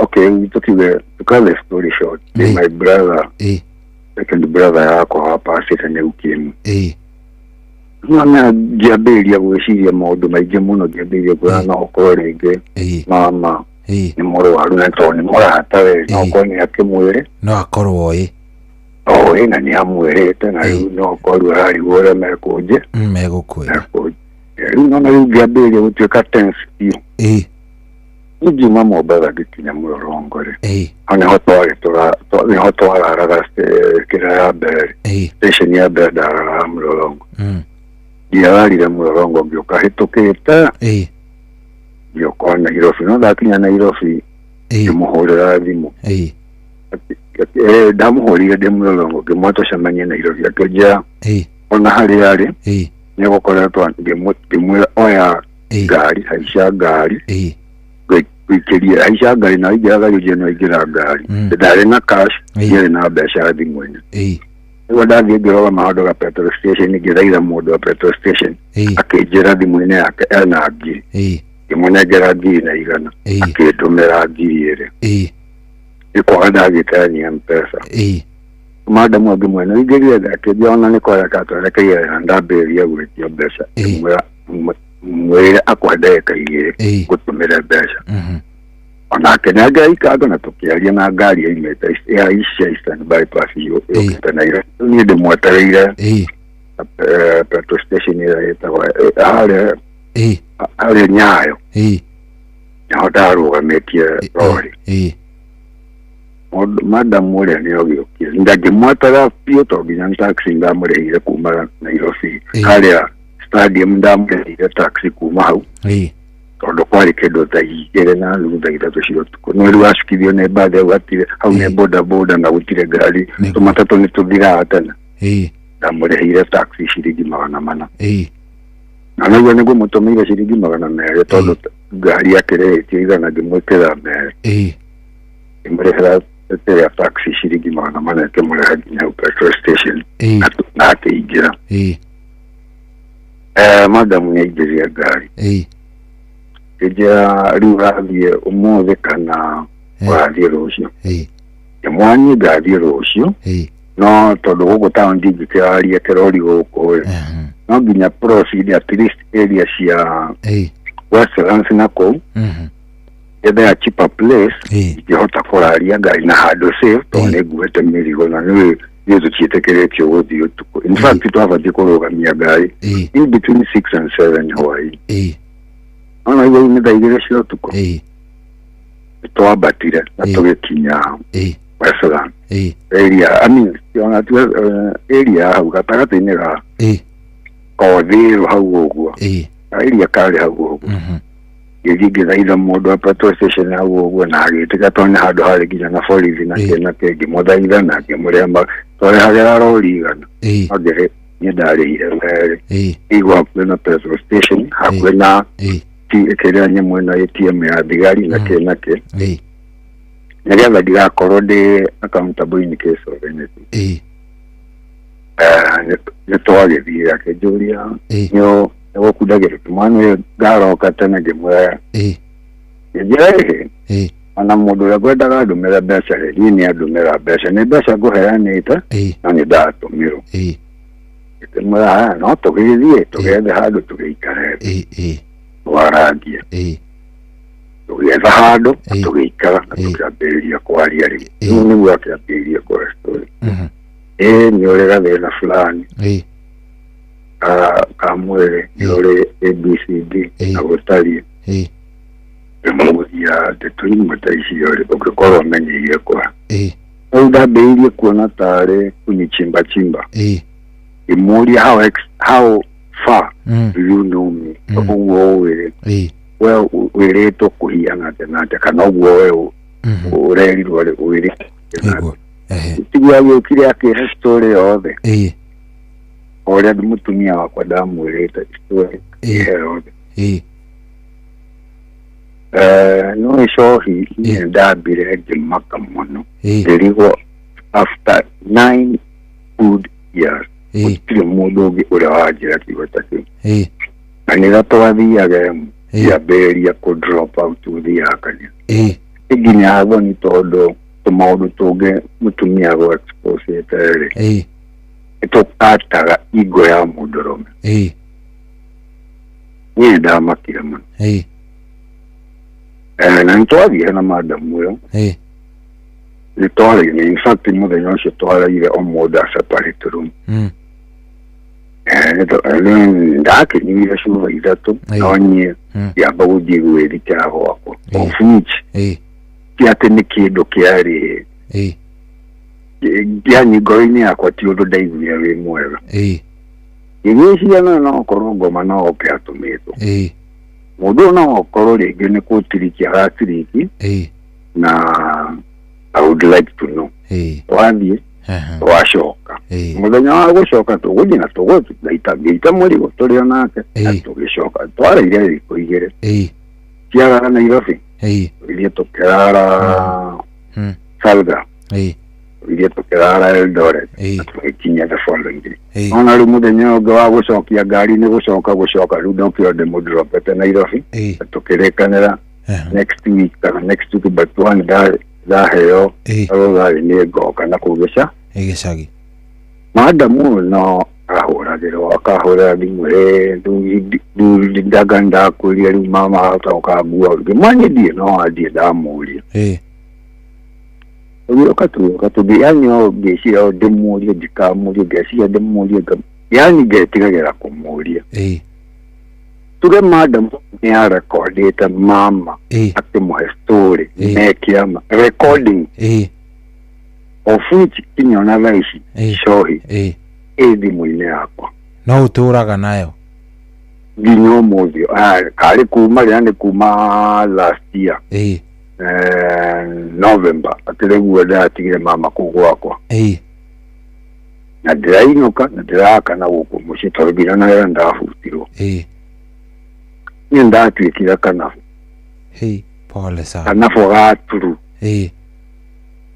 [SPEAKER 3] okay tukiuge to cut the story short my brother second brother yakwa wapacĩte nĩ ukimu na ngĩambĩrĩria gwĩciria maũndũ maingĩ mũno ngĩambĩrĩria kuona no ũkorwo rĩngĩ mama nĩ mũrwaru na tondũ nĩ mũratawe no ũkorwo nĩ akĩmwĩre
[SPEAKER 6] no akorwo
[SPEAKER 3] na nĩ amwĩrĩte na rĩu no ũkorwo ararigwo ũrĩa
[SPEAKER 6] megũkwĩra
[SPEAKER 3] rĩu no na rĩu ngĩambĩrĩria gũtuĩka tense biũ nĩngiuma Mombatha ngĩkinya Mlolongo hau nĩho twararaga kĩra ya mbere station ya mbere ndararaga Mlolongo ndiararire Mlolongo ngĩũka hĩtũkĩte ngĩũka Nairobi no ndakinya Nairobi ngĩmũhũrĩra thimũ ndamũhũrire ndĩ Mlolongo ngĩmwĩra tũcemanie Nairobi akĩnjĩra ona harĩa arĩ nĩgũkoretwo ngĩmwĩra oya ngari haica ngari gũikĩria haica ngari na aingĩraga rĩu no aingĩra ngari ndarĩ na cash ndiarĩ na mbeca thimũ-inĩ nĩguo ndathiĩ ngĩroga maũndũ ga petrol station ngĩthaitha mũndũ wa petrol station akĩnjĩra thimũ-inĩ yake ena ngiri ngĩmũnengera ngiri na igana akĩndũmĩra ngiri ĩrĩ ĩkwaga ndagĩteania M-Pesa madamu angĩ mwena ingĩrire akĩnjĩra ona nĩ kwareka twerekeire na ndambĩrĩria gwĩtio mbeca mwĩre akwa ndagĩka igĩrĩ gũtũmĩre mbeca onake nĩangĩaikanga na tũkĩaria na ngari yaimĩte cia Eastern bypass yũkĩte Nairobi niĩ ndĩmwetereire petrol station ĩrĩa ĩtagwo harĩa Nyayo naho ndarũgamĩtie rori madamu ũrĩa nĩogĩũkire ndangĩmwetera biũ tondũ nginya taxi ndamũrĩhire kuma Nairobi harĩa stadium ndamurehire taxi kuma hau tondu kwari kindu thaa igiri na nuthu thaa ithatu cia utuku no riu acukithio nĩ mbathi au atire hau nĩ bodaboda na gutire ngari tumatatu nĩ tuthiraa tene ndamũrĩhire taxi ciringi 400 na nĩguo nĩguo mũtũmĩire ciringi 200 tondu ngari yake rĩhĩtio igana ngĩmwĩkĩra mere ngĩmũrĩhĩra ya taxi ciringi 400 ngĩmũrĩha nginya hau petrol station na akĩingĩra madamu nĩ aingĩria ngari kĩnjĩra rĩu rathiĩ ũmũthĩ kana ũrathiĩ rũciũ ndĩmwanie ngathiĩ rũciũ no tondu gũkũ town ndingĩkĩraria kĩrori gũkũ no nginya proceed at least area cia Westlands na kũu getha ya cheaper place ingĩhota kũraria ngari na handũ safe tondũ nĩ nguĩte mĩrigo na nĩ tũciĩtĩkĩrĩtio gũthiĩ ũtukũ in fact twabatiĩ kũrũgamia ngari in between 6 and 7 hwaĩ ona igũrũ nĩ thaa igĩrĩ cia ũtukũ twambatire na tũgĩkinya Westlands area, I mean, area hau gatagatĩ-inĩ ga kothĩrũ hau ũguo area karĩ hau ũguo ngĩthaitha mũndũ wa petrol station hau ũguo na agĩtĩka tondũ nĩ handũ harĩ nginya na borithi na kĩna kĩngĩ ngĩmũthaitha na ngĩmũrĩa twarĩhagĩra rori igana niĩ ndarĩhire merĩ igua hakuhĩ na petrol station hakuhĩ na kĩrĩa nyamũ ĩno ATM ya thigari na kĩna kĩ nĩgetha ndigakorwo ndĩ accountable in case of anything nĩ twagĩthiĩ akĩnjũria nĩgũkundagĩra tũmwana ngaroka tene ngĩmwĩra ngĩnjĩra ona mũndũ ũrĩa ngwendaga ndũmĩre mbeca niĩ nĩ andũmĩra mbeca nĩ mbeca ngũheanĩte na nĩ ndatũmĩrwo ngĩmwĩra no tũgĩthiĩ tũgethe handũ tũgĩikare twarangie tũgĩetha handũ tũgĩikara na tũkĩambĩrĩria kwaria rĩu rĩu nĩguo akĩambĩrĩria kũhe story nĩ ũrĩ gathĩna fulani ka mwĩrĩ nĩ ũrĩ ABCD na gũtariĩ ndĩmũgũthia ndĩtũimwe ta icio rĩ ũngĩkorwo ũmenyeire kwa rĩu ndambĩrĩirie kuona tarĩ kũnyichimba ngĩmũria how far do you know me ũguo ũwĩrĩ we wĩrĩtwo kũhiana atĩ kana ũguo we ũrerirwo wĩrĩ tigua gĩũkire akĩhe story yothe ũrĩa mũtumia wakwa ndamwĩrĩte story ihe yothe no icohi niĩ ndambire ngĩmaka mũno ngĩrigwo after 9 good years gũtirĩ mũndũ ũngĩ ũrĩa wanjĩra kiugo ta kĩu na nĩrĩa twathiaga yambĩrĩria kũ drop out gũthiakania nginya thoni tondũ tũmaũndũ tũngĩ mũtumia gũ expose rĩ tũkataga igo ya mũndũrũme niĩ ndamakire mũno na nĩtwathiire na madamu ĩyo nĩtwarĩire in fact mũthenya ũcio twaraire o mũndũ a separate room ndakinyuire cuba ithatũ no niĩ ngĩamba gũthiĩ gwĩthikĩra gwakwa of which ti atĩ nĩ kĩndũ kĩarĩ yani ngoro-inĩ yakwa ti ũndũ ndaiguire wĩ mwega ngĩgĩciana no okorwo ngoma no oke atũmĩtwo mũndũ ũyũ no okorwo rĩngĩ nĩ kũtiriki aratiriki na I would like to know twathiĩ twacoka mũthenya wa gũcoka tũgũthiĩ na tũgũita mũrigo tũrĩ o nake na tũgĩcoka twaraire thikũ igĩrĩ ciagara Nairobi tũgĩthiĩ tũkĩrara Salga tũgĩthiĩ tũkĩrara Eldoret na tũgĩkinya the following day ona rĩu mũthenya ũngĩ wa gũcokia ngari nĩ gũcoka rĩu ndokĩo ndĩmũndropete Nairobi tũkĩrĩkanĩra next week kana next week but one ndaheo arũgarĩ nĩ ngoka na kũu gĩcagi madamu no akahũrĩra thimũ ndaga ndakũria rĩu mama atoka ngua ngĩmanye ndiĩ no athiĩ ndamũria ũgĩũka tũthiĩ yani o ngĩciria o ndĩmũrie ndikamũrie ngeciria ndĩmũrie yani ngetigagĩra kũmũria tuge madamu nĩ arekondĩte mama akĩmũhe story mekĩama recording of which kinyona thaa ici cohi thimũ-inĩ yakwa
[SPEAKER 6] no ũtũraga nayo
[SPEAKER 3] nginyo muthio kari kuma yani kuma last year November atiregua ndatigire mama kugwakwa na ndirainoka na ndiraka na guku mucitorogina na era ndafutirwo ni ndatwikira kanabu
[SPEAKER 6] pole sana
[SPEAKER 3] kanabu gaturu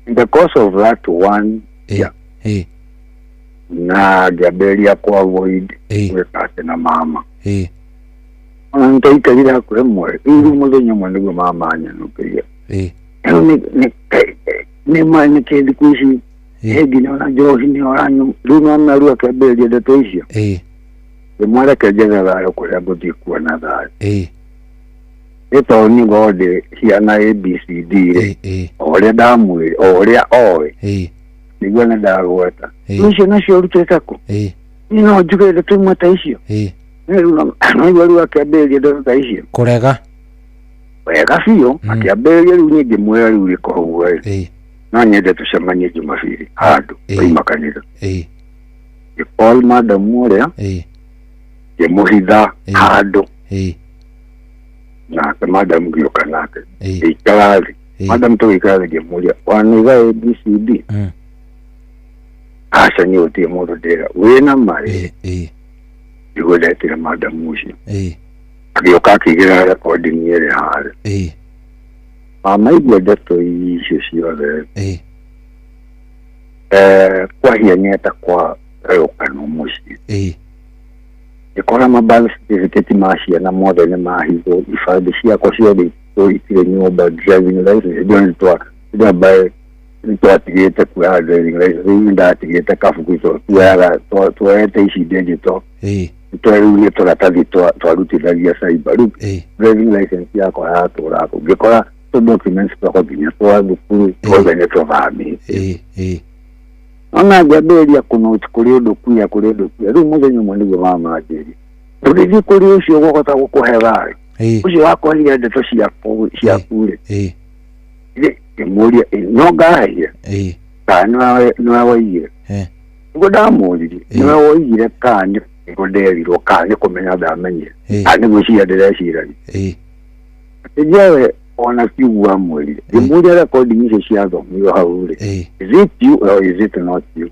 [SPEAKER 3] in the course of that one na gaberia kwa avoid wekate na mama ntaikagire hakure mwe iri muthenya mwe niguo mama anyanukiria ni kindi kuici hegine ona njohi ni oranyu riu no meru akamberia ndeto icio imwereke njega thayo kuria nguthii kuona thayo ito ni gode ciana ABCD oria ndamwire oria oe niguo na ndagweta icio nacio rutite ku no njuge ndeto imwe ta icio riu akamberia ndeto ta icio
[SPEAKER 6] kurega
[SPEAKER 3] wega biũ akĩambĩrĩria rĩu ningĩ mwĩra rĩu rĩkoragwo no nyende tũcemanie Jumabiri handũ oima kanitha ngĩcall madam ũrĩa ngĩmũhitha handũ nake madam ngĩũka nake ngĩikara thĩ madam tũgĩikara thĩ ngĩmũria wanĩga ABCD aca niĩ gũtirĩ mũndũ ndĩra wĩna marĩ nĩguo ndetire madam ũcio agĩũka akĩigĩrĩra recording ĩrĩ harĩa amaigua ndeto icio ciothe kwahianyeta kwa rũkano mũciĩ ngĩkora mabirth certificate ma ciana mothe nĩ mahithwo ibandĩ ciakwa ciothe itirĩ nyũmba driving license ndĩambae nĩtwatigĩte kuoya driving license rĩu ndatigĩte kabuku tuoete ici ndĩngĩto twerũire tũratathi twarutithagia cyber rĩu driving license yakwa yatũra kũ ngĩkora documents twakwa nginya twa thukuru tuothe nĩ tũthamĩte ona ngĩambĩrĩria kũnoti kũrĩ ũndũ kuya rĩu mũthenya ũmwe nĩguo mama anjĩria tũgĩthiĩ kũrĩ ũcio ũgũhota gũkũhe thayũ ũcio wakwahire ndeto ciaku-rĩ ngĩmũria no ngahĩire kana nĩwe woigire nĩguo ndamũririe nĩwe woigire kana nĩguo nderirwo kana nĩ kũmenya ndamenyire kana nĩguo cia ndĩreciragia atĩnjewe ona kiugua mwĩrire ngĩmũria recording icio ciathomirwo hau-rĩ is it you or is it not you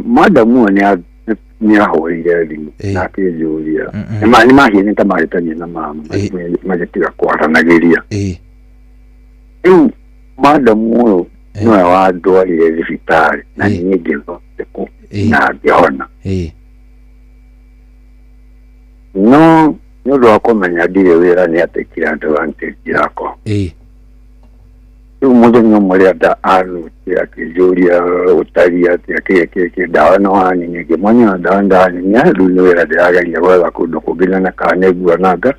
[SPEAKER 3] madam ũyũ nĩahũrĩire thimũ na akĩnjũria nĩmahianĩte mahĩtania na mama magĩtiga kwaranagĩria rĩu madam ũyũ nĩwe wandwarire thibitarĩ na niĩ ngĩthondekwo na ngĩhona no nĩ ũndũ wa kũmenya ndirĩ wĩra nĩ atekire advantage yakwa rĩu mũthenya ũmwe rĩrĩa anũkire akĩnjũria ũtari atĩ ndawa no hanini ngĩmwanya ndawa ndahaninya rĩu nĩ wĩra ndĩrageria gwetha kũndũ kũngĩ na kana nguananga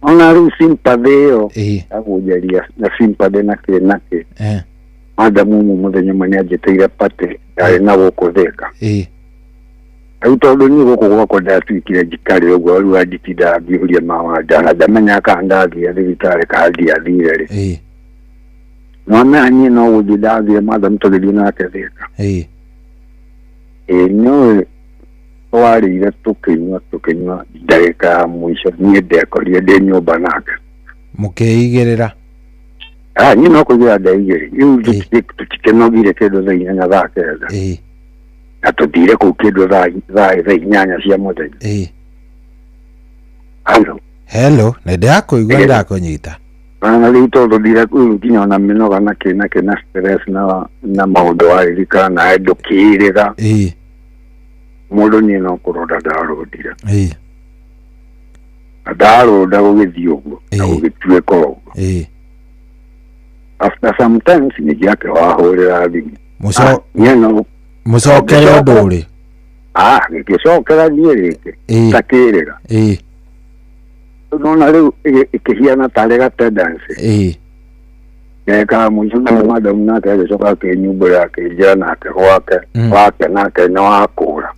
[SPEAKER 3] ona rĩu sympathy ĩyo agũnjaria na sympathy nakĩ madam ũmwe mũthenya ũmwe nĩ anjĩtĩire patĩ ndarĩ na gũkũ Thĩka rĩu tondũ niĩ gũkũ gwakwa ndatuĩkire njikarĩ ũguo rĩu anditindaga ngĩũria mama ndamenya kana ndathiĩ thibitarĩ kana ndiathire-rĩ nona niĩ no gũthiĩ ndathire madam tũgĩthiĩ nake Thĩka nĩũĩ twarĩire tũkĩnyua ndagĩka ya mũico niĩ ndekorire ndĩ nyũmba nake
[SPEAKER 6] mũkeigĩrĩra
[SPEAKER 3] niĩ no kũigĩra ndeigĩrĩ rĩu tũtikĩnogire kĩndũ thaa inyanya thaa kenda na tũthire kũu kĩndũ thaa inyanya cia mũthenya
[SPEAKER 6] hello nĩ ndakũigua ndakũnyita
[SPEAKER 3] na rĩu tondũ thire kũu nginya ona mĩnoga na stress na maũndũ waririkana na ndũkĩrĩra mũndũ niĩ no kũrũnda ndarũndire na ndarũnda gũgĩthiĩ ũguo na gũgĩtuĩka ũguo after sometimes nĩgĩake wahũrĩra thimũ
[SPEAKER 6] mũcokere ũndũ ũrĩ
[SPEAKER 3] ngĩcokera niĩ rĩngĩ takĩrĩra nona rĩu ĩkĩhiana tarĩ gatendency ngeka mũico na madam nake agĩcoka akĩnyumbũra akĩnjĩra nake gwake wake nake nĩ wakũra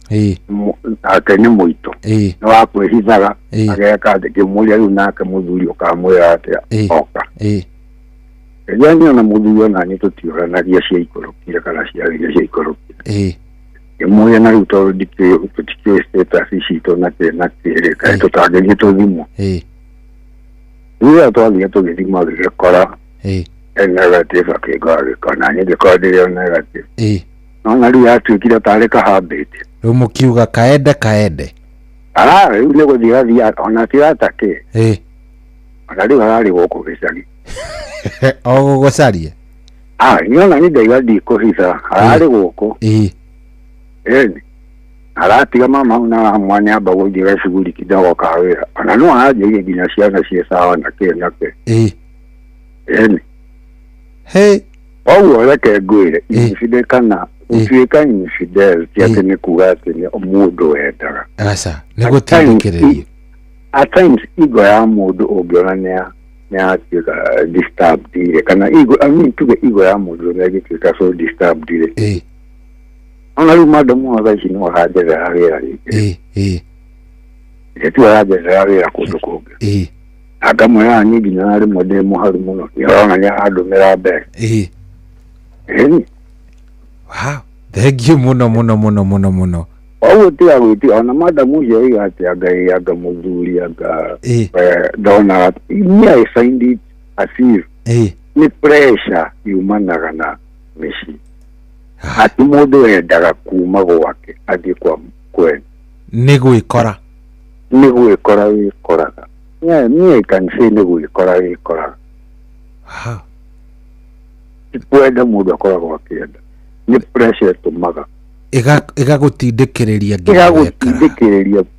[SPEAKER 3] nake nĩ mũitũ nĩ wakwĩhithaga ageka ngĩmũria rĩu nake mũthuri ũkamwĩra atĩa oka rĩrĩa niĩ ona mũthuri ona niĩ tũtiũranagia cia ikũrũkire kana ciarĩria cia ikũrũkire Moya na ruto dikyo status ishito na tere kai to target to dimo. Uya to ali to dimo de kora. El negative ke gari kana ni de kodi on negative. No na ri atu kira tare ka habit.
[SPEAKER 6] Umukiuga kaede.
[SPEAKER 3] Ule go dia ona tiata ke. Ona ri hari woko besali.
[SPEAKER 6] Ogo gosarie.
[SPEAKER 3] Niona ni de di kohisa. Hari woko. Aratiga mama una mwanya bago dira shughuli kidogo kawe. Anano aje ile binashia sawa na ke. Wale ke gwire. Infide kana. Ufieka infidel. Tiate ni kuwate ni omudo edara.
[SPEAKER 6] Asa. Nego tindikere.
[SPEAKER 3] At times ego ya mudo obiona nea disturb dire. Kana ego. Tuge ego ya mudo. Negi tika so disturb dire. Ona lumada mwa chini wa haja za hawera. Yetu haja za hawera kutokoga. Agamu ya ni binari modemo harumono. Yaona ya hado merabe.
[SPEAKER 6] Wow. Thank you muno.
[SPEAKER 3] Wuti ona mada muje aga muzuri aga dona. I find it as if ni pressure humana na meshi. Ati modo daga kumago wake adi kwa kwen
[SPEAKER 6] nigu ikora
[SPEAKER 3] mie can say nigu ikora ipueda modo akora wake ni pressure to maga
[SPEAKER 6] ega gutindikiriria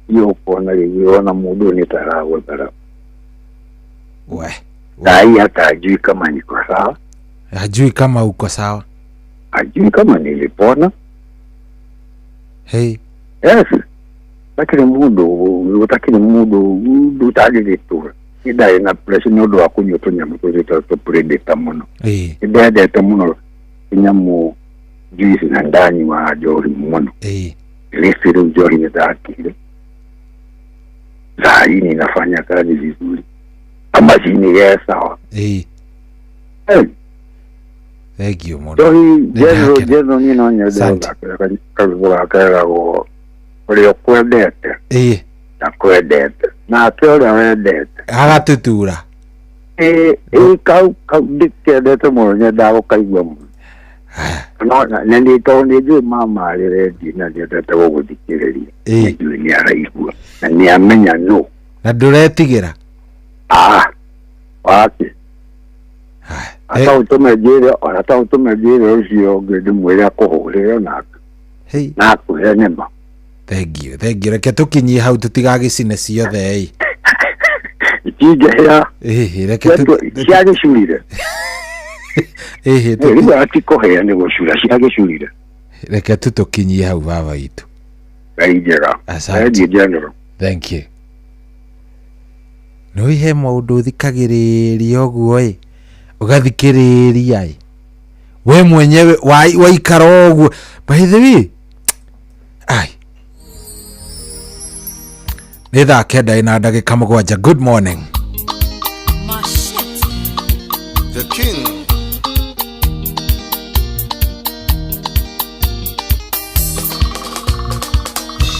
[SPEAKER 3] yo pona yiona modo ni tarago tara
[SPEAKER 6] dai
[SPEAKER 3] hata ajui kama niko sawa,
[SPEAKER 6] hajui kama uko sawa,
[SPEAKER 3] ajui kama nilipona.
[SPEAKER 6] Hey.
[SPEAKER 3] Yes. Lakini mudo utagire tu. Ida ina pressure no do akunyo to nyamu to to predicta mono. Ida de mono nyamu juice na ndani wa jori mono. Lesiru jori ni dakile. Zaini inafanya kazi vizuri. Ama jini sawa.
[SPEAKER 6] Thank you, mono.
[SPEAKER 3] So jeno ni no nyodo kalbura karago. Ore kwedete. Na kwedete. Na tole wedete.
[SPEAKER 6] Agatutura.
[SPEAKER 3] Kau dikede mo nya dawo kaigwa mo. No na ndi to ndi ju mama le di na ndi tata wo dikireri. Ni ara igwa. Na ni amenya no.
[SPEAKER 6] Na duretigira.
[SPEAKER 3] Wake. Ata utomejere usio gede mwera kohore na. Na kuhene ma.
[SPEAKER 6] Thank you. Reke tukinyi hau tutigagicine ciothe
[SPEAKER 3] Ikija
[SPEAKER 6] reke
[SPEAKER 3] ciage shurire. Riba atikohea ni gushura ciage shurire.
[SPEAKER 6] Reke tukinyi hau baba itu.
[SPEAKER 3] Kaijera.
[SPEAKER 6] Asante. Thank you. No ihe maundu thikagiriria oguo ugathikiriria we mwenyewe waikara oguo by the way nĩ thaa kenda ina ndagĩka mũgwanja. Good morning.
[SPEAKER 12] The king.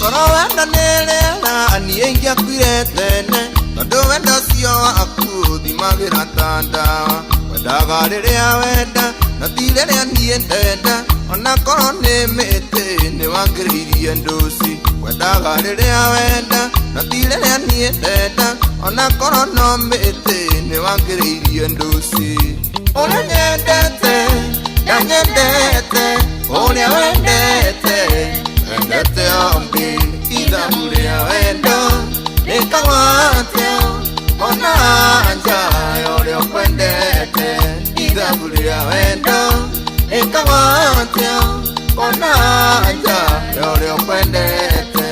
[SPEAKER 12] Koro wenda nĩrĩra niĩ ingĩakuire tene tondũ wenda ũcio waku thimagĩra ta ndawa wendaga rĩrĩa wenda na ti rĩrĩa niĩ ndenda ona korwo nĩ mĩtĩ nĩwangĩrĩirie ndũci wendaga rĩrĩa wenda na ti rĩrĩa niĩ ndenda ona korwo no mĩtĩ nĩwangĩrĩirie ndũci ũrĩa nyendete na nyendete ũrĩa wendete wendete ombi ithabu rĩa wendo rĩkagwo atĩa ona nja ya ũrĩa ũkwendete ithabu rĩa wendo rĩkagwo atĩa ona nja ya ũrĩa ũkwendete.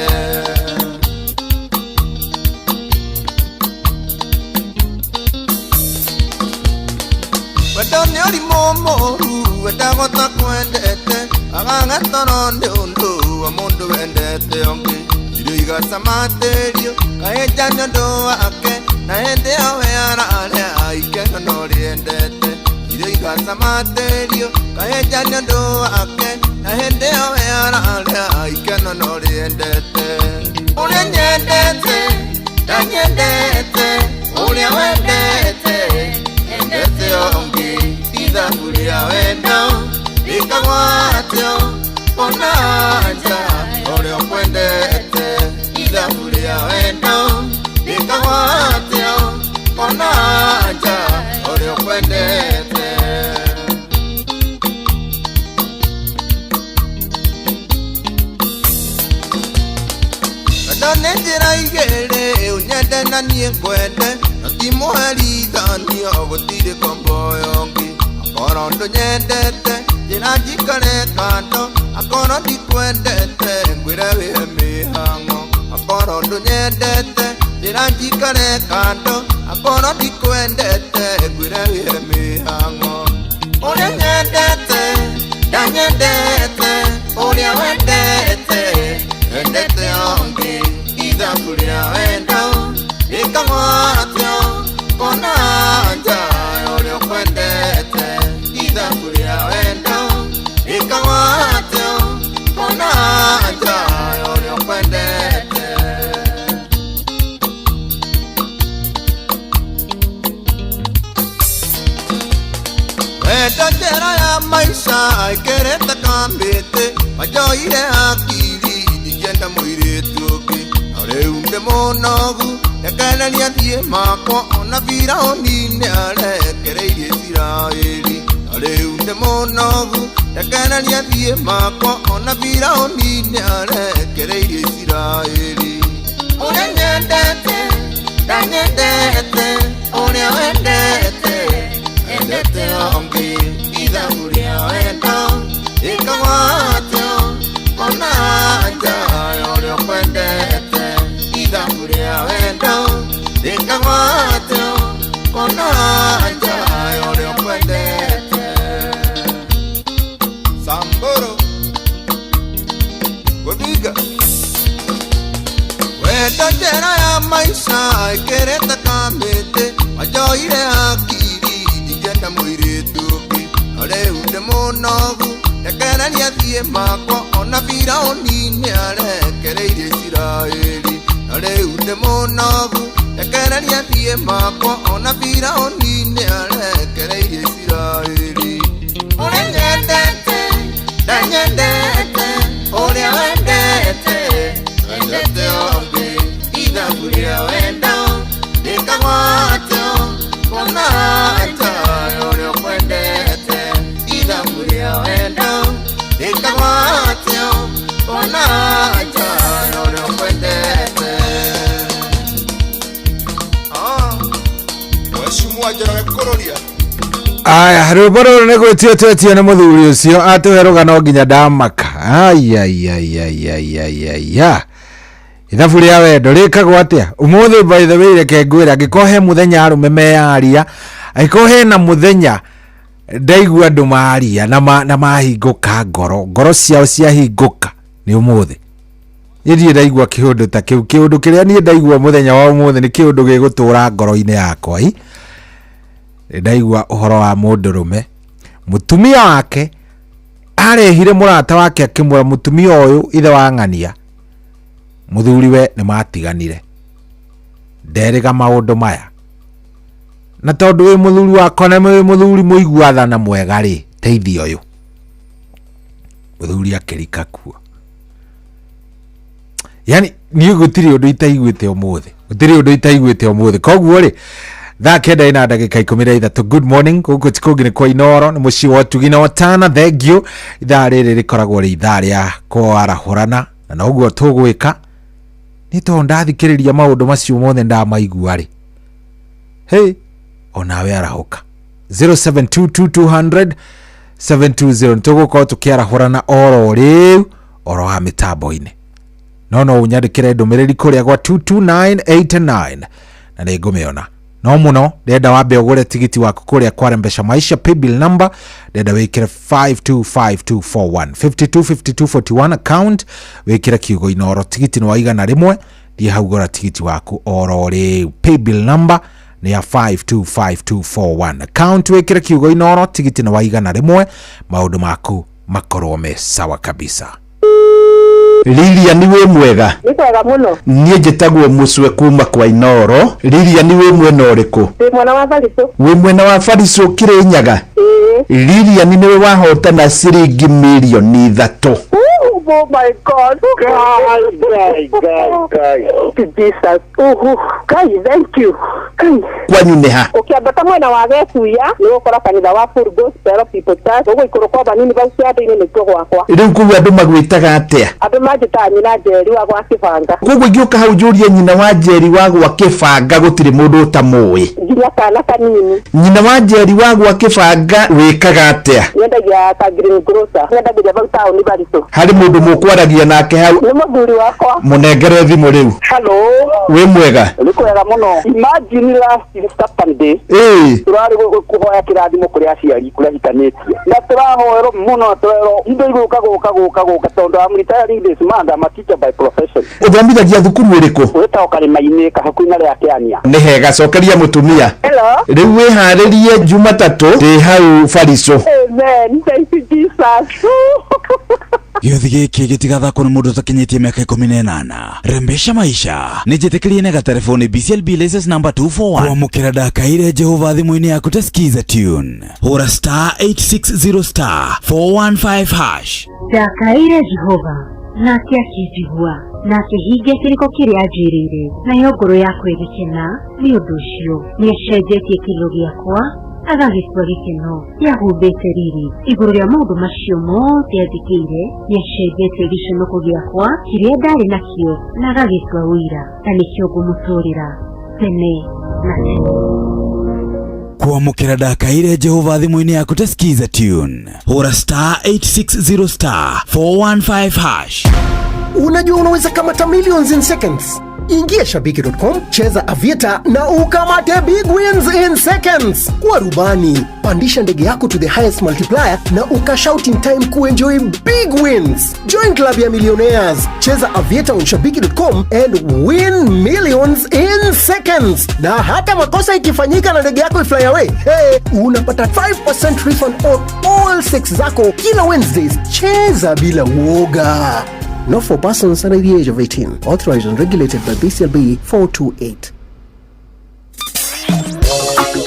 [SPEAKER 12] Wendo nĩ ũrimũ mũru wendagwo ta kwendete agagĩtoro nĩ ũndũ wa mũndũ wendete ũngĩ irio igacama tĩrio kaenja nĩ ũndũ wake na hĩndĩ ĩyo we ararĩa ikeno no rĩendete irio igacama tĩrio kaenja nĩ ũndũ wake na hende yawe aralia ikeno no riendete uria nyendete na nyendete uria wendete endete ongi ithaburia wendo ikagwatio onanja uria kwendete ithaburia wendo ikagwatio onanja uria kwendete Done njira igere unyende na nie kwende na timuherithanio gutiri komboyongi akorwo ndunyendete njira njikare kando akorwo ndikwendete ngwire wihe mihango akorwo ndunyendete njira njikare kando akorwo ndikwendete ngwire wihe mihango uria nyendete ndanyendete uria wendete endete ongi ithaburia wendo ikagwatio onanja uria kwendete ithaburia wendo ikagwatio onanja uria kwendete wendo njĩra ya maisha ikerete kambĩte majoire akiri ndikienda mũirĩtu ũngĩ na rĩu ndĩ mũnogu ndekereria thiĩ makwa ona Firaũni arekereirie Isiraeli na rĩu ndĩ mũnogu ndekereria thiĩ makwa ona Firaũni arekereirie Isiraeli ũrĩa nyendete ndanyendete ũrĩa wendete endete ongi ithaburia wendo ikagwatio onanja uria kwendete ithaburia wendo ikagwatio onanja uria kwendete Samburu Godiga wendo njĩra ya maisha ikerete kambĩte majoire akiri ndikienda mũirĩtu ũngĩ na rĩu ndĩ mũnogu ndekereria thiĩ makwa ona Firaũni arekereirie Isiraeli na rĩu ndĩ mũnogu ndekereria thiĩ makwa ona Firaũni arekereirie Isiraeli ũrĩa nyendete ndanyendete ũrĩa wendete endete ongi ithaburia wendo ikagwatio onanja uria kwendete ithaburia wendo ikagwatio onanja uria kwendete Mheshimiwa Njoroge Kururia
[SPEAKER 6] aya rwĩmbo rũrũ nĩ gwĩtio nĩ mũthuri ũcio atũhe rũgano nginya ndamaka ithabu rĩa wendo rĩkagwo atĩa ũmũthĩ by the way reke ngwĩra angĩkorwo he mũthenya arũme meyaria angĩkorwo hena mũthenya ndaigua andũ maria na mahingũka ngoro ciao ciahingũka nĩ ũmũthĩ niĩ ndaigua kĩũndũ ta kĩu kĩũndũ kĩrĩa niĩ ndaigua mũthenya wa ũmũthĩ nĩ kĩũndũ gĩgũtũra ngoro-inĩ yakwa ndaigua ũhoro wa mũndũrũme mũtumia wake arehire mũrata wake akĩmwĩra mũtumia ũyũ ithe wa ng'ania mũthuriwe nĩ matiganire nderĩga maũndũ maya na tondũ wĩ mũthuri wakwa na wĩ mũthuri mũiguathana mwega rĩ teithia ũyũ mũthuri akĩrika kuo yani niĩ gũtirĩ ũndũ itaiguĩte ũmũthĩ koguo rĩ thaa kenda ina ndagĩka 13 good morning gũkũ ti kũngĩ nĩ kwa Inooro nĩ mũciĩ wa Ũtugi na Watana thengio ithaa rĩrĩ rĩkoragwo rĩ ithaa rĩa kwarahũrana na noguo tũgwĩka nĩ tondũ ndathikĩrĩria maũndũ macio mothe ndamaigua rĩ hey onawe arahũka 072200 720 tũgũkorwo tũkĩarahũrana oro rĩu oro wa mĩtambo-inĩ no ũnyandĩkĩre ndũmĩrĩri kũrĩa gwa 22989 na nĩ ngũmĩona no muno ndenda wambe ũgũre tigiti waku kũrĩa kwa Mpesa Maisha paybill number ndenda wĩkĩre 525241 525241 account wĩkĩre kiugo Inooro tigiti nĩ waigana rĩmwe thiĩ hau gũra tigiti waku oro rĩu paybill number nĩ ya 525241 account wĩkĩre kiugo Inooro tigiti nĩ waigana rĩmwe maũndũ maku makorwo me sawa kabisa. Lilia niwe mwega.
[SPEAKER 2] Nikwega muno.
[SPEAKER 6] Nie njitagwo Mucwe kuma kwa Inoro. Lilia niwe mwena uriku?
[SPEAKER 2] Ndi mwena wa Bariso.
[SPEAKER 6] We mwena wa Bariso Kirinyaga? Lilia niwe wahotana ciringi milioni 3.
[SPEAKER 2] Oh my God. Guys. Jesus. Guys, thank you.
[SPEAKER 6] Kwanyu ni ha?
[SPEAKER 2] Ukiambata mwena wa Gesuya, ni ukora kanitha wa Full Gospel People Church. Ugo ikoro kwa banini ba uciado-ini ni kyo gwakwa.
[SPEAKER 6] Riu kugu andu magwitaga atia?
[SPEAKER 2] Andu manjita nyina Njeri wa gwa Kibanga.
[SPEAKER 6] Kugu ngiuka hau njurie nyina wa Njeri wa gwa Kibanga gutiri mundu utamui.
[SPEAKER 2] Nginya kana kanini.
[SPEAKER 6] Nyina wa Njeri wa gwa Kibanga wikaga atia?
[SPEAKER 2] Nyendagia ka Green Grocer. Nyendagia ba town Bariso.
[SPEAKER 6] Hari mundu mukwaragia nake hau?
[SPEAKER 2] Ni muthuri wakwa.
[SPEAKER 6] Munengere thimu riu.
[SPEAKER 2] Hello.
[SPEAKER 6] We mwega?
[SPEAKER 10] Nikwega muno. Imagine last Saturday. Turari kuhoya kirathimo kuri aciari kuri hitanĩtie. Na turahoero muno turero indo igũka tondu am retiring this month. I'm a teacher by profession.
[SPEAKER 6] Uthomithagia thukuru iriku?
[SPEAKER 10] Weta Karĩma-inĩ hakuhĩ na rĩa Kĩania.
[SPEAKER 6] Ni hega cokeria mutumia.
[SPEAKER 2] Hello.
[SPEAKER 6] Riu wiharirie Jumatatu ndi hau Bariso.
[SPEAKER 2] Amen. Thank you Jesus.
[SPEAKER 8] Gĩothi gĩkĩ gĩtigathakwo nĩ mũndũ ũtakinyĩtie mĩaka 18. Rembesha maisha nĩ njĩtĩkĩrie na telefoni BCLB license number 241 kwamũkĩra ndakaire Jehova thimũ-inĩ yaku ta skiza tune. Hũra *860*415#.
[SPEAKER 14] Ndakaire Jehova nake akĩnjigua na akĩhingia kĩrĩko kĩrĩa anjĩrĩire, nayo ngoro yakwa ĩgĩkena nĩ ũndũ ũcio. Nĩacenjetie kĩrĩro gĩakwa agagĩtua gĩkeno, nĩahumbĩte riri igũrũ rĩa maũndũ macio mothe athikĩire. Nĩacenjetie gĩconoko gĩakwa kĩrĩa ndarĩ nakĩo na agagĩtua ũira, na nĩkĩo ngũmũtũũrĩra tene na tene.
[SPEAKER 8] Kwamũkĩra ndakaire Jehova thimũ-inĩ yaku ta skiza tune. Hũra *860*415#.
[SPEAKER 9] Unajua unaweza kamata millions in seconds. Ingia shabiki.com, cheza Aviator na ukamate big wins in seconds. Kuwa rubani, pandisha ndege yako to the highest multiplier na ukashout in time kuenjoy big wins. Join club ya millionaires. Cheza Aviator on shabiki.com and win millions in seconds. Na hata makosa ikifanyika na ndege yako ifly away, unapata 5% refund on all 6 zako kila Wednesdays. Cheza bila uoga. Not for persons under the age of 18. Authorized and regulated by BCLB 428.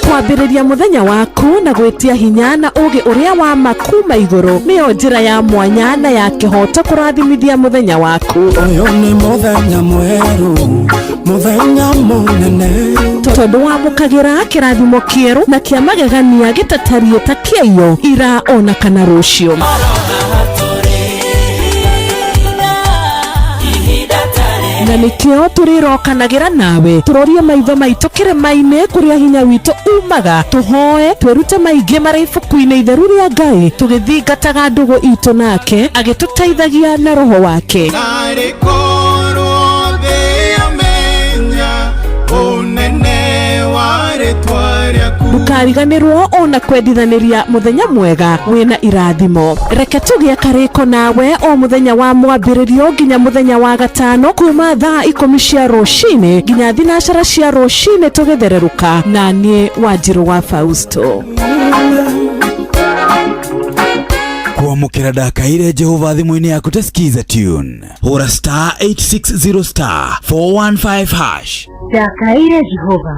[SPEAKER 22] Kwambĩrĩria mũthenya waku na gwĩtia hinya na ũgĩ ũrĩa wa makuma igũrũ nĩyo njĩra ya mwanya na ya kĩhoto kũrathimithia mũthenya waku.
[SPEAKER 9] Ũyũ nĩ mũthenya mwerũ, mũthenya mũnene,
[SPEAKER 22] tondũ wamũkagĩra kĩrathimo kĩerũ na kĩa magegania gĩtatarie ta kĩayo ira ona kana rũciũ. Na nĩkĩo tũrĩrokanagĩra nawe tũrorie maitho maitũ kĩrĩma-inĩ kũrĩa hinya witũ umaga, tũhoe twĩrute maingĩ marĩ ibuku-inĩ itheru rĩa Ngai, tũgĩthingataga ndũgũ itũ nake agĩtũteithagia na roho wake. Ndũkariganĩrwo ona kwendithanĩria mũthenya mwega wĩna irathimo. Reke tũgĩe karĩko nawe o mũthenya wa mwambĩrĩrio nginya mũthenya wa gatano kuma thaa 10 cia rũcinĩ nginya thinacara cia rũcinĩ tũgĩthererũka na niĩ Wanjirũ wa Fausto.
[SPEAKER 8] Kwamũkĩra ndakaire Jehova thimũ-inĩ yaku ta skiza tune. Hũra *860*415#.
[SPEAKER 14] Ndakaire Jehova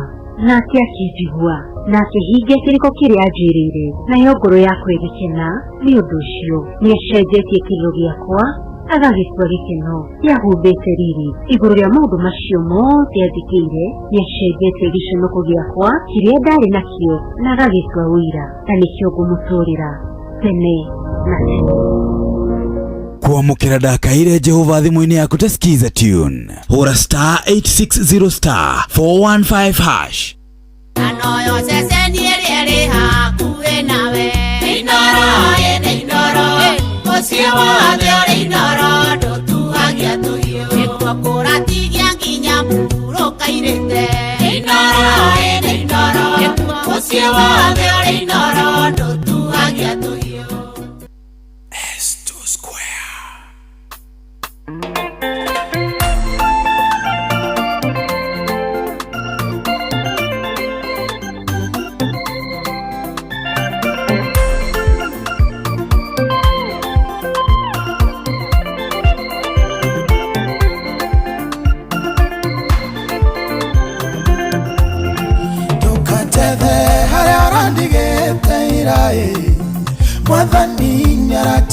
[SPEAKER 14] nake akĩnjigua na akĩhingia kĩrĩko kĩrĩa anjĩrĩire, nayo ngoro yakwa ĩgĩkena nĩ ũndũ ũcio. Nĩacenjetie kĩrĩro gĩakwa agagĩtua gĩkeno, nĩahumbĩte riri igũrũ rĩa maũndũ macio mothe athikĩire. Nĩacenjetie gĩconoko gĩakwa kĩrĩa ndarĩ nakĩo na agagĩtua ũira, na nĩkĩo ngũmũtũũrĩra tene na tene.
[SPEAKER 8] Kwamũkĩra ndakaire Jehova thimũ-inĩ yaku ta skiza tune. Hũra *860*415#.
[SPEAKER 15] Anoyo ceceni ĩrĩa ĩrĩ hakuhĩ nawe. Inoro ĩnĩ Inoro, ũcio wothe ũrĩ Inoro ndũtuhagia tũhiũ. Nĩguo kũratigia nginya mũhurũka irĩte. Inoro ĩnĩ Inoro, ũcio wothe ũrĩ Inoro ndũtuhagia tũhiũ.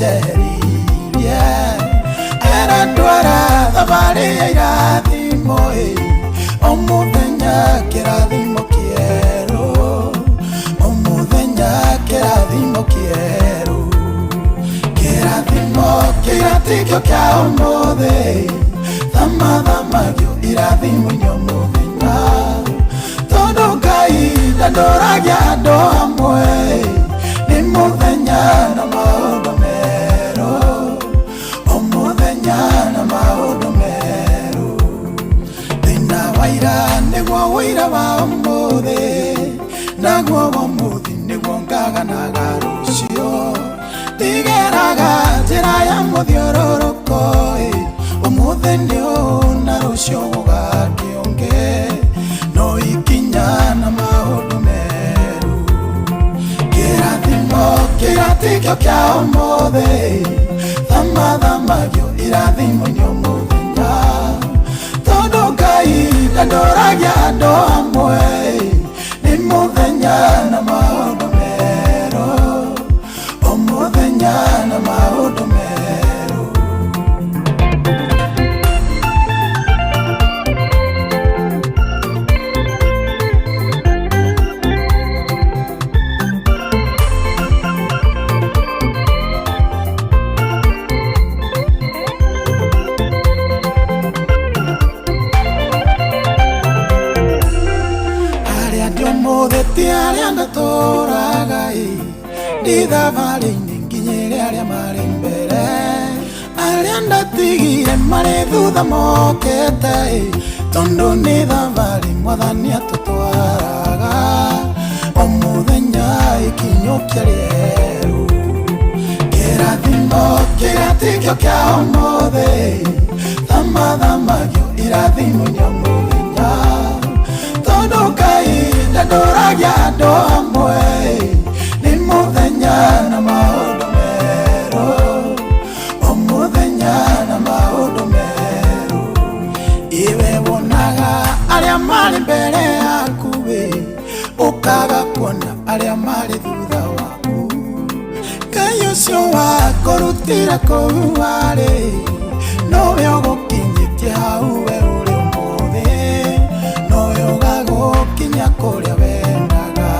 [SPEAKER 1] njeririe era ndwara thabari ya irathimo o muthenya kirathimo kieru o muthenya kirathimo kieru kirathimo kiratikio kia umuthi thamathamagio irathimo nyo muthenya tondu Ngai ndandoragia andu amwe ni muthenya na maundu meru o muthenya na maundu meru thina waira niguo wira wa umuthi naguo wa umuthi niguo ngaganaga rucio ndigeraga njira ya muthiururuko umuthi niu na rucio gugakiunge no ikinya na maundu meru kirathimo kiratikio kia umuthi thamathamagio irathimo nyo muthenya tondu Ngai ndandoragia andu amwe ni muthenya na maundu meru o muthenya na maundu meru aria ndatũraga ndi thabarĩ-inĩ nginyĩre arĩa marĩ mbere arĩa ndatigire marĩ thutha mokĩte tondũ nĩ thabarĩ Mwathani atũtwaraga o mũthenya ikinyũkia rĩerũ kĩrathimo kĩratikio kia ũmũthĩ thamathamagio irathimo nyo mũthenya tondu Ngai ndandoragia andu amwe ni muthenya na maundu meru o muthenya na maundu meru iwe wonaga aria mari mbere yaku ukaga kuona aria mari thutha waku Ngai ucio wakũrutire kũu warĩ nowe ũgũkinyĩtie hau we ũrĩ ũmũthĩ nowe ũgagũkinya kũrĩa wendaga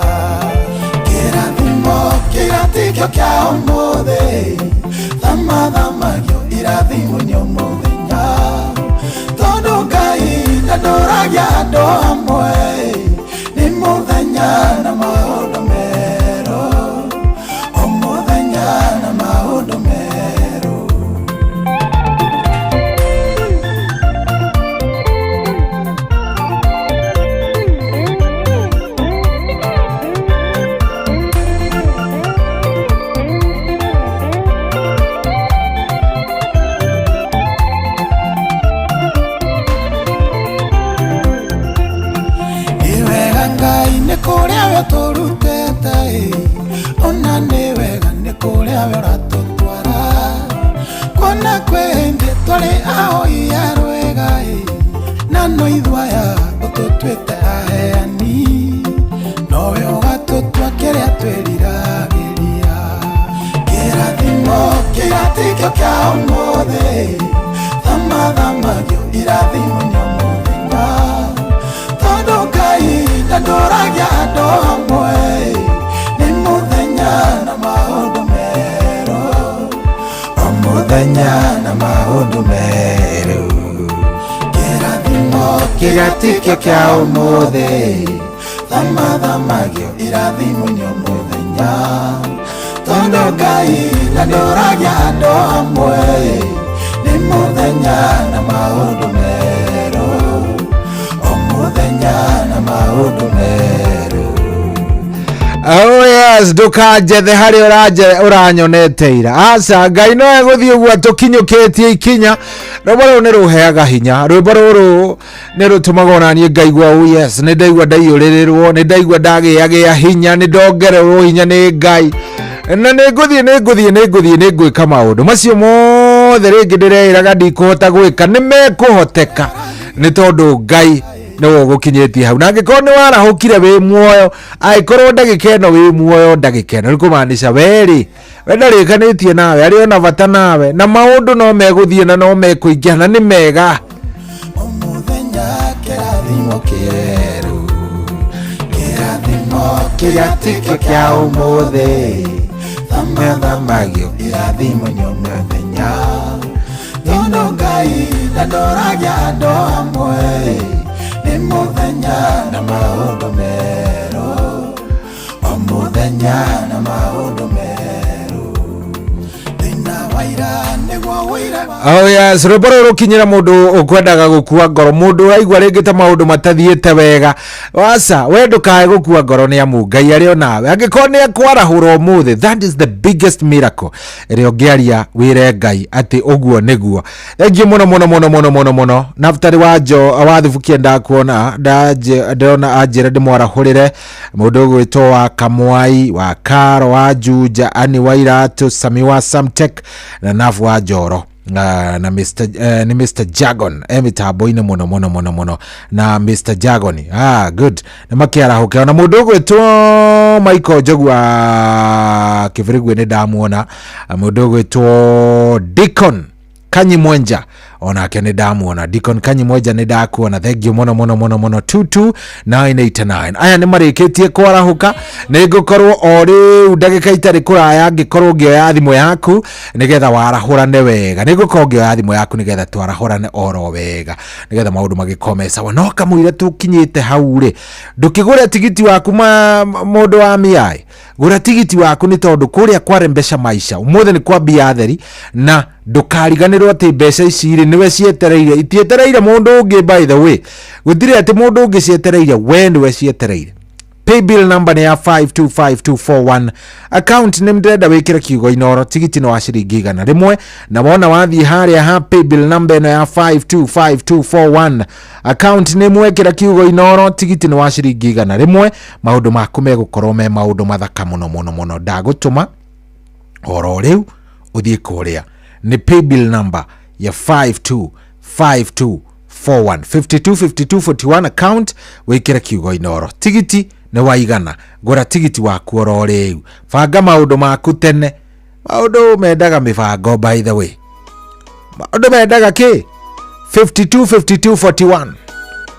[SPEAKER 1] kĩrathimo kĩratikio kia ũmũthĩ thamathamagio irathimo nĩ mũthenya tondũ Ngai ndandoragia andũ amwe nĩ mũthenya na maũndũ merũ o mũthenya na maũndũ merũ kũrĩa we tũrutĩte ona nĩ wega nĩ kũrĩa we ũratũtwara kuona kwĩ hĩndĩ twarĩ ahoi a rwĩga na no ithuaya ũtũtuĩte aheani nowe ũgatũtua kĩrĩa twĩriragĩria kĩrathimo kĩratikio kia ũmũthĩ thamathamagio irathimo nĩ mũthenya tondũ Ngai ndandoragia andũ amwe nĩ mũthenya na maũndũ merũ o mũthenya na maũndũ merũ kĩrathimo kĩratikio kia ũmũthĩ thamathamagio irathimo nĩ mũthenya tondũ Ngai ndandoragia andũ amwe nĩ mũthenya na maũndũ merũ muthenya na maundu meru. Oh yes, ndukanjethe harĩa ũranyonete ira aca Ngai no egũthiĩ ũguo tũkinyũkĩtie ikinya rwĩmbo rũrũ nĩ rũheaga hinya rwĩmbo rũrũ nĩ rũtũmaga ona niĩ ngaigua oh yes nĩ ndaigua ndaiyũrĩrĩrwo nĩ ndaigua ndagĩagĩa hinya nĩ ndongererwo hinya nĩ Ngai na nĩ ngwĩka maũndũ macio mothe rĩngĩ ndĩreĩraga ndikũhota gwĩka nĩ mekũhoteka nĩ tondũ Ngai no gukinyetie hau na ngikone wara hukire wi muoyo aikorwo ndagikeno wi muoyo ndagikeno rikumanisha weri wenda rikanitie nawe ari ona bata nawe na maundu no meguthie na no mekuingia na ni mega
[SPEAKER 6] omuthenya kirathimo kieru kirathimo kiria tikio kia umuthi thamagio kirathimo nyomuthenya ino ngai na ndoragia andu amwe ni muthenya na maundu meru omuthenya na maundu meru thina waira niguo wira.
[SPEAKER 1] Oh yes, ruboro rukinyira mundu ukwendaga gukua ngoro mundu uraigwa ringi ta maundu matathiete wega wasa we ndukae gukua ngoro ni amu Ngai ari onawe angikorwo ni akwarahura umuthi. That is the biggest miracle iri ongiaria wire Ngai ati uguo niguo. Thengiu muno naftari wajo wathibukie ndakuona ndona anjira ndimwarahurire mundu gwitwo wa Kamwai wa Karo wa Juja Ani wa Iratu Sami wa Samtek na Nafu wa Joro na Mr. Jagon mitambo-ini muno na Mr. Jagon good na makiarahuke na mundu gwitwo Michael Njogu wa Kivurigwe ni ndamuona mundu gwitwo Deacon Kanyi Mwenja onake ni ndamuona Deacon Kanyi Mwenja ni ndakuona. Thengiu muno 22989 aya ni marikitie kwarahuka ni ngukorwo ori ndagika itari kuraya ngikorwo ngioya thimu yaku nigetha warahurane wega ni ngukorwo ngioya thimu yaku nigetha twarahurane oro wega nigetha maundu magikomesa no kamwire tukinyite hau ri ndukigure tigiti waku mundu wa miai gura tigiti waku ni tondu kuria kwarembesha maisha umuthe ni kwambia theri na ndukariganirwo ati mbeca ici ri niwe cietereire itietereire mundu ungi. By the way gutire ati mundu ungi cietereire we niwe cietereire. Paybill number ni ya 525241 account ni mdenda wikira kiugo inoro tigiti no ashiringi igana rimwe na wona wathi haria ha paybill number no ya 525241 account ni mwekira kiugo inoro tigiti no ashiringi igana rimwe. Maundu maku megukorwo me maundu mathaka muno ndagutuma oro riu uthie kuria ni paybill number ya 525241 525241 account wikira kiugo inoro tigiti ne waigana gura tigiti waku oro riu banga maundu maku tene maundu mendaga mibango. By the way maundu mendaga ki 525241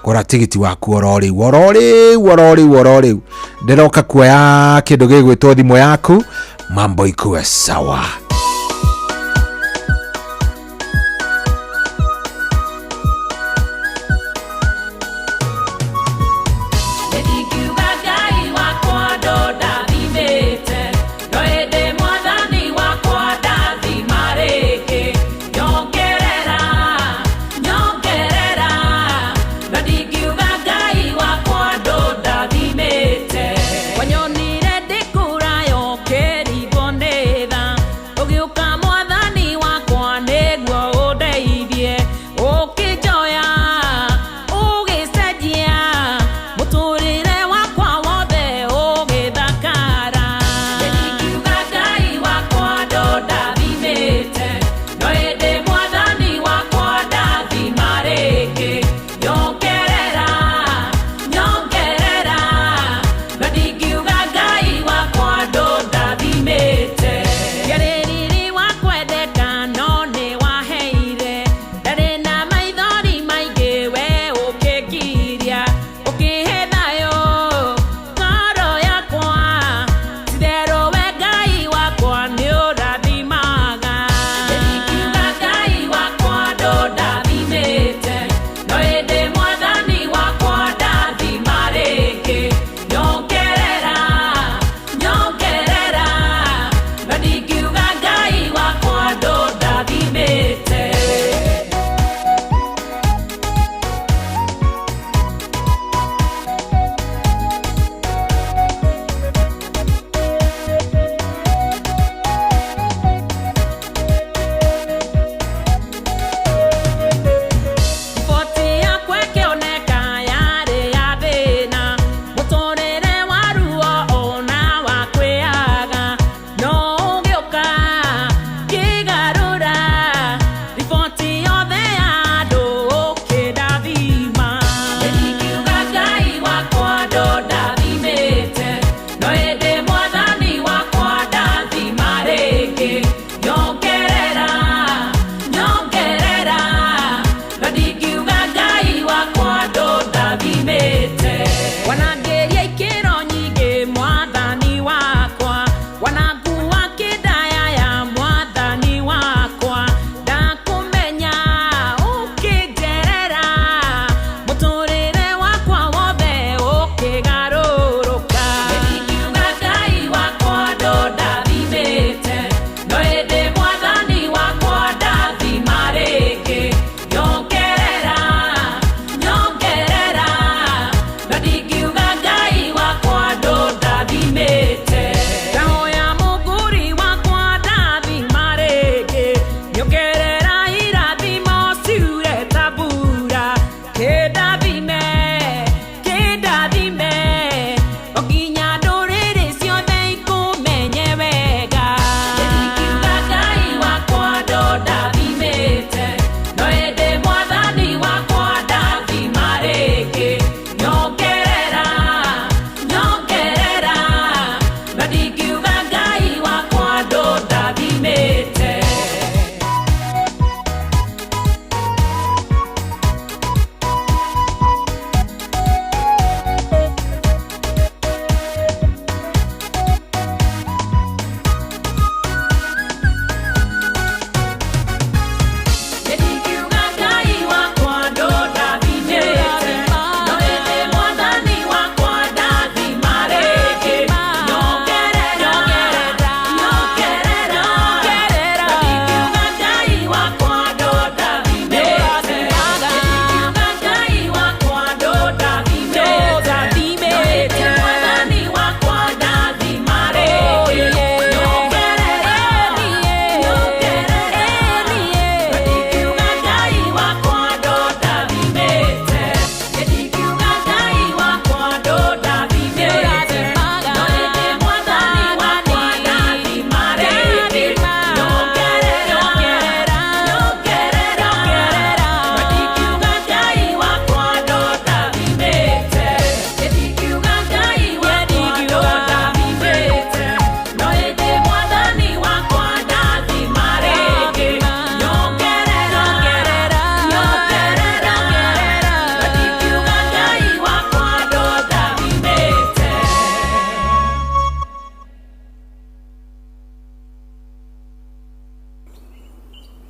[SPEAKER 1] gura tigiti waku oro riu ndiroka kuoya kindu gigwitwo thimu yaku mambo ikuwe sawa.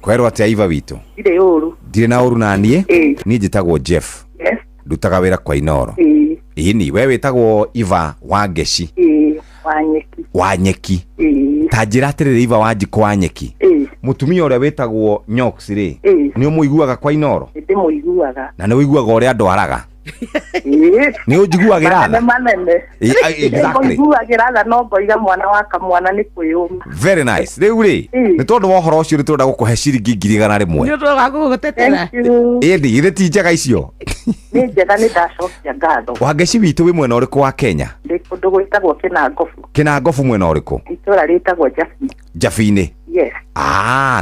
[SPEAKER 1] Kwerwo atia Iva witũ?
[SPEAKER 2] Ndirĩ ũru.
[SPEAKER 1] Ndirĩ na ũru na niĩ. Niĩ njĩtagwo Jeff.
[SPEAKER 2] Yes.
[SPEAKER 1] Ndutaga wĩra kwa Inoro. Ĩni we wĩtagwo Iva wa Ngeci. Wa Nyeki. Ta njĩra atĩrĩrĩ Iva wa Njiko wa Nyeki. Mũtumia ũrĩa wĩtagwo Nyox rĩ. Nĩ ũmũiguaga kwa Inoro?
[SPEAKER 2] Ndĩ mũiguaga.
[SPEAKER 1] Na nĩ ũiguaga ũrĩa andũ araga. Nĩ ũnjiguagĩra tha. Exactly.
[SPEAKER 2] Ũiguagĩra tha no ngoiga mwana wa kamwana nĩ kwĩyũma.
[SPEAKER 1] Very nice. Rĩu rĩ, nĩ tondũ wa ũhoro ũcio tũrenda gũkũhe ciringi 100 rĩmwe.
[SPEAKER 2] Nĩ ũtũga gũgũtetera.
[SPEAKER 1] Ĩndĩ githĩ ti njega icio.
[SPEAKER 2] Nĩ njega nĩ ndacokia ngatho.
[SPEAKER 1] Wa Ngeci witũ wĩ mwena ũrĩkũ wa Kenya?
[SPEAKER 2] Ndĩ kũndũ gwĩtagwo Kĩnangobu.
[SPEAKER 1] Kĩnangobu mwena ũrĩkũ?
[SPEAKER 2] Itũra rĩtagwo Jabi.
[SPEAKER 1] Jabi-inĩ.
[SPEAKER 2] Yes.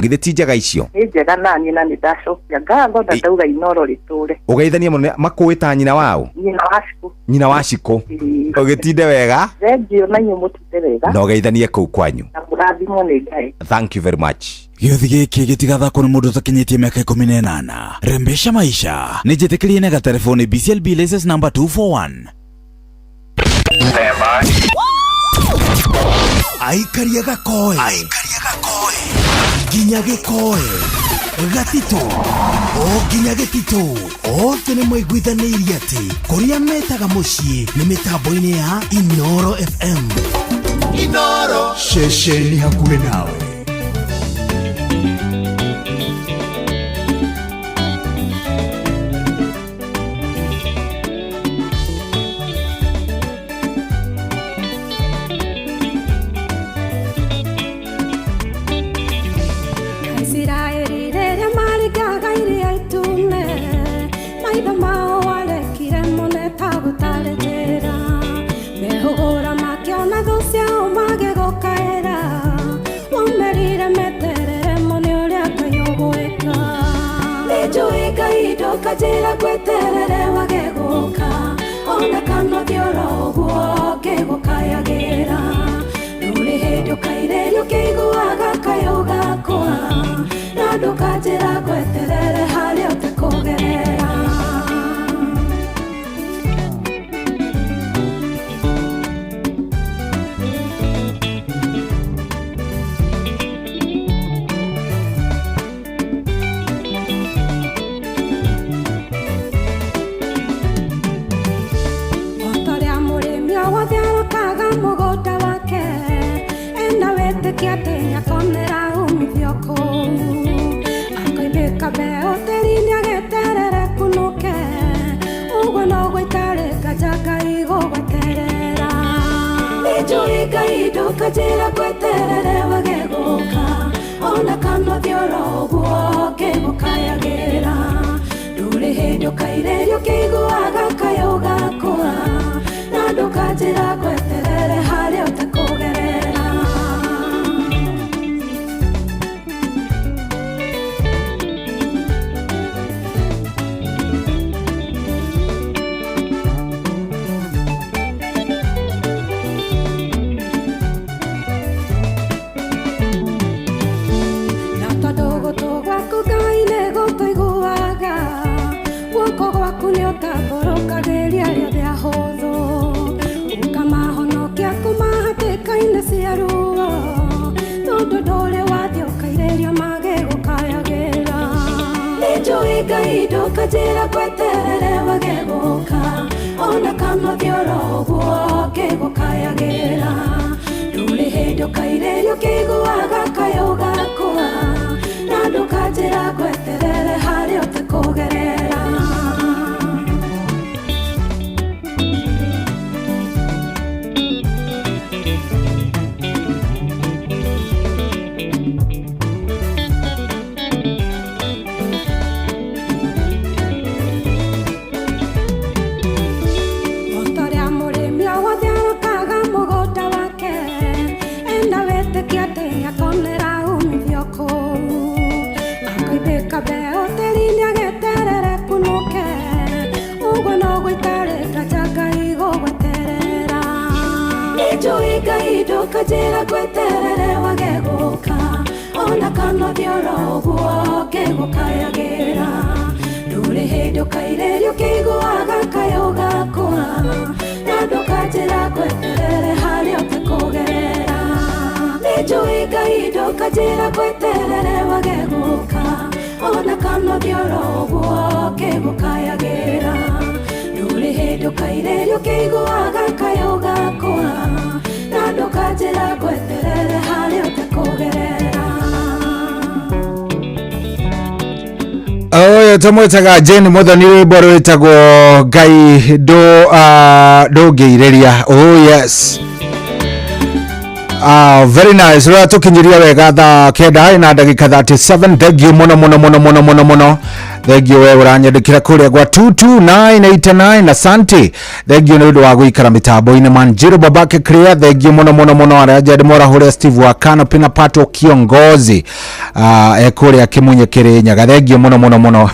[SPEAKER 1] Githĩ ti njega icio?
[SPEAKER 2] Nĩ njega na niĩ na nĩ ndacokia ngatho na ndauga Inoro rĩtũre.
[SPEAKER 1] Ũgeithanie mũno makũĩta nyina wao?
[SPEAKER 2] Nyina wa Cikũ.
[SPEAKER 1] Nyina wa Cikũ. Ũgĩtinde wega?
[SPEAKER 2] Thengiũ na inyuĩ mũtinde wega.
[SPEAKER 1] Na ũgeithanie kũu kwanyu.
[SPEAKER 2] Na mũrathimwo nĩ Ngai.
[SPEAKER 1] Thank you very much.
[SPEAKER 8] Gĩothi gĩkĩ gĩtigathakwo nĩ mũndũ ũtakinyĩtie mĩaka 18. Rembesha maisha nĩ njĩtĩkĩrie na gatelefoni BCLB license number 241.
[SPEAKER 9] Aikaria gakoe nginya gĩkoe gatito o nginya gĩtito othe nĩ mwaiguithanĩirie atĩ kũrĩa metaga mũciĩ nĩ mĩtambo-inĩ ya Inoro FM. Inoro ceceni hakuhĩ nawe.
[SPEAKER 11] Kajira kweterere wageguka ona kana thioro guo kegukayagera nuri hindu kairerio keiguaga kayo gakwa na ndukajira kweterere haria utekugerera kajira kweterere wageguka ona kana thioro guo kegukayagera nduri hindi ukairerio keiguaga kayo gakwa na ndukajira kweterere haria utekugerera kajira kweterere wageguka ona kana thioro guo kegukayagera nduri hindi ukairerio keiguaga kayo gakwa na ndukajira kweterere haria utekugerera kajira kweterere wageguka ona kana thioro guo kegukayagera nduri hindi ukairerio keiguaga kayo gakwa na ndukajira kweterere haria utekugerera nĩnjũĩ Ngai kajira kweterere wageguka ona kana dioroguo kegukayagera Nuri hindu kairerio keiguaga kayoga kwa na ndukajira kweterere haria utakugerera
[SPEAKER 1] Oyo tamwetaga Jane Muthoni rwimbo rwitagwo Ngai ndũngĩireria. Oh yes. Very nice. Rwa tukinyiria wega thaa kenda na ndagika 37. Thank you muno. Thank you wewe uranyandikira kuria gwa 22989. Asante. Thank you nĩũndũ wa gũikara mitambo-inĩ man. Jiro babake clear. Thank you muno. Arajad mora hore Steve wa Kano Pina Pato kiongozi. Ekuria kimunye Kirinyaga. Thank you muno.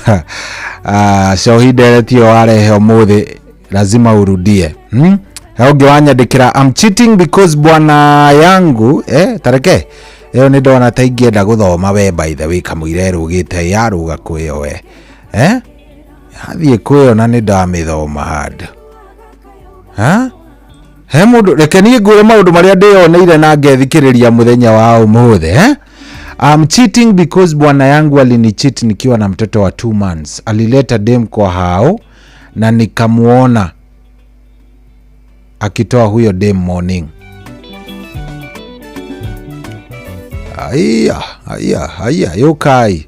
[SPEAKER 1] Shohide wale umuthi lazima urudie. Hauge wanyandikira I'm cheating because bwana yangu tareke eo ni ndona ta ingienda guthoma we by the way kamwire rugite yaruga kwio we hathie kwio na ni ndamithoma handu he mundu reke nie ngure maundu maria ndioneire na ngethikiriria muthenya wa umuthi I'm cheating because bwana yangu alinicheat nikiwa na mtoto wa 2 months. Alileta dem kwa hao na nikamuona akitoa huyo dem morning. Aya yokai.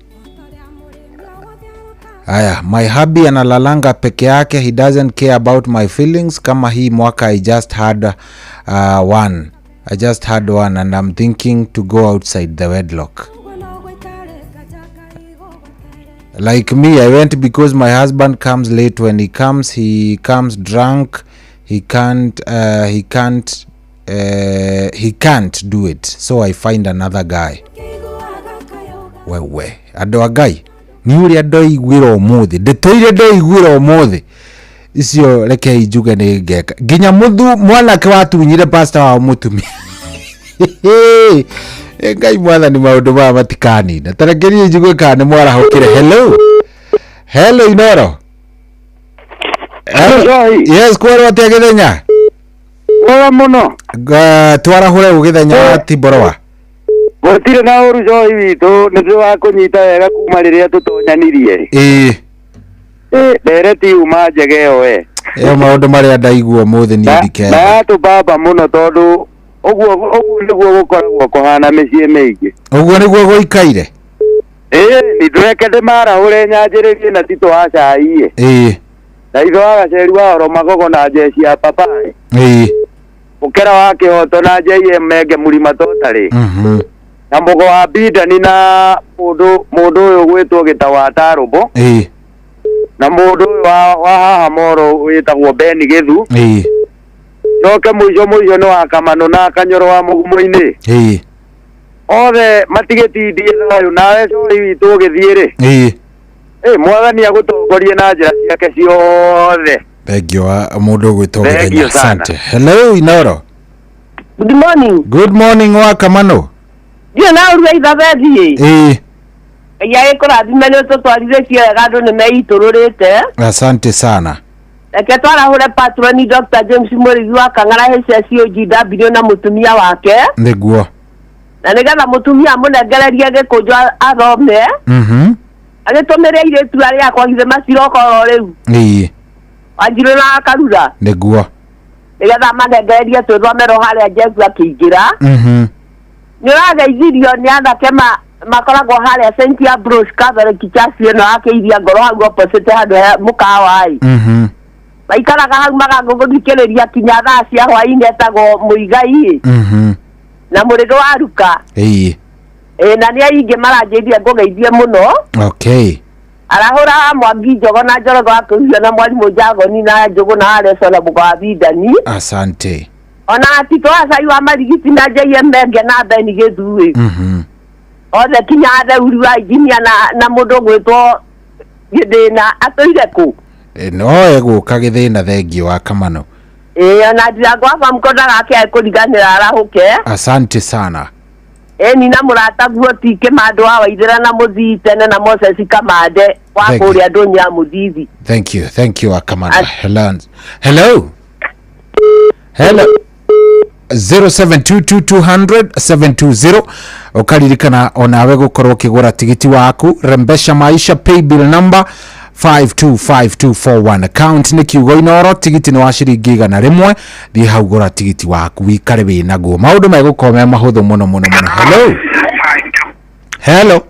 [SPEAKER 1] Aya, my hubby analalanga peke yake. He doesn't care about my feelings. Kama hii mwaka I just had one and I'm thinking to go outside the wedlock. Like me, I went because my husband comes late. When he comes drunk. He can't do it, so I find another guy. Wewe ando agai ni uri ando igwira umuthi ndetoire ndo igwira umuthi icio reke ijuge ni ngeka nginya muthu mwanake watunyire pastor wa mutumia Ngai mwathani maundu ma matikani na tarekeri ijuge kana mwara hokire. Hello Inoro. Yes, kwaro ategethenya.
[SPEAKER 10] Wega muno.
[SPEAKER 1] Twarahure ugithenya Tiborowa.
[SPEAKER 10] Gutire na uru Joy witu nitwe wa kunyita wega kuma riria tutonyanirie. Dereti uma njegeo we.
[SPEAKER 1] Maundu maria ndaigua muthi ni ndike.
[SPEAKER 10] Na tu baba muno tondu oguo niguo gukoragwo kuhana micii mingi.
[SPEAKER 1] Oguo niguo guikaire.
[SPEAKER 10] Nitwekete mara ure nyanjiririe na tito wa cai. Na itho agaceri wa oro magogo na jeci ya papai. Ukera wake hoto na jeye mege mulima totari. Na mugo wa bidani na mundu uyu gwitwo gitawa tarubo. Na mundu wa haha moro witagwo Beni Githu. Noke muico no akamano na akanyoro wa mugumo-ini. Othe matigitindie thayu nawe cori witu githiire. Mwathani agutongorie na njira ciake ciothe.
[SPEAKER 1] Thank you mundu gwitogethenya. Asante. Hello Inoro.
[SPEAKER 2] Good morning
[SPEAKER 1] wa kamano.
[SPEAKER 2] Dio na uru Elizabeth. Ya ikorathime ni tutwarire ciega andu ni meitururite.
[SPEAKER 1] Asante sana.
[SPEAKER 2] Reke twarahure patroni Dr. James Murigi wa Kang'ara HSUGW na mutumia wake.
[SPEAKER 1] Niguo.
[SPEAKER 2] Na nigetha mutumia munengererie gikunjo athome. Agitumire iretu aria akwagithe macirokoro riu. Wanjiru na akarura.
[SPEAKER 1] Niguo.
[SPEAKER 2] Nigetha manengererie twithomero haria Jesu akiingira. Ni urageithirio ni anake makoragwo haria St. Ambrose Catholic Church ino akeiria ngoro hau opposite handu mukawa ai. Maikaraga hau magaguthikiriria kinya thaa cia hwaini etagwo Muigai. Na murigo wa Ruka. Na ni aingi maranjithia ngugeithie muno.
[SPEAKER 1] Okay.
[SPEAKER 2] Arahura Mwangi Njogo na Njoroge akuhio na mwalimu Njagoni na Njogo na Areso na Bugo wa Bidani.
[SPEAKER 1] Asante.
[SPEAKER 2] Ona atito acai wa marigiti na JMG na Beni Githu. Othe kinya atheuri wa injinia na mundu gwitwo Githina atoire ku.
[SPEAKER 1] No eguka Githina thengio wa kamano.
[SPEAKER 2] Ona ndirango aba mkonda gake akuriganira arahuke.
[SPEAKER 1] Asante sana.
[SPEAKER 2] Ni na murata guo tike mandu wa Waithira na Muthitene na Moses Kamande wa kuria Ndunya Muthithi.
[SPEAKER 1] Thank you Akamanda. Hello. 0722200720 ukaririkana onawe gukorwo kigura tigiti waku Rembesha Maisha paybill number 525241 account ni kiugo inoro tigiti ni wa ciringi 100 thi hau gura tigiti waku wikare wina guo maundu megukome mahuthu muno hello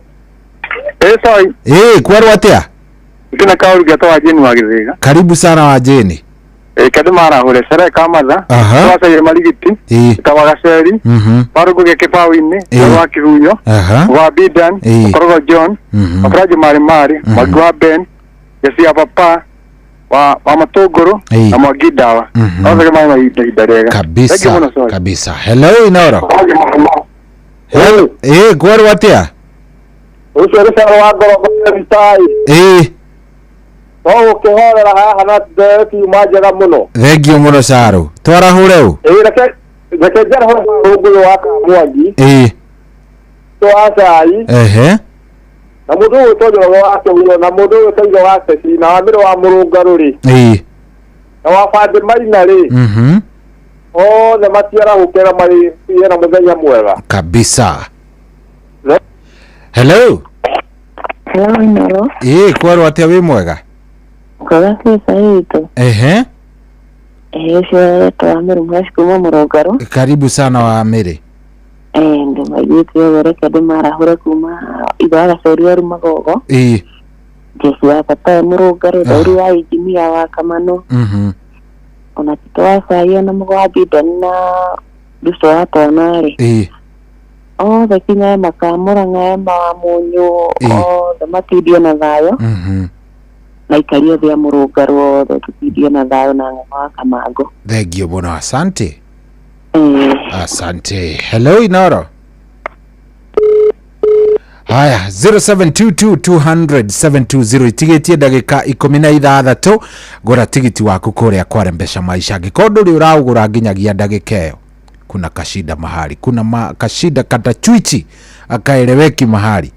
[SPEAKER 4] sorry
[SPEAKER 1] kwarwa atia
[SPEAKER 4] ngina kauri gato wa Jeni wa Githiga
[SPEAKER 1] karibu sana wa Jeni
[SPEAKER 4] kadu mara hore sere kamatha twasa ye marigiti kawaga ceri marugo ge kipawini wa Kirunyo wa Bidan Korogo John Apraji mari magwa Ben Yesia papa wa Matogoro na Mwagidawa kaza kama idarega
[SPEAKER 1] kabisa hello inoro hello kwarwa atia
[SPEAKER 4] usere sara wa goro bitai Oh, kehorera haha na ndeki majega muno.
[SPEAKER 1] Thengio muno Saru. Twara hureu.
[SPEAKER 4] Reke jara hureu waka mwangi. Twasai. Na mudu tojo wake huyo na mudu tojo wake si na amiro wa murungaruri. Na wafande marina ri. Oh, na matiara hukera mari na muthenya mwega.
[SPEAKER 1] Kabisa. Hello.
[SPEAKER 7] Hello, Nero.
[SPEAKER 1] Kwarwa atia wi mwega?
[SPEAKER 7] Kwa pesa hito. Sio tuamiri mwashikumu murugaro.
[SPEAKER 1] Karibu sana wa Amiri.
[SPEAKER 7] Ndo majitu yore kadu mara hore kuma ibara soria rumagogo. Jesu wa papa murugaro dori wa ijimia wa kamano. Onatitoa sayo na mwa Bidan na dusto hato nari. The kinya makamura ngaema wa munyo the matidio na thayo. Na ikaria vya murugaro tukidia na thayo na ngoma kamago.
[SPEAKER 1] Thengio muno asante. Asante. Hello inoro. Haya 0722200720 itigetie ndagika 16 gura tigiti waku kuria kwa Rembesha Maisha gikondo ri uragura nginyagia ndagika iyo kuna kashida mahali kuna kashida kata chwichi akaeleweki mahali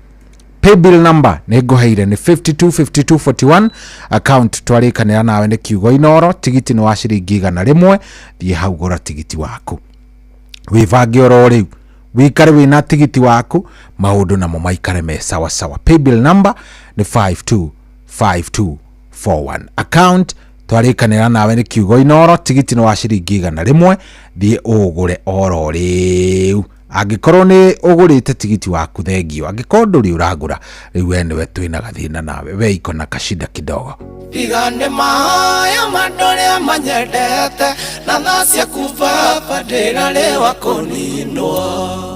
[SPEAKER 1] paybill number negoheire ni 525241 account twarikanira nawe ni kiugo inoro tigiti ni wa ciringi 100 thie hau gura tigiti waku wivange oro riu wikare wina tigiti waku maundu namo maikare me sawa sawa paybill number ni 525241 account twarikanira nawe ni kiugo inoro tigiti ni wa ciringi 100 thie ugure oro riu angikorwo ni ugurite tigiti waku thengio angikorwo nduri uragura riu wene we twina gathina nawe we iko na kashida kidogo
[SPEAKER 23] igane maya mandore manyedete na thacia kuva padera lewa koninwa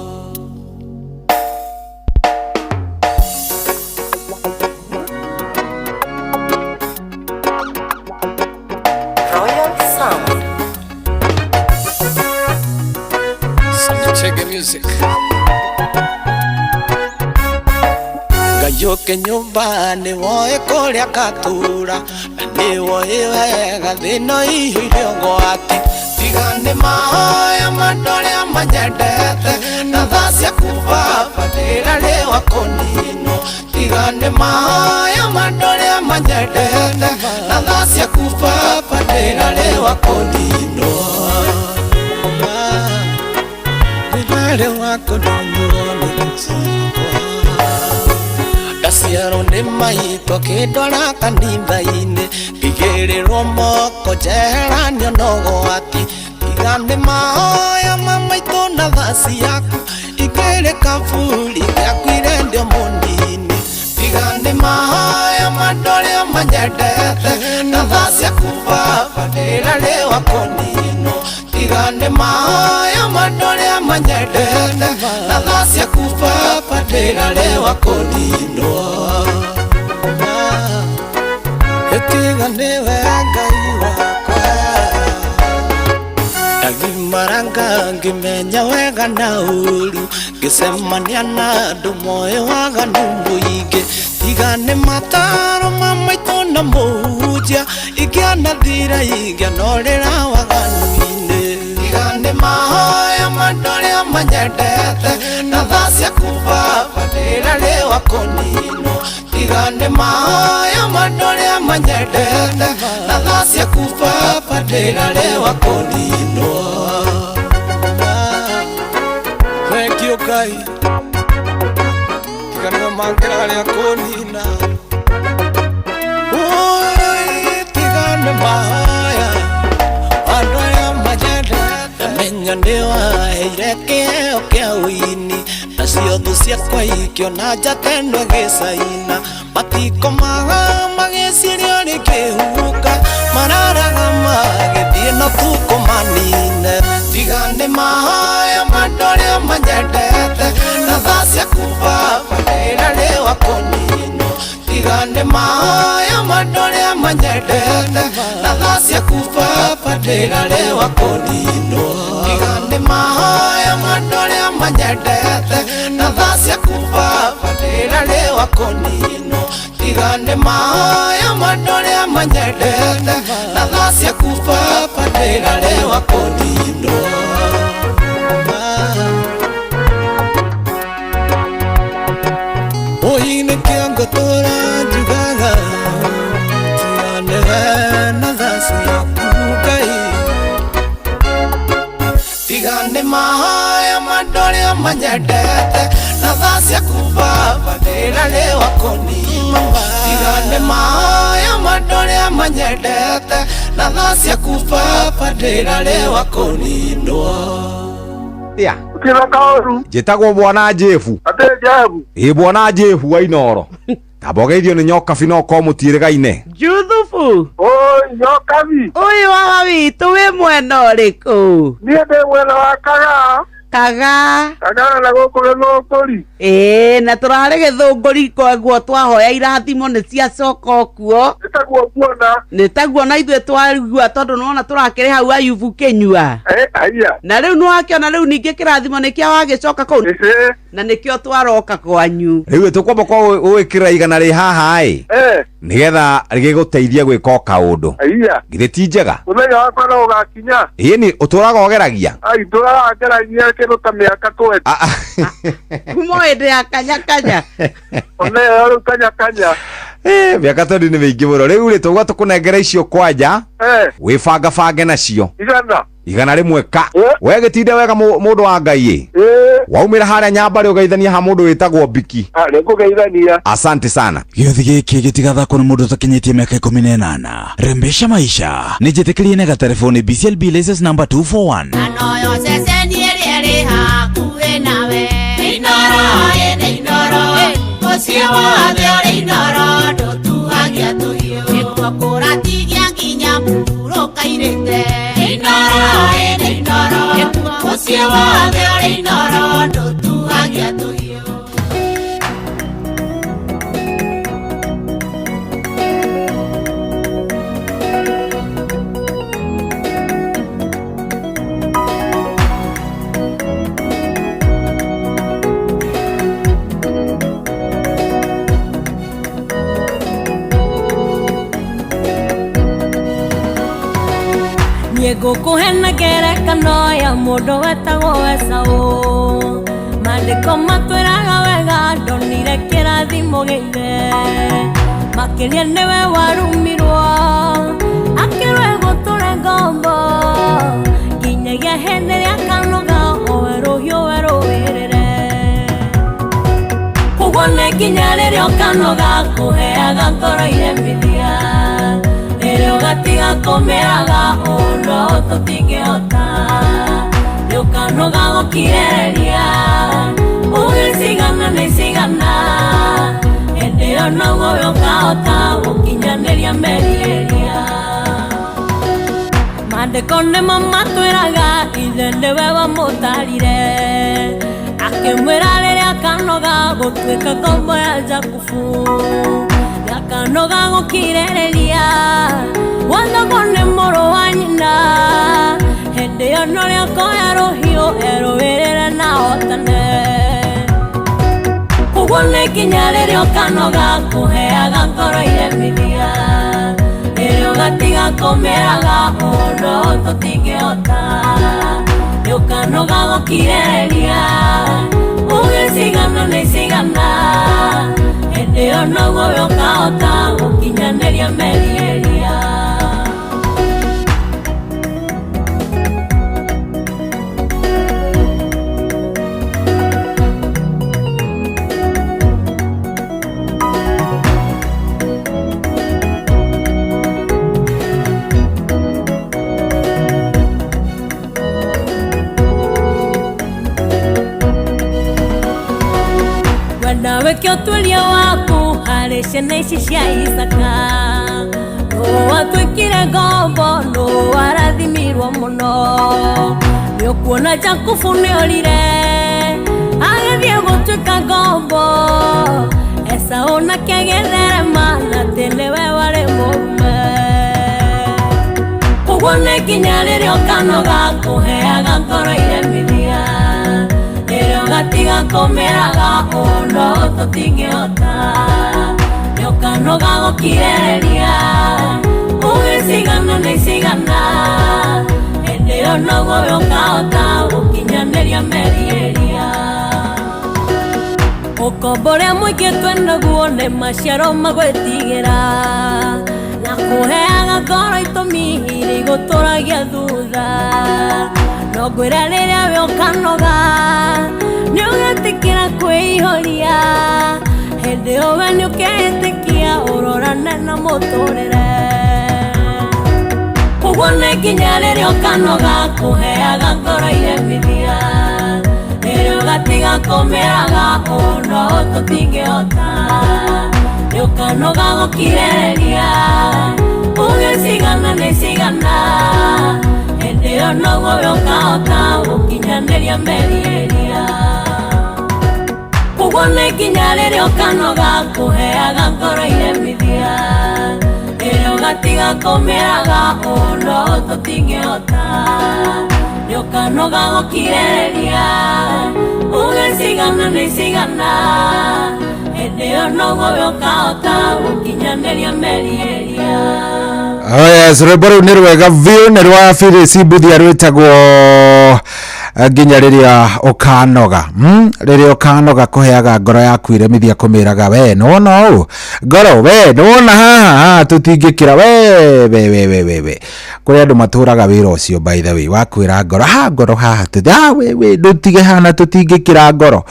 [SPEAKER 23] music gayoke nyumbani woe koria katura ni woe wega thino ihiriongo ati tigane maya mandore manyedete na thacia kuva padera lewa konino tigane maya mandore manyedete na thacia kuva padera lewa konino Nale wako donyo Dasiaro ne maito kedora kanimba ine Kigere romoko jera nyonogo ati Tigane maya mamaito na dhasi yaku Igere kafuli yakwire ndio mondini Tigane maya madole manyedete na dhasi yaku padera lewa konino Tigane maya madole manyedete na dhasi yaku padera lewa konino Tigane wega iwakwa Dagimaranga ngimenya wega na uru Gisemania na dumoe waga numbu ige Tigane mataro mamaito na mujia Igiana dhira igianorera waga nuine Tigane mahaya madole manyedete na dhasi yaku padera lewa konino Tigane maya madole manyedete na dhasi yaku padera lewa konino ngai tigana mangera ya konina oi tigana mahaya andaya majada menya ndewa ireke okea uini nacio thu ciakwa ikiona njatendwa gicaina matiko maga magicirio ni kihuka mararaga magithie no tukumanine tigane mahaya mandoria manyendete na thaa ciaku baba ndĩra rĩ wa kũninwo tigane mahaya mandoria manyendete na thaa ciaku baba ndĩra rĩ wa kũninwo tigane mahaya mandoria manyendete na thaa ciaku baba ndĩra rĩ wa kũninwo tigane mahaya mandoria manyendete na thaa ciaku baba ndĩra rĩ wa kũninwo oine kĩongo tũra njugaga tigane na thaa ciaku Ngai tigane mahaya mandoria manyendete na thaa ciaku baba ndĩra rĩ wa kũninwo tigane mahaya mandoria manyendete na thaa ciaku baba ndĩra rĩ wa kũninwo
[SPEAKER 1] ya
[SPEAKER 10] kila kaoru
[SPEAKER 1] jetagwo bwana Jefu
[SPEAKER 10] ate Jefu
[SPEAKER 1] bwana Jefu wa Inoro tabogeithio ni nyoka bino ko mutirigaine
[SPEAKER 16] Juthufu
[SPEAKER 10] oi nyoka bi
[SPEAKER 16] oi wa witu we mwena ũrĩkũ
[SPEAKER 10] niĩ ndĩ mwena wa Kaga na gũkũ Gĩthũngũri
[SPEAKER 16] na tũrarĩ Gĩthũngũri koguo twahoya irathimo nĩ ciacoka kuo nĩtaguo na ithuĩ twarigua tondũ nĩwona tũrakĩrĩ hau Ayubu Kĩnyua na rĩu nĩwakĩona rĩu ningĩ kĩrathimo nĩkĩa wagĩcoka kũu na nĩkĩo twaroka kwanyu
[SPEAKER 1] rĩu tũkwamba kwa ũĩkĩra igana rĩ haha nĩgetha rĩgĩgũteithia gwĩka kaũndũ githĩ ti njega
[SPEAKER 10] mũthenya wakwa no ũgakinya
[SPEAKER 1] ĩni ũtũraga ũgeragia
[SPEAKER 10] tũraga ngeragia kĩndũ ta mĩaka 20
[SPEAKER 16] kuma hĩndĩ ya kanya
[SPEAKER 10] oneyo rĩu kanya
[SPEAKER 1] mĩaka 20 nĩ mĩingĩ mũno rĩu rĩ tũgwa tũkũnengera icio kwanja wĩbangabange nacio igana rĩmwe ka we gĩtinde wega mũndũ wa Ngai waumĩra harĩa Nyambarĩ ũgeithania ha mũndũ wĩtagwo Biki
[SPEAKER 10] nĩngũgeithania
[SPEAKER 1] asante sana
[SPEAKER 8] gĩothi gĩkĩ gĩtigathakwo nĩ mũndũ ũtakinyĩtie mĩaka 18 rembesha maisha nĩ njĩtĩkĩrie nega telefoni BCLB license number 241
[SPEAKER 15] anoyo ceceni ĩrĩa ĩrĩ hakuhĩ nawe Inoro ũcio wothe ũrĩ Inoro ndũtuagia tũhiũ nĩtwakũratigia nginya mburo kairĩte Inoro ũcio wothe ũrĩ Inoro ndũtuagia tũhiũ
[SPEAKER 17] Ngũkũhena ngerekano ya mũndũ wetagwo Esaũ maandĩko matwĩraga wega ndonire kĩrathimo gĩire makĩria nĩwe warumirwo akĩrwe gũtũre ngombo nginyagia hĩndĩ ĩrĩa kanoga owe rũhiũ we rũwĩrĩre ũguo nĩ nginya rĩrĩa ũkanoga kũheaga ngoro iremithia rĩrĩa ũgatiga kũmĩraga ũndũ tũtingĩhota nĩũkanoga gũkirĩrĩria ũgĩcigana nĩcigana hĩndĩ ĩyo noguo ũkahota gũkinyanĩria merirĩria maandĩko nĩmo matwĩraga ithe nĩwe wamũtarire akĩmwĩra rĩrĩa kanoga gũtuĩka ngombo ya Jakubu yakanoga gũkirĩrĩria wathagwo nĩ mũrũ wa nyina hĩndĩ ĩyo no rĩakoya rũhiũ erũĩrĩre na hotane ũguo nĩ nginya rĩrĩa ũkanoga kũheaga ngoro iremithia rĩrĩa ũgatiga kũmĩraga ũndũ tũtingĩhota nĩũkanoga gũkirĩrĩria ũgĩcigana nĩcigana hĩndĩ ĩyo noguo ũkahota gũkinyanĩria merirĩria tweke ũtuĩria waku harĩ ciana ici cia Isaka. Watwĩkire ngombo no warathimirwo mũno, nĩũkuona Jakubu nĩorire agĩthiĩ gũtuĩka ngombo, Esaũ nake agĩtherema na atĩ nĩwe warĩ mũrume. Ũguo nĩ nginya rĩrĩa ũkano gakũheaga ngoro iremithia, rĩrĩa ũgatiga kũmĩraga ũndũ tũtingĩhota, nĩũkano gagũkirĩrĩria ũgĩcigana nĩcigana, hĩndĩ ĩyo noguo ũkahota gũkinyanĩria merĩĩria. Ũkombo ũrĩa mũingĩ twenaguo nĩ maciaro magwĩtigĩra, na kũheaga ngoro itũmi iria igũtũragia thutha, no ngwĩra rĩrĩa we ũkanoga nĩũgetĩkĩra kwĩihũria, hĩndĩ ĩyo we nĩũketĩkia ũrorane na mũtũrĩre. Ũguo nĩ nginya rĩrĩa ũkanoga kũheaga ngoro iremithia, rĩrĩa ũgatiga kũmĩraga ũndũ tũtingĩhota, nĩũkanoga gũkirĩrĩria ũgĩcigana nĩcigana, hĩndĩ ĩyo noguo ũkahota gũkinyanĩria merĩĩria. Ũguo nĩ nginya rĩrĩa ũkanoga kũheaga ngoro iremithia, rĩrĩa ũgatiga kũmĩraga ũndũ tũtingĩhota, nĩũkanoga gũkirĩrĩria ũgĩcigana nĩcigana, hĩndĩ ĩyo noguo ũkahota gũkinyanĩria merĩĩria.
[SPEAKER 1] Yes, rwĩmbo rũu nĩ rwega biũ, nĩ rwa Phyllis Mbuthia rwĩtagwo nginya rĩrĩa ũkanoga. Rĩrĩa ũkanoga kũheaga ngoro yaku iremithia kũmĩraga we nĩwona ũũ ngoro we nĩwona haha tũtingĩkĩra we kũrĩ andũ matũraga wĩra ũcio by the way wakwĩra ngoro haha we ndũtige hana tũtingĩkĩra ngoro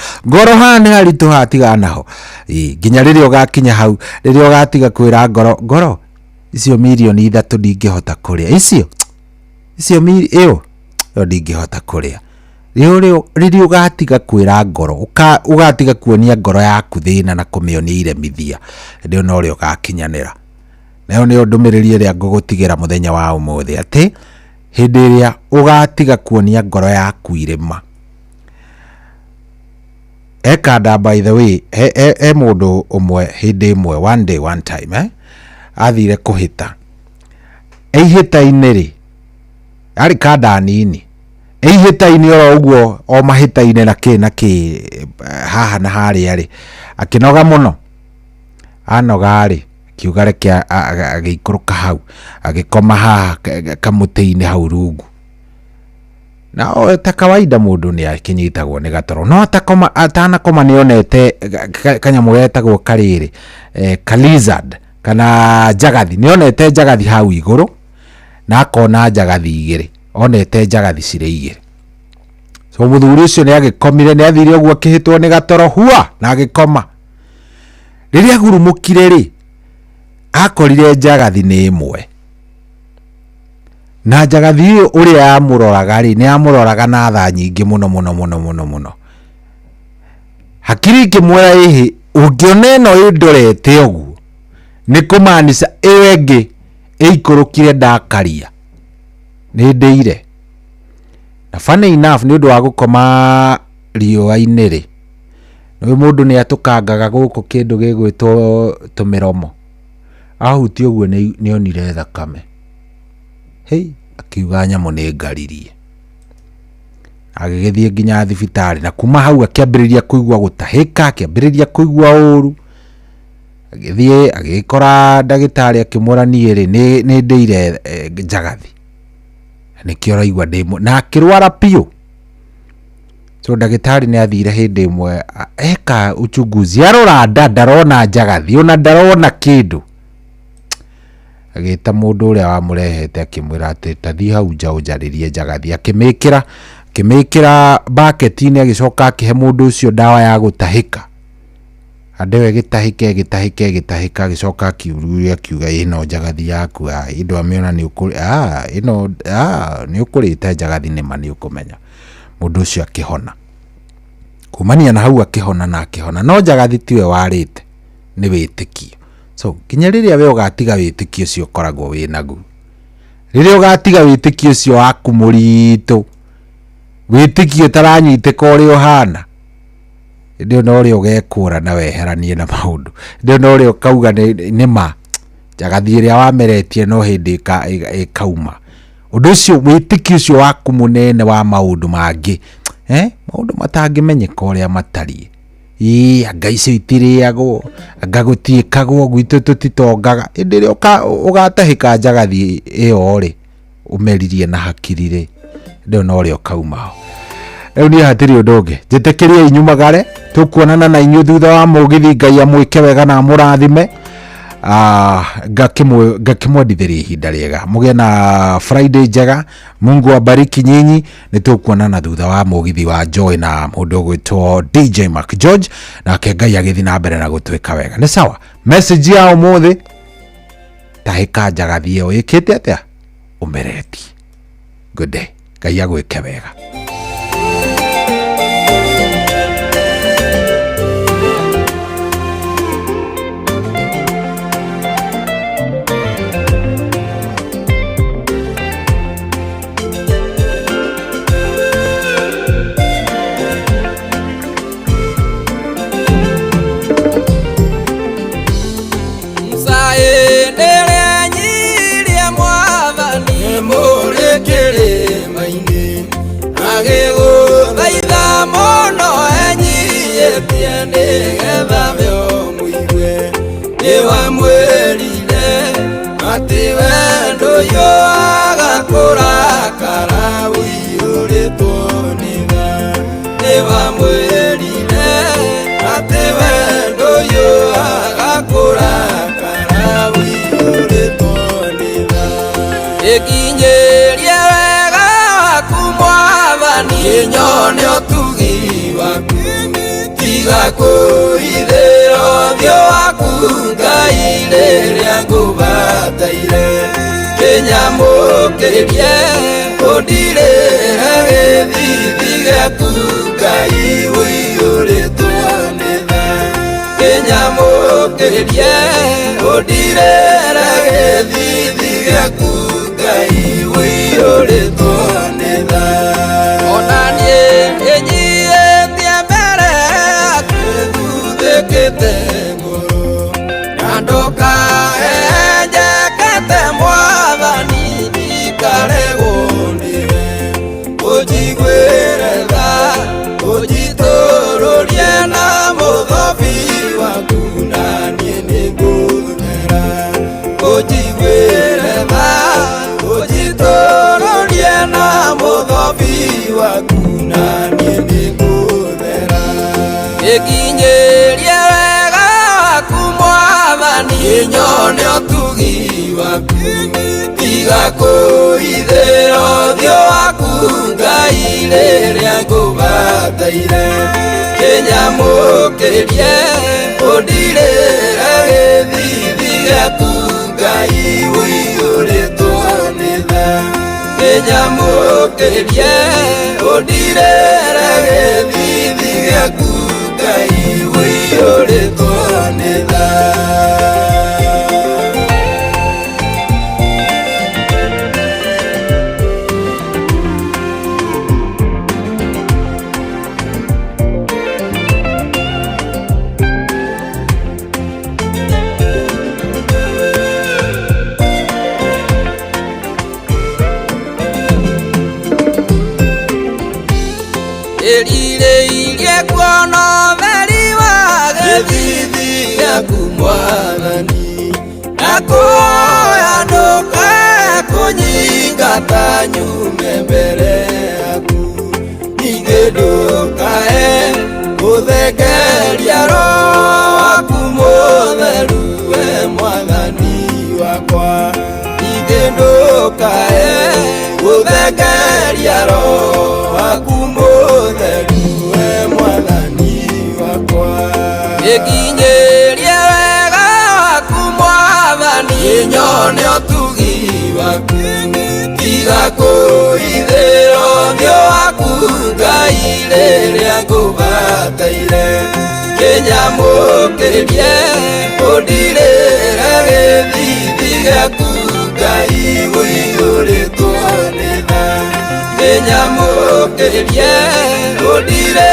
[SPEAKER 1] haha nĩ haritũ hatiga naho nginya rĩrĩa ũgakinya hau rĩrĩa ũgatiga kwĩra ngoro icio mirioni 3 ndingĩhota kũrĩa icio ĩyo ndingĩhota kũrĩa. Rĩrĩa ũgatiga kwĩra ngoro ũgatiga kuonia ngoro yaku thĩna na kũmĩonia iremithia, hĩndĩ ĩyo no rĩo ũgakinyanĩra. Nayo nĩyo ndũmĩrĩri ĩrĩa ngũgũtigĩra mũthenya wa ũmũthĩ, atĩ hĩndĩ ĩrĩa ũgatiga kuonia ngoro yaku irema. Ekanda by the way he mũndũ ũmwe hĩndĩ ĩmwe one day one time athire kũhĩta ihĩta-inĩ rĩ arĩ kanda nini ihĩta-inĩ oro ũguo o mahĩta-inĩ na kĩ haha na harĩa rĩ akĩnoga mũno anoga rĩ kiuga reke agĩikũrũka hau agĩkoma haha kamũtĩ-inĩ hau rungu. Na ta kawaida mũndũ nĩ akinyitagwo nĩ gatoro no atanakoma nĩonete kanyamũ getagwo karĩrĩ lizard kana njagathi, nĩonete njagathi hau igũrũ na akona njagathi igĩrĩ, onete njagathi cirĩ igĩrĩ. So mũthuri ũcio nĩ agĩkomire, nĩ athire ũguo akĩhĩtwo nĩ gatoro hua na agĩkoma. Rĩrĩa agurumũkire rĩ akorire njagathi nĩ ĩmwe, na njagathi ũyũ ũrĩa yamũroraga rĩ nĩ yamũroraga na tha nyingĩ mũno. Hakiri ikĩmwĩra ĩhĩ ũngĩona ĩno ĩndorete ũguo nĩ kũmaanisha ĩyo ĩngĩ ĩikũrũkire ndakaria nĩ ndĩire. Na funny enough nĩ ũndũ wa gũkoma riũa-inĩ rĩ nĩ mũndũ nĩ atũkangaga gũkũ kĩndũ gĩgwĩtwo tũmĩromo, ahuti ũguo nĩ onire thakame. Akiuga nyamũ nĩ ngaririe, agĩgĩthiĩ nginya thibitarĩ, na kuma hau akĩambĩrĩria kũigua gũtahĩka, akĩambĩrĩria kũigua ũru, agĩthiĩ agĩkora ndagĩtarĩ akĩmwĩra niĩ rĩ nĩ ndĩire njagathi, nĩkĩo araigua ndĩmwe na akĩrwara piũ. So ndagĩtarĩ nĩ athire hĩndĩ ĩmwe eka uchunguzi, arora ndarona njagathi ona ndarona kĩndũ, agĩta mũndũ ũrĩa wamũrehete akĩmwĩra atĩ tathi hau nja ũnjarĩrie njagathi, akĩmĩkĩra baketi-inĩ, agĩcoka akĩhe mũndũ ũcio ndawa ya gũtahĩka, andewe gĩtahĩke, agĩcoka akiuria akiuga ĩno njagathi yaku indo amĩona nĩ ũkũrĩte njagathi nĩma nĩ ũkũmenya. Mũndũ ũcio akĩhona. kumania na hau akihona na akihona no Njagathi tiwe warite ni witikio. So kinya riria we ugatiga witikio ucio koragwo winagu, riria ugatiga witikio ucio waku murito, witikio taranyiteka uri uhana, ndio no uri ugekura na weheranie na maundu, ndio no uri ukauga ni ma Njagathi ria wameretie no hindi ikauma. Undu ucio witikio ucio waku munene wa maundu mangi maundu matangimenyeka uria matari anga icio itiriagwo anga gutiikagwo gwitu tutitongaga indi ri ugatahika Njagathi iyo ri umeririe na hakiri ri ndio no ri ukauma. Riu ni hatiri undu ungi njitikiria inyumagare tukuonana na inyu thutha wa mugithi. Ngai amwike wega na murathime ngakimwendithiria ihinda riega, mugie na Friday njega. Mungu abariki nyinyi. Nitukuonana thutha wa mugithi wa Joy na mundu gwitwo DJ Mark George, na Ngai agithi na mbere na gutwika wega. Ni sawa. Message ya umuthi tahika Njagathi iyo ikite atia umereti. Good day. Ngai agwike wega.
[SPEAKER 23] Ekinyeria wega waku Mwathani, nyone utugi waku, tiga kuithira uthio waku Ngai riria ngubataire, kinyamukirie undirire githithi giaku Ngai uiyuritwo ni tha, kinyamukirie undirire githithi giaku Ngai uiyuritwo ni tha. Ona nie nyietie mbere yaku thuthikite nguru, na ndukaenjekete Mwathani ndikaregwo niwe, unjiguire tha unjitururie na muthobi waku na nie ningutera, unjiguire tha unjitururie na muthobi waku na nie ningutera. Ekinyeria wega waku Mwathani, nyone utugi waku, tiga kuithira uthio waku Ngai riria ngubataire, kinyamukirie undirire githithi giaku Ngai uiyuritwo ni tha, kinyamukirie undirire githithi giaku Ngai uiyuritwo ni tha. Erirĩirie kuona ũtheri wa gĩthithi gĩaku Mwathani, na kuoya ndũkae kũnyingata nyume mbere yaku, ningĩ ndũkae gũthekeria Roho waku Mũtheru we Mwathani wakwa, ningĩ ndũkae gũthekeria Roho waku Mũtheru we Mwathani wakwa. Ekinyeria wega waku Mwathani, nyone utugi waku, tiga kuithiro thio waku Ngai riria ngubataire kinyamukiririe undirire githithi giaku Ngai uiyuritwo ni tha kinyamukiririe undirire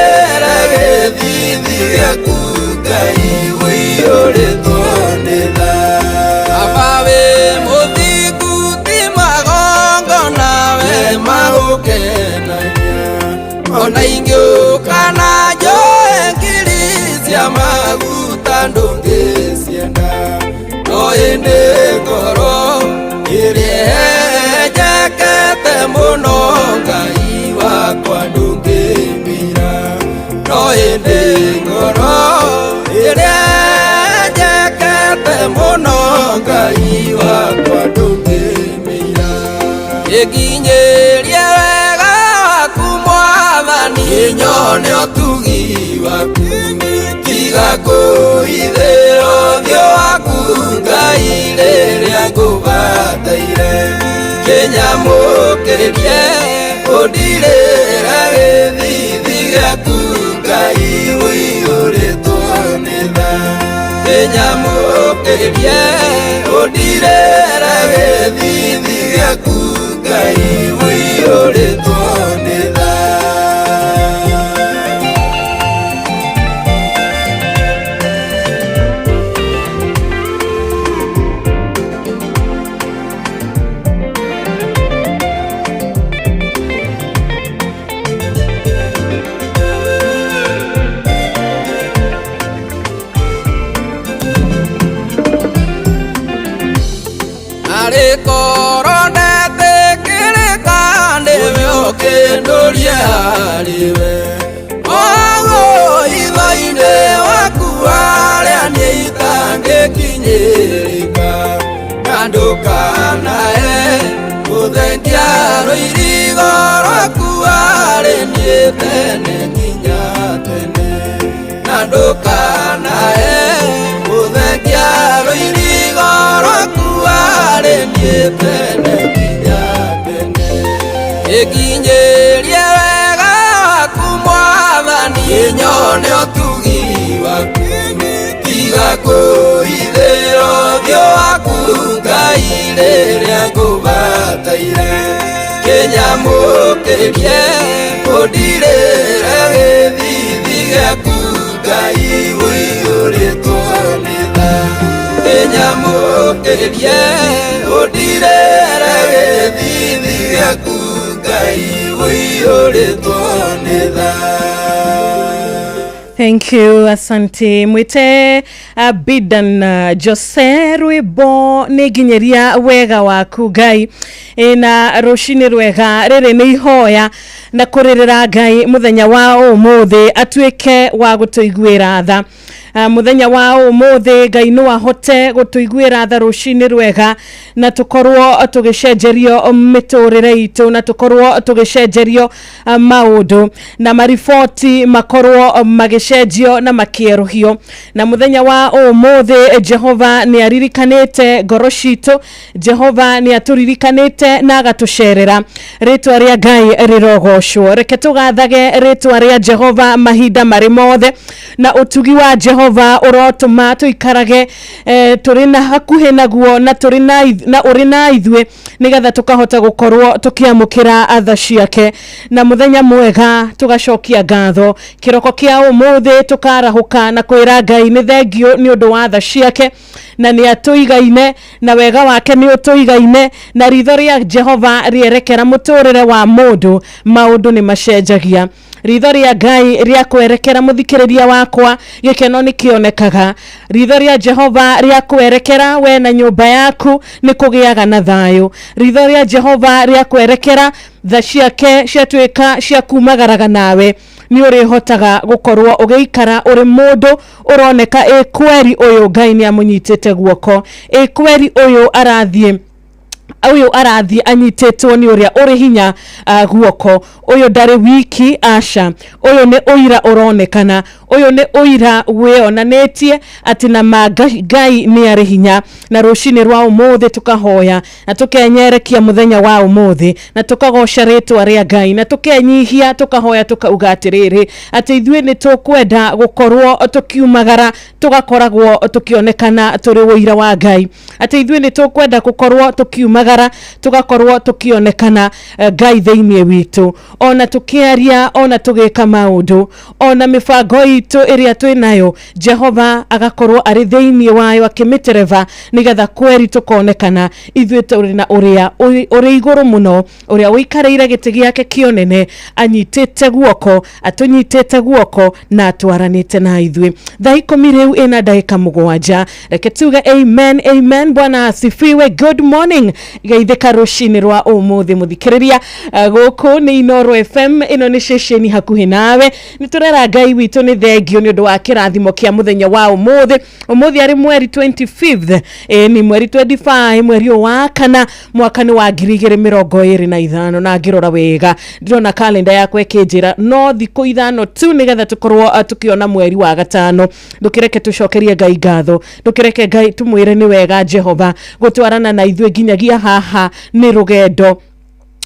[SPEAKER 23] githithi giaku Ngai uiyuritwo ni tha abawe muthiku ti magongo nawe magukenania ona ingiukana njoe ngiri cia maguta ndungicienda no indi ngoro irienjekete muno Ngai wakwa ndungimira no indi ngoro irienjekete muno Ngai wakwa ndungimira iginyirie wega waku Mwathani nyone utugi waku tiga kuithiro thio waku Ngai riria ngubataire kinyamukiririe undirire githithi giaku Ngai uiyuritwo ni tha kinyamukiririe undirire githithi giaku Ngai uiyuritwo ni tha koronete kirikande vyokendoria riwe ogo ithaine waku aria niitangikinyirika nandukanae uthengia rwirigo rwaku ari nietene nginya tene nandukanae uthengia rwirigo rwaku nietene nginya tene iginyirie wega waku Mwathani nyone utugi waku tiga kuithiro thio waku Ngai riria ngubataire kinyamukiririe undirire githithi giaku Ngai uiyuritwo ni tha kinyamukiririe undirire githithi giaku Ngai uiyuritwo ni tha.
[SPEAKER 22] Thank you, asante. Mwite Bidan Jose rwimbo niginyeria wega waku Ngai na rushini rwega riri ni ihoya na kuririra Ngai muthenya wa umuthi atuike wa gutuiguira tha muthenya wa umuthi Ngai no ahote gutuiguira tha rushini rwega na tukorwo tugicenjerio miturire itu na tukorwo tugicenjerio maundu na marifoti makorwo magicenjio na makieruhio na muthenya wa umuthi Jehova ni aririkanite ngoro citu Jehova ni aturirikanite na agatucerera ritwa ria Ngai rirogocwo reke tugathage ritwa ria Jehova mahinda mari mothe na utugi wa Jehova urotuma tuikarage turi na hakuhe naguo na turi na uri na ithwe nigetha tukahota gukorwo tukiamukira atha ciake na muthenya mwega tugacokia ngatho kiroko kia umuthi tukarahuka na kwira Ngai ni thengio ni undu wa atha ciake na ni atuigaine na wega wake ni utuigaine na ritho ria Jehova rierekera muturire wa mundu maundu ni macenjagia ritho ria Ngai ria kwerekera muthikiriria wakwa gikeno ni kionekaga ritho ria Jehova ria kwerekera we na nyumba yaku ni kugiaga na thayo ritho ria Jehova ria kwerekera tha ciake ciatuika cia kumagaraga nawe ni urihotaga gukorwo ugiikara uri mundu uroneka kweri uyu Ngai ni amunyitite guoko kweri uyu arathie uyu arathi anyitetwo ni uria uri hinya guoko uyu ndari wiki aca uyu ni uira uronekana uyu ni uira wionanetie ati na Ngai ni ari hinya na rucini rwa umuthi tukahoya na tukenyerekia muthenya wa umuthi na tukagoca ritwa ria Ngai na tukenyihia tukahoya tukauga atiriri ati ithue ni tukwenda gukorwo tukiumagara tugakoragwo tukionekana turi uira wa Ngai ati ithue ni tukwenda gukorwo tukiumagara tugakorwo tukionekana Ngai theinie witu ona tukiaria ona tugika maundu ona mifango itu iria twinayo Jehova agakorwo ari theinie wayo akimitereva nigetha kweri tukonekana ithue turi na uria uri iguru muno uria wikareire giti giake kionene anyitete guoko atunyitete guoko na atwaranite na ithue thaa 10 riu ina ndagika 7 reke tuge amen amen. Bwana asifiwe. Good morning geithika rucini rwa umuthi muthikiriria guku ni Inoro FM ino ni ceceni hakuhi nawe ni turera Ngai witu ni thengio ni undu wa kirathimo kia muthenya wa umuthi ari mweri 25th ni mweri 25 mweri wa kana mwaka ni wa 2025 na ngirora wega ndirona calendar yakwa ikinjira no thiku ithano tu nigetha tukorwo tukiona mweri wa gatano ndukireke tucokerie Ngai ngatho ndukireke Ngai tumwire ni wega Jehova gutwarana na ithue nginyagia haha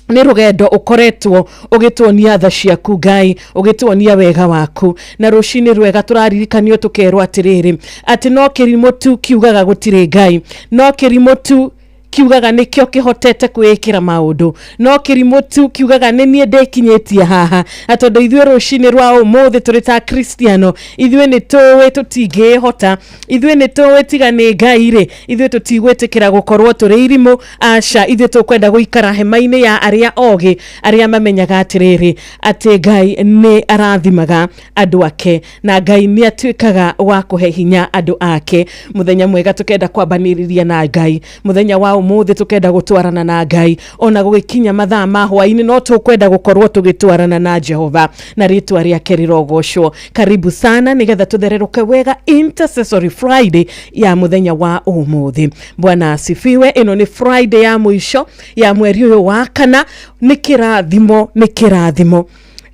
[SPEAKER 22] ni rugendo ukoretwo ugituonia tha ciaku Ngai ugituonia wega waku na rucini rwega turaririkanio tukerwo atiriri ati no kirimo tu kiugaga gutire Ngai no kirimo tu kiugaga nikio kihotete kwikira maundu no kirimo tu kiugaga ni nie ndekinyetie haha atondo ithue rucini rwa umuthi turi ta Kristiano ithue ni tuwe tutingihota ithue ni tuwe tiga ni Ngai ri ithue tutigwetikira gukorwo turi irimo aca ithue tukwenda guikara hema-ini ya aria ogi aria mamenyaga atiriri ati Ngai ni arathimaga andu ake na Ngai ni atuikaga wa kuhe hinya andu ake muthenya mwega tukenda kwambaniriria na Ngai muthenya wa umuthi tukenda gutwarana na Ngai ona gugikinya mathaa ma hwaini no tukwenda gukorwo tugitwarana na Jehova na ritwa riake rirogocwo. Karibu sana nigetha tuthereruke wega Intercessory Friday ya muthenya wa umuthi. Bwana asifiwe. Ino ni Friday ya mwisho ya mweri uyu wa kana ni kirathimo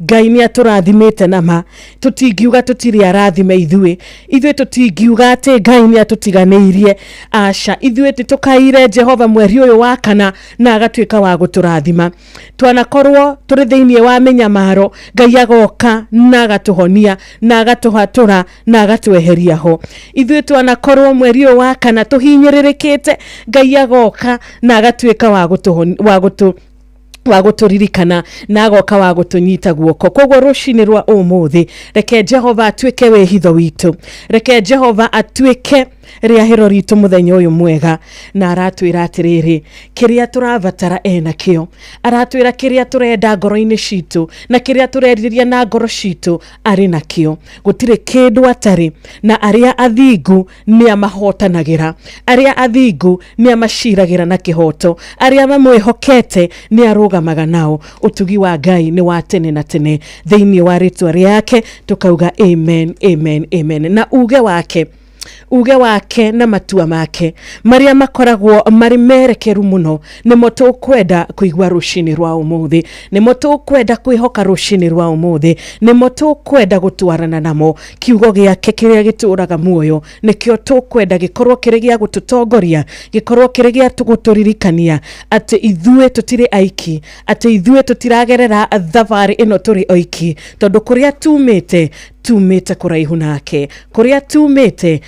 [SPEAKER 22] Ngai ni aturathimite nama tutingiuga tutiri arathime ithue tutingiuga ati Ngai ni atutiganeirie aca ithue tukaire Jehova mweri uyu wa kana na agatuika wa guturathima twanakorwo turi theinie wa menyamaro Ngai agoka na agatuhonia na agatuhatura na agatweheria ho ithue twanakorwo mweri uyu wa kana tuhinyiririkite Ngai agoka na agatuika wa guturirikana na agoka wa gutunyita guoko kogwo rucini rwa umuthi reke Jehova atuike wehitho witu reke Jehova atuike riahiro ritu muthenya uyu mwega na aratwira atiriri kiria turavatara enakio aratwira kiria turenda ngoro-ini citu na kiria tureriria na ngoro citu ari nakio gutire kindu atari na aria athingu ni amahotanagira aria athingu ni amaciragira na kihoto aria mamwihokete ni arugamaga nao utugi wa Ngai ni wa tene na tene theinie wa ritwa riake tukauga amen amen amen na uge wake na matua make maria makoragwo mari merekeru muno nimo tukwenda kuigwa rucini rwa umuthi nimo tukwenda kwihoka rucini rwa umuthi nimo tukwenda gutwarana namo kiugo giake kiria gituraga muoyo nikio tukwenda gikorwo kirigia gututongoria gikorwo kirigia tuguturirikania ati ithue tutire aiki ati ithue tutiragerera thavari ino turi oiki tondu kuria tumite kuraihu nake kuria tumite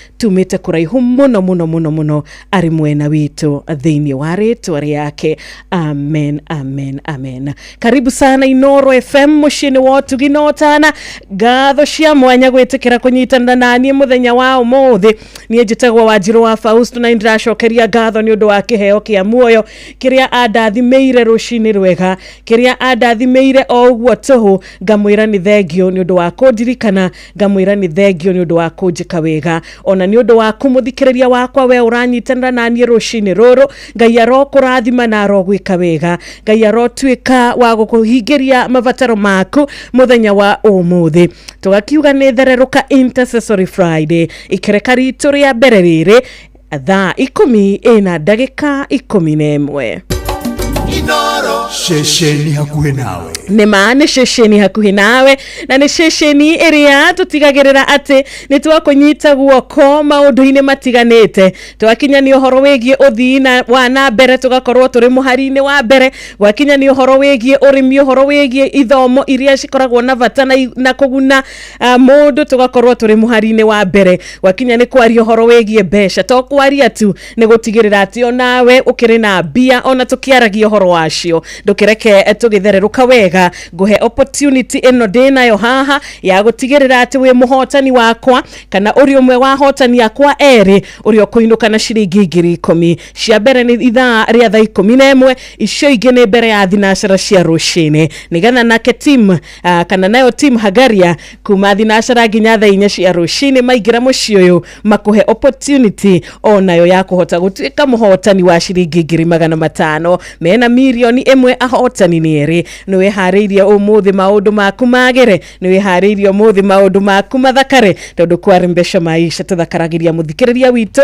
[SPEAKER 22] kuraihu muno ari mwena witu theinie wa ritwa riake amen amen amen. Karibu sana Inoro FM mucini wotu ginotana gatho cia mwanya gwitikira kunyitana nanie muthenya wa umuthi nie njitagwo Wanjiru wa Fausto na ndracokeria gatho ni undu wa kiheo kia muoyo kiria andathimeire rucini rwega kiria andathimeire o uguo tuhu ngamwira ni thengio ni undu wa kundirikana ngamwira ni thengio ni undu wa kunjika wega ona ni undu wa kumuthikiriria wakwa we uranyitanira nanie rucini ruru Ngai arokurathima na arogwika wega Ngai arotwika wa gukuhingiria mabataro maku muthenya wa umuthi tugakiuga ni thereruka Intercessory Friday ikereka ritu ria mbere riri thaa 10 ina ndagika 11.
[SPEAKER 9] Inoro shesheni hakuhe nawe
[SPEAKER 22] Nĩ shesheni hakuhi nawe na nĩ shesheni iria tutigagirira ati ni twakunyita guoko maundu-ini matiganite twakinya ni uhoro wigie uthii na mbere tugakorwo turi muhari-ini wa mbere gwakinya ni uhoro wigie urimi uhoro wigie ithomo iria cikoragwo na bata na kuguna mundu tugakorwo turi muhari-ini wa mbere gwakinya ni kwaria uhoro wigie mbeca to kwaria tu ni gutigirira ati onawe ukiri na mbia ona tukiaragia uhoro wacio ndukireke tugithererũka wega nguhe opportunity ino ndinayo haha ya gutigirira ati wi muhotani wakwa kana uri umwe wa hotani yakwa eri uri okuinuka na ciringi 10,000 cia mbere ni ithaa ria thaa 11 icio ingi ni mbere ya thinashara cia rucini nigetha nake team kana nayo team Hagaria kuma thinashara nginya thaa 4 cia rucini maingira muci uyu makuhe opportunity onayo ya kuhota gutuika muhotani wa ciringi 500 mena milioni 1 ahotani ni eri niwe hariirie umuthi maundu maku magere niwe hariirie umuthi maundu maku mathakare tondu kwari mbeca maisha tuthakaragiria muthikiriria witu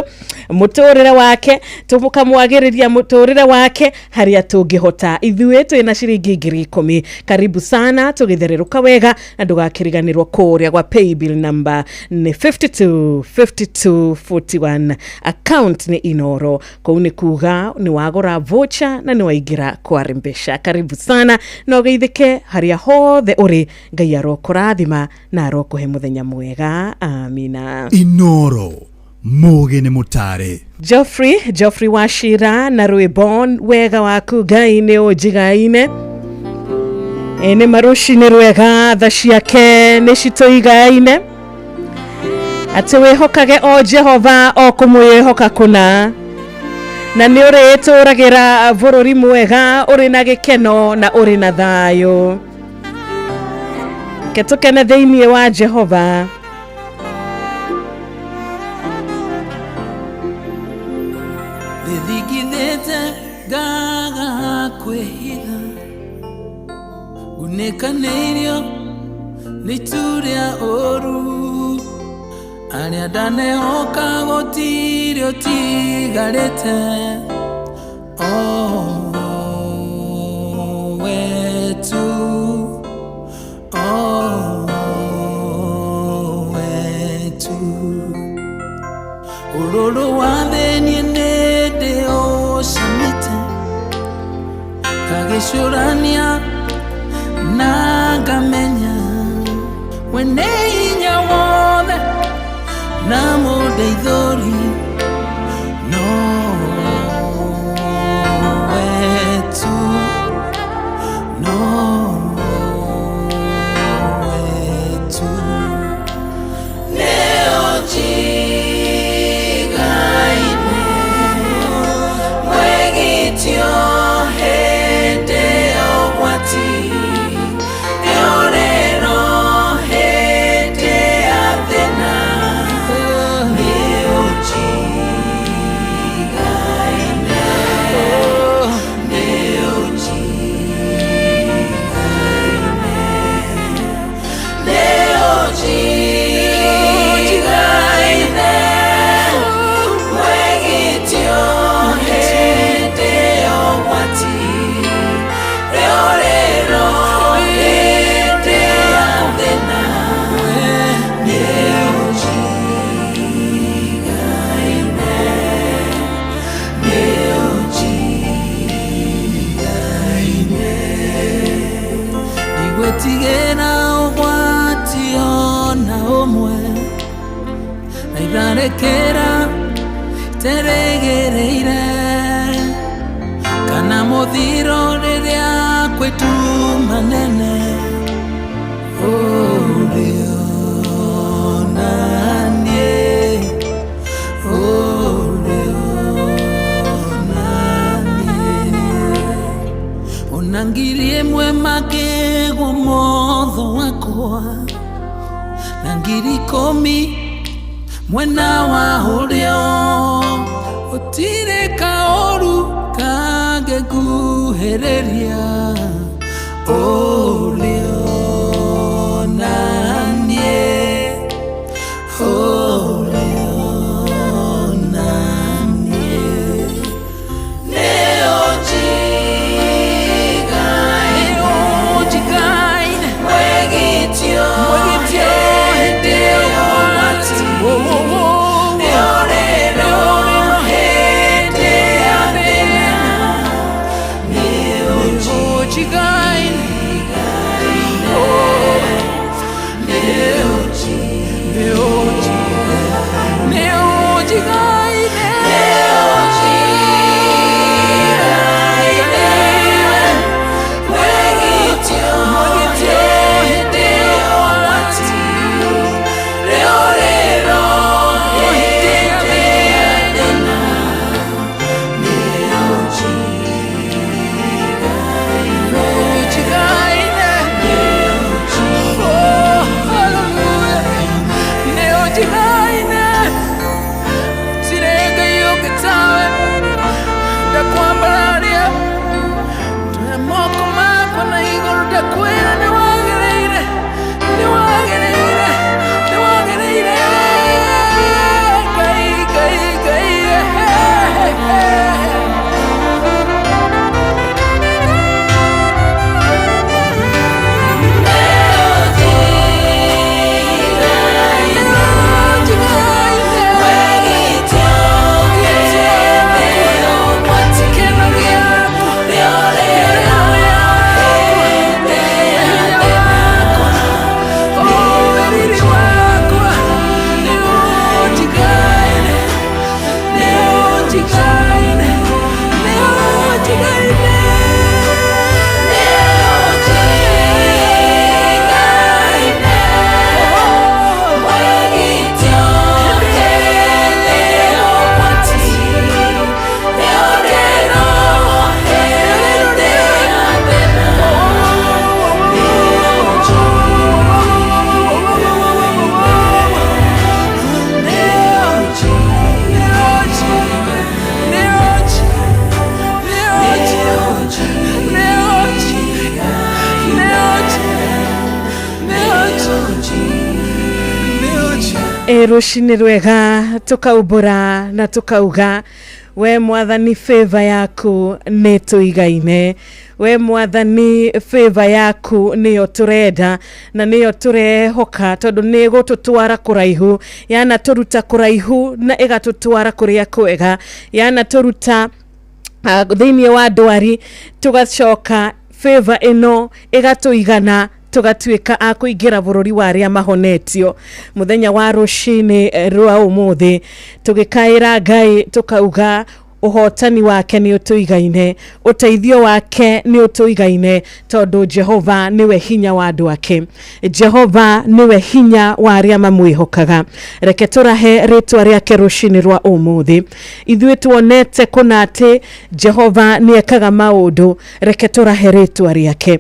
[SPEAKER 22] muturire wake tumukamwagiriria muturire wake haria tungihota ithuĩ twina ciringi 10,000 karibu sana tugithererũka wega na ndugakiriganirwo kuria gwa paybill number ni 525241 account ni Inoro kou ni kuga ni wagura voucher na ni waingira kwari mbeca karibu sana no geithike haria hothe uri Ngai arokurathima na arokuhe muthenya mwega amina.
[SPEAKER 9] Inoro muge ni mutare
[SPEAKER 22] Geoffrey Washira na Rwebon wega waku Ngai ni ujigaine ene marushi ni rwega tha ciake ni citoigaine ati wihokage o Jehova o kumwihoka kuna na ni uri turagira bururi mwega uri na gikeno na uri na thayo ketukene thiini wa Jehova
[SPEAKER 18] thigithete gaga kwihitha gunekaneirio nituria oru aria ndanehoka gutirio tigarite wetu ururu wa theni nende oshamite kagicurania na ngamenya wene hinya wothe na mudeithori no wetu Rekera teregereire kana muthiro riria kwetu manene unangirie mwe makego motho wakwa nangiri komi mwena wa urio utire kaoru kage guhereria urio nanie urio nanie
[SPEAKER 22] rucini rwega tukaubura na tukauga we mwathani favor yaku ni tuigaine, we mwathani favor yaku niyo turenda na niyo turehoka tondu ni gututwara kuraihu, yana turuta kuraihu na igatutwara kuria kwega, yana turuta thiini wa ndwari tugacoka favor ino igatuigana tugatuika akuingira bururi wa aria mahonetio. Muthenya wa rucini rwa umuthi tugikaira Ngai tukauga uhotani wake ni utuigaine, uteithio wake ni utuigaine tondu Jehova niwe hinya wa andu ake, Jehova niwe hinya wa aria mamwihokaga. Reke turahe ritwa riake rucini rwa umuthi. Ithuĩ tuonete kuna ati Jehova niekaga maundu, reke turahe ritwa riake.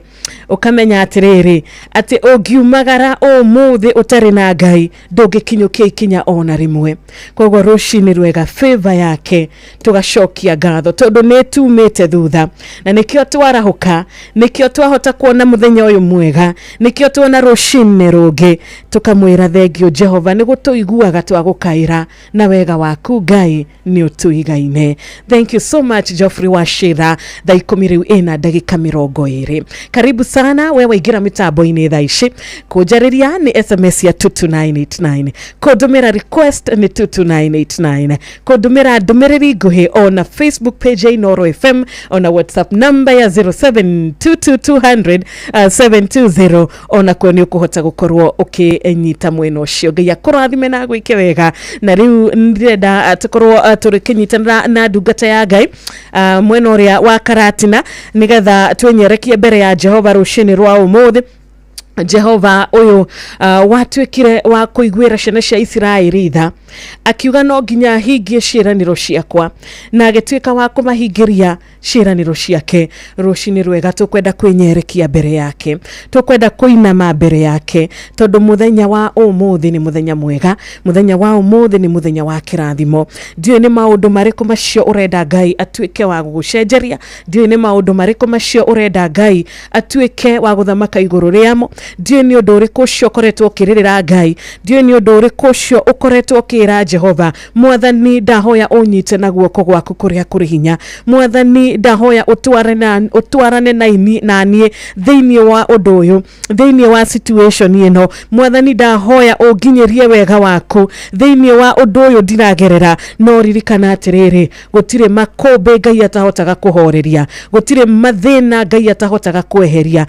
[SPEAKER 22] Ukamenya atiriri ati ungiumagara umuthi utari na Ngai ndungikinyukia ikinya ona rimwe. Koguo rucini rwega favor yake tugacokia ngatho tondu nitumite thutha na nikio twarahuka, nikio twahota kuona muthenya uyu mwega, nikio tuona rucini rungi tukamwira thengio Jehova ni gutuiguaga twagukaira na wega waku Ngai ni utuigaine. Thank you so much Geoffrey Washira. Thaa 10 riu ina ndagika 20. Karibu sana wewe igira mitambo-ini thaa ici. Kujariria ni SMS ya 22989, kudumira request ni 22989, kudumira ndumiriri nguhi on Facebook page ya Inooro FM, on WhatsApp number ya 0722000720, ona kwoni ukuhota gukorwo ukinyita mweno cio. Ngai akurathime na gwike wega na riu ndirenda tukorwo turikinyitanira na ndungata ya Ngai mweno ria wa Karatina nigetha twenyerekie mbere ya Jehova rucini rwa umuthi. Jehova uyu watwikire wa kuiguira ciana cia Isiraeli tha, akiuga no nginya hingie ciiraniro ciakwa na agituika wa kumahingiria ciiraniro ciake. Rucini rwega tukwenda kwinyerekia mbere yake, tukwenda kuinama mbere yake tondu muthenya wa umuthi ni muthenya mwega, muthenya wa umuthi ni muthenya wa kirathimo. Ndiwe ni maundu mariku macio urenda Ngai atwike wa gugucenjeria, ndiwe ni maundu mariku macio urenda Ngai atwike wa guthamaka iguru riamo, ndiwe ni undu uriku cio ukoretwo ukiririra Ngai, ndiwe ni undu uriku cio ukoretwo ukira Jehova. Mwathani ndahoya unyite na guoko gwaku kuria kuri hinya, Mwathani ndahoya utwarane na nie thiini wa undu uyu, thiini wa situation ino. Mwathani ndahoya unginyerie wega waku thiini wa undu uyu ndiragerera, no ririkana atiriri gutire makombe Ngai atahotaga kuhoreria, gutire mathina Ngai atahotaga kweheria,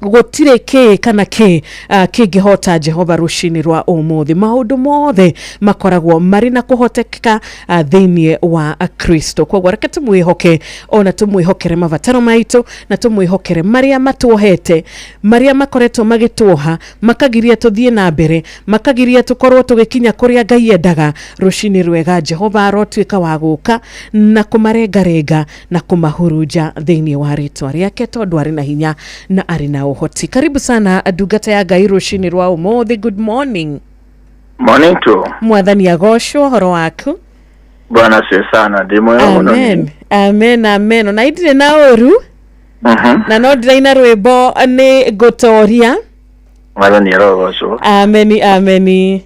[SPEAKER 22] gutire ke kana ke kingihota Jehova rucini rwa umuthi. Maundu mothe makoragwo mari na kuhotekeka thiini wa Kristo. Kwa reke tumwihoke, ona tumwihokere mavataro maitu na tumwihokere maria matuohete, maria makoretwo magituoha makagiria tuthie na mbere, makagiria tukorwo tugikinya kuria Ngai endaga. Rucini rwega Jehova arotwika wa guka na kumarengarenga na kumahurunja thiini wa ritwa riake tondu ari na hinya na ari na uhoti. Karibu sana ndungata ya Ngai rucini rwa umuthi. Good morning.
[SPEAKER 5] Morning to
[SPEAKER 22] Mwathani agocwo, horo waku?
[SPEAKER 5] Bwana sie sana ndimwe.
[SPEAKER 22] Amen. Amen, amen. Na idire na oru na no ndiraina rwimbo ni gutoria.
[SPEAKER 5] Mwathani agocwo.
[SPEAKER 22] Amen, amen.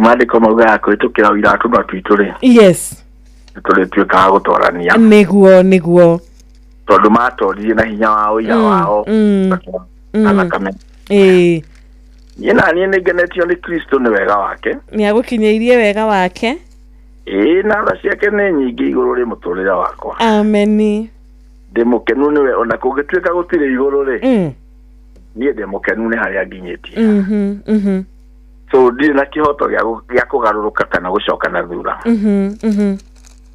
[SPEAKER 5] Maandiko mauga kwitukira wira tu batwituri.
[SPEAKER 22] Yes.
[SPEAKER 5] Tuli twika gutorania.
[SPEAKER 22] Niguo
[SPEAKER 5] tondu matoririe na hinya wa uira wao ana kame yena ni negenetio ni Kristo ni wega wake,
[SPEAKER 22] ni agukinyeirie wega wake
[SPEAKER 5] na tha ciake ni nyingi iguru ri muturira wakwa.
[SPEAKER 22] Amen.
[SPEAKER 5] Ndimukenu niwe ona kugituika gutire iguru ri ni ndimukenu ni haria nginyitie. So ndire na kihoto gya kugaruruka kana gucoka na thura.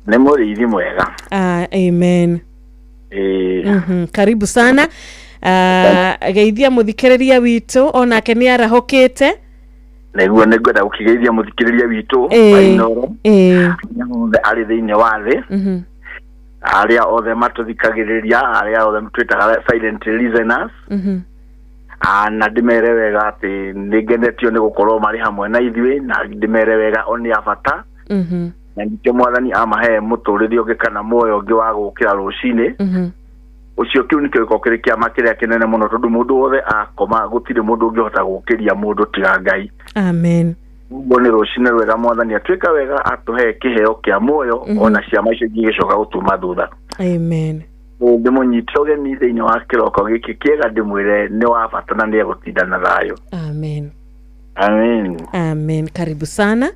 [SPEAKER 5] Ni murithi mwega.
[SPEAKER 22] Amen. Karibu sana. Geithia muthikiriria witu onake ni arahokete.
[SPEAKER 5] Neguo ningwenda gukigeithia muthikiriria witu Inooro ari thiini wa thi aria othe matuthikagiriria, aria othe twitaga silent listeners. Na ndimere wega ati ningenetio ni gukorwo mari hamwe na ithui, na ndimere wega oni abata. Na nikio Mwathani amahe muturiri ungi kana moyo ungi wa gukira rucini. ucio kiu ni kiko kiri kia makiria kinene muno tondu mundu wothe akoma gutire mundu ungihota gukiria mundu tiga Ngai.
[SPEAKER 22] Amen.
[SPEAKER 5] Bone roshine rwega mwathani atwika wega atuhe kiheo kia moyo ona ciama icio gigicoka gutuma thutha.
[SPEAKER 22] Amen.
[SPEAKER 5] Ndimunyitoge ni thiini wa kiroko giki kiega ndimwire ni wa bata na ni egutindana thayo.
[SPEAKER 22] Amen.
[SPEAKER 5] Amen.
[SPEAKER 22] Amen. Karibu sana.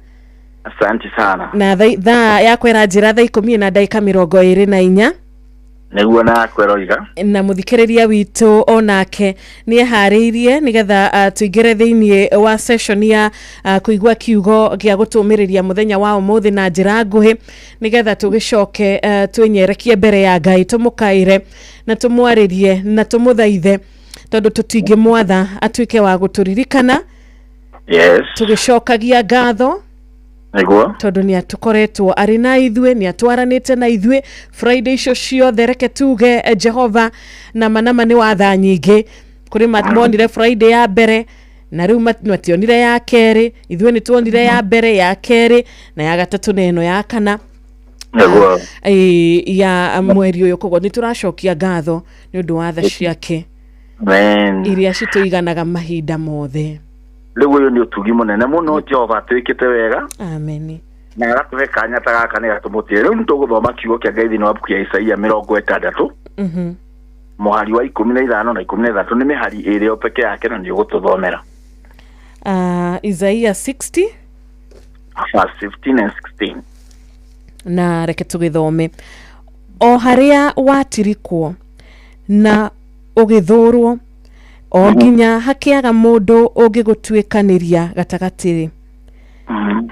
[SPEAKER 5] Asante sana.
[SPEAKER 22] Na thaa yakwera njira thaa 10:24
[SPEAKER 5] Neguo na kweroiga
[SPEAKER 22] na muthikiriria witu onake ni ehariirie nigetha tuingire thiini wa session ya kuigwa kiugo gia gutumiriria muthenya wa umuthi na njira nguhi nigetha tugicoke twenyerekie mbere ya Ngai tumukaire na tumwaririe na tumuthaithe tondu tutingi mwatha atuike wa guturirikana.
[SPEAKER 5] Yes.
[SPEAKER 22] Tugicokagia ngatho
[SPEAKER 5] Neguo
[SPEAKER 22] tondu ni atukoretwo ari na ithue ni atwaranite na ithue Friday icio ciothe reke tuge Jehova na manama ni watha nyingi kuri matmonire Friday ya mbere na riu mationire ya keri ithue ni tuonire ya mbere ya keri na ya gatatu neno ya kana
[SPEAKER 5] Neguo
[SPEAKER 22] ya mweri uyu koguo ni turacokia ngatho ni undu wa tha ciake.
[SPEAKER 5] Amen.
[SPEAKER 22] Iria cituiganaga mahinda mothe.
[SPEAKER 5] Lego yo ni utugi munene muno Jehova twikite wega.
[SPEAKER 22] Amen.
[SPEAKER 5] Na aratuhe kanya ta gaka ni gatumutire riu nituguthoma kiugo kia Ngai thiini wa buku ya Isaia 60 muhari wa 15 na 13 ni mihari iri o peke yake na ni ugututhomera.
[SPEAKER 22] Isaia 60
[SPEAKER 5] verse 15 and 16
[SPEAKER 22] na reke tugithome. O haria watirikwo na ugithurwo o nginya hakiaga mundu ungigutuikaniria gatagatiri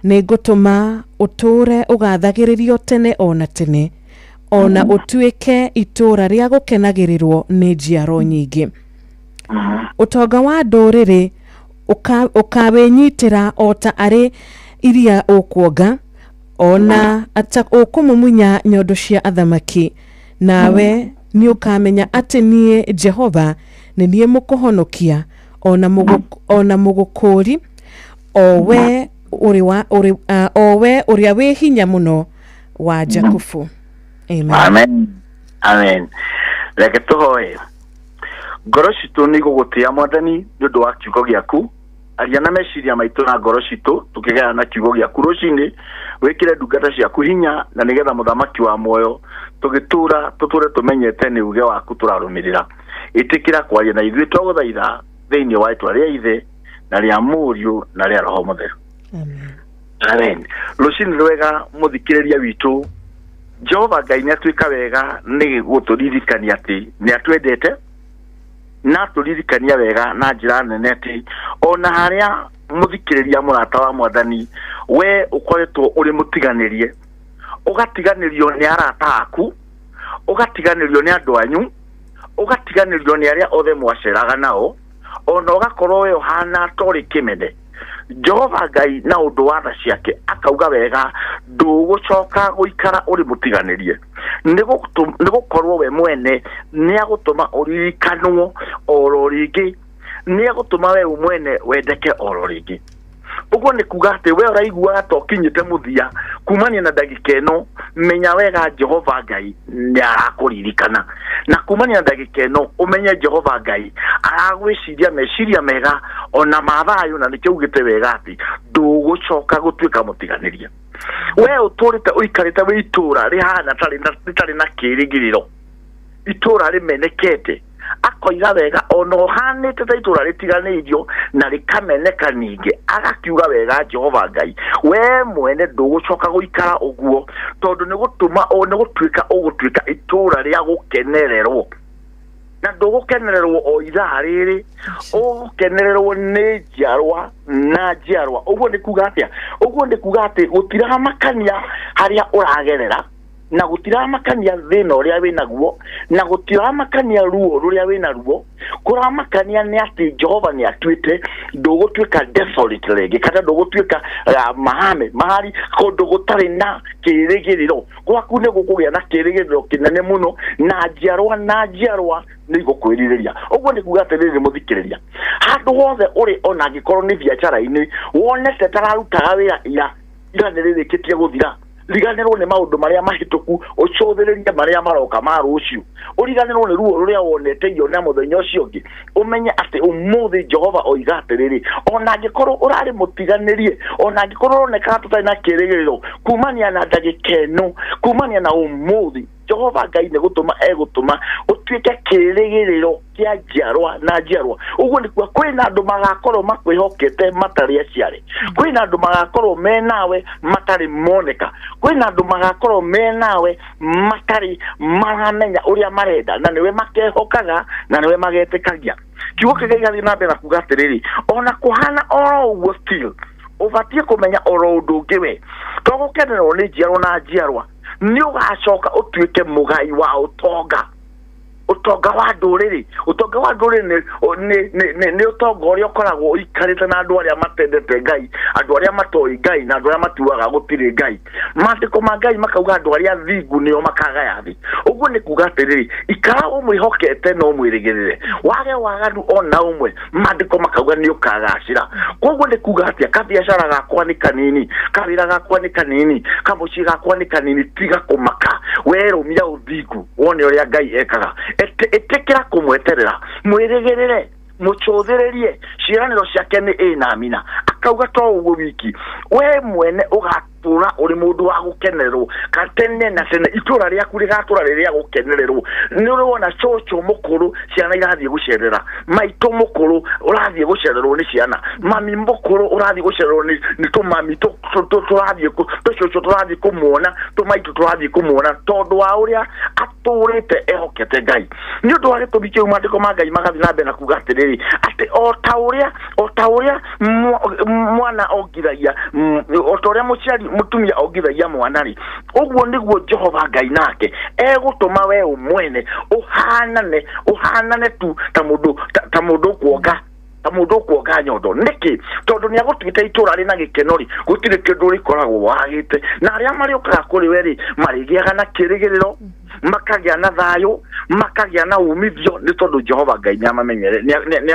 [SPEAKER 22] ni ngutuma uture ugathagiririo tene ona tene ona utuike itura ria gukenagirirwo ni njiaro nyingi. Utonga wa nduriri ukawenyitira ota ari iria ukuonga ona ata ukumumunya nyondo cia athamaki nawe ni ukamenya ati nie Jehova ni nie mukuhonokia ona mugukuri owe uria we hinya muno wa Jakubu. Amen.
[SPEAKER 5] Amen. Amen. Reke tuhoe. Ngoro citu ni gugutia mwathani nundu wa kiugo giaku aria na meciria maitu na ngoro citu tukigaya na kiugo giaku rucini wikire ndungata ciaku hinya na nigetha muthamaki wa moyo tugitura tumenyete ni uge waku turarumirira itikira kwaria na ithuĩ twaguthaitha thiini wa itwa ria ithe na ria muriu na ria roho mutheru.
[SPEAKER 22] Amen.
[SPEAKER 5] Amen. Rucini rwega muthikiriria witu Jehova Ngai ni atwika wega ni guturirikania ati ni atwendete na turirikania wega na njira nene ati ona haria muthikiriria murata wa mwathani we ukoretwo uri mutiganirie ugatiganirio ni arata aku ugatiganirio ni andu anyu ugatiganirio ni aria othe mwaceraga nao ona ugakorwo we hana tori kimene. Jehova Ngai na undu wa tha ciake akauga wega ndugucoka guikara uri mutiganirie nigukorwo we mwene ni agutuma uririkanwo oro ringi ni agutuma we mwene wendeke oro ringi. Uguo ni kuga ati we uraigua to kinyite muthia kumania na ndagika eno menya wega Jehova Ngai ni arakuririkana na kumania na ndagika eno umenye Jehova Ngai aragwiciria meciria mega ona mathayo na nikiugite wega ati ndugucoka gutwika mutiganiria. We uturite uikarite we itura rihana tari na kirigiriro itura rimenekete akoiga wega ono hanite ta itura ritiganirio na rikameneka ningi agakiuga wega Jehova Ngai we mwene ndugucoka guikara uguo tondu ni gutuma ni gutwika itura ria gukenererwo na ndugukenererwo o ithaa riri ugukenererwo ni njiarwa na njiarwa. Uguo ni kuga atia? Uguo ni kuga ati gutiramakania haria uragerera na gutiramakania thina uria winaguo na gutiramakania ruo ruria winaruo kuramakania ni ati Jehova ni atwite ndugutwika desolate rege kana ndugutwika mahame mahari kondu gutari na kirigiriro gwaku ni gukugia na kirigiriro kinene muno na njiarwa ni gukwiririria. Uguo ni kuga atiriri muthikiriria handu hothe uri ona gikorwo ni biacara-ini wonete tararutaga wira ira niririkitie guthira riganirwo ni maundu maria mahituku ucothererie maria maroka maru ucio uriganirwo ni ruo ruria wonete iyo na muthenya ucio ngi umenye ati umuthi Jehova oigatiriri ona ngikorwo urari mutiganirie ona ngikorwo oneka tutai na kirigiriro kumania na ndagikeno kumania na umuthi Jehova Ngai ne gutuma egutuma utuike kirigiriro kia njiarwa na njiarwa uguo ni kwa kwina andu magakorwo makwihokete matari aciari kwina andu magakorwo menawe matari moneka kwina andu magakorwo menawe matari maramenya uria marenda na niwe makehokaga na niwe magetikagia kiugo kigathi na mbere kuga atiriri ona kuhana oro uguo still ubatie kumenya oro undu ngiwe togukenerwo ni njiarwa na njiarwa ni ugacoka utuike mugai wa utonga wa nduriri ni utonga uria ukoragwo ikarite na andu aria matendete Ngai andu aria matoi Ngai na andu aria matuaga gutiri Ngai mandiko ma Ngai makauga andu aria thingu nio makagaya thi uguo ni kuga atiriri ikara umwihokete no mwirigirire wage waganu ona umwe mandiko makauga ni ukagacira koguo ni kuga atia kabiashara gakwa ni kanini kabira gakwa ni kanini kamuci gakwa ni kanini tiga kumaka werumia uthingu wone uria Ngai ekaga etekera kumweterera mwirigirire muchothererie ciraniro ciake ni ina amina akauga to uguo wiki we mwene ugatura uri mundu wa gukenererwo katene na tene itura ria kuri gatura ria gukenererwo ni urona coco mukuru ciana irathie gucerera maito mukuru urathie gucererwo ni ciana mami mukuru urathie gucererwo ni tumami turathie coco turathie kumuona tumaito turathie kumuona tondu wa uria aturite ehokete Ngai ni undu wa gitubikio mandiko ma Ngai magathi na mbere kuga atiriri ati o tauria mwana ogiragia otoria muciari mutumia ogiragia mwana ri uguo niguo Jehova Ngai nake egutuma we umwene uhanane tu ta mundu kuoga nyondo niki tondu ni agutwite itura rina gikenori gutire kindu rikoragwo wagite na aria mariokaga kuri weri marigiaga na kirigiriro makagia na thayo makagia na umithio ni tondu Jehova Ngai nyamamenyere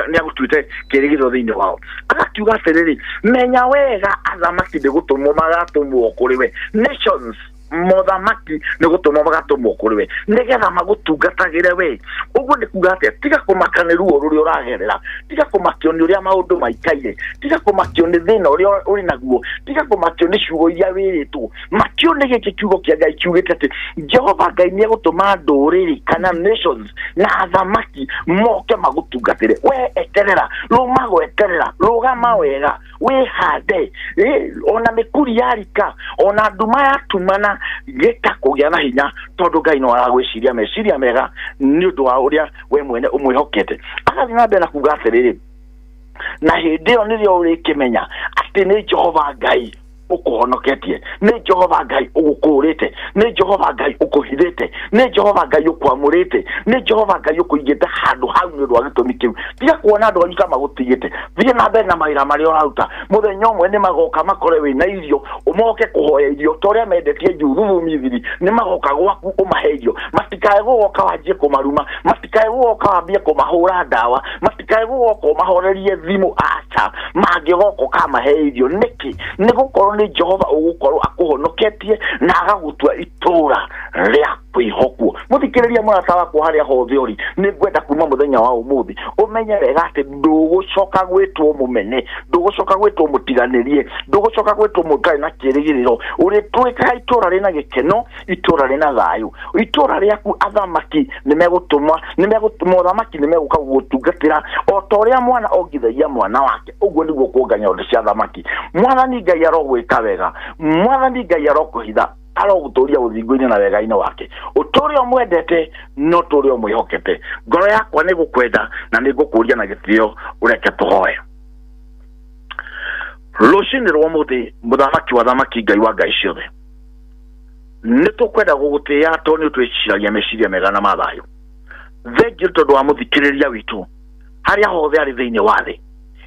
[SPEAKER 5] ni agutwite kirigiriro thiini wao agakiuga atiriri menya wega athamaki ndigutumwo magatumwo kuri we nations mothamaki ni gutumwo magatumwo kuri we nigetha magutungatagire we uguo ni kuga atia tiga kumakaniru ruri uragerera tiga kumakio ni uria maundu maikaire tiga kumakio ni thina uria uri naguo tiga kumakio ni ciugo iria wiritwo makio ni giki kiugo kia Ngai kiugite ati Jehova Ngai ni gutuma nduriri kana nations na athamaki moke magutungatire we eterera rugama wega we hande ona mikuri yarika ona nduma yatumana geta kugia na hinya tondu Ngai no aragwiciria meciria mega ni undu wa uria we mwene umwihokete agathi na mbere kuga atiriri na hindi iyo nirio urikimenya ati ni Jehova Ngai ukuhonoketie ni Jehova Ngai ugukurite ni Jehova Ngai ukuhithite ni Jehova Ngai ukwamurite ni Jehova Ngai ukuigite handu hau ni rwa gitumi kiu tiga kuona andu anyika magutigite thie na mbere na maira mari orauta muthenya umwe ni magoka makore wina irio umoke kuhoya irio toria mendetie njuthu mithiri ni magoka gwaku umahe irio matikae guoka wanjie kumaruma matikae guoka wambie kumahura ndawa matikae guoka umahorerie thimu acha mangigoko kamahe irio niki ni gukorwo ni Jehova ugukorwo akuhonoketie na agagutua itura ria kwihokwo muthikiriria murata wakwa haria hothe uri ni ngwenda kuma muthenya wa umuthi umenye wega ati ndugucoka gwitwo mumene ndugucoka gwitwo mutiganirie ndugucoka gwitwo mutari na kirigiriro uri twika itura rina gikeno itura rina thayu itura riaku athamaki nimegutuma athamaki nimeguka gutungatira o toria mwana ogithagia mwana wake uguo niguo kuonganya undu cia athamaki mwana ni Ngai arogwika wega mwana ni Ngai arokuhitha aroguturia uthingu-ini na wega-ini wake uturia mwendete no turia mwihokete ngoro yakwa ni gukwenda na ni gukuria na gitio ureke tuhoe rucini rwa muthi muthamaki wa thamaki Ngai wa Ngai ciothe ni tukwenda gugutia to ni twiciragia meciria mega na mathayo thengiu tondu wa muthikiriria witu haria hothe ari thiini wa thi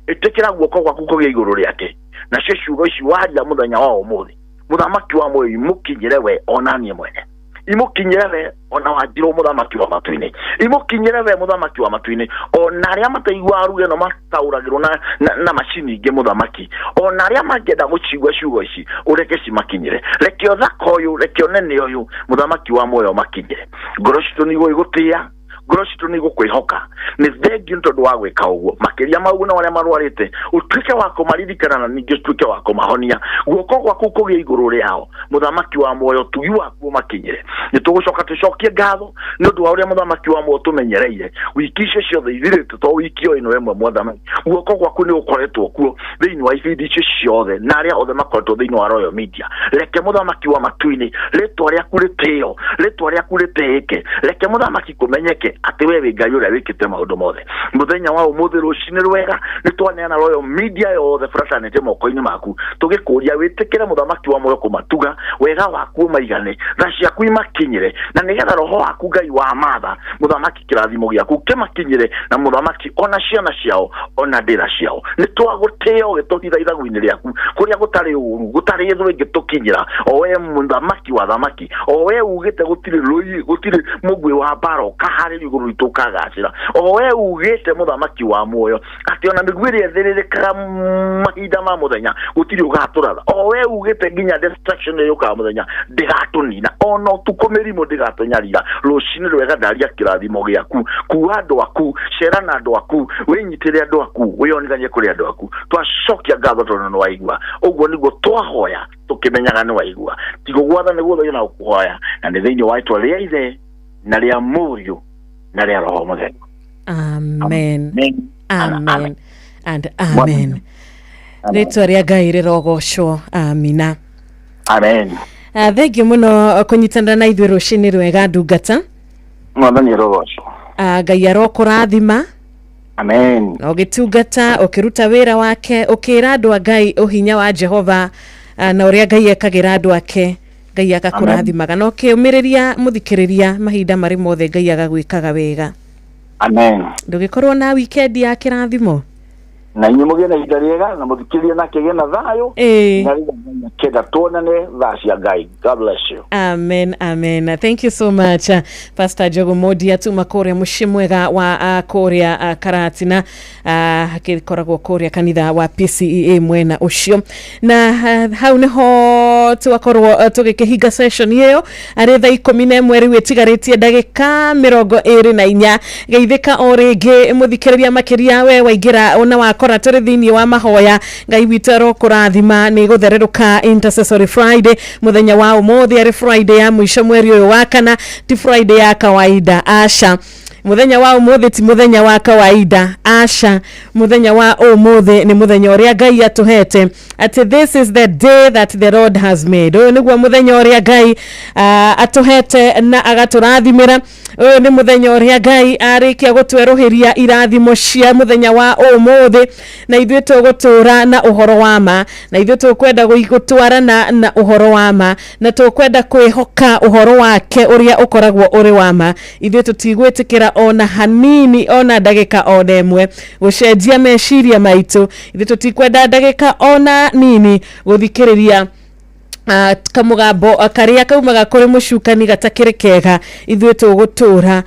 [SPEAKER 5] itikira guoko gwaku kugia iguru riake na ciugo ici waria muthenya wa umuthi muthamaki wa moyo mukinyire we onanie mwene imukinyere ona wajiro muthamaki wa matuini imukinyere we muthamaki wa matuini ona aria mataigwa aruge no matauragirwo na machini inge muthamaki ona aria mangenda gucigwa ciugo ici ureke cimakinyire reke othakoyu reke onene oyu muthamaki wa moyo makinyire ngoro citu nigo igutia ngoro citu nigo kwihoka ni thegi ntondu wa gwika uguo makiria mau na wale marwarite utuike wako maririkana na ningi utuike wako mahonia guoko gwaku kugia iguru riao muthamaki wa moyo tugi waku makinyire nitugucoka tucokie ngatho ni undu wa uria muthamaki wa moyo tumenyereire wikishe ciothe ithirite to wikio ino emwe muthamaki guoko gwaku ni ukoretwo kuo thiini wa ibindi icio ciothe na aria othe makoretwo thiini wa Royal Media reke muthamaki wa matuini ritwa ria kuritio ritwa ria kuriteke reke muthamaki kumenyeke ati wewe Ngai uria wikite maundu mothe muthenya wa umuthi rucini rwega nitwaneana Royal Media yothe fraternity moko-ini maku tugikuria witikire muthamaki wa moyo kumatuga wega waku maigane tha ciaku imakinyire na nigetha roho waku Ngai wa matha muthamaki kirathimo giaku kimakinyire na muthamaki ona ciana ciao ona ndira ciao nitwaguteo gituhitha ithagu-ini riaku kuria gutari uru gutari ithu ingitukinyira o we muthamaki wa thamaki o we ugite gutiri rui gutiri mugwi wa baro kahari iguru itukagacira o we ugite muthamaki wa moyo ati ona migwiri ethiririkaga mahinda ma muthenya gutiri ugaturaga o we ugite nginya destruction yuka muthenya ndigatunina ona utukumirimu ndigatunyarira rucini rwega ndaria kirathimo giaku kuwa andu aku cerana andu aku winyitire andu aku wionithanie kuri andu aku twacokia ngatho tondu ni waigua uguo niguo twahoya tukimenyaga ni waigua tigo gwatha niguo thina ukuhoya na ni thiini wa itwa ria ithe na ria murio na ria roho mutheru.
[SPEAKER 22] Amen. Amen. And amen. Ritwa ria Ngai rirogocwo. Amina.
[SPEAKER 5] Amen.
[SPEAKER 22] Thengiũ mũno kũnyitanĩra na ithuĩ rũcinĩ rwega ndungata.
[SPEAKER 5] Mwathani arogocwo.
[SPEAKER 22] Ngai arokũrathima.
[SPEAKER 5] Amen.
[SPEAKER 22] Ũgĩtungata ũkĩruta wĩra wake ũkĩra andũ a Ngai ũhinya wa Jehova na ũrĩa Ngai ekagĩra andũ ake Ngai agakũrathimaga no ũkĩũmĩrĩria mũthikĩrĩria mahinda marĩ mothe Ngai agagwĩkaga wega.
[SPEAKER 5] Amen.
[SPEAKER 22] Ndũgĩkorwo na weekend ya kĩrathimo.
[SPEAKER 5] Na inyu mugie na ihinda riega na muthikirie na kĩgĩe na thayo na rĩrĩa kenda tuonane thaa cia Ngai. God bless you.
[SPEAKER 22] Amen, amen. Thank you so much Pastor Jogo Modia tuma kũrĩa mũciĩ mwega wa kũrĩa Karatina akĩkoragwo kũrĩa kanitha wa PCEA mwena ũcio na hau nĩho twakorwo tũgĩkĩhinga session ĩyo arĩ thaa 11 wĩtigarĩtie ndagĩka 24 geithĩka o rĩngĩ mũthikĩrĩria makĩria we waingĩra ona wakora tũrĩ thĩinĩ wa mahoya Ngai witũ arokũrathima nĩ gũthererũka Intercessory Friday muthenya wa ũmũthĩ arĩ Friday ya mũico mweri ũyũ wa kana ti Friday ya kawaida aca muthenya wa ũmũthĩ ti muthenya wa kawaida aca muthenya wa ũmũthĩ nĩ muthenya ũrĩa Ngai atũhete ati this is the day that the Lord has made ũyũ nĩguo muthenya ũrĩa Ngai atũhete na agatũrathimĩra ũyũ nĩ muthenya ũrĩa Ngai arĩkia gũtwerũhĩria irathimo cia muthenya wa ũmũthĩ na ithuĩ tũgũtũra na ũhoro wa ma na ithuĩ tũkwenda gũtwarana na ũhoro wa ma na tũkwenda kwĩhoka ũhoro wake ũrĩa ũkoragwo ũrĩ wa ma ithuĩ tũtigwĩtĩkĩra ona hanini ona ndagĩka ona ĩmwe gũcenjia meciria maitũ ithuĩ tũtikwenda ndagĩka ona nini gũthikĩrĩria kamugambo karĩa kaumaga kũrĩ mũcukani gatakĩrĩ kega ithuĩ tũgũtũra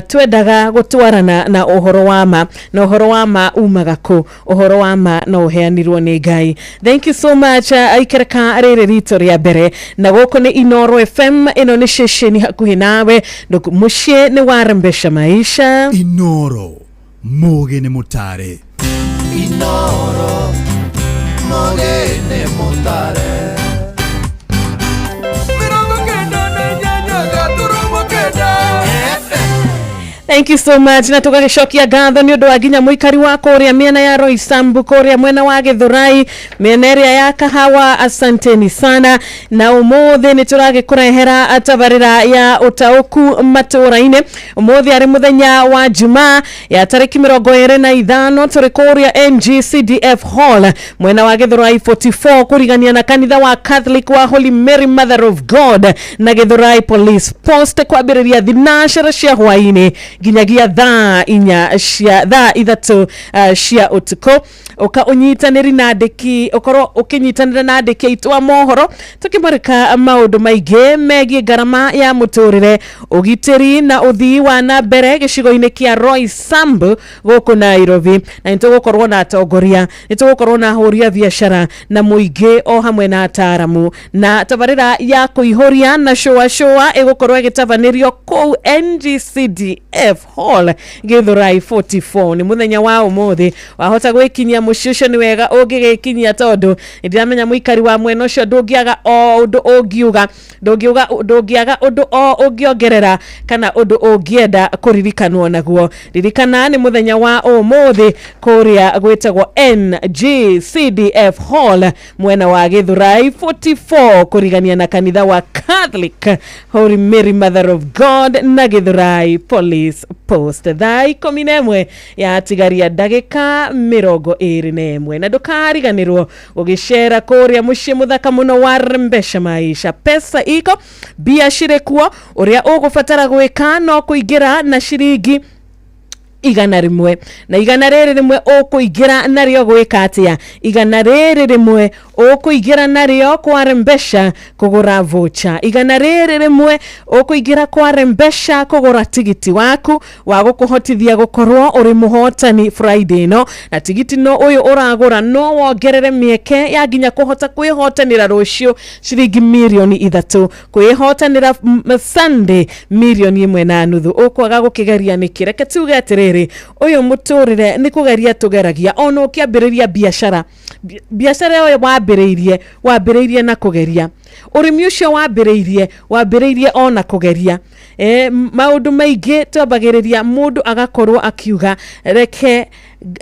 [SPEAKER 22] twendaga gũtwarana na ũhoro wa ma na ũhoro wa ma umaga kũ ũhoro wa ma no ũheanirwo nĩ Ngai. Thank you so much aikereka rĩrĩ rito rĩa mbere na gũkũ nĩ Inoro FM ĩno nĩ ceceni hakuhĩ nawe mũciĩ nĩ warembesha maisha.
[SPEAKER 9] Inoro mũgĩ nĩ mũtare.
[SPEAKER 23] Inoro mũgĩ nĩ mũtare.
[SPEAKER 22] Thank you so much na tugagĩcokia ngatho nĩ ũndũ wa nginya mũikari wa kũrĩa mĩena ya Roysambu kũrĩa mwena wa Gĩthũrai mĩena ĩrĩa ya Kahawa asanteni sana na ũmũthĩ nĩ tũragĩkũrehera tabarĩra ya ũtaũku matũũra-inĩ ũmũthĩ arĩ mũthenya wa Jumaa ya tarĩki 25 tũrĩ kũrĩa NGCDF Hall mwena wa Gĩthũrai 44 kũrigania na kanitha wa Catholic wa Holy Mary Mother of God na Gĩthũrai Police Post kwambĩrĩria thinashara cia hwaĩ-inĩ ginyagia thaa ithatu cia utuko uka unyitaniri na ndiki ukorwo ukinyitanira na ndiki itwa mohoro tukimurika maundu maige megie garama ya muturire ugitiri na uthii wa na mbere gicigo-ini kia Roysambu guku Nairobi na nitugukorwo na atongoria nitugukorwo na huria biashara na muingi o hamwe na ataramu na tabarira ya kuihoria na showa igukorwo igitavanirio ku NGCDF Hall Githurai 44 ni muthenya wa umuthi wahota gwikinyia mushusho ni wega ungigikinyia tondu ndiramenya muikari wa mwena ucio ndungiaga o undu ungiuga ndungiaga undu o ungiongerera kana undu ungienda kuririkanwo naguo. Ririkana ni muthenya wa umuthi kuria gwitagwo NGCDF Hall mwena wa Githurai 44 kurigania na kanitha wa Catholic Holy Mary Mother of God na Githurai Police Post. Thaa 11 ya tigaria ndagika 21 na ndukariganirwo ugicera kuria mucii muthaka muno wa Rembesha Maisha. Pesa iko biashara kuo uria ugufatara gwika no kuingira na shiringi igana rimwe na igana riri rimwe ukuingira nario gwika atia igana riri rimwe ukuingira nario kwa Rembesha kugura voucher igana riri rimwe ukuingira kwa Rembesha kugura tigiti waku wa gukuhotithia gukorwo uri muhotani Friday no na tigiti no uyu uragura no wongerere mieke ya ginya kuhota kwihotanira rucio shiringi milioni 3 kwihotanira Sunday milioni 1.5 ukwaga gukigeria nikireke tuge atiriri uyu muturire ni kugeria tugeragia ono kiambiriria biashara yo wambiriirie na kugeria urimi ucio wambiriirie ona kugeria maundu maingi twambagiriria mundu agakorwo akiuga reke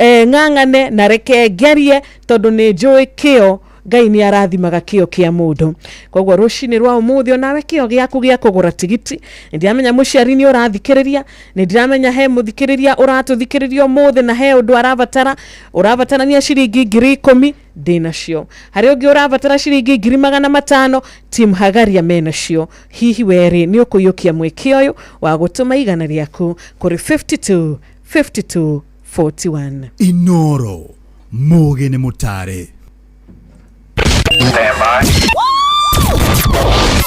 [SPEAKER 22] ng'ang'ane na reke gerie tondu ni njui kio Ngai ni arathimaga kio kia mundu. Kogwo rucini rwa umuthi onawe kio giaku gia kugura tigiti ndiramenya muciari ni urathikiriria ndiramenya he muthikiriria uratuthikiriria umuthi na he undu uravatara ni shiringi 10,000 dinacio hari ungi uravatara shiringi 500 team hagaria menacio hihi weri ni ukuyukia mwiki uyu wa gutuma igana riaku kuri 5241
[SPEAKER 9] Inoro Mugene Mutare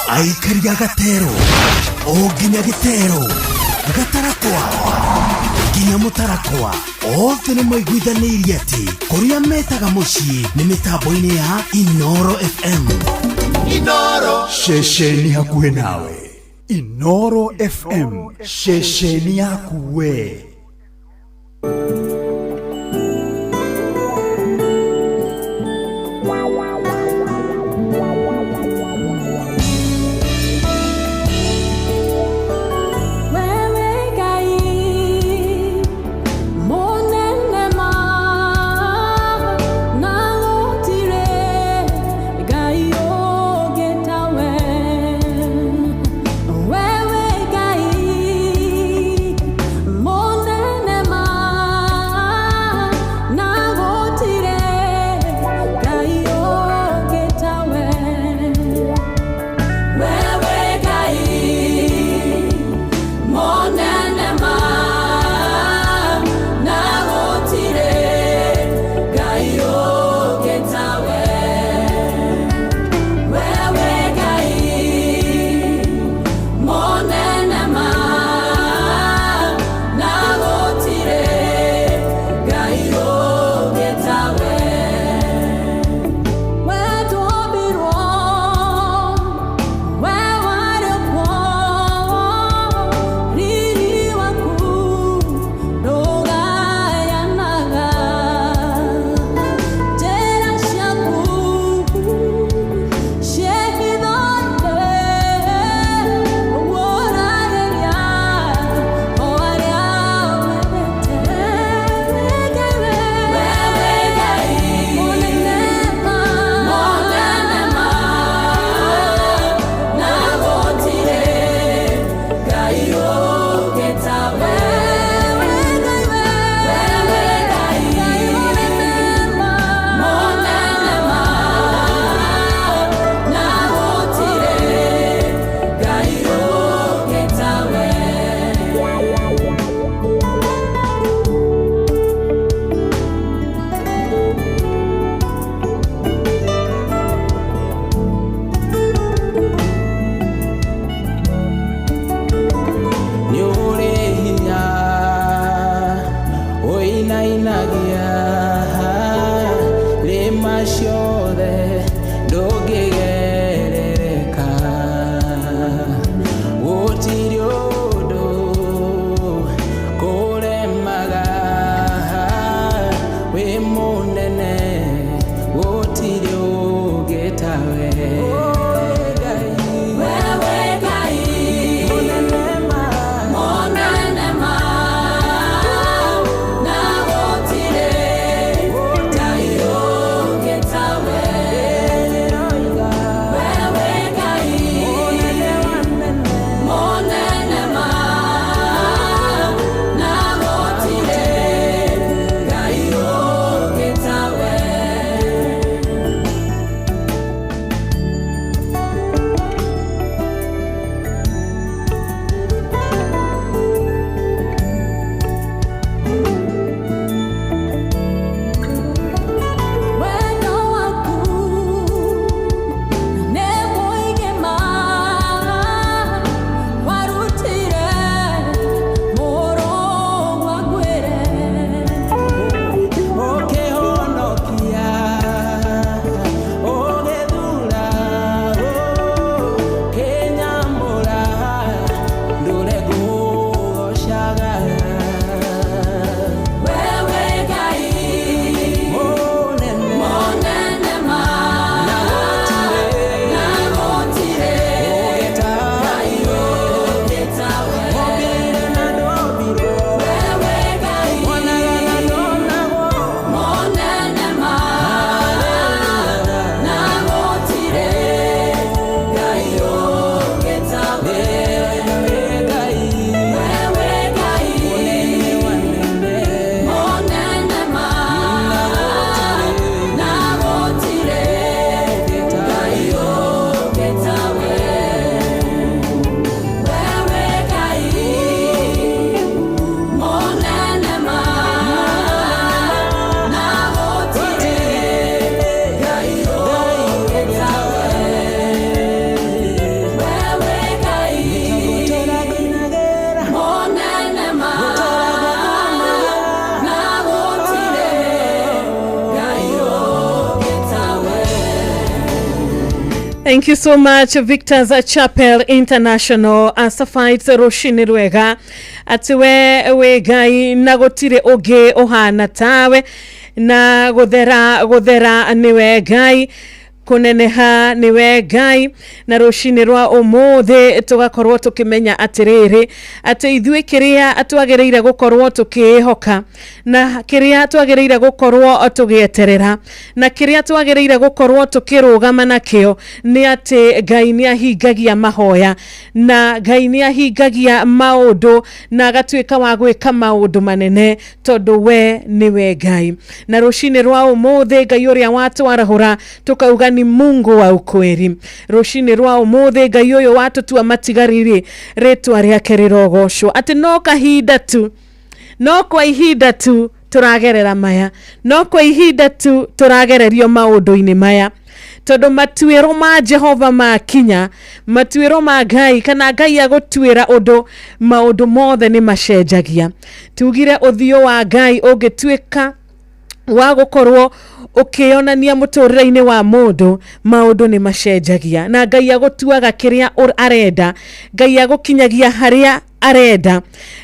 [SPEAKER 9] aikari gatero oginya gitero gatarakwa ginya mutarakwa othe ni maiguithanirie ati kuria metaga mucii ni mitambo-ini ya Inoro FM. Inoro shesheni hakuhe nawe. Inoro FM shesheni hakuwe.
[SPEAKER 22] Thank you so much, Victor's Chapel International. Asafight Roshini Rwega atiwe wegai nagotire oge ohana tawe na gothera niwe gai kuneneha niwe gai na rushini rwa umuthe tugakorwo tukimenya atiriri ati ithuĩ kiria atwagereire gukorwo tukihoka na kiria twagereire gukorwo tugieterera na kiria twagereire gukorwo tukirugama nakio ni ati Ngai ni ahingagia mahoya na Ngai ni ahingagia maundu na agatuika wa gwika maundu manene tondu we niwe Ngai na rushini rwa umuthe Ngai uria watwarahura tukauga ni Mungu wa ukweli. Rushini rwa umuthe Ngai uyu watutua matigariri ritwa riake rirogoshwo ati no kahinda tu no kwa ihinda tu turagerera maya no kwa ihinda tu turagererio maundu-ini maya tondu matuiro ma Jehova makinya matuiro ma Ngai kana Ngai agutwira undu maundu mothe ni macenjagia tugire uthio wa Ngai ungituika wa gukorwo ukionania muturire-ini wa mundu maundu ni macenjagia na Ngai agutuaga kiria arenda Ngai agukinyagia haria arenda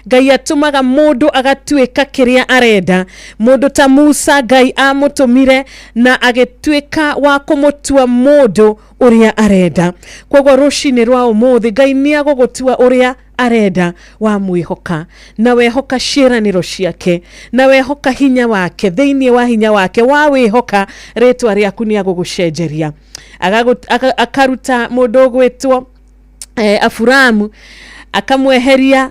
[SPEAKER 22] Ngai atumaga mundu agatuika kiria arenda mundu ta Musa Ngai amutumire na agituika wa kumutua mundu uria arenda koguo rushini rwa umuthi Ngai ni agugutua uria arenda wa mwihoka na wehoka ciĩranĩro ciake na wehoka hinya wake thĩinĩ wa hinya wake wa wihoka ritwa rĩaku ni agugucenjeria akaruta mundu gwitwo Aburamu akamweheria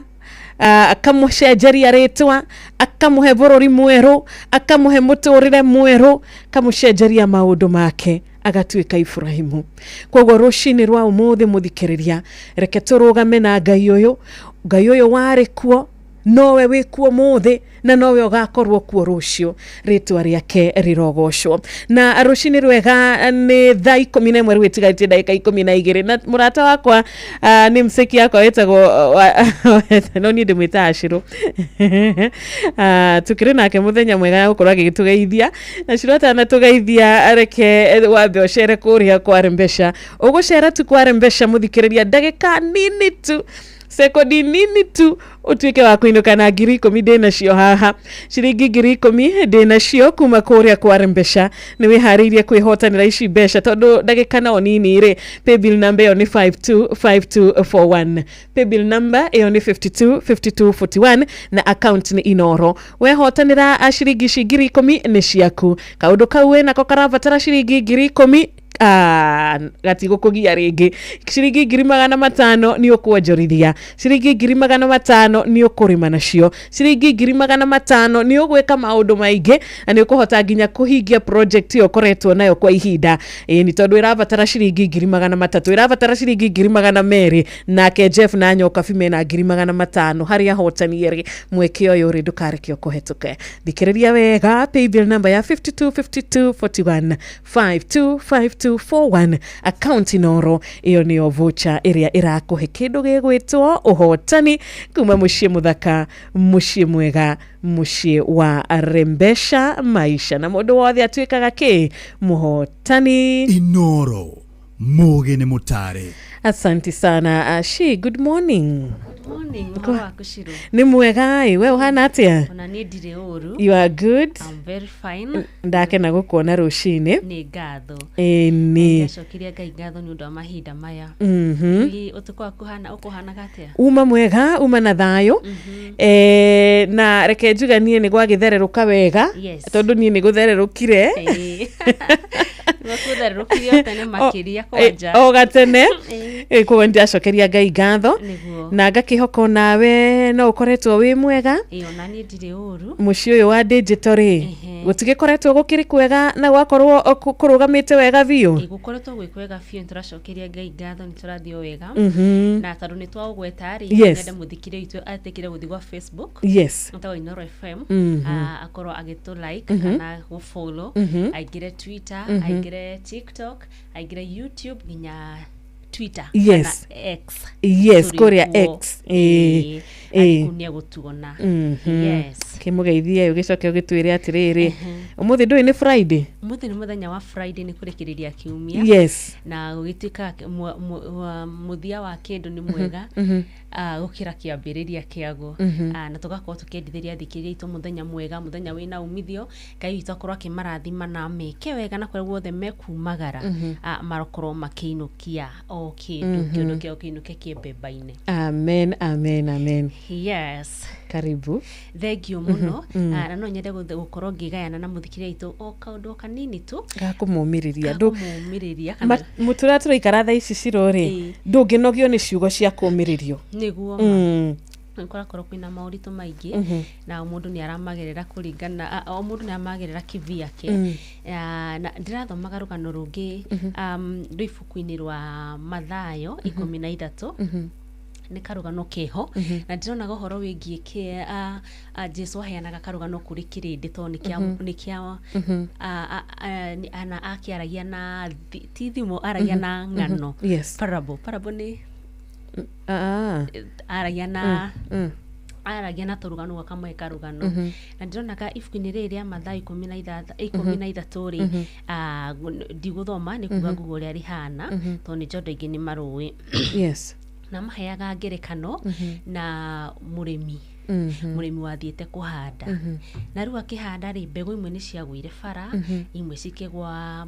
[SPEAKER 22] akamucenjeria ritwa akamuhe bururi mweru akamuhe muturire mweru akamucenjeria maundu make agatuika Ibrahimu koguo rushini rwa umuthi muthikiriria reke turugame na Ngai uyu wari kuo nowe wikuo muthi na nowe ugakorwo kuo rucio ritwa riake rirogoshwo na rushini rwega ni thaa 11 rwitigarite ndagika 12 na murata wakwa ni mseki yakwa wetagwo no ni ndimwita Ashiro tukire nake muthenya mwega gukorwa gigitugeithia na shirota na tugeithia areke wambe ochere kuria kwa Rembesha ugucera tu kwa Rembesha muthikiriria ndagika nini tu Sekodi nini tu utuike wa kuinuka na ngiri 10 ndina cio haha. Ciringi ngiri 10 ndina cio kuma kuria kwa Rembesha. Ni wiharirie kwihotanira ici besha tondu ndagika no nini ri. Paybill number yo ni 525241. Paybill number yo ni 525241 na account ni Inoro. Wehotanira ciringi ngiri 10 ni ciaku. Kaundu kau we nako karabatara ciringi ngiri 10 gatigo kugia ringi. Ciringi ngiri 500 ni ukuonjorithia. Ciringi ngiri 500 ni ukurima nacio. Ciringi ngiri 500 ni ugweka maundu maingi na ni ukuhota nginya kuhingia project yo koretwo nayo kwa ihinda. Ni tondu irabatara ciringi ngiri 300, irabatara ciringi ngiri 200 nake Jeff na nyoka fimena ngiri 500 haria hotani ri mweke uyu ri ndukareke kuhetuke. Thikiriria wega paybill number ya 525241 525241 account Inoro. Iyo ni voucher iria irakuhe kindu gigwitwo uhotani kuma mucii muthaka, mucii mwega, mucii wa Rembesha maisha na mundu wothe atwikaga ki muhotani.
[SPEAKER 9] Inoro mugene mutare.
[SPEAKER 22] Asante sana. Good morning.
[SPEAKER 13] Good morning. Kushiro.
[SPEAKER 22] Ni mwega we uhana atia?
[SPEAKER 13] Ona ni ndire uru.
[SPEAKER 22] You are good?
[SPEAKER 13] I'm very fine.
[SPEAKER 22] Ndake na gukuona rucini.
[SPEAKER 13] Ni ngatho.
[SPEAKER 22] Ni.
[SPEAKER 13] Ngacokiria Ngai ngatho ni undu wa mahinda maya. Utuko akuhana ukuhana gatia?
[SPEAKER 22] Uma mwega, uma na thayo. Na reke njuga nie ni gwa githereruka wega. Tondu nie ni guthererukire.
[SPEAKER 13] Wakuthererukire tene makiria kwanja.
[SPEAKER 22] O gatene. Kwa ndiacokeria Ngai ngatho. Na ngakihoko nawe no ukoretwo wi mwega.
[SPEAKER 13] Ona ni ndire uru.
[SPEAKER 22] Mucii uyu wa digital ri gutigikoretwo gukiri kwega na gwakorwo kurugamite wega biu.
[SPEAKER 13] Gukoretwo gwikwega biu turacokeria Ngai ngatho ni turathio wega. Na tondu ni twagweta ri ngende muthikire itu atekire guthi gwa Facebook. Ntawa Inoro FM. Akorwo agitu like kana go follow. Aigire Twitter, aigire TikTok, aigire YouTube nginya Twitter kana X.
[SPEAKER 22] Korea X.
[SPEAKER 13] Kunia gutuona.
[SPEAKER 22] Kimugeithie ugicoke ugitwire atiriri. Umuthi ndui ni Friday.
[SPEAKER 13] Umuthi ni muthenya wa Friday ni kurikiriria kiumia. Na ugituika muthia wa kindu ni mwega. Gukira kiambiriria kiago. Na tugakorwo tukiendithiria thikiriria itu muthenya mwega, muthenya wina umithio. Ngai witu akorwo akimarathima na meke wega na kure guothe mekumagara. Marokorwo makiinukia o kindu kio kiinuke kiembemba-ini.
[SPEAKER 22] Amen, amen, amen.
[SPEAKER 13] Yes.
[SPEAKER 22] Karibu.
[SPEAKER 13] Thank you muno. Na no nyende gukorwo ngigayana na muthikiriria itu o kaundu kanini tu.
[SPEAKER 22] Gakumumiriria
[SPEAKER 13] kana
[SPEAKER 22] mutura turaikara tha ici cirori. Ndunginogio ni ciugo cia kumiririo.
[SPEAKER 13] Niguo nkorakorwo kwina mauritu maingi na mundu ni aramagerera kuringana o mundu ni amagerera kivia ke na ndirathomaga rugano rungi rwibuku-ini rwa Mathayo 13 ni karugano keho na ndirona gohoro wingie ke Jesu aheanaga karugano kuri kirindi to ni kia ana akiaragia na tithimo aragia na ngano. Parable ni aragia na turugano kamwe karugano na ndirona ka ibuku-ini riri ria Mathayo 13 ri ndiguthoma ni kuga ngugo ria rihana to ni jondo ingi ni marui na maheaga ngerekano na murimi wathiete kuhanda na riu akihanda ri mbegu imwe ni ciagwire bara imwe cikigwa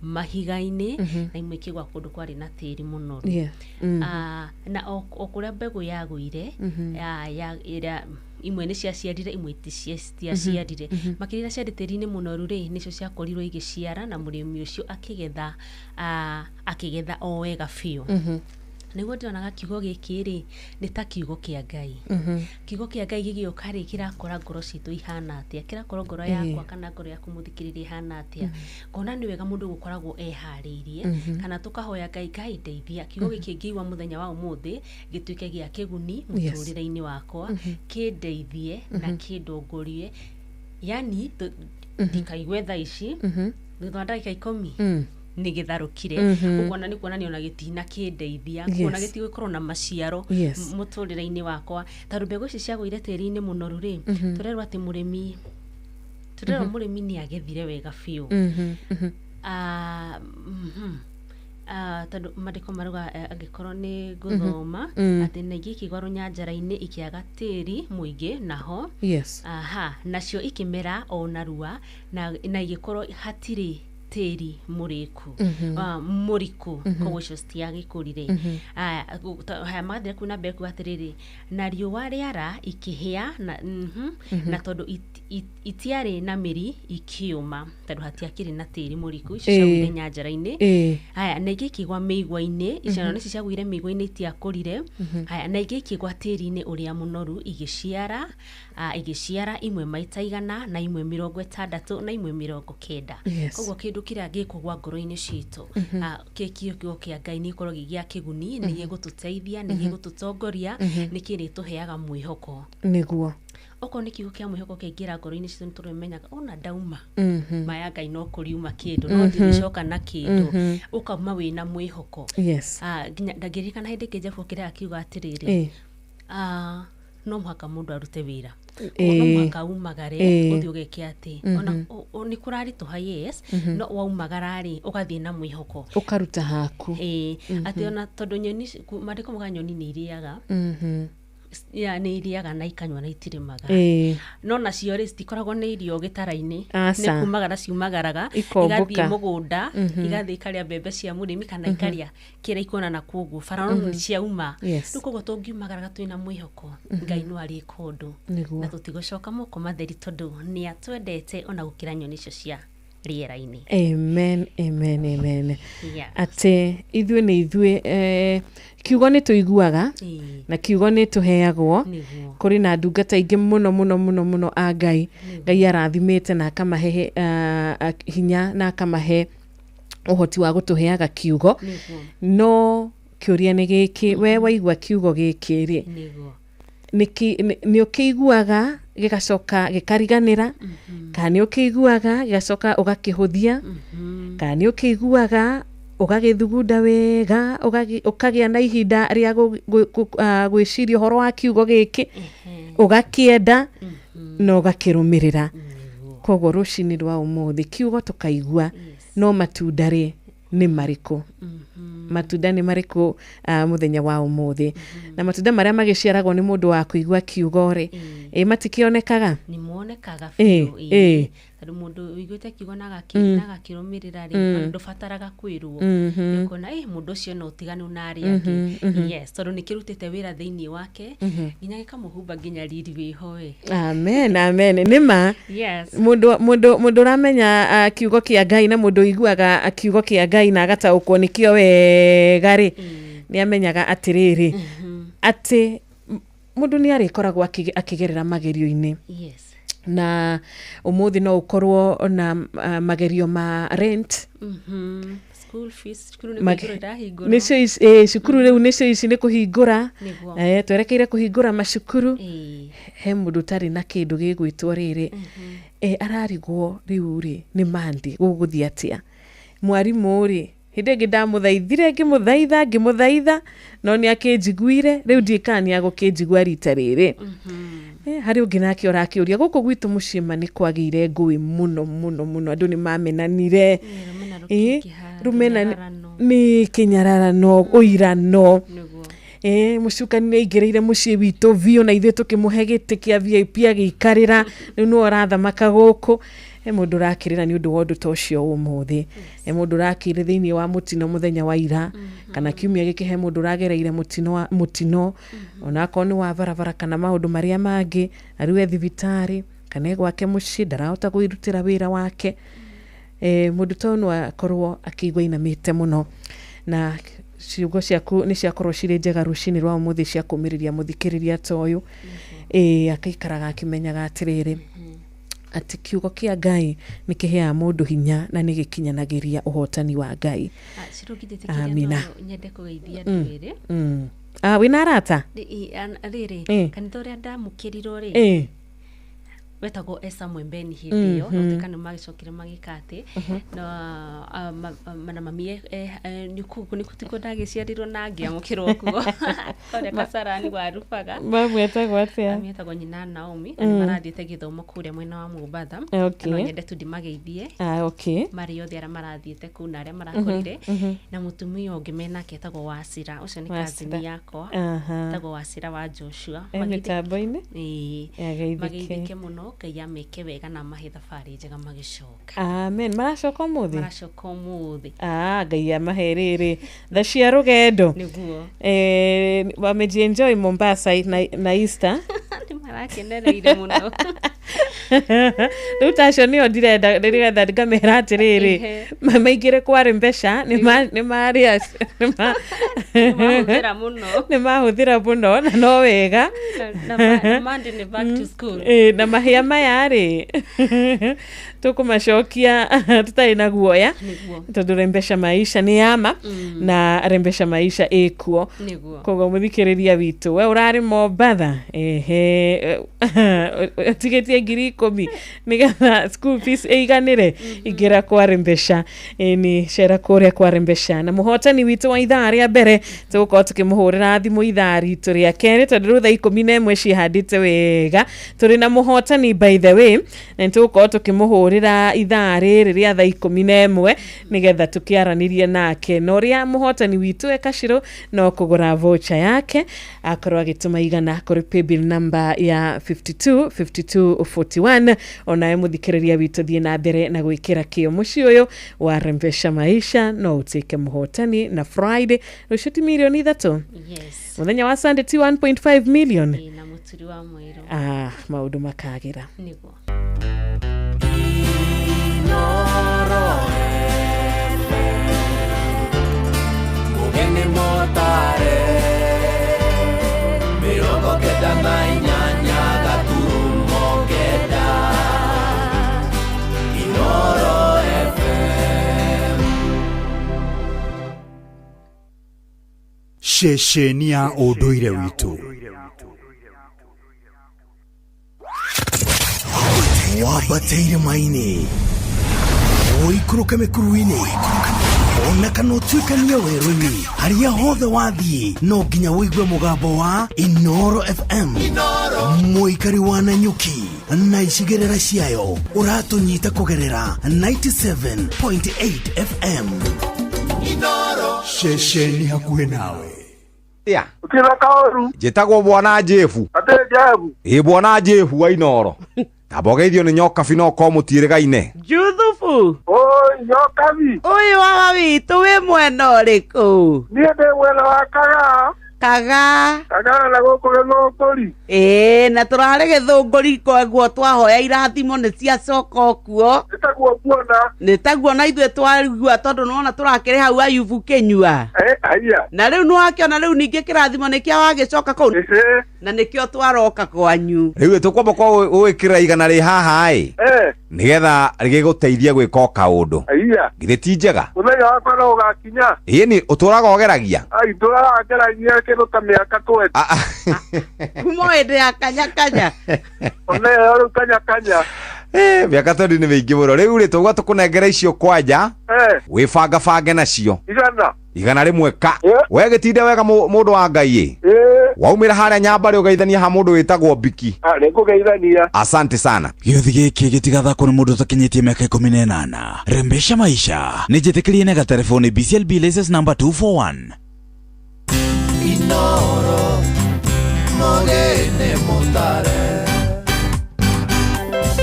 [SPEAKER 13] mahiga-ini na imwe ikigwa kundu kwari na tiri munoru na okuria mbegu yagwire ira imwe ni ciaciarire imwe itiaciarire makirira ciari tiri-ini munoru ri nicio ciakorirwo igiciara na murimi ucio akigetha o wega biu. Niguo ndionaga kiugo giki ri ni ta kiugo kia Ngai. Kiugo kia Ngai gigioka ri kirakora ngoro citu ihana atia, kirakora ngoro yakwa kana ngoro yaku muthikiriria ihana atia. Kona ni wega mundu gukoragwo ehariirie kana tukahoya Ngai Ngai ndeithia kiugo giki ngiwa muthenya wa umuthi gituike gia kiguni muturire-ini wakwa kindeithie na kindongorie. Yani ndikaigwe tha ici thutha ndagika 10 ni githarukire ukona ni kuona ni ona gitina kindeithia kuona gitigwikorwo na maciaro muturire-ini wakwa taru mbegu ici ciagwire tiri-ini munoru ri turerwa ati murimi ni agethire wega biu tondu mandiko maruga angikorwo ni guthoma ati na ingi ikigwa runyanjara-ini ikiaga tiri muingi naho nacio ikimera o narua na igikorwo hatiri tiri muriku muriku koguo cio citiagĩkũrire haya magathire kuna mbeku atiriri na riũa rĩara ikĩhĩa na tondũ itiarĩ na mĩri ikiuma tondũ hatiakĩrĩ na tĩri mũriku icio ciagũire nyanjara-inĩ haya na ingĩ ikĩgwa mĩigua-inĩ icio nĩcio ciagũire mĩigua-inĩ itiakũrire haya na ingĩ ikĩgwa tĩri-inĩ ũrĩa mũnoru igĩciara imwe maita igana na imwe 60 na imwe 90 koguo kĩndũ kĩrĩa gĩkũgwa ngoro-inĩ citũ kiugo kĩa Ngai nĩ ikorwo gĩa kĩguni nĩ gĩgũtũteithia nĩ gĩgũtũtongoria nĩ kĩrĩtũheaga mwĩhoko nĩguo okorwo nĩ kiugo kĩa mwĩhoko kĩingĩra ngoro-inĩ citũ nĩtũrĩmenyaga ona ndauma maya Ngai no kũriuma kĩndũ no ndĩcoka na kĩndũ ũkauma wĩna mwĩhoko nginya ngĩririkana hĩndĩ ĩngĩ Jeff kĩrĩa akiuga atĩrĩrĩ no mũhaka mũndũ arute wĩra no mũhaka umagare ũthiĩ ũgeke atĩ ona nĩ kũraritũha no waumagara-rĩ ũgathiĩ na mwĩhoko ũkaruta haku atĩ ona tondũ nyoni mandĩko mauga nyoni nĩ irĩaga nĩ iriaga na ikanyua na itirĩmaga no nacio rĩ citikoragwo nĩ irio gĩtara-inĩ nĩ kumagara ciumagaraga igathiĩ mũgũnda igathiĩ ikarĩa mbembe cia mũrĩmi kana ikarĩa kĩrĩa ikuonana kũguo bara no nĩ ciauma rĩu koguo tũngiumagaraga twĩna mwĩhoko Ngai no arĩka ũndũ na tũtigũcoka moko matheri tondũ nĩ atwendete ona gũkĩra nyoni icio cia rĩera-inĩ. Amen, amen, amen. Atĩ ithuĩ nĩ ithuĩ kiugo nĩ tũiguaga na kiugo nĩ tũheagwo kũrĩ na ndungata ingĩ mũno a Ngai. Ngai arathimĩte na akamahe hinya na akamahe ũhoti wa gũtũheaga kiugo. No kĩũria nĩ gĩkĩ, we waigua kiugo gĩkĩ rĩ nĩ ũkĩiguaga gĩgacoka gĩkariganĩra kana nĩ ũkĩiguaga gĩgacoka ũgakĩhũthia kana nĩ ũkĩiguaga ũgagĩthugunda wega ũkagĩa na ihinda rĩa gwĩciria ũhoro wa kiugo gĩkĩ ũgakĩenda na ũgakĩrũmĩrĩra. Koguo rũcinĩ rwa ũmũthĩ kiugo tũkaigua no matunda rĩ nĩ marĩkũ? Matunda nĩ marĩkũ mũthenya wa ũmũthĩ? Na matunda marĩa magĩciaragwo nĩ mũndũ wa kũigua kiugo rĩ matikĩonekaga? Nĩ monekaga biũ tondũ mũndũ wĩiguĩte kiugo na agakĩrũmĩrĩra rĩ ndũbataraga kwĩrwo nĩũkuona mũndũ ũcio no ũtiganu na arĩa angĩ tondũ nĩ kĩrutĩte wĩra thĩinĩ wake nginya gĩkamũhumba nginya riri wĩho. Amen, amen. Nĩma mũndũ ũramenya kiugo kĩa Ngai na mũndũ ũiguaga kiugo kĩa Ngai na agataũkwo nĩkĩo wega rĩ nĩ amenyaga atĩrĩrĩ atĩ mũndũ nĩ arĩkoragwo akĩgerera magerio-inĩ. Na ũmũthĩ no ũkorwo na magerio ma rent school fees cukuru rĩu nĩcio ici nĩ kũhingũra twerekeire kũhingũra macukuru. He mũndũ ũtarĩ na kĩndũ gĩgwĩtwo rĩrĩ ararigwo rĩu rĩ nĩ mandi gũgũthiĩ atĩa. Mwarimũ rĩ hĩndĩ ĩngĩ ndamũthaithire ngĩmũthaitha no nĩ akĩnjiguire rĩu ndiĩkaga nĩ agũkĩnjigua rita rĩrĩ. Harĩ ũngĩ nake ũrakĩũria gũkũ gwitũ mũciĩ ma nĩ kwagĩire ngũĩ mũno andũ nĩ mamenanire rũmena nĩ kĩnyararano ũirano mũcukani nĩ aingĩrĩire mũciĩ witũ biũ na ithuĩ tũkĩmũhe gĩtĩ kĩa VIP agĩikarĩra rĩu nĩwe ũrathamaka gũkũ. Mũndũ ũrakĩrĩra nĩ ũndũ wa ũndũ ta ũcio ũmũthĩ. Mũndũ ũrakĩrĩ thĩinĩ wa mũtino mũthenya wa ira kana kiumia gĩkĩ he mũndũ ũragereire mũtino onakorwo nĩ wa barabara kana maũndũ marĩa mangĩ arĩ thibitarĩ kana gwake mũciĩ ndarahota kwĩrutĩra wĩra wake. Mũndũ ta no akorwo akĩigua inamĩte mũno na ciugo ciaku nĩ ciakorwo cirĩ njega rũcinĩ rwa ũmũthĩ cia kũmĩrĩria mũthikĩrĩria ta ũyũ akaikaraga akĩmenyaga atĩrĩrĩ atĩ kiugo kĩa Ngai nĩ kĩheaga mũndũ hinya na nĩ gĩkinyanagĩria ũhotani wa Ngai. Amina. Nyende kũgeithia andũ erĩ. Wĩna arata? Rĩrĩ kanitha ũrĩa ndamũkĩrirwo rĩ wetagwo Esa Mwembeni hindi yo notekane magicokire magikate na mamie nikutiko ndagiciarirwo na ngiamukirwo kuo ore kasarani warufaga
[SPEAKER 22] mwetagwo atia
[SPEAKER 13] mwetagwo nyina Naomi ani marathiete githomo kuria mwena wa Mumbatha no nyende tu ndimageithie mari yothe ara marathiete kuna aria marakorire na mutumia ungi mena ketagwo Wasira ucio ni kazini yakwa tagwo Wasira wa Joshua
[SPEAKER 22] mitambo-ini
[SPEAKER 13] mageithike muno Ngai ameke wega na mahe thabari njega magicoka
[SPEAKER 22] amen maracoka umuthi Ngai amaherere tha cia rugendo
[SPEAKER 13] niguo
[SPEAKER 22] wamejienjoy Mombasa na Easter
[SPEAKER 13] marakenereire muno
[SPEAKER 22] Rutacio nio ndirenda ndiretha ngamera atiriri maingire kwa Rembesha ni maria ni mahuthira muno na no wega
[SPEAKER 13] na Monday ni back to school
[SPEAKER 22] na mahia mayari tukumacokia tutai na guoya tondu Rembesha maisha ni ama na Rembesha maisha ikuo kogo muthikiriria witu we urari Mombatha tigetie 10,000 nigetha school fees eiganire igira kwa Rembesha ni shera kuria kwa Rembesha na muhotani witu wa ithaa ria mbere tugukorwo tukimuhurira thimu ithaa ritu ria keri tondu thaa 11 cihandite wega turi na muhotani by the way na tugukorwo tukimuhurira ithaa riri ria thaa 11 nigetha tukiaranirie nake no ria muhotani witu ekashiro no kugura voucher yake akorwo agituma igana kuri paybill number ya 5241 onaye muthikiriria witu thie na mbere na gwikira kio muci uyu wa Rembesha maisha no utike muhotani na Friday rushoti milioni 3 muthenya wa Sunday 1.5 million
[SPEAKER 13] na muturi wa mwiro
[SPEAKER 22] maudu makagira
[SPEAKER 13] niguo
[SPEAKER 23] Mugeni motare mirongo kenda na inyanya gaturumo kenda Inoro FM
[SPEAKER 9] Shesheni ya unduire witu wabateire maini oikuruka mikuruini ona kana utuikania werũ-inĩ haria hothe wathiĩ no nginya wĩigue mũgambo wa Inoro FM mũikari wa Nanyuki na icigĩrĩra ciayo ũratũnyita kũgerera 97.8 FM Inoro ceceni hakuhĩ nawe
[SPEAKER 4] Ukira kaoru
[SPEAKER 1] njĩtagwo bwana Jefu
[SPEAKER 4] ate Jefu
[SPEAKER 1] bwana Jefu wa Inoro Tabogeithio ni nyoka bino ko mutiregaine
[SPEAKER 16] Juthufu
[SPEAKER 4] nyoka bi
[SPEAKER 16] uyu wa witu we mwena uriku
[SPEAKER 4] ni ndi mwena wa kaga na guku githunguri
[SPEAKER 16] na turare githunguri koguo twahoya irathimo ni cia coka kuo nitaguo ithuĩ twarigua tondu nona turakire hau Ayubu Kenyua na riu no akiona riu ningi kirathimo nikia wagicoka kuu na nikio twaroka kwanyu
[SPEAKER 1] riu tukwamba kwa gwikira igana ri haha nigetha rigiguteithia gwika kaundu githe ti njega
[SPEAKER 4] uthenya wakwa no ugakinya
[SPEAKER 1] ni uturaga ogeragia
[SPEAKER 4] turaga ngeragia kindu ta miaka 20
[SPEAKER 16] kumo ende ya kanya
[SPEAKER 4] one ru kanya
[SPEAKER 1] miaka 20 ni mingi muno riu ri tugwa tukunengera icio kwanja wibanga bange nacio igana rimwe ka we gitinde wega mundu wa Ngai waumira haria Nyambari ugeithania ha mundu witagwo Biki
[SPEAKER 4] nikugeithania
[SPEAKER 1] asante sana
[SPEAKER 8] giothi giki gitigathakwo ni mundu takinyitie miaka 18 Rembesha maisha ni njitikirie nega telefoni BCLB license number 241
[SPEAKER 23] Inoro mogene motare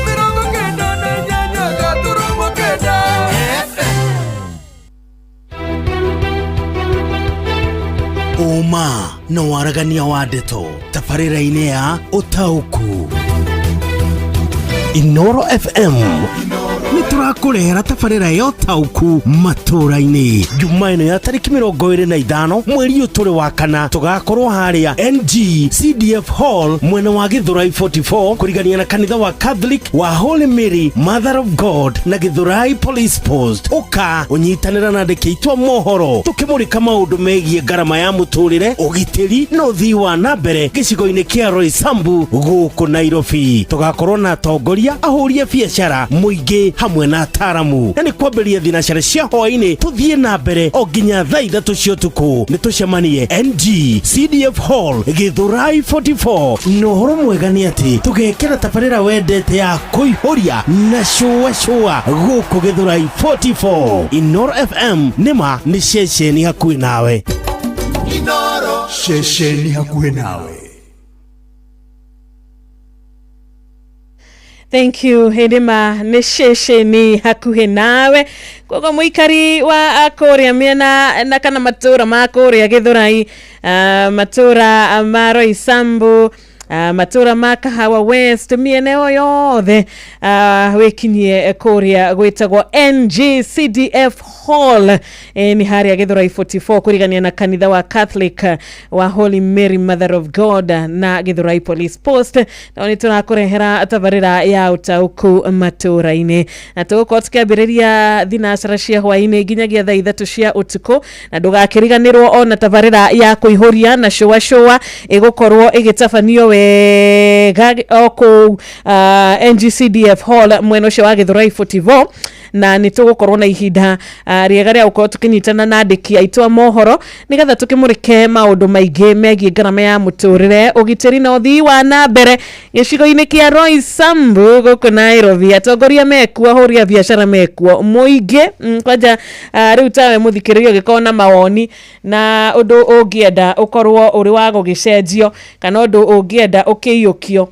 [SPEAKER 23] mirongo kenda na inyanya gaturumo kenda
[SPEAKER 9] Uma no waragania wa ndeto tabarĩra-inĩ ya ũtaũku Inoro FM nĩ turakurehera tabarĩra yo tauku matũra-inĩ Jumaine ya tariki 25 mweri ũtũrĩ wa kana tugakorwo harĩa NGCDF Hall mwena wa Githurai 44 kurigania na kanitha wa Catholic wa Holy Mary Mother of God na Githurai Police Post. Uka unyitanĩra na ndĩkĩitwa mohoro tukimurika maũndũ megiĩ ngarama ya mũtũrĩre, ũgitĩri na ũthii wa nambere gĩcigo-inĩ kĩa Roysambu gũkũ Nairobi. Tugakorwo na atongoria, ahũri a biacara, mũingĩ hamwe na ataramu. Na nĩ kwambĩrĩria thinacara cia hwaĩ-inĩ tuthiĩ na mbere o nginya thaa 3 cia ũtukũ. Nĩ tucemanie NGCDF Hall Githurai 44. No horo mwega nĩ atĩ tugekĩra tabarĩra wendete ya kũihũria na shua gũkũ Githurai 44. Inoro FM nĩma nĩ ceceni hakuhĩ nawe.
[SPEAKER 23] Inoro
[SPEAKER 9] Ceceni hakuhĩ nawe.
[SPEAKER 22] Thank you Hedima nĩ ceceni hakuhĩ nawe. Kogo muikari wa akũrĩa mĩena na kana matũra ma kũrĩa Githurai, matũra ma Roysambu, matũra ma Kahawa West, mĩena yothe wĩkinyie kũrĩa gwĩtagwo NGCDF Hall ni harĩa Githurai 44 kurigania na kanitha wa Catholic wa Holy Mary Mother of God na Githurai Police Post. Na ni tunakurehera tabarĩra ya utauku matũra-inĩ, na tũgũkorwo tukĩambĩrĩria thinacara cia hwaĩ-inĩ nginyagia thaa 3 cia ũtukũ, na ndũgakĩriganĩrwo ona tabarĩra ya kũihũria na showa ĩgũkorwo ĩgĩtabanio wega oko NGCDF Hall mwena ũcio wa Githurai 44. Na nĩ tũgũkorwo na ihinda rĩega rĩa gũkorwo tũkĩnyitana na andĩki aitũ a mohoro nĩgetha tũkĩmũrĩke maũndũ maingĩ megiĩ ngarama ya mũtũrĩre, ũgitĩri na ũthii wa na mbere gĩcigo-inĩ kĩa Roysambu gũkũ Nairobi. Atongoria mekuo, ahũri a biacara mekuo, mũingĩ kwanja rĩu tawe mũthikĩrĩrio gĩkorwo na mawoni na ũndũ ũngĩenda ũkorwo ũrĩ wa gũgĩcenjio kana ũndũ ũngĩenda ũkĩiyũkio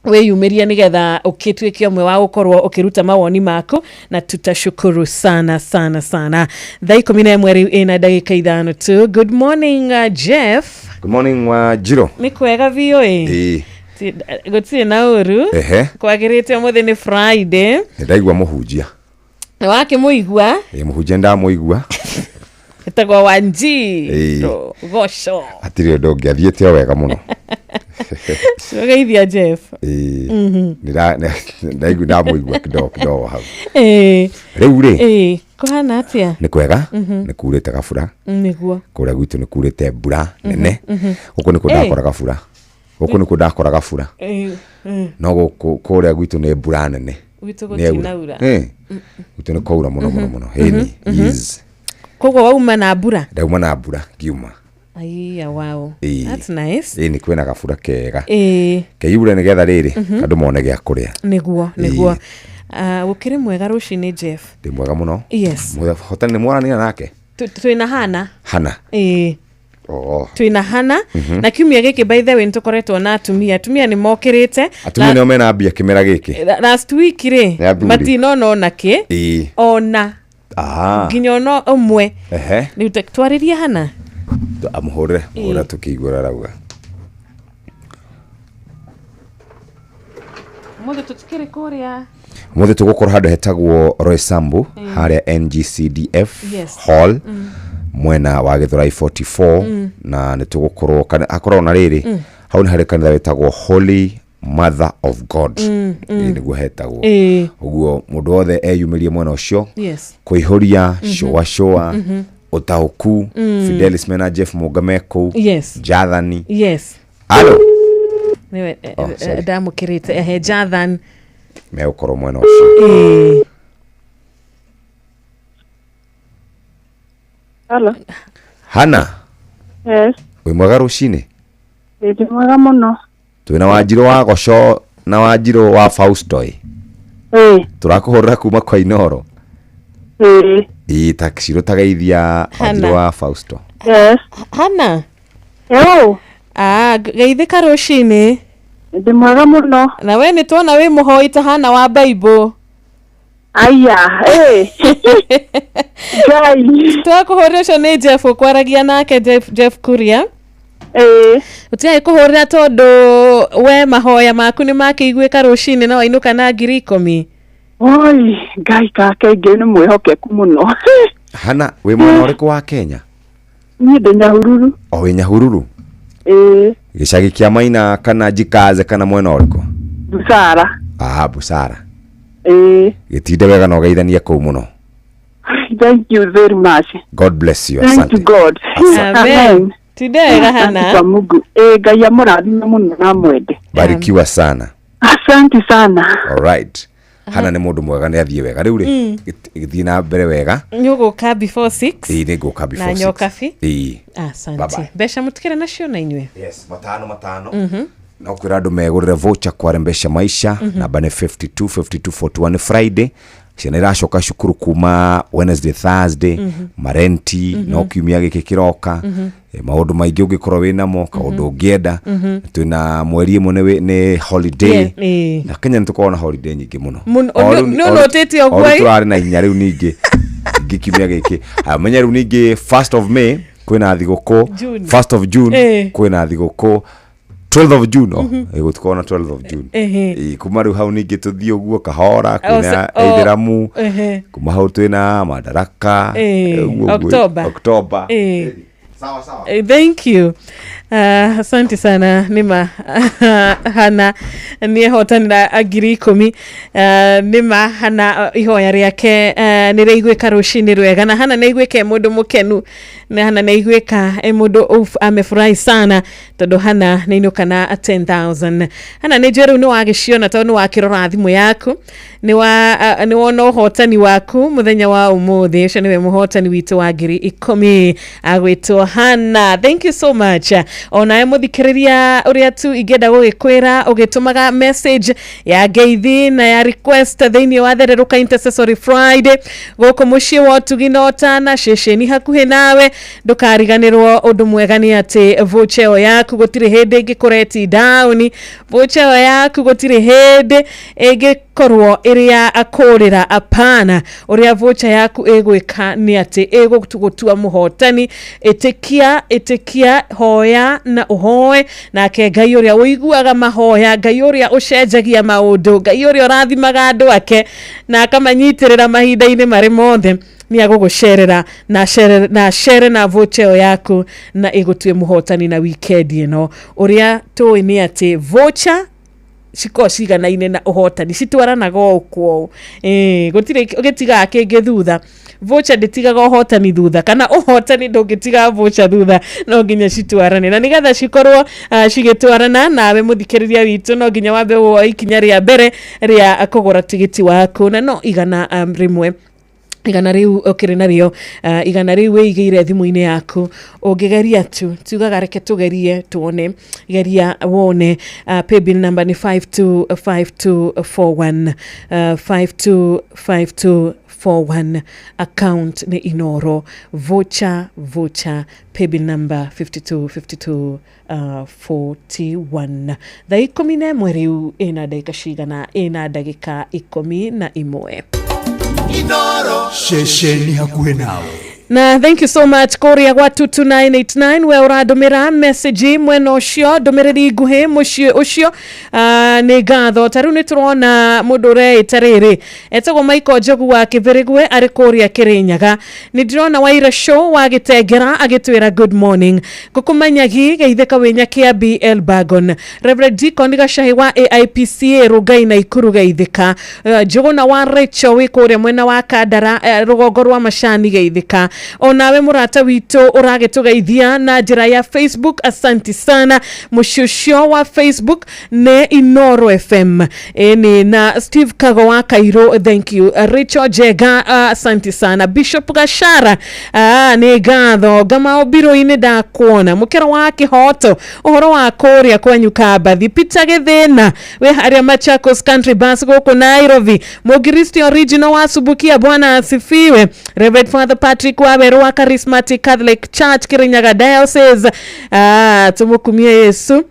[SPEAKER 22] weyumiria nigetha ukituike umwe wa gukorwo ukiruta mawoni maku, na tutashukuru sana sana sana. Thaa 11 riu ina dakika 5 tu. Good morning Jeff.
[SPEAKER 6] Good morning Jiro.
[SPEAKER 22] Ni kwega VOA. Gutire na uru. Kwagirite umuthi ni Friday.
[SPEAKER 6] Ndaigua muhunjia.
[SPEAKER 22] Wake muigua?
[SPEAKER 6] Muhunjia ndamuigua.
[SPEAKER 22] Etagwa Wanji. Gosho.
[SPEAKER 6] Atire ndo ngiathiete wega muno.
[SPEAKER 22] Geithia Jeff.
[SPEAKER 6] Ndaigua ndamuigua kidogo hau.
[SPEAKER 22] Riu ri. Kuhana atia?
[SPEAKER 6] Ni kwega, ni kurite gabura.
[SPEAKER 22] Niguo.
[SPEAKER 6] Kuria gwitu ni kurite mbura nene. Guku ni kundakora gabura. Guku ni kundakora gabura. No guku kuria gwitu ni mbura nene.
[SPEAKER 22] Gwitu gutinaura.
[SPEAKER 6] Gwitu ni kaura muno. Heni is.
[SPEAKER 22] Kogo wauma na mbura.
[SPEAKER 6] Ndauma na mbura giuma.
[SPEAKER 22] Aiya, wow. That's nice.
[SPEAKER 6] Ni kwena gabura kega. Keyure nigetha riri kandu mone gya kuria.
[SPEAKER 22] Niguo. Ukire mwega ruci-ini Jeff.
[SPEAKER 6] Ndi mwega muno.
[SPEAKER 22] Yes.
[SPEAKER 6] Hotani ni mwarania nake.
[SPEAKER 22] Twina Hana.
[SPEAKER 6] Oh.
[SPEAKER 22] Twina Hana na kiumia giki by the way nitukoretwo na atumia ni mokirite.
[SPEAKER 6] Atumia ni mena mbia kimera giki.
[SPEAKER 22] Last week ri matino na ki ona nginya no umwe ni utektwariria Hana
[SPEAKER 6] amhore ora tukigura rauga
[SPEAKER 22] mothe tutikire kuria
[SPEAKER 6] mothe tugukora handu hetagwo Roysambu haria NGCDF Hall mwena wa Githurai 44 na nitugukorwo kana akorwo na riri hau ni hari kanitha wetagwo Holy Mother of God niguo hetagwo uguo mundu wothe eyumirie mwena ucio kuihuria showa utauku Fidelis Mena Jeff Mugameko Jathani alo
[SPEAKER 22] niwe ndamukirite Jathan
[SPEAKER 6] me ukoro mwena ucio
[SPEAKER 7] Hello.
[SPEAKER 6] Hana.
[SPEAKER 7] Yes.
[SPEAKER 6] Wi mwega rucini?
[SPEAKER 7] Ndi mwega muno.
[SPEAKER 6] Twina Wanjiro wa Gosho na Wanjiro wa Faustoi. Turakuhurira kuma kwa Inoro. Taxi rutageithia Wanjiro wa Fausto.
[SPEAKER 7] Yes.
[SPEAKER 22] Hana.
[SPEAKER 7] Geithika
[SPEAKER 22] rucini.
[SPEAKER 7] Ndi mwega muno.
[SPEAKER 22] Na we ni tuona wi muhoi ta Hana wa Bible.
[SPEAKER 7] Aya, Gai.
[SPEAKER 22] Twakuhurira ni Jeff kwaragia nake Jeff Kuria. Utia kuhurira tondu we mahoya maku ni makiguika rucini na wainuka na 10,000.
[SPEAKER 2] Oi, Ngai kake ngene mwihokeku muno.
[SPEAKER 6] Hana, we mwana uriko wa Kenya?
[SPEAKER 2] Ni de Nyahururu.
[SPEAKER 6] O Nyahururu? Gicagi kia Maina kana Jikaze kana mwena uriko?
[SPEAKER 2] Busara.
[SPEAKER 6] Busara.
[SPEAKER 2] Gitinde
[SPEAKER 6] wega no geithania kuu muno.
[SPEAKER 2] Thank you very much.
[SPEAKER 6] God bless you.
[SPEAKER 2] Thank you God.
[SPEAKER 22] Amen. Today Hana.
[SPEAKER 2] Kwa Mungu. Ngai amurathime muno na mwende.
[SPEAKER 6] Barikiwa sana.
[SPEAKER 2] Asante sana.
[SPEAKER 6] All right. Hana ni mundu mwega ni athie wega riu ri githii na mbere wega
[SPEAKER 22] nyuguka before 6
[SPEAKER 6] ni guka before 6
[SPEAKER 22] na nyokafi
[SPEAKER 6] asante
[SPEAKER 22] besha mutikire nacio na inywe
[SPEAKER 6] matano na kwira andu megurire voucher kwa Mbesha Maisha namba ni 5241 Friday ciana iracoka cukuru kuma Wednesday Thursday marenti no kiumia giki kiroka maundu maingi ungikorwo winamo kaundu ungienda twina mweri imwe ni holiday na Kenya nitukorwo holiday nyingi muno
[SPEAKER 22] no tete ogwai
[SPEAKER 6] turari na inya riu ningi gikiumia giki amenya riu ningi 1st of May kwina thiguko 1st of June kwina thiguko 12th of June gutukorwo na 12th of June kuma riu hau ningi tuthii uguo kahora kwina Eideramu kuma hau twina Madaraka October
[SPEAKER 22] sawa thank you asante sana nima Hana ni hotanira agiri 10 nima Hana ihoya riake ni reigweka rushini rwega na Hana neigweka mundu mukenu na Hana neigweka mundu amefurahi sana tondu Hana neinuka na 10,000 Hana ne jeru no agiciona tondu wakirora thimu yaku ni wona hotani waku muthenya wa umuthi ucio niwe muhotani witu wa ngiri 10 agwitwo Hana. Thank you so much. Ona muthikiriria uria tu igenda gugikwira ugitumaga message ya ngeithi na ya request thiini wa Thereruka Intercessory Friday guku mucii wa Tuginota na ceceni hakuhi nawe ndukariganirwo undu mwega ni ati voucher yaku gutire hindi ingikureti down voucher yaku gutire hindi ingikorwo iria akurira apana uria voucher yaku igwika ni ati igutugutua muhotani itikia hoya na uhoe na ke Ngai uria uiguaga mahoya Ngai uria ucenjagia maundu Ngai uria urathimaga andu ake na akamanyitirira mahinda-ini mari mothe ni agugucerera na share na voucher yaku na igutue muhotani na weekend ino uria tui ni ati voucher ciko ciganaine na uhotani citwaranaga ukwo gutire ugitiga kingi thutha voucher nditigaga uhotani thutha kana uhotani ndungitiga voucher thutha no nginya citwarane na nigetha cikorwo cigitwarana nawe muthikiriria witu no nginya wambe wo ikinya ria mbere ria kugura tigiti waku na no igana rimwe igana riu okire nario igana riu weigire thimu-ini yaku ungigeria tugaga reke tugerie tuone geria wone paybill number ni 525241 525241 account ni Inoro voucher paybill number 525241 thaa 11 riu ina ndagika cigana ina ndagika 11
[SPEAKER 9] Inoro shesheni hakuhe nawe
[SPEAKER 22] na thank you so much Korea gwa 22989 we uradumira message mweno cio dumiriri nguhi mucie ucio ni ngatho taru ni turona mudure itariri etagwo Michael Njogu wa Kibirigwe ari Korea Kirinyaga ni ndirona Waira Show wa Gitengera agitwira good morning gukumanyagi geitheka winya kia BL Bagon Reverend Deacon Gashahi wa AIPCA Rugai na Ikuru geitheka Njogu na wa Rachel wi Korea mwena wa Kandara rugongo rwa Mashani geitheka onawe murata wito uragitugeithia na njira ya Facebook asante sana mushushio wa Facebook ne Inoro FM ni na Steve Kago wa Kairo thank you Rachel Jega asante sana Bishop Gashara ni gatho gama obiro ine da kuona mukero wa Kihoto uhoro wa Korea kwanyu Kabathi Peter Gethena we haria Machakos Country Bus goko Nairobi Mogiristi original wa Subukia bwana asifiwe Reverend Father Patrick Waberu wa Charismatic Catholic Church Kirinyaga Diocese tumukumie Yesu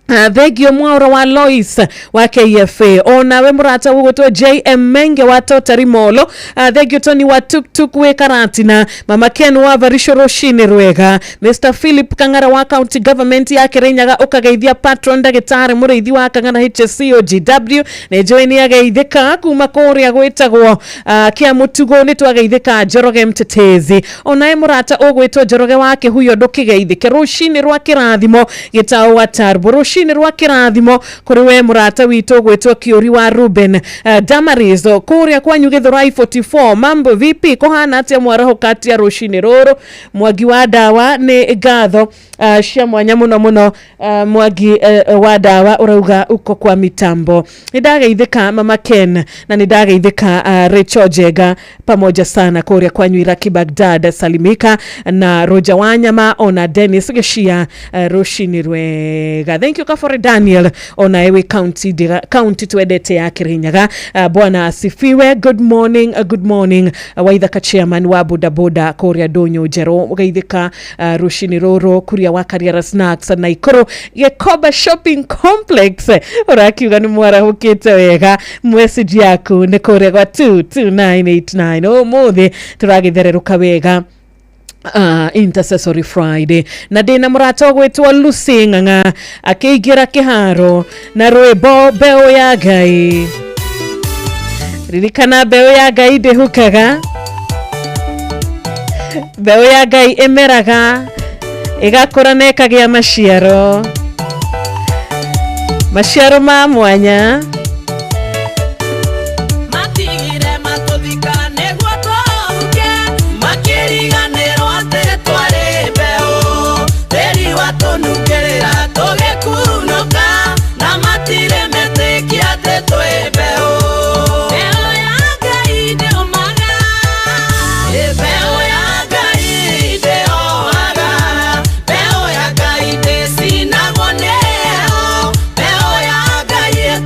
[SPEAKER 22] Thegio Mwaura wa Lois wa KFA. Ona we murata ugutwa JM Menge wa Totari Molo. Thegio Tony wa Tuk we Karatina. Mama Ken wa Varisho Roshini Rwega. Mr. Philip Kangara wa County Government ya Kirinyaga ukageithia patron ndagitari mureithi wa Kangana HCOGW. Nejoini ageithika kuma Korea gwetagwo kia mutugo ni twageithika Njoroge Mtetezi. Ona murata ugwetwa Njoroge wake huyo ndukigeithike Roshini rwa kirathimo gitao wa Tarbo Roshini rwa kirathimo kuri we murata wito gwetwa Kiori wa Ruben Damarizo kuria kwanyu Githurai 44 mambo vipi kohana atia mwaraho kati ya Roshini roro Mwagi wa dawa ni gatho cia mwanya muno Mwagi wa dawa urauga uko kwa mitambo. Nidageithika Mama Ken na nidageithika Rachel Jega pamoja sana kuria kwanyu Iraki Baghdad Salimika na Roja Wanyama ona Dennis Geshia Roshini Rwega. Thank you Kafore Daniel ona ewe county twedete ya Kirinyaga. Bwana asifiwe. Good morning waithaka chairman wa bodaboda Korea Donyo Jero ugaithika Roshini roro kuria wa Kariara Snacks na Ikoro Yekoba Shopping Complex urakiuga ni mwara hukite wega message yaku ni Korea kwa 22989 muthe turagithereruka wega Intercessory Friday na dina murata gwetwa Lucy Ng'ang'a akigira kiharo na rwebo beo ya Ngai. Ririkana beo ya Ngai ndehukaga, beo ya Ngai emeraga igakora nekagia maciaro ma mwanya.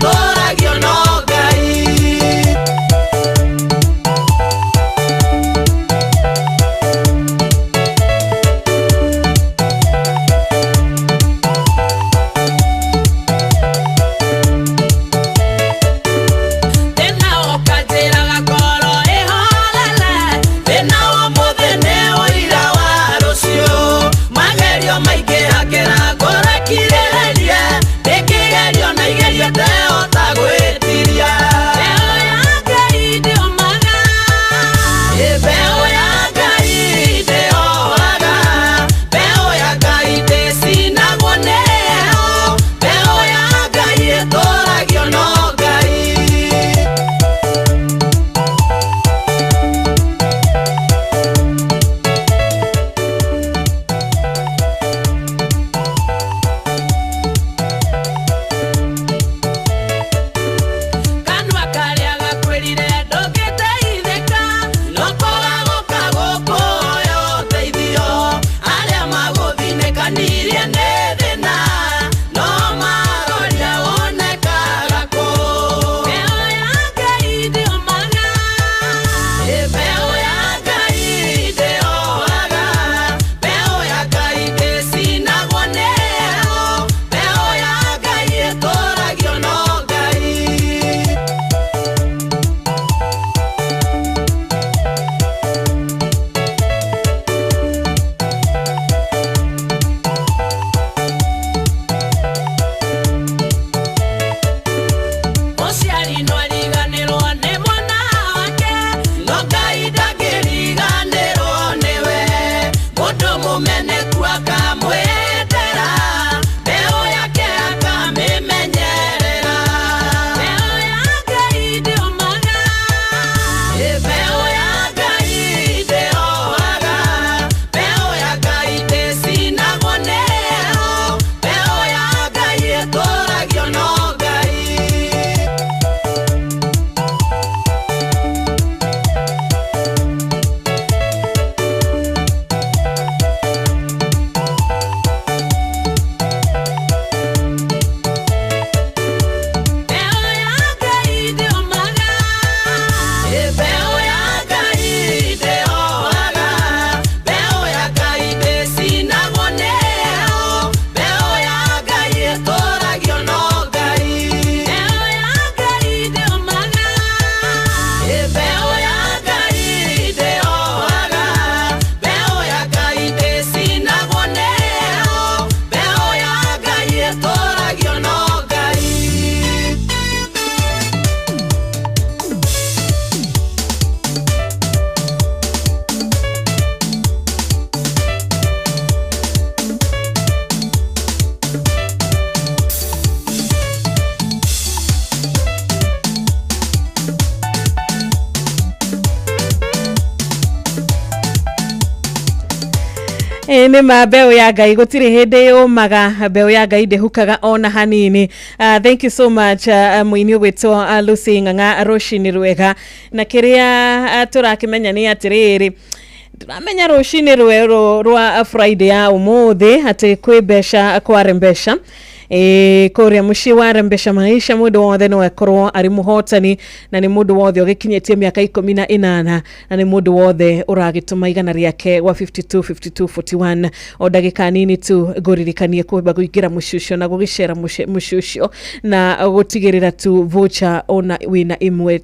[SPEAKER 23] Tora
[SPEAKER 22] Nĩ ma mbeu ya Ngai gũtirĩ hĩndĩ yũmaga, mbeu ya Ngai ndĩhukaga ona hanini. Thank you so much mũini ũgwĩtwo Lucy Ng'ang'a rũcinĩ rwega, na kĩrĩa tũrakĩmenya nĩ atĩrĩrĩ, turamenya rũcinĩ rwerũ rwa Friday ya ũmũthĩ atĩ kwĩ mbeca kware mbeca kũrĩa mũciĩ wa Rembesha Maisha. Mũndũ wothe no akorwo arĩ mũhotani, na nĩ mũndũ wothe ũgĩkinyĩtie mĩaka 18, na nĩ mũndũ wothe ũragĩtũma igana rĩake gwa 5241 o ndagĩka nini tu. Ngũririkanie kwamba kũingĩra mũciĩ ũcio na gũgĩcera mũciĩ ũcio na gũtigĩrĩra tu voucher ona wĩna imwe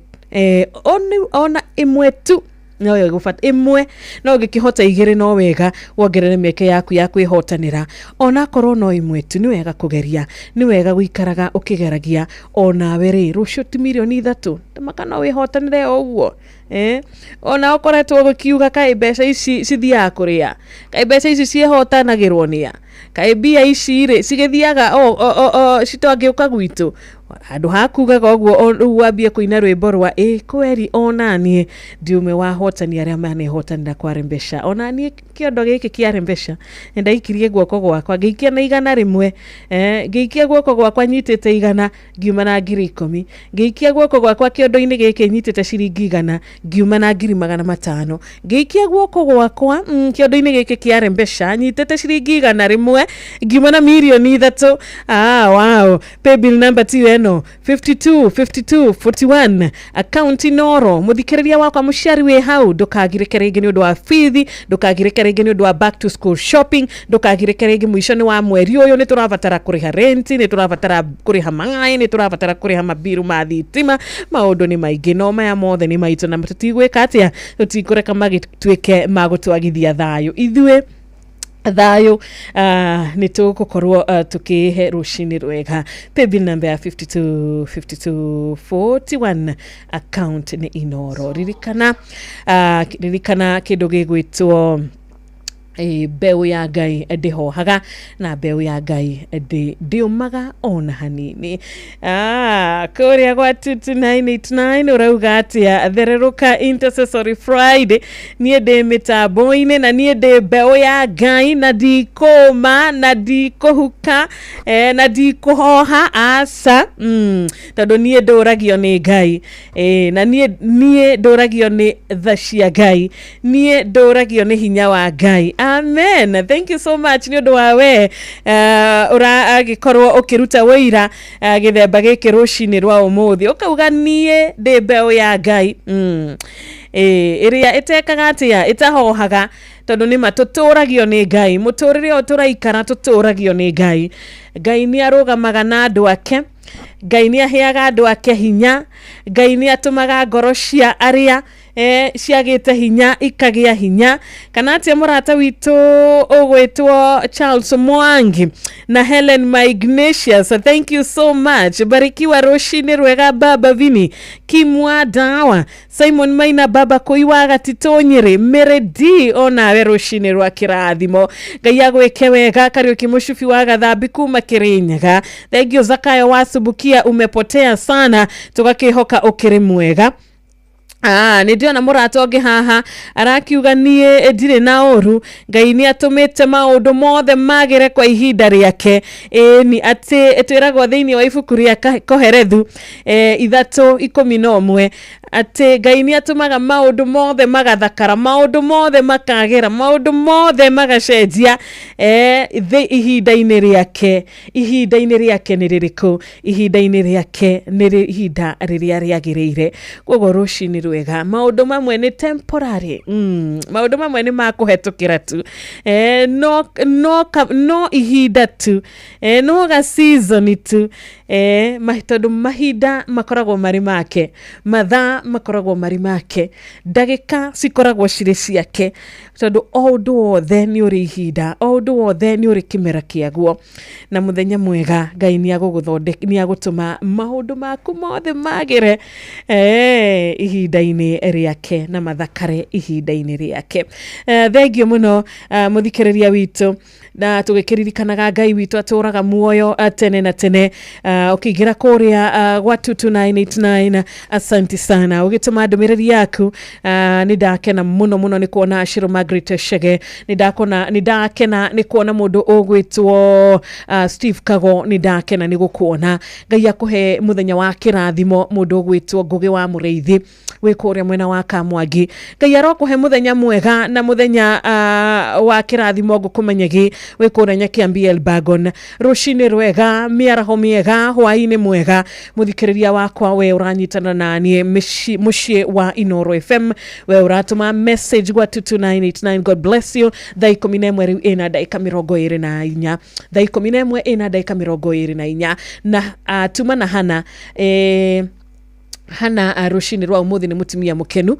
[SPEAKER 22] ona imwe tu no gũbata imwe, no ũngĩkĩhota igĩrĩ no wega wongerere mĩeke yaku ya kwĩhotanĩra. Ona korwo no imwe tu, nĩ wega kũgeria, nĩ wega gũikaraga ũkĩgeragia. Onawe rĩ, rũciũ ti milioni 3 makana wĩhotanĩre ũguo. Ona ũkoretwo gũkiuga kaĩ mbeca ici cithiaga kũrĩa, kaĩ mbeca ici ciĩhotanagĩrwo nĩa, kaĩ mbia ici rĩ cigĩthiaga citangĩũka gwitũ. Handũ hakugaga ũguo rĩu wambie kũina rwĩmbo rwa kweri ona niĩ ndiume wahotani arĩa manehotanĩra kwa Rembesha. Ona niĩ kĩondo gĩkĩ kĩa Rembesha ndaikirie guoko gwakwa ngĩikia na igana rĩmwe, ngĩikia guoko gwakwa nyitĩte igana ngiuma na 10,000, ngĩikia guoko gwakwa kĩondo-inĩ gĩkĩ nyitĩte ciringi 100 ngiuma na 500, ngĩikia guoko gwakwa kĩondo-inĩ gĩkĩ kĩa Rembesha nyitĩte ciringi 100 ngiuma na milioni 3. Wow. Paybill number 525241 account Inoro. Muthikĩrĩria wakwa mũciari wĩ hau, ndũkagirĩke rĩngĩ nĩ ũndũ wa bithi, ndũkagirĩke rĩngĩ nĩ ũndũ wa back to school shopping, ndũkagirĩke rĩngĩ mũico nĩ wa mweri ũyũ nĩ tũrabatara kũrĩha rent, nĩ tũrabatara kũrĩha maĩ, nĩ tũrabatara kũrĩha mabiru ma thitima. Maũndũ nĩ maingĩ, no maya mothe nĩ maitũ na tũtigwĩka atĩa, tũtikũreka magĩtuĩke magũtwagithia thayũ. Ithuĩ thayũ nĩ tũgũkorwo tũkĩhe rũcinĩ rwega. Paybill number ya 525241 account nĩ Inoro. Ririkana kĩndũ gĩgwĩtwo mbeu ya Ngai ndĩhohaga, na mbeu ya Ngai ndĩũmaga ona hanini. Kũrĩa gwa 22989 ũrauga atĩa, thererũka Intercessory Friday, niĩ ndĩ mĩtambo-inĩ na niĩ ndĩ mbeu ya Ngai na ndikũma na ndikũhuka na ndikũhoha aca, tondũ niĩ ndũragio nĩ Ngai, na niĩ ndũragio nĩ tha cia Ngai, niĩ ndũragio nĩ hinya wa Ngai. Amen. Thank you so much nĩ ũndũ wa we ũragĩkorwo ũkĩruta wĩira gĩthemba gĩkĩ rũcinĩ rwa ũmũthĩ, ũkauga niĩ ndĩ mbeu ya Ngai ĩrĩa ĩtekaga atĩa, ĩtahohaga, tondũ nĩma tũtũragio nĩ Ngai. Mũtũrĩre ũyũ tũraikara tũtũragio nĩ Ngai. Ngai nĩ arũgamaga na andũ ake, Ngai nĩ aheaga andũ ake hinya, Ngai nĩ atũmaga ngoro cia arĩa ciagĩte hinya ikagĩa hinya. Kana atĩa mũrata witũ ũgwĩtwo Charles Mwangi na Helen Ignatius, thank you so much. Barikiwa rũcinĩ rwega Baba Vini Kimwa Dawa, Simon Maina, Baba Kũiwa Gatitũ Nyĩrĩ, Meredi onawe rũcinĩ rwa kĩrathimo. Ngai agwĩke wega. Kariuki Mũcubi wa Gathambi kuma Kĩrĩnyaga, thank you. Zakayo wa Subukia, umepotea sana, tũgakĩhoka ũkĩrĩ mwega. Nĩ ndĩona mũrata ũngĩ haha arakiuga niĩ ndirĩ na ũru, Ngai nĩ atũmĩte maũndũ mothe magĩre kwa ihinda rĩake. Ni atĩ twĩragwo thĩinĩ wa ibuku rĩa Koherethu 3:11 atĩ Ngai nĩ atũmaga maũndũ mothe magathakara, maũndũ mothe makagĩra, maũndũ mothe magacenjia ihinda-inĩ rĩake. Ihinda-inĩ rĩake nĩ rĩrĩkũ? Ihinda-inĩ rĩake nĩ ihinda rĩrĩa rĩagĩrĩire. Koguo rũcinĩ rwega, maũndũ mamwe nĩ temporary, maũndũ mamwe nĩ makũhetũkĩra tu, no ihinda tu, no ga season tu, tondũ mahinda makoragwo marĩ make, mathaa makoragwo marĩ make, ndagĩka cikoragwo cirĩ ciake, tondũ o ũndũ wothe nĩ ũrĩ ihinda, o ũndũ wothe nĩ ũrĩ kĩmera kĩaguo. Na mũthenya mwega, Ngai nĩ agũtũma maũndũ maku mothe magĩre ihinda-inĩ rĩake na mathakare ihinda-inĩ rĩake. Thengiũ mũno mũthikĩrĩria witũ, na tugikiririkanaga Ngai witũ atũraga muoyo tene na tene. Ukigira kuria gwa 22989 asante sana ugituma ndumiriri yaku. Ni ndakena muno ni kuona Ashiro Margaret Shege, ni ndakena ni kuona mundu ugwitwo Steve Kago, ni ndakena ni gukuona. Ngai akuhe muthenya wa kirathimo mundu ugwitwo Ngugi wa Mureithi we kuria mwena wa Kamwangi. Ngai arokuhe muthenya mwega na muthenya wa kirathimo ngukumenyegi we kuria Nyakiambi Elbagon. Rushini rwega, miaraho miega, hwaini mwega muthikiriria wakwa we uranyitana nani mushie wa Inoro FM we uratuma message gwa 22989. God bless you. Thaa 11 riu ina dakika 24 thaa 11 ina dakika 24 na tuma na Hana Rushini rwa umuthi ni mutumia mukenu.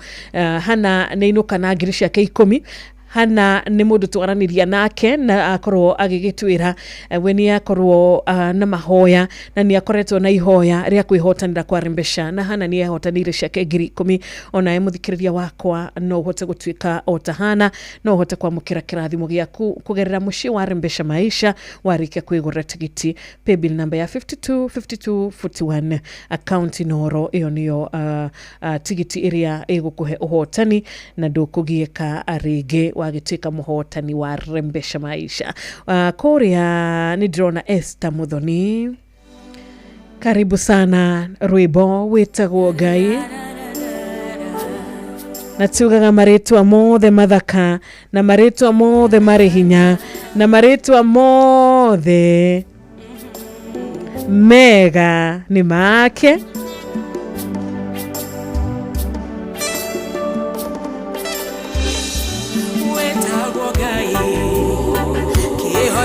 [SPEAKER 22] Hana neinuka na ngiri ciake 10. Hana ni mundu twaraniria nake na akorwo agigitwira we ni akorwo na mahoya na ni akoretwo na ihoya ria kwihotanira kwa Rembesha, na Hana ni ehotanire ciake 10,000. Ona muthikiriria wakwa no uhote gutwika otahana, no uhote kwamukira kirathimo giaku kugerera mushie wa Rembesha Maisha warike kwigura tigiti. Paybill number ya 525241 account Inoro. Iyo niyo tigiti iria igukuhe uhotani na ndukugieka arige wagitwika muhotani wa Rembesha Maisha. Kuria ni drona Esther Muthoni, karibu sana. Rwimbo witagwo Ngai na tugaga maritwa mothe mathaka na maritwa mothe mari hinya na maritwa mothe mega ni make.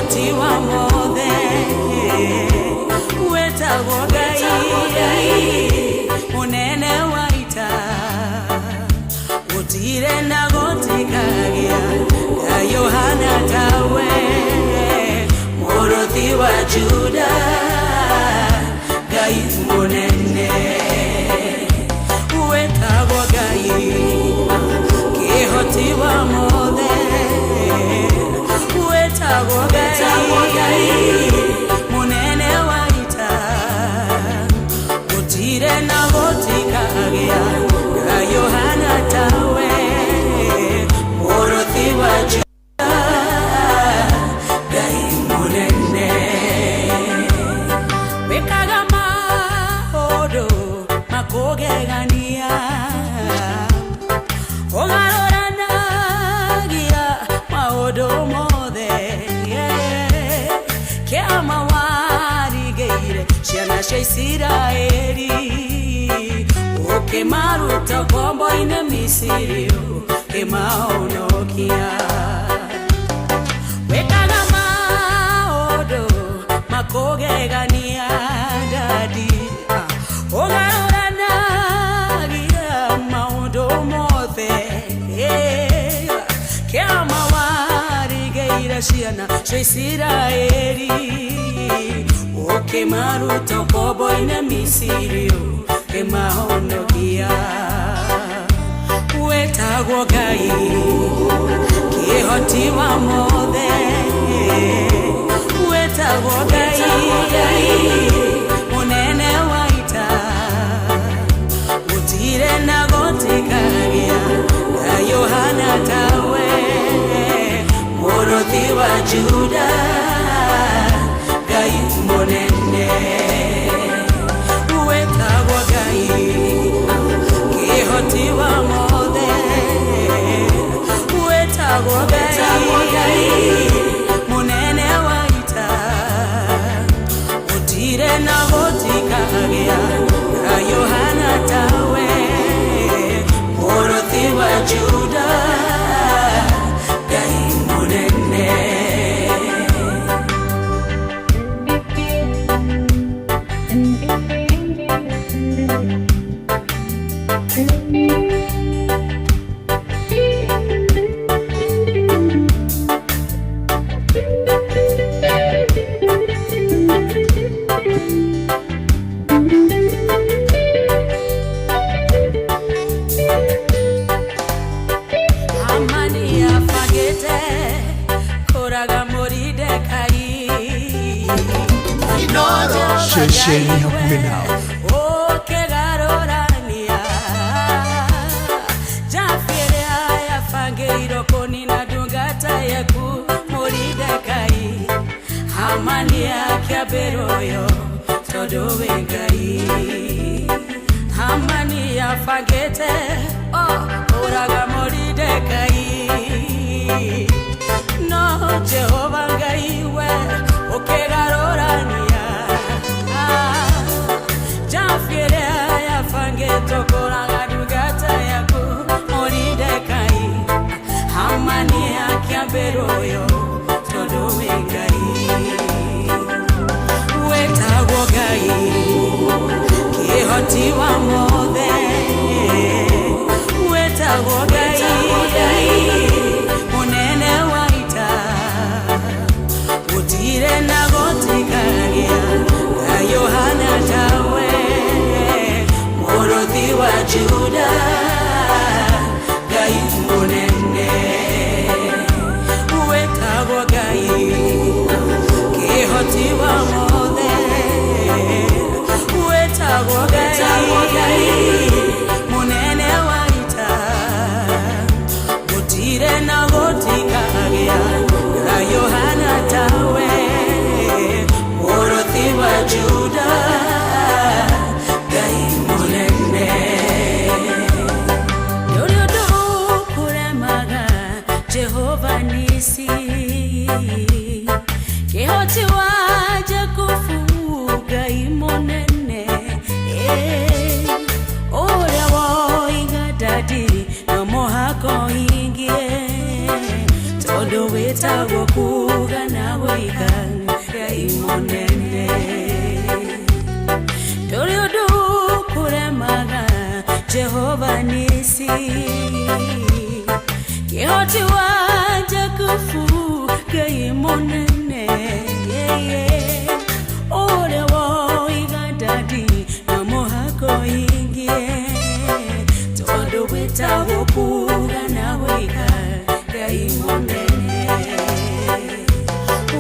[SPEAKER 18] Tiwa mothe wetagwo Ngai munene waita gutire na gutikagia Yohana tawe muruthi wa Juda Ngai munene wetagwo Ngai kihotiwa mothe wetagwo Ngai munene waita gutire na gutikagia Yohana tawe muruthi wa Juda Ngai munene wekaga maundu makugegania ugaroranagia maundu mothe kiama warigeire ciana cia Isiraeli ukimaruta kombo-ini Misiri ukimahonokia wekaga maundu makugegania dadi ugaroranagia maundu mothe kiama warigeire ciana cia Isiraeli ukimaruta kombo-ini Misiri ukimahonokia wetagwo Ngai kihotiwa mothe wetagwo Ngai munene waita gutire na gutikagia Yohana tawe muruthi wa Juda Ngai munene wetagwo Ngai kihotiwa mothe wetagwo Ngai munene waita gutire na gutikagia Yohana tawe muruthi wa Juda Ngai munene
[SPEAKER 17] kai
[SPEAKER 9] Inoro shesheni hakume nao
[SPEAKER 17] oke garorania jafiere haya fange irokoni na dungata yaku moride kai hamani yake aberoyo todo wengai hamani ya fagete oraga moride kai no Jehova ngai we okegarorania jafiere ya fangeto koraga dugata yaku moride kai hamani yake aberoyo todo wengai wetagwo gai kihoti wa mothe wetagwo gai munene waita utire na gotikagia na Yohana tawe morothi wa Juda gai munene wetagwo gai kihoti wa mothe wetagwo gai munene waita utire na gotikagia na Yohana tawe morothi wa Juda gai munene yoriodo kuremaga Jehova nisi kihoti waje kufuga imonene ore woiga dadi no mohako ingie todo wetagwo kuga na woiga imonene yoriodo kuremaga Jehova nisi kihoti waje kufuga imonene ore woiga dadi no mohako ingie todo wetagwo kuga na woiga imonene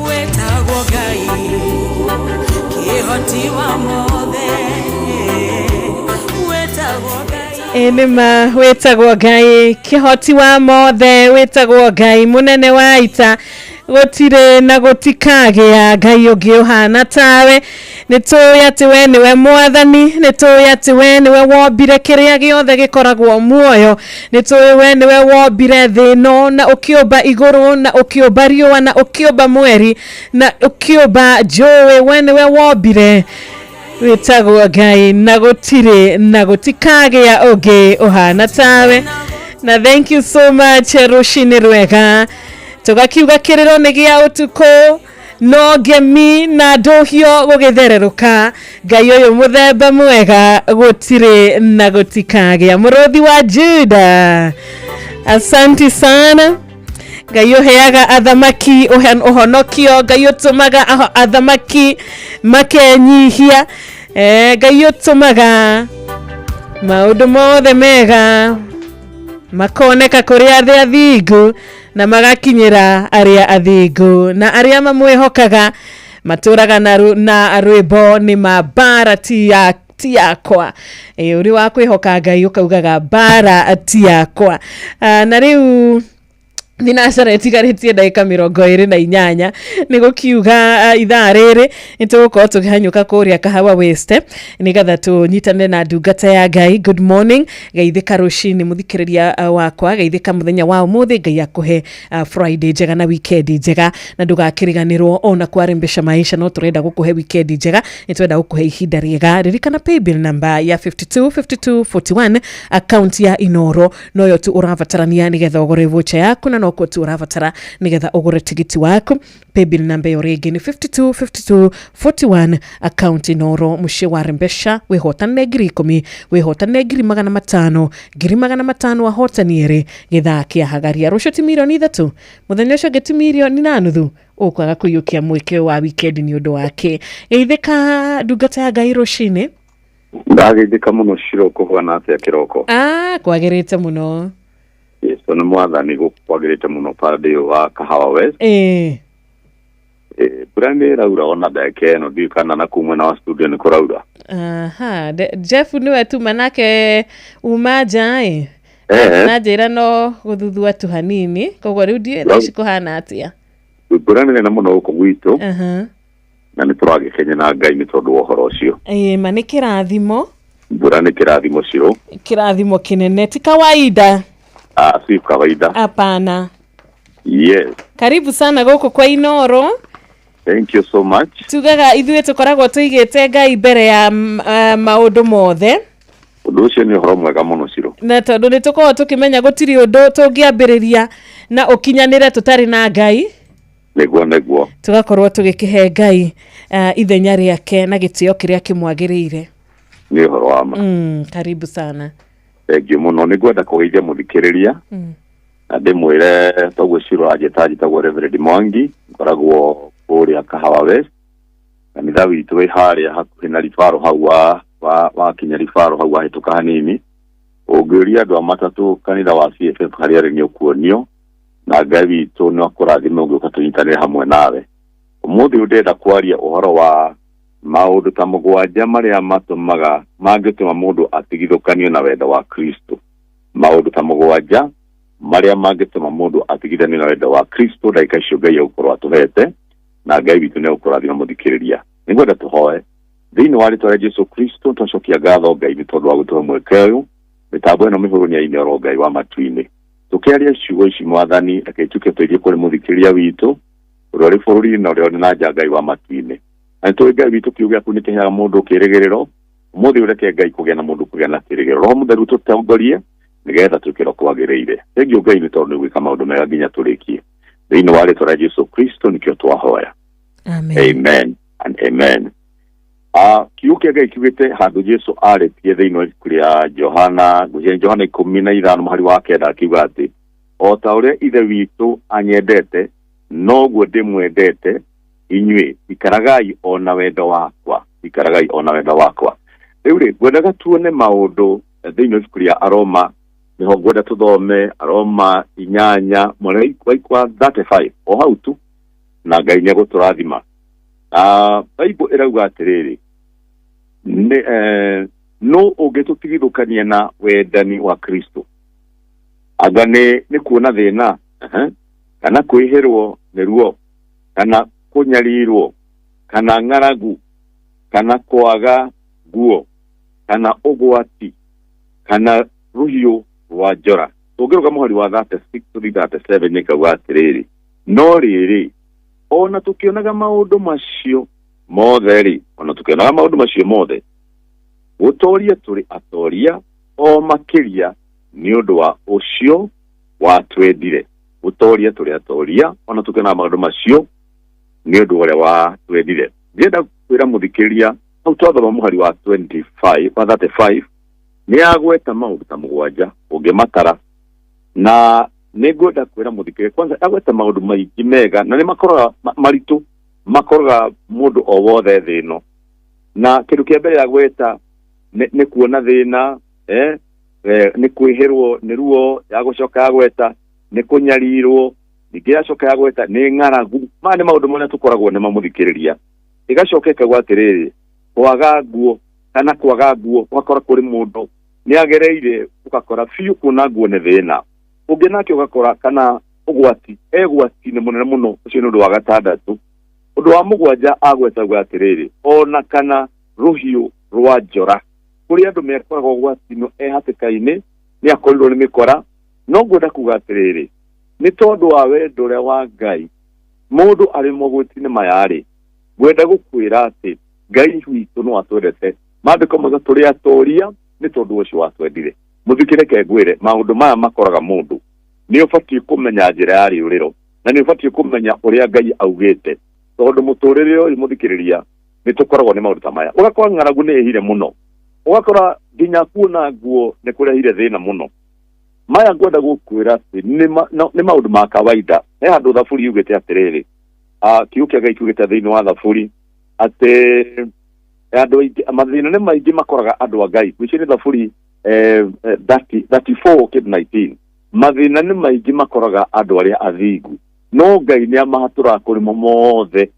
[SPEAKER 17] wetagwo gai kihoti wa mothe wetagwo gai
[SPEAKER 22] enema wetagwo gai kihoti wa mothe wetagwo gai munene waita gotire na gotikagia ngai ungi uhana tawe nituya ati we niwe mwathani nituya ati we niwe wombire kiria giothe gikoragwo muoyo nituya we niwe wombire thino na ukiumba iguru na ukiumba riua na ukiumba mweri na ukiumba jowe we niwe wombire wetagwo ngai na gotire na gotikagia ungi uhana tawe na thank you so much Rushini Rwega tugakiuga kiriro ni gia utuko no gemi na ndohio gugithereruka ngai uyu muthemba mwega gutire na gutikagia murothi wa Juda asanti sana ngai uheaga athamaki uhonokio ngai utumaga athamaki makenyihia ngai utumaga maundu mothe mega makoneka kuri athingu na magakinyira aria athingu na aria mamwehokaga maturaga na rwimbo ni mabara ti yakwa uri wa kwihoka ngai ukaugaga bara ti yakwa na riu Ninasara etigaretie ndaika 28 nigukiuga ithaa riri nitugukorwo tukihanyuka kuria Kahawa West nigatha tunyitane na ndungata ya Ngai. Good morning geithika rushini muthikiriria wakwa, geithika muthenya wa umuthi, Ngai akuhe Friday njega na weekend njega na ndugakiriganirwo ona kwarembesha maisha no turenda gukuhe weekend njega, nitwenda gukuhe ihinda riega. Ririkana paybill number ya 525241 account ya Inoro noyo tu urabatarania nigetha ugure voucher yaku na no tu urabatara nigetha ugure tigiti waku. Paybill number yo regi ni 525241 account Inoro. Mushi warembesha wihotane ngiri 10 wihotane ngiri 500 ngiri 500 wahotaniere githaa kia hagaria rucio ti milioni 3 muthenya ucio geti milioni 4 ukwaga kuyukia mweke wa weekend ni undu wake. Geithika ndungata ya Ngai rucini.
[SPEAKER 3] Ndageithika muno Shiro kuhwana atia kiroko.
[SPEAKER 22] Kwagirite muno.
[SPEAKER 3] Yes, no mwathani gukwagirite muno pande wa Kahawa West. Brande raura ona dake no dikana na kumwe na studio ni kuraura.
[SPEAKER 22] Aha, Jeff niwe tu manake umaja na njira no guthuthua tu hanini koguo riu ndi na cikuhana atia.
[SPEAKER 3] Brande na muno uko gwito. Na ni turage Kenya na Ngai ni tondu uhoro ucio.
[SPEAKER 22] Mani kirathimo.
[SPEAKER 3] Brande kirathimo ciro.
[SPEAKER 22] Kirathimo kinene ti kawaida.
[SPEAKER 3] Si kawaida.
[SPEAKER 22] Hapana.
[SPEAKER 3] Yes.
[SPEAKER 22] Karibu sana goko kwa Inoro.
[SPEAKER 3] Thank you so much.
[SPEAKER 22] Tugaga ithuĩ tukoragwo tuigĩte Ngai mbere ya maũndũ mothe.
[SPEAKER 3] Ũndũ ũcio nĩ ũhoro mwega mũno ciro.
[SPEAKER 22] Na tondũ nĩ tũkoragwo tũkĩmenya gũtirĩ ũndũ tũngĩambĩrĩria na ũkinyanĩre tũtarĩ na Ngai.
[SPEAKER 3] Nĩguo.
[SPEAKER 22] Tugakorwo tũgĩkĩhe Ngai ithenya rĩake na gĩtĩo kĩrĩa kĩmwagĩrĩire.
[SPEAKER 3] Nĩ ũhoro wa ma.
[SPEAKER 22] Karibu sana.
[SPEAKER 3] Thank you mũno. Nĩngwenda kũgeithia mũthikĩrĩria. Na ndĩmwĩre toguo ciro ajĩtagwo Reverend Mwangi, ngoragwo kũrĩa Kahawa West. Kanitha witũ wĩ harĩa hakuhĩ na Rifaro hau wa kinya Rifaro hau wahĩtũka hanini. Ũngĩũria andũ a matatũ kanitha wa CFF harĩa arĩ nĩ ũkuonio. Na Ngai witũ nĩ akũrathime ũngĩũka tũnyitanĩre hamwe nawe. Ũmũthĩ ndĩrenda kwaria ũhoro wa maũndũ ta mũgwanja marĩa matũmaga mangĩtũma mũndũ atigithũkanio na wendo wa Kristo. Maũndũ ta mũgwanja marĩa mangĩtũma mũndũ atigithanio na wendo wa Kristo ndagĩka icio Ngai agũkorwo atũhete na Ngai witũ nĩ agũkũrathima mũthikĩrĩria. Nĩngwenda tũhoe thĩinĩ wa rĩĩtwa rĩa Jesũ Kristo tũcokia ngatho Ngai nĩ tondũ wa gũtũhe mweke ũyũ. Mĩtambo ĩno mĩhũrũ nĩ ya Inoro Ngai wa matu-inĩ. Tũkĩaria ciugo ici Mwathani reke ituĩke tũirie kũrĩ mũthikĩrĩria witũ ũrĩa ũrĩ bũrũri-inĩ na ũrĩa ũrĩ na nja Ngai wa matu-inĩ. Na nĩtũĩ Ngai witũ kiugo gĩaku nĩ kĩheaga mũndũ kĩĩrĩgĩrĩro. Ũmũthĩ ũreke Ngai kũgĩa na mũndũ kũgĩa na kĩĩrĩgĩrĩro. Roho Mũtheru tũtongorie nigetha tukĩro kwagĩrĩire. Thengiũ Ngai nĩ tondũ nĩ gwĩka maũndũ mega nginya tũrĩkie. Thĩinĩ wa rĩĩtwa rĩa Jesũ Kristo nĩkĩo twahoya. Amen and amen. Kiugo kĩa Ngai kiugĩte handũ Jesũ arĩtie thĩinĩ wa ibuku rĩa Johana 15 mũhari wa 9 akiuga atĩ o ta ũrĩa ithe witũ anyendete noguo ndĩmwendete inyuĩ ikaragai ona wendo wakwa. Rĩu rĩ ngwendaga tuone maũndũ thĩinĩ wa ibuku rĩa Aroma nĩho ngwenda tũthome Aroma 8 mweri wa 35 o hau tu na Ngai nĩ agũtũrathima. Bible ĩrauga atĩrĩrĩ no ũngĩtũtigithũkania na wendani wa Kristo anga nĩ kuona thĩna kana kwĩhĩrwo nĩruo kana kũnyarirwo kana ng'aragu kana kwaga nguo kana ũgwati kana rũhiũ rwa njora. Tũngĩruga mũhari wa 36 37 nĩkauga atĩrĩrĩ no rĩrĩ ona tukionaga maũndũ macio mothe gũtoria tũrĩ atoria o makĩria nĩ ũndũ wa ũcio watwendire. Gũtoria tũrĩ atoria ona tukionaga maũndũ macio nĩ ũndũ ũrĩa watwendire. Ndĩrenda kwĩra mũthikĩrĩria hau twathoma mũhari wa 35 nĩ agweta maũndũ ta mũgwanja ũngĩmatara na nĩngwenda kwĩra mũthikĩrĩria kwanza agweta maũndũ maingĩ mega na nĩ makoraga maritũ makoraga mũndũ o wothe thĩ ĩno. Na kĩndũ kĩa mbere agweta nĩ kuona thĩna nĩ kwĩhĩrwo nĩ ruo, yagũcoka agweta nĩ kũnyarirwo, ningĩ yacoka agweta nĩ ng'aragu. Maya nĩ maũndũ marĩa tũkoragwo nĩ mamũthikĩrĩria. Ĩgacoka ĩkauga atĩrĩrĩ kwaga nguo kana kwaga nguo ũgakora kũrĩ mũndũ nĩ agereire ũgakora biũ kuona nguo nĩ thĩna. Ũngĩ nake ũgakora kana ũgwati egwati-inĩ mũnene mũno. Ũcio nĩ ũndũ wa 6. Ũndũ wa mũgwanja agwetagwo atĩrĩrĩ ona kana rũhiũ rwa njora. Kũrĩ andũ mekoragwo ũgwati-inĩ hatĩka-inĩ nĩ akorirwo nĩ mĩkora. No ngwenda kuga atĩrĩrĩ nĩ tondũ wa wendo ũrĩa wa Ngai mũndũ arĩ mogwati-inĩ maya-rĩ ngwenda gũkwĩra atĩ Ngai witũ nĩ atwendete. Maandĩko mauga tũrĩ atoria nĩ tondũ ũcio watwendire. Mũthikĩrĩke ngwĩre maũndũ maya makoraga mũndũ nĩ ũbatiĩ kũmenya njĩra ya rĩũrĩro na nĩ ũbatiĩ kũmenya ũrĩa Ngai augĩte. Tondũ mũtũrĩre ũyũ mũthikĩrĩria nĩ tũkoragwo nĩ maũndũ ta maya. Ũgakora ng'aragu nĩ ĩhire mũno, ũgakora nginya kuona nguo nĩ kũrehire thĩna mũno. Maya ngwenda gũkwĩra atĩ nĩ maũndũ ma kawaida. He handũ thaburi yugĩte atĩrĩrĩ kiugo kĩa Ngai kiugĩte thĩinĩ wa thaburi atĩ andũ aingĩ mathĩna nĩ maingĩ makoraga andũ a Ngai. Ici nĩ thaburi 34:19. Mathĩna nĩ maingĩ makoraga andũ arĩa athingu no Ngai nĩ amahatũraga kũrĩ mo mothe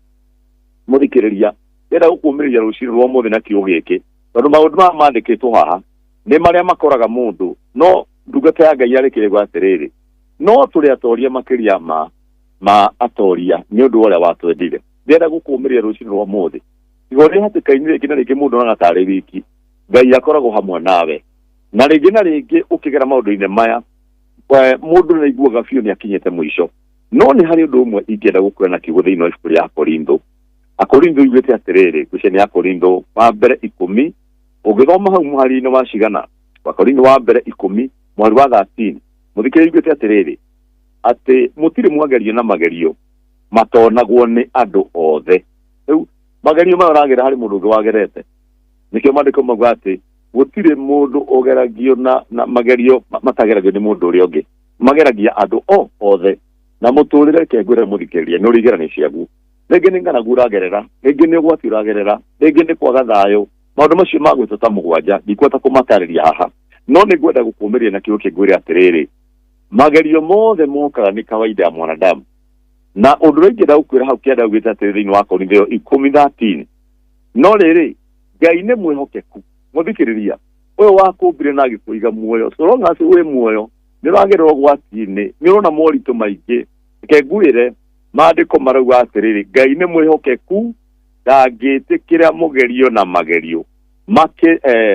[SPEAKER 19] muthikiriria ndenda gukuumiria ruciri rwa muthe na kiugo giki tondu maundu ma mandikitwo haha ni maria makoraga mundu no ndungata ya Ngai arekire gwa atiriri no turi atoria makiria ma atoria ni undu uria watwendire ndenda gukuumiria ruciri rwa muthe igori hatikaini riki na riki mundu na gatari wiki Ngai akoragwo hamwe nawe na rĩngĩ ukigera maundu-inĩ maya mundu nĩ aiguaga biũ nĩ akinyĩte mũico no nĩ harĩ ũndũ ũmwe ingĩenda gũkwĩra na kiugo thĩinĩ wa ibuku rĩa Akorintho igwĩte atĩrĩrĩ ngucanio ya Akorintho wa mbere 10 ũngĩthoma hau mũhari-inĩ wa cigana Akorintho wa mbere 10 mweri wa 13 mũthikĩrĩria igwĩte atĩrĩrĩ atĩ mũtirĩ mwagerio na magerio matonagwo nĩ andũ othe rĩu magerio maya ũragerera harĩ mũndũ ũngĩ wagerete nikio mandĩko mauga atĩ gũtirĩ mũndũ ũgeragio na magerio matageragio nĩ mũndũ ũrĩa ũngĩ mageragia andũ othe na mũtũrĩre kengwĩre mũthikĩrĩria nĩ ũrĩgerania ciaguo rĩngĩ nĩ ng'aragu ũragerera rĩngĩ nĩ ũgwati ũragerera rĩngĩ nĩ kwaga thayũ maũndũ macio magwĩtwo ta mũgwanja ndikwenda kũmatarĩria haha no nĩ ngwenda gũkũmĩria na kiugo kĩngwĩre atĩrĩrĩ magerio mothe mokaga nĩ kawaida ya mwanadamu na ũndũ ũrĩa ingĩenda gũkwĩra hau kĩanda ugĩte atĩrĩrĩ thĩinĩ wa Korintho 10:13 no rĩrĩ Ngai nĩ mwĩhokeku muthikiriria uyu wakumbire na gikuiga muoyo so long as we muoyo ni ragerera gwati-ini ni urona moritu maingi kengwire mandiko marauga atiriri Ngai ni mwihokeku ndangĩtĩkĩra mugerio na magerio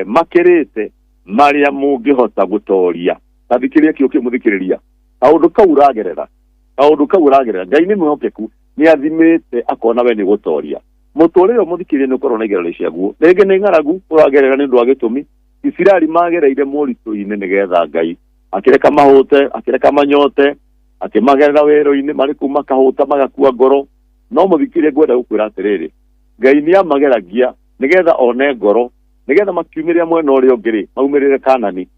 [SPEAKER 19] makirite maria mungihota gutoria tathikiria kio kimuthikiriria kaundu kau ragerera Ngai ni mwihokeku ni athimite akona we ni gutoria mutorero muthikiriria ni ukorwo na igerero ciaguo rĩngĩ nĩ ng'aragu ũragerera nĩ ũndũ wa gĩtũmi Isiraeli magereire moritũ-inĩ nĩgetha Ngai akĩreka mahũte akĩreka manyote akĩmagerera werũ-inĩ marĩ kuma kahũta magakua ngoro no mũthikiriria ngwenda gũkwĩra atĩrĩrĩ Ngai nĩ amageragia nĩgetha one ngoro nĩgetha makiumĩrĩra mwena ũrĩa ũngĩ maumĩrĩre Kanani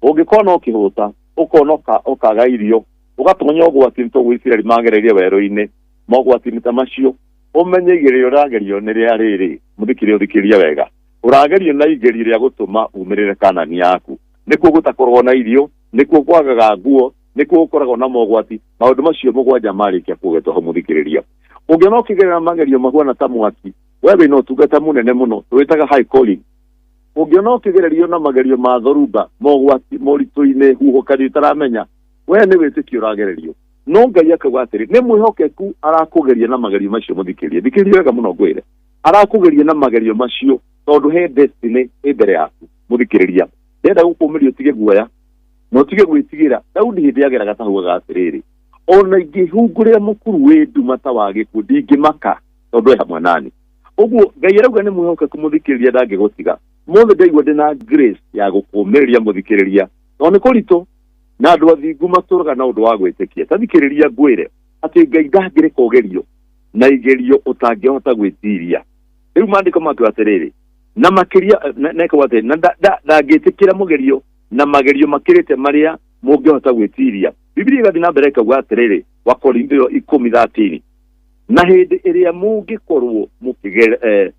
[SPEAKER 19] ũngĩkorwo no kĩhũta ũkona ũkaga irio ũgatonya ũgwati nĩ Isiraeli magereire werũ-inĩ mogwati ta macio umenye igerio ragerio nĩ rĩa rĩrĩ mũthikiriria wega uragerio na igerio rĩa gũtũma umĩrĩre Kanani yaku nĩkuo gũtakorwo na irio nĩkuo kwagaga nguo nĩkuo gũkoragwo na mogwati maũndũ macio mũgwanja marĩkia kũgetwo hau mũthikiriria ũngĩona ũkĩgerera magerio mahuana ta mwaki we wĩna ũtungata mũnene mũno twĩtaga high calling ũngĩona ũkĩgererio na magerio ma thoruba mogwati moritũ-inĩ huhũkanio itaramenya we nĩ wĩtĩkio ũragererio no Ngai akauga atĩrĩ nĩ mwĩhokeku arakũgeria na magerio macio mũthikiriria thikiriria wega mũno ngwĩre arakũgeria na magerio macio tondũ he destiny mbere yaku mũthikiriria ndenda gũkũmĩria ũtige guoya no tige gwĩtigĩra Daudi hĩndĩ ageraga tahuaga atĩrĩrĩ ona ingĩhungũrĩra mũkuru wĩ nduma ta wa gĩkuũ ndingĩmaka tondũ hamwe nani ũguo Ngai arauga nĩ mwĩhokeku mũthikiriria ndangĩgũtiga mothe ndaigua ndĩna grace ya gũkũmĩrĩria mũthikiriria no nĩ kũritũ na andũ athingu matũraga na ũndũ wa gwĩtĩkia tathikiriria ngwĩre atĩ Ngai ndangĩreka ũgerio na igerio ũtangĩhota gwĩtiria rĩu mandĩko matua atĩrĩrĩ na makĩria nekwa atĩ na ndangĩtĩkĩra mũgerio na magerio makĩrĩte marĩa mũngĩhota gwĩtiria Biblia igathiĩ na mbere ĩkauga atĩrĩrĩ wa Korintho 10:13 na hĩndĩ ĩrĩa mũngĩkorwo mũkĩgera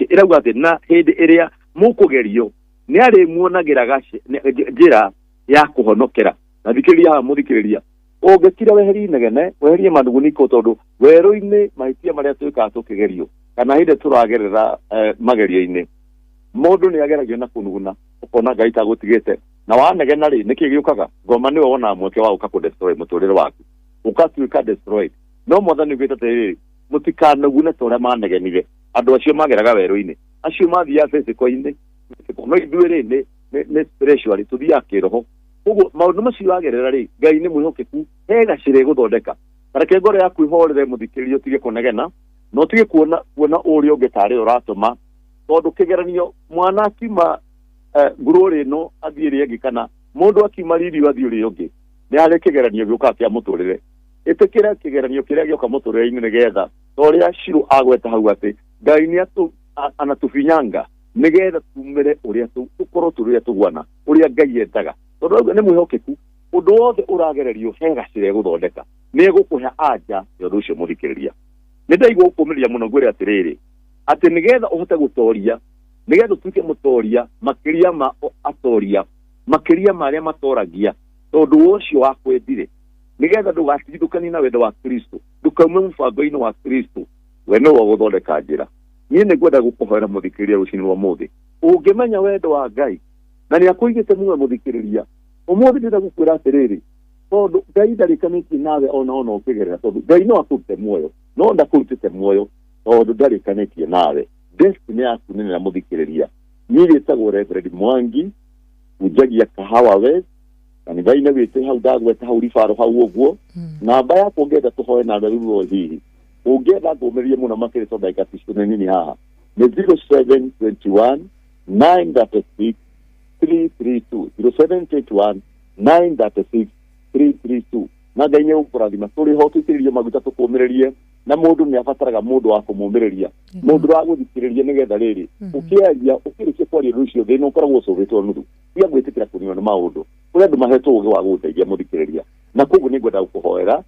[SPEAKER 19] ĩrauga atĩ na hĩndĩ ĩrĩa mũkũgerio nĩ arĩmuonagĩra njĩra ya kũhonokera na thikĩrĩria haha mũthikĩrĩria ũngĩkira weherie inegene weherie manduguniko tondũ werũ-inĩ mahĩtia marĩa twĩkaga tũkĩgerio kana hĩndĩ tũragerera magerio-inĩ mũndũ nĩ ageragio na kũnuguna ũkona Ngai tagũtigĩte na wanegena rĩ nĩkĩ gĩũkaga ngoma nĩwe wonaga mweke wa gũka kũ-destroy mũtũrĩre waku ũkatuĩka destroyed no Mwathani nĩugĩte atĩrĩrĩ mũtikanagune ta ũrĩa manegenire andũ acio mageraga werũ-inĩ acio mathiaga physical-inĩ no ithuĩ nĩ spiritually tuthiaga kĩroho ũguo maũndũ macio agerera rĩ Ngai nĩ mwĩhokeku he gacĩra gũthondeka reke ngoro yaku ihorere mũthikĩrĩria ũtige kũnegena no tige kuona ũrĩa ũngĩ tarĩ ũratũma tondũ kĩgeranio mwana akiuma ngurũrĩ ĩno athiĩ ĩrĩa ĩngĩ kana mũndũ akiuma ririo athiĩ ũrĩa ũngĩ nĩ harĩ kĩgeranio gĩũkaga kĩa mũtũrĩre ĩtĩkĩra kĩgeranio kĩrĩa gĩoka mũtũrĩre-inĩ nĩgetha torĩa Shiro agweta hau atĩ Ngai nĩ anatufinyanga nĩgetha tumĩre ũrĩa tũkorwo tũrĩa tũguana ũrĩa Ngai endaga tondũ nĩ mwĩhokeku ũndũ wothe ũragererio he gacĩra gũthondeka nĩ egũkũhe anja ya ũndũ ũcio mũthikĩrĩria nĩ ndaigua gũkũmĩrĩria mũno ngwĩre atĩrĩrĩ atĩ nĩgetha ũhote gũtoria nĩgetha ũtuĩke mũtoria makĩria ma atoria makĩria marĩa matoragia tondũ ũcio wakwendire nigetha ndugatigithukani na wendo wa Kristo ndukaume mũbango-inĩ wa Kristo we no wa gũthondeka njĩra. Niĩ nĩngwenda gũkũhoera mũthikĩrĩria rũcinĩ rwa ũmũthĩ ũngĩmenya wendo wa Ngai na nĩakũigĩte muoyo mũthikĩrĩria ũmũthĩ ndĩrenda gũkwĩra atĩrĩrĩ tondũ Ngai ndarĩkanĩtie nawe ona ũkĩgerera tondũ Ngai no akũrute muoyo no ndakũrutĩte muoyo tondũ ndarĩkanĩtie nawe. Destiny yaku nĩ mũthikĩrĩria. Niĩ rĩtagwo Reverend Mwangi ujagia Kahawa West kanitha-inĩ witũ hau ndagweta hau ribaro hau ũguo. Namba yakwa ũngĩenda tũhoe na rĩu hihi ũngĩenda ngũmĩrĩrie mũno makĩria tondũ ndagĩka ticune nini haha nĩ 0721 936 332 0721 936 332. Na Ngai nĩ ũkũrathima tũrĩ ho twĩtĩrĩrie maguta tũkũmĩrĩrie na mũndũ nĩ abataraga mũndũ wa kũmũmĩrĩria mũndũ wa gũthikĩrĩria nĩgetha rĩrĩ ũkĩaria ũkĩrĩkia kwaria ũndũ ũcio thĩna ũkoragwo ũcũgĩtwo nuthu tia gwĩtĩkĩra kũnyua nĩ maũndũ kũrĩa andũ mahetwo ũgĩ wa gũteithia mũthikĩrĩria na koguo nĩ ngwenda gũkũhoera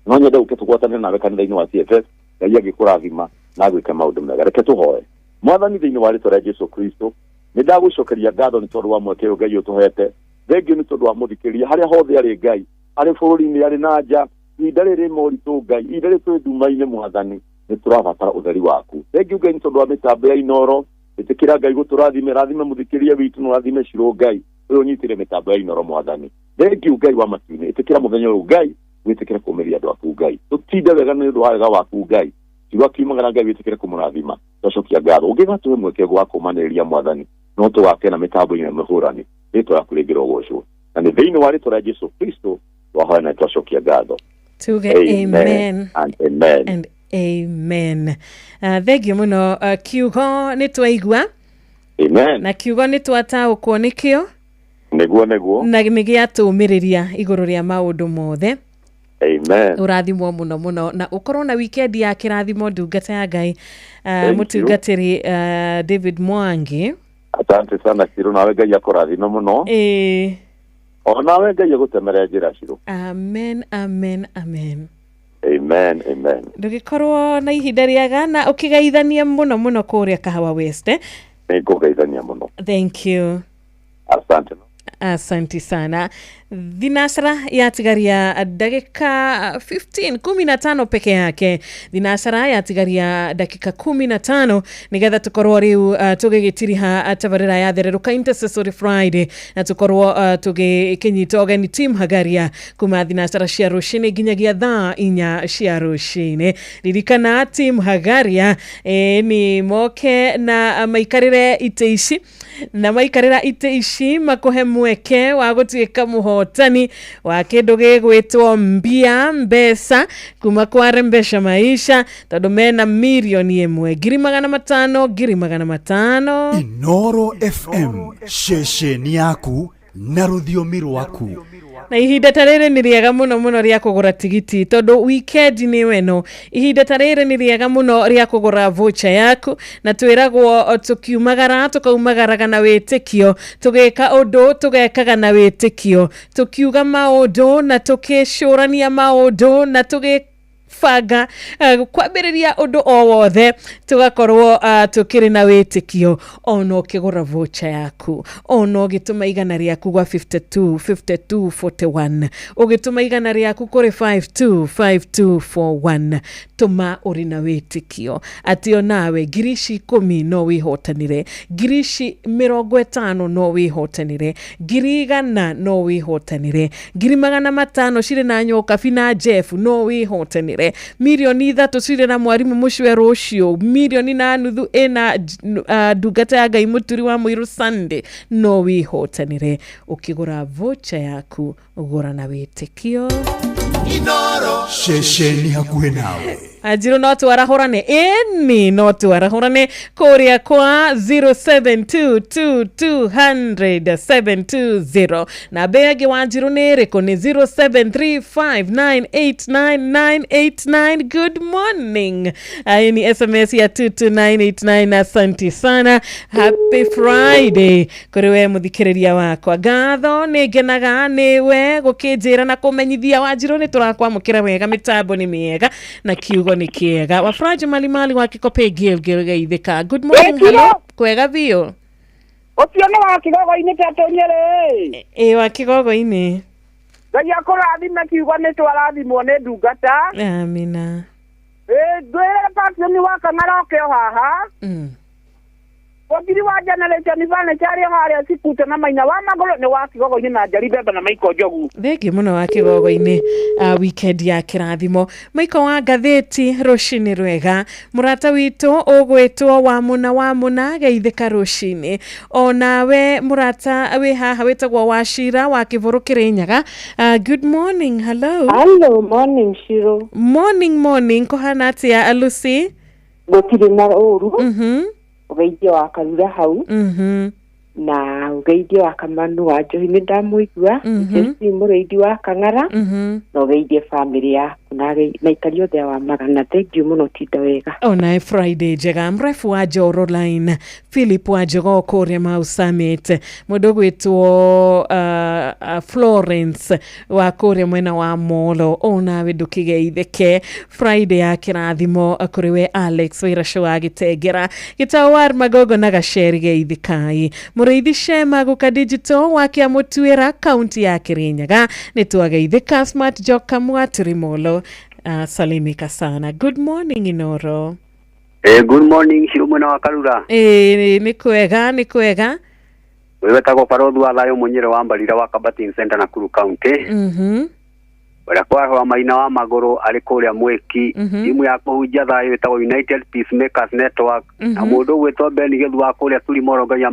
[SPEAKER 19] no nyende ũke tũgwatane nawe kanitha-inĩ wa CFS Ngai agĩkũrathima na gwĩka maũndũ mega. Reke tũhoe. Mwathani thĩinĩ wa rĩĩtwa rĩa Jesũ Kristo nĩ ndagũcokeria ngatho nĩ tondũ wa mweke ũyũ Ngai ũtũhete. Thengio nĩ tondũ wa mũthikĩrĩria harĩa hothe arĩ Ngai arĩ bũrũri-inĩ arĩ na nja ihinda rĩrĩ moritũ Ngai ihinda rĩrĩ twĩ nduma-inĩ Mwathani nĩ tũrabatara ũtheri waku. Thengio Ngai nĩ tondũ wa mĩtambo ya Inoro ĩtĩkĩra Ngai gũtũrathime rathime mũthikĩrĩria witũ no rathime Shiro Ngai ũyũ ũnyitire mĩtambo ya Inoro Mwathani. Thengio Ngai wa matu-inĩ ĩtĩkĩra mũthenya ũyũ Ngai wĩtĩkĩre kũmĩrĩria andũ aku Ngai tũtinde wega nĩ ũndũ wa wega waku Ngai kiuga kiumagara Ngai wĩtĩkĩre kũmũrathima tũcokia ngatho ũngĩgatũhe mweke wa kũmanĩrĩria Mwathani no tũgakena mĩtambo-inĩ mĩhũrani rĩtwa rĩaku rĩngĩrwo gocwo na nĩ thĩinĩ wa rĩtwa rĩa Jesũ Kristo twahoya na twacokia ngatho.
[SPEAKER 22] Tuge amen and amen and amen. Thengio mũno kiugo nĩ twaigua
[SPEAKER 19] amen
[SPEAKER 22] na kiugo nĩ twataũkwo nĩkĩo
[SPEAKER 19] nĩguo
[SPEAKER 22] na nĩ gĩatũmĩrĩria igũrũ rĩa maũndũ mothe.
[SPEAKER 19] Amen.
[SPEAKER 22] Ũrathimwo mũno na ũkorwo na weekend ya kĩrathimo ndungata ya Ngai mũtungatĩri David Mwangi.
[SPEAKER 19] Asante sana Shiro nawe Ngai akũrathime mũno. Onawe Ngai agũtemerera njĩra Shiro.
[SPEAKER 22] Amen amen amen.
[SPEAKER 19] Amen amen.
[SPEAKER 22] Ndũgĩkorwo na ihinda rĩega na ũkĩgeithania mũno kũrĩa Kahawa West.
[SPEAKER 19] Nĩngũgeithania mũno.
[SPEAKER 22] Thank you.
[SPEAKER 19] Asante.
[SPEAKER 22] Asante sana. Thinasara yatigaria dakika 15 peke yake. Thinasara yatigaria dakika 15 nigetha tukorwo riu tugigitiriha tabarira ya thereruka Intercessory Friday na tukorwo tugikinyita ogeni team Hagaria kuma thinasara cia rucini nginyagia thaa 4 cia rucini. Ririkana team Hagaria ni moke na maikarire ite ici na maikarira ite ici makohe mweke wa gutuika muhotani wa kindu gigwitwo mbeca kuma kwa Rembesha Maisha tondu mena milioni 1,500,000
[SPEAKER 9] Inoro FM shesheni yaku na rũthiomi rwaku.
[SPEAKER 22] Na ihinda tarĩrĩ nĩ rĩega mũno rĩa kũgũra tigiti tondu weekend nĩ weno. Ihinda tarĩrĩ nĩ rĩega mũno rĩa kũgũra voucher yaku na twĩragwo tukaumagaraga na wĩtĩkio tũgĩka ũndũ tũgekaga na wĩtĩkio tukiuga maũndũ na tukĩcũrania maũndũ na fanga kwambĩrĩria ũndũ o wothe tugakorwo tukĩrĩ na wĩtĩkio ona ũkĩgũra voucher yaku ona ũgĩtũma igana rĩaku gwa 5241 ũgĩtũma igana rĩaku kũrĩ 525241 tũma ũrĩ na wĩtĩkio atĩ onawe ngirici 10 no wĩhotanire ngirici 50 no wĩhotanire 100 no wĩhotanire 500 cirĩ na nyoka bina Jeff no wĩhotanire milioni 3 cirĩ na mwarimũ Mũcwero ũcio milioni na nuthu ĩna ndungata ya Ngai Mũturi wa Mũiru Sunday no wĩhotanire ũkĩgũra voucher yaku gũra na wĩtĩkio.
[SPEAKER 9] Inoro shesheni hakuhĩ nawe.
[SPEAKER 22] Ajiro no twarahorane no twarahorane kũrĩa kwa 0722200720 na begi wa Ajiro nĩ ĩrĩkũ nĩ 0735989989. Good morning. Ni SMS ya 22989. Asante sana. Happy Friday kũrĩ we mũthikĩrĩria wakwa. Ngatho nĩ ngenaga nĩwe gũkĩnjĩra na kũmenyithia wa Ajiro nĩ tũrakwamũkĩra wega mĩtambo nĩ mĩega na kiugo ni kiega. Wafraji malimali wa Kikope Gilgil geithika. Good morning. Hello. Kwega vio.
[SPEAKER 10] Otione wa Kigogo-ini tato nyere.
[SPEAKER 22] Wa Kigogo-ini.
[SPEAKER 10] Ngai akũrathime kiugo nĩ twarathimwo nĩ ndungata.
[SPEAKER 22] Amina.
[SPEAKER 10] Ndwĩre Patrick wa Kang'ara oke haha. Wabiri wa generation vane chari harĩa cikute na Maina wa Magũrũ nĩ wa Kigogo-inĩ na Njari Mbembe na Maiko Njogu.
[SPEAKER 22] Thengi mũno wa Kigogo-inĩ weekend ya kĩrathimo. Maiko wa ngathĩti rũcinĩ rwega. Mũrata witũ ũgwĩtwo wa mũna geithĩka rũcinĩ. Onawe mũrata wĩ haha wĩtagwo Wachira wa Kĩbũrũ Kĩrĩnyaga. Good morning. Hello,
[SPEAKER 7] morning Shiro.
[SPEAKER 22] Morning. Kũhana atĩa Lucy?
[SPEAKER 7] Gũtirĩ na ũru. Ugeithio wa Karura hau. Na ugeithio wa Kamanu wa Njohi nĩ ndamũigua. Jesi mũrĩithi wa Kang'ara. Na ugeithie family yaku na aikari othe wa Magana. Thank you mũno tinda wega.
[SPEAKER 22] Ona Friday njega. Mrefu wa Joro Line. Philip wa Jogo kũrĩa Mau Summit. Mũndũ gwĩtwo Florence wa kũrĩa mwena wa Molo. Ona we ndũkĩgeithĩke. Friday ya kĩrathimo kũrĩ we Alex Wairasho wa Gĩtengera. Gĩtawar Magogo na Gaceri geithikai. Mũrĩithi Shema Guka Digital wa Kĩamũtuĩra kaunti ya Kĩrĩnyaga. Nĩ twageithĩka Smart Joka Mwaturi Molo. Salimika sana. Good morning Inoro.
[SPEAKER 12] Good morning Shirumuna wa Karura.
[SPEAKER 22] Ni kwega.
[SPEAKER 12] Wewe tago Farodhi wa Layo Munyere wa Mbalira wa Kabatin Center Nakuru County. Wala kwa wa Maina wa Magũrũ arĩ kũrĩa Mweki. Timu ya kũhunjia thayũ ĩtagwo United Peacemakers Network. Na mũndũ gwĩtwo Ben Githu wa kũrĩa Turimo Ngai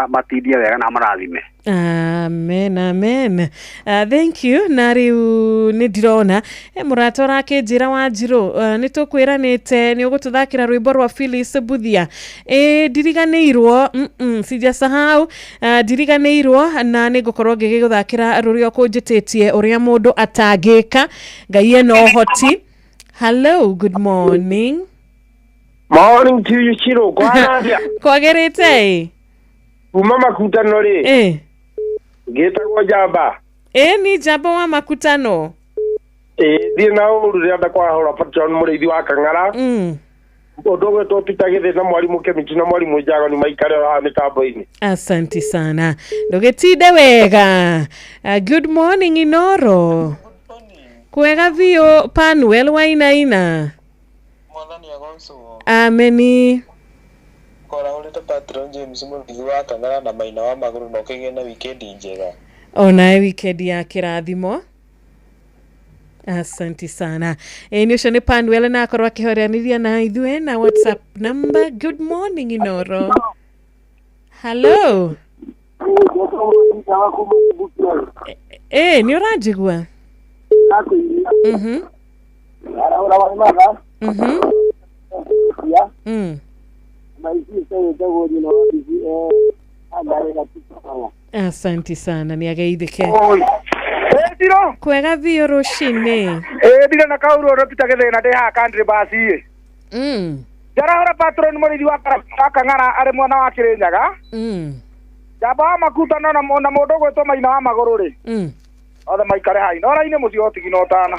[SPEAKER 12] matithie wega na marathime.
[SPEAKER 22] Amen. Thank you. Na rĩu nĩ ndirona mũrata ũrake njĩra wa Njirũ nĩ tũkwĩranĩte nĩ ũgũtũthakĩra rwĩmbo rwa Phyllis Buthia. Ndiriganĩirwo sijasahau ndiriganĩirwo na nĩ ngũkorwo ngĩgũthakĩra rũrĩa ũkũnjĩtĩtie ũrĩa mũndũ atangĩka Ngai ena ũhoti. Hello, good morning.
[SPEAKER 20] Morning to you Chiro.
[SPEAKER 22] Kwagĩrĩte?
[SPEAKER 20] Kuma makutano rĩ. Gĩtagwo Jamba.
[SPEAKER 22] Ni Jamba wa makutano.
[SPEAKER 20] Thiĩ na ũru rĩenda kwahũra Patron mũrĩithi wa Kang'ara. Ũndũ gwĩtwo Peter Gĩthĩ na mwarimũ Kemichi na mwarimũ Njago ni maikare haha mĩtambo-inĩ.
[SPEAKER 22] Asante sana. Ndũgĩtinde wega. Good morning Inoro. Kwega vio Panuel Wainaina.
[SPEAKER 21] Mwathani agocwo.
[SPEAKER 22] Ameni.
[SPEAKER 21] Kora uleta Patron James mũrĩithi wa Kang'ara na Maina wa Magũrũ na ũkĩgĩa na weekend njega.
[SPEAKER 22] Ona weekend ya kĩrathimo. Asante sana. Nĩ ũcio nĩ Panuel na akorwo akĩhoreanĩria na ithuĩ na WhatsApp number. Good morning Inoro. Hello. Nĩ ũranjigua? Asante sana ni ageithike.
[SPEAKER 10] Ndiro
[SPEAKER 22] kwega vio rũcinĩ.
[SPEAKER 10] Ndire na kauru ro Peter Gĩthĩ na ndĩ haha country basi. Jarahora Patron mũrĩithi wa Kang'ara arĩ mwena wa Kĩrĩnyaga. Jamba wa makutano na mũndũ gwĩtwo Maina wa Magũrũ rĩ. Othe maikare hai no raine mũciĩ otigina ũtana.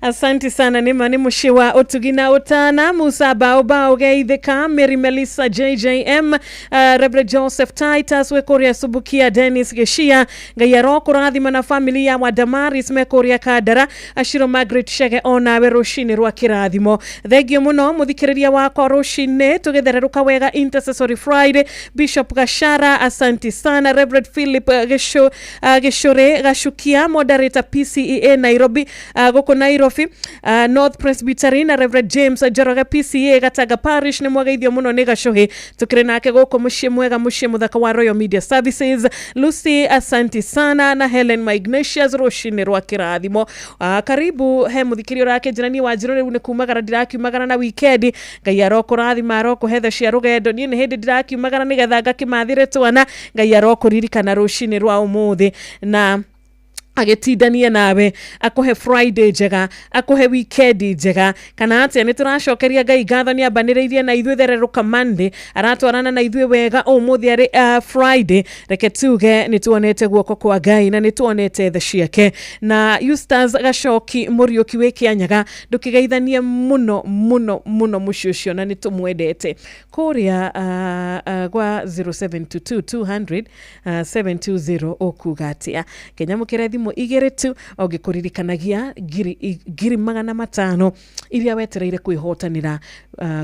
[SPEAKER 22] Asante sana nĩ mũciĩ wa ũtugina ũtana. Musa Baobao geithĩka. Mary Melissa JJM Reverend Joseph Titus wekũrĩa Subukia Dennis Gĩcia Ngai arokũrathima na family ya Damaris mekũrĩa Kandara Ashiro Margaret Shege onawe rũcinĩ rwa kĩrathimo. Thengio mũno mũthikĩrĩria wakwa rũcinĩ tũgĩthererũka wega Intercessory Friday. Bishop Gashara asante sana. Reverend Philip Gĩcũrĩ Gacukia moderator PCEA Nairobi gũkũ Nairobi North Presbyterian Reverend James Njoroge PCA Gataga Parish nĩ mwageithio mũno nĩ Gacuhi tukĩrĩ nake gũkũ mũciĩ mwega mũciĩ mũthaka wa Royal Media Services. Lucy asante sana na Helen Ignatius rũcinĩ rwa kĩrathimo. Karibu he mũthikĩria ũrake njĩrani wa Njirũ rĩu nĩ kumagara ndirakiumagara na weekend. Ngai arokũrathima arokũhetha cia rũgendo niĩ nĩ hĩndĩ ndirakiumagara nĩgetha ngakĩmathĩre twana. Ngai arokũririkana rũcinĩ rwa ũmũthĩ na agĩtindania nawe akũhe Friday njega akũhe weekend njega kana atĩa nĩ tũracokeria Ngai ngatho nĩ ambanĩrĩirie na ithuĩ thererũka Monday aratwarana na ithuĩ wega ũmũthĩ arĩ Friday. Reke tuge nĩ tuonete guoko kwa Ngai na nĩ tuonete tha ciake. Na Eustace Gacoki Mũriũki wĩ Kĩanyaga ndũkĩgeithanie mũno mũciĩ ũcio na nĩ tũmwendete kũrĩa gwa 0722 200 okugatia Kenya mukire thimu igere tu ogikuririkanagia ngiri 500 iria wetereire kwihotanira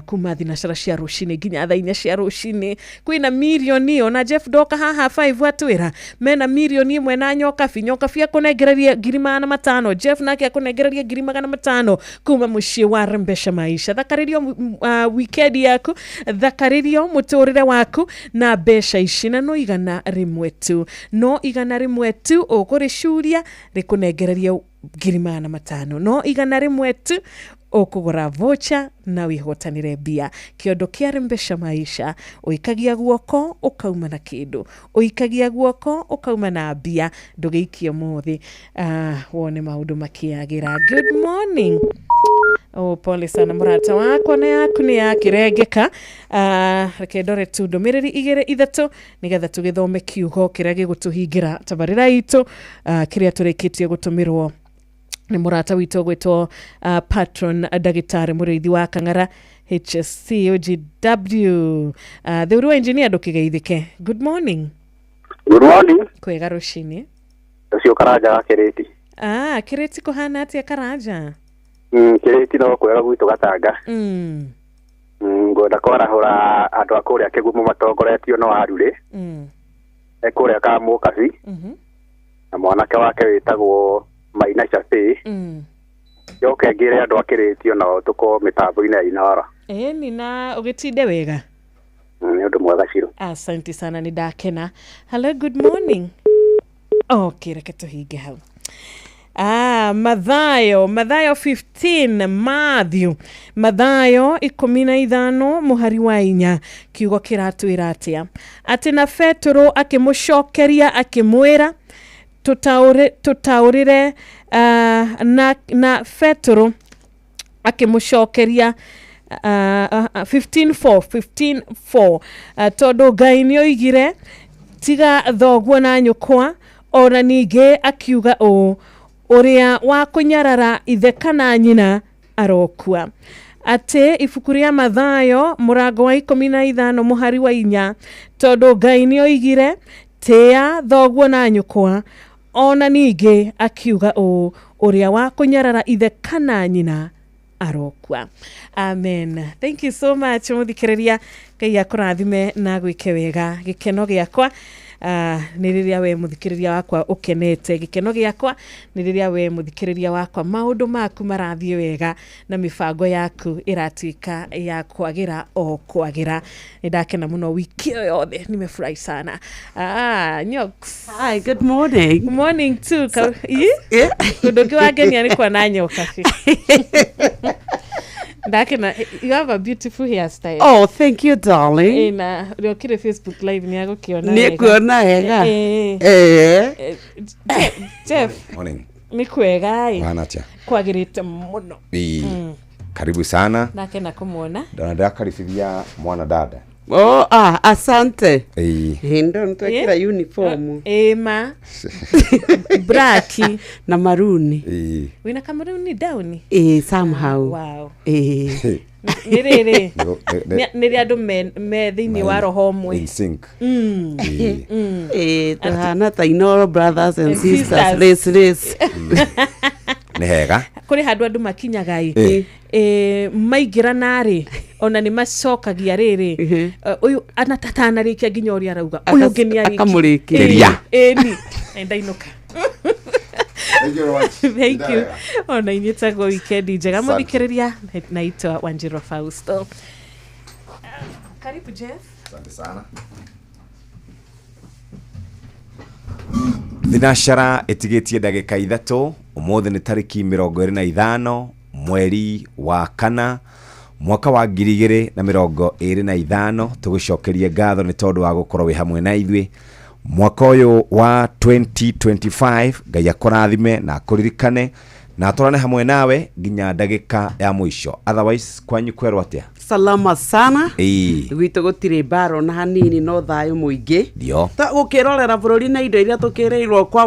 [SPEAKER 22] kuma thinacara cia rucini nginya thaini cia rucini kwina milioni ona Jeff Doka haha 5 atwira mena milioni imwe na nyoka kunengereria ngiri 500 Jeff nake akunengereria ngiri 500 kuma mucii wa Rembesha Maisha thakaririo weekend yaku thakaririo muturire waku na besha ici na no igana rimwe tu ukuricuria rikunengereria ngiri 500 no igana rimwe tu okugura vocha na wihotanire bia kiondo kia Rembesha Maisha uikagia guoko ukauma na kindu uikagia guoko ukauma na bia ndugiikio muthi wone maundu makiagira. Good morning. Pole sana murata wako na yaku ni yakirengeka reke ndore tu ndumiriri igere ithatu nigetha tugithome kiugo kiria gigutuhingira tabarira itu kiria turikitie gutumirwo ni murata witu gwitwo patron dagitari murithi wa Kang'ara HSC OGW the uru engineer ndukigeithike. Good morning.
[SPEAKER 11] Good morning.
[SPEAKER 22] Kwega rucini
[SPEAKER 11] Cio Karaja ga Kireti.
[SPEAKER 22] Kireti kuhana atia Karaja?
[SPEAKER 11] Kireti no kwega gwitu Gatanga. Ngoda kwarahura andu akuria kigumu matongoretio no arure. Ekuria ka Mukabi. Na mwanake wake witagwo Maina Chafe. Yoke ngire andu akiretio no tuko mitambo-ini ya Inara.
[SPEAKER 22] Ni na ugitinde wega.
[SPEAKER 11] Ni undu mwega ciro.
[SPEAKER 22] Asante sana ni dakena. Hello, good morning. Okay, reke tuhinge hau. Mathayo 15 Mathayo 15 muhari wa 4 kiugo kiratwira atia ati na Petro akimucokeria akimwira tutaurire na Petro akimucokeria 15:4 tondu Ngai ni oigire tiga thoguo na nyukwa ona ninge akiuga uria wa kunyarara ithe kana nyina arokua ate ibuku ria Mathayo murango wa 15 muhari wa 4 tondu Ngai ni oigire tia thoguo na nyukwa ona ninge akiuga uria wa kunyarara ithe kana nyina arokua. Amen. Thank you so much muthikiriria Ngai akurathime na gwike wega gikeno giakwa ni riria we muthikiriria wakwa ukenete gikeno giakwa ni riria we muthikiriria wakwa maundu maku marathie wega na mifango yaku iratuika ya kwagira kwagira ndakena muno wiki yothe nimefurahi sana. Nyoks,
[SPEAKER 16] hi, good morning.
[SPEAKER 22] Good morning too. Kudoki wageni ni kwa na nyoka. Dakena, you have a beautiful hairstyle.
[SPEAKER 16] Oh, thank you, darling.
[SPEAKER 22] Na ukire Facebook live ni yako kiona.
[SPEAKER 16] Ni kuona hega.
[SPEAKER 22] Jeff.
[SPEAKER 6] Morning.
[SPEAKER 22] Ni kwega ai.
[SPEAKER 6] Wanacha.
[SPEAKER 22] Kwagirite muno.
[SPEAKER 6] Karibu sana.
[SPEAKER 22] Nakena kumuona.
[SPEAKER 6] Ndio karibia mwana dada.
[SPEAKER 16] Oh, asante. Ndo nitwekira uniform.
[SPEAKER 22] Ma. Braki
[SPEAKER 16] na maruni.
[SPEAKER 22] Wina kamaruni down.
[SPEAKER 16] Somehow.
[SPEAKER 22] Wow. Nirere. Niri andu me thini wa roho mwe.
[SPEAKER 6] In sync.
[SPEAKER 16] Tahana ta Inoro brothers and sisters. Race.
[SPEAKER 6] Ni hega.
[SPEAKER 22] Kuri handu andu makinyaga maigira nari ona ni macokagia riri uyu anatatana rikia nginya uria arauga uyu ngeni ari
[SPEAKER 16] akamurikiria
[SPEAKER 22] ni endainuka. Thank you. Ona inyitago weekend njega muthikiriria naitwa Wanjiru Fausto. Karibu Jeff.
[SPEAKER 6] Asante sana. Thinashara etigetie ndagika 3 umuthi ni tariki 25 mweri wa kana mwaka wa 2025 tugucokerie ngatho ni tondu wa gukorwo wi hamwe na ithwe mwaka uyu wa 2025 Ngai akurathime na akuririkane na turane hamwe nawe nginya ndagika ya mwisho. Otherwise kwanyu kwerwa atia?
[SPEAKER 16] Salama sana. Gwito gutire baro na hanini no thayo muingi.
[SPEAKER 6] Ndio.
[SPEAKER 16] Ta gukirorera bururi na indo iria tukireirwo kwa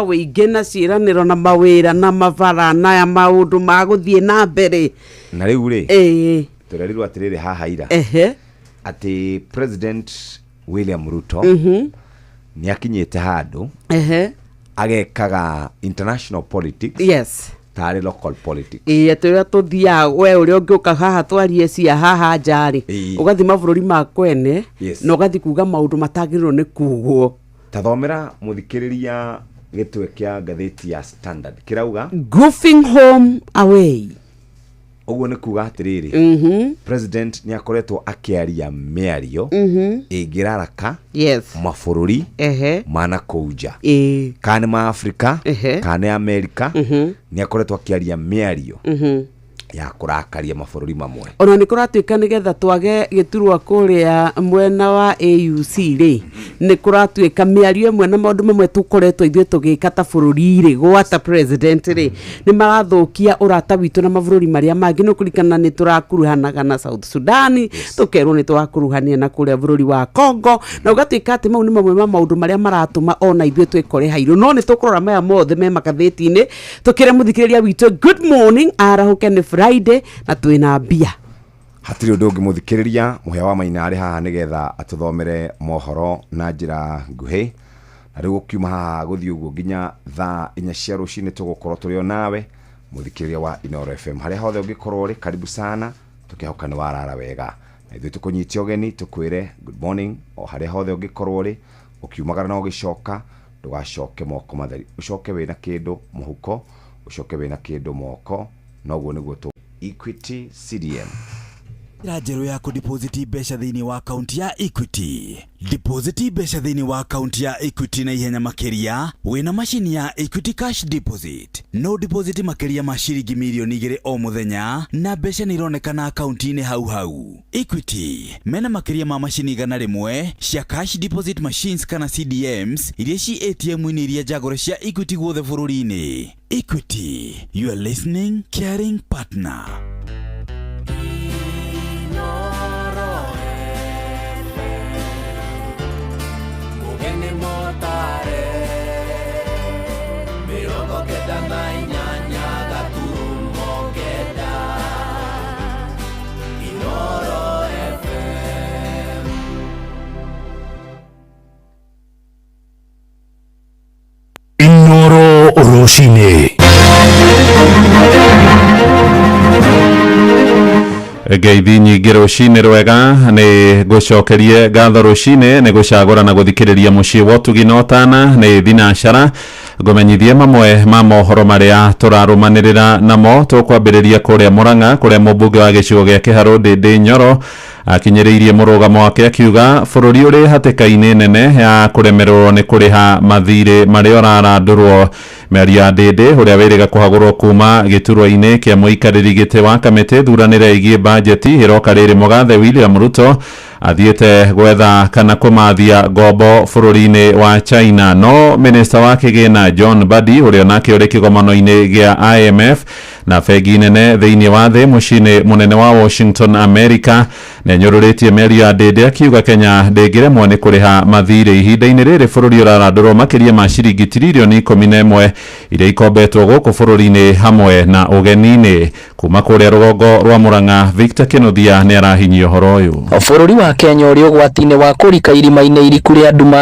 [SPEAKER 16] weingi na ciiraniro na mawira na mavara na ya maundu ma guthie na mbere.
[SPEAKER 6] Na riu ri. Turerirwo atiriri haha ira. ati President William Ruto ni akinyete handu agekaga international politics
[SPEAKER 16] yes
[SPEAKER 6] tari local politics
[SPEAKER 16] turia tuthia we uri ungiuka haha twarie cia haha njari ugathi mabũrũri ma kwene no gathi kuga maundu matagirwo ni kugwo
[SPEAKER 6] tathomera muthikiriria gitwe kia gatheti ya Standard kirauga
[SPEAKER 16] goofing home away
[SPEAKER 6] ogwo ni kuga atiriri president ni akoretwo akiaria miario ingiraraka mabũrũri mana kouja kana ma Afrika kana Amerika ni akoretwo akiaria miario ya kurakaria mabũrũri mamwe
[SPEAKER 16] ona ni kuratuika nigetha twage giturwa kuria mwena wa AUC ri ni kuratuika miario imwe na maundu mamwe tukoretwo ithwe tugika ta bũrũri ri gwata president ri ni magathukia urata witu na mabũrũri maria mangi no kurikana ni turakuruhanaga na South Sudan tukerwo ni twakuruhania na kuria bũrũri wa Congo na ugatuika ati mau ni mamwe ma maundu maria maratuma ona ithwe twikore hairu no ni tukurora maya mothe me makatheti-ini tukire muthikiriria witu good morning arahuke ni Friday na twina mbia
[SPEAKER 6] hatiri undu ungi muthikiriria muhya wa maina ari haha nigetha atuthomere mohoro na njira nguhi na riu kiuma haha guthii uguo nginya thaa 4 cia rucini tugukorwo turio nawe muthikiriria wa Inoro FM haria hothe ungikorwo ri karibu sana tukihoka ni warara wega na ithu tukunyitia ogeni tukwire good morning o haria hothe ungikorwo ri ukiumagara na ugicoka ndugacoke moko matheri ucoke wina kindu muhuko ucoke wina kindu moko noguo niguo tu Equity CDM
[SPEAKER 8] Rajero ya kudeposit besha thini wa account ya Equity. Deposit besha thini wa account ya Equity na ihenya makeria wina machine ya Equity Cash Deposit. No deposit makeria mashiringi milioni 2 o muthenya na besha nironekana account-ini hau. Equity mena makeria ma machine igana rimwe cia cash deposit machines kana CDMs iria ci ATM-ini iria jagore cia Equity guothe bũrũri-ini. Equity, you are listening, caring partner.
[SPEAKER 9] Inoro Roshine
[SPEAKER 5] Geithi nyingi rucini rwega ni gucokerie gatho rucini ni gucagura na guthikiriria mucii wotugi notana ni thinashara ngomenyithie mamwe ma mohoro maria turarumanirira namo tukwambiriria kuria Murang'a kuria mubunge wa gicigo gia Kiharu Ndindi Nyoro akinyiriirie murugamo wake akiuga bururi uri hatikaini nene ya kuremerwo ni kuriha mathire maria ararandurwo Maria Ndindi uria wiriga kuhagurwo kuma giturwa-ini kia muikariri gite wa kamite thuranire igie bajeti iroka riri Mugathe William Ruto athiete gwetha kana kumathia ngombo bururi-ini wa China no minister wa kigina John Badi uria nake uri kigomano-ini gia IMF na fegi nene thiini wa thi mucini munene wa Washington America ne nyururitie Maria Ndindi akiuga Kenya ndingiremwo ni kuriha mathire ihinda-ini riri bururi urarandurwo makiria ma ciringi trilioni 11 iria ikombetwo guku bururi-ini hamwe na ugeni-ini kuma kuria rugongo rwa Murang'a Victor Kinothia ni arahinyia uhoro uyu
[SPEAKER 14] bururi wa Kenya uri ugwati-ini wa kurika irima-ini iriku ria nduma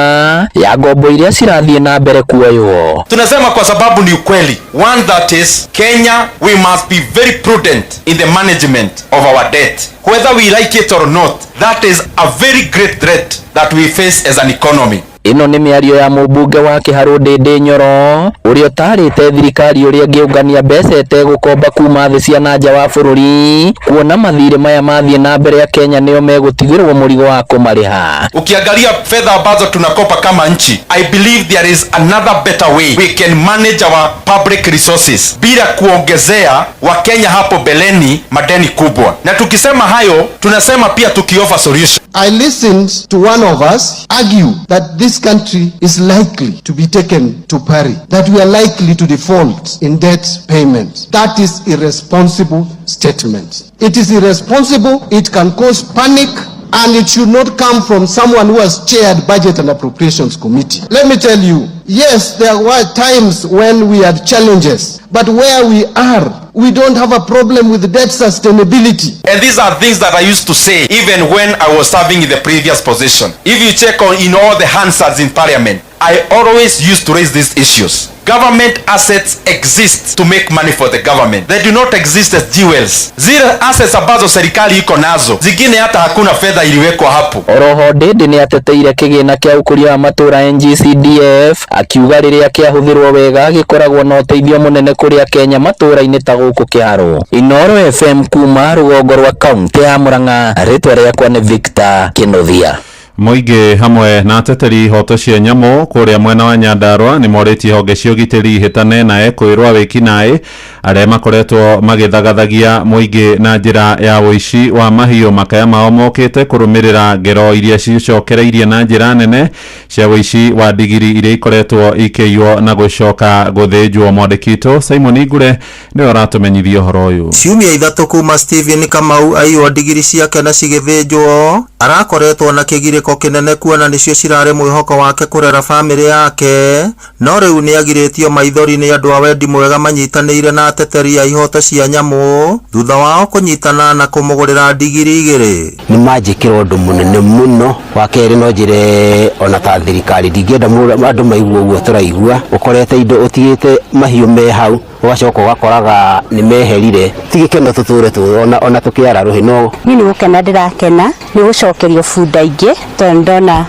[SPEAKER 14] ya ngombo iria cirathie na mbere kuoywo.
[SPEAKER 15] Tunasema kwa sababu ni ukweli. One that is Kenya, we must be very prudent in the management of our debt. Whether we like it or not, that is a very great threat that we face as an economy.
[SPEAKER 14] Ino ni miario ya mubunge wa Kiharu Ndindi Nyoro uria utarite thirikari uria ngiungania mbeca gukomba kuma thi cia nanja wa bururi kuona mathire maya mathie na mbere ya Kenya nio megutigirwo murigo wa kumariha.
[SPEAKER 15] Ukiangalia fedha ambazo tunakopa kama nchi, I believe there is another better way we can manage our public resources bila kuongezea wa Kenya hapo beleni madeni kubwa. Na tukisema hayo tunasema pia tukioffer solution.
[SPEAKER 24] I listened to one of us argue that this country is likely to be taken to pari, that we are likely to default in debt payment. That is irresponsible statement. It is irresponsible, it can cause panic, and it should not come from someone who has chaired Budget and Appropriations Committee. Let me tell you, Yes, there were times when we had challenges, but where we are, we don't have a problem with debt sustainability.
[SPEAKER 15] And these are things that I used to say even when I was serving in the previous position. If you check on in all the Hansards in parliament, I always used to raise these issues. Government assets exist to make money for the government. They do not exist as jewels. Zile assets ambazo serikali iko nazo, zingine hata hakuna fedha iliwekwa hapo.
[SPEAKER 14] Oroho Ndindi ni ateteire kigina kia ukuria wa matura NGCDF akiuga riria kiahuthirwo wega gikoragwo na uteithio munene kuria Kenya matura-ini ta guku kiaro. Inoro FM kuma rugongo rwa kaunti ya Murang'a, ritwa riakwa ni Victor Kinothia.
[SPEAKER 5] Muingi hamwe na ateteri hoto cia nyamu kuria mwena wa Nyandarua ni moreti honge cia ugitiri hitane na kwirwa wikinae aria makoretwo magithagathagia muingi na njira ya uici wa mahiu makaya mao mokite kurumirira ngero iria cicokereirie na njira nene cia uici wa digiri iria ikoretwo ikiywo na gucoka guthinjwo. Mwandikito Simon Igure ni aratumenyithia horo uyu.
[SPEAKER 1] Ciumia ithatu kuma Steven Kamau aiywo digiri ciake na cigithinjwo arakoretwo na kigiriko kinene kuona nicio cirare mwihoko wake kurera family yake, no riu ni agiritio maithori ni andu a wendi mwega manyitanire na ateteri ya ihoto cia nyamu thutha wao kunyitana na kumugurira digiri igiri.
[SPEAKER 2] Ni majikirwo undu munene muno wa keri no njire ona ta thirikari ndingienda andu maigua uguo turaigua ukorete indo utigite mahiu me hau ugacoka ugakoraga ni meherire tigikeno tuture tu ona tukiara ruhi no
[SPEAKER 4] ni gukena ndirakena ni gucokerio funda ingi tondona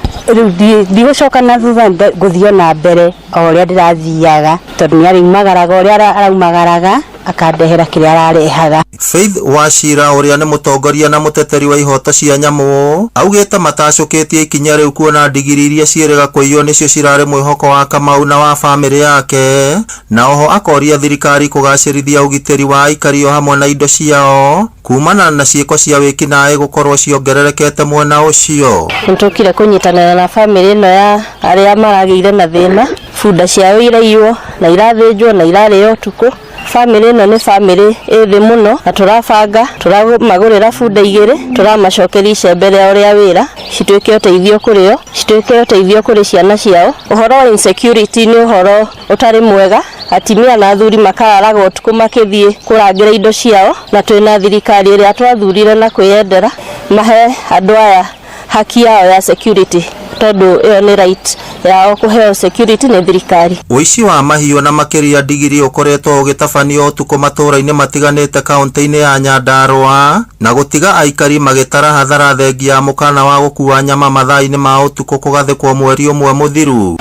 [SPEAKER 4] ndigũcoka na thutha ngũthio na mbere o ũrĩa ndirathiaga tondũ nĩ araumagaraga ũrĩa araumagaraga akandehera kĩrĩa ararehaga.
[SPEAKER 1] Faith Wachira ũrĩa nĩ mũtongoria na mũteteri wa ihoto cia nyamu augĩte matacũkĩtie ikinya rĩu kuona ndigiri iria ciĩrĩga kũiywo nĩcio cirarĩ mwĩhoko wa Kamau na wa family yake, na oho akoria thirikari kũgacĩrithia ũgitĩri wa aikari o hamwe na indo ciao kumana na ciĩko cia wĩkinaĩ gũkorwo ciongererekete mwena ũcio.
[SPEAKER 4] Nĩtũkire kũnyitanĩra na family ĩno ya arĩa maragĩire na thĩna, bunda ciao iraiywo na irathĩnjwo na irarĩo ũtukũ. Family ĩno nĩ family ĩthĩ mũno na tũrabanga tũramagũrĩra bunda igĩrĩ, tũramacokeria icembe rĩao rĩa wĩra cituĩke ũteithio kũrĩ o, cituĩke ũteithio kũrĩ ciana ciao. Ũhoro wa insecurity nĩ ũhoro ũtarĩ mwega, atimia na athuri makararaga ũtukũ makĩthiĩ kũrangĩra indo ciao, na twĩna thirikari ĩrĩa twathurire na kwĩyendera mahe andũ aya haki yao ya security tondu ĩyo nĩ right yao kũheo security nĩ thirikari.
[SPEAKER 1] Ũici wa mahiũ na makĩria ndigiri ũkoretwo ũgĩtabanio ũtukũ matũũra-inĩ matiganĩte kaunti-inĩ ya Nyandarua na gũtiga aikari magĩtara hathara thengia ya mũkana wa gũkua nyama mathaa-inĩ ma ũtukũ kũgathĩkwo mweri ũmwe mũthiru.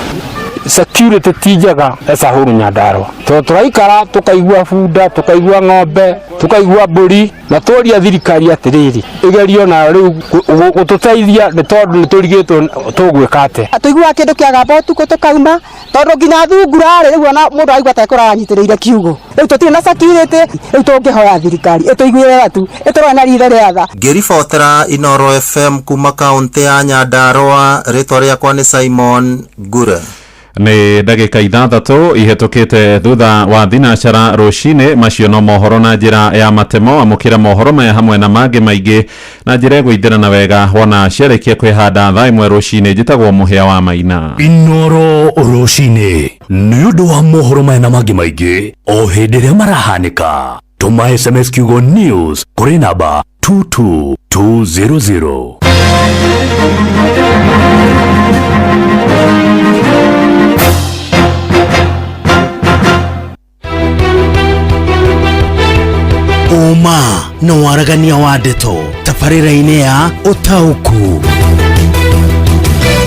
[SPEAKER 13] Security tijaga esa huru Nyandarua turaikara tukaigua bunda tukaigua ng'ombe tukaigua mbũri na tũria thirikari atiriri igerio na riu gututeithia ni tondu ni turigitwo tugwika ate
[SPEAKER 25] tuigua kindu kiagamba utuku tukauma tondu nginya thungura riu ona mundu aigua ta kuranyitiriire kiugo riu tutire na security riu tungihoya thirikari ituiguire tu iturwa na ritho rĩa tha.
[SPEAKER 1] Ngĩribotera Inoro FM kuma kaunti ya Nyandarua, ritwa rĩakwa ni Simon Gure.
[SPEAKER 5] Ni ndagika ithathatũ ihetũkĩte thutha wa thinacara rũcinĩ. Macio no mohoro na njĩra ya matemo, amũkĩra mohoro maya hamwe na mangĩ maingĩ na njĩra ĩgũithĩrana wega wona ciarĩkia kwĩhanda thaa ĩmwe rũcinĩ. Njĩtagwo Mũhĩa wa Maina.
[SPEAKER 26] Inoro rũcinĩ nĩ ũndũ wa mohoro maya na mangĩ maingĩ o hĩndĩ ĩrĩa marahanĩka. Tũma SMS kiugo news kũrĩ namba 22200.
[SPEAKER 9] Uma na waragania wa ndeto tabarĩra-inĩ ya ũtaũku.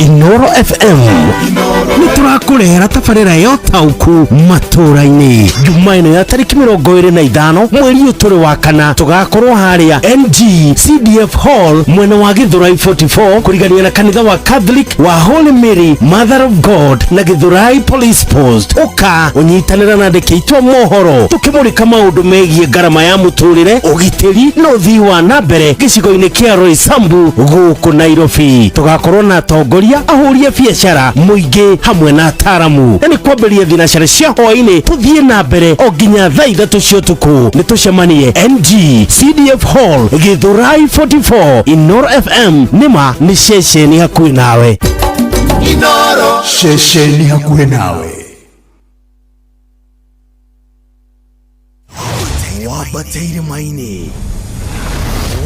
[SPEAKER 9] Inoro FM nĩ tũrakũrehera tabarĩra ya ũtaũku matũũra-inĩ. Juma ĩno ya tarĩki 25 mweri ũtũrĩ wa kana tũgakorwo harĩa NGCDF Hall mwena wa Githurai 44 kũrigania na kanitha wa Catholic wa Holy Mary Mother of God na Githurai Police Post. Ũka ũnyitanĩra na andĩki aitũ mohoro tũkĩmũrĩka maũndũ megiĩ ngarama ya mũtũrĩre, ũgitĩri na ũthii wa na mbere gĩcigo-inĩ kĩa Roysambu gũkũ Nairobi. Tũgakorwo na atongoria ahũria biacara mũingĩ hamwe na ataramu, na nĩ kwambĩrĩria thinacara cia hwaĩ-inĩ tũthiĩ na mbere o nginya thaa 3 cia ũtukũ. Nĩ tũcemanie NGCDF Hall Githurai 44. Inoro FM nĩma nĩ ceceni hakuhĩ nawe. Inoro
[SPEAKER 6] Shesheni hakuhe nawe.
[SPEAKER 9] Wabateire maini